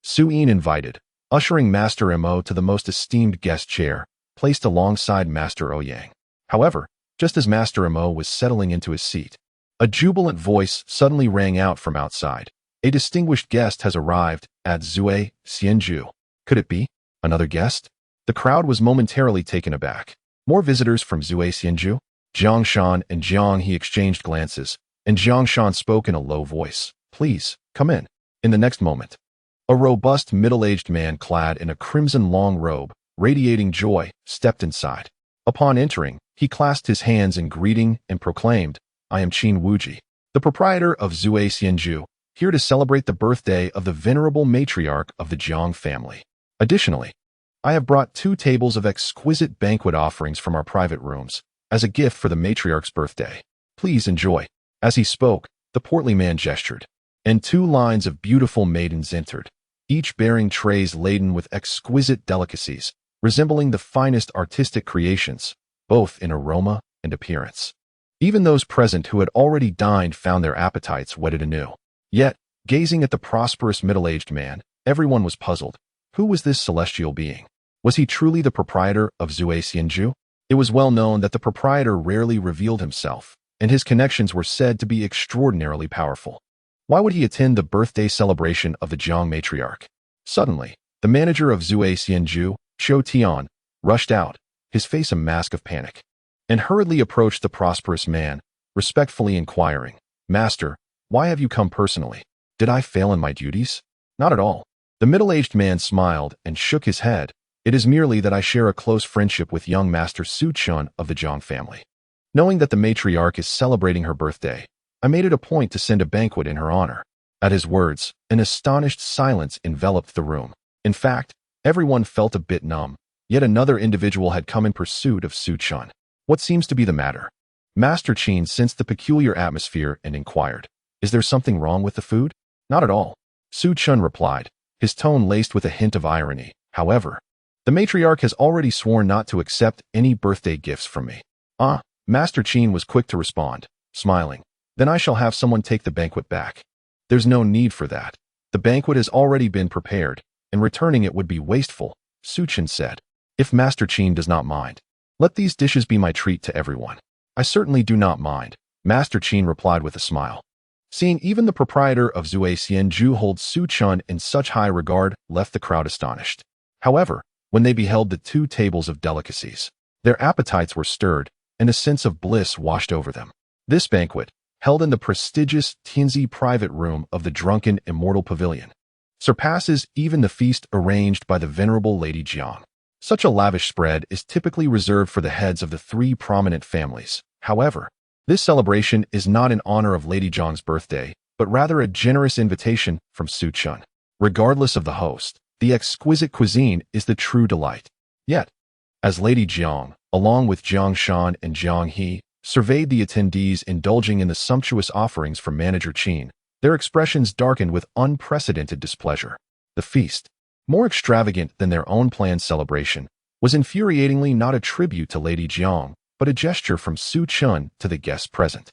Su Yin invited, ushering Master Mo to the most esteemed guest chair, placed alongside Master Ouyang. However, just as Master Mo was settling into his seat, a jubilant voice suddenly rang out from outside. "A distinguished guest has arrived at Zui Xianju." Could it be another guest? The crowd was momentarily taken aback. More visitors from Zui Xianju? Jiang Shan and Jiang He exchanged glances, and Jiang Shan spoke in a low voice. Please, come in. In the next moment, a robust middle-aged man clad in a crimson long robe, radiating joy, stepped inside. Upon entering, he clasped his hands in greeting and proclaimed, I am Qin Wuji, the proprietor of Zui Xianju, here to celebrate the birthday of the venerable matriarch of the Jiang family. Additionally, I have brought 2 tables of exquisite banquet offerings from our private rooms, as a gift for the matriarch's birthday. Please enjoy. As he spoke, the portly man gestured, and 2 lines of beautiful maidens entered, each bearing trays laden with exquisite delicacies, resembling the finest artistic creations, both in aroma and appearance. Even those present who had already dined found their appetites whetted anew. Yet, gazing at the prosperous middle-aged man, everyone was puzzled. Who was this celestial being? Was he truly the proprietor of Zui Xianju? It was well known that the proprietor rarely revealed himself, and his connections were said to be extraordinarily powerful. Why would he attend the birthday celebration of the Jiang matriarch? Suddenly, the manager of Zui Xianju, Qiu Tian, rushed out, his face a mask of panic, and hurriedly approached the prosperous man, respectfully inquiring, Master, why have you come personally? Did I fail in my duties? Not at all. The middle-aged man smiled and shook his head. It is merely that I share a close friendship with young Master Su Chun of the Jiang family. Knowing that the matriarch is celebrating her birthday, I made it a point to send a banquet in her honor. At his words, an astonished silence enveloped the room. In fact, everyone felt a bit numb. Yet another individual had come in pursuit of Su Chun. What seems to be the matter? Master Qin sensed the peculiar atmosphere and inquired, Is there something wrong with the food? Not at all. Su Chun replied, his tone laced with a hint of irony. However, the matriarch has already sworn not to accept any birthday gifts from me. Ah, Master Qin was quick to respond, smiling. Then I shall have someone take the banquet back. There's no need for that. The banquet has already been prepared, and returning it would be wasteful, Su Chun said. If Master Qin does not mind, let these dishes be my treat to everyone. I certainly do not mind, Master Qin replied with a smile. Seeing even the proprietor of Zui Xianju hold Su Chun in such high regard left the crowd astonished. However, when they beheld the 2 tables of delicacies, their appetites were stirred, and a sense of bliss washed over them. This banquet, held in the prestigious Tianzi private room of the drunken immortal pavilion, surpasses even the feast arranged by the venerable Lady Jiang. Such a lavish spread is typically reserved for the heads of the 3 prominent families. However, this celebration is not in honor of Lady Jiang's birthday, but rather a generous invitation from Su Chun. Regardless of the host, the exquisite cuisine is the true delight. Yet, as Lady Jiang, along with Jiang Shan and Jiang He, surveyed the attendees indulging in the sumptuous offerings from Manager Qin, their expressions darkened with unprecedented displeasure. The feast, more extravagant than their own planned celebration, was infuriatingly not a tribute to Lady Jiang, but a gesture from Su Chun to the guests present.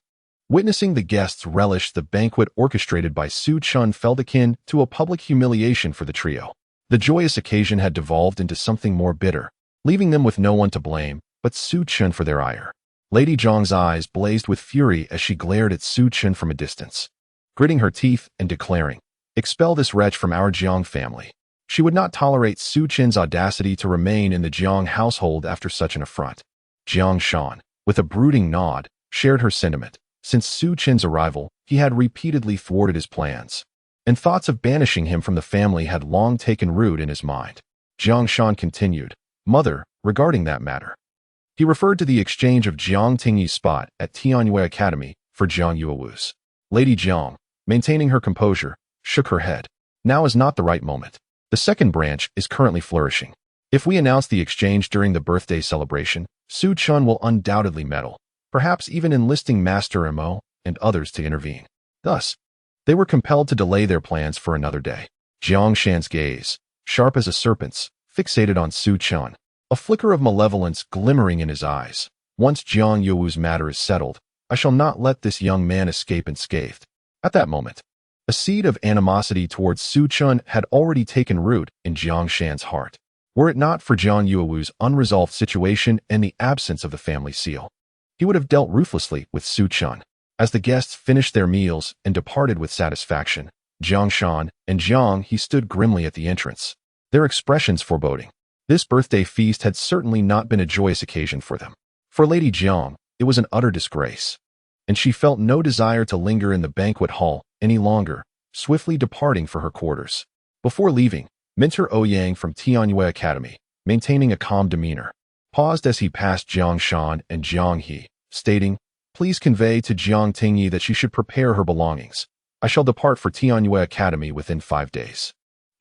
Witnessing the guests relish the banquet orchestrated by Su Chun felt akin to a public humiliation for the trio. The joyous occasion had devolved into something more bitter, leaving them with no one to blame but Su Chun for their ire. Lady Jiang's eyes blazed with fury as she glared at Su Chun from a distance, gritting her teeth and declaring, Expel this wretch from our Jiang family. She would not tolerate Su Chun's audacity to remain in the Jiang household after such an affront. Jiang Shan, with a brooding nod, shared her sentiment. Since Su Chun's arrival, he had repeatedly thwarted his plans, and thoughts of banishing him from the family had long taken root in his mind. Jiang Shan continued, Mother, regarding that matter. He referred to the exchange of Jiang Tingyi's spot at Tianyue Academy for Jiang Yuewu's. Lady Jiang, maintaining her composure, shook her head. Now is not the right moment. The second branch is currently flourishing. If we announce the exchange during the birthday celebration, Su Chun will undoubtedly meddle, perhaps even enlisting Master Mo and others to intervene. Thus, they were compelled to delay their plans for another day. Jiang Shan's gaze, sharp as a serpent's, fixated on Su Chun, a flicker of malevolence glimmering in his eyes. Once Jiang Yuewu's matter is settled, I shall not let this young man escape unscathed. At that moment, a seed of animosity towards Su Chun had already taken root in Jiang Shan's heart. Were it not for Jiang Yuewu's unresolved situation and the absence of the family seal, he would have dealt ruthlessly with Su Chun. As the guests finished their meals and departed with satisfaction, Jiang Shan and Jiang He stood grimly at the entrance, their expressions foreboding. This birthday feast had certainly not been a joyous occasion for them. For Lady Jiang, it It was an utter disgrace. And she felt no desire to linger in the banquet hall any longer, swiftly departing for her quarters. Before leaving, Mentor Ouyang from Tianyue Academy, maintaining a calm demeanor, paused as he passed Jiang Shan and Jiang He, stating, "Please convey to Jiang Tingyi that she should prepare her belongings. I shall depart for Tianyue Academy within 5 days."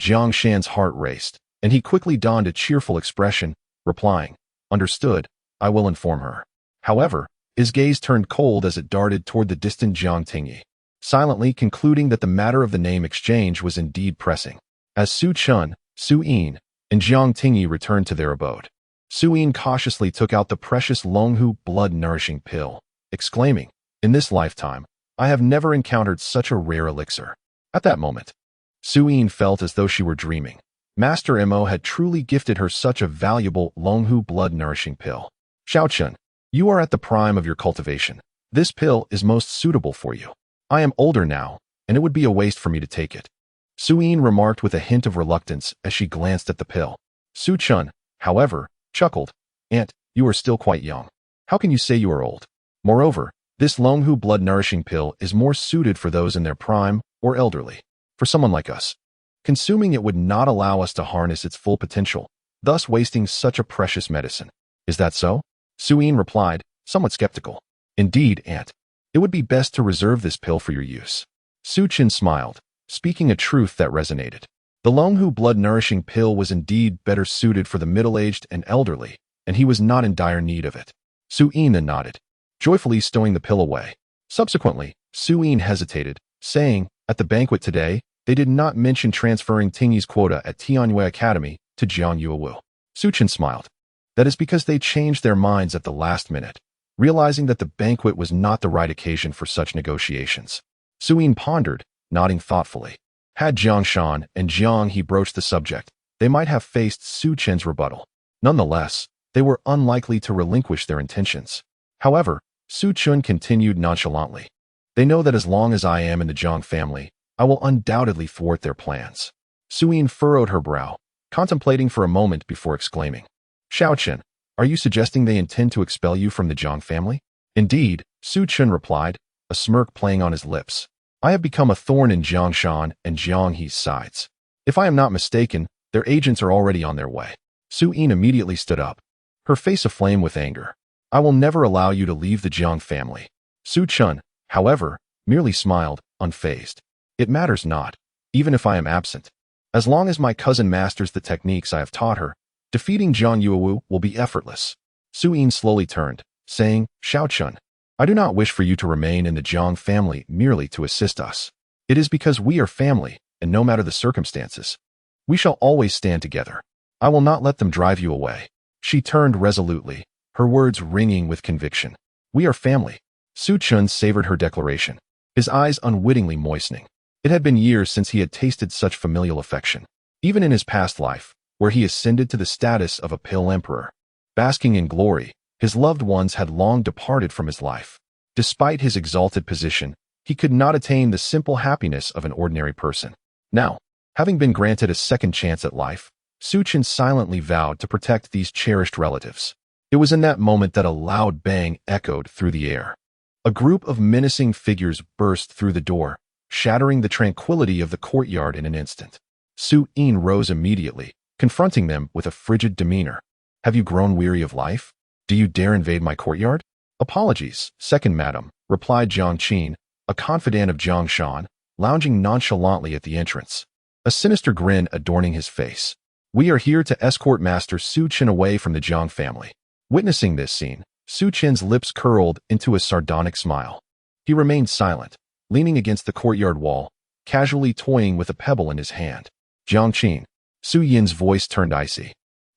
Jiang Shan's heart raced, and he quickly donned a cheerful expression, replying, "Understood, I will inform her." However, his gaze turned cold as it darted toward the distant Jiang Tingyi, silently concluding that the matter of the name exchange was indeed pressing. As Su Chun, Su Yin, and Jiang Tingyi returned to their abode, Su Yin cautiously took out the precious Longhu blood-nourishing pill, exclaiming, "In this lifetime, I have never encountered such a rare elixir." At that moment, Su Yin felt as though she were dreaming. Master Mo had truly gifted her such a valuable Longhu blood-nourishing pill. "Xiao Chun, you are at the prime of your cultivation. This pill is most suitable for you. I am older now, and it would be a waste for me to take it," Su Yin remarked with a hint of reluctance as she glanced at the pill. Su Chun, however, chuckled, "Aunt, you are still quite young. How can you say you are old? Moreover, this Longhu blood-nourishing pill is more suited for those in their prime or elderly. For someone like us, consuming it would not allow us to harness its full potential, thus wasting such a precious medicine. Is that so?" Su Yin replied, somewhat skeptical. "Indeed, Aunt. It would be best to reserve this pill for your use." Su Chin smiled, speaking a truth that resonated. The Longhu blood-nourishing pill was indeed better suited for the middle-aged and elderly, and he was not in dire need of it. Su Yin then nodded, joyfully stowing the pill away. Subsequently, Su Yin hesitated, saying, "At the banquet today, they did not mention transferring Tingyi's quota at Tianyue Academy to Jiang Yuewu." Su Chin smiled. "That is because they changed their minds at the last minute, realizing that the banquet was not the right occasion for such negotiations." Su Yin pondered, nodding thoughtfully. Had Jiang Shan and Jiang He broached the subject, they might have faced Su Chin's rebuttal. Nonetheless, they were unlikely to relinquish their intentions. However, Su Chun continued nonchalantly, "They know that as long as I am in the Jiang family, I will undoubtedly thwart their plans." Su Yin furrowed her brow, contemplating for a moment before exclaiming, "Xiao Chen, are you suggesting they intend to expel you from the Jiang family?" "Indeed," Su Chun replied, a smirk playing on his lips. "I have become a thorn in Jiang Shan and Jiang He's sides. If I am not mistaken, their agents are already on their way." Su Yin immediately stood up, her face aflame with anger. "I will never allow you to leave the Jiang family." Su Chun, however, merely smiled, unfazed. "It matters not, even if I am absent. As long as my cousin masters the techniques I have taught her, defeating Jiang Yuewu will be effortless." Su Yin slowly turned, saying, "Xiao Chun, I do not wish for you to remain in the Jiang family merely to assist us. It is because we are family, and no matter the circumstances, we shall always stand together. I will not let them drive you away." She turned resolutely, her words ringing with conviction. "We are family." Su Chun savored her declaration, his eyes unwittingly moistening. It had been years since he had tasted such familial affection. Even in his past life, where he ascended to the status of a pale emperor, basking in glory, his loved ones had long departed from his life. Despite his exalted position, he could not attain the simple happiness of an ordinary person. Now, having been granted a second chance at life, Su Chin silently vowed to protect these cherished relatives. It was in that moment that a loud bang echoed through the air. A group of menacing figures burst through the door, shattering the tranquility of the courtyard in an instant. Su Yin rose immediately, confronting them with a frigid demeanor. "Have you grown weary of life? Do you dare invade my courtyard?" "Apologies, second madam," replied Jiang Qin, a confidant of Jiang Shan, lounging nonchalantly at the entrance, a sinister grin adorning his face. "We are here to escort Master Su Chin away from the Jiang family." Witnessing this scene, Su Chin's lips curled into a sardonic smile. He remained silent, leaning against the courtyard wall, casually toying with a pebble in his hand. "Jiang Qin," Su Yin's voice turned icy.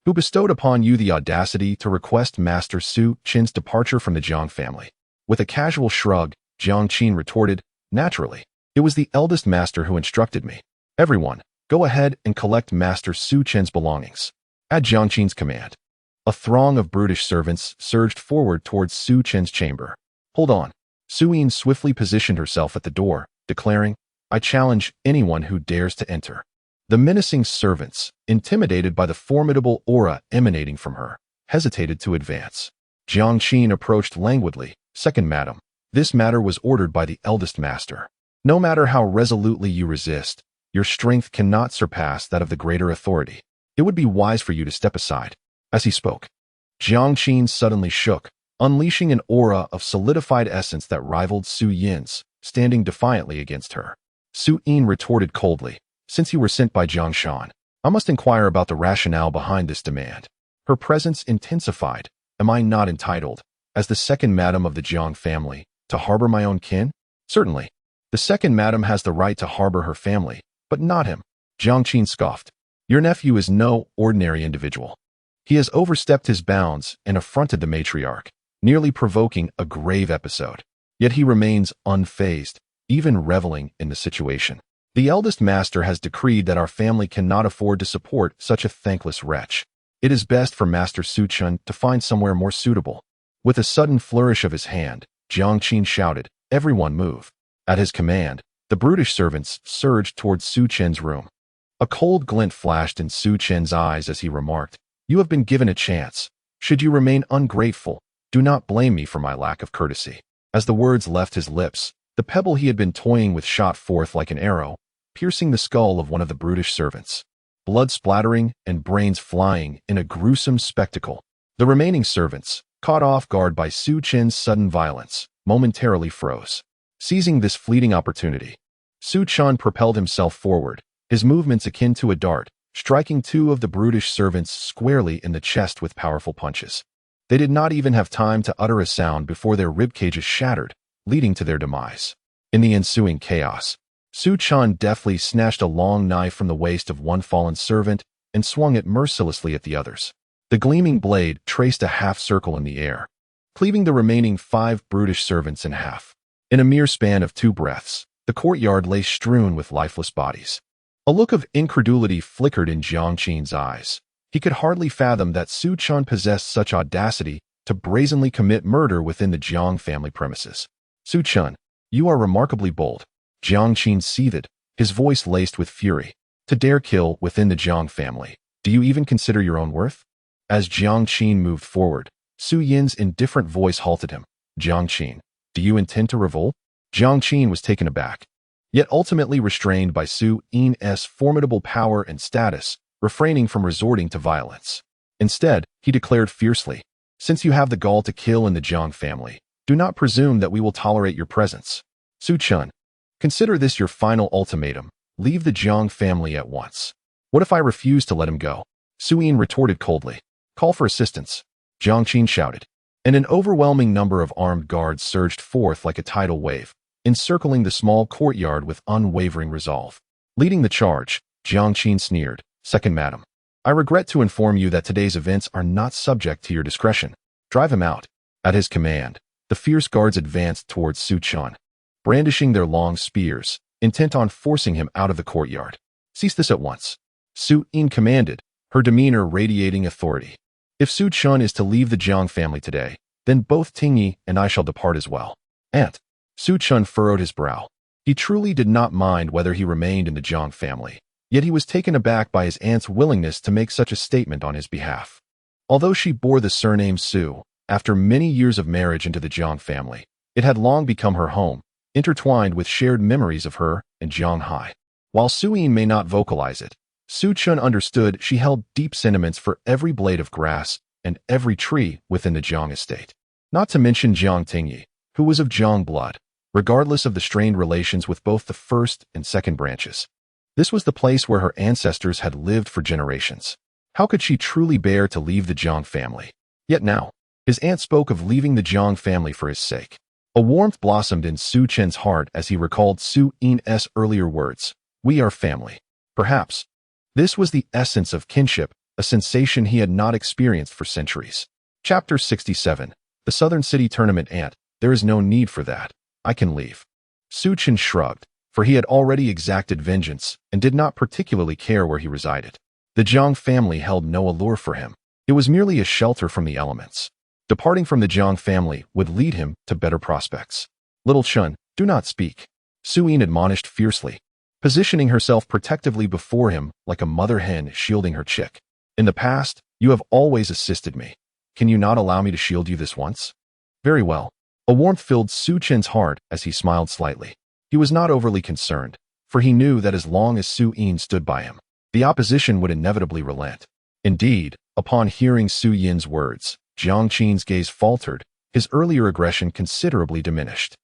"Who bestowed upon you the audacity to request Master Su Chin's departure from the Jiang family?" With a casual shrug, Jiang Qin retorted, "Naturally, it was the eldest master who instructed me. Everyone, go ahead and collect Master Su Chin's belongings." At Jiang Qin's command, a throng of brutish servants surged forward towards Su Chin's chamber. "Hold on." Su Yin swiftly positioned herself at the door, declaring, "I challenge anyone who dares to enter." The menacing servants, intimidated by the formidable aura emanating from her, hesitated to advance. Jiang Qin approached languidly. "Second madam, this matter was ordered by the eldest master. No matter how resolutely you resist, your strength cannot surpass that of the greater authority. It would be wise for you to step aside." As he spoke, Jiang Qin suddenly shook, unleashing an aura of solidified essence that rivaled Su Yin's, standing defiantly against her. Su Yin retorted coldly, "Since you were sent by Jiang Shan, I must inquire about the rationale behind this demand." Her presence intensified. "Am I not entitled, as the second madam of the Jiang family, to harbor my own kin?" "Certainly. The second madam has the right to harbor her family, but not him." Jiang Qin scoffed. "Your nephew is no ordinary individual. He has overstepped his bounds and affronted the matriarch, nearly provoking a grave episode. Yet he remains unfazed, even reveling in the situation. The eldest master has decreed that our family cannot afford to support such a thankless wretch. It is best for Master Su Chun to find somewhere more suitable." With a sudden flourish of his hand, Jiang Qin shouted, "Everyone move." At his command, the brutish servants surged towards Su Chen's room. A cold glint flashed in Su Chen's eyes as he remarked, "You have been given a chance. Should you remain ungrateful, do not blame me for my lack of courtesy." As the words left his lips, the pebble he had been toying with shot forth like an arrow, piercing the skull of one of the brutish servants. Blood splattering and brains flying in a gruesome spectacle. The remaining servants, caught off guard by Su Chen's sudden violence, momentarily froze. Seizing this fleeting opportunity, Su Chun propelled himself forward, his movements akin to a dart, striking two of the brutish servants squarely in the chest with powerful punches. They did not even have time to utter a sound before their ribcages shattered, leading to their demise. In the ensuing chaos, Su Chun deftly snatched a long knife from the waist of one fallen servant and swung it mercilessly at the others. The gleaming blade traced a half circle in the air, cleaving the remaining 5 brutish servants in half. In a mere span of 2 breaths, the courtyard lay strewn with lifeless bodies. A look of incredulity flickered in Jiang Qin's eyes. He could hardly fathom that Su Chun possessed such audacity to brazenly commit murder within the Jiang family premises. "Su Chun, you are remarkably bold." Jiang Qin seethed, his voice laced with fury. "To dare kill within the Jiang family. Do you even consider your own worth?" As Jiang Qin moved forward, Su Yin's indifferent voice halted him. "Jiang Qin, do you intend to revolt?" Jiang Qin was taken aback, yet ultimately restrained by Su Yin's formidable power and status, refraining from resorting to violence. Instead, he declared fiercely, "Since you have the gall to kill in the Jiang family, do not presume that we will tolerate your presence. Su Chun, consider this your final ultimatum. Leave the Jiang family at once." "What if I refuse to let him go?" Su Yin retorted coldly. "Call for assistance," Jiang Qin shouted, and an overwhelming number of armed guards surged forth like a tidal wave, encircling the small courtyard with unwavering resolve. Leading the charge, Jiang Qin sneered, "Second madam, I regret to inform you that today's events are not subject to your discretion. Drive him out." At his command, the fierce guards advanced towards Su Chun, brandishing their long spears, intent on forcing him out of the courtyard. "Cease this at once," Su Yin commanded, her demeanor radiating authority. "If Su Chun is to leave the Jiang family today, then both Tingyi and I shall depart as well." "Aunt." Su Chun furrowed his brow. He truly did not mind whether he remained in the Jiang family, yet he was taken aback by his aunt's willingness to make such a statement on his behalf. Although she bore the surname Su, after many years of marriage into the Jiang family, it had long become her home, intertwined with shared memories of her and Jiang Hai. While Su Yin may not vocalize it, Su Chun understood she held deep sentiments for every blade of grass and every tree within the Jiang estate. Not to mention Jiang Tingyi, who was of Jiang blood, regardless of the strained relations with both the first and second branches. This was the place where her ancestors had lived for generations. How could she truly bear to leave the Jiang family? Yet now, his aunt spoke of leaving the Jiang family for his sake. A warmth blossomed in Su Chen's heart as he recalled Su Yin's earlier words, "We are family." Perhaps this was the essence of kinship, a sensation he had not experienced for centuries. Chapter 67. The Southern City Tournament. "Aunt, there is no need for that. I can leave." Su Chen shrugged, for he had already exacted vengeance and did not particularly care where he resided. The Jiang family held no allure for him. It was merely a shelter from the elements. Departing from the Jiang family would lead him to better prospects. "Little Chun, do not speak," Su Yin admonished fiercely, positioning herself protectively before him like a mother hen shielding her chick. "In the past, you have always assisted me. can you not allow me to shield you this once? Very well. A warmth filled Su Chen's heart as he smiled slightly. He was not overly concerned, for he knew that as long as Su Yin stood by him, the opposition would inevitably relent. Indeed, upon hearing Su Yin's words, Jiang Qin's gaze faltered, his earlier aggression considerably diminished.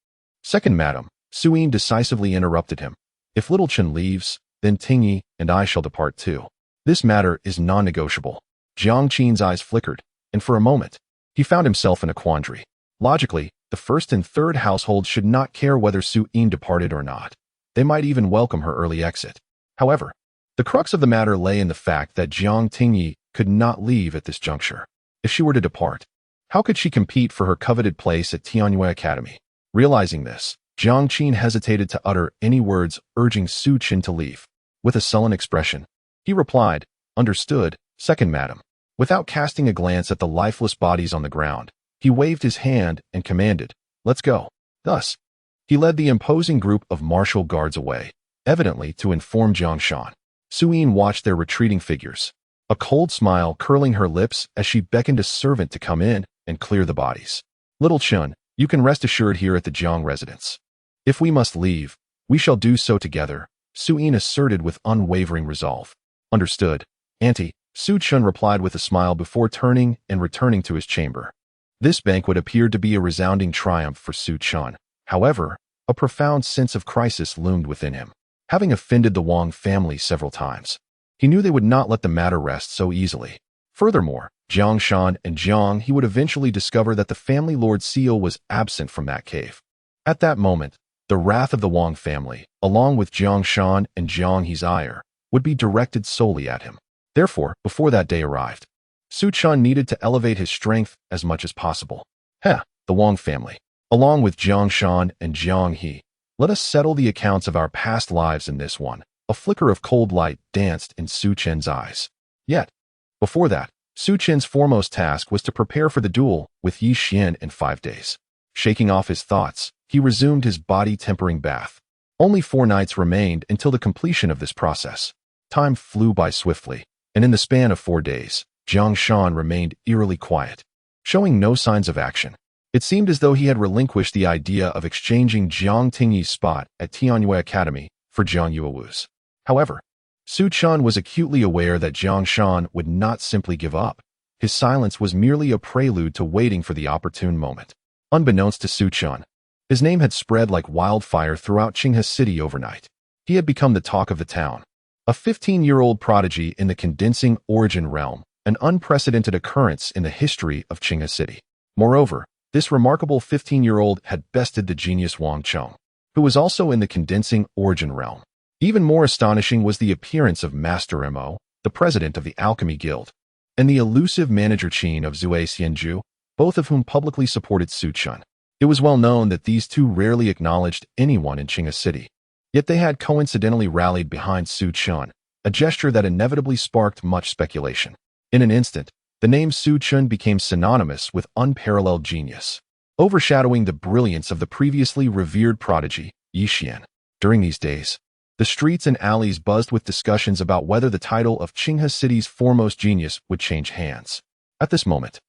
Second, madam, Su Yin decisively interrupted him. If little Chen leaves, then Tingyi and I shall depart too. This matter is non-negotiable. Jiang Qin's eyes flickered, and for a moment, he found himself in a quandary. Logically, the first and third households should not care whether Su Yin departed or not. They might even welcome her early exit. However, the crux of the matter lay in the fact that Jiang Tingyi could not leave at this juncture. If she were to depart, how could she compete for her coveted place at Tianyue Academy? Realizing this, Jiang Qin hesitated to utter any words urging Su Chen to leave. With a sullen expression, he replied, "Understood, second madam." Without casting a glance at the lifeless bodies on the ground, he waved his hand and commanded, "Let's go." Thus, he led the imposing group of martial guards away, evidently to inform Jiang Shan. Su Yin watched their retreating figures, a cold smile curling her lips as she beckoned a servant to come in and clear the bodies. "Little Chen, you can rest assured here at the Jiang residence. If we must leave, we shall do so together," Su Yin asserted with unwavering resolve. "Understood, Auntie," Su Chen replied with a smile before turning and returning to his chamber. This banquet appeared to be a resounding triumph for Su Chen. However, a profound sense of crisis loomed within him. Having offended the Wang family several times, he knew they would not let the matter rest so easily. Furthermore, Jiang Shan and Jiang he would eventually discover that the family lord seal was absent from that cave. At that moment, the wrath of the Wang family, along with Jiang Shan and Jiang He's ire, would be directed solely at him. Therefore, before that day arrived, Su Chen needed to elevate his strength as much as possible. The Wang family, along with Jiang Shan and Jiang He, let us settle the accounts of our past lives in this one. A flicker of cold light danced in Su Chen's eyes. Yet, before that, Su Chen's foremost task was to prepare for the duel with Yi Xian in 5 days. Shaking off his thoughts, he resumed his body-tempering bath. Only 4 nights remained until the completion of this process. Time flew by swiftly, and in the span of 4 days, Jiang Shan remained eerily quiet, showing no signs of action. It seemed as though he had relinquished the idea of exchanging Jiang Tingyi's spot at Tianyue Academy for Jiang Yuewu's. However, Su Chen was acutely aware that Jiang Shan would not simply give up. His silence was merely a prelude to waiting for the opportune moment. Unbeknownst to Su Chen, his name had spread like wildfire throughout Qinghe City overnight. He had become the talk of the town. A 15-year-old prodigy in the condensing origin realm, an unprecedented occurrence in the history of Qinghe City. Moreover, this remarkable 15-year-old had bested the genius Wang Chong, who was also in the condensing origin realm. Even more astonishing was the appearance of Master Mo, the president of the Alchemy Guild, and the elusive manager Qin of Zui Xianju, both of whom publicly supported Su Chen. It was well known that these two rarely acknowledged anyone in Qinghe City. Yet they had coincidentally rallied behind Su Chen, a gesture that inevitably sparked much speculation. In an instant, the name Su Chen became synonymous with unparalleled genius, overshadowing the brilliance of the previously revered prodigy, Yi Xian. During these days, the streets and alleys buzzed with discussions about whether the title of Qinghe City's foremost genius would change hands. At this moment,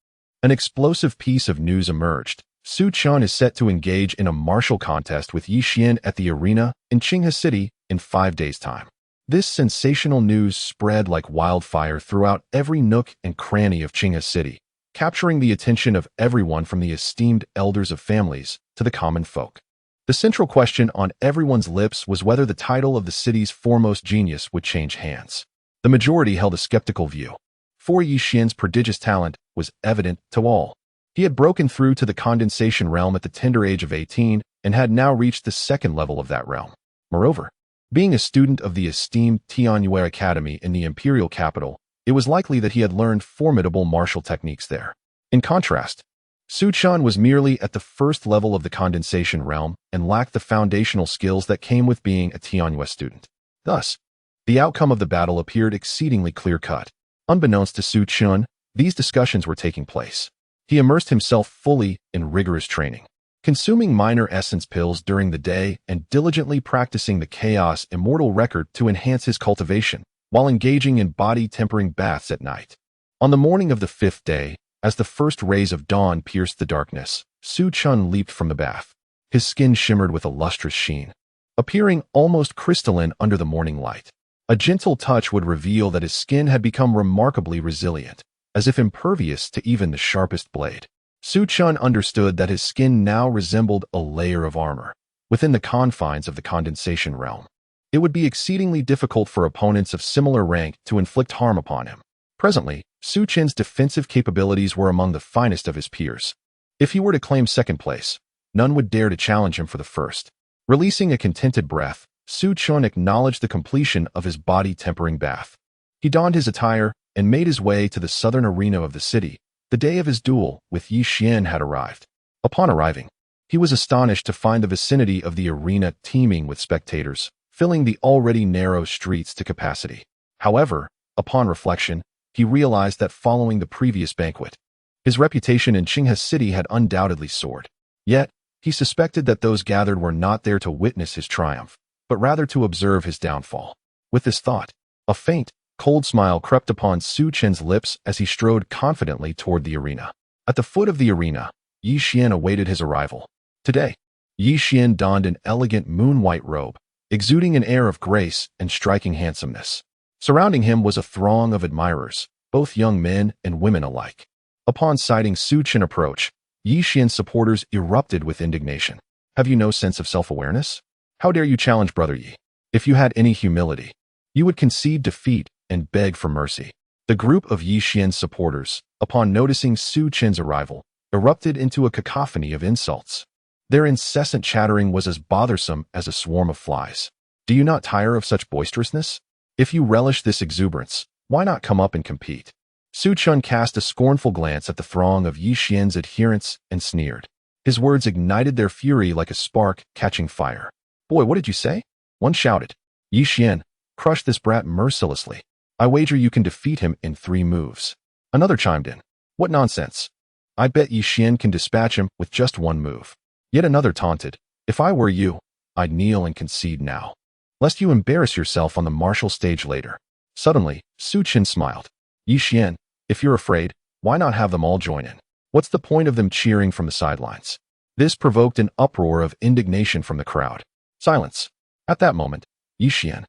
an explosive piece of news emerged. Su Chen is set to engage in a martial contest with Yi Xian at the arena in Qinghe City in 5 days' time. This sensational news spread like wildfire throughout every nook and cranny of Qinghe City, capturing the attention of everyone from the esteemed elders of families to the common folk. The central question on everyone's lips was whether the title of the city's foremost genius would change hands. The majority held a skeptical view, for Yi Xian's prodigious talent was evident to all. He had broken through to the condensation realm at the tender age of 18 and had now reached the 2nd level of that realm. Moreover, being a student of the esteemed Tianyue Academy in the imperial capital, it was likely that he had learned formidable martial techniques there. In contrast, Su Chen was merely at the 1st level of the condensation realm and lacked the foundational skills that came with being a Tianyue student. Thus, the outcome of the battle appeared exceedingly clear-cut. Unbeknownst to Su Chen, these discussions were taking place. He immersed himself fully in rigorous training, consuming minor essence pills during the day and diligently practicing the Chaos Immortal Record to enhance his cultivation, while engaging in body-tempering baths at night. On the morning of the 5th day, As the first rays of dawn pierced the darkness, Su Chun leaped from the bath. His skin shimmered with a lustrous sheen, appearing almost crystalline under the morning light. A gentle touch would reveal that his skin had become remarkably resilient, as if impervious to even the sharpest blade. Su Chun understood that his skin now resembled a layer of armor. Within the confines of the condensation realm, it would be exceedingly difficult for opponents of similar rank to inflict harm upon him. Presently, Su Chun's defensive capabilities were among the finest of his peers. If he were to claim second place, none would dare to challenge him for the first. Releasing a contented breath, Su Chun acknowledged the completion of his body-tempering bath. He donned his attire and made his way to the southern arena of the city. The day of his duel with Yi Xian had arrived. Upon arriving, he was astonished to find the vicinity of the arena teeming with spectators, filling the already narrow streets to capacity. However, upon reflection, he realized that following the previous banquet, his reputation in Qinghe City had undoubtedly soared. Yet, he suspected that those gathered were not there to witness his triumph, but rather to observe his downfall. With this thought, a faint, cold smile crept upon Su Chun's lips as he strode confidently toward the arena. At the foot of the arena, Yi Xian awaited his arrival. Today, Yi Xian donned an elegant moon-white robe, exuding an air of grace and striking handsomeness. Surrounding him was a throng of admirers, both young men and women alike. Upon sighting Su Chun approach, Yi Xian's supporters erupted with indignation. Have you no sense of self-awareness? How dare you challenge Brother Yi? If you had any humility, you would concede defeat and beg for mercy. The group of Yi Xian's supporters, upon noticing Su Chun's arrival, erupted into a cacophony of insults. Their incessant chattering was as bothersome as a swarm of flies. Do you not tire of such boisterousness? If you relish this exuberance, why not come up and compete? Su Chun cast a scornful glance at the throng of Yi Xian's adherents and sneered. His words ignited their fury like a spark catching fire. Boy, what did you say? One shouted. Yi Xian, crush this brat mercilessly. I wager you can defeat him in 3 moves. Another chimed in. What nonsense. I bet Yi Xian can dispatch him with just 1 move. Yet another taunted. If I were you, I'd kneel and concede now, lest you embarrass yourself on the martial stage later. Suddenly, Su Chun smiled. Yi Xian, if you're afraid, why not have them all join in? What's the point of them cheering from the sidelines? This provoked an uproar of indignation from the crowd. Silence. At that moment, Yi Xian,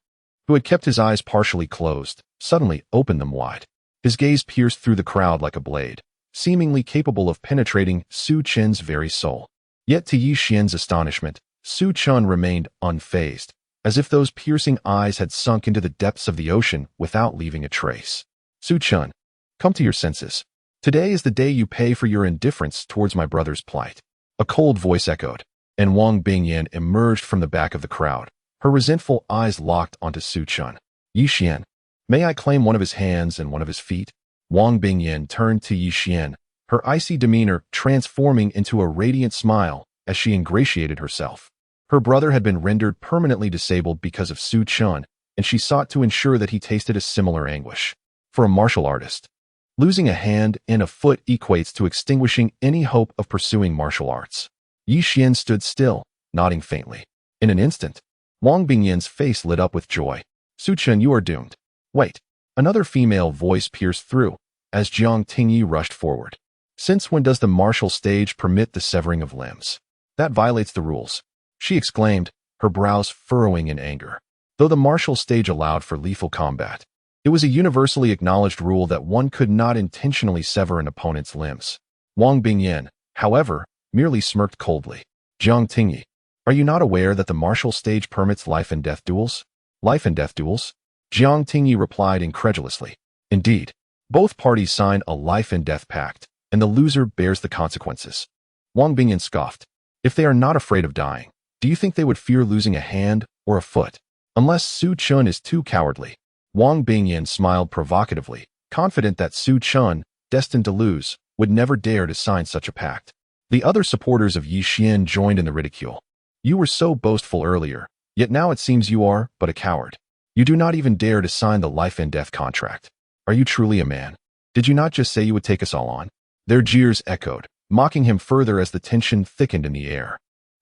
who had kept his eyes partially closed, suddenly opened them wide. His gaze pierced through the crowd like a blade, seemingly capable of penetrating Su Chun's very soul. Yet to Yi Xian's astonishment, Su Chun remained unfazed, as if those piercing eyes had sunk into the depths of the ocean without leaving a trace. Su Chun, come to your senses. Today is the day you pay for your indifference towards my brother's plight. A cold voice echoed, and Wang Bingyan emerged from the back of the crowd, her resentful eyes locked onto Su Chun. Yi Xian, may I claim one of his hands and one of his feet? Wang Bingyan turned to Yi Xian, her icy demeanor transforming into a radiant smile as she ingratiated herself. Her brother had been rendered permanently disabled because of Su Chun, and she sought to ensure that he tasted a similar anguish. For a martial artist, losing a hand and a foot equates to extinguishing any hope of pursuing martial arts. Yi Xian stood still, nodding faintly. In an instant, Wang Bingyan's face lit up with joy. Su Chun, you are doomed. Wait. Another female voice pierced through, as Jiang Tingyi rushed forward. Since when does the martial stage permit the severing of limbs? That violates the rules, she exclaimed, her brows furrowing in anger. Though the martial stage allowed for lethal combat, it was a universally acknowledged rule that one could not intentionally sever an opponent's limbs. Wang Bingyan, however, merely smirked coldly. Jiang Tingyi, are you not aware that the martial stage permits life and death duels? Life and death duels? Jiang Tingyi replied incredulously. Indeed, both parties sign a life and death pact, and the loser bears the consequences. Wang Bingyan scoffed. If they are not afraid of dying, do you think they would fear losing a hand or a foot? Unless Su Chun is too cowardly. Wang Bingyan smiled provocatively, confident that Su Chun, destined to lose, would never dare to sign such a pact. The other supporters of Yi Xian joined in the ridicule. You were so boastful earlier, yet now it seems you are but a coward. You do not even dare to sign the life and death contract. Are you truly a man? Did you not just say you would take us all on? Their jeers echoed, mocking him further as the tension thickened in the air.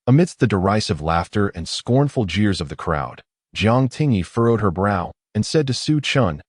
Amidst the derisive laughter and scornful jeers of the crowd, Jiang Tingyi furrowed her brow and said to Su Chun,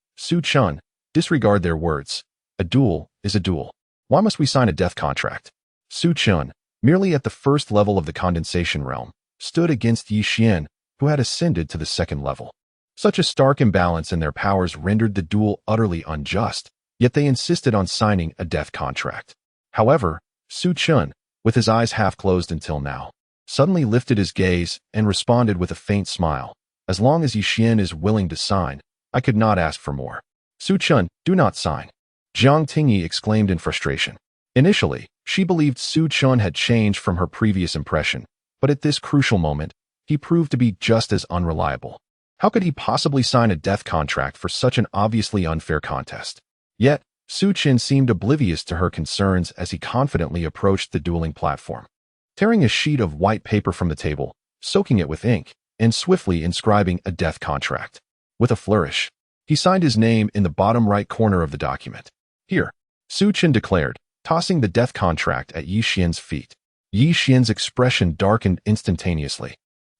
disregard their words. A duel is a duel. Why must we sign a death contract? Su Chun, merely at the first level of the condensation realm, stood against Yi Xian, who had ascended to the second level. Such a stark imbalance in their powers rendered the duel utterly unjust, yet they insisted on signing a death contract. However, Su Chun, with his eyes half closed until now, suddenly lifted his gaze and responded with a faint smile. As long as Yi Xian is willing to sign, I could not ask for more. Su Chun, do not sign. Jiang Tingyi exclaimed in frustration. Initially, she believed Su Chun had changed from her previous impression, but at this crucial moment, he proved to be just as unreliable. How could he possibly sign a death contract for such an obviously unfair contest? Yet, Su Chun seemed oblivious to her concerns as he confidently approached the dueling platform. Tearing a sheet of white paper from the table, soaking it with ink, and swiftly inscribing a death contract. With a flourish, he signed his name in the bottom right corner of the document. Here, Su Chun declared, tossing the death contract at Yi Xian's feet. Yi Xian's expression darkened instantaneously.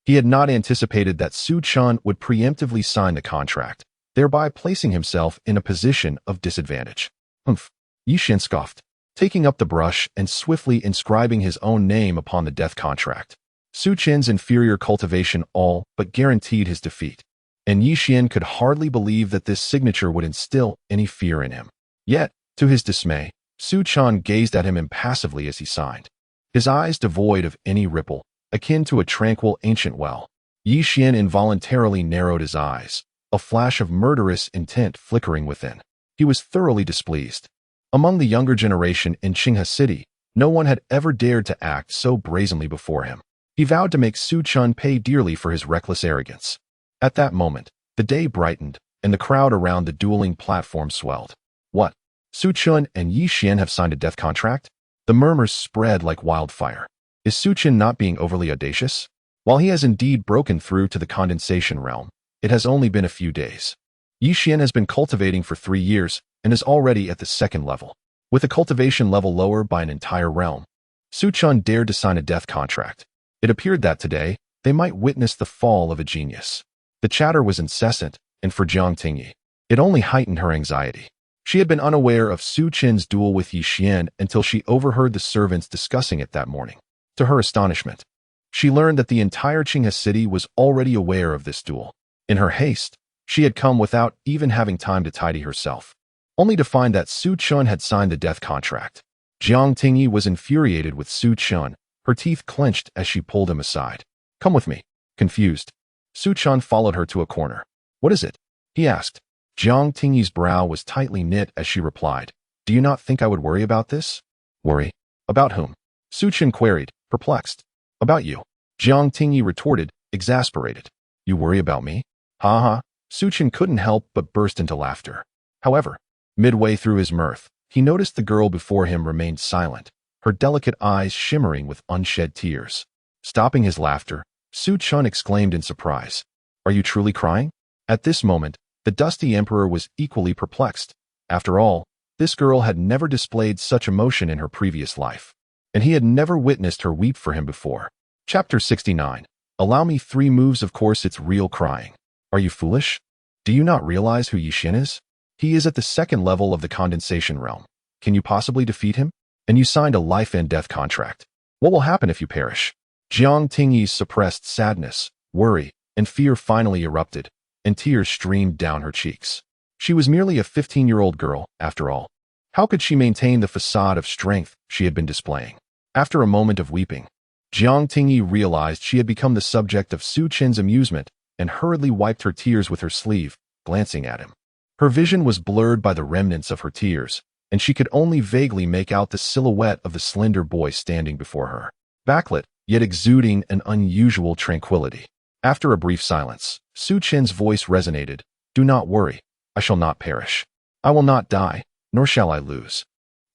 He had not anticipated that Su Chun would preemptively sign the contract, thereby placing himself in a position of disadvantage. Humph, Yi Xian scoffed, taking up the brush and swiftly inscribing his own name upon the death contract. Su Chun's inferior cultivation all but guaranteed his defeat, and Yi Xian could hardly believe that this signature would instill any fear in him. Yet, to his dismay, Su Chun gazed at him impassively as he signed, his eyes devoid of any ripple, akin to a tranquil ancient well. Yi Xian involuntarily narrowed his eyes, a flash of murderous intent flickering within. He was thoroughly displeased. Among the younger generation in Qinghe City, no one had ever dared to act so brazenly before him. He vowed to make Su Chun pay dearly for his reckless arrogance. At that moment, the day brightened, and the crowd around the dueling platform swelled. What? Su Chun and Yi Xian have signed a death contract? The murmurs spread like wildfire. Is Su Chun not being overly audacious? While he has indeed broken through to the condensation realm, it has only been a few days. Yi Xian has been cultivating for 3 years and is already at the second level, with a cultivation level lower by an entire realm. Su Chun dared to sign a death contract. It appeared that today, they might witness the fall of a genius. The chatter was incessant, and for Jiang Tingyi, it only heightened her anxiety. She had been unaware of Su Chun's duel with Yi Xian until she overheard the servants discussing it that morning. To her astonishment, she learned that the entire Qinghe City was already aware of this duel. In her haste, she had come without even having time to tidy herself, only to find that Su Chun had signed the death contract. Jiang Tingyi was infuriated with Su Chun, her teeth clenched as she pulled him aside. Come with me. Confused, Su Chun followed her to a corner. What is it? He asked. Jiang Tingyi's brow was tightly knit as she replied. Do you not think I would worry about this? Worry? About whom? Su Chun queried, perplexed. About you. Jiang Tingyi retorted, exasperated. You worry about me? Ha ha. Su Chun couldn't help but burst into laughter. However, midway through his mirth, he noticed the girl before him remained silent, her delicate eyes shimmering with unshed tears. Stopping his laughter, Su Chun exclaimed in surprise. Are you truly crying? At this moment, the dusty emperor was equally perplexed. After all, this girl had never displayed such emotion in her previous life, and he had never witnessed her weep for him before. Chapter 69. Allow me 3 moves. Of course it's real crying. Are you foolish? Do you not realize who Yi Xian is? He is at the second level of the condensation realm. Can you possibly defeat him? And you signed a life and death contract. What will happen if you perish? Jiang Tingyi's suppressed sadness, worry, and fear finally erupted, and tears streamed down her cheeks. She was merely a 15-year-old girl, after all. How could she maintain the facade of strength she had been displaying? After a moment of weeping, Jiang Tingyi realized she had become the subject of Su Chun's amusement and hurriedly wiped her tears with her sleeve, glancing at him. Her vision was blurred by the remnants of her tears, and she could only vaguely make out the silhouette of the slender boy standing before her, backlit, yet exuding an unusual tranquility. After a brief silence, Su Chun's voice resonated. Do not worry, I shall not perish. I will not die, nor shall I lose.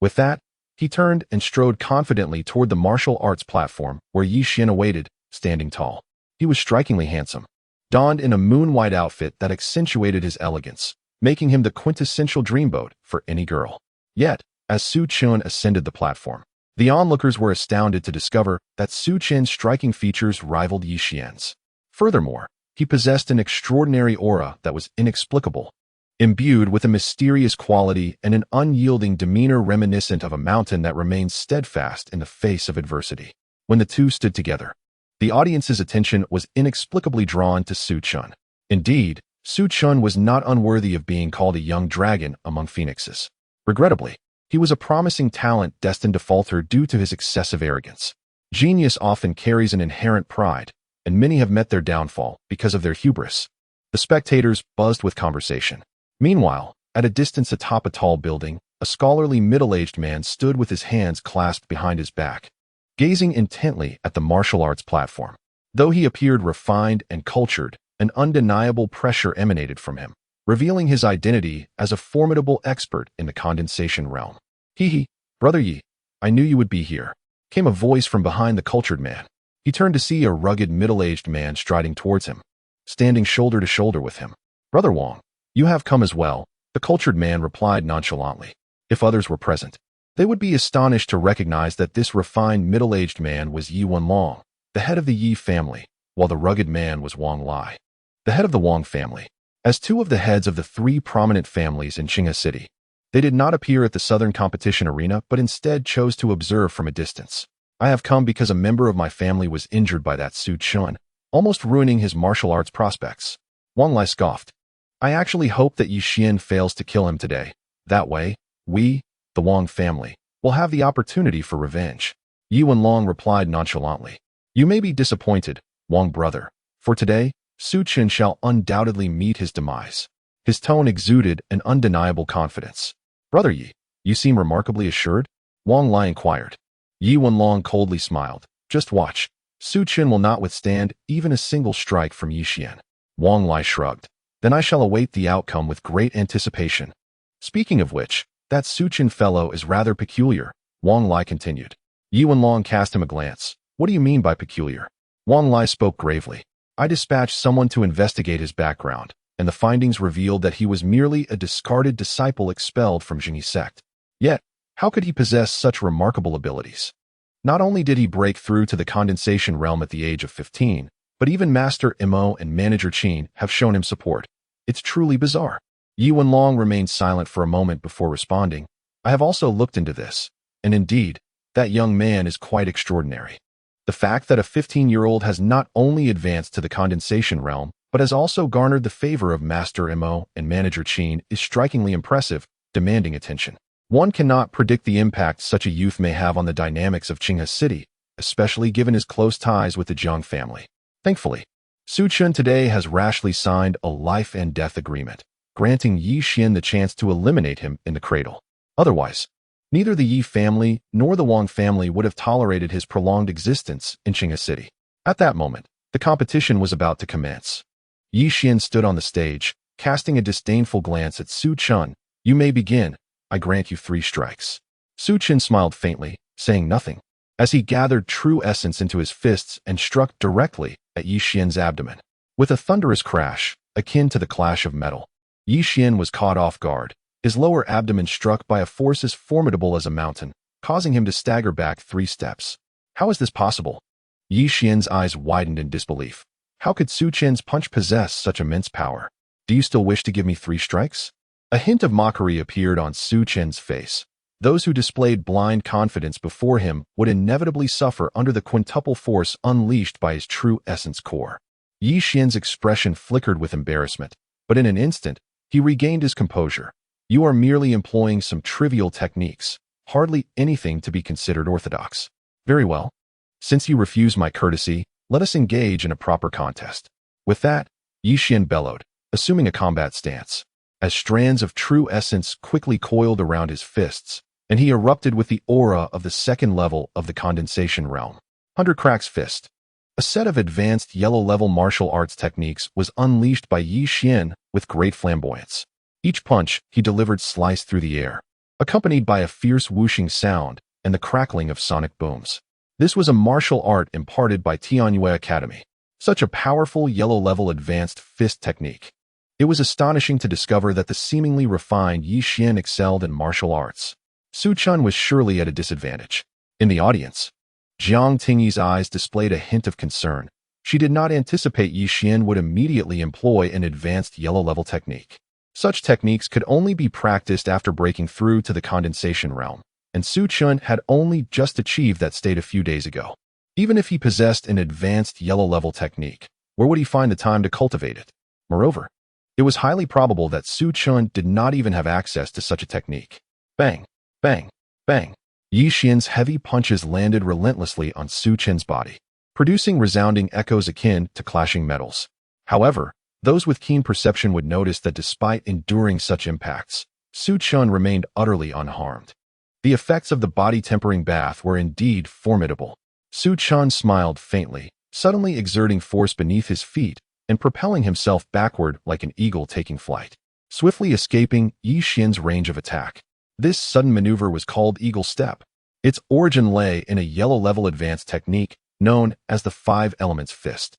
With that, he turned and strode confidently toward the martial arts platform where Yi Xian awaited, standing tall. He was strikingly handsome, donned in a moon-white outfit that accentuated his elegance, making him the quintessential dreamboat for any girl. Yet, as Su Chun ascended the platform, the onlookers were astounded to discover that Su Chun's striking features rivaled Yi Xian's. Furthermore, he possessed an extraordinary aura that was inexplicable. imbued with a mysterious quality and an unyielding demeanor reminiscent of a mountain that remains steadfast in the face of adversity. When the two stood together, the audience's attention was inexplicably drawn to Su Chun. Indeed, Su Chun was not unworthy of being called a young dragon among phoenixes. Regrettably, he was a promising talent destined to falter due to his excessive arrogance. Genius often carries an inherent pride, and many have met their downfall because of their hubris. The spectators buzzed with conversation. Meanwhile, at a distance atop a tall building, a scholarly middle-aged man stood with his hands clasped behind his back, gazing intently at the martial arts platform. Though he appeared refined and cultured, an undeniable pressure emanated from him, revealing his identity as a formidable expert in the condensation realm. "Hee, Brother Yi, I knew you would be here," came a voice from behind the cultured man. He turned to see a rugged middle-aged man striding towards him, standing shoulder to shoulder with him. "Brother Wang, you have come as well," the cultured man replied nonchalantly. If others were present, they would be astonished to recognize that this refined middle-aged man was Yi Wenlong, the head of the Yi family, while the rugged man was Wang Lai, the head of the Wang family. As two of the heads of the three prominent families in Qinghe City, they did not appear at the southern competition arena but instead chose to observe from a distance. "I have come because a member of my family was injured by that Su Chun, almost ruining his martial arts prospects." Wang Lai scoffed. "I actually hope that Yi Xian fails to kill him today. That way, we, the Wang family, will have the opportunity for revenge." Yi Wenlong replied nonchalantly. "You may be disappointed, Wang brother, for today, Su Chen shall undoubtedly meet his demise." His tone exuded an undeniable confidence. "Brother Yi, you seem remarkably assured?" Wang Lai inquired. Yi Wenlong coldly smiled. "Just watch. Su Chen will not withstand even a single strike from Yi Xian." Wang Lai shrugged. "Then I shall await the outcome with great anticipation. Speaking of which, that Su Chen fellow is rather peculiar," Wang Lai continued. Yi Wenlong cast him a glance. "What do you mean by peculiar?" Wang Lai spoke gravely. "I dispatched someone to investigate his background, and the findings revealed that he was merely a discarded disciple expelled from Jingyi sect. Yet, how could he possess such remarkable abilities? Not only did he break through to the condensation realm at the age of 15, but even Master Imo and Manager Qin have shown him support. It's truly bizarre." Yi Wenlong remained silent for a moment before responding. "I have also looked into this, and indeed, that young man is quite extraordinary. The fact that a 15-year-old has not only advanced to the condensation realm, but has also garnered the favor of Master Imo and Manager Qin is strikingly impressive, demanding attention. One cannot predict the impact such a youth may have on the dynamics of Qinghe City, especially given his close ties with the Jiang family. Thankfully, Su Chen today has rashly signed a life and death agreement, granting Yi Xian the chance to eliminate him in the cradle. Otherwise, neither the Yi family nor the Wang family would have tolerated his prolonged existence in Qinghe City." At that moment, the competition was about to commence. Yi Xian stood on the stage, casting a disdainful glance at Su Chen. "You may begin. I grant you 3 strikes." Su Chen smiled faintly, saying nothing, as he gathered true essence into his fists and struck directly at Yi Xian's abdomen. With a thunderous crash, akin to the clash of metal, Yi Xian was caught off guard, his lower abdomen struck by a force as formidable as a mountain, causing him to stagger back 3 steps. How is this possible? Yi Xian's eyes widened in disbelief. How could Su Chen's punch possess such immense power? "Do you still wish to give me 3 strikes? A hint of mockery appeared on Su Chen's face. Those who displayed blind confidence before him would inevitably suffer under the quintuple force unleashed by his true essence core. Yi Xian's expression flickered with embarrassment, but in an instant, he regained his composure. "You are merely employing some trivial techniques, hardly anything to be considered orthodox." "Very well. Since you refuse my courtesy, let us engage in a proper contest." With that, Yi Xian bellowed, assuming a combat stance. As strands of true essence quickly coiled around his fists, and he erupted with the aura of the 2nd level of the condensation realm. 100 Cracks Fist. A set of advanced yellow-level martial arts techniques was unleashed by Yi Xian with great flamboyance. Each punch he delivered sliced through the air, accompanied by a fierce whooshing sound and the crackling of sonic booms. This was a martial art imparted by Tianyue Academy. Such a powerful yellow-level advanced fist technique. It was astonishing to discover that the seemingly refined Yi Xian excelled in martial arts. Su Chen was surely at a disadvantage. In the audience, Jiang Tingyi's eyes displayed a hint of concern. She did not anticipate Yi Xian would immediately employ an advanced yellow-level technique. Such techniques could only be practiced after breaking through to the condensation realm, and Su Chun had only just achieved that state a few days ago. Even if he possessed an advanced yellow-level technique, where would he find the time to cultivate it? Moreover, it was highly probable that Su Chun did not even have access to such a technique. Bang, bang, bang. Yi Xian's heavy punches landed relentlessly on Su Chun's body, producing resounding echoes akin to clashing metals. However, those with keen perception would notice that despite enduring such impacts, Su Chun remained utterly unharmed. The effects of the body-tempering bath were indeed formidable. Su Chun smiled faintly, suddenly exerting force beneath his feet and propelling himself backward like an eagle taking flight, swiftly escaping Yi Xian's range of attack. This sudden maneuver was called Eagle Step. Its origin lay in a yellow-level advanced technique known as the Five Elements Fist.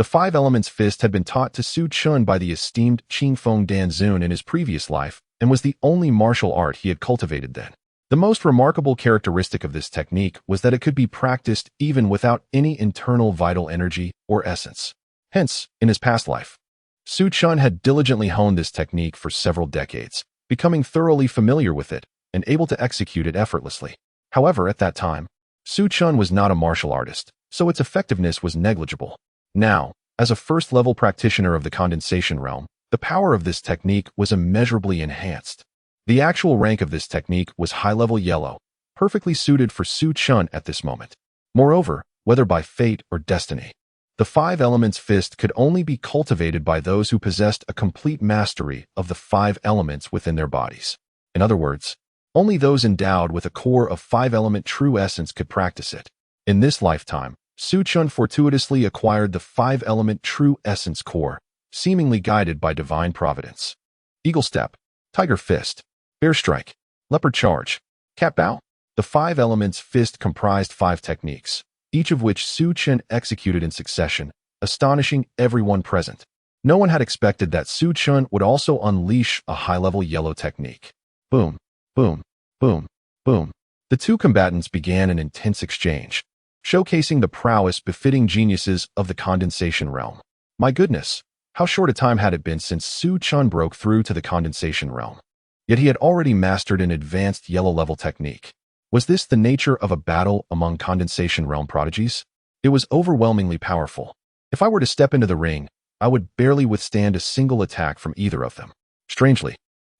The Five Elements Fist had been taught to Su Chun by the esteemed Qingfeng Danzun in his previous life and was the only martial art he had cultivated then. The most remarkable characteristic of this technique was that it could be practiced even without any internal vital energy or essence. Hence, in his past life, Su Chun had diligently honed this technique for several decades, becoming thoroughly familiar with it and able to execute it effortlessly. However, at that time, Su Chun was not a martial artist, so its effectiveness was negligible. Now, as a first-level practitioner of the condensation realm, the power of this technique was immeasurably enhanced. The actual rank of this technique was high-level yellow, perfectly suited for Su Chun at this moment. Moreover, whether by fate or destiny, the Five Elements Fist could only be cultivated by those who possessed a complete mastery of the five elements within their bodies. In other words, only those endowed with a core of five-element true essence could practice it. In this lifetime, Su Chun fortuitously acquired the five-element true essence core, seemingly guided by divine providence. Eagle Step, Tiger Fist, Bear Strike, Leopard Charge, Cat Bow. The Five Elements Fist comprised 5 techniques, each of which Su Chun executed in succession, astonishing everyone present. No one had expected that Su Chun would also unleash a high-level yellow technique. Boom, boom, boom, boom. The two combatants began an intense exchange, showcasing the prowess befitting geniuses of the condensation realm. My goodness, how short a time had it been since Su Chun broke through to the condensation realm? Yet he had already mastered an advanced yellow-level technique. Was this the nature of a battle among condensation realm prodigies? It was overwhelmingly powerful. If I were to step into the ring, I would barely withstand a single attack from either of them. Strangely,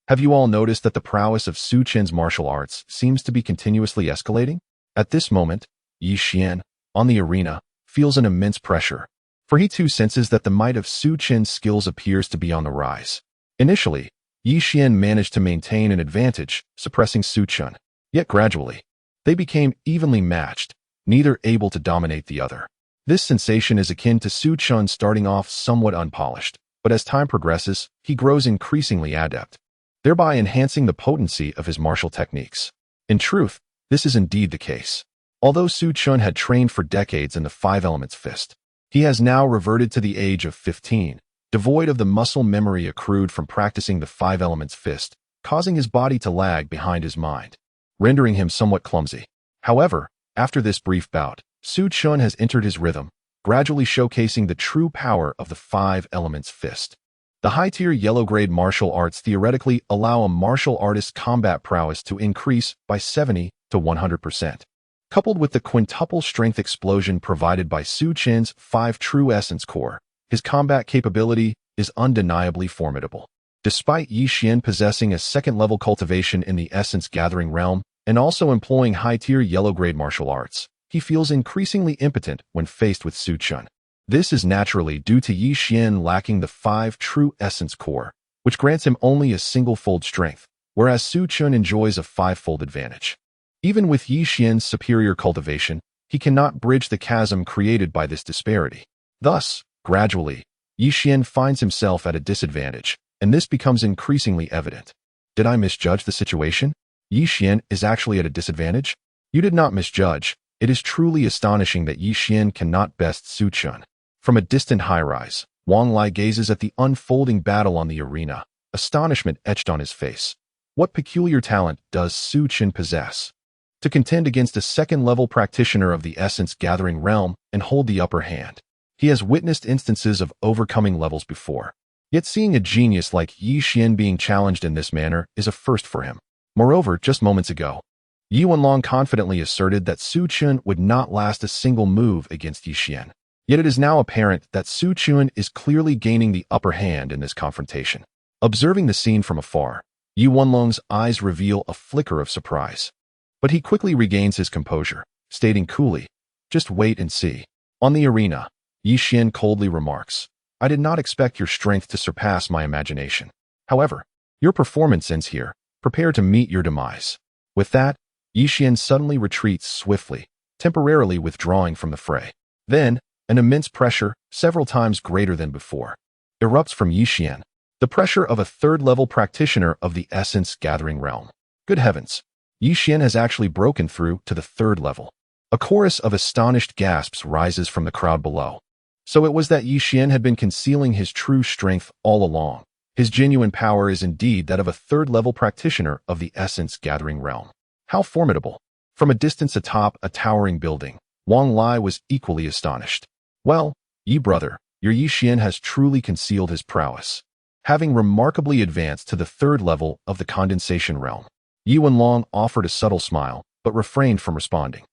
have you all noticed that the prowess of Su Chun's martial arts seems to be continuously escalating? At this moment, Yi Xian, on the arena, feels an immense pressure, for he too senses that the might of Su Chun's skills appears to be on the rise. Initially, Yi Xian managed to maintain an advantage, suppressing Su Chun. Yet gradually, they became evenly matched, neither able to dominate the other. This sensation is akin to Su Chun starting off somewhat unpolished, but as time progresses, he grows increasingly adept, thereby enhancing the potency of his martial techniques. In truth, this is indeed the case. Although Su Chun had trained for decades in the Five Elements Fist, he has now reverted to the age of 15, devoid of the muscle memory accrued from practicing the Five Elements Fist, causing his body to lag behind his mind, rendering him somewhat clumsy. However, after this brief bout, Su Chun has entered his rhythm, gradually showcasing the true power of the Five Elements Fist. The high-tier yellow-grade martial arts theoretically allow a martial artist's combat prowess to increase by 70 to 100%. Coupled with the quintuple strength explosion provided by Su Chun's 5 True Essence core, his combat capability is undeniably formidable. Despite Yi Xian possessing a second-level cultivation in the essence-gathering realm and also employing high-tier yellow-grade martial arts, he feels increasingly impotent when faced with Su Chun. This is naturally due to Yi Xian lacking the 5 True Essence core, which grants him only a single-fold strength, whereas Su Chun enjoys a 5-fold advantage. Even with Yi Xian's superior cultivation, he cannot bridge the chasm created by this disparity. Thus, gradually, Yi Xian finds himself at a disadvantage, and this becomes increasingly evident. Did I misjudge the situation? Yi Xian is actually at a disadvantage? You did not misjudge. It is truly astonishing that Yi Xian cannot best Su Chun. From a distant high-rise, Wang Lai gazes at the unfolding battle on the arena, astonishment etched on his face. What peculiar talent does Su Chun possess to contend against a second-level practitioner of the essence-gathering realm and hold the upper hand? He has witnessed instances of overcoming levels before, Yet seeing a genius like Yi Xian being challenged in this manner is a first for him. Moreover, just moments ago, Yi Wenlong confidently asserted that Su Chun would not last a single move against Yi Xian. Yet it is now apparent that Su Chun is clearly gaining the upper hand in this confrontation. Observing the scene from afar, Yi Wenlong's eyes reveal a flicker of surprise. But he quickly regains his composure, stating coolly, "Just wait and see." On the arena, Yi Xian coldly remarks, "I did not expect your strength to surpass my imagination. However, your performance ends here. Prepare to meet your demise." With that, Yi Xian suddenly retreats swiftly, temporarily withdrawing from the fray. Then, an immense pressure, several times greater than before, erupts from Yi Xian, the pressure of a third-level practitioner of the essence-gathering realm. Good heavens! Yi Xian has actually broken through to the third level. A chorus of astonished gasps rises from the crowd below. So it was that Yi Xian had been concealing his true strength all along. His genuine power is indeed that of a third-level practitioner of the essence-gathering realm. How formidable! From a distance atop a towering building, Wang Lai was equally astonished. Well, Yi brother, your Yi Xian has truly concealed his prowess. Having remarkably advanced to the third level of the condensation realm, Yi Wenlong offered a subtle smile, but refrained from responding.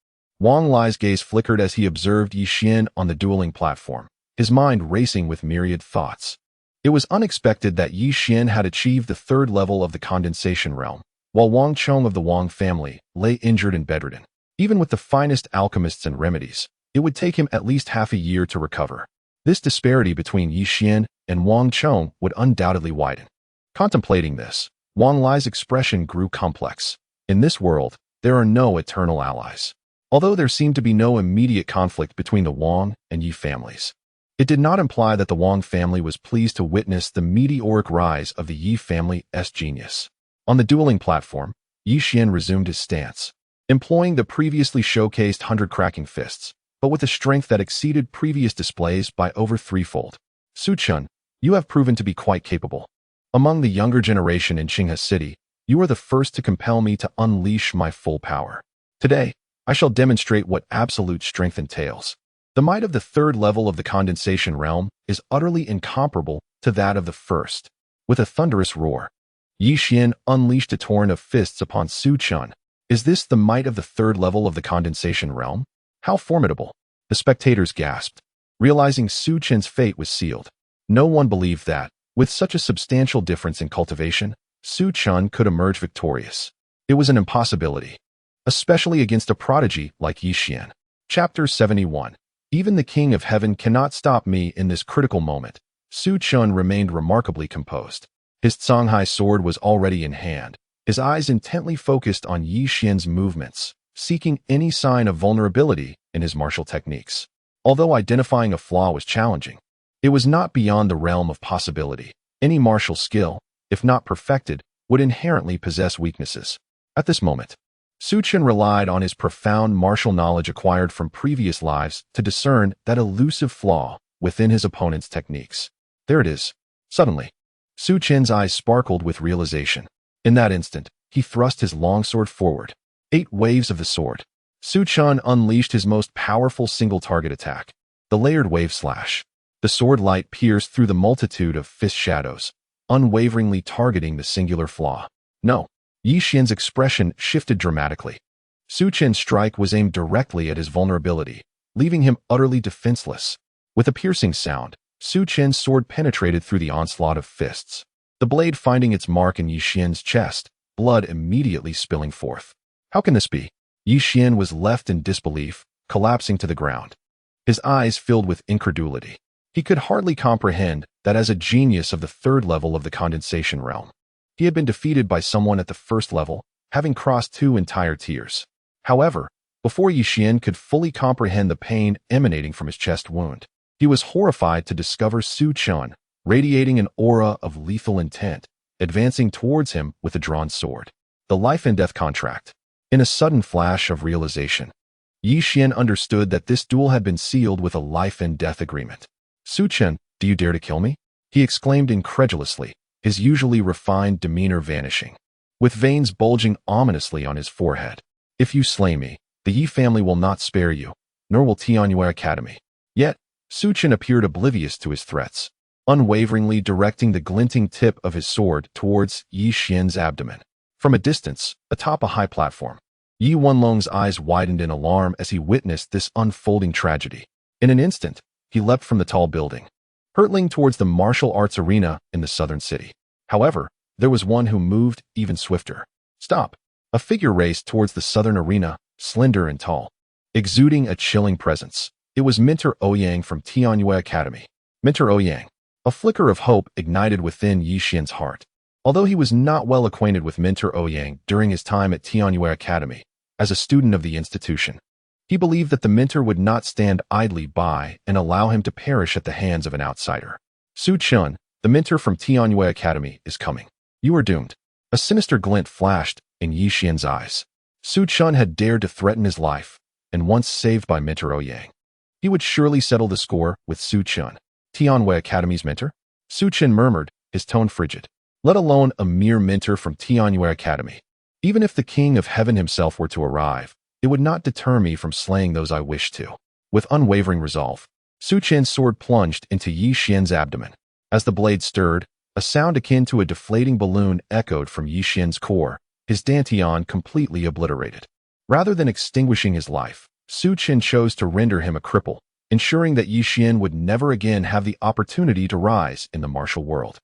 Wang Lai's gaze flickered as he observed Yi Xian on the dueling platform, his mind racing with myriad thoughts. It was unexpected that Yi Xian had achieved the third level of the condensation realm, while Wang Chong of the Wang family lay injured and bedridden. Even with the finest alchemists and remedies, it would take him at least half a year to recover. This disparity between Yi Xian and Wang Chong would undoubtedly widen. Contemplating this, Wang Lai's expression grew complex. In this world, there are no eternal allies. Although there seemed to be no immediate conflict between the Wang and Yi families, it did not imply that the Wang family was pleased to witness the meteoric rise of the Yi family's genius. On the dueling platform, Yi Xian resumed his stance, employing the previously showcased 100 cracking fists, but with a strength that exceeded previous displays by over threefold. Su Chun, you have proven to be quite capable. Among the younger generation in Qinghe City, you are the first to compel me to unleash my full power. Today, I shall demonstrate what absolute strength entails. The might of the third level of the condensation realm is utterly incomparable to that of the first. With a thunderous roar, Yi Xian unleashed a torrent of fists upon Su Chun. Is this the might of the third level of the condensation realm? How formidable! The spectators gasped, realizing Su Chun's fate was sealed. No one believed that, with such a substantial difference in cultivation, Su Chun could emerge victorious. It was an impossibility, especially against a prodigy like Yi Xian. Chapter 71. Even the King of Heaven cannot stop me in this critical moment. Su Chun remained remarkably composed. His Songhai sword was already in hand, his eyes intently focused on Yi Xian's movements, seeking any sign of vulnerability in his martial techniques. Although identifying a flaw was challenging, it was not beyond the realm of possibility. Any martial skill, if not perfected, would inherently possess weaknesses. At this moment, Su Chun relied on his profound martial knowledge acquired from previous lives to discern that elusive flaw within his opponent's techniques. There it is. Suddenly, Su Chun's eyes sparkled with realization. In that instant, he thrust his longsword forward. 8 waves of the sword. Su Chun unleashed his most powerful single-target attack, the layered wave slash. The sword light pierced through the multitude of fist shadows, unwaveringly targeting the singular flaw. No. Yi Xian's expression shifted dramatically. Su Chun's strike was aimed directly at his vulnerability, leaving him utterly defenseless. With a piercing sound, Su Chun's sword penetrated through the onslaught of fists, the blade finding its mark in Yi Xian's chest, blood immediately spilling forth. How can this be? Yi Xian was left in disbelief, collapsing to the ground. His eyes filled with incredulity. He could hardly comprehend that as a genius of the third level of the condensation realm, he had been defeated by someone at the first level, having crossed 2 entire tiers. However, before Yi Xian could fully comprehend the pain emanating from his chest wound, he was horrified to discover Su Chun, radiating an aura of lethal intent, advancing towards him with a drawn sword. The life and death contract. In a sudden flash of realization, Yi Xian understood that this duel had been sealed with a life and death agreement. Su Chun, do you dare to kill me? He exclaimed incredulously, his usually refined demeanor vanishing, with veins bulging ominously on his forehead. If you slay me, the Yi family will not spare you, nor will Tianyue Academy. Yet, Su Chun appeared oblivious to his threats. unwaveringly directing the glinting tip of his sword towards Yi Xian's abdomen. From a distance, atop a high platform, Yi Wenlong's eyes widened in alarm as he witnessed this unfolding tragedy. In an instant, he leapt from the tall building, hurtling towards the martial arts arena in the southern city. However, there was one who moved even swifter. Stop! A figure raced towards the southern arena, slender and tall, exuding a chilling presence. It was Mentor Ouyang from Tianyue Academy. Mentor Ouyang. A flicker of hope ignited within Yi Xian's heart. Although he was not well acquainted with Mentor Ouyang during his time at Tianyue Academy, as a student of the institution, he believed that the mentor would not stand idly by and allow him to perish at the hands of an outsider. Su Chun, the mentor from Tianyue Academy, is coming. You are doomed. A sinister glint flashed in Yi Xian's eyes. Su Chun had dared to threaten his life, and once saved by Mentor Ouyang, he would surely settle the score with Su Chun, Tianyue Academy's mentor. Su Chun murmured, his tone frigid. Let alone a mere mentor from Tianyue Academy. Even if the King of Heaven himself were to arrive, it would not deter me from slaying those I wish to. With unwavering resolve, Su Chen's sword plunged into Yi Xian's abdomen. As the blade stirred, a sound akin to a deflating balloon echoed from Yi Xian's core, his dantian completely obliterated. Rather than extinguishing his life, Su Chen chose to render him a cripple, ensuring that Yi Xian would never again have the opportunity to rise in the martial world.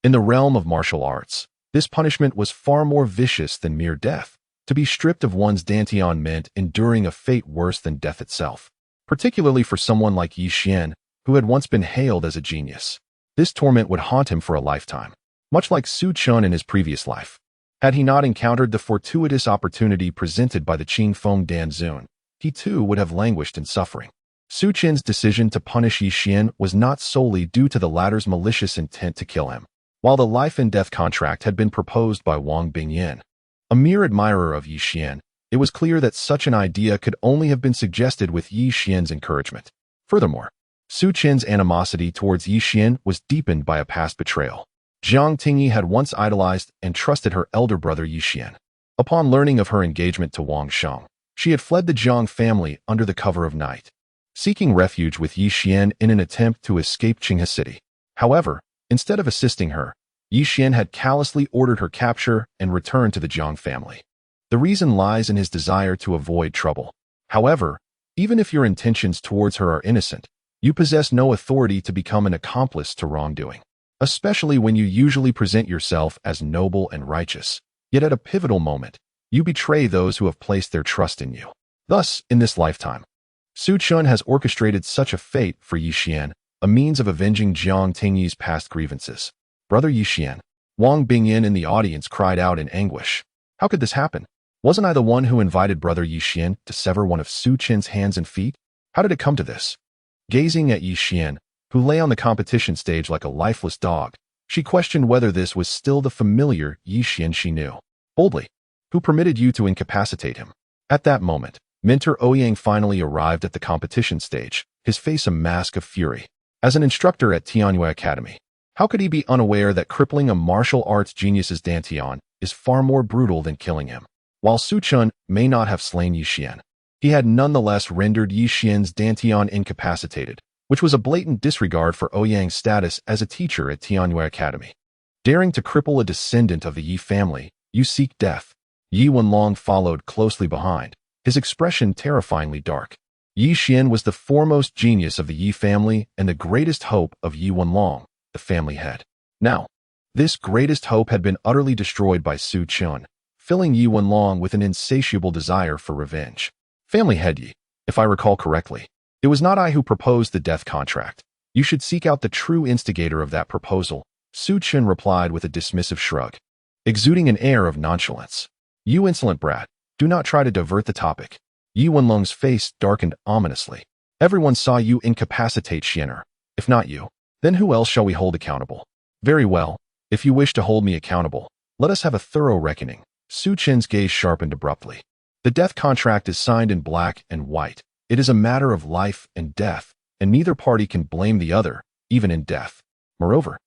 In the realm of martial arts, this punishment was far more vicious than mere death. To be stripped of one's dantian meant enduring a fate worse than death itself, particularly for someone like Yi Xian, who had once been hailed as a genius. This torment would haunt him for a lifetime, much like Su Chun in his previous life. Had he not encountered the fortuitous opportunity presented by the Qin Feng Dan Zun, he too would have languished in suffering. Su Chen's decision to punish Yi Xian was not solely due to the latter's malicious intent to kill him. While the life and death contract had been proposed by Wang Bingyan, a mere admirer of Yi Xian, it was clear that such an idea could only have been suggested with Yi Xian's encouragement. Furthermore, Su Chen's animosity towards Yi Xian was deepened by a past betrayal. Jiang Tingyi had once idolized and trusted her elder brother Yi Xian. Upon learning of her engagement to Wang Sheng, she had fled the Jiang family under the cover of night, seeking refuge with Yi Xian in an attempt to escape Qinghe City. However, instead of assisting her, Yi Xian had callously ordered her capture and return to the Jiang family. The reason lies in his desire to avoid trouble. However, even if your intentions towards her are innocent, you possess no authority to become an accomplice to wrongdoing, especially when you usually present yourself as noble and righteous. Yet at a pivotal moment, you betray those who have placed their trust in you. Thus, in this lifetime, Su Chun has orchestrated such a fate for Yi Xian, a means of avenging Jiang Tingyi's past grievances. Brother Yi Xian, Wang Bingyan in the audience cried out in anguish. How could this happen? Wasn't I the one who invited Brother Yi Xian to sever one of Su Chen's hands and feet? How did it come to this? Gazing at Yi Xian, who lay on the competition stage like a lifeless dog, she questioned whether this was still the familiar Yi Xian she knew. Boldly, who permitted you to incapacitate him? At that moment, Mentor Ouyang finally arrived at the competition stage, his face a mask of fury. As an instructor at Tianyue Academy, how could he be unaware that crippling a martial arts genius's dantian is far more brutal than killing him? While Su Chun may not have slain Yi Xian, he had nonetheless rendered Yi Xian's dantian incapacitated, which was a blatant disregard for Ouyang's status as a teacher at Tianyue Academy. Daring to cripple a descendant of the Yi family, you seek death. Yi Wenlong followed closely behind, his expression terrifyingly dark. Yi Xian was the foremost genius of the Yi family and the greatest hope of Yi Wenlong, the family head. Now, this greatest hope had been utterly destroyed by Su Chun, filling Yi Wenlong with an insatiable desire for revenge. Family head Yi, if I recall correctly, it was not I who proposed the death contract. You should seek out the true instigator of that proposal, Su Chun replied with a dismissive shrug, exuding an air of nonchalance. You insolent brat, do not try to divert the topic. Yi Wenlong's face darkened ominously. Everyone saw you incapacitate Xianer. If not you, then who else shall we hold accountable? Very well, if you wish to hold me accountable, let us have a thorough reckoning. Su Chen's gaze sharpened abruptly. The death contract is signed in black and white. It is a matter of life and death, and neither party can blame the other, even in death. Moreover,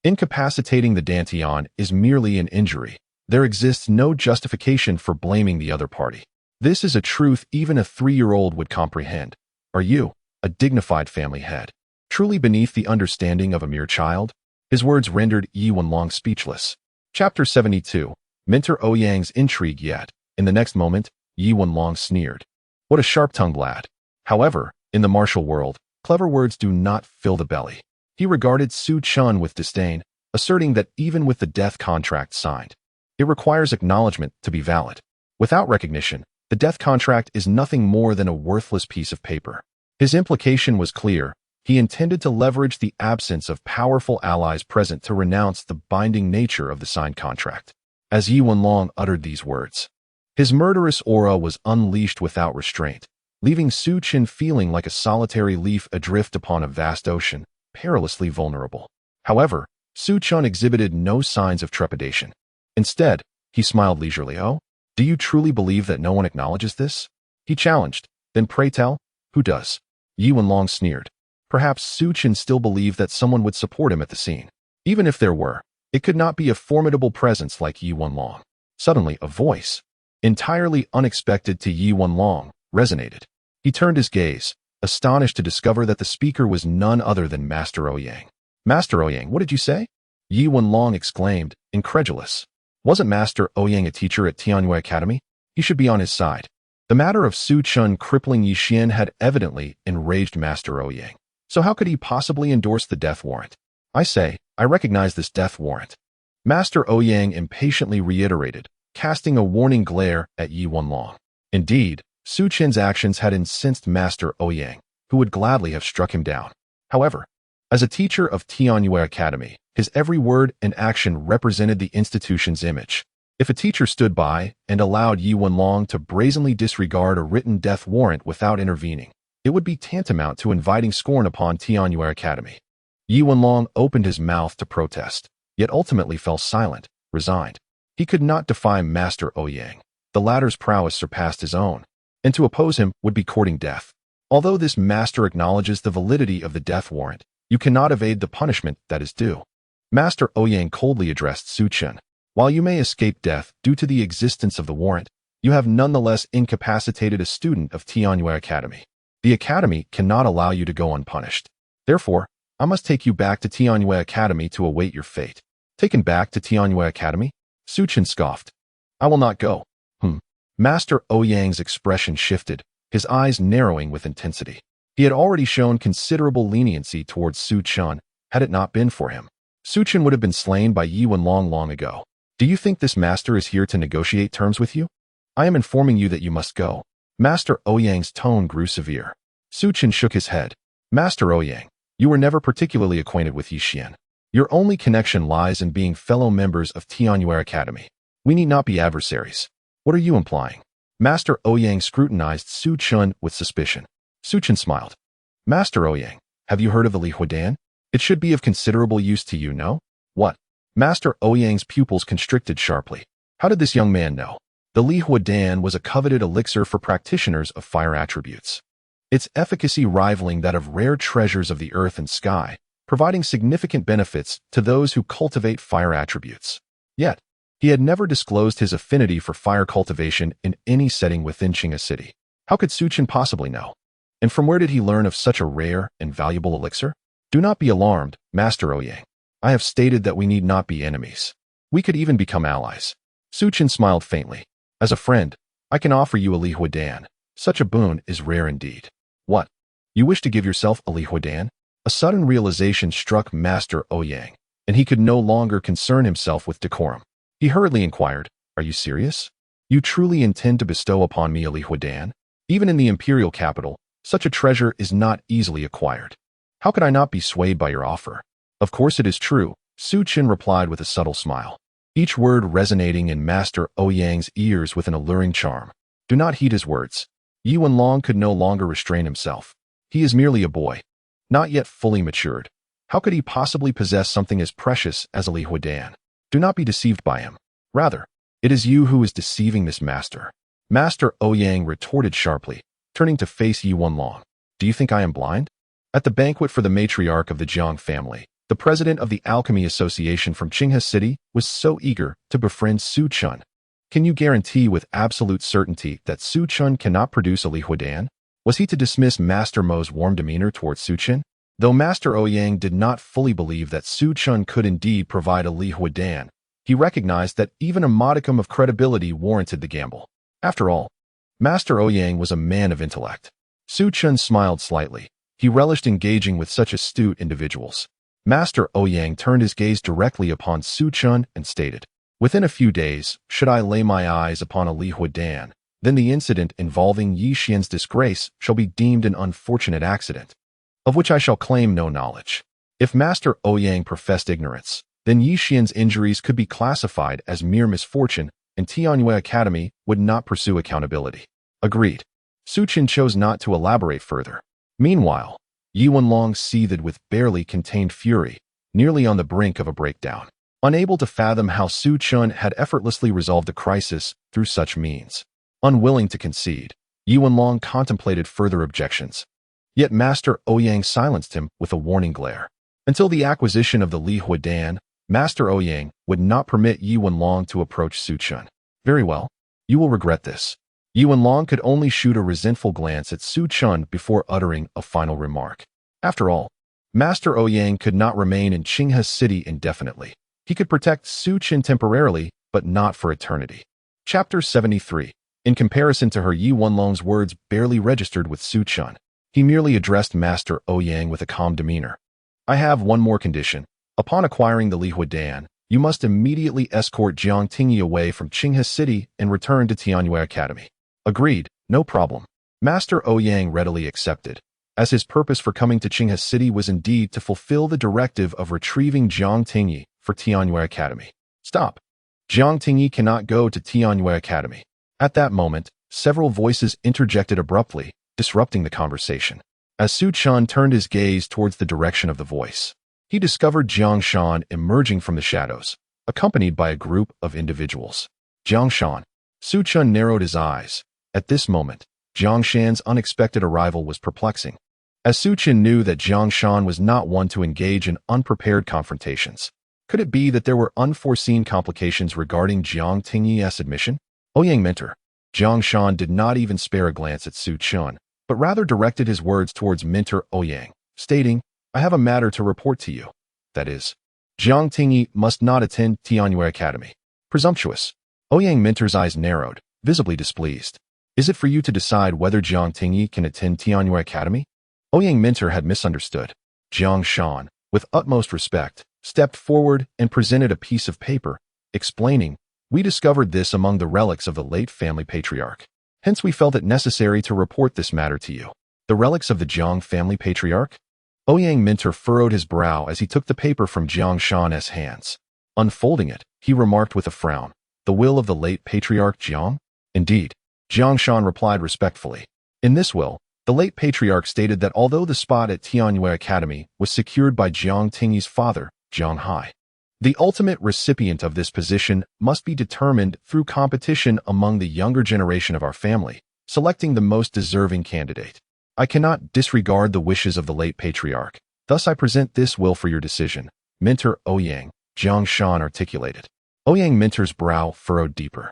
incapacitating the dantian is merely an injury. There exists no justification for blaming the other party. This is a truth even a 3-year-old would comprehend. Are you, a dignified family head, truly beneath the understanding of a mere child? His words rendered Yi Wenlong speechless. Chapter 72. Mentor Ouyang's intrigue yet. In the next moment, Yi Wenlong sneered. What a sharp-tongued lad. However, in the martial world, clever words do not fill the belly. He regarded Su Chun with disdain, asserting that even with the death contract signed, it requires acknowledgement to be valid. Without recognition, the death contract is nothing more than a worthless piece of paper. His implication was clear. He intended to leverage the absence of powerful allies present to renounce the binding nature of the signed contract. As Yi Wenlong uttered these words, his murderous aura was unleashed without restraint, leaving Su Chun feeling like a solitary leaf adrift upon a vast ocean, perilously vulnerable. However, Su Chun exhibited no signs of trepidation. Instead, he smiled leisurely. Oh, do you truly believe that no one acknowledges this? He challenged. Then pray tell, who does? Yi Wenlong sneered. Perhaps Su Chun still believed that someone would support him at the scene. Even if there were, it could not be a formidable presence like Yi Wenlong. Suddenly, a voice, entirely unexpected to Yi Wenlong, resonated. He turned his gaze, astonished to discover that the speaker was none other than Master Ouyang. Master Ouyang, what did you say? Yi Wenlong exclaimed, incredulous. Wasn't Master Ouyang a teacher at Tianyue Academy? He should be on his side. The matter of Su Chun crippling Yi Xian had evidently enraged Master Ouyang. So how could he possibly endorse the death warrant? I say, I recognize this death warrant. Master Ouyang impatiently reiterated, casting a warning glare at Yi Wenlong. Indeed, Su Chun's actions had incensed Master Ouyang, who would gladly have struck him down. However, as a teacher of Tianyue Academy, his every word and action represented the institution's image. If a teacher stood by and allowed Yi Wenlong to brazenly disregard a written death warrant without intervening, it would be tantamount to inviting scorn upon Tianyue Academy. Yi Wenlong opened his mouth to protest, yet ultimately fell silent, resigned. He could not defy Master Ouyang. The latter's prowess surpassed his own, and to oppose him would be courting death. Although this master acknowledges the validity of the death warrant, you cannot evade the punishment that is due. Master Ouyang coldly addressed Su Chun. While you may escape death due to the existence of the warrant, you have nonetheless incapacitated a student of Tianyue Academy. The Academy cannot allow you to go unpunished. Therefore, I must take you back to Tianyue Academy to await your fate. Taken back to Tianyue Academy? Su Chun scoffed. I will not go. Master Ouyang's expression shifted, his eyes narrowing with intensity. He had already shown considerable leniency towards Su Chun, had it not been for him. Su Chun would have been slain by Yi Wenlong long ago. Do you think this master is here to negotiate terms with you? I am informing you that you must go. Master Ouyang's tone grew severe. Su Chun shook his head. Master Ouyang, you were never particularly acquainted with Yi Xian. Your only connection lies in being fellow members of Tianyue Academy. We need not be adversaries. What are you implying? Master Ouyang scrutinized Su Chun with suspicion. Su Chun smiled. Master Ouyang, have you heard of the Li Huidan? It should be of considerable use to you, no? What? Master Ouyang's pupils constricted sharply. How did this young man know? The Li Huidan was a coveted elixir for practitioners of fire attributes. Its efficacy rivaling that of rare treasures of the earth and sky, providing significant benefits to those who cultivate fire attributes. Yet, he had never disclosed his affinity for fire cultivation in any setting within Qinghe City. How could Su Chun possibly know? And from where did he learn of such a rare and valuable elixir? Do not be alarmed, Master Ouyang. I have stated that we need not be enemies. We could even become allies. Su Chun smiled faintly. As a friend, I can offer you a Li Huidan. Such a boon is rare indeed. What? You wish to give yourself a Li Huidan? A sudden realization struck Master Ouyang, and he could no longer concern himself with decorum. He hurriedly inquired, are you serious? You truly intend to bestow upon me a Li Huidan? Even in the imperial capital, such a treasure is not easily acquired. How could I not be swayed by your offer? Of course it is true, Su Chun replied with a subtle smile, each word resonating in Master Ouyang's ears with an alluring charm. Do not heed his words. Yi Wenlong could no longer restrain himself. He is merely a boy, not yet fully matured. How could he possibly possess something as precious as a Li Huidan? Do not be deceived by him. Rather, it is you who is deceiving this master. Master Ouyang retorted sharply, turning to face Yi Wenlong. Do you think I am blind? At the banquet for the matriarch of the Jiang family, the president of the Alchemy Association from Qinghe City was so eager to befriend Su Chun. Can you guarantee with absolute certainty that Su Chun cannot produce a Li Huidan? Was he to dismiss Master Mo's warm demeanor towards Su Chun? Though Master Ouyang did not fully believe that Su Chun could indeed provide a Li Huidan, he recognized that even a modicum of credibility warranted the gamble. After all, Master Ouyang was a man of intellect. Su Chun smiled slightly. He relished engaging with such astute individuals. Master Ouyang turned his gaze directly upon Su Chun and stated, "Within a few days, should I lay my eyes upon a Li Huidan, then the incident involving Yi Xian's disgrace shall be deemed an unfortunate accident, of which I shall claim no knowledge." If Master Ouyang professed ignorance, then Yi Xian's injuries could be classified as mere misfortune, and Tianyue Academy would not pursue accountability. Agreed. Su Chun chose not to elaborate further. Meanwhile, Yi Wenlong seethed with barely contained fury, nearly on the brink of a breakdown, unable to fathom how Su Chun had effortlessly resolved the crisis through such means. Unwilling to concede, Yi Wenlong contemplated further objections. Yet Master Ouyang silenced him with a warning glare. Until the acquisition of the Li Huidan, Master Ouyang would not permit Yi Wenlong to approach Su Chun. Very well. You will regret this. Yi Wenlong could only shoot a resentful glance at Su Chun before uttering a final remark. After all, Master Ouyang could not remain in Qinghe City indefinitely. He could protect Su Chun temporarily, but not for eternity. Chapter 73. In comparison to her, Yi Wenlong's words barely registered with Su Chun. He merely addressed Master Ouyang with a calm demeanor. "I have one more condition. Upon acquiring the Li Huidan, you must immediately escort Jiang Tingyi away from Qinghe City and return to Tianyue Academy." Agreed, no problem. Master Ouyang readily accepted, as his purpose for coming to Qinghe City was indeed to fulfill the directive of retrieving Jiang Tingyi for Tianyue Academy. Stop. Jiang Tingyi cannot go to Tianyue Academy. At that moment, several voices interjected abruptly, disrupting the conversation. As Su Chun turned his gaze towards the direction of the voice, he discovered Jiang Shan emerging from the shadows, accompanied by a group of individuals. Jiang Shan. Su Chun narrowed his eyes. At this moment, Jiang Shan's unexpected arrival was perplexing, as Su Chun knew that Jiang Shan was not one to engage in unprepared confrontations. Could it be that there were unforeseen complications regarding Jiang Tingyi's admission? Ouyang Mentor. Jiang Shan did not even spare a glance at Su Chun, but rather directed his words towards Mentor Ouyang, stating, "I have a matter to report to you. That is, Jiang Tingyi must not attend Tianyue Academy." Presumptuous. Ouyang Mentor's eyes narrowed, visibly displeased. "Is it for you to decide whether Jiang Tingyi can attend Tianyue Academy?" Ouyang Mentor had misunderstood. Jiang Shan, with utmost respect, stepped forward and presented a piece of paper, explaining, "We discovered this among the relics of the late family patriarch. Hence we felt it necessary to report this matter to you." The relics of the Jiang family patriarch? Ouyang Mentor furrowed his brow as he took the paper from Jiang Shan's hands. Unfolding it, he remarked with a frown, "The will of the late patriarch Jiang?" "Indeed." Jiang Shan replied respectfully. In this will, the late patriarch stated that although the spot at Tianyue Academy was secured by Jiang Tingyi's father, Jiang Hai, the ultimate recipient of this position must be determined through competition among the younger generation of our family, selecting the most deserving candidate. I cannot disregard the wishes of the late patriarch, thus I present this will for your decision. Mentor Ouyang, Jiang Shan articulated. Ouyang Mentor's brow furrowed deeper.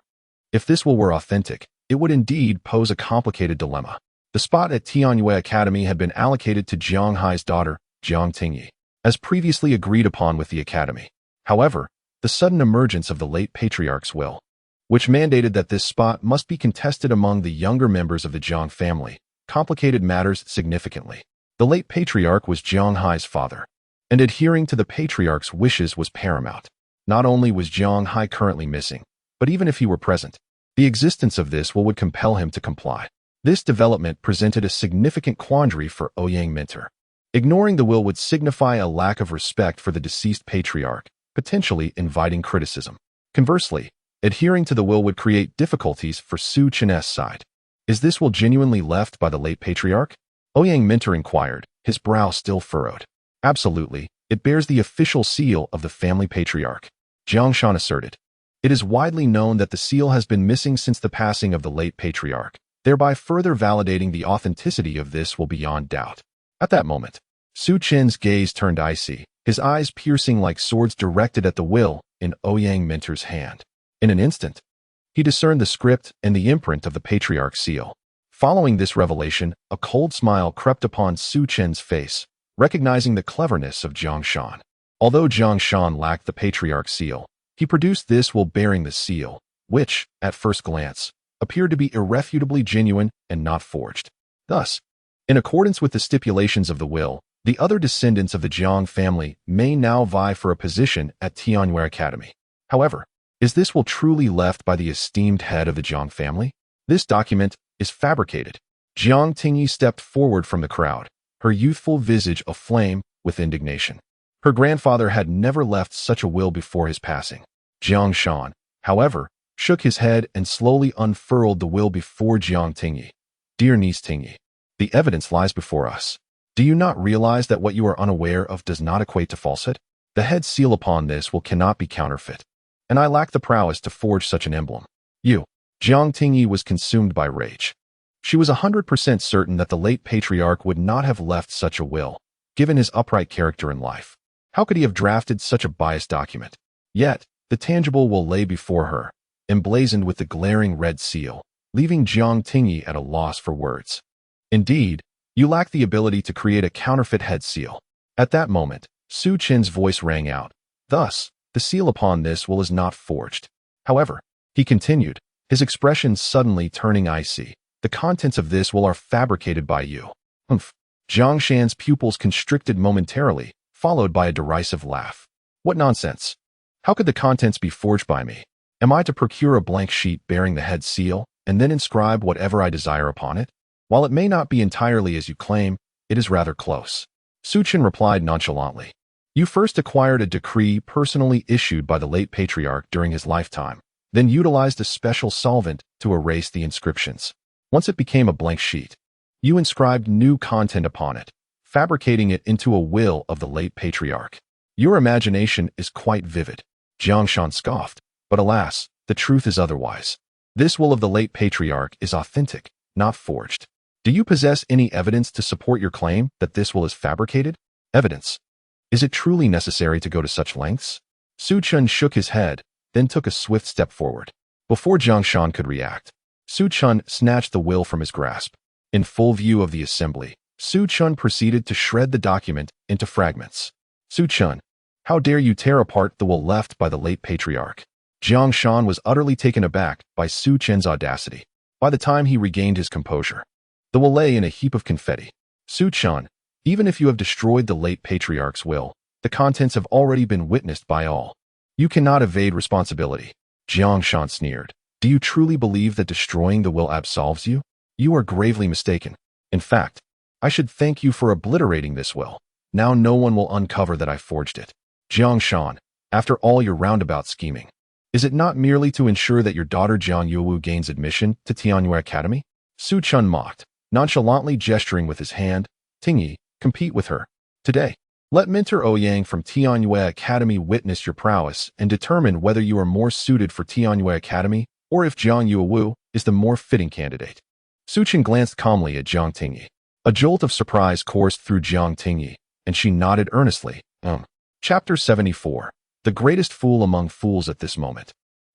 If this will were authentic, it would indeed pose a complicated dilemma. The spot at Tianyue Academy had been allocated to Jiang Hai's daughter, Jiang Tingyi, as previously agreed upon with the academy. However, the sudden emergence of the late patriarch's will, which mandated that this spot must be contested among the younger members of the Jiang family, complicated matters significantly. The late patriarch was Jiang Hai's father, and adhering to the patriarch's wishes was paramount. Not only was Jiang Hai currently missing, but even if he were present, the existence of this will would compel him to comply. This development presented a significant quandary for Ouyang Mentor. Ignoring the will would signify a lack of respect for the deceased patriarch, potentially inviting criticism. Conversely, adhering to the will would create difficulties for Su Chun's side. Is this will genuinely left by the late patriarch? Ouyang Mentor inquired, his brow still furrowed. Absolutely, it bears the official seal of the family patriarch. Jiang Shan asserted. It is widely known that the seal has been missing since the passing of the late patriarch, thereby further validating the authenticity of this will beyond doubt. At that moment, Su Chen's gaze turned icy, his eyes piercing like swords directed at the will in Ouyang Mentor's hand. In an instant, he discerned the script and the imprint of the patriarch's seal. Following this revelation, a cold smile crept upon Su Chen's face, recognizing the cleverness of Jiang Shan. Although Jiang Shan lacked the Patriarch seal, he produced this while bearing the seal, which, at first glance, appeared to be irrefutably genuine and not forged. Thus, in accordance with the stipulations of the will, the other descendants of the Jiang family may now vie for a position at Tianyue Academy. However, is this will truly left by the esteemed head of the Jiang family? This document is fabricated. Jiang Tingyi stepped forward from the crowd, her youthful visage aflame with indignation. Her grandfather had never left such a will before his passing. Jiang Shan, however, shook his head and slowly unfurled the will before Jiang Tingyi. Dear niece Tingyi, the evidence lies before us. Do you not realize that what you are unaware of does not equate to falsehood? The head seal upon this will cannot be counterfeit, and I lack the prowess to forge such an emblem. Jiang Tingyi was consumed by rage. She was 100% certain that the late patriarch would not have left such a will, given his upright character in life. How could he have drafted such a biased document? Yet, the tangible will lay before her, emblazoned with the glaring red seal, leaving Jiang Tingyi at a loss for words. Indeed, you lack the ability to create a counterfeit head seal. At that moment, Su Qin's voice rang out. Thus, the seal upon this will is not forged. However, he continued, his expression suddenly turning icy. The contents of this will are fabricated by you. Jiang Shan's pupils constricted momentarily, followed by a derisive laugh. What nonsense! How could the contents be forged by me? Am I to procure a blank sheet bearing the head seal, and then inscribe whatever I desire upon it? While it may not be entirely as you claim, it is rather close. Su Qin replied nonchalantly. You first acquired a decree personally issued by the late patriarch during his lifetime, then utilized a special solvent to erase the inscriptions. Once it became a blank sheet, you inscribed new content upon it, fabricating it into a will of the late patriarch. Your imagination is quite vivid. Jiang Shan scoffed, but alas, the truth is otherwise. This will of the late patriarch is authentic, not forged. Do you possess any evidence to support your claim that this will is fabricated? Evidence. Is it truly necessary to go to such lengths? Su Qin shook his head, then took a swift step forward. Before Jiang Shan could react, Su Qin snatched the will from his grasp. In full view of the assembly, Su Qin proceeded to shred the document into fragments. Su Qin, how dare you tear apart the will left by the late patriarch? Jiang Shan was utterly taken aback by Su Qin's audacity. By the time he regained his composure, the will lay in a heap of confetti. Su Qin, even if you have destroyed the late patriarch's will, the contents have already been witnessed by all. You cannot evade responsibility. Jiang Shan sneered. Do you truly believe that destroying the will absolves you? You are gravely mistaken. In fact, I should thank you for obliterating this will. Now no one will uncover that I forged it. Jiang Shan, after all your roundabout scheming, is it not merely to ensure that your daughter Jiang Yuwu gains admission to Tianyue Academy? Su Qin mocked, nonchalantly gesturing with his hand. Tingyi, compete with her. Today, let Mentor Ouyang from Tianyue Academy witness your prowess and determine whether you are more suited for Tianyue Academy or if Jiang Yuwu is the more fitting candidate. Su Qin glanced calmly at Jiang Tingyi. A jolt of surprise coursed through Jiang Tingyi, and she nodded earnestly. Chapter 74. The greatest fool among fools at this moment.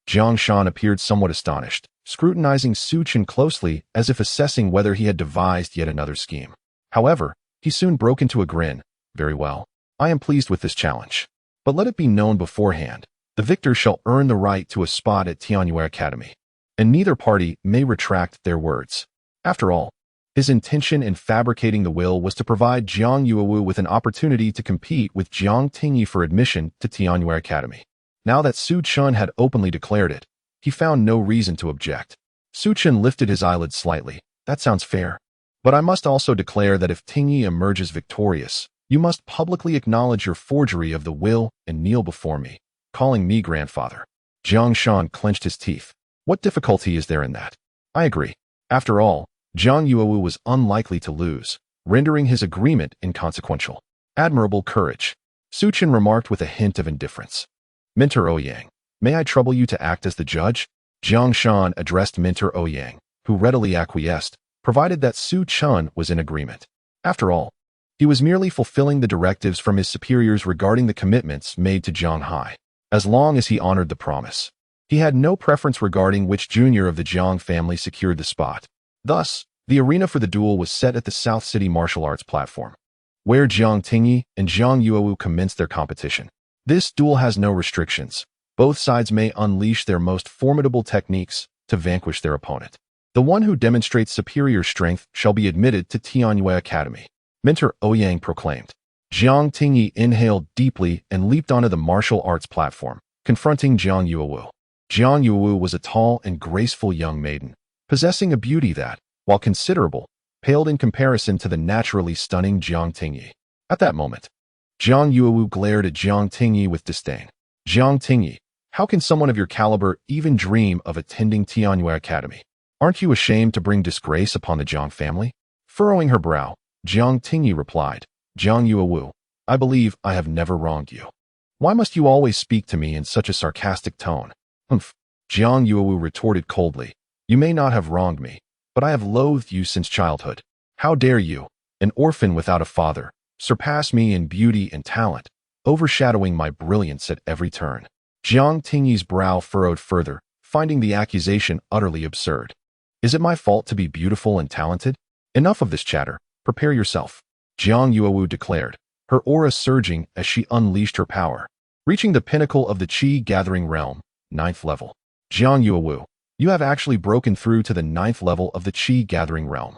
Jiang Shan appeared somewhat astonished, scrutinizing Su Qin closely as if assessing whether he had devised yet another scheme. However, he soon broke into a grin. Very well. I am pleased with this challenge. But let it be known beforehand, the victor shall earn the right to a spot at Tianyue Academy, and neither party may retract their words. After all, his intention in fabricating the will was to provide Jiang Yuwu with an opportunity to compete with Jiang Tingyi for admission to Tianyue Academy. Now that Su Qin had openly declared it, he found no reason to object. Su Qin lifted his eyelids slightly. That sounds fair. But I must also declare that if Tingyi emerges victorious, you must publicly acknowledge your forgery of the will and kneel before me, calling me grandfather. Jiang Shan clenched his teeth. What difficulty is there in that? I agree. After all, Jiang Yuwu was unlikely to lose, rendering his agreement inconsequential. Admirable courage. Su Qin remarked with a hint of indifference. Mentor Ouyang, may I trouble you to act as the judge? Jiang Shan addressed Mentor Ouyang, who readily acquiesced, provided that Su Qin was in agreement. After all, he was merely fulfilling the directives from his superiors regarding the commitments made to Jiang Hai, as long as he honored the promise. He had no preference regarding which junior of the Jiang family secured the spot. Thus, the arena for the duel was set at the South City Martial Arts platform. where Jiang Tingyi and Zhang Yuewu commenced their competition. This duel has no restrictions. Both sides may unleash their most formidable techniques to vanquish their opponent. The one who demonstrates superior strength shall be admitted to Tianyue Academy, Mentor Ouyang proclaimed. Jiang Tingyi inhaled deeply and leaped onto the martial arts platform, confronting Zhang Yuewu. Zhang Yuewu was a tall and graceful young maiden, possessing a beauty that, while considerable, paled in comparison to the naturally stunning Jiang Tingyi. At that moment, Zhang Yuewu glared at Jiang Tingyi with disdain. Jiang Tingyi, how can someone of your caliber even dream of attending Tianyue Academy? Aren't you ashamed to bring disgrace upon the Jiang family? Furrowing her brow, Jiang Tingyi replied, Zhang Yuewu, I believe I have never wronged you. Why must you always speak to me in such a sarcastic tone? Humph. Zhang Yuewu retorted coldly, you may not have wronged me, but I have loathed you since childhood. How dare you, an orphan without a father, surpass me in beauty and talent, overshadowing my brilliance at every turn? Jiang Tingyi's brow furrowed further, finding the accusation utterly absurd. Is it my fault to be beautiful and talented? Enough of this chatter. Prepare yourself, Zhang Yuewu declared, her aura surging as she unleashed her power. Reaching the pinnacle of the Qi gathering realm, 9th level. Zhang Yuewu, you have actually broken through to the 9th level of the Qi gathering realm.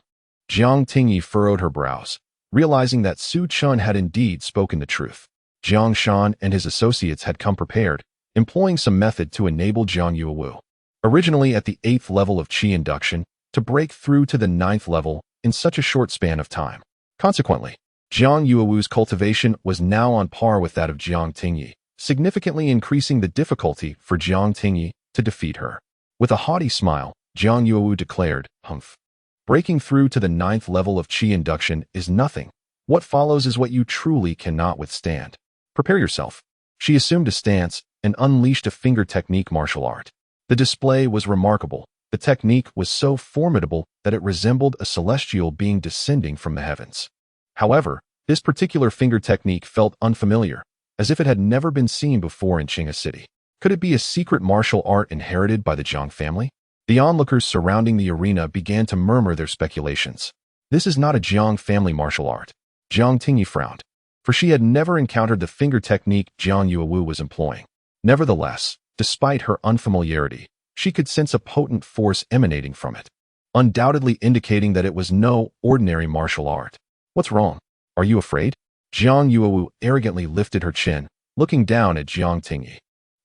Jiang Tingyi furrowed her brows, realizing that Su Chun had indeed spoken the truth. Jiang Shan and his associates had come prepared, employing some method to enable Zhang Yuewu, originally at the 8th level of Qi induction, to break through to the 9th level in such a short span of time. Consequently, Zhang Yuewu's cultivation was now on par with that of Jiang Tingyi, significantly increasing the difficulty for Jiang Tingyi to defeat her. With a haughty smile, Zhang Yuewu declared, Humph. Breaking through to the 9th level of Qi induction is nothing. What follows is what you truly cannot withstand. Prepare yourself. She assumed a stance and unleashed a finger technique martial art. The display was remarkable. The technique was so formidable that it resembled a celestial being descending from the heavens. However, this particular finger technique felt unfamiliar, as if it had never been seen before in Qinghe City. Could it be a secret martial art inherited by the Jiang family? The onlookers surrounding the arena began to murmur their speculations. This is not a Jiang family martial art. Jiang Tingyi frowned, for she had never encountered the finger technique Zhang Yuewu was employing. Nevertheless, despite her unfamiliarity, she could sense a potent force emanating from it, undoubtedly indicating that it was no ordinary martial art. What's wrong? Are you afraid? Zhang Yuewu arrogantly lifted her chin, looking down at Jiang Tingyi.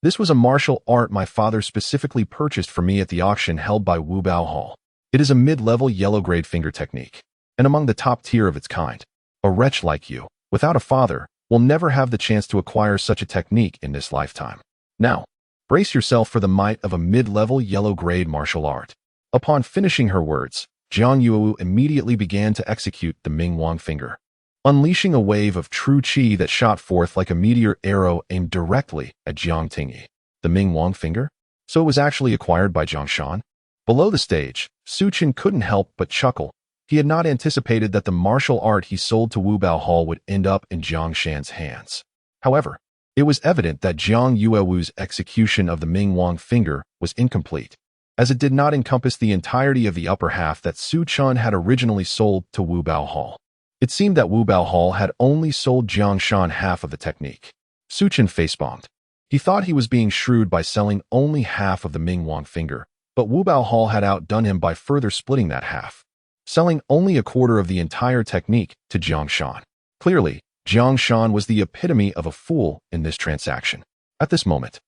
This was a martial art my father specifically purchased for me at the auction held by Wubao Hall. It is a mid-level yellow-grade finger technique, and among the top tier of its kind. A wretch like you, without a father, will never have the chance to acquire such a technique in this lifetime. Now, brace yourself for the might of a mid-level yellow-grade martial art. Upon finishing her words, Zhang Yuewu immediately began to execute the Ming Wang finger, unleashing a wave of true qi that shot forth like a meteor arrow aimed directly at Jiang Tingyi. The Ming Wang finger? So it was actually acquired by Jiang Shan? Below the stage, Su Chen couldn't help but chuckle. He had not anticipated that the martial art he sold to Wubao Hall would end up in Jiang Shan's hands. However, it was evident that Zhang Yuewu's execution of the Ming Wang finger was incomplete, as it did not encompass the entirety of the upper half that Su Chun had originally sold to Wubao Hall. It seemed that Wubao Hall had only sold Jiang Shan half of the technique. Su Chen facepalmed. He thought he was being shrewd by selling only half of the Ming Wang finger, but Wubao Hall had outdone him by further splitting that half, selling only a quarter of the entire technique to Jiang Shan. Clearly, Jiang Shan was the epitome of a fool in this transaction. At this moment,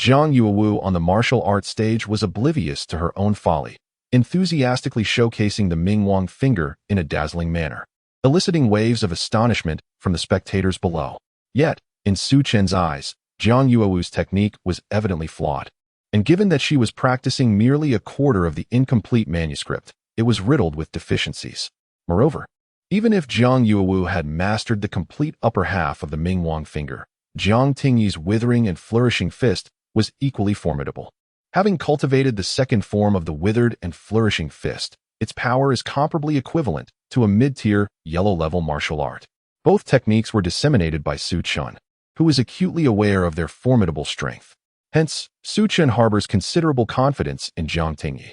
Zhang Yuewu on the martial arts stage was oblivious to her own folly, enthusiastically showcasing the Ming Wang finger in a dazzling manner, eliciting waves of astonishment from the spectators below. Yet, in Su Chen's eyes, Zhang Yuewu's technique was evidently flawed, and given that she was practicing merely a quarter of the incomplete manuscript, it was riddled with deficiencies. Moreover, even if Zhang Yuewu had mastered the complete upper half of the Ming Wang finger, Jiang Tingyi's withering and flourishing fist was equally formidable. Having cultivated the second form of the withered and flourishing fist, its power is comparably equivalent to a mid-tier, yellow-level martial art. Both techniques were disseminated by Su Chun, who was acutely aware of their formidable strength. Hence, Su Chun harbors considerable confidence in Jiang Tingyi.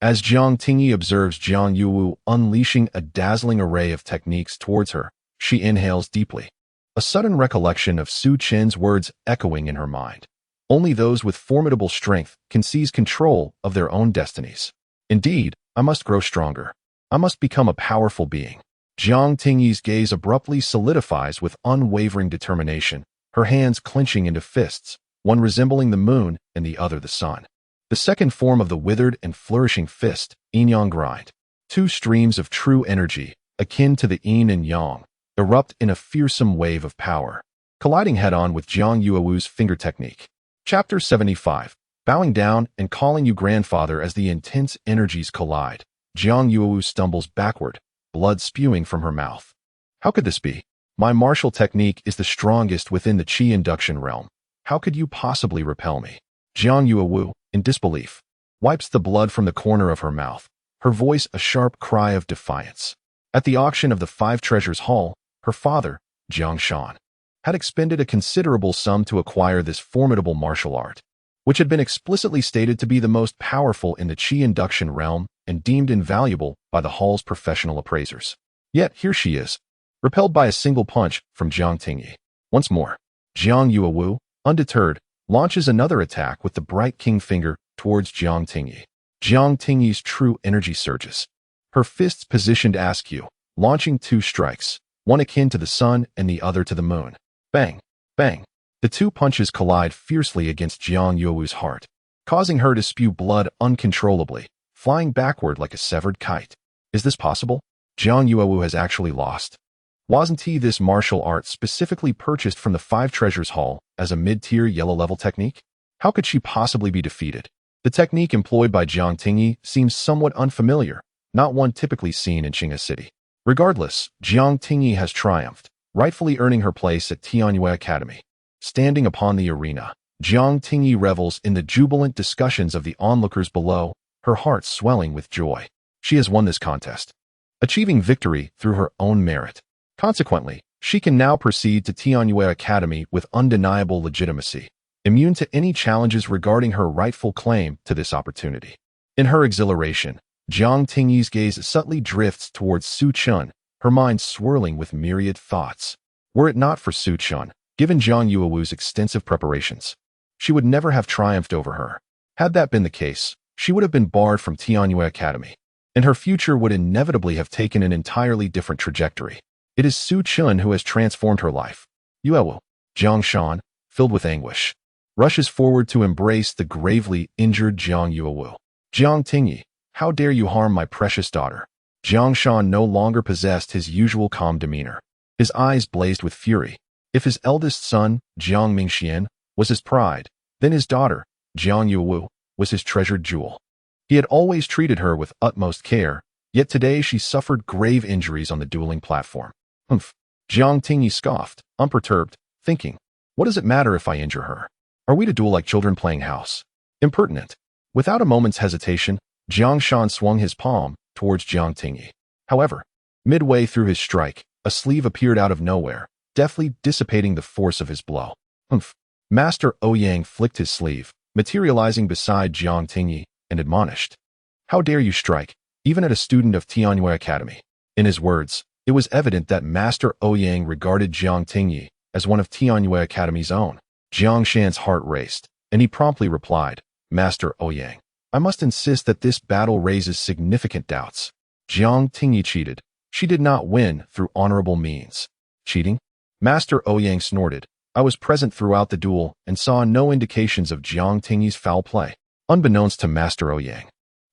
As Jiang Tingyi observes Zhang Yuewu unleashing a dazzling array of techniques towards her, She inhales deeply, a sudden recollection of Su Chen's words echoing in her mind. Only those with formidable strength can seize control of their own destinies. Indeed, I must grow stronger. I must become a powerful being. Jiang Tingyi's gaze abruptly solidifies with unwavering determination, her hands clenching into fists, one resembling the moon and the other the sun. The second form of the withered and flourishing fist, yin-yang grind. Two streams of true energy, akin to the yin and yang, erupt in a fearsome wave of power, colliding head-on with Jiang Yuewu's finger technique. Chapter 75. Bowing down and calling you grandfather as the intense energies collide, Jiang Yuewu stumbles backward, blood spewing from her mouth. How could this be? My martial technique is the strongest within the Qi induction realm. How could you possibly repel me? Jiang Yuewu, in disbelief, wipes the blood from the corner of her mouth, her voice a sharp cry of defiance. At the auction of the Five Treasures Hall, her father, Jiang Shan, had expended a considerable sum to acquire this formidable martial art, which had been explicitly stated to be the most powerful in the Qi induction realm and deemed invaluable by the hall's professional appraisers. Yet here she is, repelled by a single punch from Jiang Tingyi. Once more, Jiang Yuewu, undeterred, launches another attack with the bright king finger towards Jiang Tingyi. Jiang Tingyi's true energy surges, her fists positioned askew, launching two strikes, one akin to the sun and the other to the moon. Bang! Bang! The two punches collide fiercely against Jiang Yuewu's heart, causing her to spew blood uncontrollably, flying backward like a severed kite. Is this possible? Jiang Yuewu has actually lost. Wasn't this martial art specifically purchased from the Five Treasures Hall as a mid-tier yellow-level technique? How could she possibly be defeated? The technique employed by Jiang Tingyi seems somewhat unfamiliar, not one typically seen in Qinghe City. Regardless, Jiang Tingyi has triumphed, rightfully earning her place at Tianyue Academy. Standing upon the arena, Jiang Tingyi revels in the jubilant discussions of the onlookers below, her heart swelling with joy. She has won this contest, achieving victory through her own merit. Consequently, she can now proceed to Tianyue Academy with undeniable legitimacy, immune to any challenges regarding her rightful claim to this opportunity. In her exhilaration, Jiang Tingyi's gaze subtly drifts towards Su Chun, her mind swirling with myriad thoughts. Were it not for Su Chun, given Jiang Yuewu's extensive preparations, she would never have triumphed over her. Had that been the case, she would have been barred from Tianyue Academy, and her future would inevitably have taken an entirely different trajectory. It is Su Chun who has transformed her life. Yuewu, Jiang Shan, filled with anguish, rushes forward to embrace the gravely injured Jiang Yuewu. Jiang Tingyi, how dare you harm my precious daughter? Jiang Shan no longer possessed his usual calm demeanor. His eyes blazed with fury. If his eldest son, Jiang Mingxian, was his pride, then his daughter, Jiang Yuewu, was his treasured jewel. He had always treated her with utmost care, yet today she suffered grave injuries on the dueling platform. Humph. Jiang Tingyi scoffed, unperturbed, thinking, what does it matter if I injure her? Are we to duel like children playing house? Impertinent. Without a moment's hesitation, Jiang Shan swung his palm towards Jiang Tingyi. However, midway through his strike, a sleeve appeared out of nowhere, deftly dissipating the force of his blow. Humph. Master Ouyang flicked his sleeve, materializing beside Jiang Tingyi, and admonished, how dare you strike, even at a student of Tianyue Academy? In his words, it was evident that Master Ouyang regarded Jiang Tingyi as one of Tianyue Academy's own. Jiang Shan's heart raced, and he promptly replied, Master Ouyang, I must insist that this battle raises significant doubts. Jiang Tingyi cheated. She did not win through honorable means. Cheating? Master Ouyang snorted. I was present throughout the duel and saw no indications of Jiang Tingyi's foul play. Unbeknownst to Master Ouyang,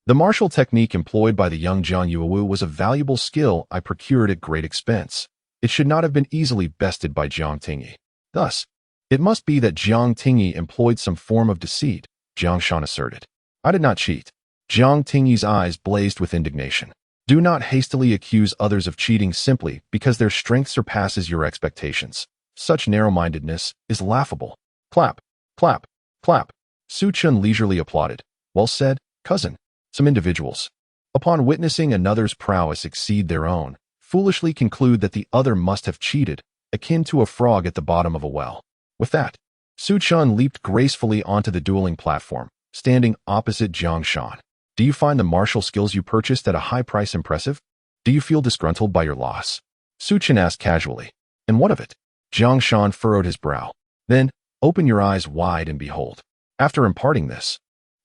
the martial technique employed by the young Jiang Yuewu was a valuable skill I procured at great expense. It should not have been easily bested by Jiang Tingyi. Thus, it must be that Jiang Tingyi employed some form of deceit, Jiang Shan asserted. I did not cheat. Jiang Tingyi's eyes blazed with indignation. Do not hastily accuse others of cheating simply because their strength surpasses your expectations. Such narrow-mindedness is laughable. Clap, clap, clap. Su Chun leisurely applauded. Well said, cousin. Some individuals, upon witnessing another's prowess exceed their own, foolishly conclude that the other must have cheated, akin to a frog at the bottom of a well. With that, Su Chun leaped gracefully onto the dueling platform, standing opposite Jiang Shan. Do you find the martial skills you purchased at a high price impressive? Do you feel disgruntled by your loss? Su Chen asked casually. And what of it? Jiang Shan furrowed his brow. Then, open your eyes wide and behold. After imparting this,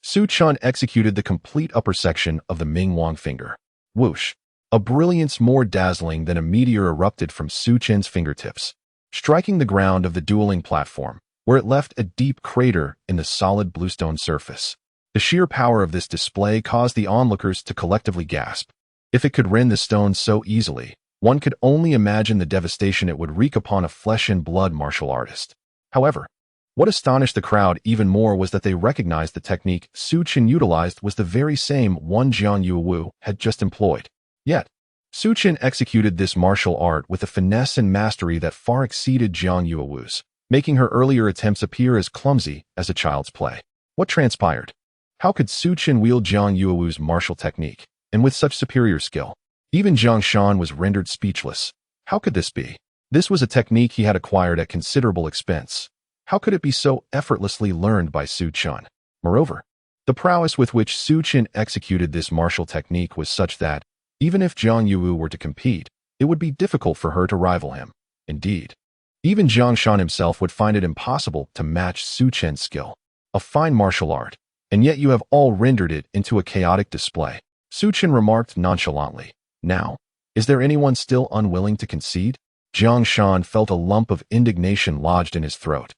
Su Chen executed the complete upper section of the Ming Wang finger. Whoosh! A brilliance more dazzling than a meteor erupted from Su Chen's fingertips, striking the ground of the dueling platform, where it left a deep crater in the solid bluestone surface. The sheer power of this display caused the onlookers to collectively gasp. If it could rend the stone so easily, one could only imagine the devastation it would wreak upon a flesh-and-blood martial artist. However, what astonished the crowd even more was that they recognized the technique Su Chen utilized was the very same one Jiang Yuewu had just employed. Yet, Su Chen executed this martial art with a finesse and mastery that far exceeded Jiang Yuewu's, making her earlier attempts appear as clumsy as a child's play. What transpired? How could Su Chen wield Jiang Yuewu's martial technique, and with such superior skill? Even Jiang Shan was rendered speechless. How could this be? This was a technique he had acquired at considerable expense. How could it be so effortlessly learned by Su Chen? Moreover, the prowess with which Su Chen executed this martial technique was such that, even if Jiang Yuewu were to compete, it would be difficult for her to rival him. Indeed, even Jiang Shan himself would find it impossible to match Su Chen's skill. A fine martial art, and yet you have all rendered it into a chaotic display. Su Chen remarked nonchalantly. Now, is there anyone still unwilling to concede? Jiang Shan felt a lump of indignation lodged in his throat,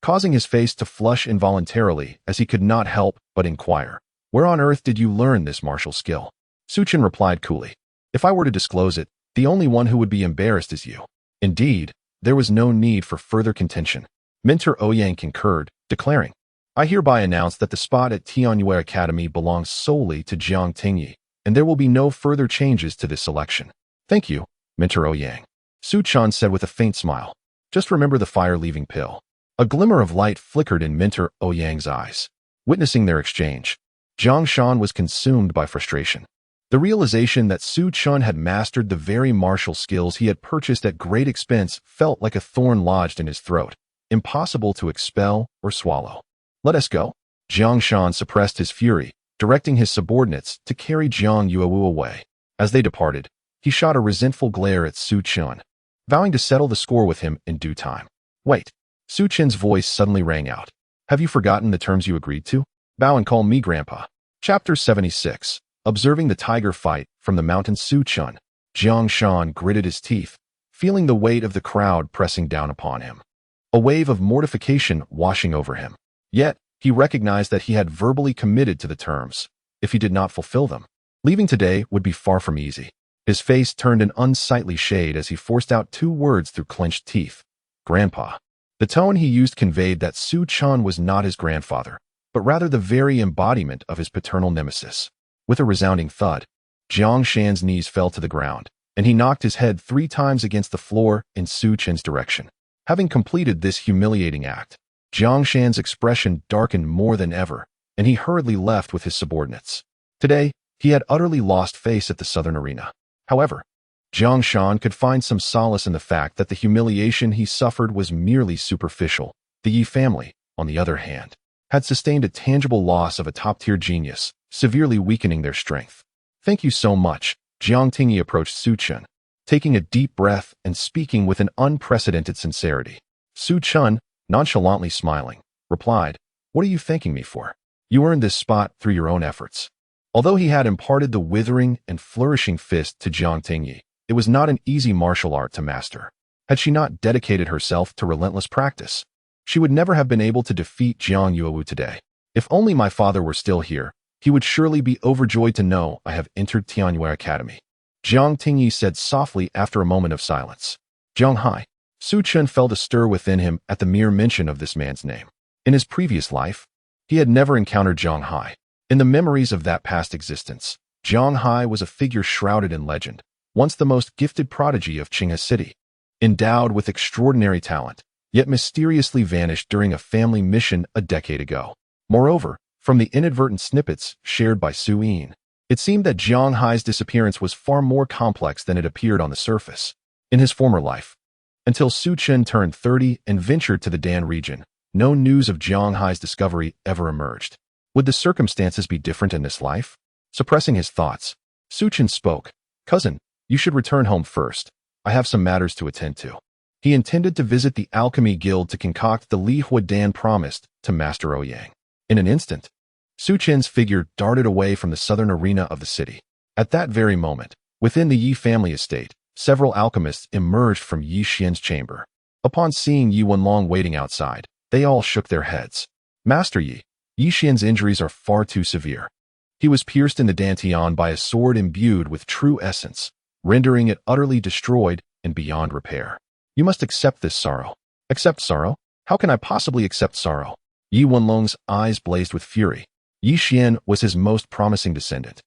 causing his face to flush involuntarily as he could not help but inquire, where on earth did you learn this martial skill? Su Chen replied coolly. If I were to disclose it, the only one who would be embarrassed is you. Indeed, there was no need for further contention. Mentor Ouyang concurred, declaring, I hereby announce that the spot at Tianyue Academy belongs solely to Jiang Tingyi, and there will be no further changes to this selection. Thank you, Mentor Ouyang. Su Chen said with a faint smile. Just remember the fire-leaving pill. A glimmer of light flickered in Mentor Ouyang's eyes. Witnessing their exchange, Jiang Shan was consumed by frustration. The realization that Su Chen had mastered the very martial skills he had purchased at great expense felt like a thorn lodged in his throat, impossible to expel or swallow. Let us go. Jiang Shan suppressed his fury, directing his subordinates to carry Jiang Yuewu away. As they departed, he shot a resentful glare at Su Chen, vowing to settle the score with him in due time. Wait. Su Chen's voice suddenly rang out. Have you forgotten the terms you agreed to? Bow and call me Grandpa. Chapter 76. Observing the tiger fight from the mountain Su Chen, Jiang Shan gritted his teeth, feeling the weight of the crowd pressing down upon him. A wave of mortification washing over him. Yet, he recognized that he had verbally committed to the terms. If he did not fulfill them, leaving today would be far from easy. His face turned an unsightly shade as he forced out two words through clenched teeth. Grandpa. The tone he used conveyed that Su Chen was not his grandfather, but rather the very embodiment of his paternal nemesis. With a resounding thud, Jiang Shan's knees fell to the ground, and he knocked his head 3 times against the floor in Su Chen's direction. Having completed this humiliating act, Jiang Shan's expression darkened more than ever, and he hurriedly left with his subordinates. Today, he had utterly lost face at the southern arena. However, Jiang Shan could find some solace in the fact that the humiliation he suffered was merely superficial. The Yi family, on the other hand, had sustained a tangible loss of a top-tier genius, severely weakening their strength. Thank you so much. Jiang Tingyi approached Su Chen, taking a deep breath and speaking with an unprecedented sincerity. Su Chen, nonchalantly smiling, replied, What are you thanking me for? You earned this spot through your own efforts. Although he had imparted the withering and flourishing fist to Jiang Tingyi, it was not an easy martial art to master. Had she not dedicated herself to relentless practice, she would never have been able to defeat Jiang Yuewu today. If only my father were still here, he would surely be overjoyed to know I have entered Tianyue Academy. Jiang Tingyi said softly after a moment of silence. Jiang Hai. Su Chen felt a stir within him at the mere mention of this man's name. In his previous life, he had never encountered Jiang Hai. In the memories of that past existence, Jiang Hai was a figure shrouded in legend, once the most gifted prodigy of Qinghe City. Endowed with extraordinary talent, yet mysteriously vanished during a family mission a decade ago. Moreover, from the inadvertent snippets shared by Su Yin, it seemed that Jiang Hai's disappearance was far more complex than it appeared on the surface. In his former life, until Su Chen turned 30 and ventured to the Dan region, no news of Jiang Hai's discovery ever emerged. Would the circumstances be different in this life? Suppressing his thoughts, Su Chen spoke. Cousin, you should return home first. I have some matters to attend to. He intended to visit the Alchemy Guild to concoct the Li Huadan promised to Master Ouyang. In an instant, Su Chen's figure darted away from the southern arena of the city. At that very moment, within the Yi family estate, several alchemists emerged from Yi Xian's chamber. Upon seeing Yi Wenlong waiting outside, they all shook their heads. Master Yi, Yi Xian's injuries are far too severe. He was pierced in the dantian by a sword imbued with true essence, rendering it utterly destroyed and beyond repair. You must accept this sorrow. Accept sorrow? How can I possibly accept sorrow? Yi Wenlong's eyes blazed with fury. Yi Xian was his most promising descendant,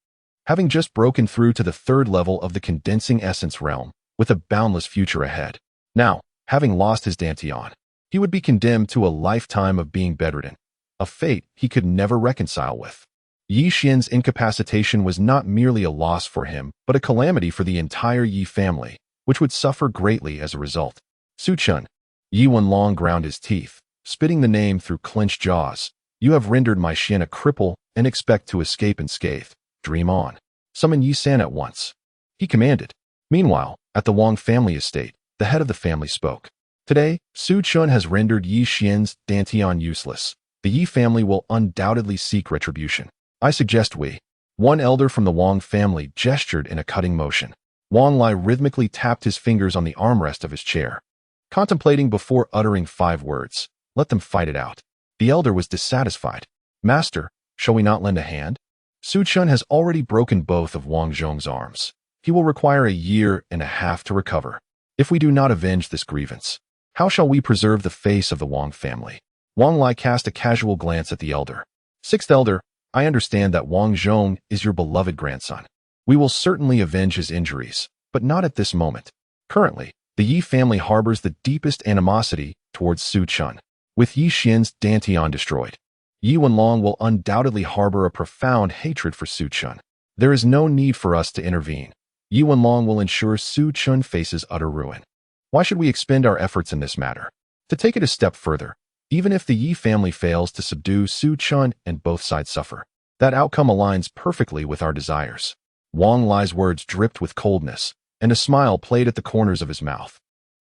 having just broken through to the third level of the condensing essence realm, with a boundless future ahead. Now, having lost his dantian, he would be condemned to a lifetime of being bedridden, a fate he could never reconcile with. Yi Xian's incapacitation was not merely a loss for him, but a calamity for the entire Yi family, which would suffer greatly as a result. Su Chen. Yi Wenlong ground his teeth, spitting the name through clenched jaws. You have rendered my Xian a cripple and expect to escape unscathed. Dream on. Summon Yi San at once. He commanded. Meanwhile, at the Wang family estate, the head of the family spoke. Today, Su Chen has rendered Yi Xian's dantian useless. The Yi family will undoubtedly seek retribution. I suggest we. One elder from the Wang family gestured in a cutting motion. Wang Lai rhythmically tapped his fingers on the armrest of his chair, contemplating before uttering 5 words. Let them fight it out. The elder was dissatisfied. Master, shall we not lend a hand? Su Chen has already broken both of Wang Zhong's arms. He will require a year and a half to recover. If we do not avenge this grievance, how shall we preserve the face of the Wang family? Wang Lai cast a casual glance at the elder. 6th elder, I understand that Wang Zhong is your beloved grandson. We will certainly avenge his injuries, but not at this moment. Currently, the Yi family harbors the deepest animosity towards Su Chen. With Yi Xian's dantian destroyed, Yi Wenlong will undoubtedly harbor a profound hatred for Su Chen. There is no need for us to intervene. Yi Wenlong will ensure Su Chen faces utter ruin. Why should we expend our efforts in this matter? To take it a step further, even if the Yi family fails to subdue Su Chen and both sides suffer, that outcome aligns perfectly with our desires. Wang Lai's words dripped with coldness, and a smile played at the corners of his mouth,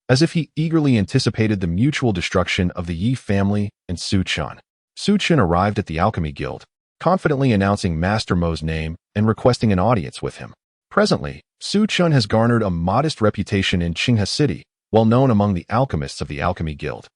as if he eagerly anticipated the mutual destruction of the Yi family and Su Chen. Su Chen arrived at the Alchemy Guild, confidently announcing Master Mo's name and requesting an audience with him. Presently, Su Chen has garnered a modest reputation in Qinghe City, well known among the alchemists of the Alchemy Guild,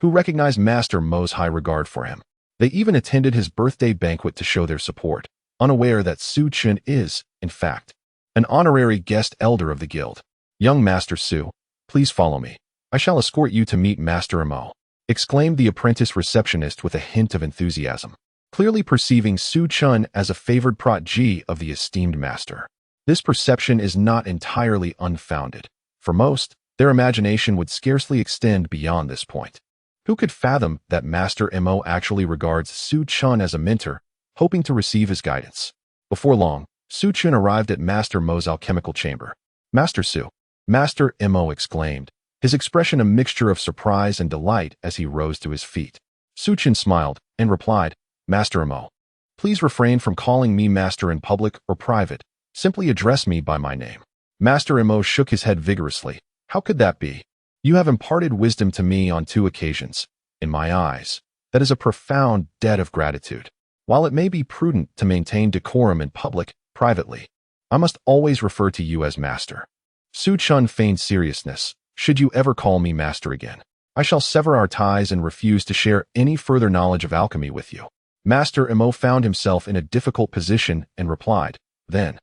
who recognize Master Mo's high regard for him. They even attended his birthday banquet to show their support, unaware that Su Chen is, in fact, an honorary guest elder of the guild. Young Master Su, please follow me. I shall escort you to meet Master Mo, exclaimed the apprentice receptionist with a hint of enthusiasm, clearly perceiving Su Chen as a favored prodigy of the esteemed master. This perception is not entirely unfounded. For most, their imagination would scarcely extend beyond this point. Who could fathom that Master Mo actually regards Su Chen as a mentor, hoping to receive his guidance? Before long, Su Chen arrived at Master Mo's alchemical chamber. Master Su, Master Mo exclaimed, his expression a mixture of surprise and delight as he rose to his feet. Su Chen smiled and replied, Master Mo, please refrain from calling me master in public or private. Simply address me by my name. Master Mo shook his head vigorously. How could that be? You have imparted wisdom to me on 2 occasions. In my eyes, that is a profound debt of gratitude. While it may be prudent to maintain decorum in public, privately, I must always refer to you as master. Su Chen feigned seriousness. Should you ever call me master again, I shall sever our ties and refuse to share any further knowledge of alchemy with you. Master Mo found himself in a difficult position and replied, then,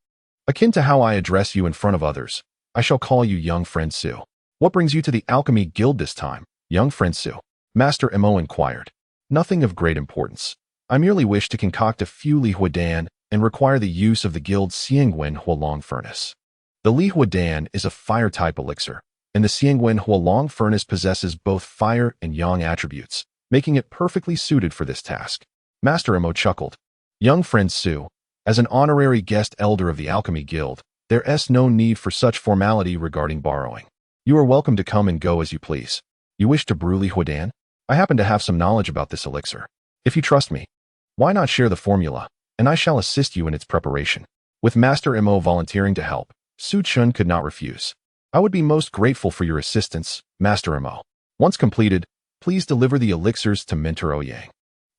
akin to how I address you in front of others, I shall call you young friend Su. What brings you to the Alchemy Guild this time, young friend Su? Master Mo inquired. Nothing of great importance. I merely wish to concoct a few Li Huadan and require the use of the guild's Xiangwen Huolong furnace. The Li Huadan is a fire-type elixir, and the Xiangwen Huolong furnace possesses both fire and yang attributes, making it perfectly suited for this task. Master Mo chuckled. Young friend Su, as an honorary guest elder of the Alchemy Guild, there's no need for such formality regarding borrowing. You are welcome to come and go as you please. You wish to brew Li Huadan? I happen to have some knowledge about this elixir. If you trust me, why not share the formula, and I shall assist you in its preparation. With Master Mo volunteering to help, Su Chen could not refuse. I would be most grateful for your assistance, Master Mo. Once completed, please deliver the elixirs to Mentor Ouyang.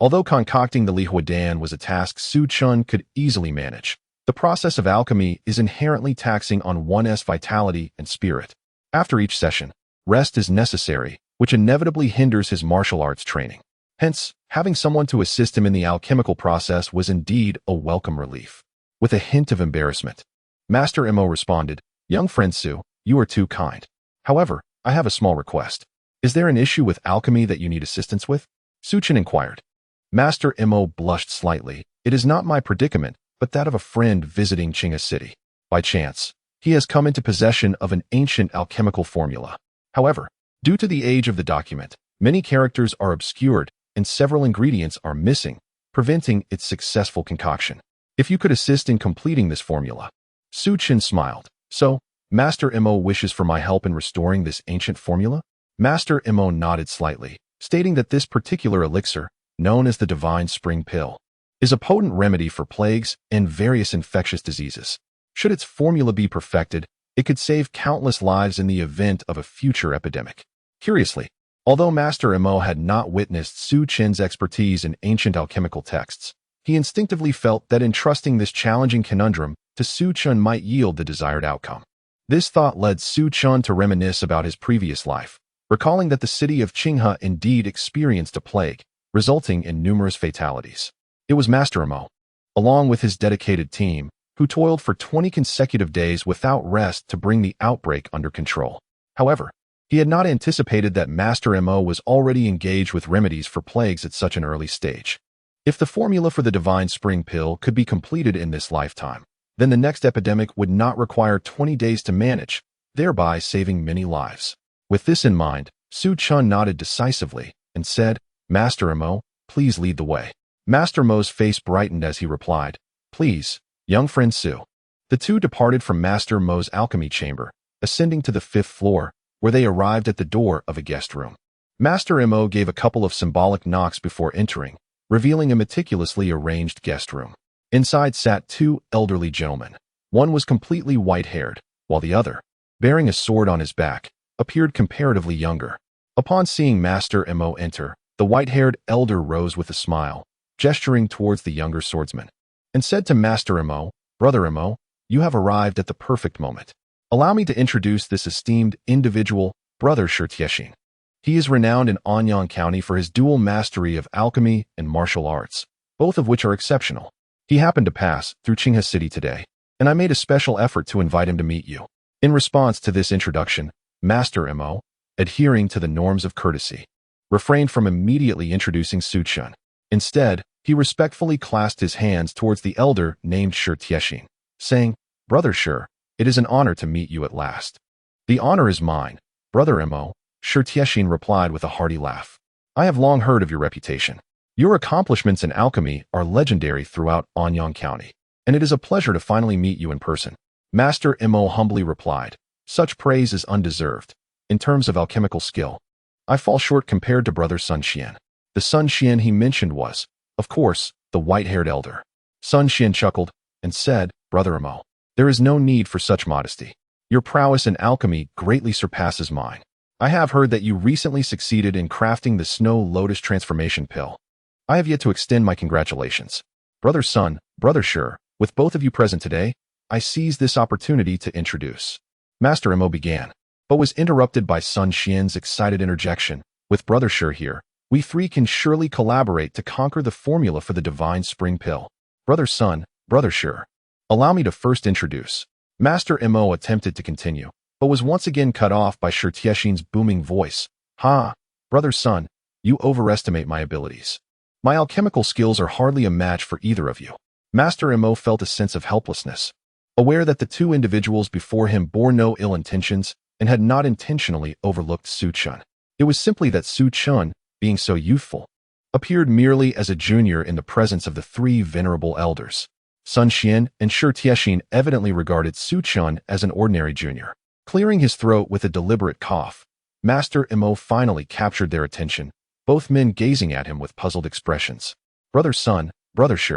Although concocting the Li Huadan was a task Su Chun could easily manage, the process of alchemy is inherently taxing on one's vitality and spirit. After each session, rest is necessary, which inevitably hinders his martial arts training. Hence, having someone to assist him in the alchemical process was indeed a welcome relief. With a hint of embarrassment, Master Mo responded, "Young friend Su, you are too kind. However, I have a small request. Is there an issue with alchemy that you need assistance with?" Su Chen inquired. Master Mo blushed slightly. "It is not my predicament, but that of a friend visiting Qinghe City. By chance, he has come into possession of an ancient alchemical formula. However, due to the age of the document, many characters are obscured and several ingredients are missing, preventing its successful concoction. If you could assist in completing this formula." Su Chen smiled. "So, Master Mo wishes for my help in restoring this ancient formula?" Master Mo nodded slightly, stating that this particular elixir, known as the Divine Spring Pill, is a potent remedy for plagues and various infectious diseases. Should its formula be perfected, it could save countless lives in the event of a future epidemic. Curiously, although Master Mo had not witnessed Su Chen's expertise in ancient alchemical texts, he instinctively felt that entrusting this challenging conundrum to Su Chen might yield the desired outcome. This thought led Su Chen to reminisce about his previous life, recalling that the city of Qinghe indeed experienced a plague, resulting in numerous fatalities. It was Master Mo, along with his dedicated team, who toiled for 20 consecutive days without rest to bring the outbreak under control. However, he had not anticipated that Master Mo was already engaged with remedies for plagues at such an early stage. If the formula for the Divine Spring Pill could be completed in this lifetime, then the next epidemic would not require 20 days to manage, thereby saving many lives. With this in mind, Su Chen nodded decisively and said, "Master Mo, please lead the way." Master Mo's face brightened as he replied, "Please, young friend Su." The two departed from Master Mo's alchemy chamber, ascending to the 5th floor, where they arrived at the door of a guest room. Master Mo gave a couple of symbolic knocks before entering, revealing a meticulously arranged guest room. Inside sat two elderly gentlemen. One was completely white-haired, while the other, bearing a sword on his back, appeared comparatively younger. Upon seeing Master Mo enter, the white-haired elder rose with a smile, gesturing towards the younger swordsman, and said to Master Mo, "Brother Mo, you have arrived at the perfect moment. Allow me to introduce this esteemed individual, Brother Tiexin. He is renowned in Anyang County for his dual mastery of alchemy and martial arts, both of which are exceptional. He happened to pass through Qinghe City today, and I made a special effort to invite him to meet you." In response to this introduction, Master Mo, adhering to the norms of courtesy, refrained from immediately introducing Su Chen. Instead, he respectfully clasped his hands towards the elder named Tiexin, saying, "Brother Shi, it is an honor to meet you at last." "The honor is mine, Brother Mo," Tiexin replied with a hearty laugh. "I have long heard of your reputation. Your accomplishments in alchemy are legendary throughout Anyang County, and it is a pleasure to finally meet you in person." Master Mo humbly replied, "Such praise is undeserved. In terms of alchemical skill, I fall short compared to Brother Sun Xian." The Sun Xian he mentioned was, of course, the white-haired elder. Sun Xian chuckled and said, "Brother Mo, there is no need for such modesty. Your prowess in alchemy greatly surpasses mine. I have heard that you recently succeeded in crafting the Snow Lotus Transformation Pill. I have yet to extend my congratulations. Brother Sun, Brother Shi, with both of you present today, I seize this opportunity to introduce." Master Mo began, but was interrupted by Sun Xian's excited interjection. "With Brother Shi here, we three can surely collaborate to conquer the formula for the Divine Spring Pill. Brother Sun, Brother Shi, allow me to first introduce." Master Mo attempted to continue, but was once again cut off by Tiexin's booming voice. "Ha, Brother Sun, you overestimate my abilities. My alchemical skills are hardly a match for either of you." Master Mo felt a sense of helplessness, aware that the two individuals before him bore no ill intentions and had not intentionally overlooked Su Chen. It was simply that Su Chen, being so youthful, appeared merely as a junior in the presence of the three venerable elders. Sun Xian and Tiexin evidently regarded Su Chen as an ordinary junior. Clearing his throat with a deliberate cough, Master Mo finally captured their attention, both men gazing at him with puzzled expressions. "Brother Sun, Brother Shi,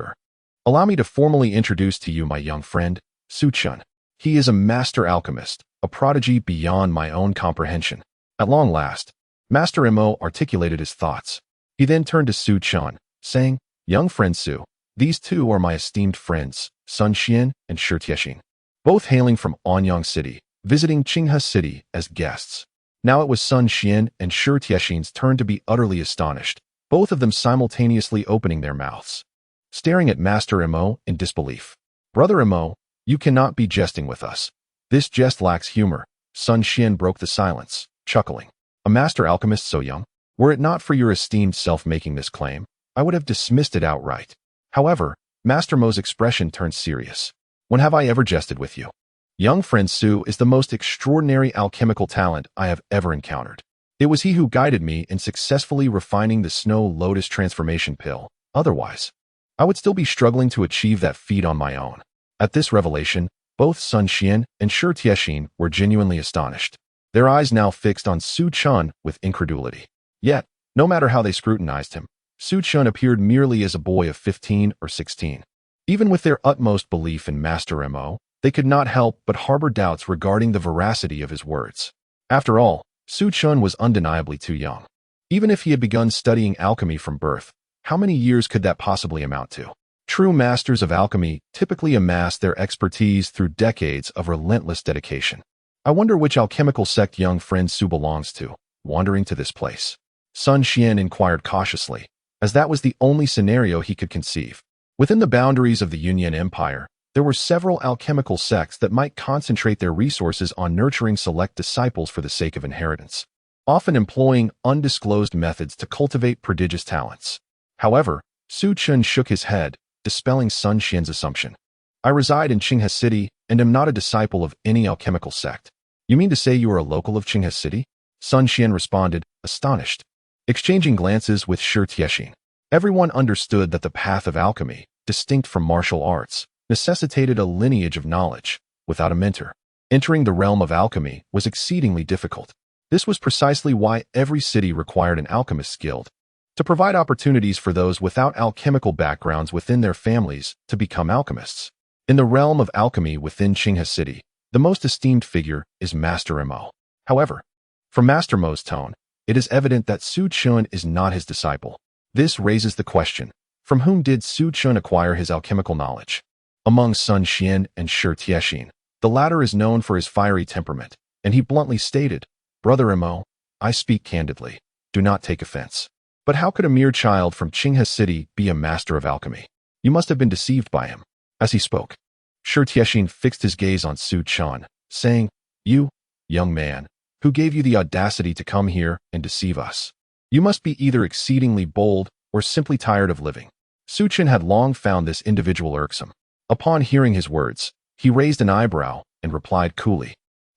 allow me to formally introduce to you my young friend, Su Chen. He is a master alchemist, a prodigy beyond my own comprehension. At long last, Master Mo articulated his thoughts. He then turned to Su Chun, saying, "Young friend Su, these two are my esteemed friends, Sun Xian and Shi Tiexin, both hailing from Anyang City, visiting Qinghe City as guests." Now it was Sun Xian and Shi Tiexin's turn to be utterly astonished, both of them simultaneously opening their mouths, staring at Master Mo in disbelief. "Brother Mo, you cannot be jesting with us. This jest lacks humor." Sun Xian broke the silence, chuckling. "A master alchemist so young? Were it not for your esteemed self making this claim, I would have dismissed it outright." However, Master Mo's expression turned serious. "When have I ever jested with you? Young friend Su is the most extraordinary alchemical talent I have ever encountered. It was he who guided me in successfully refining the Snow Lotus transformation pill. Otherwise, I would still be struggling to achieve that feat on my own." At this revelation, both Sun Xian and Shi Tiexin were genuinely astonished, their eyes now fixed on Su Chun with incredulity. Yet, no matter how they scrutinized him, Su Chun appeared merely as a boy of 15 or 16. Even with their utmost belief in Master Mo, they could not help but harbor doubts regarding the veracity of his words. After all, Su Chun was undeniably too young. Even if he had begun studying alchemy from birth, how many years could that possibly amount to? True masters of alchemy typically amass their expertise through decades of relentless dedication. I wonder which alchemical sect young friend Su belongs to, wandering to this place. Sun Xian inquired cautiously, as that was the only scenario he could conceive. Within the boundaries of the Yunyan Empire, there were several alchemical sects that might concentrate their resources on nurturing select disciples for the sake of inheritance, often employing undisclosed methods to cultivate prodigious talents. However, Su Chun shook his head, dispelling Sun Xian's assumption. "I reside in Qinghe City and am not a disciple of any alchemical sect." "You mean to say you are a local of Qinghe City?" Sun Xian responded, astonished. Exchanging glances with Shi Tiexin, everyone understood that the path of alchemy, distinct from martial arts, necessitated a lineage of knowledge. Without a mentor, entering the realm of alchemy was exceedingly difficult. This was precisely why every city required an alchemist's guild, to provide opportunities for those without alchemical backgrounds within their families to become alchemists. In the realm of alchemy within Qinghe City, the most esteemed figure is Master Mo. However, from Master Mo's tone, it is evident that Su Chun is not his disciple. This raises the question, from whom did Su Chun acquire his alchemical knowledge? Among Sun Xian and Shi Tiexin, the latter is known for his fiery temperament, and he bluntly stated, "Brother Mo, I speak candidly. Do not take offense. But how could a mere child from Qinghe City be a master of alchemy? You must have been deceived by him." As he spoke, Shi Tiexin fixed his gaze on Su Chun, saying, "You, young man, who gave you the audacity to come here and deceive us? You must be either exceedingly bold or simply tired of living." Su Chun had long found this individual irksome. Upon hearing his words, he raised an eyebrow and replied coolly,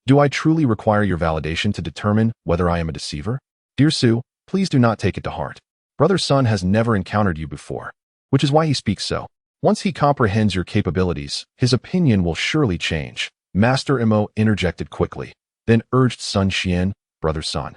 "Do I truly require your validation to determine whether I am a deceiver? Dear Su, please do not take it to heart. Brother Sun has never encountered you before, which is why he speaks so. Once he comprehends your capabilities, his opinion will surely change." Master Mo interjected quickly, then urged Sun Xian, "Brother Sun,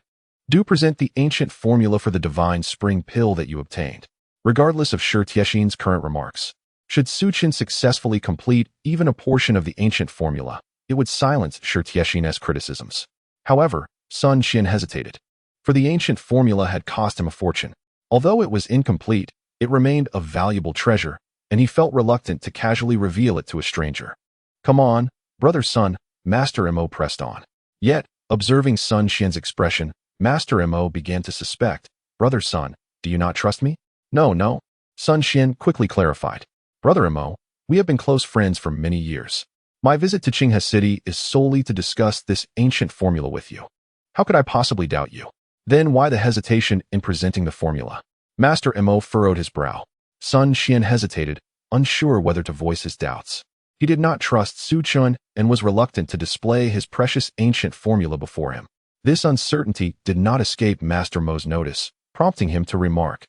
do present the ancient formula for the divine spring pill that you obtained." Regardless of Shi Tiexin's current remarks, should Su Chun successfully complete even a portion of the ancient formula, it would silence Shi Tiexin's criticisms. However, Sun Xian hesitated, for the ancient formula had cost him a fortune. Although it was incomplete, it remained a valuable treasure, and he felt reluctant to casually reveal it to a stranger. "Come on, Brother Sun," Master Mo pressed on. Yet, observing Sun Xian's expression, Master Mo began to suspect, "Brother Sun, do you not trust me?" No. Sun Xian quickly clarified, "Brother Mo, we have been close friends for many years. My visit to Qinghe City is solely to discuss this ancient formula with you. How could I possibly doubt you? Then why the hesitation in presenting the formula?" Master Mo furrowed his brow. Sun Xian hesitated, unsure whether to voice his doubts. He did not trust Su Chun and was reluctant to display his precious ancient formula before him. This uncertainty did not escape Master Mo's notice, prompting him to remark,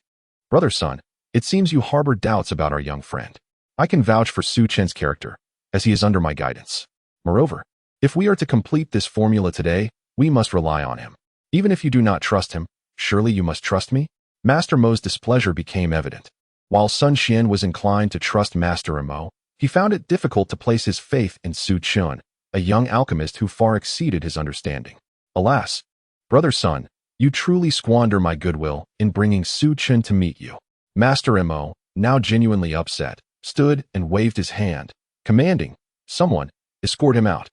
"Brother Sun, it seems you harbor doubts about our young friend. I can vouch for Su Chun's character, as he is under my guidance. Moreover, if we are to complete this formula today, we must rely on him. Even if you do not trust him, surely you must trust me?" Master Mo's displeasure became evident. While Sun Xian was inclined to trust Master Mo, he found it difficult to place his faith in Su Chun, a young alchemist who far exceeded his understanding. Alas, brother Sun, you truly squander my goodwill in bringing Su Chen to meet you. Master Mo, now genuinely upset, stood and waved his hand, commanding, "Someone, escort him out.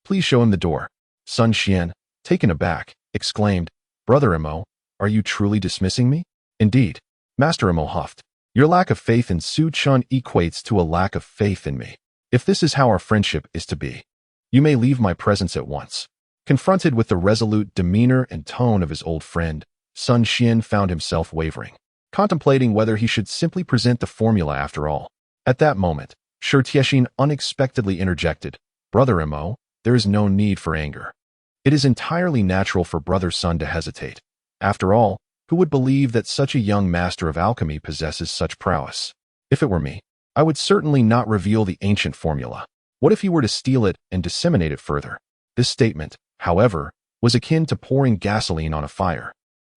Please show him the door." Sun Xian, taken aback, exclaimed, "Brother Mo, are you truly dismissing me?" "Indeed." Master Mo huffed. "Your lack of faith in Su Chen equates to a lack of faith in me. If this is how our friendship is to be, you may leave my presence at once." Confronted with the resolute demeanor and tone of his old friend, Sun Xian found himself wavering, contemplating whether he should simply present the formula after all. At that moment, Shi Tiexin unexpectedly interjected, "Brother Mo, there is no need for anger. It is entirely natural for Brother Sun to hesitate. After all, who would believe that such a young master of alchemy possesses such prowess? If it were me, I would certainly not reveal the ancient formula. What if he were to steal it and disseminate it further?" This statement, however, was akin to pouring gasoline on a fire,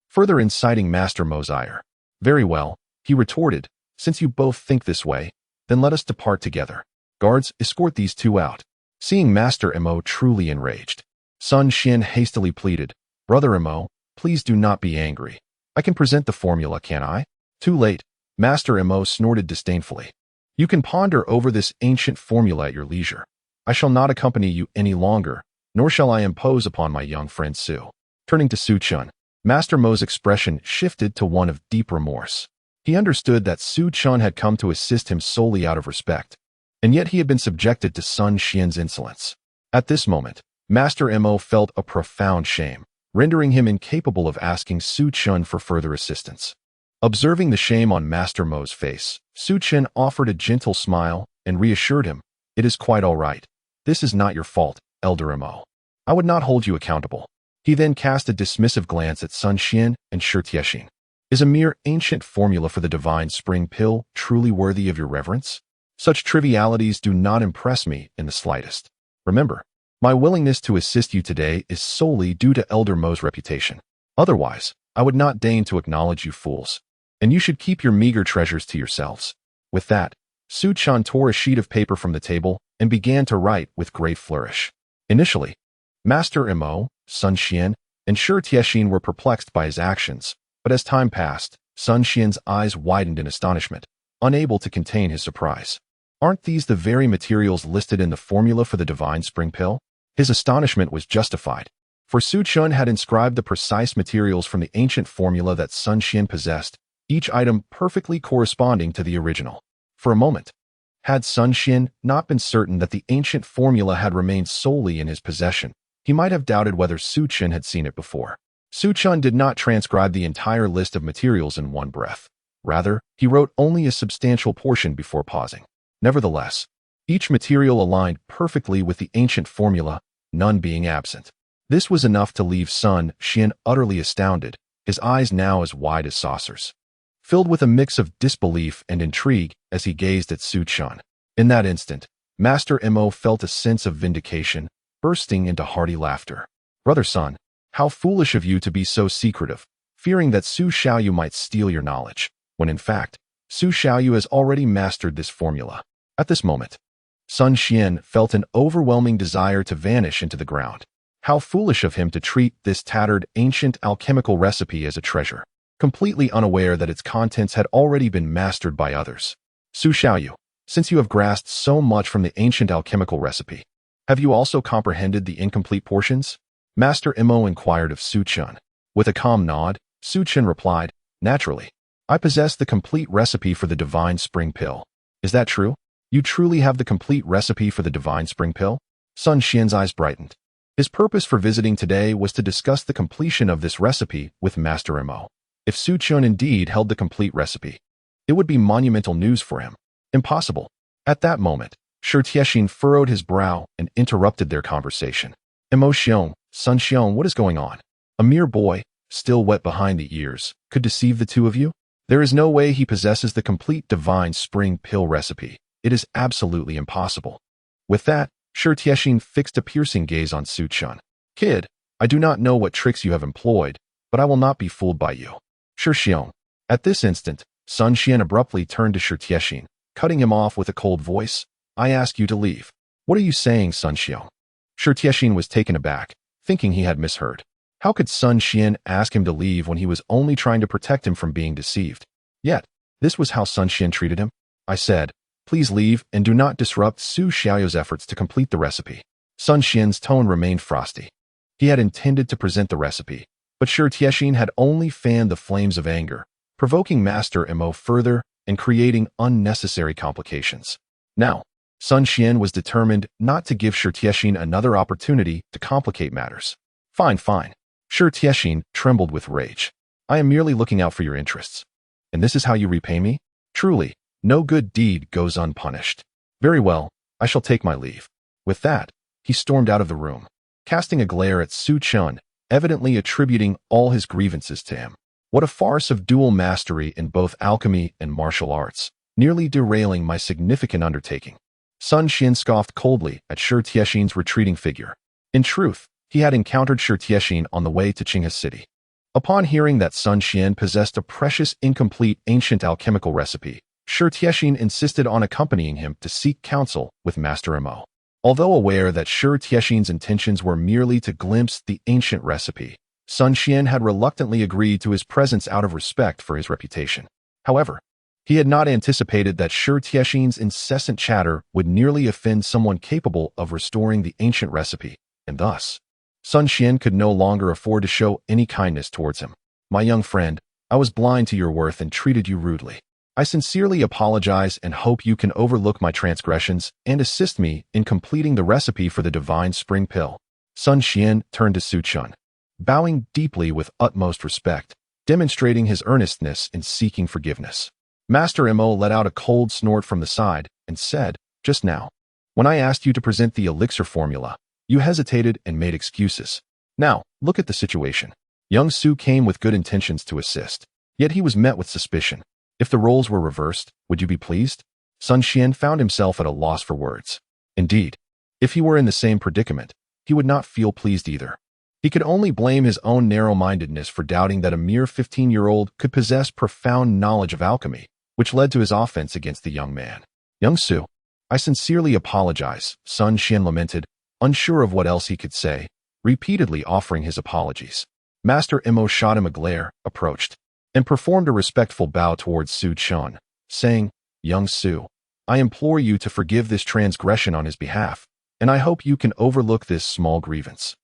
further inciting Master Mo's ire. "Very well," he retorted, "since you both think this way, then let us depart together. Guards, escort these two out." Seeing Master Mo truly enraged, Sun Xian hastily pleaded, "Brother Mo, please do not be angry. I can present the formula, can't I?" "Too late," Master Mo snorted disdainfully. "You can ponder over this ancient formula at your leisure. I shall not accompany you any longer, nor shall I impose upon my young friend Su." Turning to Su Chen, Master Mo's expression shifted to one of deep remorse. He understood that Su Chen had come to assist him solely out of respect, and yet he had been subjected to Sun Xian's insolence. At this moment, Master Mo felt a profound shame, rendering him incapable of asking Su Chen for further assistance. Observing the shame on Master Mo's face, Su Chen offered a gentle smile and reassured him, "It is quite all right. This is not your fault, Elder Mo. I would not hold you accountable." He then cast a dismissive glance at Sun Xian and Shi Tiexin. "Is a mere ancient formula for the divine spring pill truly worthy of your reverence? Such trivialities do not impress me in the slightest. Remember, my willingness to assist you today is solely due to Elder Mo's reputation. Otherwise, I would not deign to acknowledge you fools, and you should keep your meager treasures to yourselves." With that, Su Chen tore a sheet of paper from the table and began to write with great flourish. Initially, Master Mo, Sun Xian, and Shi Tiexin were perplexed by his actions, but as time passed, Sun Xian's eyes widened in astonishment, unable to contain his surprise. "Aren't these the very materials listed in the formula for the divine spring pill?" His astonishment was justified, for Su Chen had inscribed the precise materials from the ancient formula that Sun Xian possessed, each item perfectly corresponding to the original. For a moment, had Sun Xian not been certain that the ancient formula had remained solely in his possession, he might have doubted whether Su Chen had seen it before. Su Chen did not transcribe the entire list of materials in one breath. Rather, he wrote only a substantial portion before pausing. Nevertheless, each material aligned perfectly with the ancient formula, none being absent. This was enough to leave Sun Xian utterly astounded, his eyes now as wide as saucers, filled with a mix of disbelief and intrigue as he gazed at Su Chen. In that instant, Master Mo felt a sense of vindication, bursting into hearty laughter. "Brother Sun, how foolish of you to be so secretive, fearing that Su Xiaoyu might steal your knowledge, when in fact, Su Xiaoyu has already mastered this formula." At this moment, Sun Xian felt an overwhelming desire to vanish into the ground. How foolish of him to treat this tattered ancient alchemical recipe as a treasure, completely unaware that its contents had already been mastered by others. "Su Xiaoyu, since you have grasped so much from the ancient alchemical recipe, have you also comprehended the incomplete portions?" Master Mo inquired of Su Chen. With a calm nod, Su Chen replied, "Naturally. I possess the complete recipe for the divine spring pill." "Is that true? You truly have the complete recipe for the divine spring pill?" Sun Xian's eyes brightened. His purpose for visiting today was to discuss the completion of this recipe with Master Mo. If Su Chen indeed held the complete recipe, it would be monumental news for him. Impossible. At that moment, Shi Tiexin furrowed his brow and interrupted their conversation. "Mo Xiong, Sun Xiong, what is going on? A mere boy, still wet behind the ears, could deceive the two of you? There is no way he possesses the complete divine spring pill recipe. It is absolutely impossible." With that, Shi Tiexin fixed a piercing gaze on Su Chen. "Kid, I do not know what tricks you have employed, but I will not be fooled by you." "Shi Xiong." At this instant, Sun Xian abruptly turned to Shi Tiexin, cutting him off with a cold voice. "I ask you to leave." "What are you saying, Sun Xiong?" Shi Tiexin was taken aback, thinking he had misheard. How could Sun Xian ask him to leave when he was only trying to protect him from being deceived? Yet, this was how Sun Xian treated him. I said, please leave and do not disrupt Su Xiaoyao's efforts to complete the recipe. Sun Xian's tone remained frosty. He had intended to present the recipe, but Shi Tiexin had only fanned the flames of anger, provoking Master Mo further and creating unnecessary complications. Now, Sun Xian was determined not to give Shi Tiexin another opportunity to complicate matters. Fine. Shi Tiexin trembled with rage. I am merely looking out for your interests. And this is how you repay me? Truly, no good deed goes unpunished. Very well, I shall take my leave. With that, he stormed out of the room, casting a glare at Su Chun, evidently attributing all his grievances to him. What a farce of dual mastery in both alchemy and martial arts, nearly derailing my significant undertaking. Sun Xian scoffed coldly at Shi Tiexin's retreating figure. In truth, he had encountered Shi Tiexin on the way to Qinghe City. Upon hearing that Sun Xian possessed a precious, incomplete, ancient alchemical recipe, Shi Tiexin insisted on accompanying him to seek counsel with Master Mo. Although aware that Shi Tiexin's intentions were merely to glimpse the ancient recipe, Sun Xian had reluctantly agreed to his presence out of respect for his reputation. However, he had not anticipated that Shi Tiexin's incessant chatter would nearly offend someone capable of restoring the ancient recipe, and thus, Sun Xian could no longer afford to show any kindness towards him. My young friend, I was blind to your worth and treated you rudely. I sincerely apologize and hope you can overlook my transgressions and assist me in completing the recipe for the divine spring pill. Sun Xian turned to Su Chun, bowing deeply with utmost respect, demonstrating his earnestness in seeking forgiveness. Master Mo let out a cold snort from the side and said, just now, when I asked you to present the elixir formula, you hesitated and made excuses. Now, look at the situation. Young Su came with good intentions to assist, yet he was met with suspicion. If the roles were reversed, would you be pleased? Sun Xian found himself at a loss for words. Indeed, if he were in the same predicament, he would not feel pleased either. He could only blame his own narrow-mindedness for doubting that a mere 15-year-old could possess profound knowledge of alchemy, which led to his offense against the young man. Young Su, I sincerely apologize, Sun Xian lamented, unsure of what else he could say, repeatedly offering his apologies. Master Mo shot him a glare, approached, and performed a respectful bow towards Su Chun, saying, Young Su, I implore you to forgive this transgression on his behalf, and I hope you can overlook this small grievance.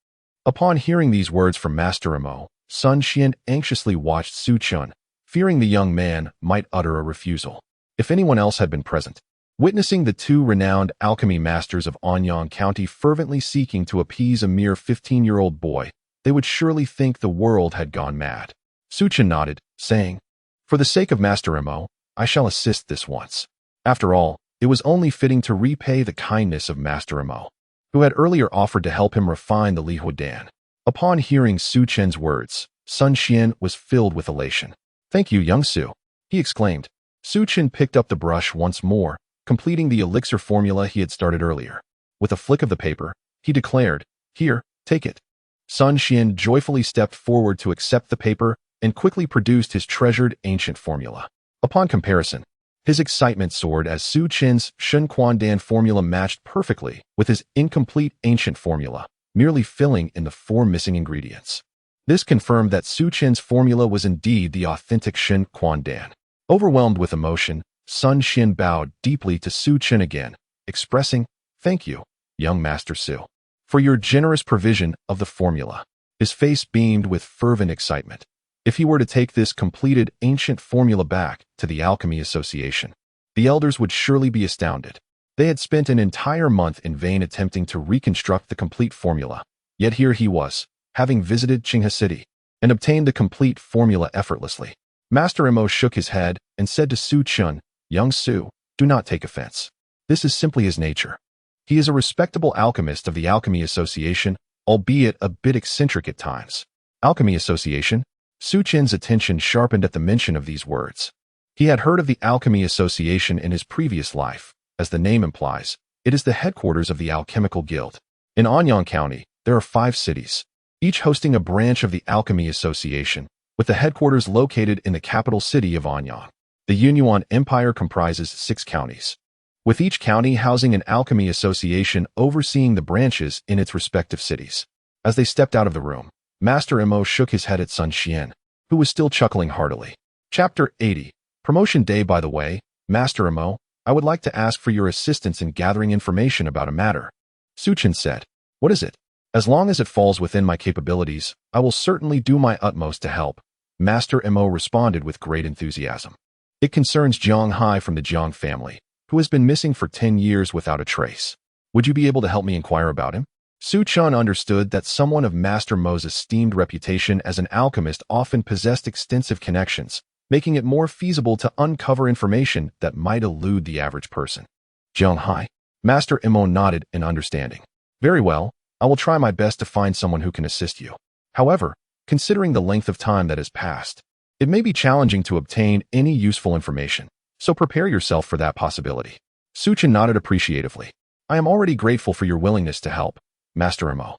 Upon hearing these words from Master Mo, Sun Xian anxiously watched Su Chun, fearing the young man might utter a refusal. If anyone else had been present, witnessing the two renowned alchemy masters of Anyang County fervently seeking to appease a mere 15-year-old boy, they would surely think the world had gone mad. Su Chun nodded, saying, For the sake of Master Mo, I shall assist this once. After all, it was only fitting to repay the kindness of Master Mo, who had earlier offered to help him refine the Li Dan. Upon hearing Su Chen's words, Sun Xian was filled with elation. Thank you, young Su, he exclaimed. Su Chen picked up the brush once more, completing the elixir formula he had started earlier. With a flick of the paper, he declared, Here, take it. Sun Xian joyfully stepped forward to accept the paper and quickly produced his treasured ancient formula. Upon comparison, his excitement soared as Su Chen's Shen Quan Dan formula matched perfectly with his incomplete ancient formula, merely filling in the 4 missing ingredients. This confirmed that Su Chen's formula was indeed the authentic Shen Quan Dan. Overwhelmed with emotion, Sun Xian bowed deeply to Su Chen again, expressing, Thank you, young Master Su, for your generous provision of the formula. His face beamed with fervent excitement. If he were to take this completed ancient formula back to the Alchemy Association, the elders would surely be astounded. They had spent an entire month in vain attempting to reconstruct the complete formula, yet here he was, having visited Qinghe City, and obtained the complete formula effortlessly. Master Mo shook his head and said to Su Chun, Young Su, do not take offense. This is simply his nature. He is a respectable alchemist of the Alchemy Association, albeit a bit eccentric at times. Alchemy Association? Su Chen's attention sharpened at the mention of these words. He had heard of the Alchemy Association in his previous life. As the name implies, it is the headquarters of the Alchemical Guild. In Anyang County, there are 5 cities, each hosting a branch of the Alchemy Association, with the headquarters located in the capital city of Anyang. The Yunyuan Empire comprises 6 counties. with each county housing an alchemy association overseeing the branches in its respective cities. As they stepped out of the room, Master Emo shook his head at Sun Xian, who was still chuckling heartily. Chapter 80. Promotion Day. By the way, Master Emo, I would like to ask for your assistance in gathering information about a matter. Su Chen said. What is it? As long as it falls within my capabilities, I will certainly do my utmost to help. Master Emo responded with great enthusiasm. It concerns Jiang Hai from the Jiang family, who has been missing for 10 years without a trace. Would you be able to help me inquire about him? Su Chen understood that someone of Master Mo's esteemed reputation as an alchemist often possessed extensive connections, making it more feasible to uncover information that might elude the average person. Jiang Hai. Master Emo nodded in understanding. Very well, I will try my best to find someone who can assist you. However, considering the length of time that has passed, it may be challenging to obtain any useful information, so prepare yourself for that possibility. Su Chen nodded appreciatively. I am already grateful for your willingness to help, Master Emo.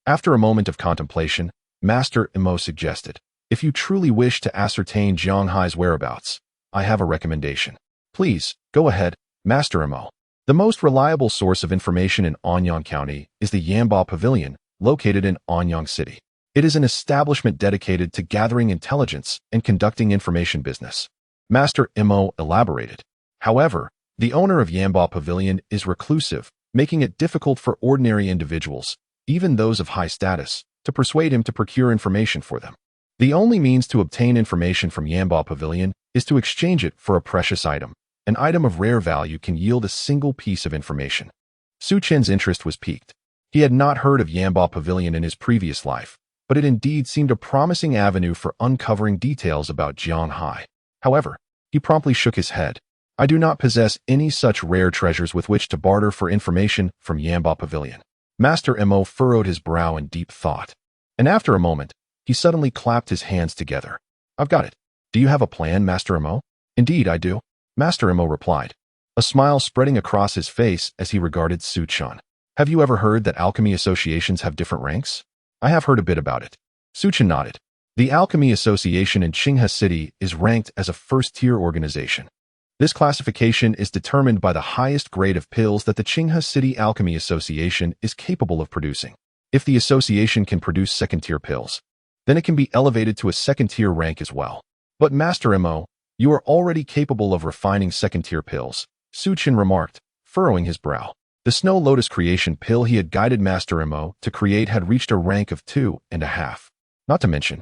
After a moment of contemplation, Master Emo suggested, if you truly wish to ascertain Jiang Hai's whereabouts, I have a recommendation. Please, go ahead, Master Emo. The most reliable source of information in Anyang County is the Yanba Pavilion, located in Anyang City. It is an establishment dedicated to gathering intelligence and conducting information business. Master Emo elaborated. However, the owner of Yanba Pavilion is reclusive, making it difficult for ordinary individuals, even those of high status, to persuade him to procure information for them. The only means to obtain information from Yanba Pavilion is to exchange it for a precious item. An item of rare value can yield a single piece of information. Su Chen's interest was piqued. He had not heard of Yanba Pavilion in his previous life, but it indeed seemed a promising avenue for uncovering details about Jiang Hai. However, he promptly shook his head. I do not possess any such rare treasures with which to barter for information from Yanba Pavilion. Master Emo furrowed his brow in deep thought. And after a moment, he suddenly clapped his hands together. I've got it. Do you have a plan, Master Emo? Indeed, I do. Master Emo replied, a smile spreading across his face as he regarded Su Chen. Have you ever heard that alchemy associations have different ranks? I have heard a bit about it. Su Chen nodded. The Alchemy Association in Qinghe City is ranked as a first-tier organization. This classification is determined by the highest grade of pills that the Qinghe City Alchemy Association is capable of producing. If the association can produce second-tier pills, then it can be elevated to a second-tier rank as well. But Master Emo, you are already capable of refining second-tier pills, Su Chen remarked, furrowing his brow. The Snow Lotus creation pill he had guided Master Emo to create had reached a rank of 2.5. Not to mention,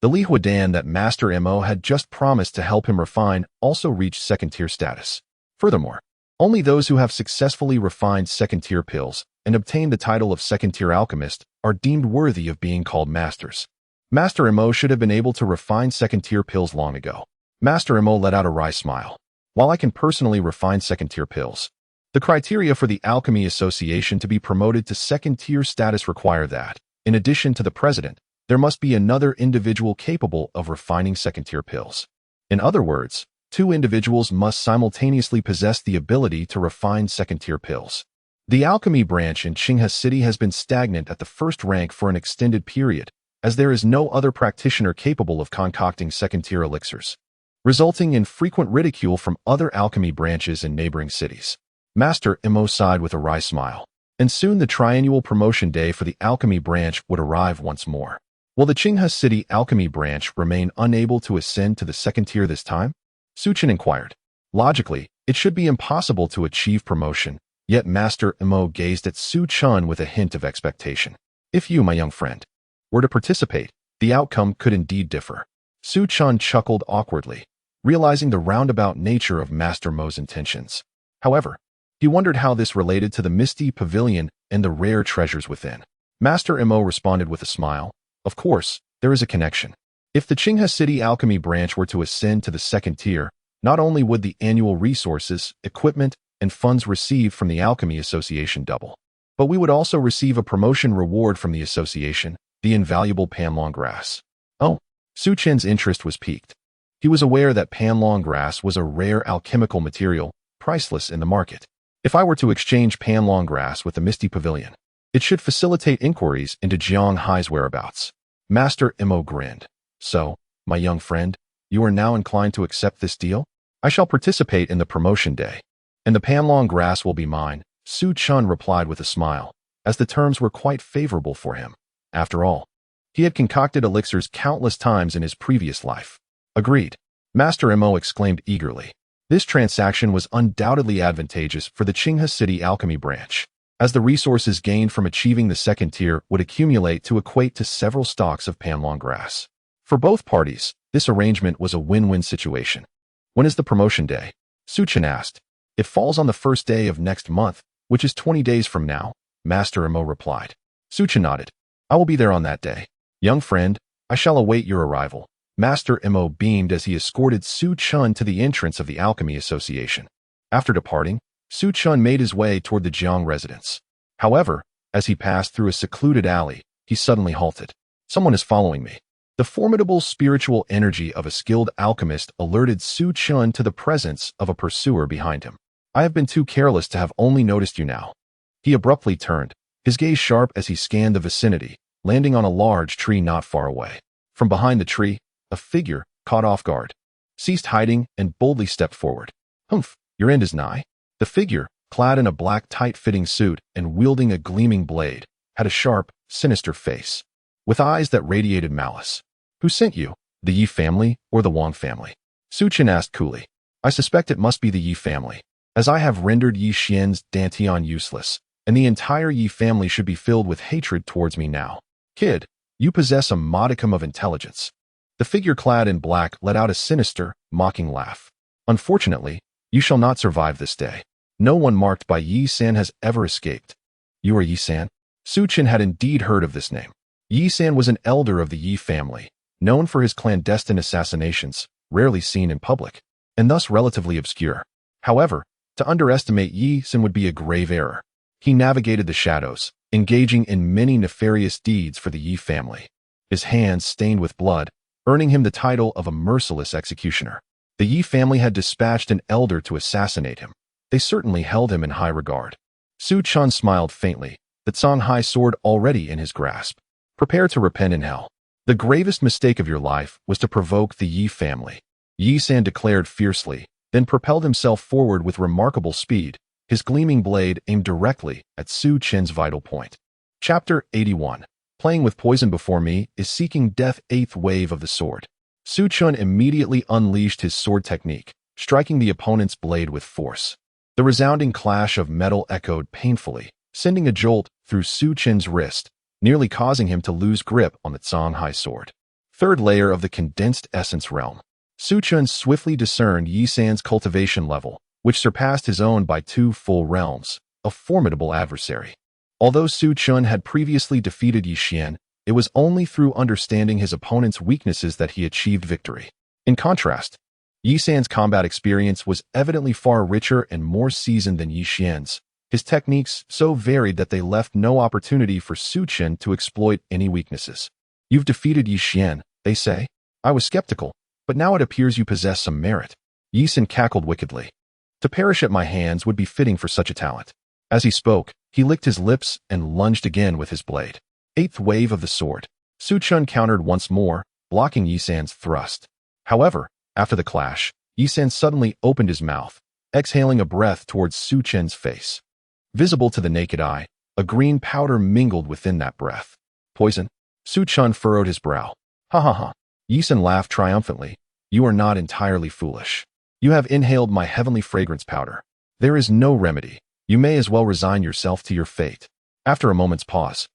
the Li Huadan that Master Emo had just promised to help him refine also reached second-tier status. Furthermore, only those who have successfully refined second-tier pills and obtained the title of second-tier alchemist are deemed worthy of being called masters. Master Emo should have been able to refine second-tier pills long ago. Master Emo let out a wry smile. While I can personally refine second-tier pills, the criteria for the Alchemy Association to be promoted to second-tier status require that, in addition to the president, there must be another individual capable of refining second-tier pills. In other words, 2 individuals must simultaneously possess the ability to refine second-tier pills. The alchemy branch in Qinghe City has been stagnant at the first rank for an extended period, as there is no other practitioner capable of concocting second-tier elixirs, resulting in frequent ridicule from other alchemy branches in neighboring cities. Master Emo sighed with a wry smile, and soon the triannual promotion day for the alchemy branch would arrive once more. Will the Qinghe City alchemy branch remain unable to ascend to the second tier this time? Su Chen inquired. Logically, it should be impossible to achieve promotion, yet Master Emo gazed at Su Chen with a hint of expectation. If you, my young friend, were to participate, the outcome could indeed differ. Su Chen chuckled awkwardly, realizing the roundabout nature of Master Mo's intentions. However, he wondered how this related to the Misty Pavilion and the rare treasures within. Master Emo responded with a smile. Of course, there is a connection. If the Qinghe City Alchemy branch were to ascend to the second tier, not only would the annual resources, equipment, and funds received from the Alchemy Association double, but we would also receive a promotion reward from the association, the invaluable panlong grass. Oh, Su Chen's interest was piqued. He was aware that panlong grass was a rare alchemical material, priceless in the market. If I were to exchange panlong grass with the Misty Pavilion, it should facilitate inquiries into Jiang Hai's whereabouts. Master Emo grinned. So, my young friend, you are now inclined to accept this deal? I shall participate in the promotion day. And the Panlong grass will be mine, Su Chun replied with a smile, as the terms were quite favorable for him. After all, he had concocted elixirs countless times in his previous life. Agreed. Master Mo exclaimed eagerly. This transaction was undoubtedly advantageous for the Qinghe City Alchemy branch, as the resources gained from achieving the second tier would accumulate to equate to several stalks of Panlong grass. For both parties, this arrangement was a win-win situation. When is the promotion day? Su Chen asked. It falls on the first day of next month, which is 20 days from now, Master Mo replied. Su Chen nodded. I will be there on that day. Young friend, I shall await your arrival. Master Mo beamed as he escorted Su Chun to the entrance of the Alchemy Association. After departing, Su Chun made his way toward the Jiang residence. However, as he passed through a secluded alley, he suddenly halted. Someone is following me. The formidable spiritual energy of a skilled alchemist alerted Su Chun to the presence of a pursuer behind him. I have been too careless to have only noticed you now. He abruptly turned, his gaze sharp as he scanned the vicinity, landing on a large tree not far away. From behind the tree, a figure, caught off guard, ceased hiding and boldly stepped forward. Humph, your end is nigh. The figure, clad in a black tight-fitting suit and wielding a gleaming blade, had a sharp, sinister face, with eyes that radiated malice. Who sent you, the Yi family or the Wang family? Su Chen asked coolly. I suspect it must be the Yi family, as I have rendered Yi Xian's Dantian useless, and the entire Yi family should be filled with hatred towards me now. Kid, you possess a modicum of intelligence. The figure clad in black let out a sinister, mocking laugh. Unfortunately, you shall not survive this day. No one marked by Yi San has ever escaped. You are Yi San? Su Chen had indeed heard of this name. Yi San was an elder of the Yi family, known for his clandestine assassinations, rarely seen in public, and thus relatively obscure. However, to underestimate Yi San would be a grave error. He navigated the shadows, engaging in many nefarious deeds for the Yi family. His hands stained with blood, earning him the title of a merciless executioner. The Yi family had dispatched an elder to assassinate him. They certainly held him in high regard. Su Chun smiled faintly, the Songhai sword already in his grasp. Prepare to repent in hell. The gravest mistake of your life was to provoke the Yi family. Yi San declared fiercely, then propelled himself forward with remarkable speed, his gleaming blade aimed directly at Su Chen's vital point. Chapter 81. Playing with poison before me is seeking death. Eighth wave of the sword. Su Chun immediately unleashed his sword technique, striking the opponent's blade with force. The resounding clash of metal echoed painfully, sending a jolt through Su Chen's wrist, nearly causing him to lose grip on the Songhai sword. Third layer of the condensed essence realm. Su Chun swiftly discerned Yi San's cultivation level, which surpassed his own by 2 full realms, a formidable adversary. Although Su Chun had previously defeated Yi Xian, it was only through understanding his opponent's weaknesses that he achieved victory. In contrast, Yi San's combat experience was evidently far richer and more seasoned than Yi Xian's, his techniques so varied that they left no opportunity for Su Chen to exploit any weaknesses. You've defeated Yi Xian, they say. I was skeptical, but now it appears you possess some merit. Yi San cackled wickedly. To perish at my hands would be fitting for such a talent. As he spoke, he licked his lips and lunged again with his blade. Eighth wave of the sword. Su Chun countered once more, blocking Yi San's thrust. However, after the clash, Yi San suddenly opened his mouth, exhaling a breath towards Su Chen's face. Visible to the naked eye, a green powder mingled within that breath. Poison? Su Chun furrowed his brow. Ha ha ha. Yi San laughed triumphantly. You are not entirely foolish. You have inhaled my heavenly fragrance powder. There is no remedy. You may as well resign yourself to your fate. After a moment's pause,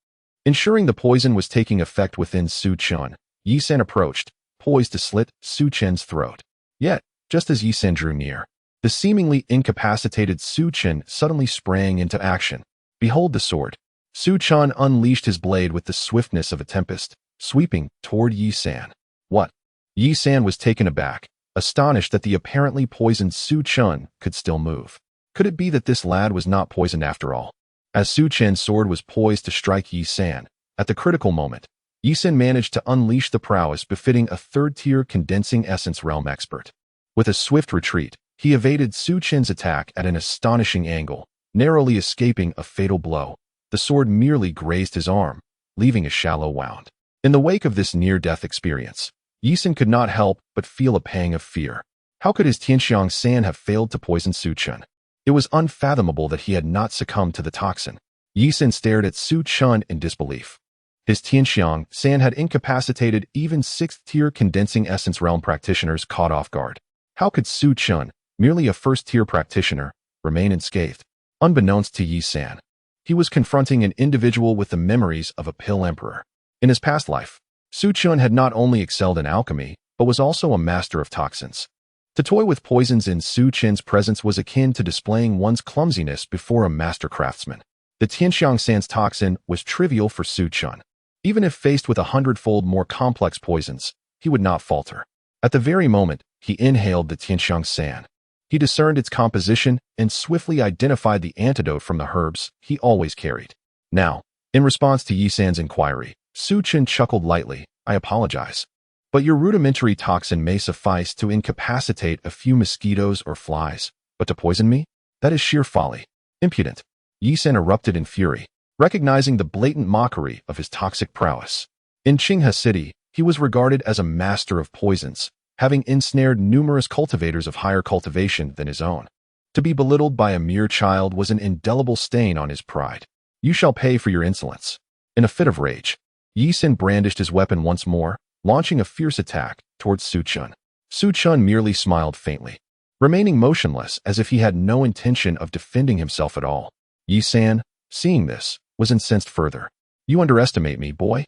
ensuring the poison was taking effect within Su Chun, Yi San approached, poised to slit Su Chen's throat. Yet, just as Yi San drew near, the seemingly incapacitated Su Chen suddenly sprang into action. Behold the sword. Su Chun unleashed his blade with the swiftness of a tempest, sweeping toward Yi San. What? Yi San was taken aback, astonished that the apparently poisoned Su Chun could still move. Could it be that this lad was not poisoned after all? As Su Chen's sword was poised to strike Yi San, at the critical moment, Yi San managed to unleash the prowess befitting a third-tier condensing essence realm expert. With a swift retreat, he evaded Su Chen's attack at an astonishing angle, narrowly escaping a fatal blow. The sword merely grazed his arm, leaving a shallow wound. In the wake of this near-death experience, Yi San could not help but feel a pang of fear. How could his Tianxiang San have failed to poison Su Chen? It was unfathomable that he had not succumbed to the toxin. Yi San stared at Su Chun in disbelief. His Tianxiang San had incapacitated even 6th-tier condensing essence realm practitioners caught off guard. How could Su Chun, merely a first-tier practitioner, remain unscathed? Unbeknownst to Yi San, he was confronting an individual with the memories of a pill emperor. In his past life, Su Chun had not only excelled in alchemy, but was also a master of toxins. To toy with poisons in Su Chun's presence was akin to displaying one's clumsiness before a master craftsman. The Tianxiang San's toxin was trivial for Su Chun. Even if faced with 100-fold more complex poisons, he would not falter. At the very moment, he inhaled the Tianxiang San. He discerned its composition and swiftly identified the antidote from the herbs he always carried. Now, in response to Yi San's inquiry, Su Chun chuckled lightly. I apologize, but your rudimentary toxin may suffice to incapacitate a few mosquitoes or flies, but to poison me? That is sheer folly. Impudent. Yi San erupted in fury, recognizing the blatant mockery of his toxic prowess. In Qinghe City, he was regarded as a master of poisons, having ensnared numerous cultivators of higher cultivation than his own. To be belittled by a mere child was an indelible stain on his pride. You shall pay for your insolence. In a fit of rage, Yi San brandished his weapon once more, launching a fierce attack towards Su Chun. Su Chun merely smiled faintly, remaining motionless as if he had no intention of defending himself at all. Yi San, seeing this, was incensed further. You underestimate me, boy.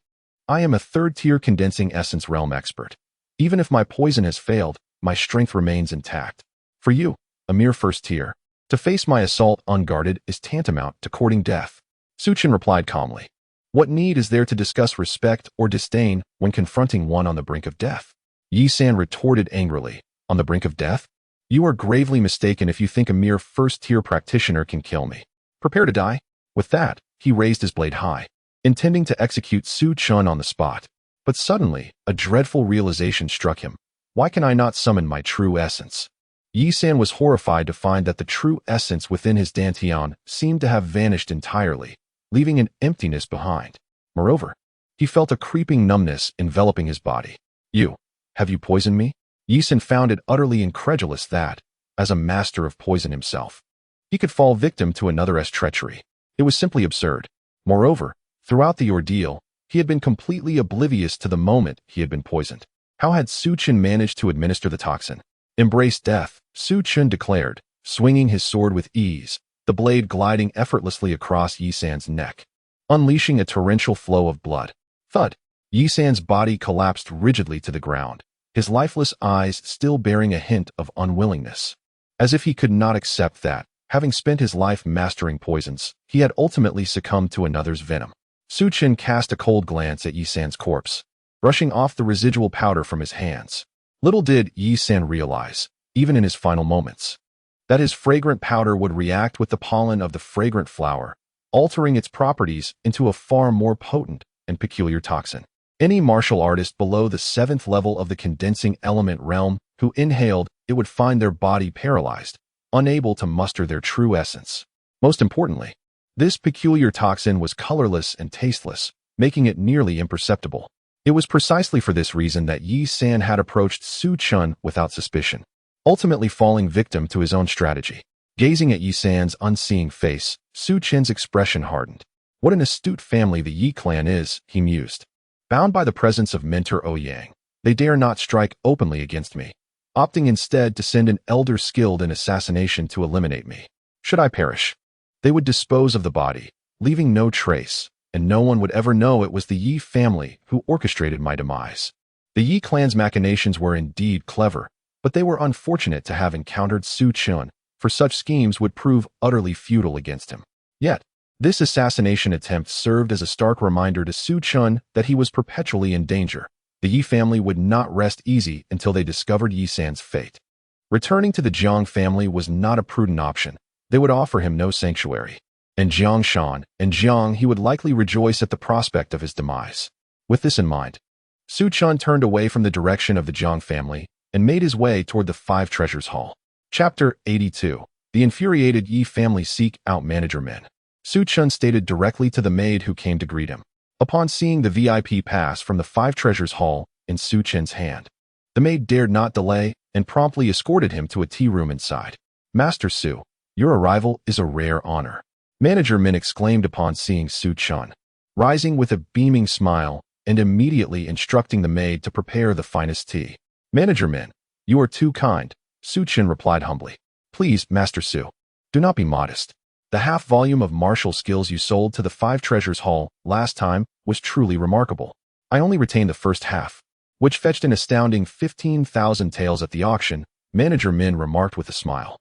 I am a 3rd-tier condensing essence realm expert. Even if my poison has failed, my strength remains intact. For you, a mere 1st-tier, to face my assault unguarded is tantamount to courting death. Su Chun replied calmly. What need is there to discuss respect or disdain when confronting one on the brink of death? Yi San retorted angrily. On the brink of death? You are gravely mistaken if you think a mere 1st-tier practitioner can kill me. Prepare to die. With that, he raised his blade high, intending to execute Su Chun on the spot. But suddenly, a dreadful realization struck him. Why can I not summon my true essence? Yi San was horrified to find that the true essence within his dantian seemed to have vanished entirely, leaving an emptiness behind. Moreover, he felt a creeping numbness enveloping his body. Have you poisoned me? Yi San found it utterly incredulous that, as a master of poison himself, he could fall victim to another's treachery. It was simply absurd. Moreover, throughout the ordeal, he had been completely oblivious to the moment he had been poisoned. How had Su Chun managed to administer the toxin? Embrace death, Su Chun declared, swinging his sword with ease, the blade gliding effortlessly across Yi San's neck, unleashing a torrential flow of blood. Thud! Yi San's body collapsed rigidly to the ground, his lifeless eyes still bearing a hint of unwillingness. As if he could not accept that, having spent his life mastering poisons, he had ultimately succumbed to another's venom. Su Chun cast a cold glance at Yi San's corpse, brushing off the residual powder from his hands. Little did Yi San realize, even in his final moments, that his fragrant powder would react with the pollen of the fragrant flower, altering its properties into a far more potent and peculiar toxin. Any martial artist below the 7th level of the condensing element realm who inhaled it would find their body paralyzed, unable to muster their true essence. Most importantly, this peculiar toxin was colorless and tasteless, making it nearly imperceptible. It was precisely for this reason that Yi San had approached Su Chun without suspicion, ultimately falling victim to his own strategy. Gazing at Yi San's unseeing face, Su Chun's expression hardened. What an astute family the Yi clan is, he mused. Bound by the presence of Mentor Ouyang, they dare not strike openly against me, opting instead to send an elder skilled in assassination to eliminate me. Should I perish, they would dispose of the body, leaving no trace, and no one would ever know it was the Yi family who orchestrated my demise. The Yi clan's machinations were indeed clever, but they were unfortunate to have encountered Su Chun, for such schemes would prove utterly futile against him. Yet, this assassination attempt served as a stark reminder to Su Chun that he was perpetually in danger. The Yi family would not rest easy until they discovered Yi San's fate. Returning to the Jiang family was not a prudent option. They would offer him no sanctuary. In Jiangshan and Jiang, he would likely rejoice at the prospect of his demise. With this in mind, Su Chun turned away from the direction of the Jiang family and made his way toward the 5 Treasures Hall. Chapter 82. The infuriated Yi family seek out manager men. Su Chun stated directly to the maid who came to greet him. Upon seeing the VIP pass from the 5 Treasures Hall in Su Chun's hand, the maid dared not delay and promptly escorted him to a tea room inside. Master Su, Your arrival is a rare honor. Manager Min exclaimed upon seeing Su Chun, rising with a beaming smile and immediately instructing the maid to prepare the finest tea. Manager Min, you are too kind, Su Chun replied humbly. Please, Master Su, do not be modest. The half-volume of martial skills you sold to the Five Treasures Hall last time was truly remarkable. I only retained the first half, which fetched an astounding 15,000 taels at the auction, Manager Min remarked with a smile.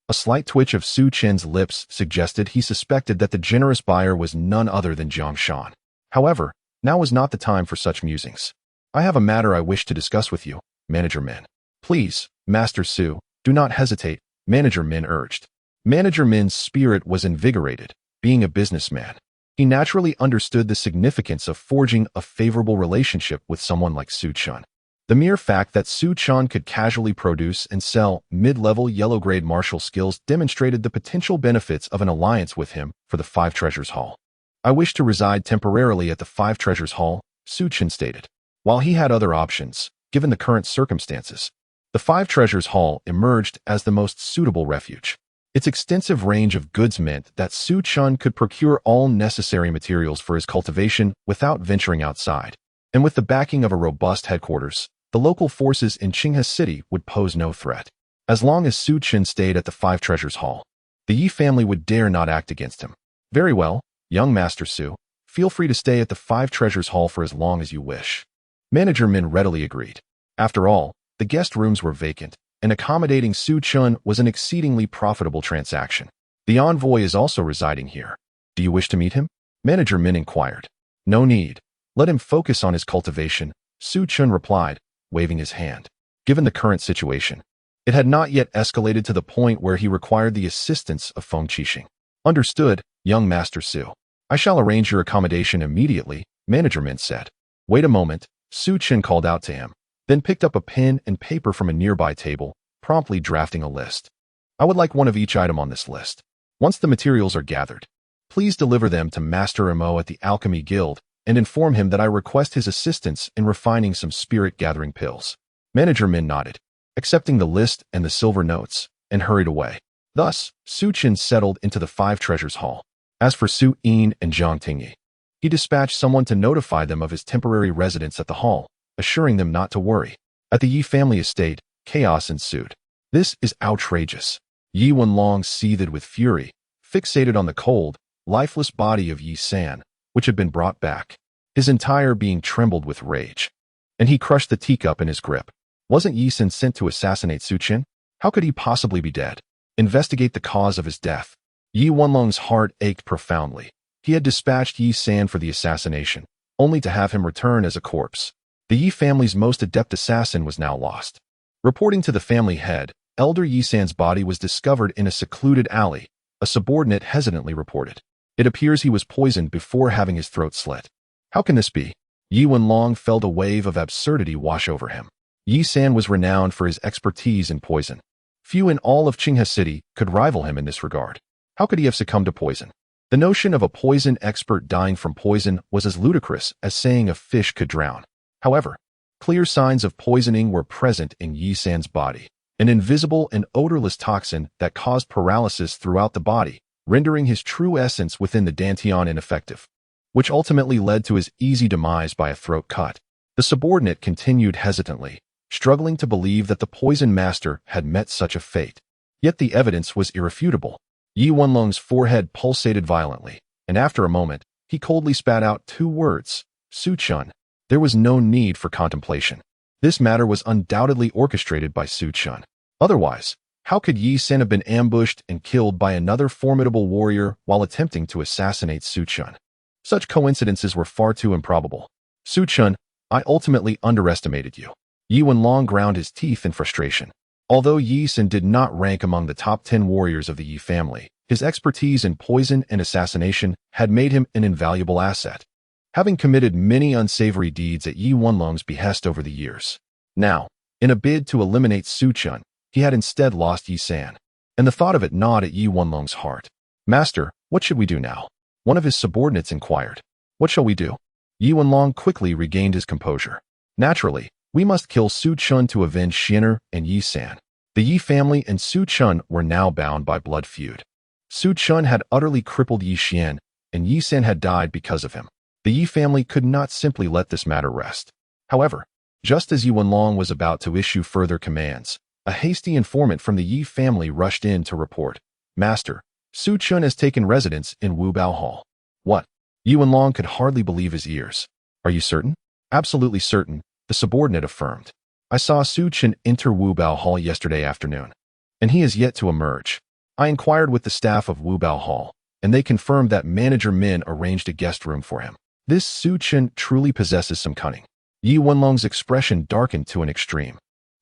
A slight twitch of Su Chen's lips suggested he suspected that the generous buyer was none other than Jiang Shan. However, now was not the time for such musings. I have a matter I wish to discuss with you, Manager Min. Please, Master Su, do not hesitate, Manager Min urged. Manager Min's spirit was invigorated. Being a businessman, he naturally understood the significance of forging a favorable relationship with someone like Su Chun. The mere fact that Su Chun could casually produce and sell mid-level yellow-grade martial skills demonstrated the potential benefits of an alliance with him for the Five Treasures Hall. I wish to reside temporarily at the Five Treasures Hall, Su Chun stated. While he had other options, given the current circumstances, the Five Treasures Hall emerged as the most suitable refuge. Its extensive range of goods meant that Su Chun could procure all necessary materials for his cultivation without venturing outside. And with the backing of a robust headquarters, the local forces in Qinghe City would pose no threat. As long as Su Chun stayed at the Five Treasures Hall, the Yi family would dare not act against him. Very well, young Master Su, feel free to stay at the Five Treasures Hall for as long as you wish. Manager Min readily agreed. After all, the guest rooms were vacant, and accommodating Su Chun was an exceedingly profitable transaction. The envoy is also residing here. Do you wish to meet him? Manager Min inquired. No need. Let him focus on his cultivation, Su Chun replied, waving his hand. Given the current situation, it had not yet escalated to the point where he required the assistance of Feng Qixing. Understood, young Master Su. I shall arrange your accommodation immediately, Manager Min said. Wait a moment, Su Chun called out to him, then picked up a pen and paper from a nearby table, promptly drafting a list. I would like one of each item on this list. Once the materials are gathered, please deliver them to Master Mo at the Alchemy Guild and inform him that I request his assistance in refining some spirit-gathering pills. Manager Min nodded, accepting the list and the silver notes, and hurried away. Thus, Su Chun settled into the Five Treasures Hall. As for Su Yin and Zhang Tingyi, he dispatched someone to notify them of his temporary residence at the hall, assuring them not to worry. At the Yi family estate, chaos ensued. This is outrageous. Yi Wenlong seethed with fury, fixated on the cold, lifeless body of Yi San, which had been brought back. His entire being trembled with rage, and he crushed the teacup in his grip. Wasn't Yi San sent to assassinate Su Chun? How could he possibly be dead? Investigate the cause of his death. Yi Wenlong's heart ached profoundly. He had dispatched Yi San for the assassination, only to have him return as a corpse. The Yi family's most adept assassin was now lost. Reporting to the family head, Elder Yi San's body was discovered in a secluded alley, a subordinate hesitantly reported. It appears he was poisoned before having his throat slit. How can this be? Yi Wenlong felt a wave of absurdity wash over him. Yi San was renowned for his expertise in poison. Few in all of Qinghe City could rival him in this regard. How could he have succumbed to poison? The notion of a poison expert dying from poison was as ludicrous as saying a fish could drown. However, clear signs of poisoning were present in Yi San's body, an invisible and odorless toxin that caused paralysis throughout the body, rendering his true essence within the Dantian ineffective, which ultimately led to his easy demise by a throat cut. The subordinate continued hesitantly, struggling to believe that the poison master had met such a fate. Yet the evidence was irrefutable. Yi Wenlong's forehead pulsated violently, and after a moment, he coldly spat out two words, Su Chun. There was no need for contemplation. This matter was undoubtedly orchestrated by Su Chun. Otherwise, how could Yi San have been ambushed and killed by another formidable warrior while attempting to assassinate Su Chun? Such coincidences were far too improbable. Su Chun, I ultimately underestimated you. Yi Wenlong ground his teeth in frustration. Although Yi San did not rank among the top 10 warriors of the Yi family, his expertise in poison and assassination had made him an invaluable asset, having committed many unsavory deeds at Yi Wenlong's behest over the years. Now, in a bid to eliminate Su Chun, he had instead lost Yi San, and the thought of it gnawed at Yi Wenlong's heart. Master, what should we do now? One of his subordinates inquired. What shall we do? Yi Wenlong quickly regained his composure. Naturally, we must kill Su Chun to avenge Xin'er and Yi San. The Yi family and Su Chun were now bound by blood feud. Su Chun had utterly crippled Yi Xian, and Yi San had died because of him. The Yi family could not simply let this matter rest. However, just as Yi Wenlong was about to issue further commands, a hasty informant from the Yi family rushed in to report, "Master, Su Chun has taken residence in Wubao Hall." What? Yi Wenlong could hardly believe his ears. "Are you certain?" "Absolutely certain," the subordinate affirmed. "I saw Su Chun enter Wubao Hall yesterday afternoon, and he is yet to emerge. I inquired with the staff of Wubao Hall, and they confirmed that Manager Min arranged a guest room for him. This Su Chun truly possesses some cunning." Yi Wenlong's expression darkened to an extreme.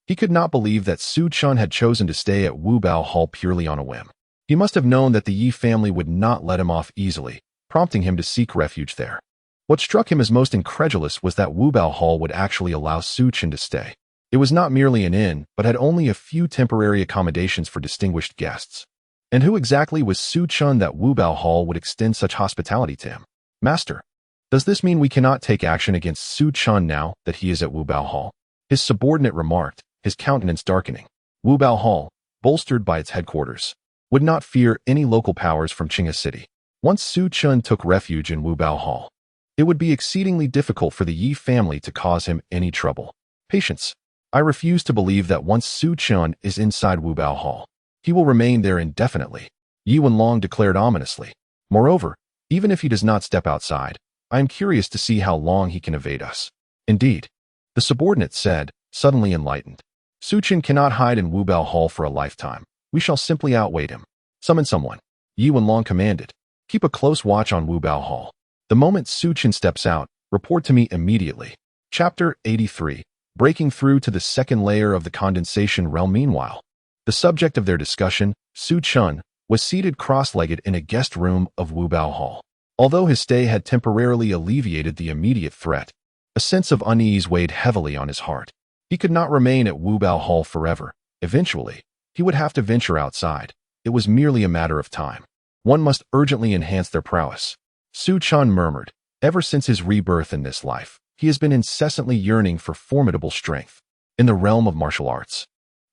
He could not believe that Su Chun had chosen to stay at Wubao Hall purely on a whim. He must have known that the Yi family would not let him off easily, prompting him to seek refuge there. What struck him as most incredulous was that Wubao Hall would actually allow Su Chun to stay. It was not merely an inn, but had only a few temporary accommodations for distinguished guests. And who exactly was Su Chun that Wubao Hall would extend such hospitality to him? "Master, does this mean we cannot take action against Su Chun now that he is at Wubao Hall?" his subordinate remarked, his countenance darkening. Wubao Hall, bolstered by its headquarters, would not fear any local powers from Qinghe City. Once Su Chun took refuge in Wubao Hall, it would be exceedingly difficult for the Yi family to cause him any trouble. "Patience. I refuse to believe that once Su Chun is inside Wubao Hall, he will remain there indefinitely," Yi Wenlong declared ominously. "Moreover, even if he does not step outside, I am curious to see how long he can evade us." "Indeed," the subordinate said, suddenly enlightened. "Su Chun cannot hide in Wubao Hall for a lifetime. We shall simply outwait him." "Summon someone," Yi Wenlong commanded. "Keep a close watch on Wubao Hall. The moment Su Chun steps out, report to me immediately." Chapter 83. Breaking through to the second layer of the condensation realm. Meanwhile, the subject of their discussion, Su Chun, was seated cross-legged in a guest room of Wubao Hall. Although his stay had temporarily alleviated the immediate threat, a sense of unease weighed heavily on his heart. He could not remain at Wubao Hall forever. Eventually, he would have to venture outside. It was merely a matter of time. One must urgently enhance their prowess. Su Chun murmured, ever since his rebirth in this life, he has been incessantly yearning for formidable strength. In the realm of martial arts,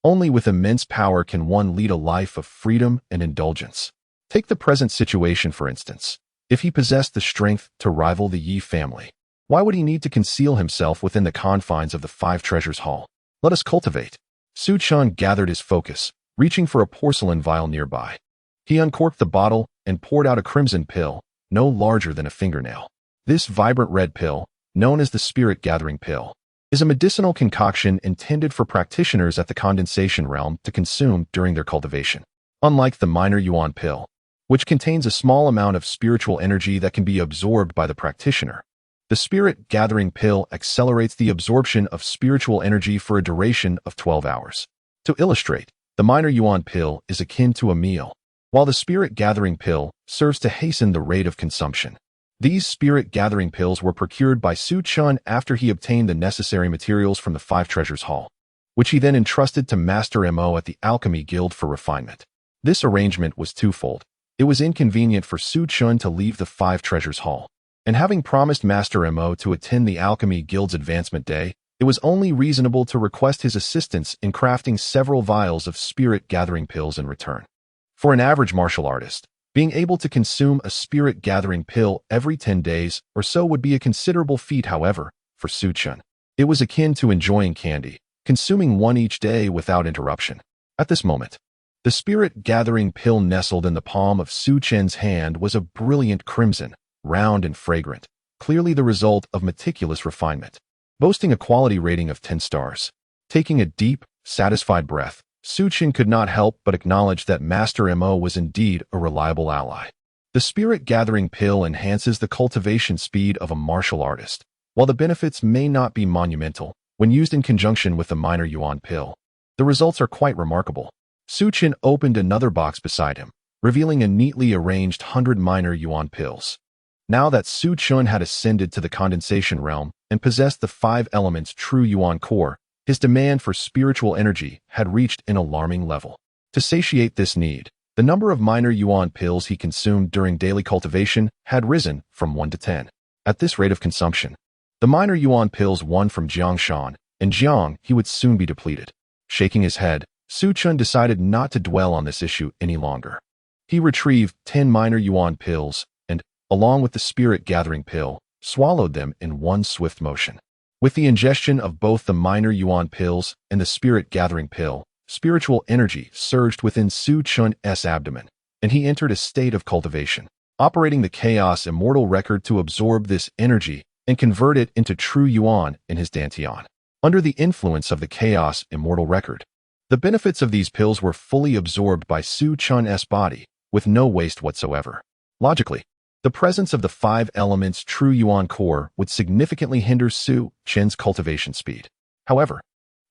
only with immense power can one lead a life of freedom and indulgence. Take the present situation, for instance. If he possessed the strength to rival the Yi family, why would he need to conceal himself within the confines of the Five Treasures Hall? Let us cultivate. Su Chun gathered his focus, reaching for a porcelain vial nearby. He uncorked the bottle and poured out a crimson pill, no larger than a fingernail. This vibrant red pill, known as the Spirit Gathering Pill, is a medicinal concoction intended for practitioners at the condensation realm to consume during their cultivation. Unlike the minor yuan pill, which contains a small amount of spiritual energy that can be absorbed by the practitioner, the Spirit Gathering Pill accelerates the absorption of spiritual energy for a duration of 12 hours. To illustrate, the minor yuan pill is akin to a meal, while the Spirit Gathering Pill serves to hasten the rate of consumption. These Spirit Gathering Pills were procured by Su Chun after he obtained the necessary materials from the Five Treasures Hall, which he then entrusted to Master Mo at the Alchemy Guild for refinement. This arrangement was twofold. It was inconvenient for Su Chun to leave the Five Treasures Hall, and having promised Master Mo to attend the Alchemy Guild's advancement day, it was only reasonable to request his assistance in crafting several vials of Spirit Gathering Pills in return. For an average martial artist, being able to consume a Spirit Gathering Pill every 10 days or so would be a considerable feat. However, for Su Chun, it was akin to enjoying candy, consuming one each day without interruption. At this moment, the Spirit Gathering Pill nestled in the palm of Su Chun's hand was a brilliant crimson, round and fragrant, clearly the result of meticulous refinement. Boasting a quality rating of 10 stars. Taking a deep, satisfied breath, Su Chun could not help but acknowledge that Master Mo was indeed a reliable ally. The Spirit Gathering Pill enhances the cultivation speed of a martial artist. While the benefits may not be monumental, when used in conjunction with the minor yuan pill, the results are quite remarkable. Su Chun opened another box beside him, revealing a neatly arranged 100 minor yuan pills. Now that Su Chun had ascended to the condensation realm and possessed the 5 elements true yuan core, his demand for spiritual energy had reached an alarming level. To satiate this need, the number of minor yuan pills he consumed during daily cultivation had risen from 1 to 10. At this rate of consumption, the minor yuan pills won from Jiangshan, and Jiang he would soon be depleted. Shaking his head, Su Chun decided not to dwell on this issue any longer. He retrieved 10 minor yuan pills and, along with the spirit-gathering pill, swallowed them in one swift motion. With the ingestion of both the minor yuan pills and the spirit-gathering pill, spiritual energy surged within Su Chun's abdomen, and he entered a state of cultivation, operating the Chaos Immortal Record to absorb this energy and convert it into true yuan in his dantian. Under the influence of the Chaos Immortal Record, the benefits of these pills were fully absorbed by Su Chun's body, with no waste whatsoever. Logically, the presence of the 5 elements true yuan core would significantly hinder Su Chen's cultivation speed. However,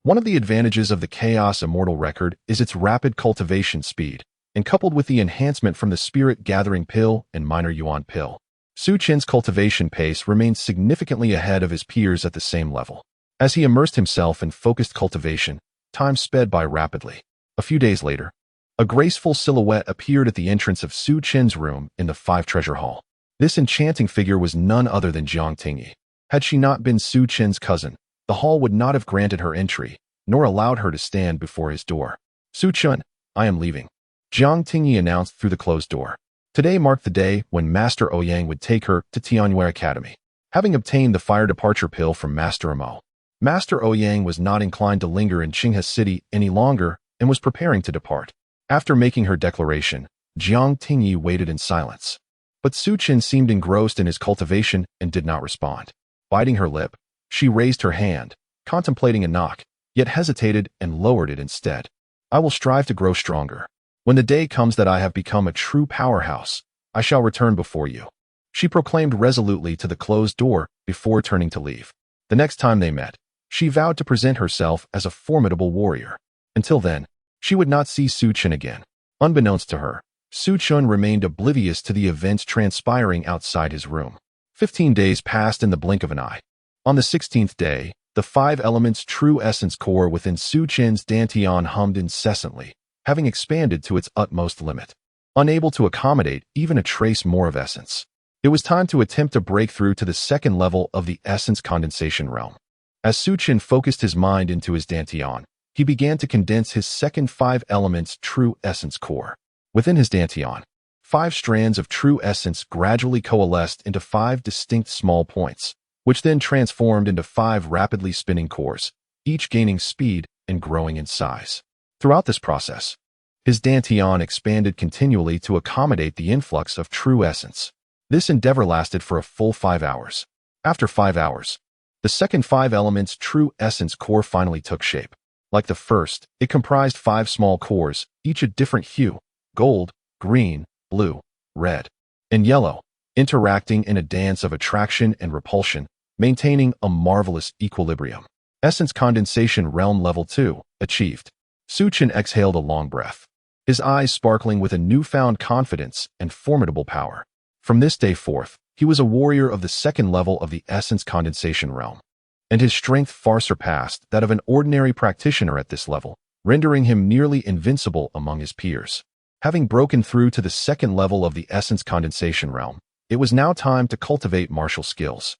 one of the advantages of the Chaos Immortal Record is its rapid cultivation speed, and coupled with the enhancement from the Spirit Gathering Pill and Minor Yuan Pill, Su Chen's cultivation pace remained significantly ahead of his peers at the same level. As he immersed himself in focused cultivation, time sped by rapidly. A few days later, a graceful silhouette appeared at the entrance of Su Chen's room in the 5 Treasure Hall. This enchanting figure was none other than Jiang Tingyi. Had she not been Su Chen's cousin, the hall would not have granted her entry, nor allowed her to stand before his door. Su Chen, I am leaving, Jiang Tingyi announced through the closed door. Today marked the day when Master Ouyang would take her to Tianyue Academy. Having obtained the fire departure pill from Master Amo, Master Ouyang was not inclined to linger in Qinghe City any longer and was preparing to depart. After making her declaration, Jiang Tingyi waited in silence. But Su Chen seemed engrossed in his cultivation and did not respond. Biting her lip, she raised her hand, contemplating a knock, yet hesitated and lowered it instead. I will strive to grow stronger. When the day comes that I have become a true powerhouse, I shall return before you, she proclaimed resolutely to the closed door before turning to leave. The next time they met, she vowed to present herself as a formidable warrior. Until then, she would not see Su Chen again. Unbeknownst to her, Su Chen remained oblivious to the events transpiring outside his room. 15 days passed in the blink of an eye. On the 16th day, the 5 elements true essence core within Su Chen's dantian hummed incessantly, having expanded to its utmost limit. Unable to accommodate even a trace more of essence, it was time to attempt to break through to the 2nd level of the essence condensation realm. As Su Chen focused his mind into his dantian, he began to condense his second 5 elements true essence core. Within his dantian, 5 strands of true essence gradually coalesced into 5 distinct small points, which then transformed into 5 rapidly spinning cores, each gaining speed and growing in size. Throughout this process, his dantian expanded continually to accommodate the influx of true essence. This endeavor lasted for a full 5 hours. After 5 hours, the second 5 elements true essence core finally took shape. Like the first, it comprised 5 small cores, each a different hue: gold, green, blue, red, and yellow, interacting in a dance of attraction and repulsion, maintaining a marvelous equilibrium. Essence condensation realm level 2, achieved. Su Chen exhaled a long breath, his eyes sparkling with a newfound confidence and formidable power. From this day forth, he was a warrior of the 2nd level of the essence condensation realm, and his strength far surpassed that of an ordinary practitioner at this level, rendering him nearly invincible among his peers. Having broken through to the 2nd level of the essence condensation realm, it was now time to cultivate martial skills.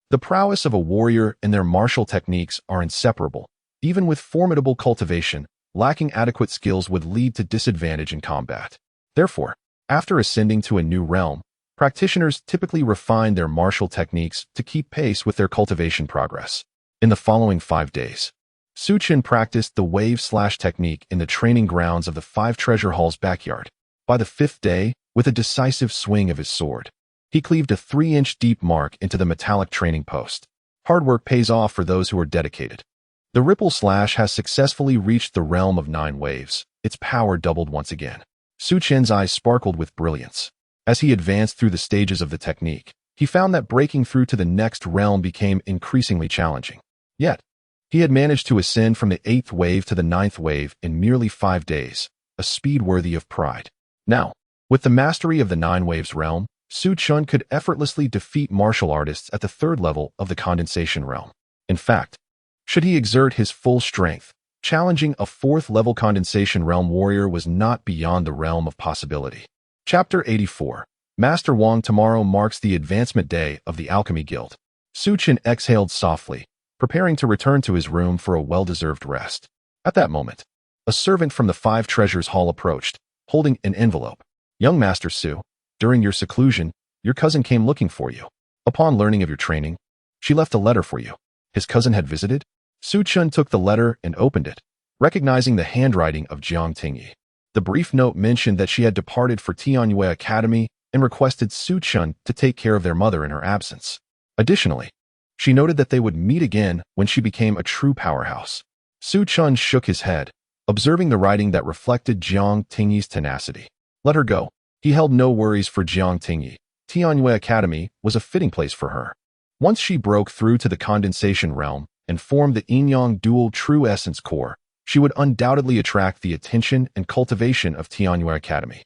The prowess of a warrior and their martial techniques are inseparable. Even with formidable cultivation, lacking adequate skills would lead to disadvantage in combat. Therefore, after ascending to a new realm, practitioners typically refine their martial techniques to keep pace with their cultivation progress. In the following 5 days, Su Chen practiced the wave-slash technique in the training grounds of the 5 Treasure Hall's backyard. By the 5th day, with a decisive swing of his sword, he cleaved a 3-inch deep mark into the metallic training post. Hard work pays off for those who are dedicated. The ripple slash has successfully reached the realm of 9 waves. Its power doubled once again. Su Chen's eyes sparkled with brilliance. As he advanced through the stages of the technique, he found that breaking through to the next realm became increasingly challenging. Yet, he had managed to ascend from the 8th wave to the 9th wave in merely 5 days, a speed worthy of pride. Now, with the mastery of the 9 waves realm, Su Chen could effortlessly defeat martial artists at the 3rd level of the condensation realm. In fact, should he exert his full strength, challenging a 4th level condensation realm warrior was not beyond the realm of possibility. Chapter 84. Master Wang. Tomorrow marks the advancement day of the Alchemy Guild. Su Chen exhaled softly, preparing to return to his room for a well-deserved rest. At that moment, a servant from the 5 Treasures Hall approached, holding an envelope. Young Master Su, during your seclusion, your cousin came looking for you. Upon learning of your training, she left a letter for you. His cousin had visited? Su Chun took the letter and opened it, recognizing the handwriting of Jiang Tingyi. The brief note mentioned that she had departed for Tianyue Academy and requested Su Chun to take care of their mother in her absence. Additionally, she noted that they would meet again when she became a true powerhouse. Su Chun shook his head, observing the writing that reflected Jiang Tingyi's tenacity. Let her go. He held no worries for Jiang Tingyi. Tianyue Academy was a fitting place for her. Once she broke through to the condensation realm and formed the yin-yang dual true essence core, she would undoubtedly attract the attention and cultivation of Tianyue Academy,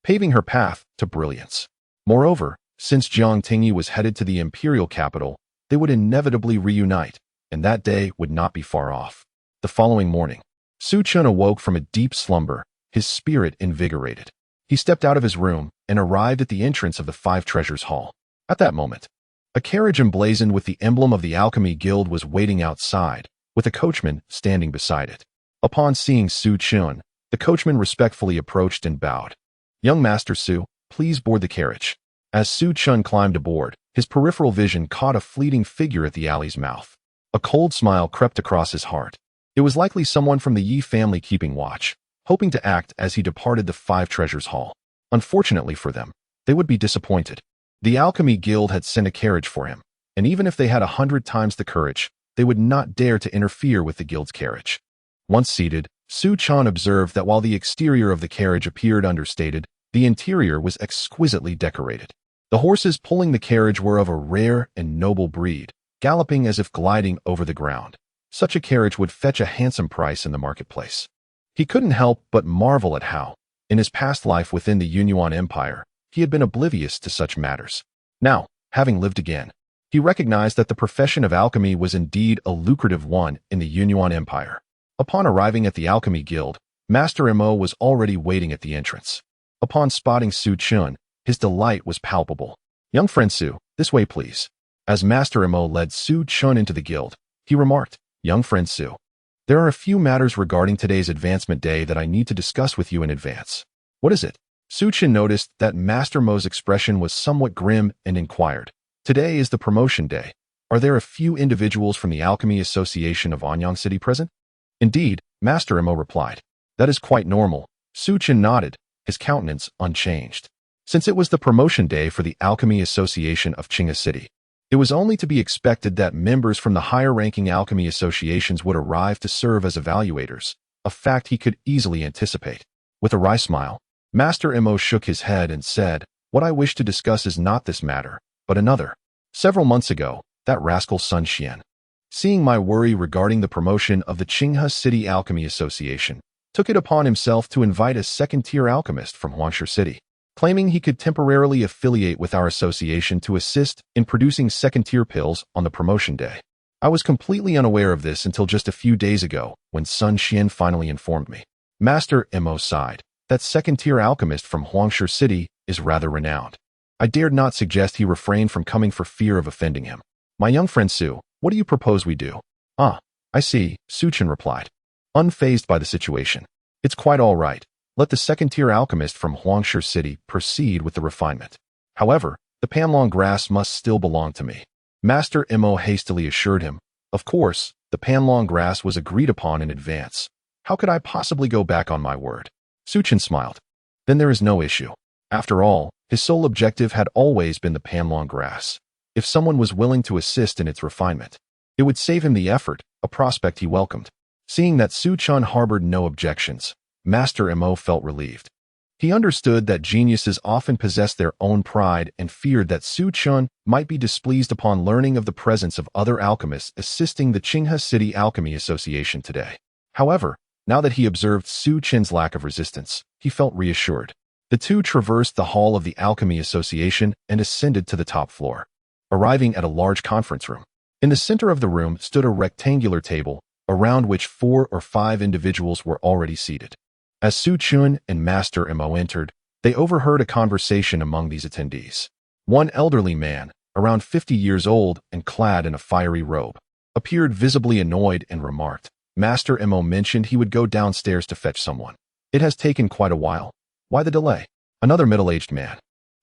paving her path to brilliance. Moreover, since Jiang Tingyi was headed to the imperial capital, they would inevitably reunite, and that day would not be far off. The following morning, Su Chun awoke from a deep slumber, his spirit invigorated. He stepped out of his room and arrived at the entrance of the Five Treasures Hall. At that moment, a carriage emblazoned with the emblem of the Alchemy Guild was waiting outside, with a coachman standing beside it. Upon seeing Su Chun, the coachman respectfully approached and bowed. Young Master Su, please board the carriage. As Su Chun climbed aboard, his peripheral vision caught a fleeting figure at the alley's mouth. A cold smile crept across his heart. It was likely someone from the Yi family keeping watch, hoping to act as he departed the Five Treasures Hall. Unfortunately for them, they would be disappointed. The Alchemy Guild had sent a carriage for him, and even if they had 100 times the courage, they would not dare to interfere with the guild's carriage. Once seated, Su Chun observed that while the exterior of the carriage appeared understated, the interior was exquisitely decorated. The horses pulling the carriage were of a rare and noble breed, galloping as if gliding over the ground. Such a carriage would fetch a handsome price in the marketplace. He couldn't help but marvel at how, in his past life within the Yunyuan Empire, he had been oblivious to such matters. Now, having lived again, he recognized that the profession of alchemy was indeed a lucrative one in the Yunyuan Empire. Upon arriving at the Alchemy Guild, Master Mo was already waiting at the entrance. Upon spotting Su Chun, his delight was palpable. Young friend Su, this way please. As Master Mo led Su Chun into the guild, he remarked, Young friend Su, there are a few matters regarding today's advancement day that I need to discuss with you in advance. What is it? Su Chun noticed that Master Mo's expression was somewhat grim and inquired, Today is the promotion day. Are there a few individuals from the Alchemy Association of Anyang City present? Indeed, Master Mo replied. That is quite normal. Su Chun nodded, his countenance unchanged. Since it was the promotion day for the Alchemy Association of Qinghe City, it was only to be expected that members from the higher-ranking alchemy associations would arrive to serve as evaluators, a fact he could easily anticipate. With a wry smile, Master Mo shook his head and said, What I wish to discuss is not this matter, but another. Several months ago, that rascal Sun Xian, seeing my worry regarding the promotion of the Qinghe City Alchemy Association, took it upon himself to invite a second-tier alchemist from Huangshe City, claiming he could temporarily affiliate with our association to assist in producing second-tier pills on the promotion day. I was completely unaware of this until just a few days ago, when Sun Xian finally informed me. Master Mo sighed. That second-tier alchemist from Huangshe City is rather renowned. I dared not suggest he refrain from coming for fear of offending him. My young friend Su, what do you propose we do? Ah, I see, Su Chun replied, unfazed by the situation. It's quite all right. Let the second-tier alchemist from Huangshe City proceed with the refinement. However, the Panlong grass must still belong to me. Master Mo hastily assured him. Of course, the Panlong grass was agreed upon in advance. How could I possibly go back on my word? Su Chun smiled. Then there is no issue. After all, his sole objective had always been the Panlong grass. If someone was willing to assist in its refinement, it would save him the effort, a prospect he welcomed. Seeing that Su Chun harbored no objections, Master Mo felt relieved. He understood that geniuses often possess their own pride and feared that Su Chun might be displeased upon learning of the presence of other alchemists assisting the Qinghe City Alchemy Association today. However, now that he observed Su Chun's lack of resistance, he felt reassured. The two traversed the hall of the Alchemy Association and ascended to the top floor, arriving at a large conference room. In the center of the room stood a rectangular table, around which 4 or 5 individuals were already seated. As Su Chun and Master Mo entered, they overheard a conversation among these attendees. One elderly man, around 50 years old and clad in a fiery robe, appeared visibly annoyed and remarked, Master Mo mentioned he would go downstairs to fetch someone. It has taken quite a while. Why the delay? Another middle-aged man,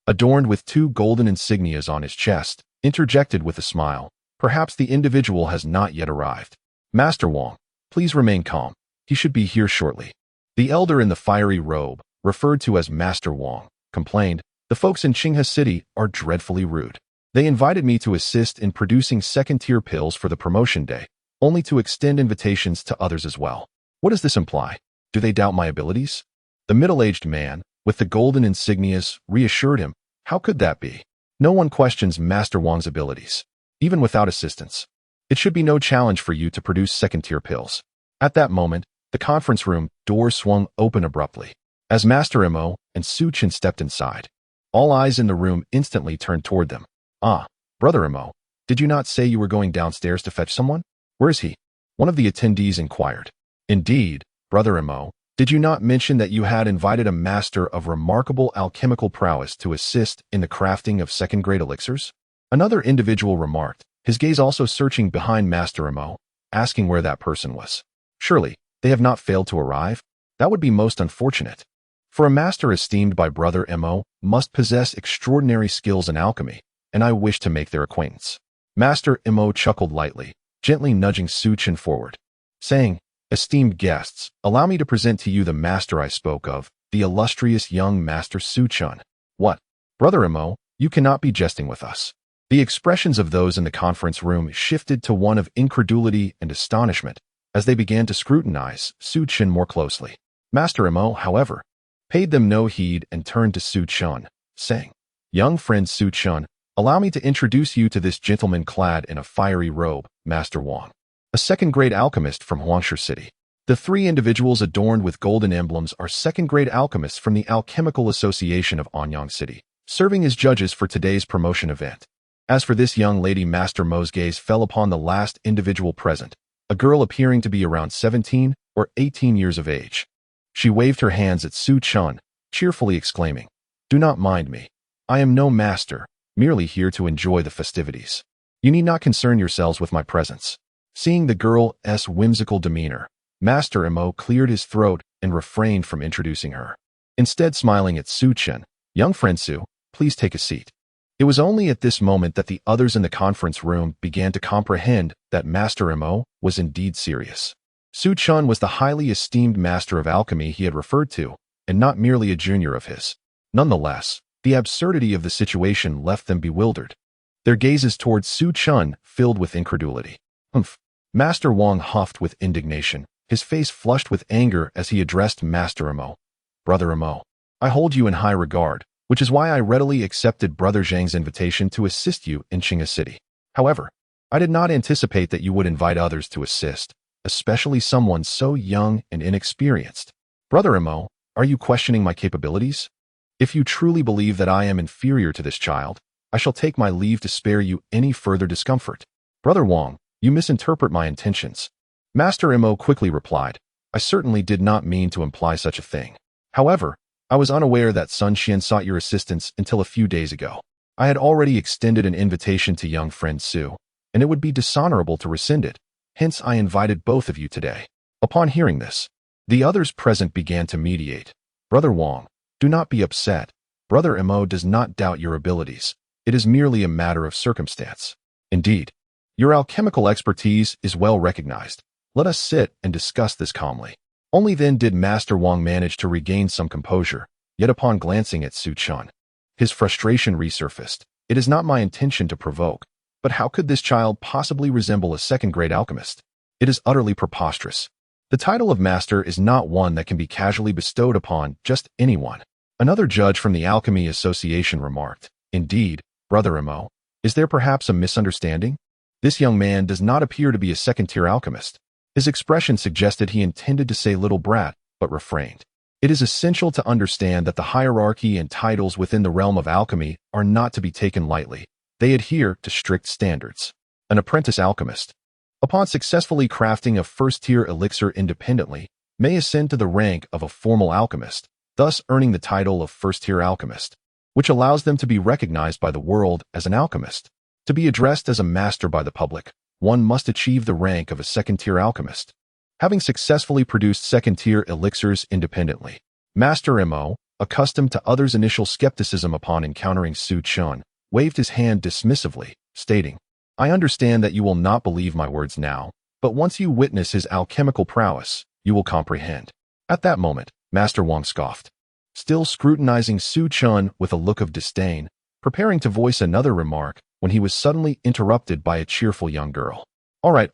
adorned with two golden insignias on his chest, interjected with a smile. Perhaps the individual has not yet arrived. Master Wang, please remain calm. He should be here shortly. The elder in the fiery robe, referred to as Master Wang, complained, the folks in Qinghe City are dreadfully rude. They invited me to assist in producing second-tier pills for the promotion day, only to extend invitations to others as well. What does this imply? Do they doubt my abilities? The middle-aged man, with the golden insignias, reassured him. How could that be? No one questions Master Wang's abilities. Even without assistance, it should be no challenge for you to produce second-tier pills. At that moment, the conference room door swung open abruptly. As Master Mo and Su Chen stepped inside, all eyes in the room instantly turned toward them. Ah, Brother Mo, did you not say you were going downstairs to fetch someone? Where is he? One of the attendees inquired. Indeed, Brother Mo, did you not mention that you had invited a master of remarkable alchemical prowess to assist in the crafting of second-grade elixirs? Another individual remarked, his gaze also searching behind Master Mo, asking where that person was. Surely, they have not failed to arrive? That would be most unfortunate. For a master esteemed by Brother Mo must possess extraordinary skills in alchemy, and I wish to make their acquaintance. Master Mo chuckled lightly, gently nudging Su Chen forward, saying, esteemed guests, allow me to present to you the master I spoke of, the illustrious young Master Su Chen. What? Brother Mo, you cannot be jesting with us. The expressions of those in the conference room shifted to one of incredulity and astonishment as they began to scrutinize Su Chen more closely. Master Mo, however, paid them no heed and turned to Su Chen, saying, young friend Su Chen, allow me to introduce you to this gentleman clad in a fiery robe, Master Wang, a second-grade alchemist from Huangshe City. The three individuals adorned with golden emblems are second-grade alchemists from the Alchemical Association of Anyang City, serving as judges for today's promotion event. As for this young lady, Master Mo's gaze fell upon the last individual present, a girl appearing to be around 17 or 18 years of age. She waved her hands at Su Chen, cheerfully exclaiming, do not mind me. I am no master, merely here to enjoy the festivities. You need not concern yourselves with my presence. Seeing the girl's whimsical demeanor, Master Mo cleared his throat and refrained from introducing her. Instead, smiling at Su Chen, young friend Su, please take a seat. It was only at this moment that the others in the conference room began to comprehend that Master Mo was indeed serious. Su Chen was the highly esteemed master of alchemy he had referred to, and not merely a junior of his. Nonetheless, the absurdity of the situation left them bewildered. Their gazes towards Su Chen filled with incredulity. Humph. Master Wang huffed with indignation, his face flushed with anger as he addressed Master Mo. Brother Mo, I hold you in high regard, which is why I readily accepted Brother Zhang's invitation to assist you in Qinghe City. However, I did not anticipate that you would invite others to assist, especially someone so young and inexperienced. Brother Mo, are you questioning my capabilities? If you truly believe that I am inferior to this child, I shall take my leave to spare you any further discomfort. Brother Wang, you misinterpret my intentions. Master Mo quickly replied, I certainly did not mean to imply such a thing. However, I was unaware that Sun Xian sought your assistance until a few days ago. I had already extended an invitation to young friend Su, and it would be dishonorable to rescind it. Hence, I invited both of you today. Upon hearing this, the others present began to mediate. Brother Wang, do not be upset. Brother Mo does not doubt your abilities. It is merely a matter of circumstance. Indeed, your alchemical expertise is well recognized. Let us sit and discuss this calmly. Only then did Master Wang manage to regain some composure, yet upon glancing at Su Chen, his frustration resurfaced. It is not my intention to provoke, but how could this child possibly resemble a second-grade alchemist? It is utterly preposterous. The title of master is not one that can be casually bestowed upon just anyone. Another judge from the Alchemy Association remarked, indeed, Brother Mo, is there perhaps a misunderstanding? This young man does not appear to be a second-tier alchemist. His expression suggested he intended to say little brat, but refrained. It is essential to understand that the hierarchy and titles within the realm of alchemy are not to be taken lightly. They adhere to strict standards. An apprentice alchemist, upon successfully crafting a first-tier elixir independently, may ascend to the rank of a formal alchemist, thus earning the title of first-tier alchemist, which allows them to be recognized by the world as an alchemist. To be addressed as a master by the public, one must achieve the rank of a second-tier alchemist. Having successfully produced second-tier elixirs independently, Master Mo, accustomed to others' initial skepticism upon encountering Su Chun, waved his hand dismissively, stating, "I understand that you will not believe my words now, but once you witness his alchemical prowess, you will comprehend." At that moment, Master Wang scoffed, still scrutinizing Su Chun with a look of disdain, preparing to voice another remark when he was suddenly interrupted by a cheerful young girl. All right.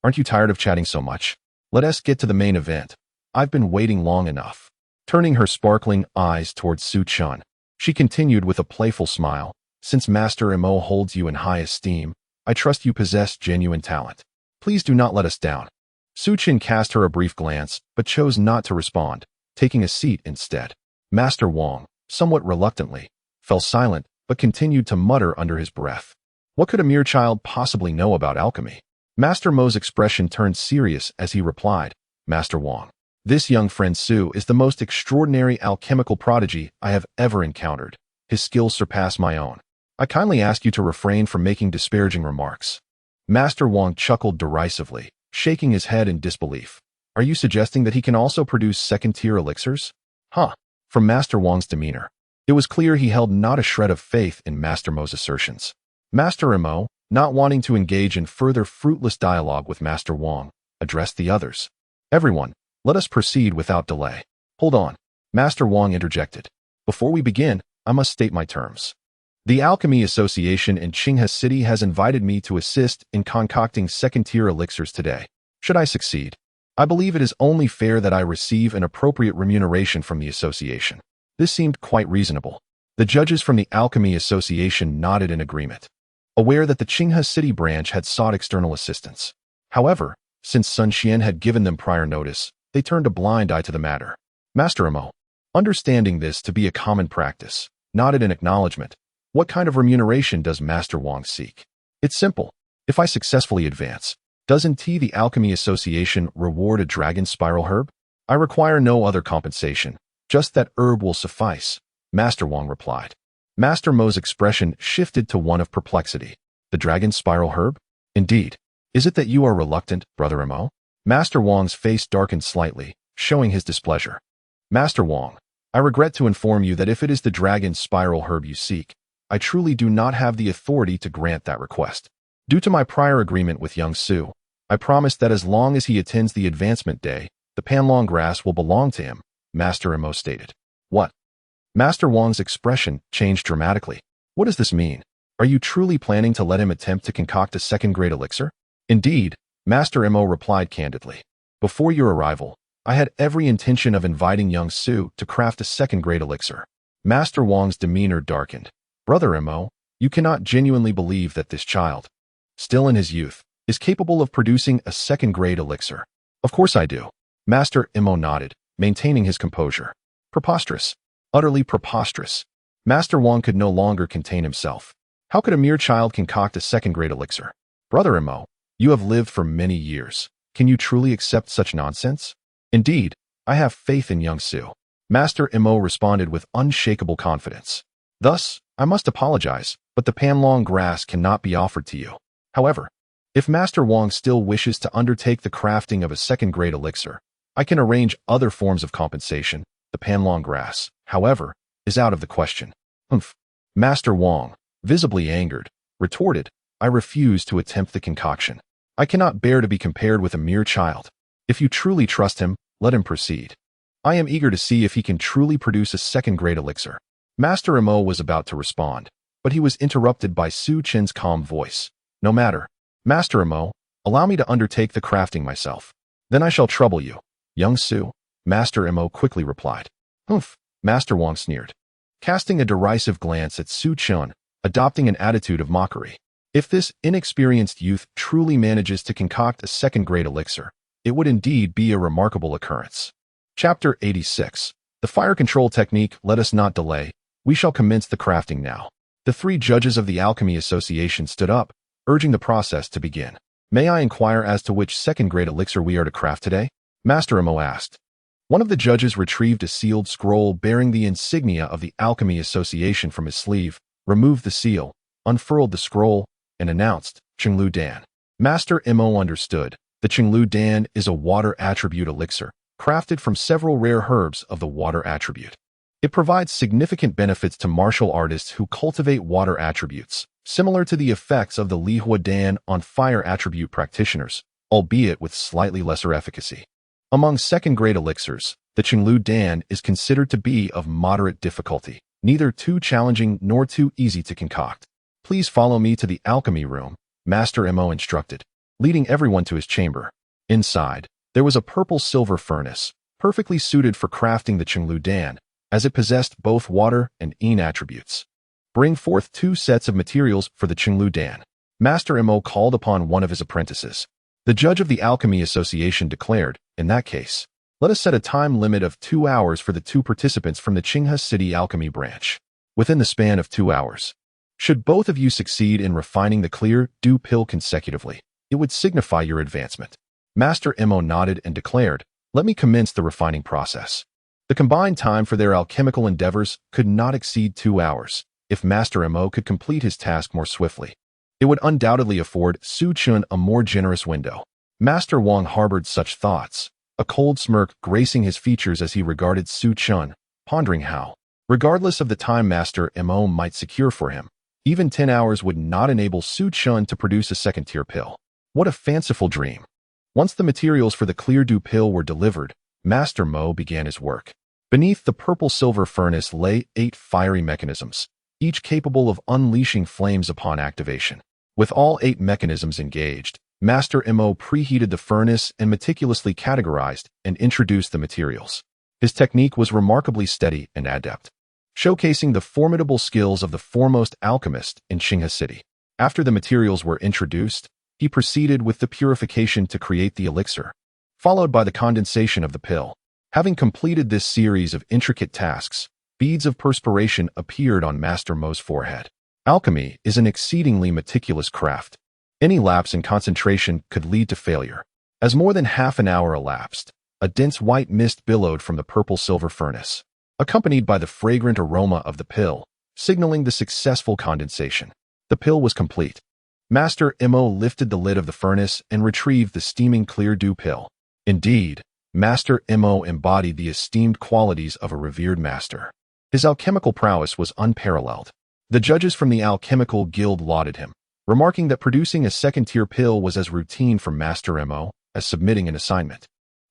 Aren't you tired of chatting so much? Let us get to the main event. I've been waiting long enough." Turning her sparkling eyes towards Su Chun, she continued with a playful smile, "Since Master Emo holds you in high esteem, I trust you possess genuine talent. Please do not let us down." Su Chun cast her a brief glance, but chose not to respond, taking a seat instead. Master Wang, somewhat reluctantly, fell silent but continued to mutter under his breath. What could a mere child possibly know about alchemy? Master Mo's expression turned serious as he replied, "Master Wang, this young friend Su is the most extraordinary alchemical prodigy I have ever encountered. His skills surpass my own. I kindly ask you to refrain from making disparaging remarks." Master Wang chuckled derisively, shaking his head in disbelief. "Are you suggesting that he can also produce second-tier elixirs?" From Master Wang's demeanor, it was clear he held not a shred of faith in Master Mo's assertions. Master Emo, not wanting to engage in further fruitless dialogue with Master Wang, addressed the others. "Everyone, let us proceed without delay." "Hold on," Master Wang interjected. "Before we begin, I must state my terms. The Alchemy Association in Qinghe City has invited me to assist in concocting second-tier elixirs today. Should I succeed, I believe it is only fair that I receive an appropriate remuneration from the association." This seemed quite reasonable. The judges from the Alchemy Association nodded in agreement, aware that the Qinghe City branch had sought external assistance. However, since Sun Xian had given them prior notice, they turned a blind eye to the matter. Master Emo, understanding this to be a common practice, nodded in acknowledgement. "What kind of remuneration does Master Wang seek?" "It's simple. If I successfully advance, doesn't the Alchemy Association reward a dragon spiral herb? I require no other compensation. Just that herb will suffice," Master Wang replied. Master Mo's expression shifted to one of perplexity. "The dragon spiral herb? Indeed. Is it that you are reluctant, Brother Emo?" Master Wang's face darkened slightly, showing his displeasure. "Master Wang, I regret to inform you that if it is the dragon spiral herb you seek, I truly do not have the authority to grant that request. Due to my prior agreement with young Su, I promise that as long as he attends the advancement day, the Panlong grass will belong to him," Master Emo stated. "What?" Master Wang's expression changed dramatically. "What does this mean? Are you truly planning to let him attempt to concoct a second-grade elixir?" "Indeed," Master Emo replied candidly. "Before your arrival, I had every intention of inviting young Su to craft a second-grade elixir." Master Wang's demeanor darkened. "Brother Emo, you cannot genuinely believe that this child, still in his youth, is capable of producing a second-grade elixir." "Of course I do." Master Emo nodded, maintaining his composure. "Preposterous. Utterly preposterous." Master Wang could no longer contain himself. "How could a mere child concoct a second-grade elixir? Brother Emo, you have lived for many years. Can you truly accept such nonsense?" "Indeed, I have faith in young Su," Master Emo responded with unshakable confidence. "Thus, I must apologize, but the Panlong grass cannot be offered to you. However, if Master Wang still wishes to undertake the crafting of a second-grade elixir, I can arrange other forms of compensation. The Panlong grass, however, is out of the question." Master Wang, visibly angered, retorted, "I refuse to attempt the concoction. I cannot bear to be compared with a mere child. If you truly trust him, let him proceed. I am eager to see if he can truly produce a second-grade elixir." Master Emo was about to respond, but he was interrupted by Su Chen's calm voice. "No matter. Master Emo, allow me to undertake the crafting myself. Then I shall trouble you, young Su," Master Emo quickly replied. Master Wang sneered, casting a derisive glance at Su Chen, adopting an attitude of mockery. If this inexperienced youth truly manages to concoct a second-grade elixir, it would indeed be a remarkable occurrence. Chapter 86. The fire control technique. Let us not delay. We shall commence the crafting now. The three judges of the Alchemy Association stood up, urging the process to begin. "May I inquire as to which second-grade elixir we are to craft today?" Master Emo asked. One of the judges retrieved a sealed scroll bearing the insignia of the Alchemy Association from his sleeve, removed the seal, unfurled the scroll, and announced, "Qinglu Dan." Master Emo understood. The Qinglu Dan is a water attribute elixir, crafted from several rare herbs of the water attribute. It provides significant benefits to martial artists who cultivate water attributes, similar to the effects of the Li Hua Dan on fire attribute practitioners, albeit with slightly lesser efficacy. Among second-grade elixirs, the Qinglu Dan is considered to be of moderate difficulty, neither too challenging nor too easy to concoct. Please follow me to the alchemy room, Master Mo instructed, leading everyone to his chamber. Inside, there was a purple-silver furnace, perfectly suited for crafting the Qinglu Dan, as it possessed both water and yin attributes. Bring forth 2 sets of materials for the Qinglu Dan. Master Mo called upon one of his apprentices. The judge of the Alchemy Association declared, in that case, let us set a time limit of 2 hours for the 2 participants from the Qinghe City Alchemy branch. Within the span of 2 hours, should both of you succeed in refining the clear dew pill consecutively, it would signify your advancement. Master Mo nodded and declared, let me commence the refining process. The combined time for their alchemical endeavors could not exceed 2 hours. If Master Mo could complete his task more swiftly, it would undoubtedly afford Su Chun a more generous window. Master Wang harbored such thoughts, a cold smirk gracing his features as he regarded Su Chun, pondering how, regardless of the time Master Mo might secure for him, even 10 hours would not enable Su Chun to produce a second-tier pill. What a fanciful dream. Once the materials for the clear dew pill were delivered, Master Mo began his work. Beneath the purple-silver furnace lay 8 fiery mechanisms, each capable of unleashing flames upon activation. With all 8 mechanisms engaged, Master Mo preheated the furnace and meticulously categorized and introduced the materials. His technique was remarkably steady and adept, showcasing the formidable skills of the foremost alchemist in Qinghe City. After the materials were introduced, he proceeded with the purification to create the elixir, followed by the condensation of the pill. Having completed this series of intricate tasks, beads of perspiration appeared on Master Mo's forehead. Alchemy is an exceedingly meticulous craft. Any lapse in concentration could lead to failure. As more than half an hour elapsed, a dense white mist billowed from the purple-silver furnace, accompanied by the fragrant aroma of the pill, signaling the successful condensation. The pill was complete. Master Mo lifted the lid of the furnace and retrieved the steaming clear dew pill. Indeed, Master Mo embodied the esteemed qualities of a revered master. His alchemical prowess was unparalleled. The judges from the Alchemical Guild lauded him, remarking that producing a second-tier pill was as routine for Master Mo as submitting an assignment.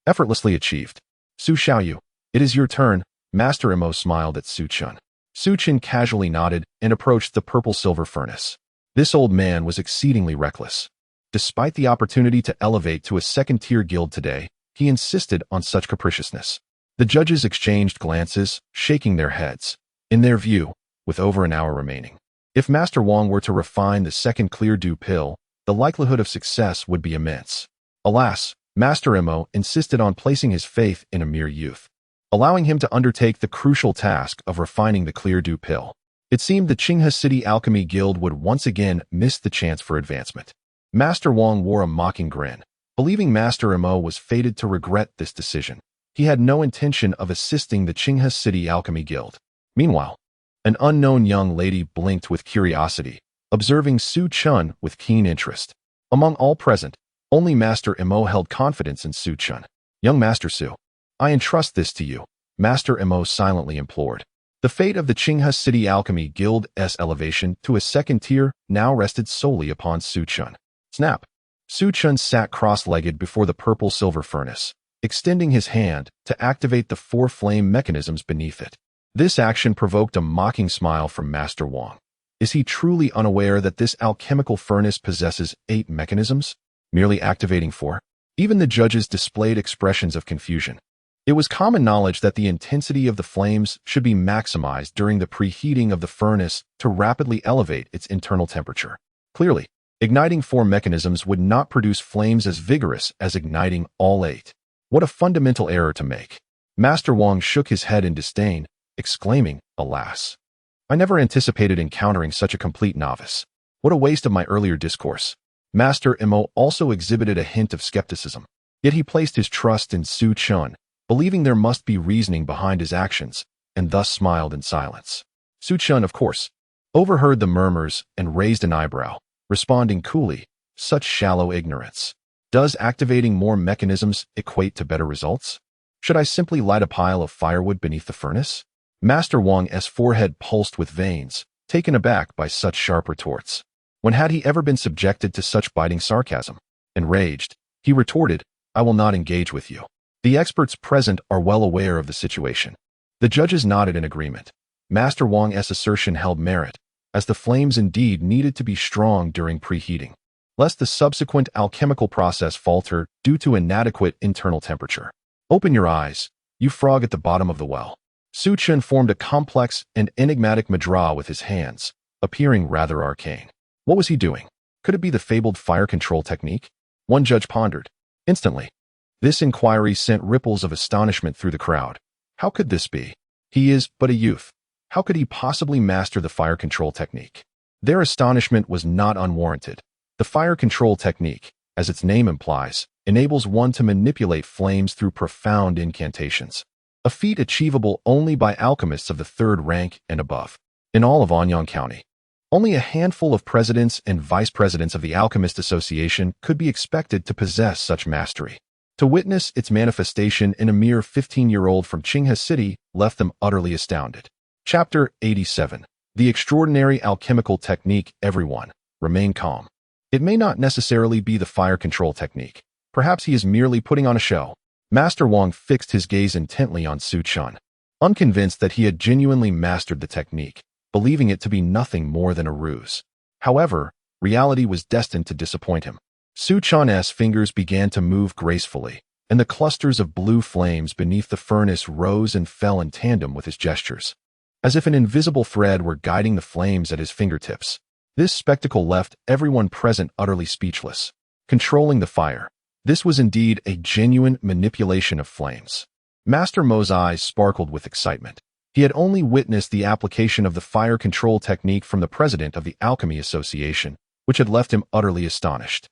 Effortlessly achieved. Su Xiaoyu, it is your turn. Master Mo smiled at Su Chun. Su Chun casually nodded and approached the purple-silver furnace. This old man was exceedingly reckless. Despite the opportunity to elevate to a second-tier guild today, he insisted on such capriciousness. The judges exchanged glances, shaking their heads. In their view, with over an hour remaining, if Master Wang were to refine the second clear dew pill, the likelihood of success would be immense. Alas, Master Mo insisted on placing his faith in a mere youth, allowing him to undertake the crucial task of refining the clear dew pill. It seemed the Qinghe City Alchemy Guild would once again miss the chance for advancement. Master Wang wore a mocking grin, believing Master Mo was fated to regret this decision. He had no intention of assisting the Qinghe City Alchemy Guild. Meanwhile, an unknown young lady blinked with curiosity, observing Su Chun with keen interest. Among all present, only Master Mo held confidence in Su Chun. Young Master Su, I entrust this to you, Master Mo silently implored. The fate of the Qinghe City Alchemy Guild's elevation to a second tier now rested solely upon Su Chun. Snap! Su Chun sat cross-legged before the purple-silver furnace, extending his hand to activate the 4 flame mechanisms beneath it. This action provoked a mocking smile from Master Wang. Is he truly unaware that this alchemical furnace possesses 8 mechanisms, merely activating 4? Even the judges displayed expressions of confusion. It was common knowledge that the intensity of the flames should be maximized during the preheating of the furnace to rapidly elevate its internal temperature. Clearly, igniting 4 mechanisms would not produce flames as vigorous as igniting all 8. What a fundamental error to make. Master Wang shook his head in disdain, exclaiming, alas. I never anticipated encountering such a complete novice. What a waste of my earlier discourse. Master Mo also exhibited a hint of skepticism. Yet he placed his trust in Su Chun, believing there must be reasoning behind his actions, and thus smiled in silence. Su Chun, of course, overheard the murmurs and raised an eyebrow, responding coolly, such shallow ignorance. Does activating more mechanisms equate to better results? Should I simply light a pile of firewood beneath the furnace? Master Wang's forehead pulsed with veins, taken aback by such sharp retorts. When had he ever been subjected to such biting sarcasm? Enraged, he retorted, "I will not engage with you." The experts present are well aware of the situation. The judges nodded in agreement. Master Wang's assertion held merit, as the flames indeed needed to be strong during preheating, lest the subsequent alchemical process falter due to inadequate internal temperature. "Open your eyes, you frog at the bottom of the well." Su Chen formed a complex and enigmatic mudra with his hands, appearing rather arcane. What was he doing? Could it be the fabled fire control technique? One judge pondered. Instantly, this inquiry sent ripples of astonishment through the crowd. How could this be? He is but a youth. How could he possibly master the fire control technique? Their astonishment was not unwarranted. The fire control technique, as its name implies, enables one to manipulate flames through profound incantations, a feat achievable only by alchemists of the third rank and above. In all of Anyang County, only a handful of presidents and vice presidents of the Alchemist Association could be expected to possess such mastery. To witness its manifestation in a mere 15-year-old from Qinghe City left them utterly astounded. Chapter 87. The Extraordinary Alchemical Technique. Everyone, remain calm. It may not necessarily be the fire control technique. Perhaps he is merely putting on a show. Master Wang fixed his gaze intently on Su Chen, unconvinced that he had genuinely mastered the technique, believing it to be nothing more than a ruse. However, reality was destined to disappoint him. Su Chen's fingers began to move gracefully, and the clusters of blue flames beneath the furnace rose and fell in tandem with his gestures, as if an invisible thread were guiding the flames at his fingertips. This spectacle left everyone present utterly speechless. Controlling the fire. This was indeed a genuine manipulation of flames. Master Mo's eyes sparkled with excitement. He had only witnessed the application of the fire control technique from the president of the Alchemy Association, which had left him utterly astonished.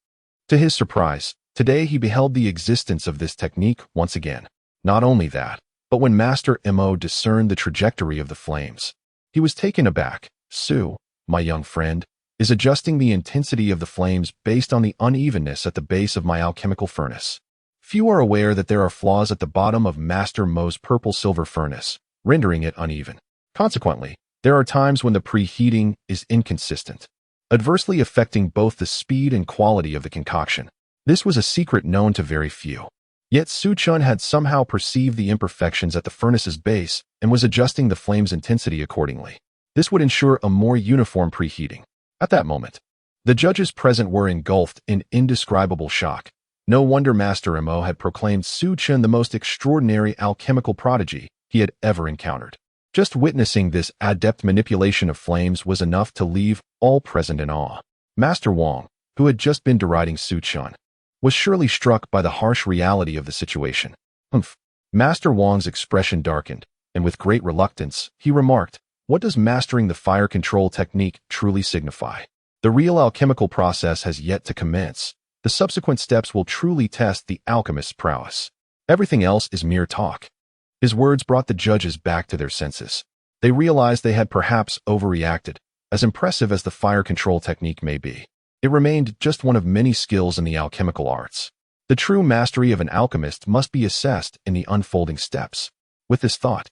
To his surprise, today he beheld the existence of this technique once again. Not only that, but when Master Mo discerned the trajectory of the flames, he was taken aback. "Su, my young friend, is adjusting the intensity of the flames based on the unevenness at the base of my alchemical furnace. Few are aware that there are flaws at the bottom of Master Mo's purple-silver furnace, rendering it uneven. Consequently, there are times when the preheating is inconsistent, adversely affecting both the speed and quality of the concoction. This was a secret known to very few. Yet Su Chen had somehow perceived the imperfections at the furnace's base and was adjusting the flame's intensity accordingly. This would ensure a more uniform preheating. At that moment, the judges present were engulfed in indescribable shock. No wonder Master Mo had proclaimed Su Chen the most extraordinary alchemical prodigy he had ever encountered. Just witnessing this adept manipulation of flames was enough to leave all present in awe. Master Wang, who had just been deriding Su Chen, was surely struck by the harsh reality of the situation. Master Wang's expression darkened, and with great reluctance, he remarked, "What does mastering the fire control technique truly signify? The real alchemical process has yet to commence. The subsequent steps will truly test the alchemist's prowess. Everything else is mere talk." His words brought the judges back to their senses. They realized they had perhaps overreacted. As impressive as the fire control technique may be, it remained just one of many skills in the alchemical arts. The true mastery of an alchemist must be assessed in the unfolding steps. With this thought,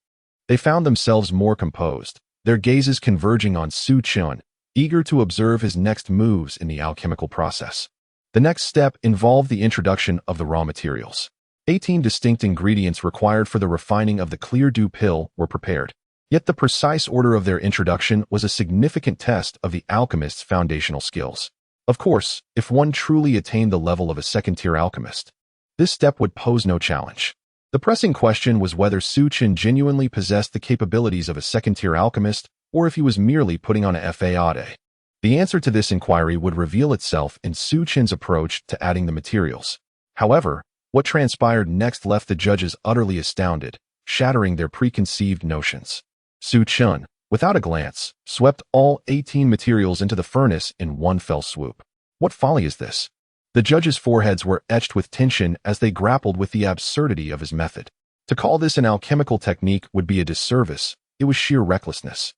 they found themselves more composed, their gazes converging on Su Chen, eager to observe his next moves in the alchemical process. The next step involved the introduction of the raw materials. 18 distinct ingredients required for the refining of the clear dew pill were prepared. Yet the precise order of their introduction was a significant test of the alchemist's foundational skills. Of course, if one truly attained the level of a second-tier alchemist, this step would pose no challenge. The pressing question was whether Su Chen genuinely possessed the capabilities of a second-tier alchemist or if he was merely putting on a facade. The answer to this inquiry would reveal itself in Su Chen's approach to adding the materials. However, what transpired next left the judges utterly astounded, shattering their preconceived notions. Su Chen, without a glance, swept all 18 materials into the furnace in one fell swoop. What folly is this? The judges' foreheads were etched with tension as they grappled with the absurdity of his method. To call this an alchemical technique would be a disservice. It was sheer recklessness.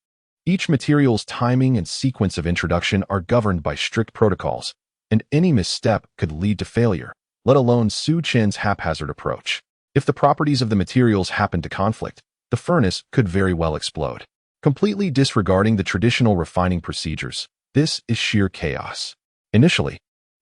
Each material's timing and sequence of introduction are governed by strict protocols, and any misstep could lead to failure, let alone Su Chen's haphazard approach. If the properties of the materials happened to conflict, the furnace could very well explode. Completely disregarding the traditional refining procedures, this is sheer chaos. Initially,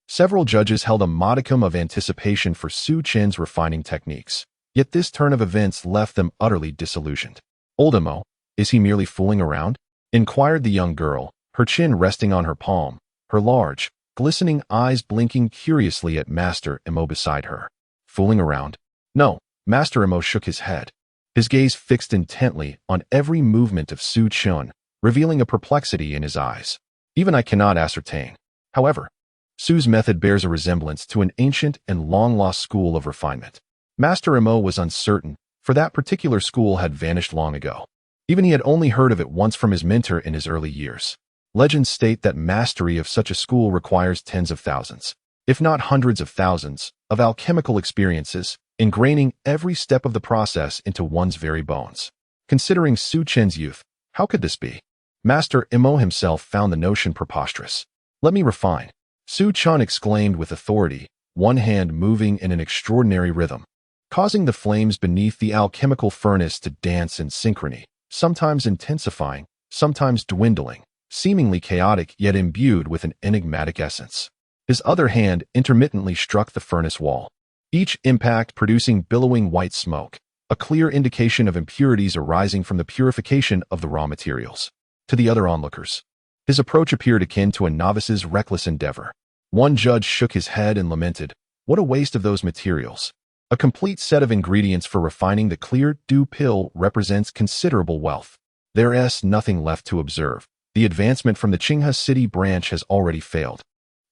several judges held a modicum of anticipation for Su Chen's refining techniques, yet this turn of events left them utterly disillusioned. Old Emo, is he merely fooling around? Inquired the young girl, her chin resting on her palm, her large, glistening eyes blinking curiously at Master Emo beside her. Fooling around? No, Master Emo shook his head, his gaze fixed intently on every movement of Su Chen, revealing a perplexity in his eyes. Even I cannot ascertain. However, Su's method bears a resemblance to an ancient and long-lost school of refinement. Master Emo was uncertain, for that particular school had vanished long ago. Even he had only heard of it once from his mentor in his early years. Legends state that mastery of such a school requires tens of thousands, if not hundreds of thousands, of alchemical experiences, ingraining every step of the process into one's very bones. Considering Su Chen's youth, how could this be? Master Emo himself found the notion preposterous. Let me refine, Su Chen exclaimed with authority, one hand moving in an extraordinary rhythm, causing the flames beneath the alchemical furnace to dance in synchrony, sometimes intensifying, sometimes dwindling, seemingly chaotic yet imbued with an enigmatic essence. His other hand intermittently struck the furnace wall, each impact producing billowing white smoke, a clear indication of impurities arising from the purification of the raw materials. To the other onlookers, his approach appeared akin to a novice's reckless endeavor. One judge shook his head and lamented, "What a waste of those materials." A complete set of ingredients for refining the clear dew pill represents considerable wealth. There's nothing left to observe. The advancement from the Qinghe City branch has already failed,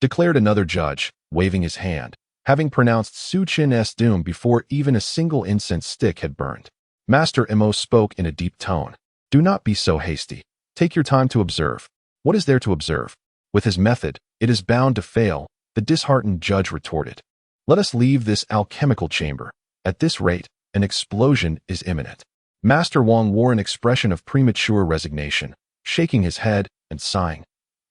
declared another judge, waving his hand, having pronounced Su Chen's doom before even a single incense stick had burned. Master Emo spoke in a deep tone. "Do not be so hasty. Take your time to observe. What is there to observe? With his method, it is bound to fail," the disheartened judge retorted. "Let us leave this alchemical chamber. At this rate, an explosion is imminent." Master Wang wore an expression of premature resignation, shaking his head and sighing.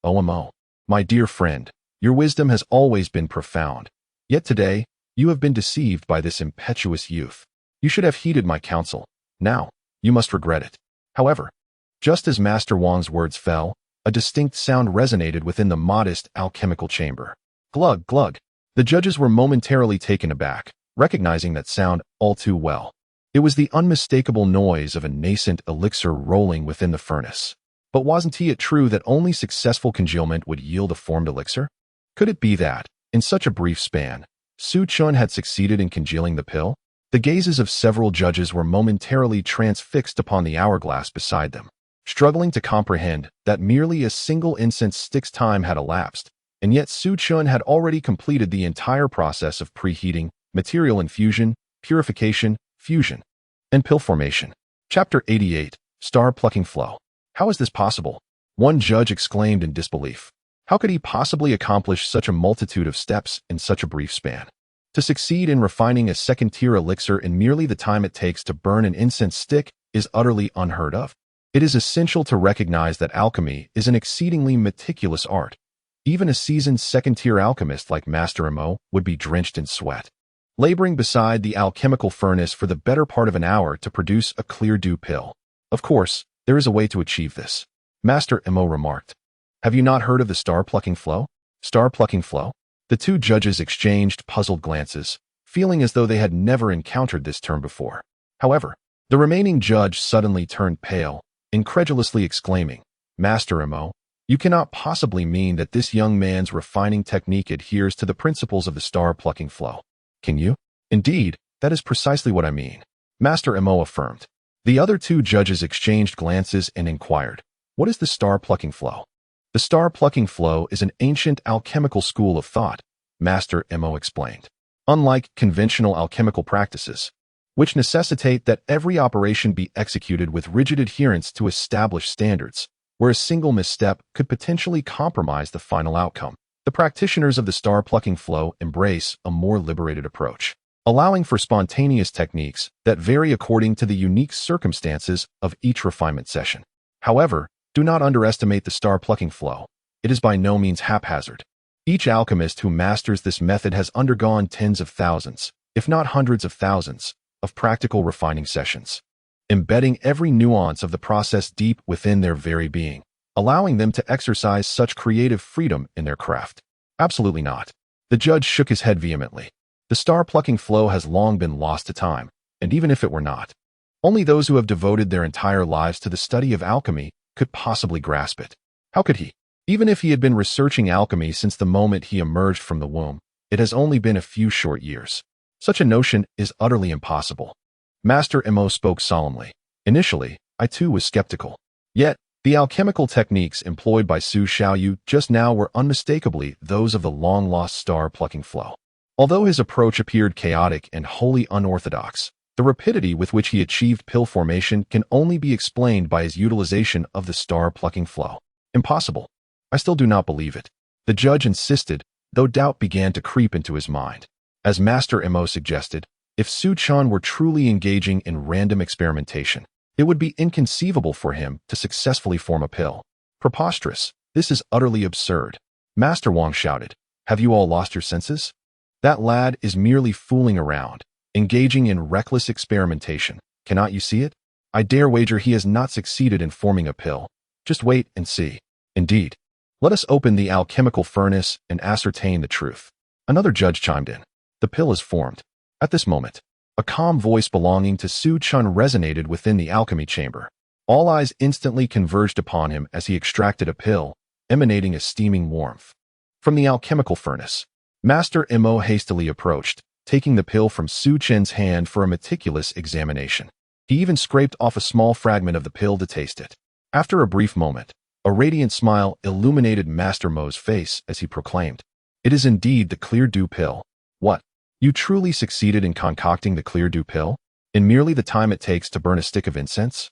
"Oh Emo, my dear friend, your wisdom has always been profound. Yet today, you have been deceived by this impetuous youth. You should have heeded my counsel. Now, you must regret it." However, just as Master Wang's words fell, a distinct sound resonated within the modest alchemical chamber. Glug, glug. The judges were momentarily taken aback, recognizing that sound all too well. It was the unmistakable noise of a nascent elixir rolling within the furnace. But wasn't it true that only successful congealment would yield a formed elixir? Could it be that, in such a brief span, Su Chen had succeeded in congealing the pill? The gazes of several judges were momentarily transfixed upon the hourglass beside them, struggling to comprehend that merely a single incense stick's time had elapsed, and yet Su Chen had already completed the entire process of preheating, material infusion, purification, fusion, and pill formation. Chapter 88, Star-Plucking Flow. How is this possible? One judge exclaimed in disbelief. How could he possibly accomplish such a multitude of steps in such a brief span? To succeed in refining a second-tier elixir in merely the time it takes to burn an incense stick is utterly unheard of. It is essential to recognize that alchemy is an exceedingly meticulous art. Even a seasoned second-tier alchemist like Master Emo would be drenched in sweat, laboring beside the alchemical furnace for the better part of an hour to produce a clear dew pill. Of course, there is a way to achieve this, Master Emo remarked. Have you not heard of the star-plucking flow? Star-plucking flow? The two judges exchanged puzzled glances, feeling as though they had never encountered this term before. However, the remaining judge suddenly turned pale, incredulously exclaiming, "Master Emo, you cannot possibly mean that this young man's refining technique adheres to the principles of the star-plucking flow. Can you?" "Indeed, that is precisely what I mean," Master Emo affirmed. The other two judges exchanged glances and inquired, "What is the star-plucking flow?" The star-plucking flow is an ancient alchemical school of thought, Master Emo explained. Unlike conventional alchemical practices, which necessitate that every operation be executed with rigid adherence to established standards, where a single misstep could potentially compromise the final outcome, the practitioners of the star-plucking flow embrace a more liberated approach, allowing for spontaneous techniques that vary according to the unique circumstances of each refinement session. However, do not underestimate the star-plucking flow. It is by no means haphazard. Each alchemist who masters this method has undergone tens of thousands, if not hundreds of thousands, of practical refining sessions. embedding every nuance of the process deep within their very being, allowing them to exercise such creative freedom in their craft. Absolutely not. The judge shook his head vehemently. The star-plucking flow has long been lost to time, and even if it were not, only those who have devoted their entire lives to the study of alchemy could possibly grasp it. How could he? Even if he had been researching alchemy since the moment he emerged from the womb, it has only been a few short years. Such a notion is utterly impossible. Master Mo spoke solemnly. Initially, I too was skeptical. Yet, the alchemical techniques employed by Su Xiaoyu just now were unmistakably those of the long-lost star-plucking flow. Although his approach appeared chaotic and wholly unorthodox, the rapidity with which he achieved pill formation can only be explained by his utilization of the star-plucking flow. Impossible. I still do not believe it. The judge insisted, though doubt began to creep into his mind. As Master Mo suggested, if Su Chan were truly engaging in random experimentation, it would be inconceivable for him to successfully form a pill. Preposterous. This is utterly absurd. Master Wang shouted. Have you all lost your senses? That lad is merely fooling around, engaging in reckless experimentation. Cannot you see it? I dare wager he has not succeeded in forming a pill. Just wait and see. Indeed. Let us open the alchemical furnace and ascertain the truth. Another judge chimed in. The pill is formed. At this moment, a calm voice belonging to Su Chun resonated within the alchemy chamber. All eyes instantly converged upon him as he extracted a pill, emanating a steaming warmth. From the alchemical furnace, Master Mo hastily approached, taking the pill from Su Chen's hand for a meticulous examination. He even scraped off a small fragment of the pill to taste it. After a brief moment, a radiant smile illuminated Master Mo's face as he proclaimed, "It is indeed the clear dew pill." What? You truly succeeded in concocting the clear dew pill? In merely the time it takes to burn a stick of incense?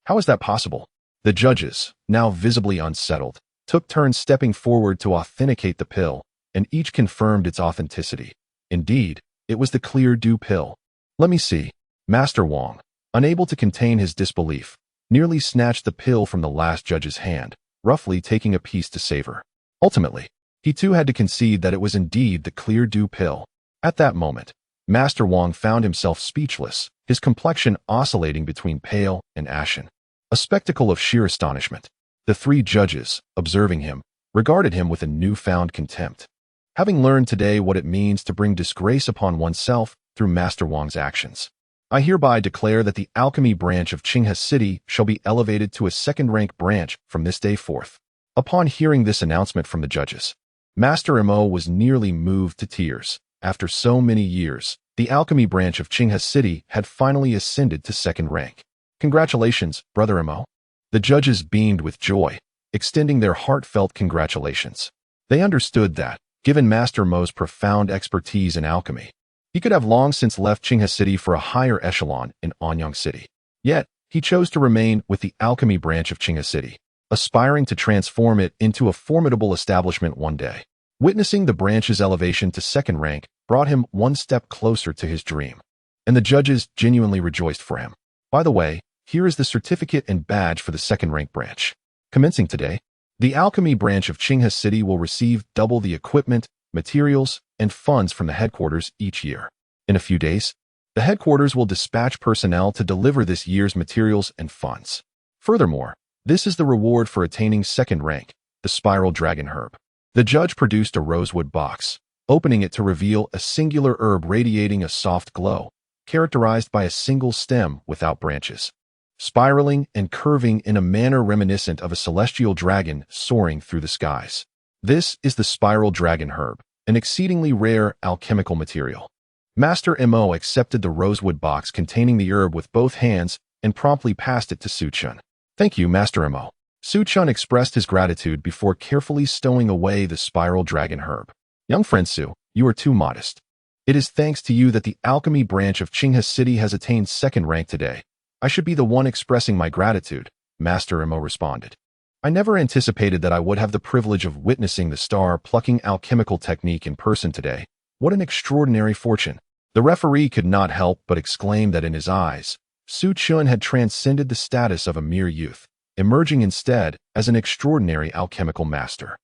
How is that possible? The judges, now visibly unsettled, took turns stepping forward to authenticate the pill, and each confirmed its authenticity. Indeed, it was the clear dew pill. Let me see. Master Wang, unable to contain his disbelief, nearly snatched the pill from the last judge's hand, roughly taking a piece to savor. Ultimately, he too had to concede that it was indeed the clear dew pill. At that moment, Master Wang found himself speechless, his complexion oscillating between pale and ashen. A spectacle of sheer astonishment. The three judges, observing him, regarded him with a newfound contempt. Having learned today what it means to bring disgrace upon oneself through Master Wang's actions, I hereby declare that the alchemy branch of Qinghe City shall be elevated to a second-rank branch from this day forth. Upon hearing this announcement from the judges, Master Mo was nearly moved to tears. After so many years, the alchemy branch of Qinghe City had finally ascended to second rank. Congratulations, Brother Mo. The judges beamed with joy, extending their heartfelt congratulations. They understood that, given Master Mo's profound expertise in alchemy, he could have long since left Qinghe City for a higher echelon in Anyang City. Yet, he chose to remain with the alchemy branch of Qinghe City, aspiring to transform it into a formidable establishment one day. Witnessing the branch's elevation to second rank brought him one step closer to his dream, and the judges genuinely rejoiced for him. By the way, here is the certificate and badge for the second-rank branch. Commencing today, the alchemy branch of Qinghe City will receive double the equipment, materials, and funds from the headquarters each year. In a few days, the headquarters will dispatch personnel to deliver this year's materials and funds. Furthermore, this is the reward for attaining second rank, the spiral dragon herb. The judge produced a rosewood box, opening it to reveal a singular herb radiating a soft glow, characterized by a single stem without branches, spiraling and curving in a manner reminiscent of a celestial dragon soaring through the skies. This is the spiral dragon herb, an exceedingly rare alchemical material. Master Mo accepted the rosewood box containing the herb with both hands and promptly passed it to Su Chun. Thank you, Master Mo. Su Chun expressed his gratitude before carefully stowing away the spiral dragon herb. Young friend Su, you are too modest. It is thanks to you that the alchemy branch of Qinghe City has attained second rank today. I should be the one expressing my gratitude, Master Mo responded. I never anticipated that I would have the privilege of witnessing the star-plucking alchemical technique in person today. What an extraordinary fortune. The referee could not help but exclaim that in his eyes, Su Chun had transcended the status of a mere youth, emerging instead as an extraordinary alchemical master.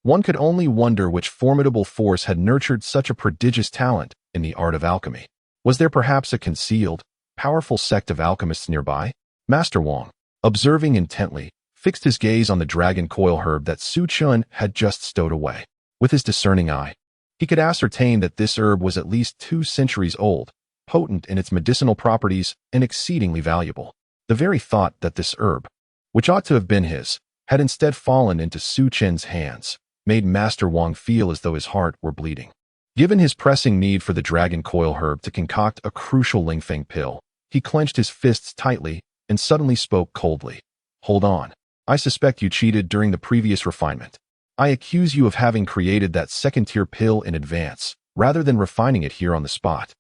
One could only wonder which formidable force had nurtured such a prodigious talent in the art of alchemy. Was there perhaps a concealed, powerful sect of alchemists nearby? Master Wang, observing intently, fixed his gaze on the dragon coil herb that Su Chun had just stowed away. With his discerning eye, he could ascertain that this herb was at least 2 centuries old, potent in its medicinal properties and exceedingly valuable. The very thought that this herb, which ought to have been his, had instead fallen into Su Chen's hands, made Master Wang feel as though his heart were bleeding. Given his pressing need for the dragon coil herb to concoct a crucial Lingfeng pill, he clenched his fists tightly and suddenly spoke coldly. Hold on. I suspect you cheated during the previous refinement. I accuse you of having created that second-tier pill in advance, rather than refining it here on the spot.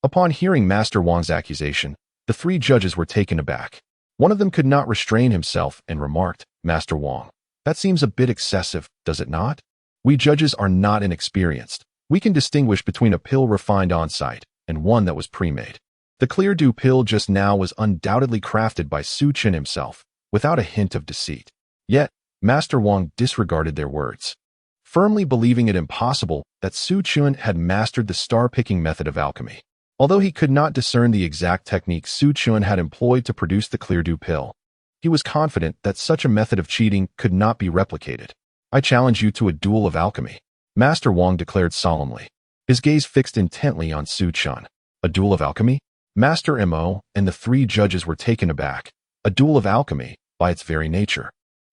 Upon hearing Master Wang's accusation, the 3 judges were taken aback. One of them could not restrain himself and remarked, Master Wang, that seems a bit excessive, does it not? We judges are not inexperienced. We can distinguish between a pill refined on-site and one that was pre-made. The Clear Dew pill just now was undoubtedly crafted by Su Chen himself, without a hint of deceit. Yet, Master Wang disregarded their words, firmly believing it impossible that Su Chen had mastered the star-picking method of alchemy. Although he could not discern the exact technique Su Chen had employed to produce the Clear Dew pill, he was confident that such a method of cheating could not be replicated. I challenge you to a duel of alchemy, Master Wang declared solemnly, his gaze fixed intently on Su Chen. A duel of alchemy? Master Mo and the 3 judges were taken aback. A duel of alchemy, by its very nature,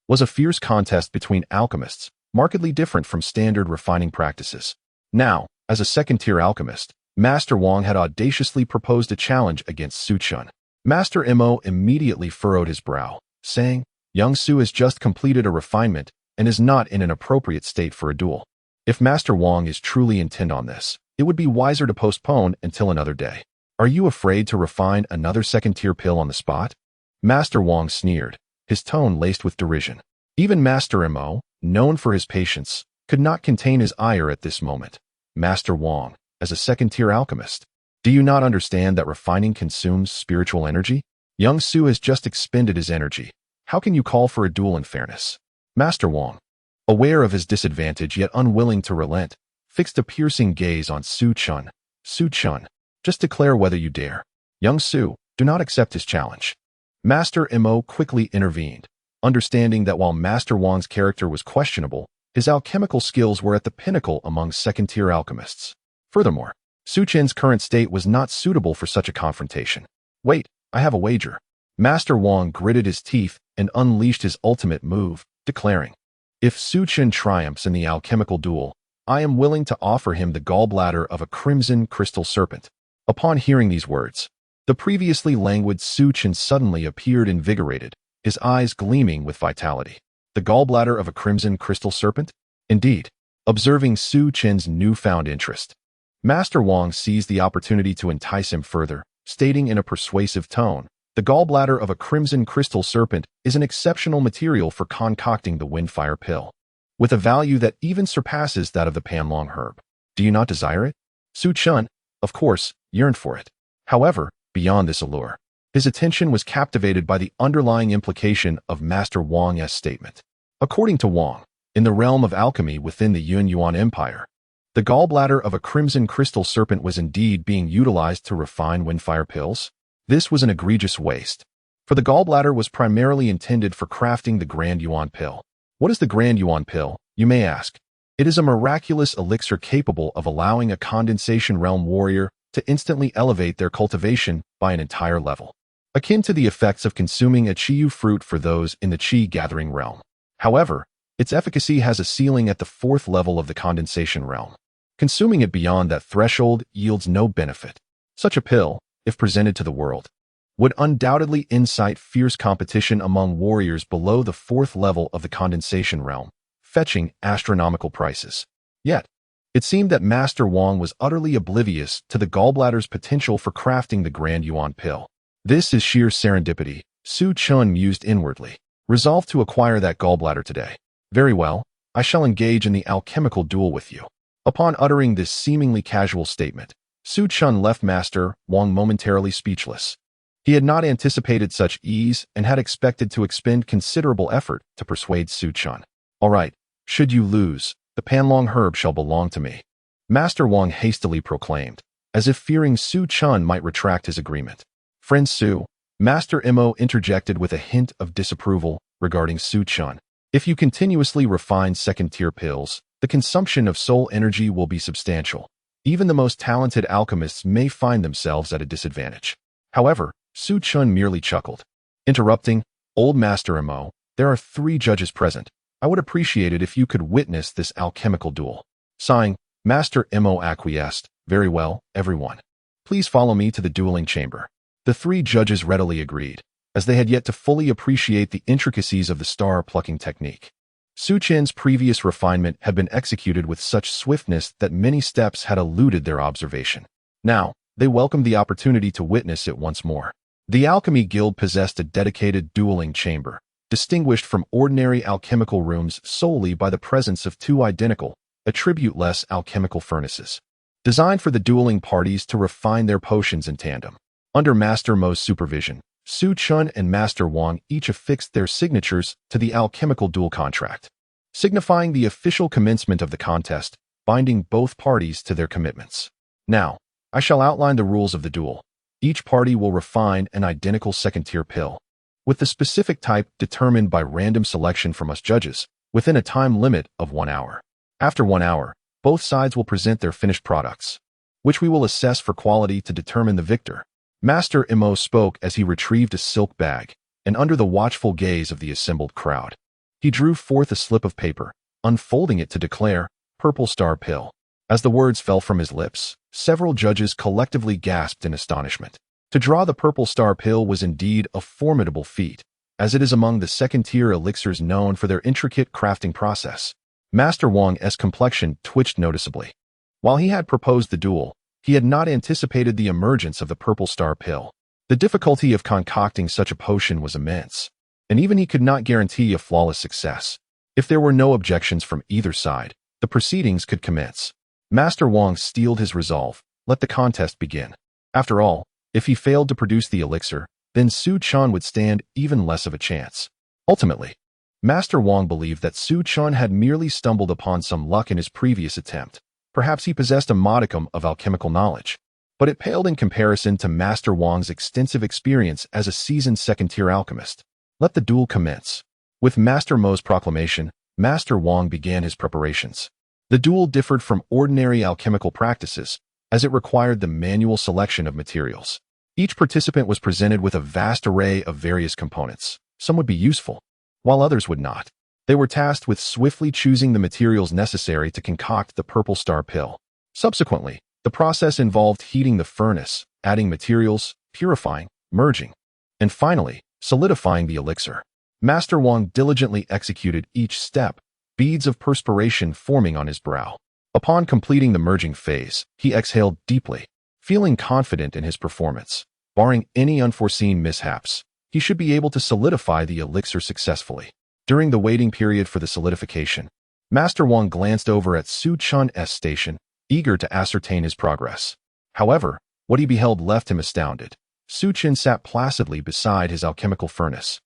was a fierce contest between alchemists, markedly different from standard refining practices. Now, as a second-tier alchemist, Master Wang had audaciously proposed a challenge against Su Chen. Master Mo immediately furrowed his brow, saying, Young Su has just completed a refinement and is not in an appropriate state for a duel. If Master Wang is truly intent on this, it would be wiser to postpone until another day. Are you afraid to refine another second-tier pill on the spot? Master Wang sneered, his tone laced with derision. Even Master Mo, known for his patience, could not contain his ire at this moment. Master Wang, as a second-tier alchemist, do you not understand that refining consumes spiritual energy? Young Su has just expended his energy. How can you call for a duel in fairness? Master Wang, aware of his disadvantage yet unwilling to relent, fixed a piercing gaze on Su Chen. Su Chen, just declare whether you dare. Young Su, do not accept his challenge. Master Mo quickly intervened, understanding that while Master Wang's character was questionable, his alchemical skills were at the pinnacle among second-tier alchemists. Furthermore, Su Chen's current state was not suitable for such a confrontation. Wait, I have a wager. Master Wang gritted his teeth and unleashed his ultimate move, declaring, if Su Chen triumphs in the alchemical duel, I am willing to offer him the gallbladder of a crimson crystal serpent. Upon hearing these words, the previously languid Su Chen suddenly appeared invigorated, his eyes gleaming with vitality. The gallbladder of a crimson crystal serpent? Indeed. Observing Su Chen's newfound interest, Master Wang seized the opportunity to entice him further, stating in a persuasive tone, the gallbladder of a crimson crystal serpent is an exceptional material for concocting the windfire pill, with a value that even surpasses that of the panlong herb. Do you not desire it? Su Chen, of course, yearned for it. However, beyond this allure, his attention was captivated by the underlying implication of Master Wang's statement. According to Wang, in the realm of alchemy within the Yuan Empire, the gallbladder of a crimson crystal serpent was indeed being utilized to refine windfire pills. This was an egregious waste, for the gallbladder was primarily intended for crafting the Grand Yuan pill. What is the Grand Yuan pill, you may ask? It is a miraculous elixir capable of allowing a condensation realm warrior to instantly elevate their cultivation by an entire level, akin to the effects of consuming a Chiyu fruit for those in the Qi gathering realm. However, its efficacy has a ceiling at the 4th level of the condensation realm. Consuming it beyond that threshold yields no benefit. Such a pill, if presented to the world, would undoubtedly incite fierce competition among warriors below the 4th level of the condensation realm, fetching astronomical prices. Yet, it seemed that Master Wang was utterly oblivious to the gallbladder's potential for crafting the Grand Yuan pill. This is sheer serendipity, Su Chen mused inwardly, resolved to acquire that gallbladder today. Very well, I shall engage in the alchemical duel with you. Upon uttering this seemingly casual statement, Su Chen left Master Wang momentarily speechless. He had not anticipated such ease and had expected to expend considerable effort to persuade Su Chen. All right, should you lose, the panlong herb shall belong to me, Master Wang hastily proclaimed, as if fearing Su Chen might retract his agreement. Friend Su, Master Mo interjected with a hint of disapproval regarding Su Chun. If you continuously refine second-tier pills, the consumption of soul energy will be substantial. Even the most talented alchemists may find themselves at a disadvantage. However, Su Chun merely chuckled. Interrupting, Old Master Mo, there are 3 judges present. I would appreciate it if you could witness this alchemical duel. Sighing, Master Mo acquiesced. Very well, everyone. Please follow me to the dueling chamber. The 3 judges readily agreed, as they had yet to fully appreciate the intricacies of the star-plucking technique. Su Chen's previous refinement had been executed with such swiftness that many steps had eluded their observation. Now, they welcomed the opportunity to witness it once more. The Alchemy Guild possessed a dedicated dueling chamber, distinguished from ordinary alchemical rooms solely by the presence of 2 identical, attribute-less alchemical furnaces, designed for the dueling parties to refine their potions in tandem. Under Master Mo's supervision, Su Chun and Master Wang each affixed their signatures to the alchemical duel contract, signifying the official commencement of the contest, binding both parties to their commitments. Now, I shall outline the rules of the duel. Each party will refine an identical second-tier pill, with the specific type determined by random selection from us judges, within a time limit of 1 hour. After 1 hour, both sides will present their finished products, which we will assess for quality to determine the victor. Master Mo spoke as he retrieved a silk bag, and under the watchful gaze of the assembled crowd, he drew forth a slip of paper, unfolding it to declare, "Purple Star Pill." As the words fell from his lips, several judges collectively gasped in astonishment. To draw the Purple Star Pill was indeed a formidable feat, as it is among the second-tier elixirs known for their intricate crafting process. Master Wang's complexion twitched noticeably. While he had proposed the duel, he had not anticipated the emergence of the Purple Star Pill. The difficulty of concocting such a potion was immense, and even he could not guarantee a flawless success. If there were no objections from either side, the proceedings could commence. Master Wang steeled his resolve. Let the contest begin. After all, if he failed to produce the elixir, then Su Chun would stand even less of a chance. Ultimately, Master Wang believed that Su Chun had merely stumbled upon some luck in his previous attempt. Perhaps he possessed a modicum of alchemical knowledge, but it paled in comparison to Master Wang's extensive experience as a seasoned second-tier alchemist. Let the duel commence. With Master Mo's proclamation, Master Wang began his preparations. The duel differed from ordinary alchemical practices, as it required the manual selection of materials. Each participant was presented with a vast array of various components. Some would be useful, while others would not. They were tasked with swiftly choosing the materials necessary to concoct the Purple Star Pill. Subsequently, the process involved heating the furnace, adding materials, purifying, merging, and finally, solidifying the elixir. Master Wang diligently executed each step, beads of perspiration forming on his brow. Upon completing the merging phase, he exhaled deeply, feeling confident in his performance. Barring any unforeseen mishaps, he should be able to solidify the elixir successfully. During the waiting period for the solidification, Master Wang glanced over at Su Chun's station, eager to ascertain his progress. However, what he beheld left him astounded. Su Chun sat placidly beside his alchemical furnace,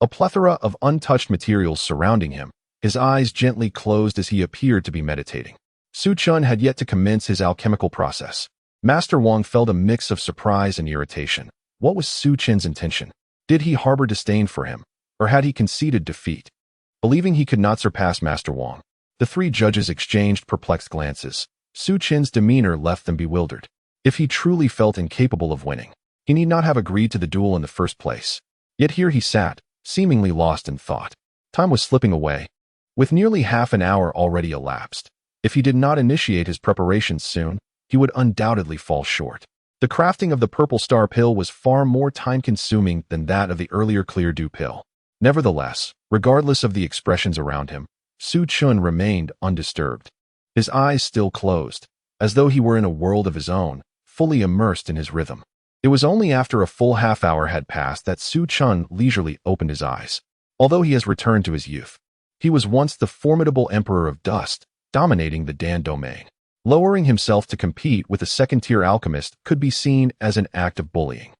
a plethora of untouched materials surrounding him, his eyes gently closed as he appeared to be meditating. Su Chun had yet to commence his alchemical process. Master Wang felt a mix of surprise and irritation. What was Su Chun's intention? Did he harbor disdain for him, or had he conceded defeat? Believing he could not surpass Master Wang, the 3 judges exchanged perplexed glances. Su Chun's demeanor left them bewildered. If he truly felt incapable of winning, he need not have agreed to the duel in the first place. Yet here he sat, seemingly lost in thought. Time was slipping away, with nearly half an hour already elapsed. If he did not initiate his preparations soon, he would undoubtedly fall short. The crafting of the Purple Star Pill was far more time-consuming than that of the earlier Clear Dew Pill. Nevertheless, regardless of the expressions around him, Su Chun remained undisturbed, his eyes still closed, as though he were in a world of his own, fully immersed in his rhythm. It was only after a full half-hour had passed that Su Chun leisurely opened his eyes. Although he has returned to his youth, he was once the formidable Emperor of Dust, dominating the Dan domain. Lowering himself to compete with a second-tier alchemist could be seen as an act of bullying.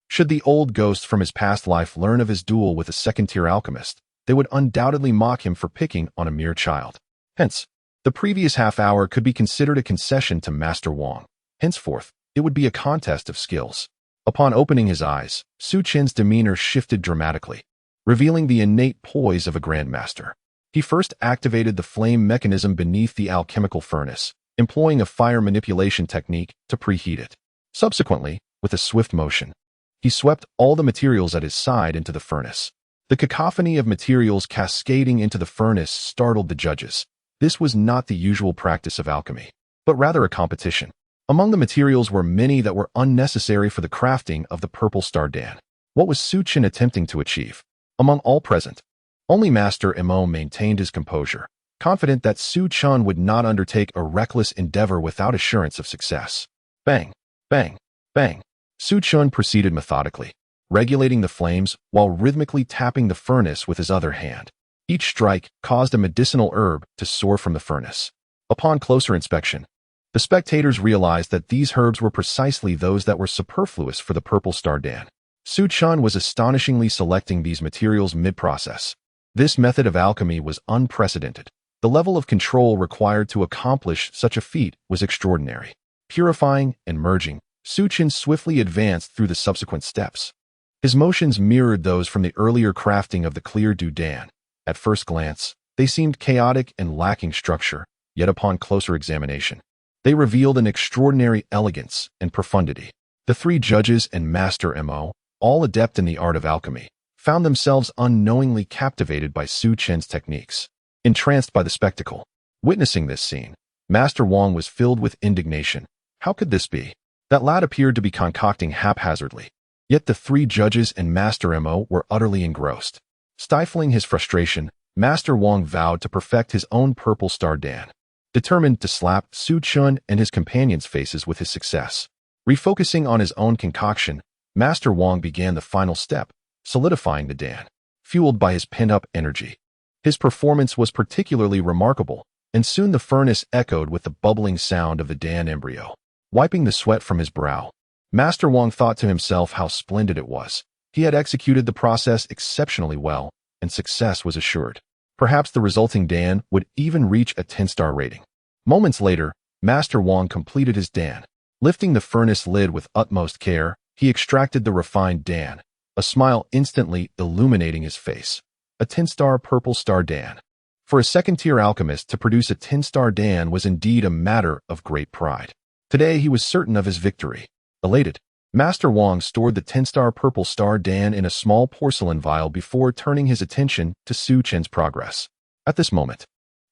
Should the old ghosts from his past life learn of his duel with a second-tier alchemist, they would undoubtedly mock him for picking on a mere child. Hence, the previous half-hour could be considered a concession to Master Wang. Henceforth, it would be a contest of skills. Upon opening his eyes, Su Chen's demeanor shifted dramatically, revealing the innate poise of a grandmaster. He first activated the flame mechanism beneath the alchemical furnace, employing a fire manipulation technique to preheat it. Subsequently, with a swift motion, he swept all the materials at his side into the furnace. The cacophony of materials cascading into the furnace startled the judges. This was not the usual practice of alchemy, but rather a competition. Among the materials were many that were unnecessary for the crafting of the purple star Dan. What was Su Chen attempting to achieve? Among all present, only Master Mo maintained his composure, confident that Su Chen would not undertake a reckless endeavor without assurance of success. Bang, bang, bang. Su Chen proceeded methodically, regulating the flames while rhythmically tapping the furnace with his other hand. Each strike caused a medicinal herb to soar from the furnace. Upon closer inspection, the spectators realized that these herbs were precisely those that were superfluous for the purple star Dan. Su Chen was astonishingly selecting these materials mid-process. This method of alchemy was unprecedented. The level of control required to accomplish such a feat was extraordinary. Purifying and merging, Su Chen swiftly advanced through the subsequent steps. His motions mirrored those from the earlier crafting of the clear Du Dan. At first glance, they seemed chaotic and lacking structure, yet upon closer examination, they revealed an extraordinary elegance and profundity. The three judges and Master Mo, all adept in the art of alchemy, found themselves unknowingly captivated by Su Chen's techniques. Entranced by the spectacle, witnessing this scene, Master Wang was filled with indignation. How could this be? That lad appeared to be concocting haphazardly. Yet the three judges and Master Mo were utterly engrossed. Stifling his frustration, Master Wang vowed to perfect his own purple star Dan, determined to slap Su Chen and his companions' faces with his success. Refocusing on his own concoction, Master Wang began the final step, solidifying the Dan, fueled by his pent-up energy. His performance was particularly remarkable, and soon the furnace echoed with the bubbling sound of the Dan embryo. Wiping the sweat from his brow, Master Wang thought to himself how splendid it was. He had executed the process exceptionally well, and success was assured. Perhaps the resulting Dan would even reach a 10-star rating. Moments later, Master Wang completed his Dan. Lifting the furnace lid with utmost care, he extracted the refined Dan, a smile instantly illuminating his face. A 10-star purple star Dan. For a second-tier alchemist to produce a 10-star Dan was indeed a matter of great pride. Today he was certain of his victory. Elated, Master Wang stored the 10-star purple star Dan in a small porcelain vial before turning his attention to Su Chen's progress. At this moment,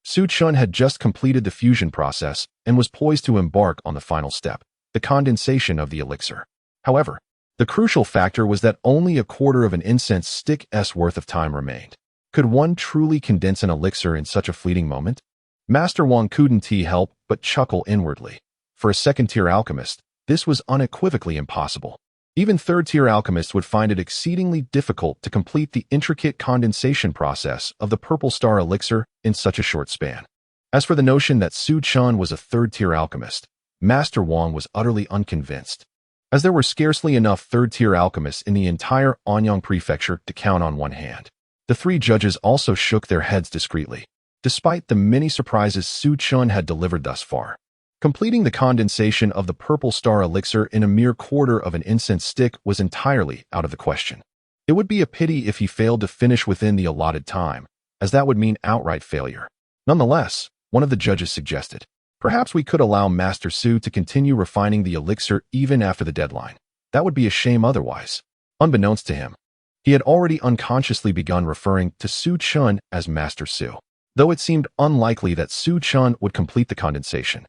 Su Chen had just completed the fusion process and was poised to embark on the final step, the condensation of the elixir. However, the crucial factor was that only a quarter of an incense stick's worth of time remained. Could one truly condense an elixir in such a fleeting moment? Master Wang couldn't help but chuckle inwardly. For a second-tier alchemist, this was unequivocally impossible. Even third-tier alchemists would find it exceedingly difficult to complete the intricate condensation process of the purple star elixir in such a short span. As for the notion that Su Chen was a third-tier alchemist, Master Wang was utterly unconvinced, as there were scarcely enough third-tier alchemists in the entire Anyang prefecture to count on one hand. The three judges also shook their heads discreetly, despite the many surprises Su Chen had delivered thus far. Completing the condensation of the purple star elixir in a mere quarter of an incense stick was entirely out of the question. It would be a pity if he failed to finish within the allotted time, as that would mean outright failure. Nonetheless, one of the judges suggested, perhaps we could allow Master Su to continue refining the elixir even after the deadline. That would be a shame otherwise. Unbeknownst to him, he had already unconsciously begun referring to Su Chen as Master Su, though it seemed unlikely that Su Chen would complete the condensation.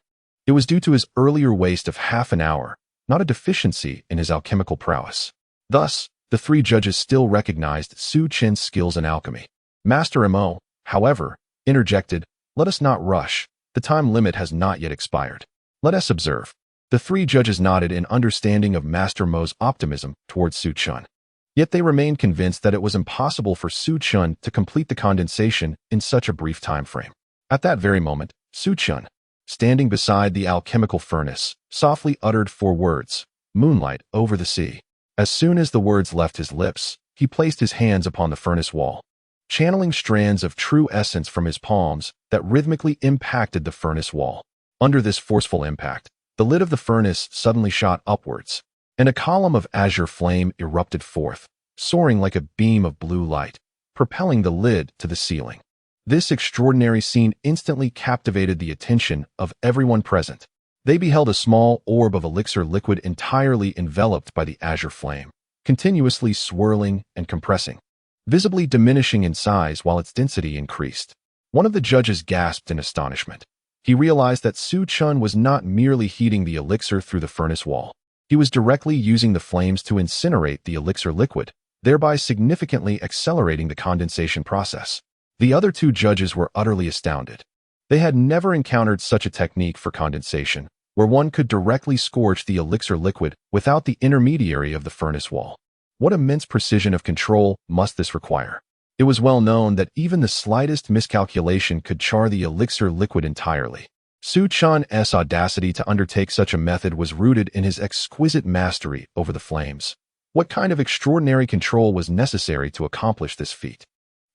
It was due to his earlier waste of half an hour, not a deficiency in his alchemical prowess. Thus, the three judges still recognized Su Chen's skills in alchemy. Master Mo, however, interjected, "Let us not rush. The time limit has not yet expired. Let us observe." The three judges nodded in understanding of Master Mo's optimism towards Su Chen. Yet they remained convinced that it was impossible for Su Chen to complete the condensation in such a brief time frame. At that very moment, Su Chen, standing beside the alchemical furnace, softly uttered 4 words, "Moonlight over the sea." As soon as the words left his lips, he placed his hands upon the furnace wall, channeling strands of true essence from his palms that rhythmically impacted the furnace wall. Under this forceful impact, the lid of the furnace suddenly shot upwards, and a column of azure flame erupted forth, soaring like a beam of blue light, propelling the lid to the ceiling. This extraordinary scene instantly captivated the attention of everyone present. They beheld a small orb of elixir liquid entirely enveloped by the azure flame, continuously swirling and compressing, visibly diminishing in size while its density increased. One of the judges gasped in astonishment. He realized that Su Chun was not merely heating the elixir through the furnace wall. He was directly using the flames to incinerate the elixir liquid, thereby significantly accelerating the condensation process. The other two judges were utterly astounded. They had never encountered such a technique for condensation, where one could directly scorch the elixir liquid without the intermediary of the furnace wall. What immense precision of control must this require? It was well known that even the slightest miscalculation could char the elixir liquid entirely. Su Chun's audacity to undertake such a method was rooted in his exquisite mastery over the flames. What kind of extraordinary control was necessary to accomplish this feat?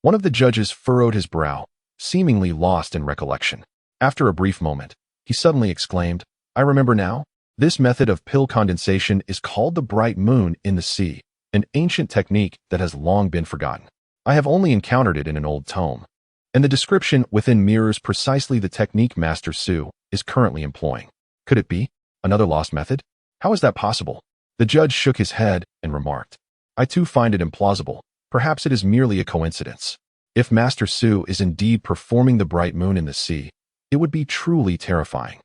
One of the judges furrowed his brow, seemingly lost in recollection. After a brief moment, he suddenly exclaimed, "I remember now. This method of pill condensation is called the bright moon in the sea, an ancient technique that has long been forgotten. I have only encountered it in an old tome, and the description within mirrors precisely the technique Master Su is currently employing. Could it be another lost method? How is that possible?" The judge shook his head and remarked, "I too find it implausible. Perhaps it is merely a coincidence. If Master Su is indeed performing the bright moon in the sea, it would be truly terrifying.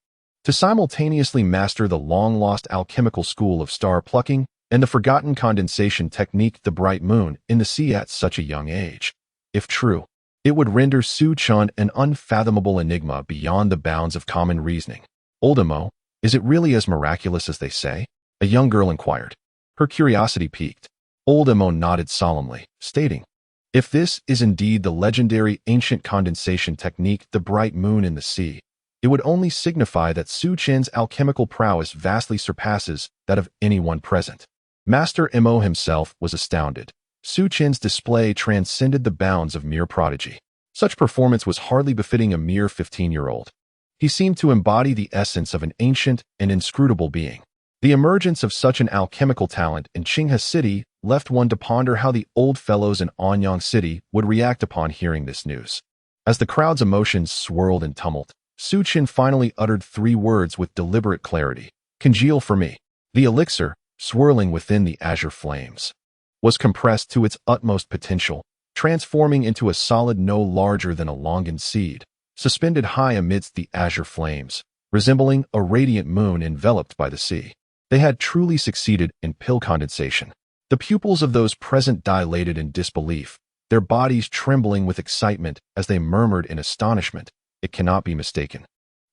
To simultaneously master the long-lost alchemical school of star plucking and the forgotten condensation technique the bright moon in the sea at such a young age. If true, it would render Su Chun an unfathomable enigma beyond the bounds of common reasoning. Old Emo, is it really as miraculous as they say?" a young girl inquired. Her curiosity piqued. Old Emo nodded solemnly, stating, "If this is indeed the legendary ancient condensation technique, the bright moon in the sea, it would only signify that Su Chen's alchemical prowess vastly surpasses that of anyone present." Master Emo himself was astounded. Su Chen's display transcended the bounds of mere prodigy. Such performance was hardly befitting a mere 15-year-old. He seemed to embody the essence of an ancient and inscrutable being. The emergence of such an alchemical talent in Qinghe City left one to ponder how the old fellows in Anyang City would react upon hearing this news. As the crowd's emotions swirled in tumult, Su Chen finally uttered 3 words with deliberate clarity. "Congeal for me." The elixir, swirling within the azure flames, was compressed to its utmost potential, transforming into a solid no larger than a longan seed, suspended high amidst the azure flames, resembling a radiant moon enveloped by the sea. They had truly succeeded in pill condensation. The pupils of those present dilated in disbelief, their bodies trembling with excitement as they murmured in astonishment, "It cannot be mistaken.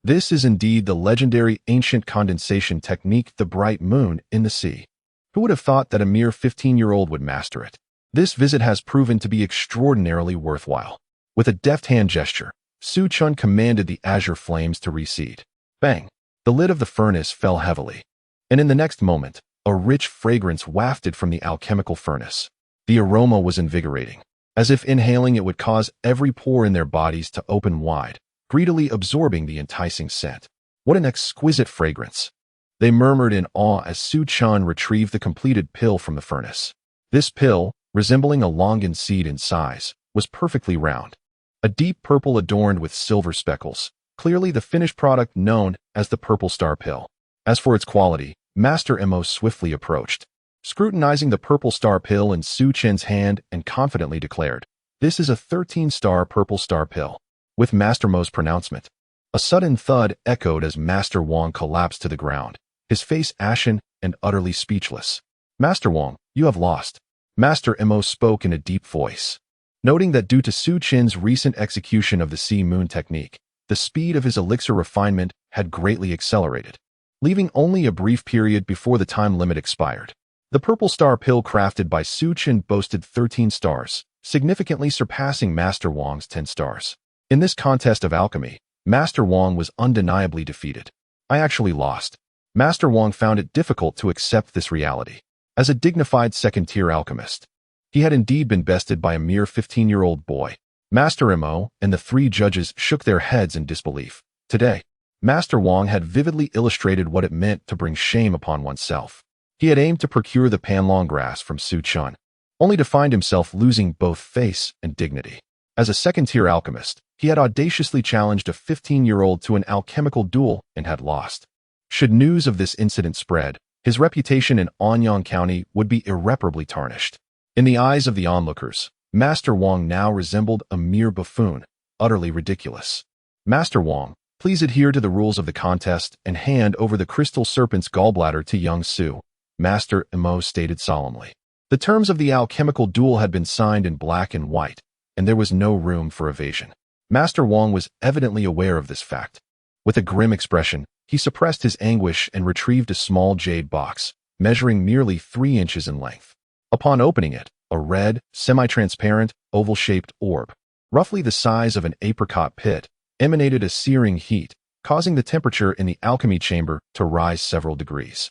This is indeed the legendary ancient condensation technique, the bright moon in the sea. Who would have thought that a mere 15-year-old would master it? This visit has proven to be extraordinarily worthwhile." With a deft hand gesture, Su Chun commanded the azure flames to recede. Bang! The lid of the furnace fell heavily, and in the next moment, a rich fragrance wafted from the alchemical furnace. The aroma was invigorating. As if inhaling it would cause every pore in their bodies to open wide, greedily absorbing the enticing scent. What an exquisite fragrance! They murmured in awe as Su Chun retrieved the completed pill from the furnace. This pill, resembling a longan seed in size, was perfectly round. A deep purple adorned with silver speckles, clearly the finished product known as the Purple Star Pill. As for its quality, Master Emo swiftly approached, scrutinizing the Purple Star Pill in Su Chen's hand and confidently declared, "This is a 13-star Purple Star Pill." With Master Mo's pronouncement, a sudden thud echoed as Master Wang collapsed to the ground, his face ashen and utterly speechless. "Master Wang, you have lost." Master Emo spoke in a deep voice. Noting that due to Su Chen's recent execution of the Sea Moon technique, the speed of his elixir refinement had greatly accelerated, leaving only a brief period before the time limit expired. The Purple Star Pill crafted by Su Chen boasted 13 stars, significantly surpassing Master Wang's 10 stars. In this contest of alchemy, Master Wang was undeniably defeated. "I actually lost." Master Wang found it difficult to accept this reality. As a dignified second-tier alchemist, he had indeed been bested by a mere 15-year-old boy. Master Emo and the 3 judges shook their heads in disbelief. Today, Master Wang had vividly illustrated what it meant to bring shame upon oneself. He had aimed to procure the panlong grass from Su Chun, only to find himself losing both face and dignity. As a second-tier alchemist, he had audaciously challenged a 15-year-old to an alchemical duel and had lost. Should news of this incident spread, his reputation in Anyang County would be irreparably tarnished. In the eyes of the onlookers, Master Wang now resembled a mere buffoon, utterly ridiculous. Master Wang, please adhere to the rules of the contest and hand over the crystal serpent's gallbladder to young Su, Master Emo stated solemnly. The terms of the alchemical duel had been signed in black and white, and there was no room for evasion. Master Wang was evidently aware of this fact. With a grim expression, he suppressed his anguish and retrieved a small jade box, measuring nearly 3 inches in length. Upon opening it, a red, semi-transparent, oval-shaped orb, roughly the size of an apricot pit, emanated a searing heat, causing the temperature in the alchemy chamber to rise several degrees.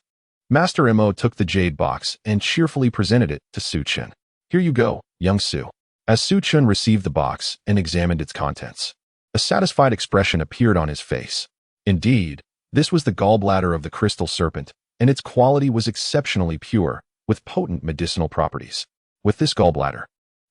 Master Mo took the jade box and cheerfully presented it to Su Chun. Here you go, young Su. As Su Chun received the box and examined its contents, a satisfied expression appeared on his face. Indeed, this was the gallbladder of the crystal serpent, and its quality was exceptionally pure, with potent medicinal properties. With this gallbladder,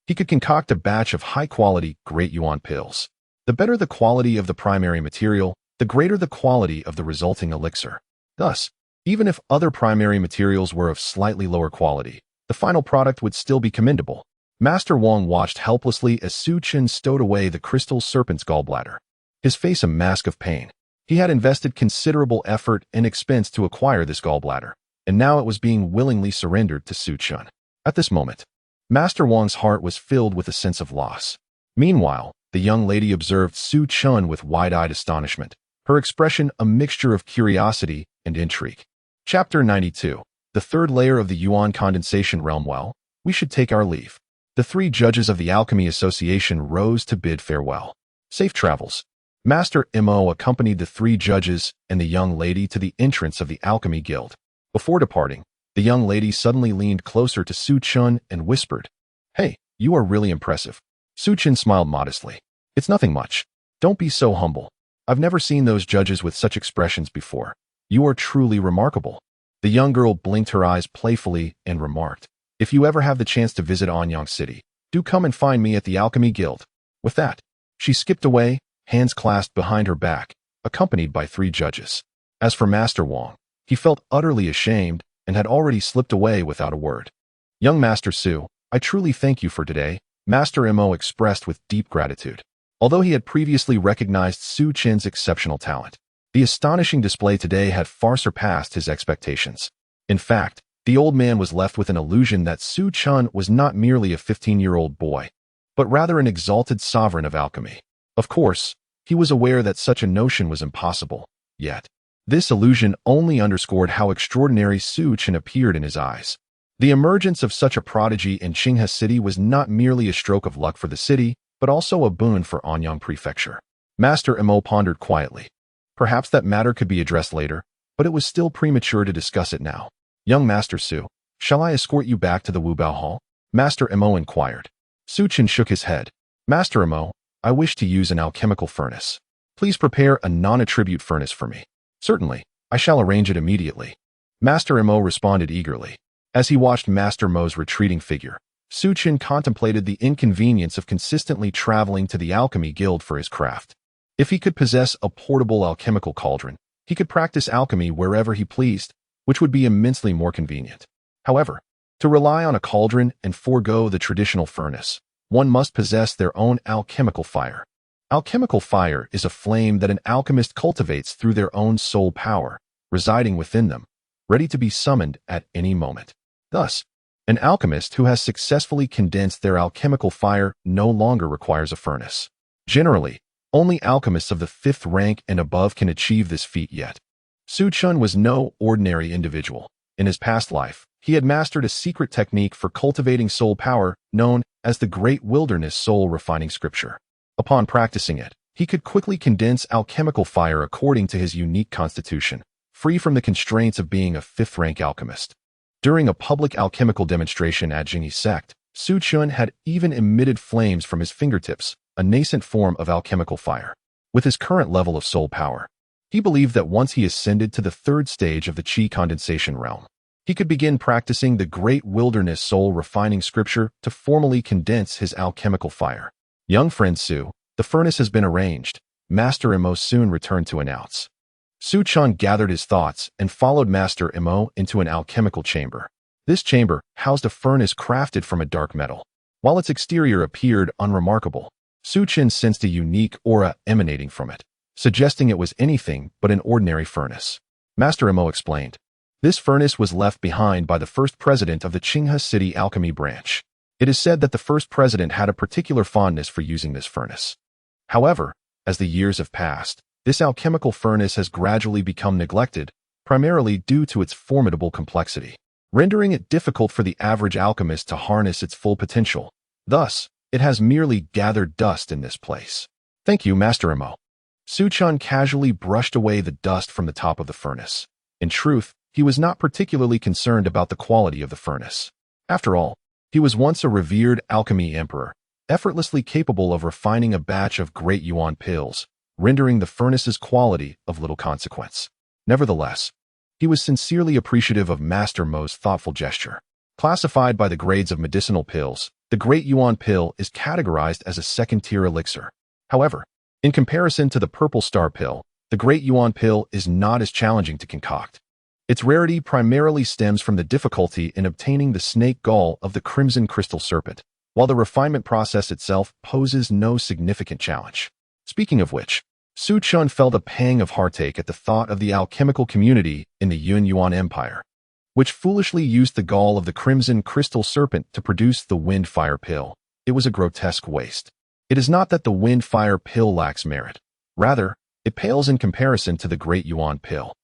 he could concoct a batch of high-quality Great Yuan pills. The better the quality of the primary material, the greater the quality of the resulting elixir. Thus, even if other primary materials were of slightly lower quality, the final product would still be commendable. Master Wang watched helplessly as Su Chun stowed away the crystal serpent's gallbladder, his face a mask of pain. He had invested considerable effort and expense to acquire this gallbladder, and now it was being willingly surrendered to Su Chun. At this moment, Master Wang's heart was filled with a sense of loss. Meanwhile, the young lady observed Su Chun with wide-eyed astonishment, her expression a mixture of curiosity and intrigue. Chapter 92. The third layer of the Yuan condensation realm. Well, we should take our leave. The 3 judges of the Alchemy Association rose to bid farewell. Safe travels. Master Mo accompanied the 3 judges and the young lady to the entrance of the Alchemy Guild. Before departing, the young lady suddenly leaned closer to Su Chun and whispered, "Hey, you are really impressive." Su Chun smiled modestly. "It's nothing much. Don't be so humble. I've never seen those judges with such expressions before. You are truly remarkable." The young girl blinked her eyes playfully and remarked, "If you ever have the chance to visit Anyang City, do come and find me at the Alchemy Guild." With that, she skipped away, hands clasped behind her back, accompanied by 3 judges. As for Master Wang, he felt utterly ashamed and had already slipped away without a word. "Young Master Su, I truly thank you for today," Master Mo expressed with deep gratitude. Although he had previously recognized Su Chun's exceptional talent, the astonishing display today had far surpassed his expectations. In fact, the old man was left with an illusion that Su Chun was not merely a 15-year-old boy, but rather an exalted sovereign of alchemy. Of course, he was aware that such a notion was impossible, yet this illusion only underscored how extraordinary Su Chun appeared in his eyes. The emergence of such a prodigy in Qinghe City was not merely a stroke of luck for the city, but also a boon for Anyang Prefecture. Master Mo pondered quietly. Perhaps that matter could be addressed later, but it was still premature to discuss it now. "Young Master Su, shall I escort you back to the Wubao Hall?" Master Mo inquired. Su Chun shook his head. "Master Mo, I wish to use an alchemical furnace. Please prepare a non-attribute furnace for me." "Certainly, I shall arrange it immediately." Master Mo responded eagerly. As he watched Master Mo's retreating figure, Su Chun contemplated the inconvenience of consistently traveling to the Alchemy Guild for his craft. If he could possess a portable alchemical cauldron, he could practice alchemy wherever he pleased, which would be immensely more convenient. However, to rely on a cauldron and forego the traditional furnace, one must possess their own alchemical fire. Alchemical fire is a flame that an alchemist cultivates through their own soul power, residing within them, ready to be summoned at any moment. Thus, an alchemist who has successfully condensed their alchemical fire no longer requires a furnace. Generally, only alchemists of the 5th rank and above can achieve this feat yet. Su Chun was no ordinary individual. In his past life, he had mastered a secret technique for cultivating soul power known as the Great Wilderness Soul Refining Scripture. Upon practicing it, he could quickly condense alchemical fire according to his unique constitution, free from the constraints of being a 5th-rank alchemist. During a public alchemical demonstration at Jingyi Sect, Su Chun had even emitted flames from his fingertips, a nascent form of alchemical fire. With his current level of soul power, he believed that once he ascended to the 3rd stage of the Qi condensation realm, he could begin practicing the great wilderness soul-refining scripture to formally condense his alchemical fire. Young friend Su, the furnace has been arranged. Master Imo soon returned to announce. Su Chun gathered his thoughts and followed Master Imo into an alchemical chamber. This chamber housed a furnace crafted from a dark metal. While its exterior appeared unremarkable, Su Chun sensed a unique aura emanating from it, suggesting it was anything but an ordinary furnace. Master Imo explained. This furnace was left behind by the first president of the Qinghe City Alchemy branch. It is said that the first president had a particular fondness for using this furnace. However, as the years have passed, this alchemical furnace has gradually become neglected, primarily due to its formidable complexity, rendering it difficult for the average alchemist to harness its full potential. Thus, it has merely gathered dust in this place. Thank you, Master Imo. Su Chun casually brushed away the dust from the top of the furnace. In truth, he was not particularly concerned about the quality of the furnace. After all, he was once a revered alchemy emperor, effortlessly capable of refining a batch of great yuan pills, rendering the furnace's quality of little consequence. Nevertheless, he was sincerely appreciative of Master Mo's thoughtful gesture. Classified by the grades of medicinal pills, the Great Yuan Pill is categorized as a second-tier elixir. However, in comparison to the Purple Star Pill, the Great Yuan Pill is not as challenging to concoct. Its rarity primarily stems from the difficulty in obtaining the snake gall of the Crimson Crystal Serpent, while the refinement process itself poses no significant challenge. Speaking of which, Su Chun felt a pang of heartache at the thought of the alchemical community in the Yun Yuan Empire, which foolishly used the gall of the Crimson Crystal Serpent to produce the Wind-Fire Pill. It was a grotesque waste. It is not that the Wind-Fire Pill lacks merit. Rather, it pales in comparison to the Great Yuan Pill.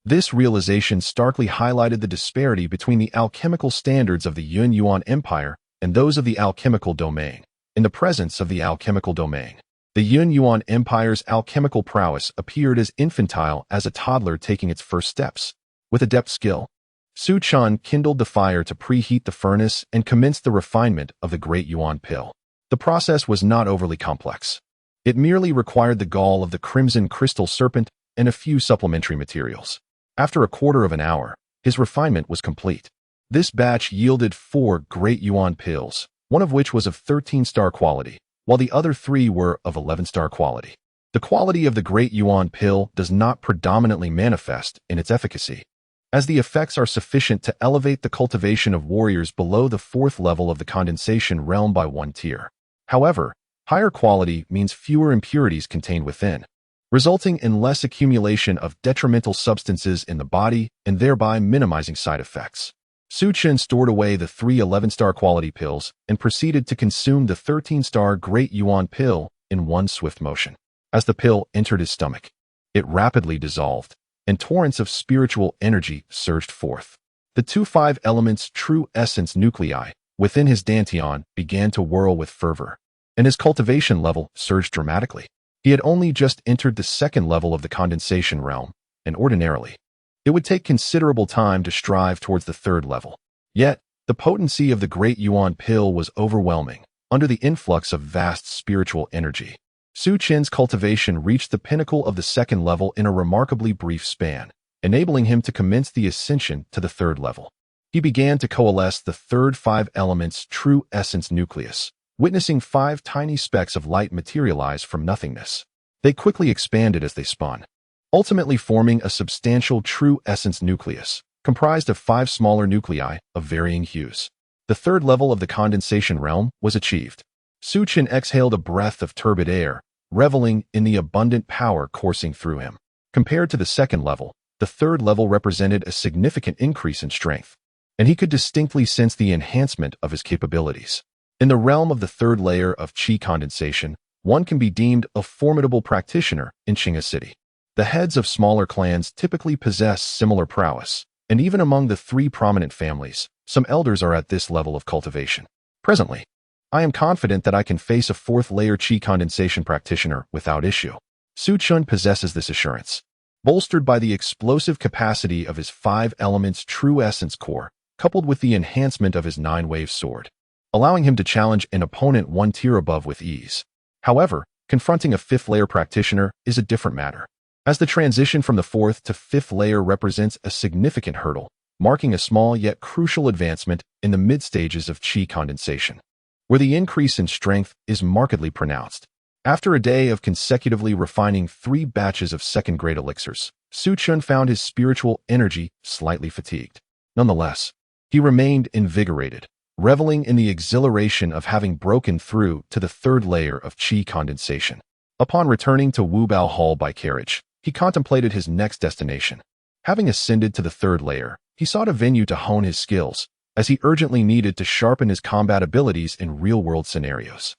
This realization starkly highlighted the disparity between the alchemical standards of the Yun Yuan Empire and those of the alchemical domain. In the presence of the alchemical domain, the Yun Yuan Empire's alchemical prowess appeared as infantile as a toddler taking its first steps. With adept skill, Su Chun kindled the fire to preheat the furnace and commenced the refinement of the Great Yuan Pill. The process was not overly complex. It merely required the gall of the Crimson Crystal Serpent and a few supplementary materials. After a quarter of an hour, his refinement was complete. This batch yielded 4 Great Yuan Pills, one of which was of 13-star quality, while the other 3 were of 11-star quality. The quality of the Great Yuan Pill does not predominantly manifest in its efficacy, as the effects are sufficient to elevate the cultivation of warriors below the 4th level of the condensation realm by 1 tier. However, higher quality means fewer impurities contained within, resulting in less accumulation of detrimental substances in the body and thereby minimizing side effects. Su Chun stored away the 3 11-star quality pills and proceeded to consume the 13-star Great Yuan Pill in one swift motion. As the pill entered his stomach, it rapidly dissolved, and torrents of spiritual energy surged forth. The 2-5 elements' true essence nuclei within his dantian began to whirl with fervor, and his cultivation level surged dramatically. He had only just entered the 2nd level of the condensation realm, and ordinarily, it would take considerable time to strive towards the 3rd level. Yet, the potency of the Great Yuan Pill was overwhelming, under the influx of vast spiritual energy. Su Chun's cultivation reached the pinnacle of the 2nd level in a remarkably brief span, enabling him to commence the ascension to the 3rd level. He began to coalesce the 3rd 5 elements' true essence nucleus, witnessing 5 tiny specks of light materialize from nothingness. They quickly expanded as they spun, ultimately forming a substantial true essence nucleus, comprised of 5 smaller nuclei of varying hues. The 3rd level of the condensation realm was achieved. Su Chun exhaled a breath of turbid air, reveling in the abundant power coursing through him. Compared to the 2nd level, the 3rd level represented a significant increase in strength, and he could distinctly sense the enhancement of his capabilities. In the realm of the 3rd layer of qi condensation, one can be deemed a formidable practitioner in Qinghe City. The heads of smaller clans typically possess similar prowess, and even among the 3 prominent families, some elders are at this level of cultivation. Presently, I am confident that I can face a 4th layer qi condensation practitioner without issue. Su Chun possesses this assurance, bolstered by the explosive capacity of his 5 elements true essence core, coupled with the enhancement of his 9-wave sword, allowing him to challenge an opponent 1 tier above with ease. However, confronting a 5th layer practitioner is a different matter. As the transition from the 4th to 5th layer represents a significant hurdle, marking a small yet crucial advancement in the mid-stages of qi condensation, where the increase in strength is markedly pronounced. After a day of consecutively refining 3 batches of second-grade elixirs, Su Chun found his spiritual energy slightly fatigued. Nonetheless, he remained invigorated, reveling in the exhilaration of having broken through to the 3rd layer of qi condensation. Upon returning to Wubao Hall by carriage, he contemplated his next destination. Having ascended to the 3rd layer, he sought a venue to hone his skills, as he urgently needed to sharpen his combat abilities in real-world scenarios.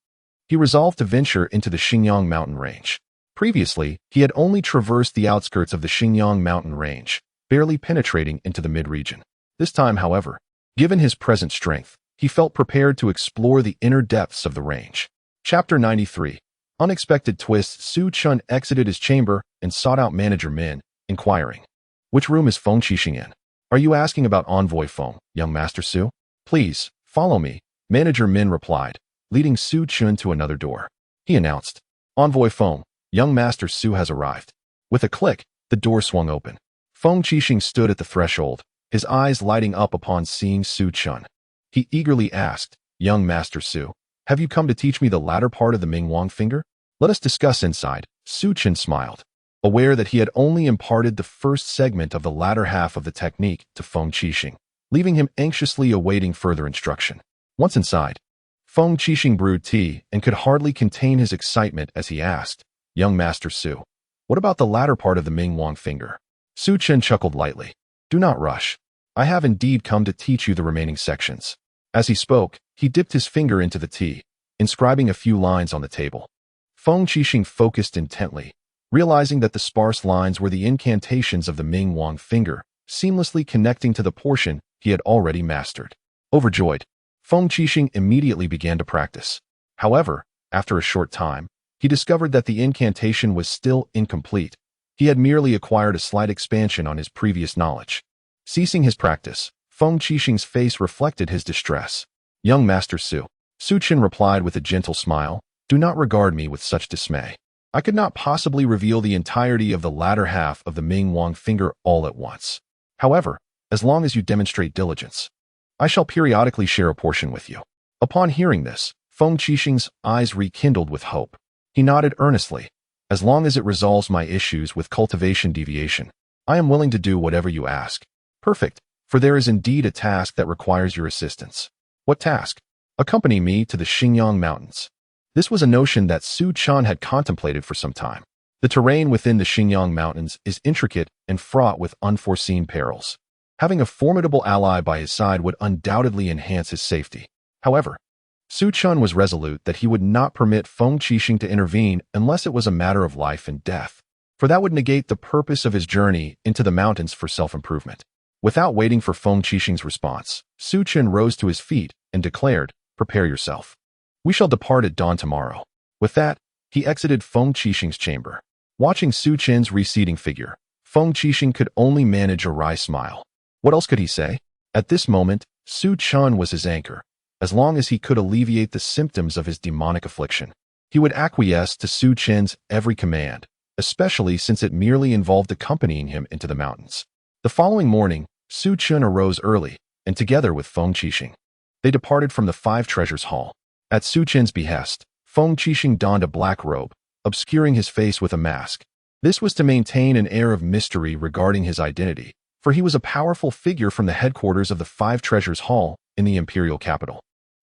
He resolved to venture into the Xinjiang mountain range. Previously, he had only traversed the outskirts of the Xinjiang mountain range, barely penetrating into the mid-region. This time, however, given his present strength, he felt prepared to explore the inner depths of the range. Chapter 93. Unexpected twist. Su Chun exited his chamber and sought out Manager Min, inquiring, "Which room is Feng Qixing in? Are you asking about Envoy Feng, young Master Su? Please, follow me," Manager Min replied, leading Su Chun to another door. He announced, "Envoy Feng, young Master Su has arrived." With a click, the door swung open. Feng Qixing stood at the threshold, his eyes lighting up upon seeing Su Chun. He eagerly asked, "Young Master Su, have you come to teach me the latter part of the Mingwang finger? Let us discuss inside." Su Chun smiled, aware that he had only imparted the first segment of the latter half of the technique to Feng Qixing, leaving him anxiously awaiting further instruction. Once inside, Feng Qixing brewed tea and could hardly contain his excitement as he asked, "Young Master Su, what about the latter part of the Mingwang finger?" Su Chun chuckled lightly. "Do not rush. I have indeed come to teach you the remaining sections." As he spoke, he dipped his finger into the tea, inscribing a few lines on the table. Feng Qixing focused intently, realizing that the sparse lines were the incantations of the Mingwang finger, seamlessly connecting to the portion he had already mastered. Overjoyed, Feng Qixing immediately began to practice. However, after a short time, he discovered that the incantation was still incomplete. He had merely acquired a slight expansion on his previous knowledge. Ceasing his practice, Feng Qixing's face reflected his distress. "Young Master Su," Su Chun replied with a gentle smile, "do not regard me with such dismay. I could not possibly reveal the entirety of the latter half of the Mingwang finger all at once. However, as long as you demonstrate diligence, I shall periodically share a portion with you." Upon hearing this, Feng Qixing's eyes rekindled with hope. He nodded earnestly. "As long as it resolves my issues with cultivation deviation, I am willing to do whatever you ask." "Perfect, for there is indeed a task that requires your assistance." "What task?" "Accompany me to the Xinjiang mountains." This was a notion that Su Chun had contemplated for some time. The terrain within the Xinjiang mountains is intricate and fraught with unforeseen perils. Having a formidable ally by his side would undoubtedly enhance his safety. However, Su Chun was resolute that he would not permit Feng Qixing to intervene unless it was a matter of life and death, for that would negate the purpose of his journey into the mountains for self-improvement. Without waiting for Feng Qixing's response, Su Chun rose to his feet and declared, "Prepare yourself. We shall depart at dawn tomorrow." With that, he exited Feng Qixing's chamber. Watching Su Chun's receding figure, Feng Qixing could only manage a wry smile. What else could he say? At this moment, Su Chun was his anchor. As long as he could alleviate the symptoms of his demonic affliction, he would acquiesce to Su Chun's every command, especially since it merely involved accompanying him into the mountains. The following morning, Su Chun arose early, and together with Feng Qixing, they departed from the Five Treasures Hall. At Su Chun's behest, Feng Qixing donned a black robe, obscuring his face with a mask. This was to maintain an air of mystery regarding his identity, for he was a powerful figure from the headquarters of the Five Treasures Hall in the imperial capital.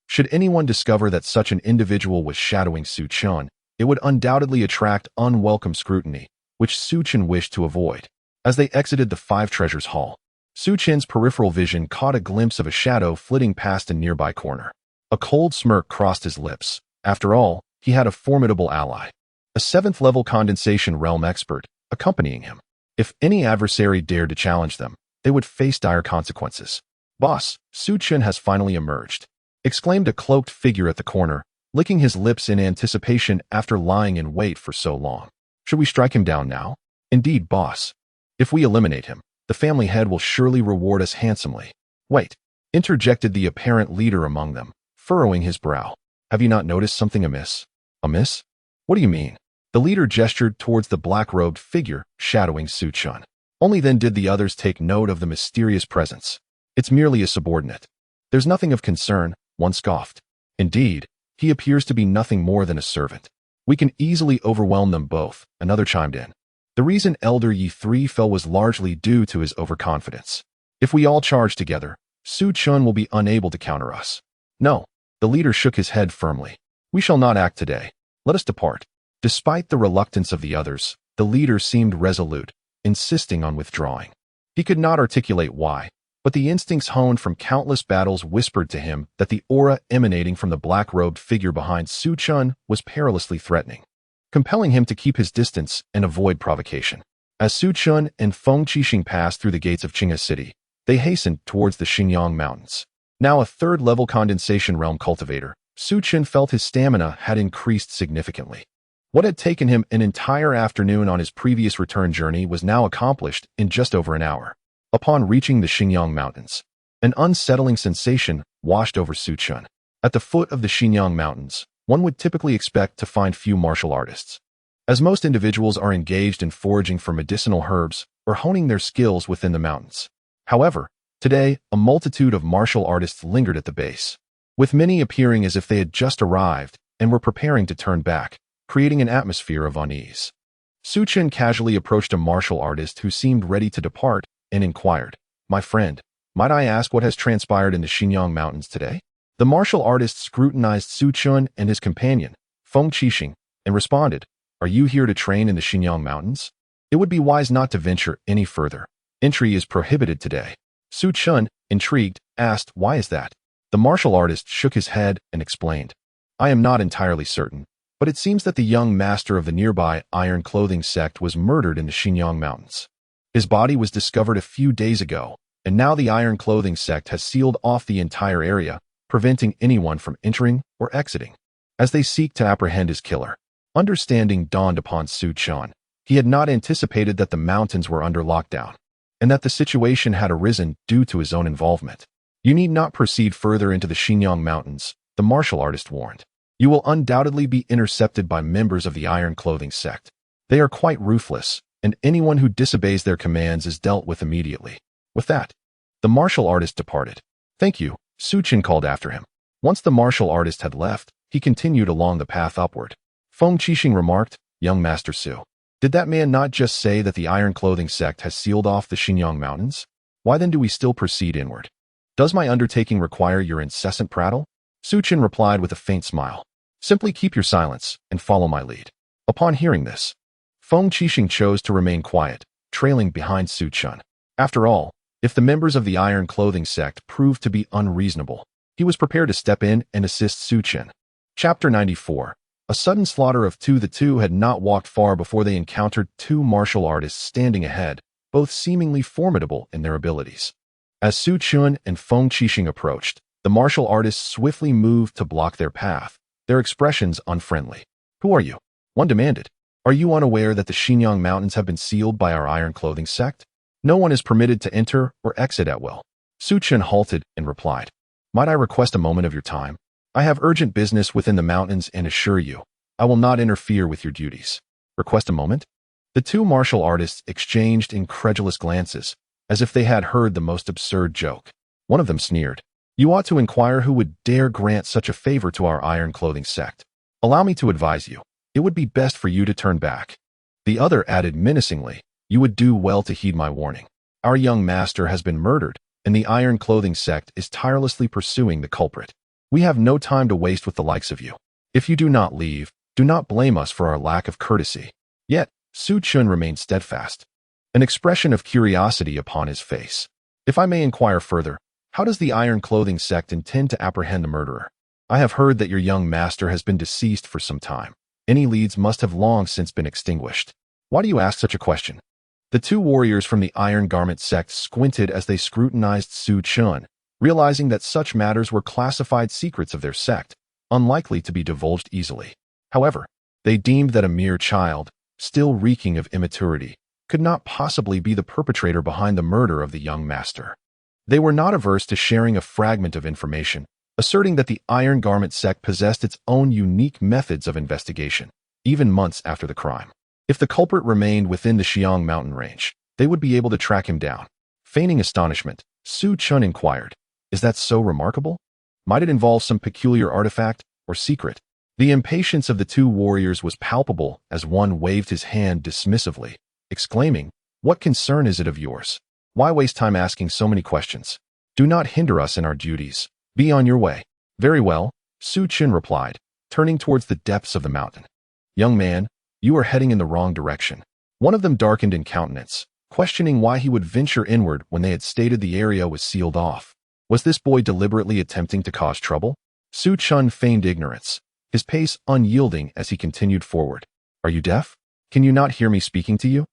Should anyone discover that such an individual was shadowing Su Chun, it would undoubtedly attract unwelcome scrutiny, which Su Chun wished to avoid. As they exited the Five Treasures Hall, Su Chun's peripheral vision caught a glimpse of a shadow flitting past a nearby corner. A cold smirk crossed his lips. After all, he had a formidable ally, a 7th-level condensation realm expert, accompanying him. If any adversary dared to challenge them, they would face dire consequences. "Boss, Su Chun has finally emerged," exclaimed a cloaked figure at the corner, licking his lips in anticipation after lying in wait for so long. "Should we strike him down now?" "Indeed, boss. If we eliminate him, the family head will surely reward us handsomely." "Wait," interjected the apparent leader among them, furrowing his brow. "Have you not noticed something amiss?" "Amiss? What do you mean?" The leader gestured towards the black-robed figure shadowing Su Chun. Only then did the others take note of the mysterious presence. It's merely a subordinate. There's nothing of concern, one scoffed. Indeed, he appears to be nothing more than a servant. We can easily overwhelm them both, another chimed in. The reason Elder Yi 3 fell was largely due to his overconfidence. If we all charge together, Su Chun will be unable to counter us. No, the leader shook his head firmly. We shall not act today. Let us depart. Despite the reluctance of the others, the leader seemed resolute, insisting on withdrawing. He could not articulate why, but the instincts honed from countless battles whispered to him that the aura emanating from the black-robed figure behind Su Chun was perilously threatening, compelling him to keep his distance and avoid provocation. As Su Chun and Feng Qixing passed through the gates of Qinghe City, they hastened towards the Xinjiang Mountains. Now a third-level condensation realm cultivator, Su Chun felt his stamina had increased significantly. What had taken him an entire afternoon on his previous return journey was now accomplished in just over an hour. Upon reaching the Xinjiang Mountains, an unsettling sensation washed over Su Chun. At the foot of the Xinjiang Mountains, one would typically expect to find few martial artists, as most individuals are engaged in foraging for medicinal herbs or honing their skills within the mountains. However, today, a multitude of martial artists lingered at the base, with many appearing as if they had just arrived and were preparing to turn back, creating an atmosphere of unease. Su Chun casually approached a martial artist who seemed ready to depart and inquired, "My friend, might I ask what has transpired in the Xinjiang Mountains today?" The martial artist scrutinized Su Chun and his companion, Feng Qixing, and responded, "Are you here to train in the Xinjiang Mountains? It would be wise not to venture any further. Entry is prohibited today." Su Chun, intrigued, asked, "Why is that?" The martial artist shook his head and explained, "I am not entirely certain, but it seems that the young master of the nearby Iron Clothing sect was murdered in the Xinjiang Mountains. His body was discovered a few days ago, and now the Iron Clothing sect has sealed off the entire area, preventing anyone from entering or exiting, as they seek to apprehend his killer." Understanding dawned upon Su Chun. He had not anticipated that the mountains were under lockdown, and that the situation had arisen due to his own involvement. "You need not proceed further into the Xinjiang Mountains," the martial artist warned. "You will undoubtedly be intercepted by members of the Iron Clothing sect. They are quite ruthless, and anyone who disobeys their commands is dealt with immediately." With that, the martial artist departed. "Thank you," Su Chun called after him. Once the martial artist had left, he continued along the path upward. Feng Qixing remarked, "Young Master Su, did that man not just say that the Iron Clothing sect has sealed off the Xinjiang Mountains? Why then do we still proceed inward? Does my undertaking require your incessant prattle?" Su Chun replied with a faint smile, "Simply keep your silence and follow my lead." Upon hearing this, Feng Qixing chose to remain quiet, trailing behind Su Chun. After all, if the members of the Iron Clothing sect proved to be unreasonable, he was prepared to step in and assist Su Chun. Chapter 94. A sudden slaughter of two. The two had not walked far before they encountered two martial artists standing ahead, both seemingly formidable in their abilities. As Su Chun and Feng Qixing approached, the martial artists swiftly moved to block their path, their expressions unfriendly. "Who are you?" one demanded. "Are you unaware that the Xinjiang Mountains have been sealed by our Iron Clothing sect? No one is permitted to enter or exit at will." Su Chun halted and replied, "Might I request a moment of your time? I have urgent business within the mountains and assure you, I will not interfere with your duties." "Request a moment?" The two martial artists exchanged incredulous glances, as if they had heard the most absurd joke. One of them sneered, "You ought to inquire who would dare grant such a favor to our Iron Clothing sect. Allow me to advise you, it would be best for you to turn back." The other added menacingly, "You would do well to heed my warning. Our young master has been murdered, and the Iron Clothing sect is tirelessly pursuing the culprit. We have no time to waste with the likes of you. If you do not leave, do not blame us for our lack of courtesy." Yet, Su Chun remained steadfast, an expression of curiosity upon his face. "If I may inquire further, how does the Iron Clothing sect intend to apprehend the murderer? I have heard that your young master has been deceased for some time. Any leads must have long since been extinguished. Why do you ask such a question?" The two warriors from the Iron Garment sect squinted as they scrutinized Su Chun, realizing that such matters were classified secrets of their sect, unlikely to be divulged easily. However, they deemed that a mere child, still reeking of immaturity, could not possibly be the perpetrator behind the murder of the young master. They were not averse to sharing a fragment of information, asserting that the Iron Garment sect possessed its own unique methods of investigation, even months after the crime. If the culprit remained within the Xiang mountain range, they would be able to track him down. Feigning astonishment, Su Chun inquired, "Is that so remarkable? Might it involve some peculiar artifact or secret?" The impatience of the two warriors was palpable as one waved his hand dismissively, exclaiming, "What concern is it of yours? Why waste time asking so many questions? Do not hinder us in our duties. Be on your way." "Very well," Su Chun replied, turning towards the depths of the mountain. "Young man, you are heading in the wrong direction." One of them darkened in countenance, questioning why he would venture inward when they had stated the area was sealed off. Was this boy deliberately attempting to cause trouble? Su Chun feigned ignorance, his pace unyielding as he continued forward. "Are you deaf? Can you not hear me speaking to you?"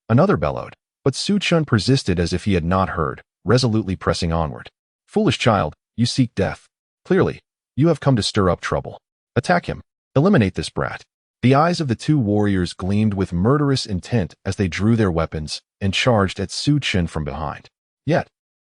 Another bellowed, but Su Chun persisted as if he had not heard, resolutely pressing onward. "Foolish child, you seek death. Clearly, you have come to stir up trouble. Attack him. Eliminate this brat." The eyes of the two warriors gleamed with murderous intent as they drew their weapons and charged at Su Chun from behind. Yet,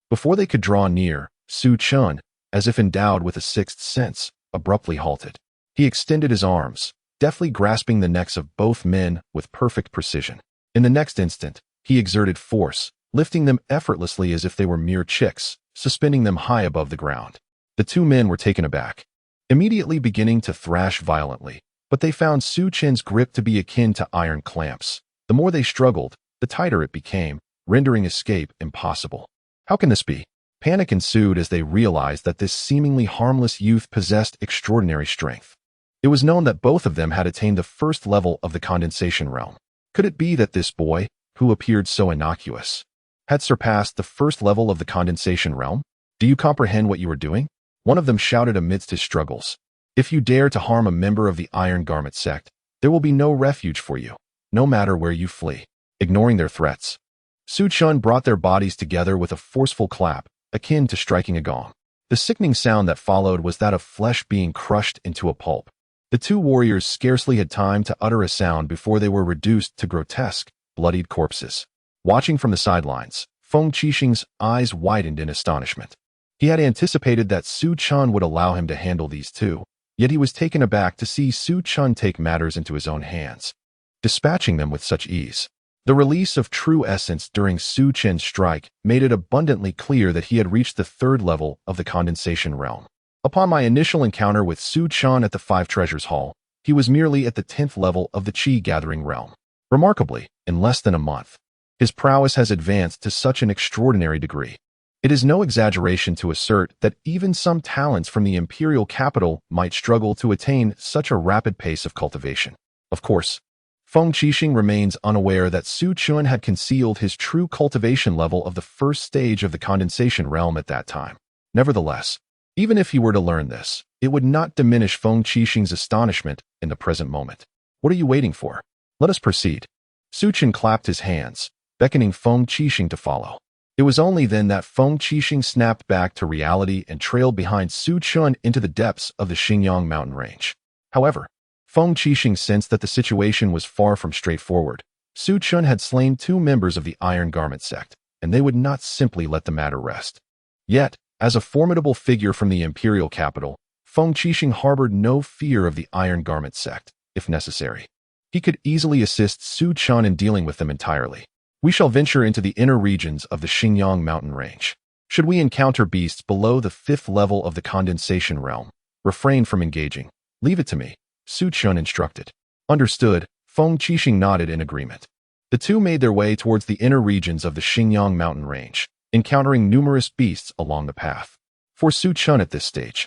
before they could draw near, Su Chun, as if endowed with a sixth sense, abruptly halted. He extended his arms, deftly grasping the necks of both men with perfect precision. In the next instant, he exerted force, lifting them effortlessly as if they were mere chicks, suspending them high above the ground. The two men were taken aback, immediately beginning to thrash violently, but they found Su Chun's grip to be akin to iron clamps. The more they struggled, the tighter it became, rendering escape impossible. How can this be? Panic ensued as they realized that this seemingly harmless youth possessed extraordinary strength. It was known that both of them had attained the first level of the condensation realm. Could it be that this boy, who appeared so innocuous, had surpassed the first level of the condensation realm? "Do you comprehend what you are doing?" One of them shouted amidst his struggles. "If you dare to harm a member of the Iron Garment sect, there will be no refuge for you, no matter where you flee." Ignoring their threats, Su Chun brought their bodies together with a forceful clap, akin to striking a gong. The sickening sound that followed was that of flesh being crushed into a pulp. The two warriors scarcely had time to utter a sound before they were reduced to grotesque, bloodied corpses. Watching from the sidelines, Feng Qixing's eyes widened in astonishment. He had anticipated that Su Chun would allow him to handle these two, yet he was taken aback to see Su Chun take matters into his own hands, dispatching them with such ease. The release of true essence during Su Chun's strike made it abundantly clear that he had reached the third level of the condensation realm. Upon my initial encounter with Su Chun at the Five Treasures Hall, he was merely at the 10th level of the Qi-gathering realm. Remarkably, in less than a month, his prowess has advanced to such an extraordinary degree. It is no exaggeration to assert that even some talents from the imperial capital might struggle to attain such a rapid pace of cultivation. Of course, Feng Qixing remains unaware that Su Chun had concealed his true cultivation level of the first stage of the condensation realm at that time. Nevertheless, even if he were to learn this, it would not diminish Feng Qixing's astonishment in the present moment. "What are you waiting for? Let us proceed." Su Chun clapped his hands, beckoning Feng Qixing to follow. It was only then that Feng Qixing snapped back to reality and trailed behind Su Chun into the depths of the Xinjiang mountain range. However, Feng Qixing sensed that the situation was far from straightforward. Su Chun had slain two members of the Iron Garment sect, and they would not simply let the matter rest. Yet, as a formidable figure from the imperial capital, Feng Qixing harbored no fear of the Iron Garment sect, if necessary. He could easily assist Su Chun in dealing with them entirely. "We shall venture into the inner regions of the Xinjiang mountain range. Should we encounter beasts below the 5th level of the condensation realm, refrain from engaging. Leave it to me," Su Chun instructed. "Understood," Feng Qixing nodded in agreement. The two made their way towards the inner regions of the Xinjiang mountain range, encountering numerous beasts along the path. For Su Chun at this stage,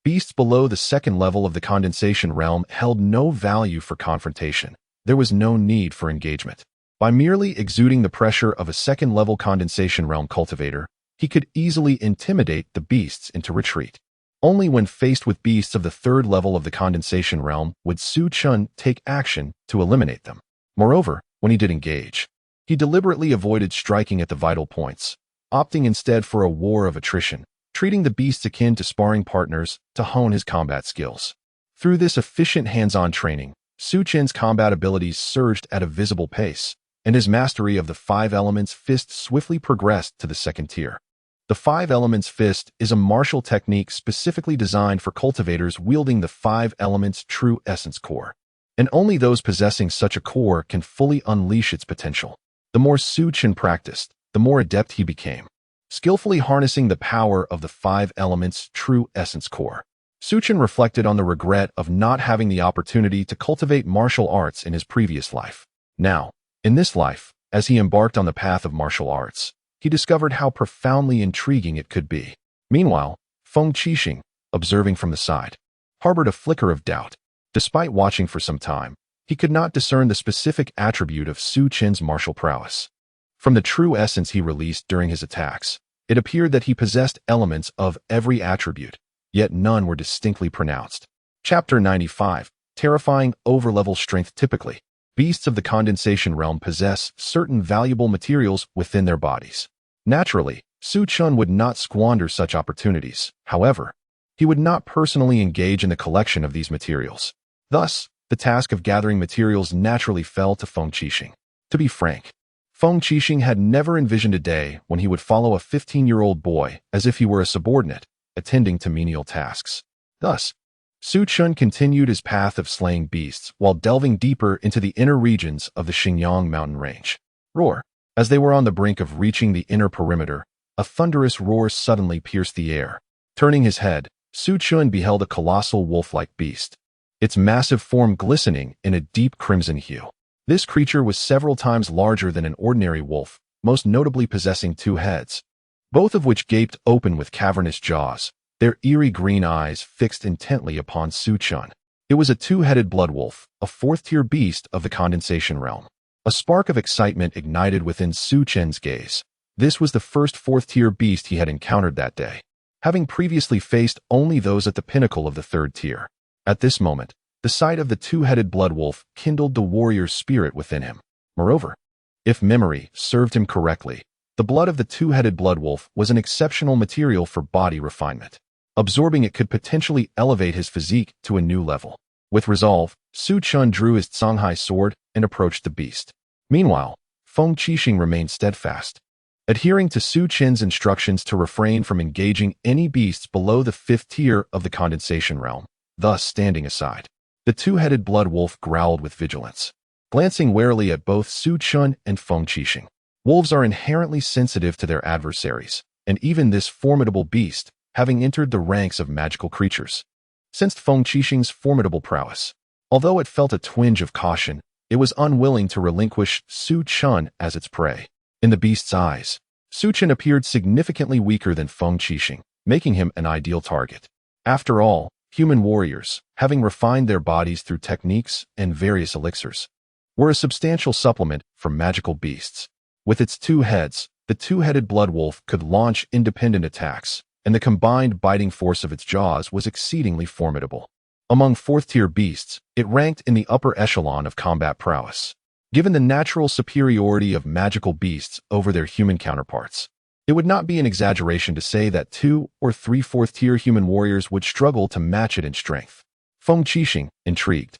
beasts below the 2nd level of the condensation realm held no value for confrontation. There was no need for engagement. By merely exuding the pressure of a 2nd-level condensation realm cultivator, he could easily intimidate the beasts into retreat. Only when faced with beasts of the 3rd level of the condensation realm would Su Chun take action to eliminate them. Moreover, when he did engage, he deliberately avoided striking at the vital points, opting instead for a war of attrition, treating the beasts akin to sparring partners to hone his combat skills. Through this efficient hands-on training, Su Chun's combat abilities surged at a visible pace, and his mastery of the 5 Elements Fist swiftly progressed to the 2nd tier. The 5 Elements Fist is a martial technique specifically designed for cultivators wielding the 5 Elements True Essence Core, and only those possessing such a core can fully unleash its potential. The more Su Chun practiced, the more adept he became. skillfully harnessing the power of the 5 elements' true essence core. Su Chen reflected on the regret of not having the opportunity to cultivate martial arts in his previous life. Now, in this life, as he embarked on the path of martial arts, he discovered how profoundly intriguing it could be. Meanwhile, Feng Qixing, observing from the side, harbored a flicker of doubt. Despite watching for some time, he could not discern the specific attribute of Su Chen's martial prowess. From the true essence he released during his attacks, it appeared that he possessed elements of every attribute, yet none were distinctly pronounced. Chapter 95. Terrifying overlevel strength. Typically, beasts of the condensation realm possess certain valuable materials within their bodies. Naturally, Su Chen would not squander such opportunities. However, he would not personally engage in the collection of these materials. Thus, the task of gathering materials naturally fell to Feng Qixing. To be frank, Feng Qixing had never envisioned a day when he would follow a 15-year-old boy as if he were a subordinate, attending to menial tasks. Thus, Su Chen continued his path of slaying beasts while delving deeper into the inner regions of the Xinjiang mountain range. Roar! As they were on the brink of reaching the inner perimeter, a thunderous roar suddenly pierced the air. Turning his head, Su Chen beheld a colossal wolf-like beast, its massive form glistening in a deep crimson hue. This creature was several times larger than an ordinary wolf, most notably possessing 2 heads, both of which gaped open with cavernous jaws, their eerie green eyes fixed intently upon Su Chen. It was a 2-headed blood wolf, a 4th-tier beast of the condensation realm. A spark of excitement ignited within Su Chen's gaze. This was the first 4th-tier beast he had encountered that day, having previously faced only those at the pinnacle of the 3rd tier. At this moment, the sight of the 2-headed blood wolf kindled the warrior's spirit within him. Moreover, if memory served him correctly, the blood of the 2-headed blood wolf was an exceptional material for body refinement. Absorbing it could potentially elevate his physique to a new level. With resolve, Su Chen drew his Songhai sword and approached the beast. Meanwhile, Feng Qixing remained steadfast, adhering to Su Chen's instructions to refrain from engaging any beasts below the 5th tier of the condensation realm, thus standing aside. The 2-headed blood wolf growled with vigilance, glancing warily at both Su Chen and Feng Qixing. Wolves are inherently sensitive to their adversaries, and even this formidable beast, having entered the ranks of magical creatures, sensed Feng Qixing's formidable prowess. Although it felt a twinge of caution, it was unwilling to relinquish Su Chen as its prey. In the beast's eyes, Su Chen appeared significantly weaker than Feng Qixing, making him an ideal target. After all, human warriors, having refined their bodies through techniques and various elixirs, were a substantial supplement for magical beasts. With its 2 heads, the 2-headed blood wolf could launch independent attacks, and the combined biting force of its jaws was exceedingly formidable. Among 4th-tier beasts, it ranked in the upper echelon of combat prowess. Given the natural superiority of magical beasts over their human counterparts, it would not be an exaggeration to say that 2 or 3 4th-tier human warriors would struggle to match it in strength. Feng Qixing, intrigued,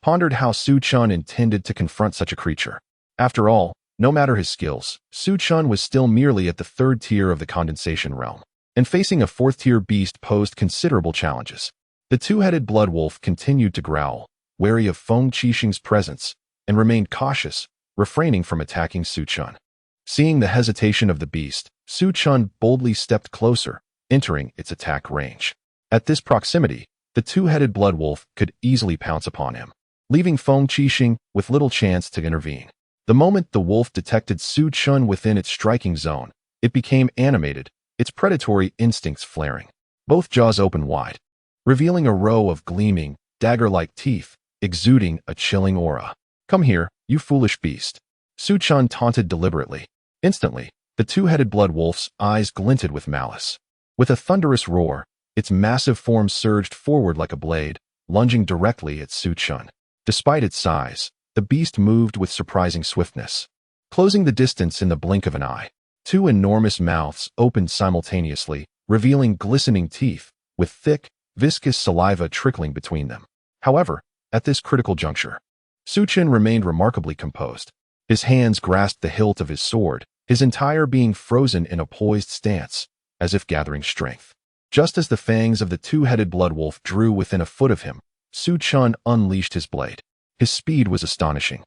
pondered how Su Chen intended to confront such a creature. After all, no matter his skills, Su Chen was still merely at the 3rd tier of the condensation realm, and facing a 4th-tier beast posed considerable challenges. The 2-headed blood wolf continued to growl, wary of Feng Qixing's presence, and remained cautious, refraining from attacking Su Chen. Seeing the hesitation of the beast, Su Chen boldly stepped closer, entering its attack range. At this proximity, the 2-headed blood wolf could easily pounce upon him, leaving Feng Qixing with little chance to intervene. The moment the wolf detected Su Chen within its striking zone, it became animated, its predatory instincts flaring. Both jaws open wide, revealing a row of gleaming, dagger-like teeth, exuding a chilling aura. "Come here, you foolish beast," Su Chen taunted deliberately. Instantly, the 2-headed blood wolf's eyes glinted with malice. With a thunderous roar, its massive form surged forward like a blade, lunging directly at Su Chen. Despite its size, the beast moved with surprising swiftness, closing the distance in the blink of an eye. 2 enormous mouths opened simultaneously, revealing glistening teeth, with thick, viscous saliva trickling between them. However, at this critical juncture, Su Chen remained remarkably composed. His hands grasped the hilt of his sword, his entire being frozen in a poised stance, as if gathering strength. Just as the fangs of the 2-headed blood wolf drew within a foot of him, Su Chen unleashed his blade. His speed was astonishing.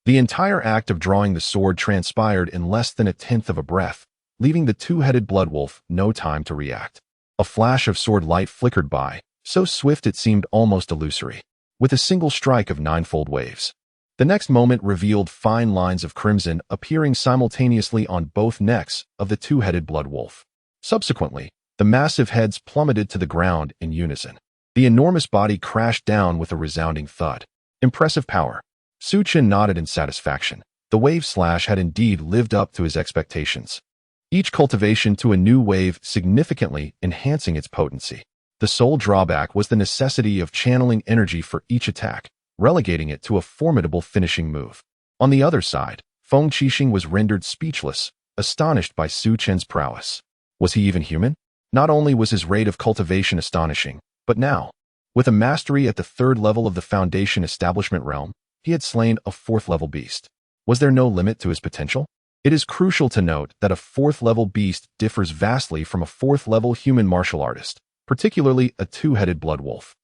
The entire act of drawing the sword transpired in less than a tenth of a breath, leaving the two-headed blood wolf no time to react. A flash of sword light flickered by, so swift it seemed almost illusory, with a single strike of ninefold waves. The next moment revealed fine lines of crimson appearing simultaneously on both necks of the two-headed blood wolf. Subsequently, the massive heads plummeted to the ground in unison. The enormous body crashed down with a resounding thud. Impressive power. Su Chen nodded in satisfaction. The wave slash had indeed lived up to his expectations. Each cultivation to a new wave significantly enhancing its potency. The sole drawback was the necessity of channeling energy for each attack, relegating it to a formidable finishing move. On the other side, Feng Qixing was rendered speechless, astonished by Su Chen's prowess. Was he even human? Not only was his rate of cultivation astonishing, but now, with a mastery at the third level of the Foundation Establishment realm, he had slain a fourth-level beast. Was there no limit to his potential? It is crucial to note that a fourth-level beast differs vastly from a fourth-level human martial artist, particularly a two-headed blood wolf,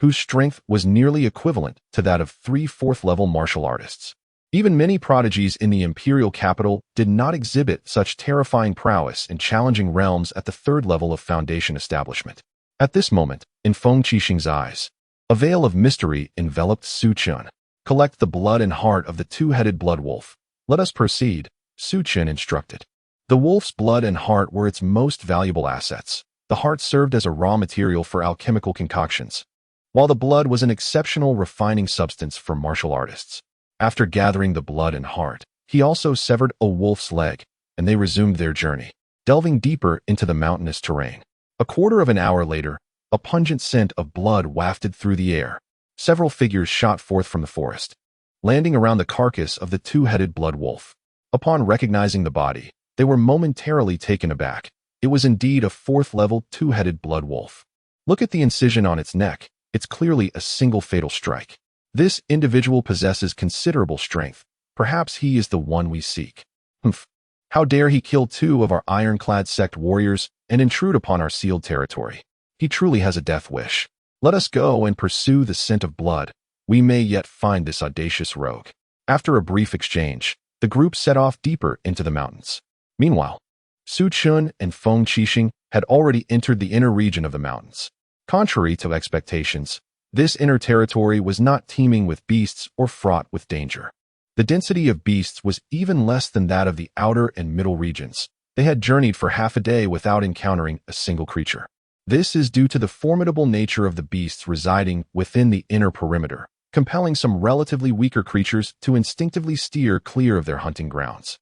whose strength was nearly equivalent to that of 3 fourth-level martial artists. Even many prodigies in the imperial capital did not exhibit such terrifying prowess in challenging realms at the third level of Foundation Establishment. At this moment, in Feng Qixing's eyes, a veil of mystery enveloped Su Chen. Collect the blood and heart of the two-headed blood wolf. Let us proceed, Su Chen instructed. The wolf's blood and heart were its most valuable assets. The heart served as a raw material for alchemical concoctions, while the blood was an exceptional refining substance for martial artists. After gathering the blood and heart, he also severed a wolf's leg, and they resumed their journey, delving deeper into the mountainous terrain. A quarter of an hour later, a pungent scent of blood wafted through the air. Several figures shot forth from the forest, landing around the carcass of the two-headed blood wolf. Upon recognizing the body, they were momentarily taken aback. It was indeed a fourth-level two-headed blood wolf. Look at the incision on its neck. It's clearly a single fatal strike. This individual possesses considerable strength. Perhaps he is the one we seek. Humph. How dare he kill 2 of our ironclad sect warriors and intrude upon our sealed territory? He truly has a death wish. Let us go and pursue the scent of blood. We may yet find this audacious rogue. After a brief exchange, the group set off deeper into the mountains. Meanwhile, Su Chen and Feng Qixing had already entered the inner region of the mountains. Contrary to expectations, this inner territory was not teeming with beasts or fraught with danger. The density of beasts was even less than that of the outer and middle regions. They had journeyed for half a day without encountering a single creature. This is due to the formidable nature of the beasts residing within the inner perimeter, compelling some relatively weaker creatures to instinctively steer clear of their hunting grounds,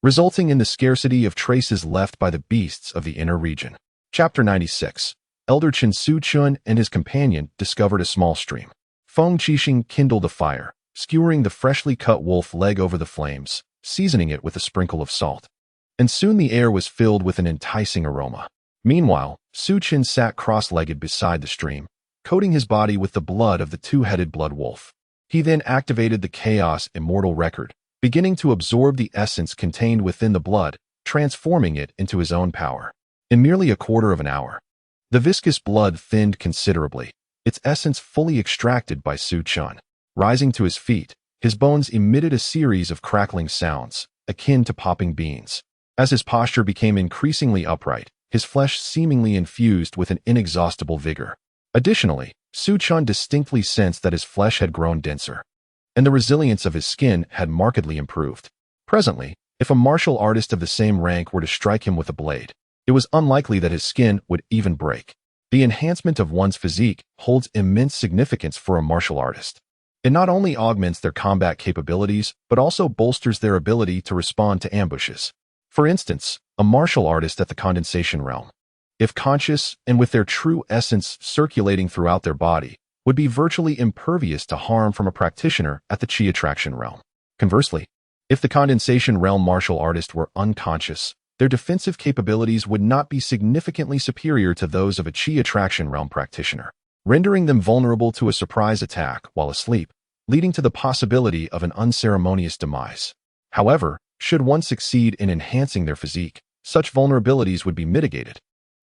resulting in the scarcity of traces left by the beasts of the inner region. Chapter 96. Elder Chen Su Chen and his companion discovered a small stream. Feng Qixing kindled a fire, skewering the freshly cut wolf leg over the flames, seasoning it with a sprinkle of salt. And soon the air was filled with an enticing aroma. Meanwhile, Su Chen sat cross-legged beside the stream, coating his body with the blood of the two-headed blood wolf. He then activated the Chaos Immortal Record, beginning to absorb the essence contained within the blood, transforming it into his own power. In merely a quarter of an hour, the viscous blood thinned considerably, its essence fully extracted by Su Chen. Rising to his feet, his bones emitted a series of crackling sounds, akin to popping beans. As his posture became increasingly upright, his flesh seemingly infused with an inexhaustible vigor. Additionally, Su Chen distinctly sensed that his flesh had grown denser, and the resilience of his skin had markedly improved. Presently, if a martial artist of the same rank were to strike him with a blade, it was unlikely that his skin would even break. The enhancement of one's physique holds immense significance for a martial artist. It not only augments their combat capabilities, but also bolsters their ability to respond to ambushes. For instance, a martial artist at the condensation realm, if conscious and with their true essence circulating throughout their body, would be virtually impervious to harm from a practitioner at the Chi attraction realm. Conversely, if the condensation realm martial artist were unconscious, their defensive capabilities would not be significantly superior to those of a Chi attraction realm practitioner, rendering them vulnerable to a surprise attack while asleep, leading to the possibility of an unceremonious demise. However, should one succeed in enhancing their physique, such vulnerabilities would be mitigated,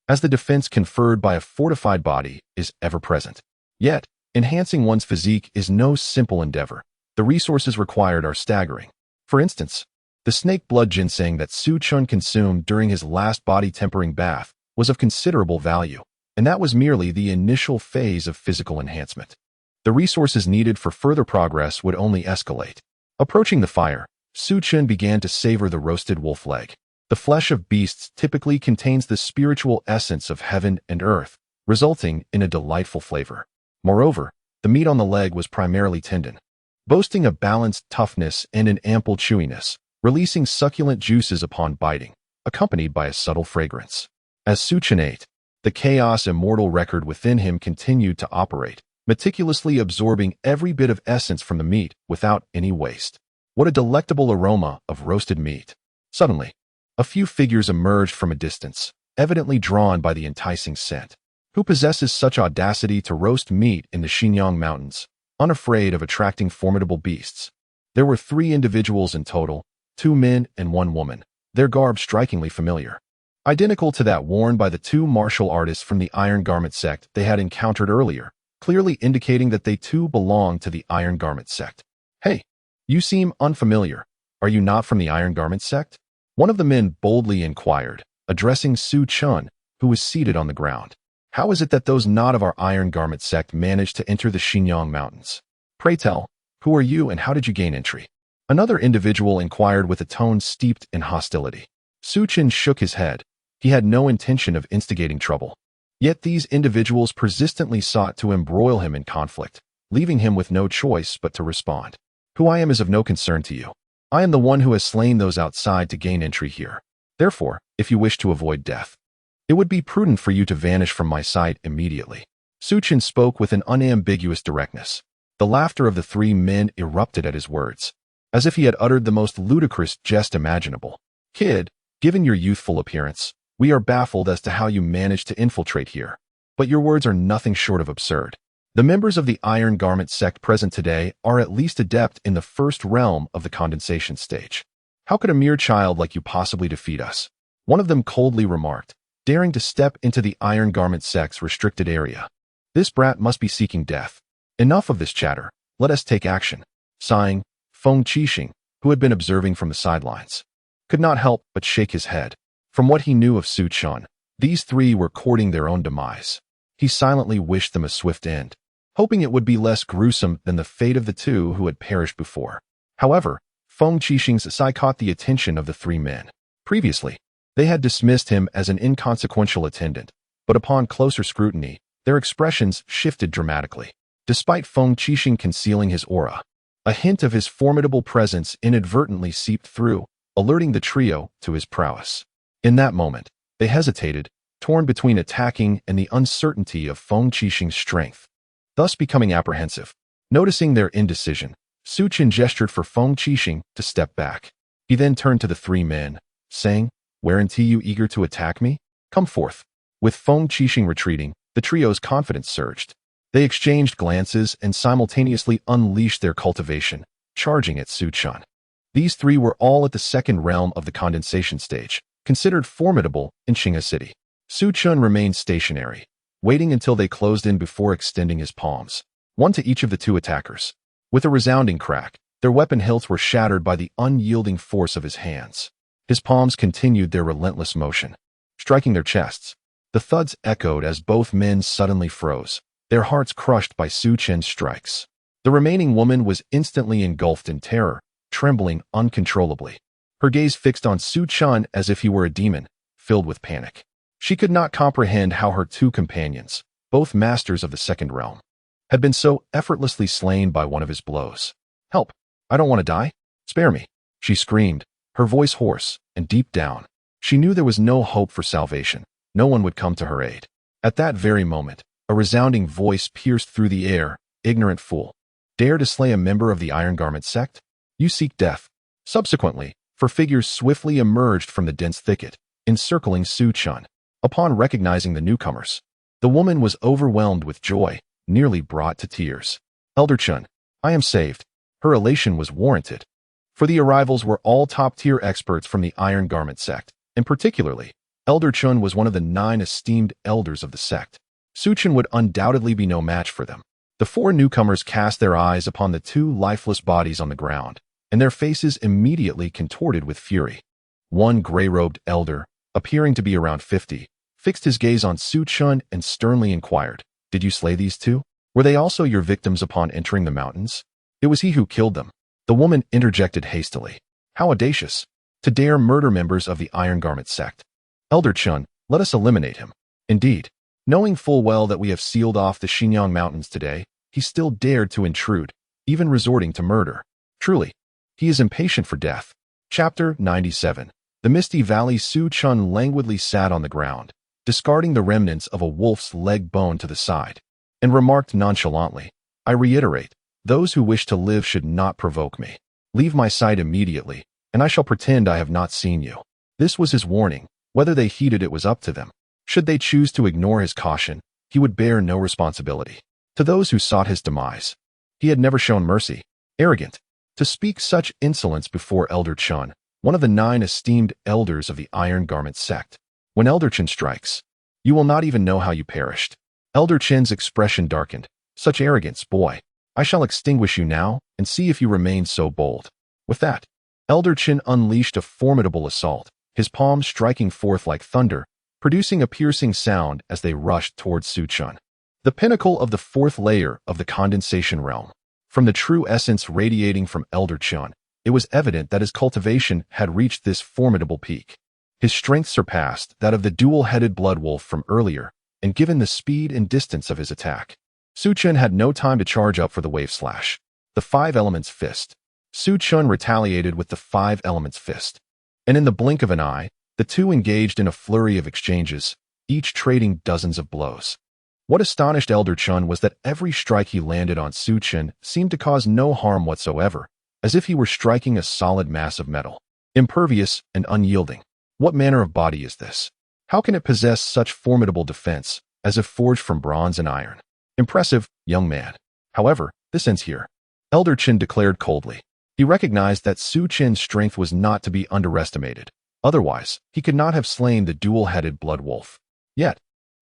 as the defense conferred by a fortified body is ever present. Yet, enhancing one's physique is no simple endeavor. The resources required are staggering. For instance, The snake blood ginseng that Su Chun consumed during his last body-tempering bath was of considerable value, and that was merely the initial phase of physical enhancement. The resources needed for further progress would only escalate. Approaching the fire, Su Chun began to savor the roasted wolf leg. The flesh of beasts typically contains the spiritual essence of heaven and earth, resulting in a delightful flavor. Moreover, the meat on the leg was primarily tendon, boasting a balanced toughness and an ample chewiness, releasing succulent juices upon biting, accompanied by a subtle fragrance. As Su Chun ate, the chaos immortal record within him continued to operate, meticulously absorbing every bit of essence from the meat without any waste. What a delectable aroma of roasted meat! Suddenly, a few figures emerged from a distance, evidently drawn by the enticing scent. Who possesses such audacity to roast meat in the Xinjiang Mountains, unafraid of attracting formidable beasts? There were 3 individuals in total, 2 men and 1 woman, their garb strikingly familiar, identical to that worn by the 2 martial artists from the Iron Garment sect they had encountered earlier, clearly indicating that they too belonged to the Iron Garment sect. "Hey, you seem unfamiliar. Are you not from the Iron Garment sect?" One of the men boldly inquired, addressing Su Chun, who was seated on the ground. "How is it that those not of our Iron Garment sect managed to enter the Xinjiang Mountains? Pray tell, who are you and how did you gain entry?" Another individual inquired with a tone steeped in hostility. Su Chun shook his head. He had no intention of instigating trouble. Yet these individuals persistently sought to embroil him in conflict, leaving him with no choice but to respond. "Who I am is of no concern to you. I am the one who has slain those outside to gain entry here. Therefore, if you wish to avoid death, it would be prudent for you to vanish from my sight immediately." Su Chun spoke with an unambiguous directness. The laughter of the 3 men erupted at his words, as if he had uttered the most ludicrous jest imaginable. "Kid, given your youthful appearance, we are baffled as to how you managed to infiltrate here. But your words are nothing short of absurd. The members of the Iron Garment sect present today are at least adept in the first realm of the condensation stage. How could a mere child like you possibly defeat us?" One of them coldly remarked, daring to step into the Iron Garment sect's restricted area. "This brat must be seeking death. Enough of this chatter. Let us take action." Sighing, Feng Qixing, who had been observing from the sidelines, could not help but shake his head. From what he knew of Su Chun, these 3 were courting their own demise. He silently wished them a swift end, hoping it would be less gruesome than the fate of the 2 who had perished before. However, Feng Qixing's sigh caught the attention of the 3 men. Previously, they had dismissed him as an inconsequential attendant, but upon closer scrutiny, their expressions shifted dramatically. Despite Feng Qixing concealing his aura, a hint of his formidable presence inadvertently seeped through, alerting the trio to his prowess. In that moment, they hesitated, torn between attacking and the uncertainty of Feng Qixing's strength, thus becoming apprehensive. Noticing their indecision, Su Chun gestured for Feng Qixing to step back. He then turned to the 3 men, saying, "Weren't you eager to attack me? Come forth." With Feng Qixing retreating, the trio's confidence surged. They exchanged glances and simultaneously unleashed their cultivation, charging at Su Chun. These 3 were all at the 2nd realm of the condensation stage, considered formidable in Xinghe City. Su Chun remained stationary, waiting until they closed in before extending his palms, one to each of the 2 attackers. With a resounding crack, their weapon hilts were shattered by the unyielding force of his hands. His palms continued their relentless motion, striking their chests. The thuds echoed as both men suddenly froze, their hearts crushed by Su Chun's strikes. The remaining woman was instantly engulfed in terror, trembling uncontrollably, her gaze fixed on Su Chun as if he were a demon, filled with panic. She could not comprehend how her 2 companions, both masters of the 2nd realm, had been so effortlessly slain by one of his blows. "Help! I don't want to die. Spare me," she screamed, her voice hoarse, and deep down, she knew there was no hope for salvation. No one would come to her aid. At that very moment, a resounding voice pierced through the air. "Ignorant fool! Dare to slay a member of the Iron Garment sect? You seek death." Subsequently, 4 figures swiftly emerged from the dense thicket, encircling Su Chun. Upon recognizing the newcomers, the woman was overwhelmed with joy, nearly brought to tears. "Elder Chun, I am saved." Her elation was warranted, for the arrivals were all top-tier experts from the Iron Garment sect, and particularly, Elder Chun was one of the 9 esteemed elders of the sect. Su Chun would undoubtedly be no match for them. The 4 newcomers cast their eyes upon the 2 lifeless bodies on the ground, and their faces immediately contorted with fury. One gray-robed elder, appearing to be around 50, fixed his gaze on Su Chun and sternly inquired, "Did you slay these two? Were they also your victims upon entering the mountains?" "It was he who killed them," the woman interjected hastily. "How audacious! To dare murder members of the Iron Garment sect. Elder Chun, let us eliminate him." Indeed, knowing full well that we have sealed off the Xinjiang Mountains today, he still dared to intrude, even resorting to murder. Truly, he is impatient for death. Chapter 97. The Misty Valley. Su Chun languidly sat on the ground, discarding the remnants of a wolf's leg bone to the side, and remarked nonchalantly, "I reiterate, those who wish to live should not provoke me. Leave my sight immediately, and I shall pretend I have not seen you." This was his warning. Whether they heeded it was up to them. Should they choose to ignore his caution, he would bear no responsibility. To those who sought his demise, he had never shown mercy. Arrogant. To speak such insolence before Elder Chun, one of the 9 esteemed elders of the Iron Garment sect. When Elder Chun strikes, you will not even know how you perished. Elder Chin's expression darkened. Such arrogance, boy. I shall extinguish you now, and see if you remain so bold. With that, Elder Chin unleashed a formidable assault, his palms striking forth like thunder, producing a piercing sound as they rushed towards Su Chun. The pinnacle of the 4th layer of the condensation realm. From the true essence radiating from Elder Chun, it was evident that his cultivation had reached this formidable peak. His strength surpassed that of the dual-headed blood wolf from earlier, and given the speed and distance of his attack, Su Chun had no time to charge up for the wave slash. The 5 Elements Fist. Su Chun retaliated with the 5 Elements Fist. And in the blink of an eye, the two engaged in a flurry of exchanges, each trading dozens of blows. What astonished Elder Chun was that every strike he landed on Su Chun seemed to cause no harm whatsoever, as if he were striking a solid mass of metal, impervious and unyielding. What manner of body is this? How can it possess such formidable defense, as if forged from bronze and iron? Impressive, young man. However, this ends here. Elder Chun declared coldly. He recognized that Su Chun's strength was not to be underestimated. Otherwise, he could not have slain the dual-headed blood wolf. Yet,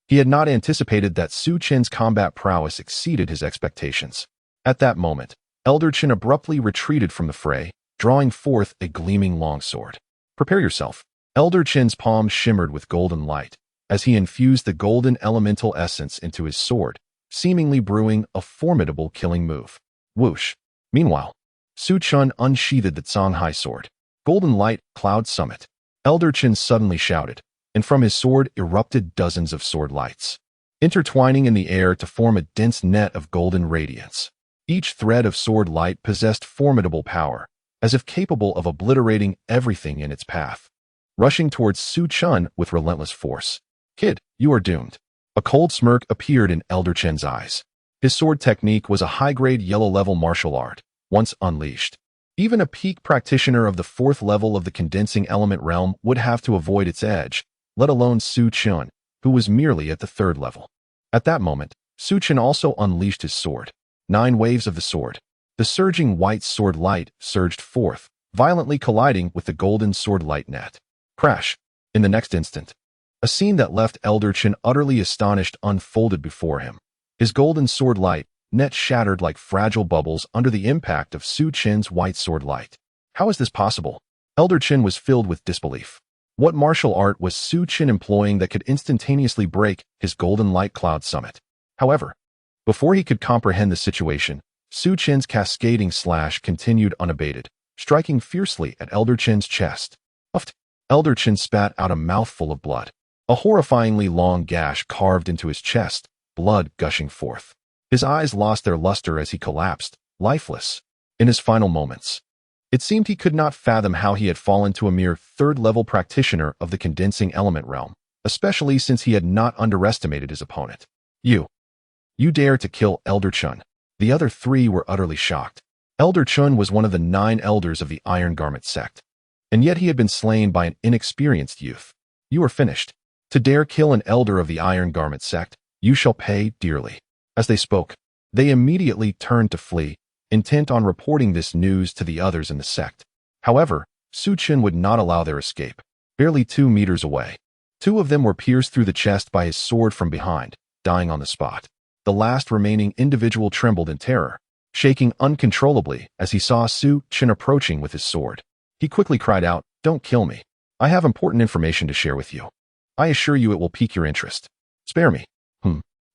he had not anticipated that Su Chun's combat prowess exceeded his expectations. At that moment, Elder Chun abruptly retreated from the fray, drawing forth a gleaming longsword. "Prepare yourself." Elder Chun's palm shimmered with golden light, as he infused the golden elemental essence into his sword, seemingly brewing a formidable killing move. Whoosh. Meanwhile, Su Chun unsheathed the Songhai sword. Golden light, cloud summit. Elder Chun suddenly shouted, and from his sword erupted dozens of sword lights, intertwining in the air to form a dense net of golden radiance. Each thread of sword light possessed formidable power, as if capable of obliterating everything in its path. Rushing towards Su Chun with relentless force. "Kid, you are doomed." A cold smirk appeared in Elder Chun's eyes. His sword technique was a high-grade yellow-level martial art, once unleashed. Even a peak practitioner of the 4th level of the condensing element realm would have to avoid its edge, let alone Su Chun, who was merely at the 3rd level. At that moment, Su Chun also unleashed his sword. 9 waves of the sword. The surging white sword light surged forth, violently colliding with the golden sword light net. Crash. In the next instant, a scene that left Elder Chun utterly astonished unfolded before him. His golden sword light net shattered like fragile bubbles under the impact of Su Chun's white sword light. How is this possible? Elder Chun was filled with disbelief. What martial art was Su Chun employing that could instantaneously break his golden light cloud summit? However, before he could comprehend the situation, Su Chun's cascading slash continued unabated, striking fiercely at Elder Chun's chest. Uffed. Elder Chun spat out a mouthful of blood. A horrifyingly long gash carved into his chest, blood gushing forth. His eyes lost their luster as he collapsed, lifeless, in his final moments. It seemed he could not fathom how he had fallen to a mere 3rd-level practitioner of the condensing element realm, especially since he had not underestimated his opponent. You dare to kill Elder Chun." The other 3 were utterly shocked. Elder Chun was one of the 9 elders of the Iron Garment sect, and yet he had been slain by an inexperienced youth. "You are finished. To dare kill an elder of the Iron Garment sect, you shall pay dearly." As they spoke, they immediately turned to flee, intent on reporting this news to the others in the sect. However, Su Chun would not allow their escape. Barely 2 meters away, 2 of them were pierced through the chest by his sword from behind, dying on the spot. The last remaining individual trembled in terror. shaking uncontrollably as he saw Su Chen approaching with his sword. He quickly cried out, "Don't kill me. I have important information to share with you. I assure you it will pique your interest. Spare me."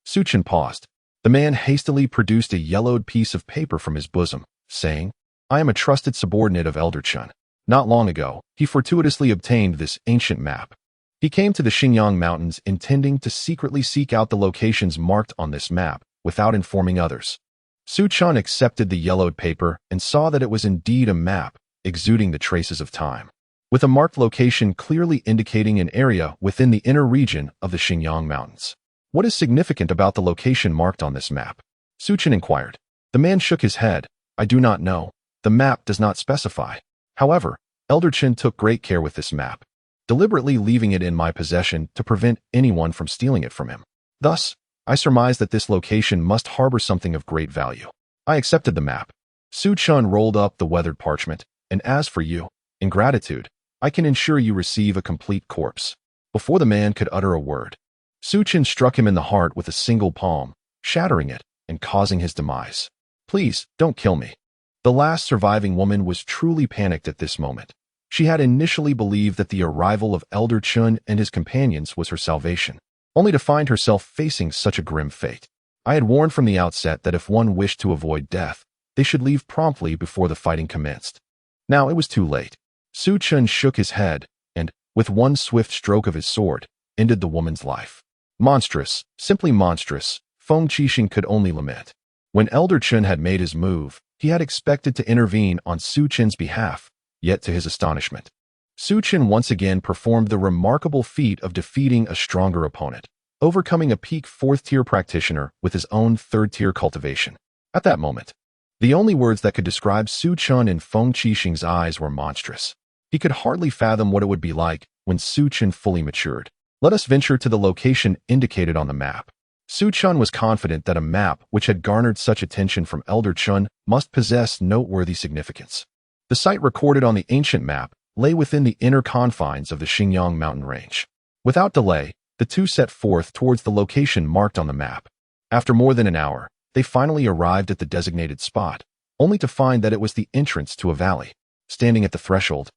Su Chen paused. The man hastily produced a yellowed piece of paper from his bosom, saying, "I am a trusted subordinate of Elder Chen. Not long ago, he fortuitously obtained this ancient map. He came to the Xinjiang Mountains intending to secretly seek out the locations marked on this map without informing others." Su Chen accepted the yellowed paper and saw that it was indeed a map, exuding the traces of time, with a marked location clearly indicating an area within the inner region of the Xinjiang Mountains. "What is significant about the location marked on this map?" Su Chen inquired. The man shook his head. "I do not know. The map does not specify. However, Elder Chen took great care with this map, deliberately leaving it in my possession to prevent anyone from stealing it from him. Thus, I surmise that this location must harbor something of great value." I accepted the map. Su Chen rolled up the weathered parchment, "And as for you, in gratitude, I can ensure you receive a complete corpse." Before the man could utter a word, Su Chen struck him in the heart with a single palm, shattering it and causing his demise. "Please, don't kill me." The last surviving woman was truly panicked at this moment. She had initially believed that the arrival of Elder Chen and his companions was her salvation, only to find herself facing such a grim fate. I had warned from the outset that if one wished to avoid death, they should leave promptly before the fighting commenced. Now it was too late. Su Chen shook his head and, with one swift stroke of his sword, ended the woman's life. Monstrous, simply monstrous, Feng Qixing could only lament. When Elder Chen had made his move, he had expected to intervene on Su Chen's behalf, yet to his astonishment, Su Chen once again performed the remarkable feat of defeating a stronger opponent, overcoming a peak 4th-tier practitioner with his own 3rd-tier cultivation. At that moment, the only words that could describe Su Chen in Feng Qixing's eyes were monstrous. He could hardly fathom what it would be like when Su Chen fully matured. "Let us venture to the location indicated on the map." Su Chen was confident that a map which had garnered such attention from Elder Chen must possess noteworthy significance. The site recorded on the ancient map lay within the inner confines of the Xinjiang mountain range. Without delay, the two set forth towards the location marked on the map. After more than an hour, they finally arrived at the designated spot, only to find that it was the entrance to a valley. Standing at the threshold,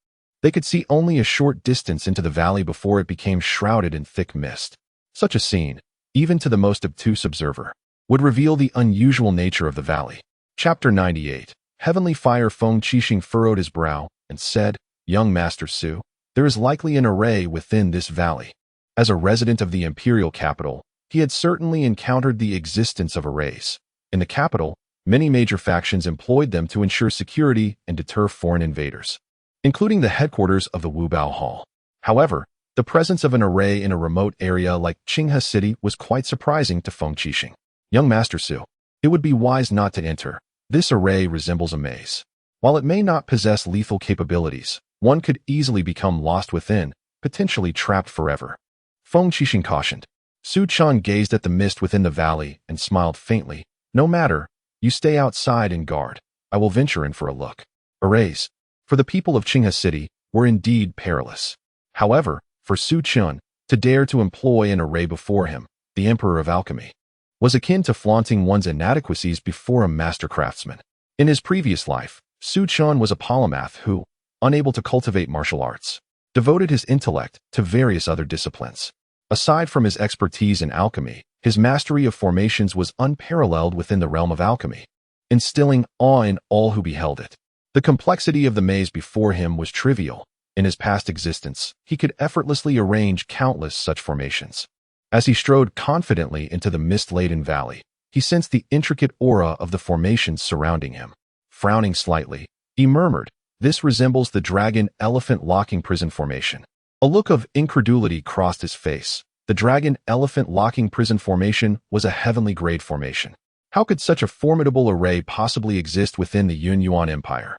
they could see only a short distance into the valley before it became shrouded in thick mist. Such a scene, even to the most obtuse observer, would reveal the unusual nature of the valley. Chapter 98. Heavenly Fire. Feng Qixing furrowed his brow and said, "Young Master Su, there is likely an array within this valley." As a resident of the imperial capital, he had certainly encountered the existence of arrays. In the capital, many major factions employed them to ensure security and deter foreign invaders, including the headquarters of the Wubao Hall. However, the presence of an array in a remote area like Qinghe City was quite surprising to Feng Qixing. "Young Master Su, it would be wise not to enter. This array resembles a maze. While it may not possess lethal capabilities, one could easily become lost within, potentially trapped forever," Feng Qixing cautioned. Su Chen gazed at the mist within the valley and smiled faintly. "No matter, you stay outside and guard. I will venture in for a look." Arrays, for the people of Qinghe City, were indeed perilous. However, for Su Chen, to dare to employ an array before him, the Emperor of Alchemy, was akin to flaunting one's inadequacies before a master craftsman. In his previous life, Su Chen was a polymath who, unable to cultivate martial arts, devoted his intellect to various other disciplines. Aside from his expertise in alchemy, his mastery of formations was unparalleled within the realm of alchemy, instilling awe in all who beheld it. The complexity of the maze before him was trivial. In his past existence, he could effortlessly arrange countless such formations. As he strode confidently into the mist-laden valley, he sensed the intricate aura of the formations surrounding him. Frowning slightly, he murmured, "This resembles the dragon-elephant locking prison formation." A look of incredulity crossed his face. The dragon-elephant locking prison formation was a heavenly grade formation. How could such a formidable array possibly exist within the Yuanyuan Empire?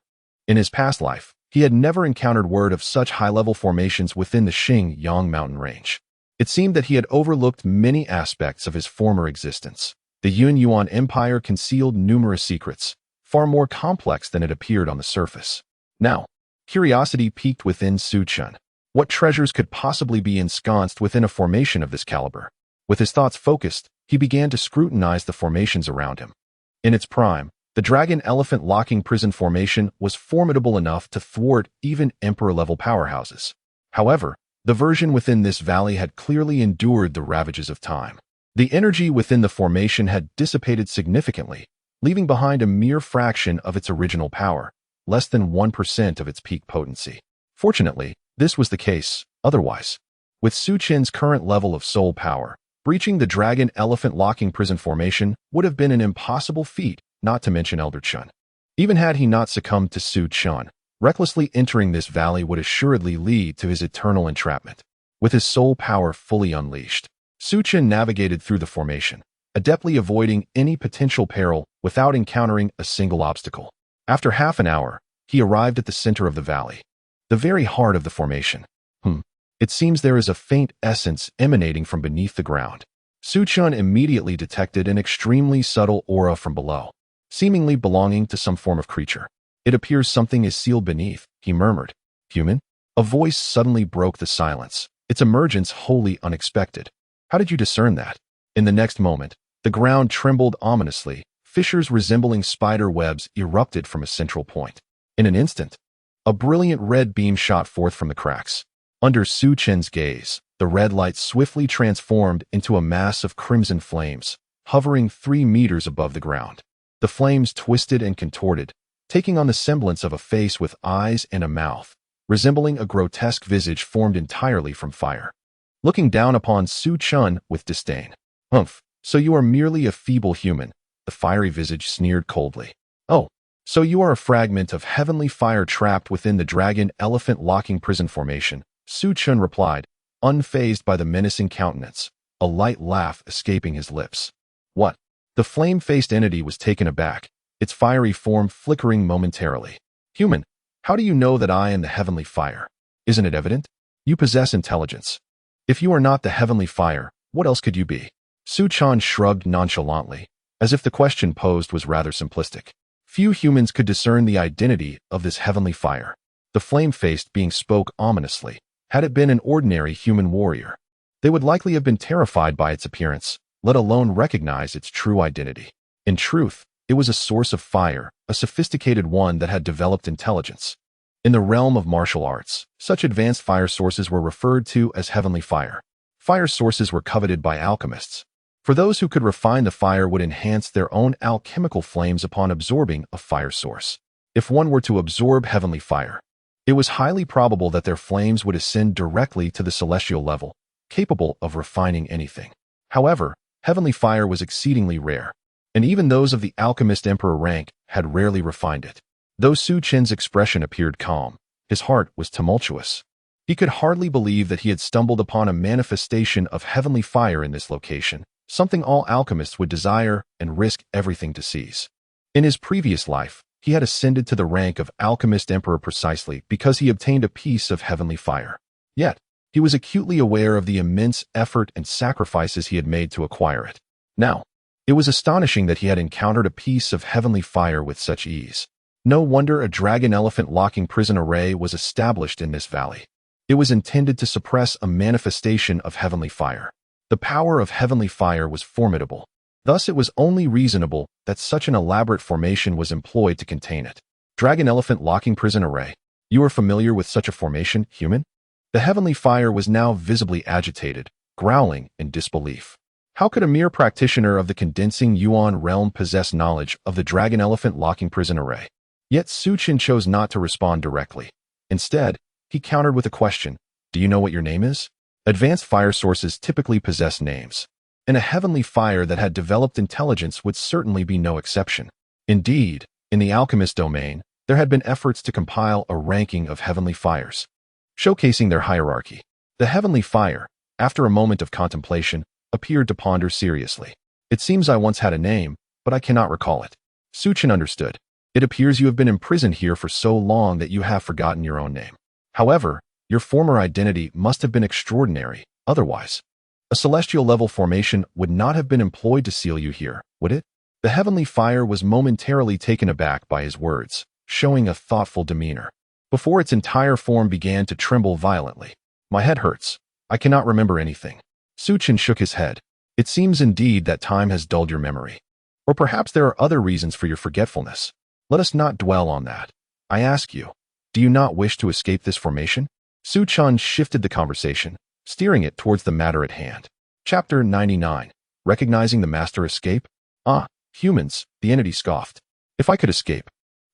In his past life, he had never encountered word of such high-level formations within the Xinjiang mountain range. It seemed that he had overlooked many aspects of his former existence. The Yuanyuan Empire concealed numerous secrets, far more complex than it appeared on the surface. Now, curiosity piqued within Su Chen. What treasures could possibly be ensconced within a formation of this caliber? With his thoughts focused, he began to scrutinize the formations around him. In its prime, The dragon-elephant locking prison formation was formidable enough to thwart even Emperor-level powerhouses. However, the version within this valley had clearly endured the ravages of time. The energy within the formation had dissipated significantly, leaving behind a mere fraction of its original power, less than 1% of its peak potency. Fortunately, this was the case otherwise. With Su Qin's current level of soul power, breaching the dragon-elephant locking prison formation would have been an impossible feat, not to mention Elder Chun. Even had he not succumbed to Su Qin, recklessly entering this valley would assuredly lead to his eternal entrapment. With his soul power fully unleashed, Su Qin navigated through the formation, adeptly avoiding any potential peril without encountering a single obstacle. After half an hour, he arrived at the center of the valley, the very heart of the formation. It seems there is a faint essence emanating from beneath the ground. Su Qin immediately detected an extremely subtle aura from below, seemingly belonging to some form of creature. It appears something is sealed beneath, he murmured. Human? A voice suddenly broke the silence, its emergence wholly unexpected. How did you discern that? In the next moment, the ground trembled ominously, fissures resembling spider webs erupted from a central point. In an instant, a brilliant red beam shot forth from the cracks. Under Su Qin's gaze, the red light swiftly transformed into a mass of crimson flames, hovering 3 meters above the ground. The flames twisted and contorted, taking on the semblance of a face with eyes and a mouth, resembling a grotesque visage formed entirely from fire. Looking down upon Su Qin with disdain. So you are merely a feeble human, the fiery visage sneered coldly. Oh, so you are a fragment of heavenly fire trapped within the dragon-elephant locking prison formation, Su Qin replied, unfazed by the menacing countenance, a light laugh escaping his lips. What? The flame-faced entity was taken aback, its fiery form flickering momentarily. Human, how do you know that I am the heavenly fire? Isn't it evident? You possess intelligence. If you are not the heavenly fire, what else could you be? Su Qin shrugged nonchalantly, as if the question posed was rather simplistic. Few humans could discern the identity of this heavenly fire. The flame-faced being spoke ominously. Had it been an ordinary human warrior, they would likely have been terrified by its appearance, let alone recognize its true identity. In truth, it was a source of fire, a sophisticated one that had developed intelligence. In the realm of martial arts, such advanced fire sources were referred to as heavenly fire. Fire sources were coveted by alchemists. For those who could refine the fire would enhance their own alchemical flames upon absorbing a fire source. If one were to absorb heavenly fire, it was highly probable that their flames would ascend directly to the celestial level, capable of refining anything. However, heavenly fire was exceedingly rare, and even those of the alchemist emperor rank had rarely refined it. Though Su Qin's expression appeared calm, his heart was tumultuous. He could hardly believe that he had stumbled upon a manifestation of heavenly fire in this location, something all alchemists would desire and risk everything to seize. In his previous life, he had ascended to the rank of Alchemist Emperor precisely because he obtained a piece of heavenly fire. Yet, he was acutely aware of the immense effort and sacrifices he had made to acquire it. Now, it was astonishing that he had encountered a piece of heavenly fire with such ease. No wonder a dragon-elephant locking prison array was established in this valley. It was intended to suppress a manifestation of heavenly fire. The power of heavenly fire was formidable. Thus it was only reasonable that such an elaborate formation was employed to contain it. Dragon-elephant locking prison array. You are familiar with such a formation, human? The heavenly fire was now visibly agitated, growling in disbelief. How could a mere practitioner of the condensing Yuan realm possess knowledge of the dragon-elephant locking prison array? Yet Su Qin chose not to respond directly. Instead, he countered with a question. Do you know what your name is? Advanced fire sources typically possess names, and a heavenly fire that had developed intelligence would certainly be no exception. Indeed, in the alchemist domain, there had been efforts to compile a ranking of heavenly fires, showcasing their hierarchy. The heavenly fire, after a moment of contemplation, appeared to ponder seriously. It seems I once had a name, but I cannot recall it. Su Qin understood. It appears you have been imprisoned here for so long that you have forgotten your own name. However, your former identity must have been extraordinary, otherwise a celestial-level formation would not have been employed to seal you here, would it? The heavenly fire was momentarily taken aback by his words, showing a thoughtful demeanor, before its entire form began to tremble violently. My head hurts. I cannot remember anything. Su Qin shook his head. It seems indeed that time has dulled your memory. Or perhaps there are other reasons for your forgetfulness. Let us not dwell on that. I ask you, do you not wish to escape this formation? Su Chun shifted the conversation, steering it towards the matter at hand. Chapter 99. Recognizing the Master Escape? Ah, humans, the entity scoffed. If I could escape,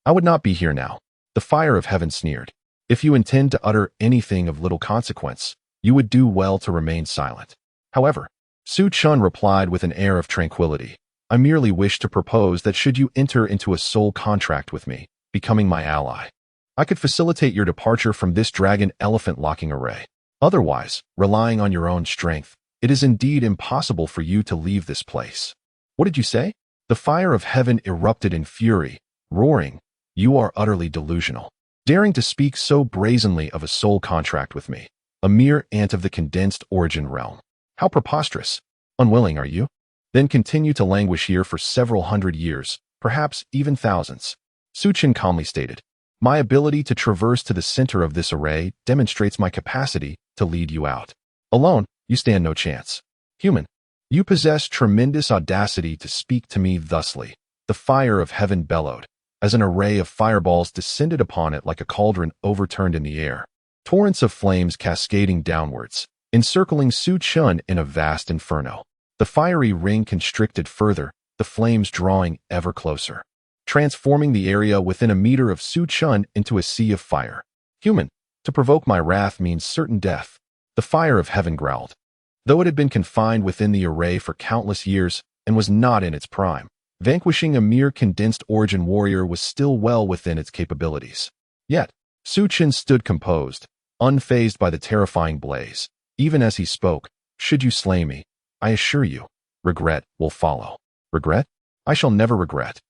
I would not be here now. The fire of heaven sneered. If you intend to utter anything of little consequence, you would do well to remain silent. However, Su Chun replied with an air of tranquility. I merely wish to propose that should you enter into a soul contract with me, becoming my ally, I could facilitate your departure from this dragon-elephant locking array. Otherwise, relying on your own strength, it is indeed impossible for you to leave this place. What did you say? The fire of heaven erupted in fury, roaring, you are utterly delusional. Daring to speak so brazenly of a soul contract with me, a mere ant of the condensed origin realm. How preposterous. Unwilling, are you? Then continue to languish here for several hundred years, perhaps even thousands. Su Chun calmly stated, my ability to traverse to the center of this array demonstrates my capacity to lead you out. Alone, you stand no chance. Human, you possess tremendous audacity to speak to me thusly. The fire of heaven bellowed, as an array of fireballs descended upon it like a cauldron overturned in the air. Torrents of flames cascading downwards, encircling Su Chun in a vast inferno. The fiery ring constricted further, the flames drawing ever closer, transforming the area within a meter of Su Chun into a sea of fire. Human, to provoke my wrath means certain death. The fire of heaven growled. Though it had been confined within the array for countless years and was not in its prime, vanquishing a mere condensed origin warrior was still well within its capabilities. Yet, Su Chun stood composed, unfazed by the terrifying blaze. Even as he spoke, should you slay me, I assure you, regret will follow. Regret? I shall never regret.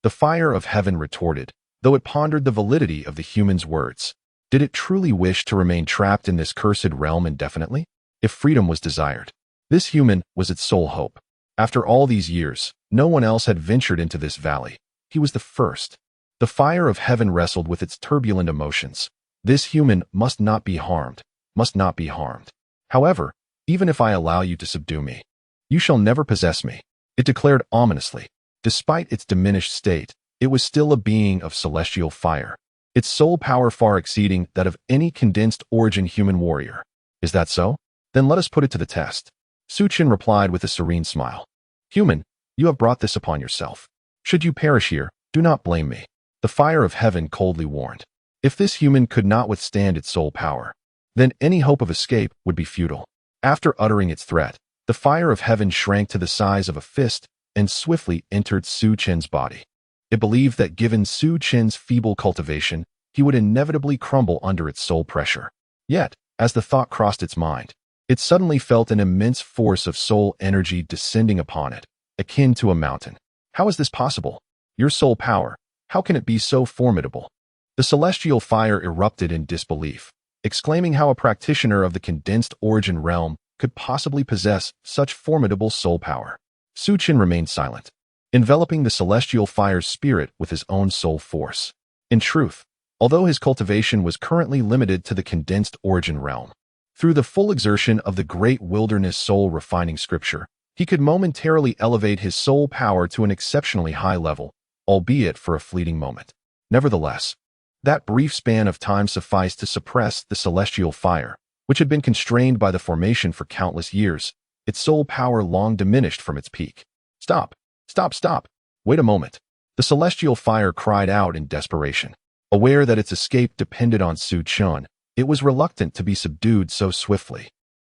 The fire of heaven retorted, though it pondered the validity of the human's words. Did it truly wish to remain trapped in this cursed realm indefinitely? If freedom was desired, this human was its sole hope. After all these years, no one else had ventured into this valley. He was the first. The fire of heaven wrestled with its turbulent emotions. This human must not be harmed, must not be harmed. However, even if I allow you to subdue me, you shall never possess me, it declared ominously. Despite its diminished state, it was still a being of celestial fire, its soul power far exceeding that of any condensed origin human warrior. Is that so? Then let us put it to the test. Su Chun replied with a serene smile. Human, you have brought this upon yourself. Should you perish here, do not blame me. The fire of heaven coldly warned. If this human could not withstand its soul power, then any hope of escape would be futile. After uttering its threat, the fire of heaven shrank to the size of a fist and swiftly entered Su Chun's body. It believed that given Su Chun's feeble cultivation, he would inevitably crumble under its soul pressure. Yet, as the thought crossed its mind, it suddenly felt an immense force of soul energy descending upon it, akin to a mountain. How is this possible? Your soul power, how can it be so formidable? The celestial fire erupted in disbelief, exclaiming how a practitioner of the condensed origin realm could possibly possess such formidable soul power. Su Chun remained silent, enveloping the celestial fire's spirit with his own soul force. In truth, although his cultivation was currently limited to the condensed origin realm, through the full exertion of the great wilderness soul refining scripture, he could momentarily elevate his soul power to an exceptionally high level, albeit for a fleeting moment. Nevertheless, that brief span of time sufficed to suppress the celestial fire, which had been constrained by the formation for countless years, its soul power long diminished from its peak. Stop! Stop! Stop! Wait a moment. The celestial fire cried out in desperation. Aware that its escape depended on Su Chun, it was reluctant to be subdued so swiftly,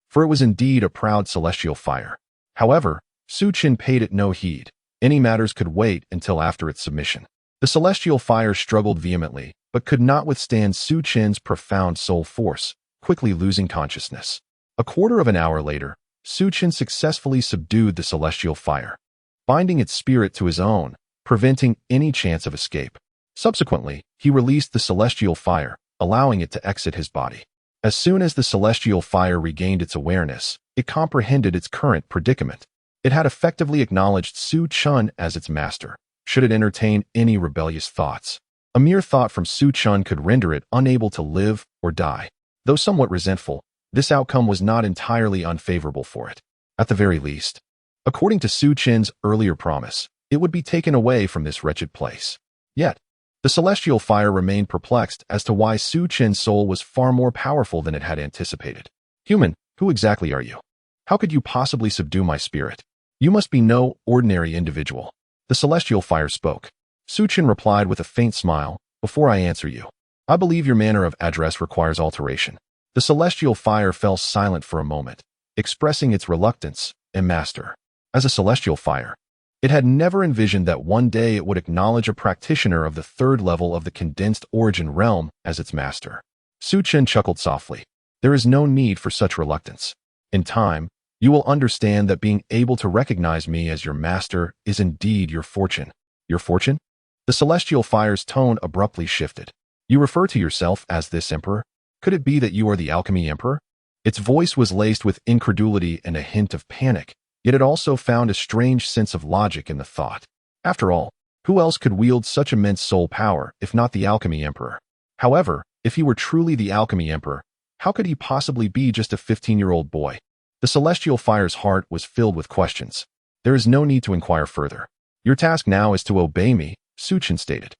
for it was indeed a proud celestial fire. However, Su Chun paid it no heed. Any matters could wait until after its submission. The celestial fire struggled vehemently, but could not withstand Su Chun's profound soul force, quickly losing consciousness. A quarter of an hour later, Su Chun successfully subdued the celestial fire, binding its spirit to his own, preventing any chance of escape. Subsequently, he released the celestial fire, allowing it to exit his body. As soon as the celestial fire regained its awareness, it comprehended its current predicament. It had effectively acknowledged Su Chun as its master, should it entertain any rebellious thoughts. A mere thought from Su Chun could render it unable to live or die. Though somewhat resentful, this outcome was not entirely unfavorable for it. At the very least, according to Su Chun's earlier promise, it would be taken away from this wretched place. Yet, the celestial fire remained perplexed as to why Su Chen's soul was far more powerful than it had anticipated. Human, who exactly are you? How could you possibly subdue my spirit? You must be no ordinary individual. The celestial fire spoke. Su Chen replied with a faint smile, before I answer you, I believe your manner of address requires alteration. The celestial fire fell silent for a moment, expressing its reluctance, and master. As a celestial fire, it had never envisioned that one day it would acknowledge a practitioner of the third level of the condensed origin realm as its master. Su Chen chuckled softly. There is no need for such reluctance. In time, you will understand that being able to recognize me as your master is indeed your fortune. Your fortune? The celestial fire's tone abruptly shifted. You refer to yourself as this emperor? Could it be that you are the alchemy emperor? Its voice was laced with incredulity and a hint of panic, yet it also found a strange sense of logic in the thought. After all, who else could wield such immense soul power if not the alchemy emperor? However, if he were truly the alchemy emperor, how could he possibly be just a 15-year-old boy? The celestial fire's heart was filled with questions. There is no need to inquire further. Your task now is to obey me, Su Chen stated.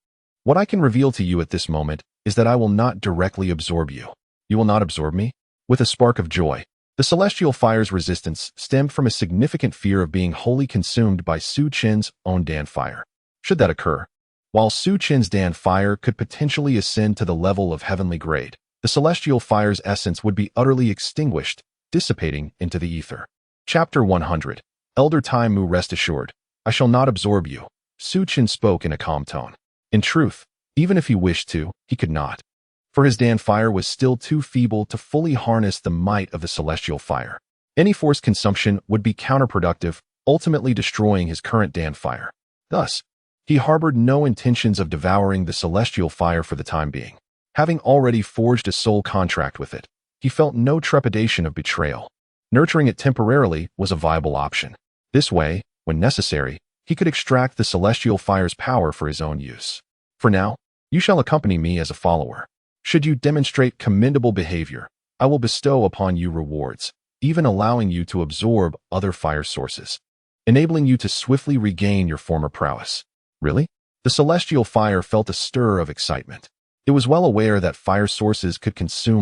What I can reveal to you at this moment is that I will not directly absorb you. You will not absorb me? With a spark of joy, the celestial fire's resistance stemmed from a significant fear of being wholly consumed by Su Chen's own Dan fire. Should that occur, while Su Chen's Dan fire could potentially ascend to the level of heavenly grade, the celestial fire's essence would be utterly extinguished, dissipating into the ether. Chapter 100. Elder Tai Mu, rest assured, I shall not absorb you, Su Chen spoke in a calm tone. In truth, even if he wished to, he could not. For his Dan fire was still too feeble to fully harness the might of the celestial fire. Any forced consumption would be counterproductive, ultimately destroying his current Dan fire. Thus, he harbored no intentions of devouring the celestial fire for the time being. Having already forged a soul contract with it, he felt no trepidation of betrayal. Nurturing it temporarily was a viable option. This way, when necessary, he could extract the celestial fire's power for his own use. For now, you shall accompany me as a follower. Should you demonstrate commendable behavior, I will bestow upon you rewards, even allowing you to absorb other fire sources, enabling you to swiftly regain your former prowess. Really? The celestial fire felt a stir of excitement. It was well aware that fire sources could consume